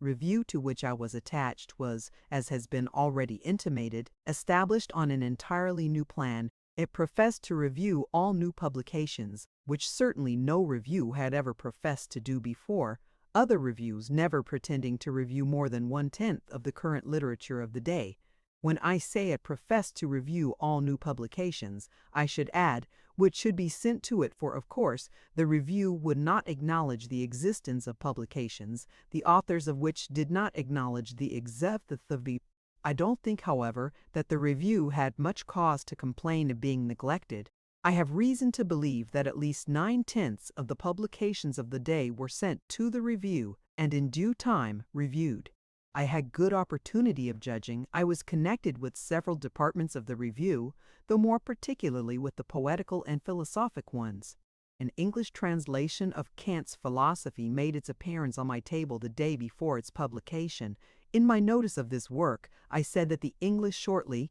review to which I was attached was, as has been already intimated, established on an entirely new plan. It professed to review all new publications, which certainly no review had ever professed to do before, other reviews never pretending to review more than 1/10 of the current literature of the day. When I say it professed to review all new publications, I should add, which should be sent to it, for of course the review would not acknowledge the existence of publications, the authors of which did not acknowledge the existence of the. I don't think, however, that the review had much cause to complain of being neglected. I have reason to believe that at least 9/10 of the publications of the day were sent to the review, and in due time reviewed. I had good opportunity of judging. I was connected with several departments of the review, though more particularly with the poetical and philosophic ones. An English translation of Kant's philosophy made its appearance on my table the day before its publication. In my notice of this work, I said that the English shortly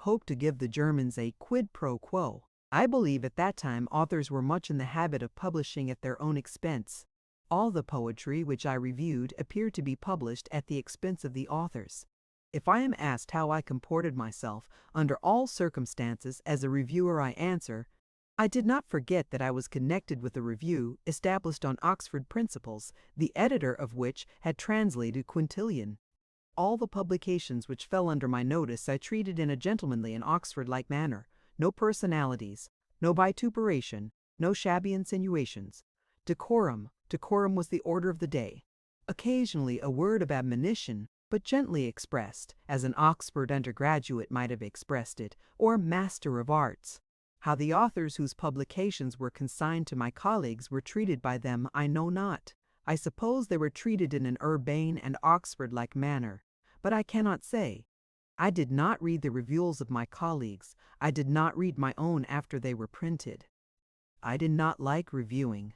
hoped to give the Germans a quid pro quo. I believe at that time authors were much in the habit of publishing at their own expense. All the poetry which I reviewed appeared to be published at the expense of the authors. If I am asked how I comported myself under all circumstances as a reviewer, I answer, I did not forget that I was connected with a review established on Oxford principles, the editor of which had translated Quintilian. All the publications which fell under my notice I treated in a gentlemanly and Oxford-like manner. No personalities, no vituperation, no shabby insinuations. Decorum was the order of the day. Occasionally a word of admonition, but gently expressed, as an Oxford undergraduate might have expressed it, or Master of Arts. How the authors whose publications were consigned to my colleagues were treated by them I know not. I suppose they were treated in an urbane and Oxford-like manner, but I cannot say. I did not read the reviews of my colleagues. I did not read my own after they were printed. I did not like reviewing.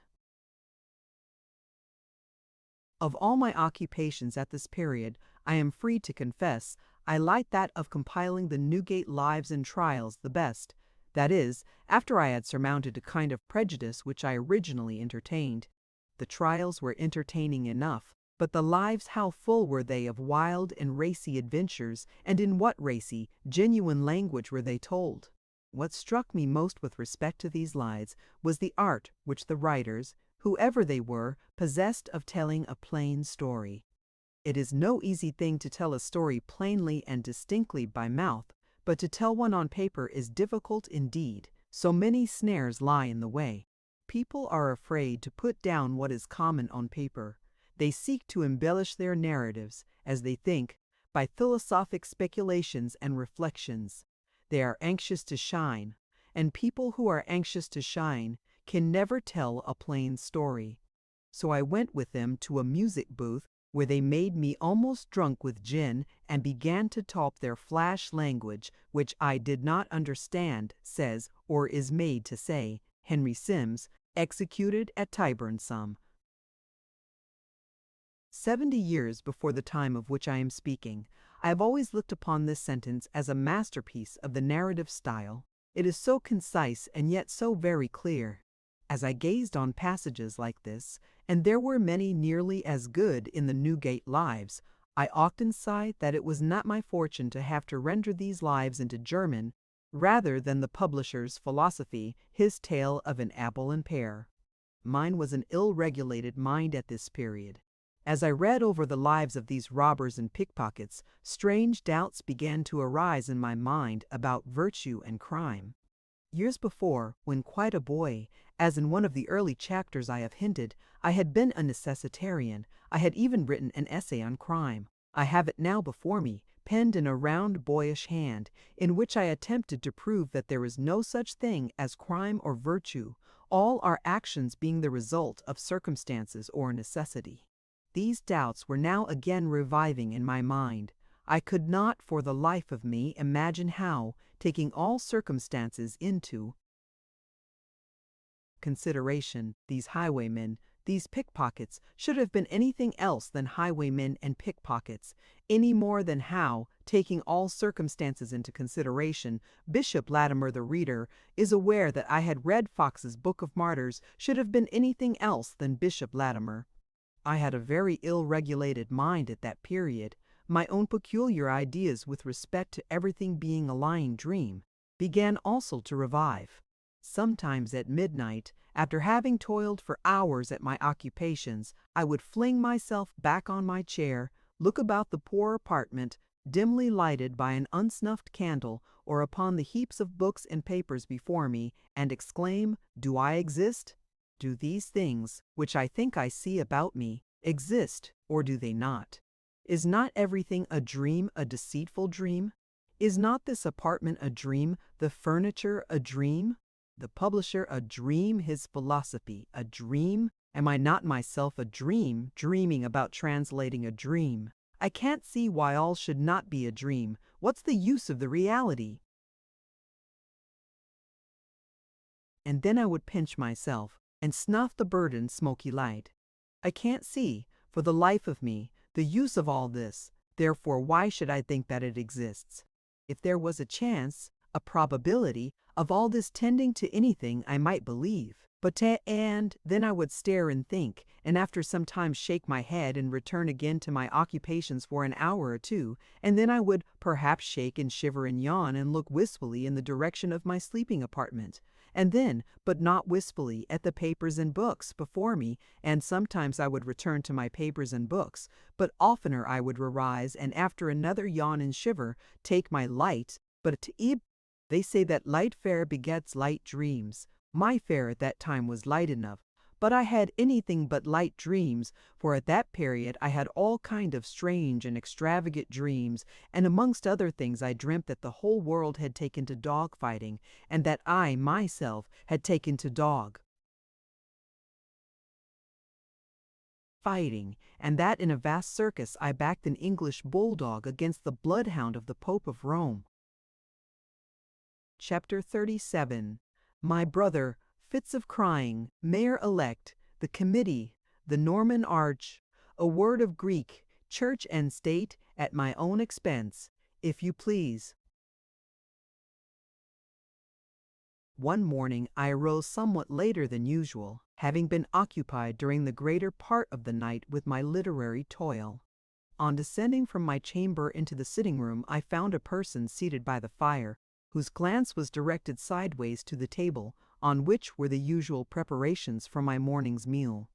Of all my occupations at this period, I am free to confess, I liked that of compiling the Newgate Lives and Trials the best. That is, after I had surmounted a kind of prejudice which I originally entertained. The trials were entertaining enough, but the lives, how full were they of wild and racy adventures, and in what racy, genuine language were they told? What struck me most with respect to these lives was the art which the writers, whoever they were, possessed of telling a plain story. It is no easy thing to tell a story plainly and distinctly by mouth, but to tell one on paper is difficult indeed. So many snares lie in the way. People are afraid to put down what is common on paper. They seek to embellish their narratives, as they think, by philosophic speculations and reflections. They are anxious to shine, and people who are anxious to shine can never tell a plain story. So I went with them to a music booth where they made me almost drunk with gin and began to talk their flash language, which I did not understand, says, or is made to say, Henry Sims, executed at Tyburn some 70 years before the time of which I am speaking. I have always looked upon this sentence as a masterpiece of the narrative style. It is so concise and yet so very clear. As I gazed on passages like this, and there were many nearly as good in the Newgate Lives, I often sighed that it was not my fortune to have to render these lives into German, rather than the publisher's philosophy, his tale of an apple and pear. Mine was an ill-regulated mind at this period. As I read over the lives of these robbers and pickpockets, strange doubts began to arise in my mind about virtue and crime. Years before, when quite a boy, as in one of the early chapters I have hinted, I had been a necessitarian. I had even written an essay on crime. I have it now before me, penned in a round boyish hand, in which I attempted to prove that there is no such thing as crime or virtue, all our actions being the result of circumstances or necessity. These doubts were now again reviving in my mind. I could not for the life of me imagine how, taking all circumstances into consideration, these highwaymen, these pickpockets, should have been anything else than highwaymen and pickpockets, any more than how, taking all circumstances into consideration, Bishop Latimer the reader is aware that I had read Fox's Book of Martyrs should have been anything else than Bishop Latimer. I had a very ill-regulated mind at that period. My own peculiar ideas with respect to everything being a lying dream began also to revive. Sometimes at midnight, after having toiled for hours at my occupations, I would fling myself back on my chair, look about the poor apartment, dimly lighted by an unsnuffed candle, or upon the heaps of books and papers before me, and exclaim, "Do I exist? Do these things, which I think I see about me, exist, or do they not? Is not everything a dream, a deceitful dream? Is not this apartment a dream, the furniture a dream? The publisher a dream, his philosophy a dream? Am I not myself a dream, dreaming about translating a dream? I can't see why all should not be a dream. What's the use of the reality?" And then I would pinch myself and snuff the burdened smoky light. I can't see, for the life of me, the use of all this, therefore why should I think that it exists? If there was a chance, a probability, of all this tending to anything, I might believe. And then I would stare and think, and after some time shake my head and return again to my occupations for an hour or two, and then I would perhaps shake and shiver and yawn and look wistfully in the direction of my sleeping apartment, and then, but not wistfully, at the papers and books before me, and sometimes I would return to my papers and books, but oftener I would arise and after another yawn and shiver, take my light, but they say that light fare begets light dreams. My fare at that time was light enough, but I had anything but light dreams, for at that period I had all kind of strange and extravagant dreams, and amongst other things I dreamt that the whole world had taken to dog fighting, and that I, myself, had taken to dog fighting, and that in a vast circus I backed an English bulldog against the bloodhound of the Pope of Rome. Chapter 37. My brother, fits of crying, mayor-elect, the committee, the Norman arch, a word of Greek, church and state, at my own expense, if you please. One morning I arose somewhat later than usual, having been occupied during the greater part of the night with my literary toil. On descending from my chamber into the sitting-room, I found a person seated by the fire, whose glance was directed sideways to the table, on which were the usual preparations for my morning's meal.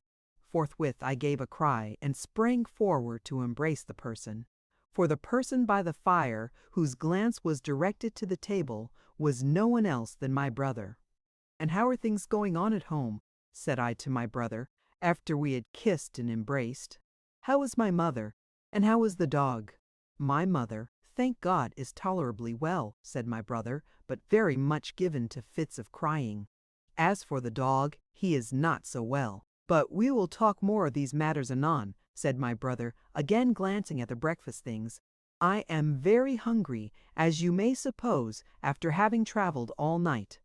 Forthwith I gave a cry and sprang forward to embrace the person. For the person by the fire, whose glance was directed to the table, was no one else than my brother. "And how are things going on at home?" said I to my brother, after we had kissed and embraced. "How is my mother? And how is the dog?" "My mother, thank God, is tolerably well," said my brother, "but very much given to fits of crying. As for the dog, he is not so well. But we will talk more of these matters anon," said my brother, again glancing at the breakfast things. "I am very hungry, as you may suppose, after having traveled all night."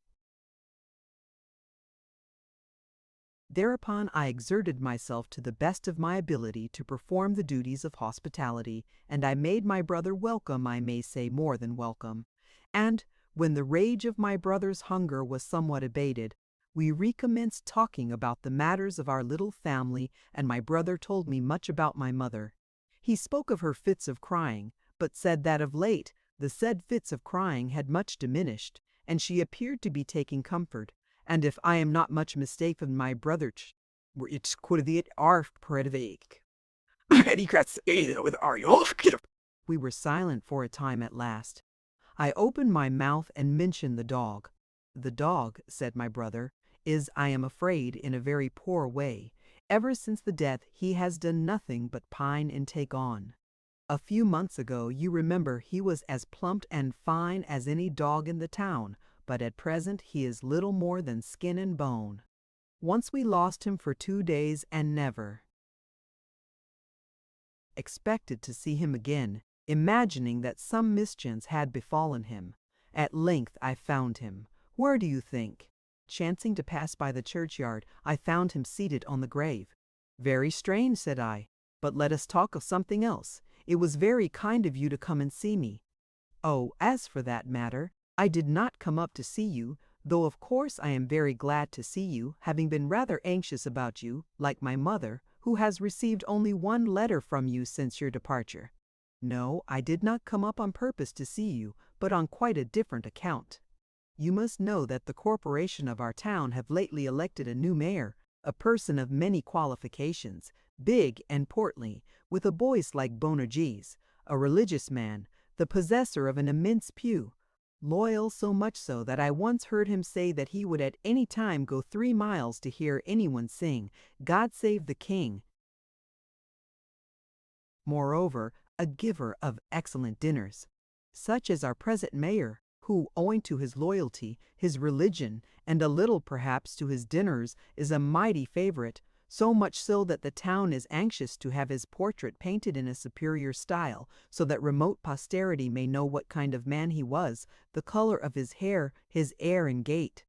Thereupon I exerted myself to the best of my ability to perform the duties of hospitality, and I made my brother welcome, I may say more than welcome. And, when the rage of my brother's hunger was somewhat abated, We recommenced talking about the matters of our little family, and my brother told me much about my mother. He spoke of her fits of crying, but said that of late the said fits of crying had much diminished, and she appeared to be taking comfort. And if I am not much mistaken, my brother it's quoted our predicate. We were silent for a time at last. I opened my mouth and mentioned the dog. The dog, said my brother, is, I am afraid, in a very poor way. Ever since the death he has done nothing but pine and take on. A few months ago, you remember, he was as plump and fine as any dog in the town, but at present he is little more than skin and bone. Once we lost him for 2 days and never expected to see him again, imagining that some mischance had befallen him. At length I found him. Where do you think? Chancing to pass by the churchyard, I found him seated on the grave. Very strange, said I, but let us talk of something else. It was very kind of you to come and see me. Oh, as for that matter, I did not come up to see you, though of course I am very glad to see you, having been rather anxious about you, like my mother, who has received only 1 letter from you since your departure. No, I did not come up on purpose to see you, but on quite a different account. You must know that the corporation of our town have lately elected a new mayor, a person of many qualifications, big and portly, with a voice like Bonerges, a religious man, the possessor of an immense pew, loyal, so much so that I once heard him say that he would at any time go 3 miles to hear anyone sing, God Save the King. Moreover, a giver of excellent dinners, such as our present mayor, who, owing to his loyalty, his religion, and a little perhaps to his dinners, is a mighty favorite, so much so that the town is anxious to have his portrait painted in a superior style, so that remote posterity may know what kind of man he was, the color of his hair, his air and gait.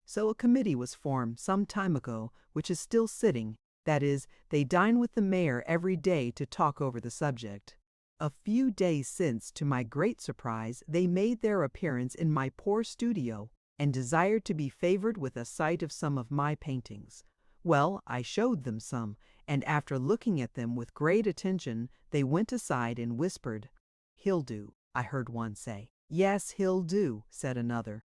So a committee was formed some time ago, which is still sitting. That is, they dine with the mayor every day to talk over the subject. A few days since, to my great surprise, they made their appearance in my poor studio, and desired to be favored with a sight of some of my paintings. Well, I showed them some, and after looking at them with great attention, they went aside and whispered, "He'll do," I heard one say. "Yes, he'll do," said another.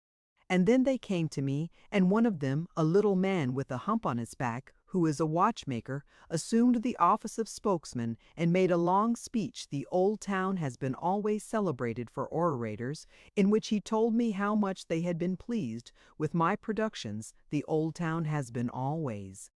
And then they came to me, and one of them, a little man with a hump on his back, who is a watchmaker, assumed the office of spokesman and made a long speech. The old town has been always celebrated for orators, in which he told me how much they had been pleased with my productions. The old town has been always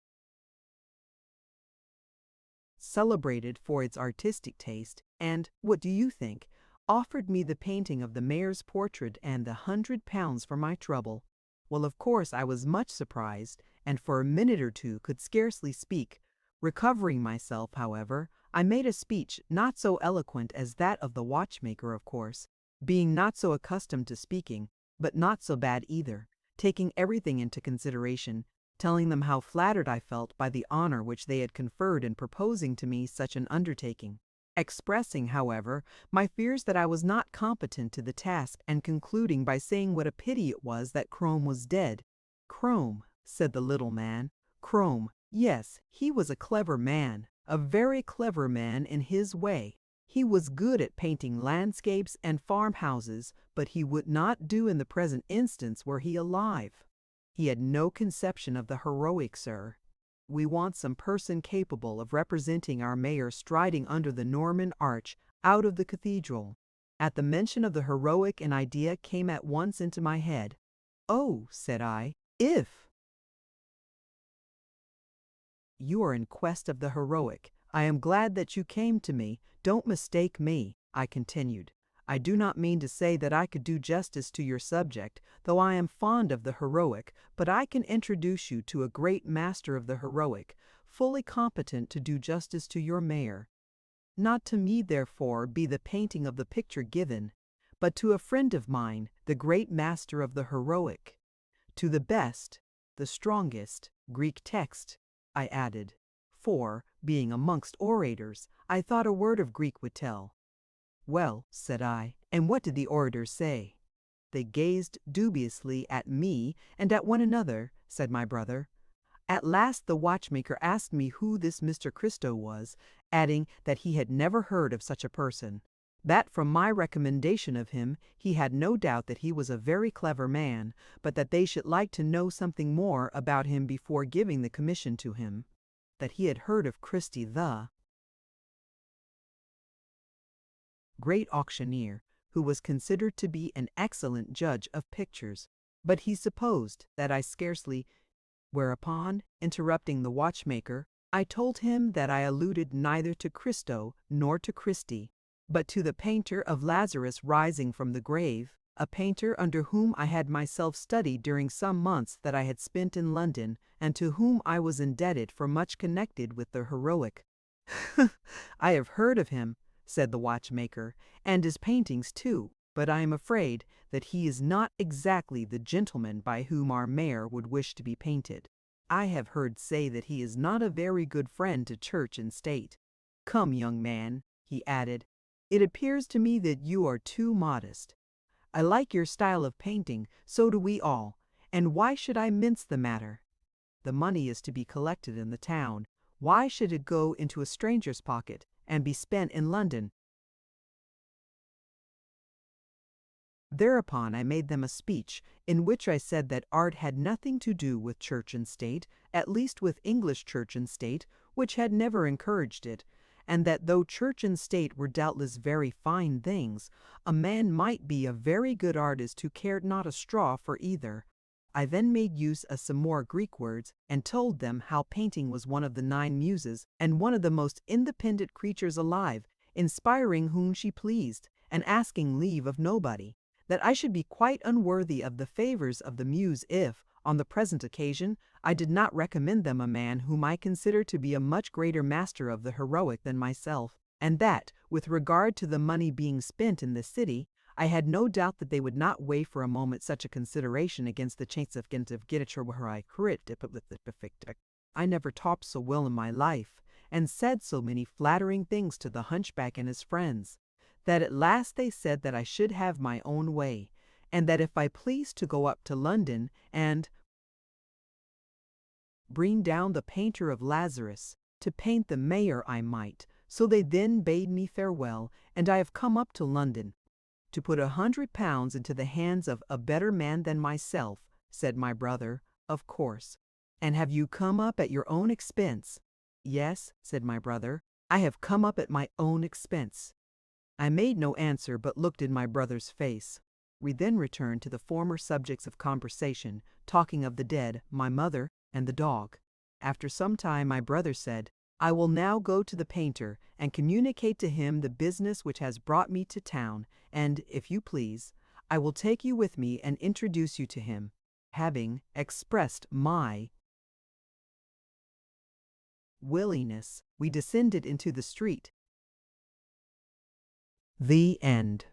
celebrated for its artistic taste, and, what do you think, offered me the painting of the mayor's portrait and the £100 for my trouble. Well, of course I was much surprised, and for a minute or two could scarcely speak. Recovering myself, however, I made a speech not so eloquent as that of the watchmaker, of course, being not so accustomed to speaking, but not so bad either, taking everything into consideration, telling them how flattered I felt by the honor which they had conferred in proposing to me such an undertaking, expressing, however, my fears that I was not competent to the task, and concluding by saying what a pity it was that Crome was dead. Crome, said the little man. Crome, yes, he was a clever man, a very clever man in his way. He was good at painting landscapes and farmhouses, but he would not do in the present instance were he alive. He had no conception of the heroic, sir. We want some person capable of representing our mayor striding under the Norman arch out of the cathedral. At the mention of the heroic, an idea came at once into my head. Oh, said I, if you are in quest of the heroic, I am glad that you came to me. Don't mistake me, I continued. I do not mean to say that I could do justice to your subject, though I am fond of the heroic, but I can introduce you to a great master of the heroic, fully competent to do justice to your mayor. Not to me, therefore, be the painting of the picture given, but to a friend of mine, the great master of the heroic. To the best, the strongest, Greek text, I added, for, being amongst orators, I thought a word of Greek would tell. Well, said I, and what did the orators say? They gazed dubiously at me and at one another, said my brother. At last the watchmaker asked me who this Mr. Christo was, adding that he had never heard of such a person. That from my recommendation of him, he had no doubt that he was a very clever man, but that they should like to know something more about him before giving the commission to him. That he had heard of Christie the great auctioneer, who was considered to be an excellent judge of pictures, but he supposed that I scarcely. Whereupon, interrupting the watchmaker, I told him that I alluded neither to Christo nor to Christie, but to the painter of Lazarus rising from the grave, a painter under whom I had myself studied during some months that I had spent in London, and to whom I was indebted for much connected with the heroic. I have heard of him, said the watchmaker, and his paintings too, but I am afraid that he is not exactly the gentleman by whom our mayor would wish to be painted. I have heard say that he is not a very good friend to church and state. Come, young man, he added, it appears to me that you are too modest. I like your style of painting, so do we all, and why should I mince the matter? The money is to be collected in the town. Why should it go into a stranger's pocket and be spent in London? Thereupon I made them a speech, in which I said that art had nothing to do with church and state, at least with English church and state, which had never encouraged it, and that though church and state were doubtless very fine things, a man might be a very good artist who cared not a straw for either. I then made use of some more Greek words, and told them how painting was one of the 9 muses, and one of the most independent creatures alive, inspiring whom she pleased, and asking leave of nobody. That I should be quite unworthy of the favors of the muse if, on the present occasion, I did not recommend them a man whom I consider to be a much greater master of the heroic than myself, and that, with regard to the money being spent in the city, I had no doubt that they would not weigh for a moment such a consideration against the chance of getting where I I never talked so well in my life, and said so many flattering things to the hunchback and his friends, that at last they said that I should have my own way, and that if I pleased to go up to London and bring down the painter of Lazarus to paint the mayor I might. So they then bade me farewell, and I have come up to London to put £100 into the hands of a better man than myself, said my brother, of course. And have you come up at your own expense? Yes, said my brother, I have come up at my own expense. I made no answer, but looked in my brother's face. We then returned to the former subjects of conversation, talking of the dead, my mother, and the dog. After some time my brother said, I will now go to the painter, and communicate to him the business which has brought me to town, and, if you please, I will take you with me and introduce you to him. Having expressed my willingness, we descended into the street. The end.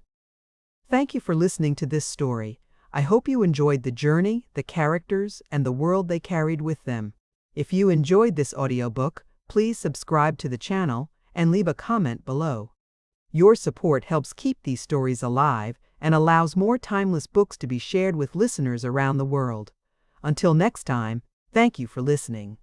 Thank you for listening to this story. I hope you enjoyed the journey, the characters, and the world they carried with them. If you enjoyed this audiobook, please subscribe to the channel and leave a comment below. Your support helps keep these stories alive and allows more timeless books to be shared with listeners around the world. Until next time, thank you for listening.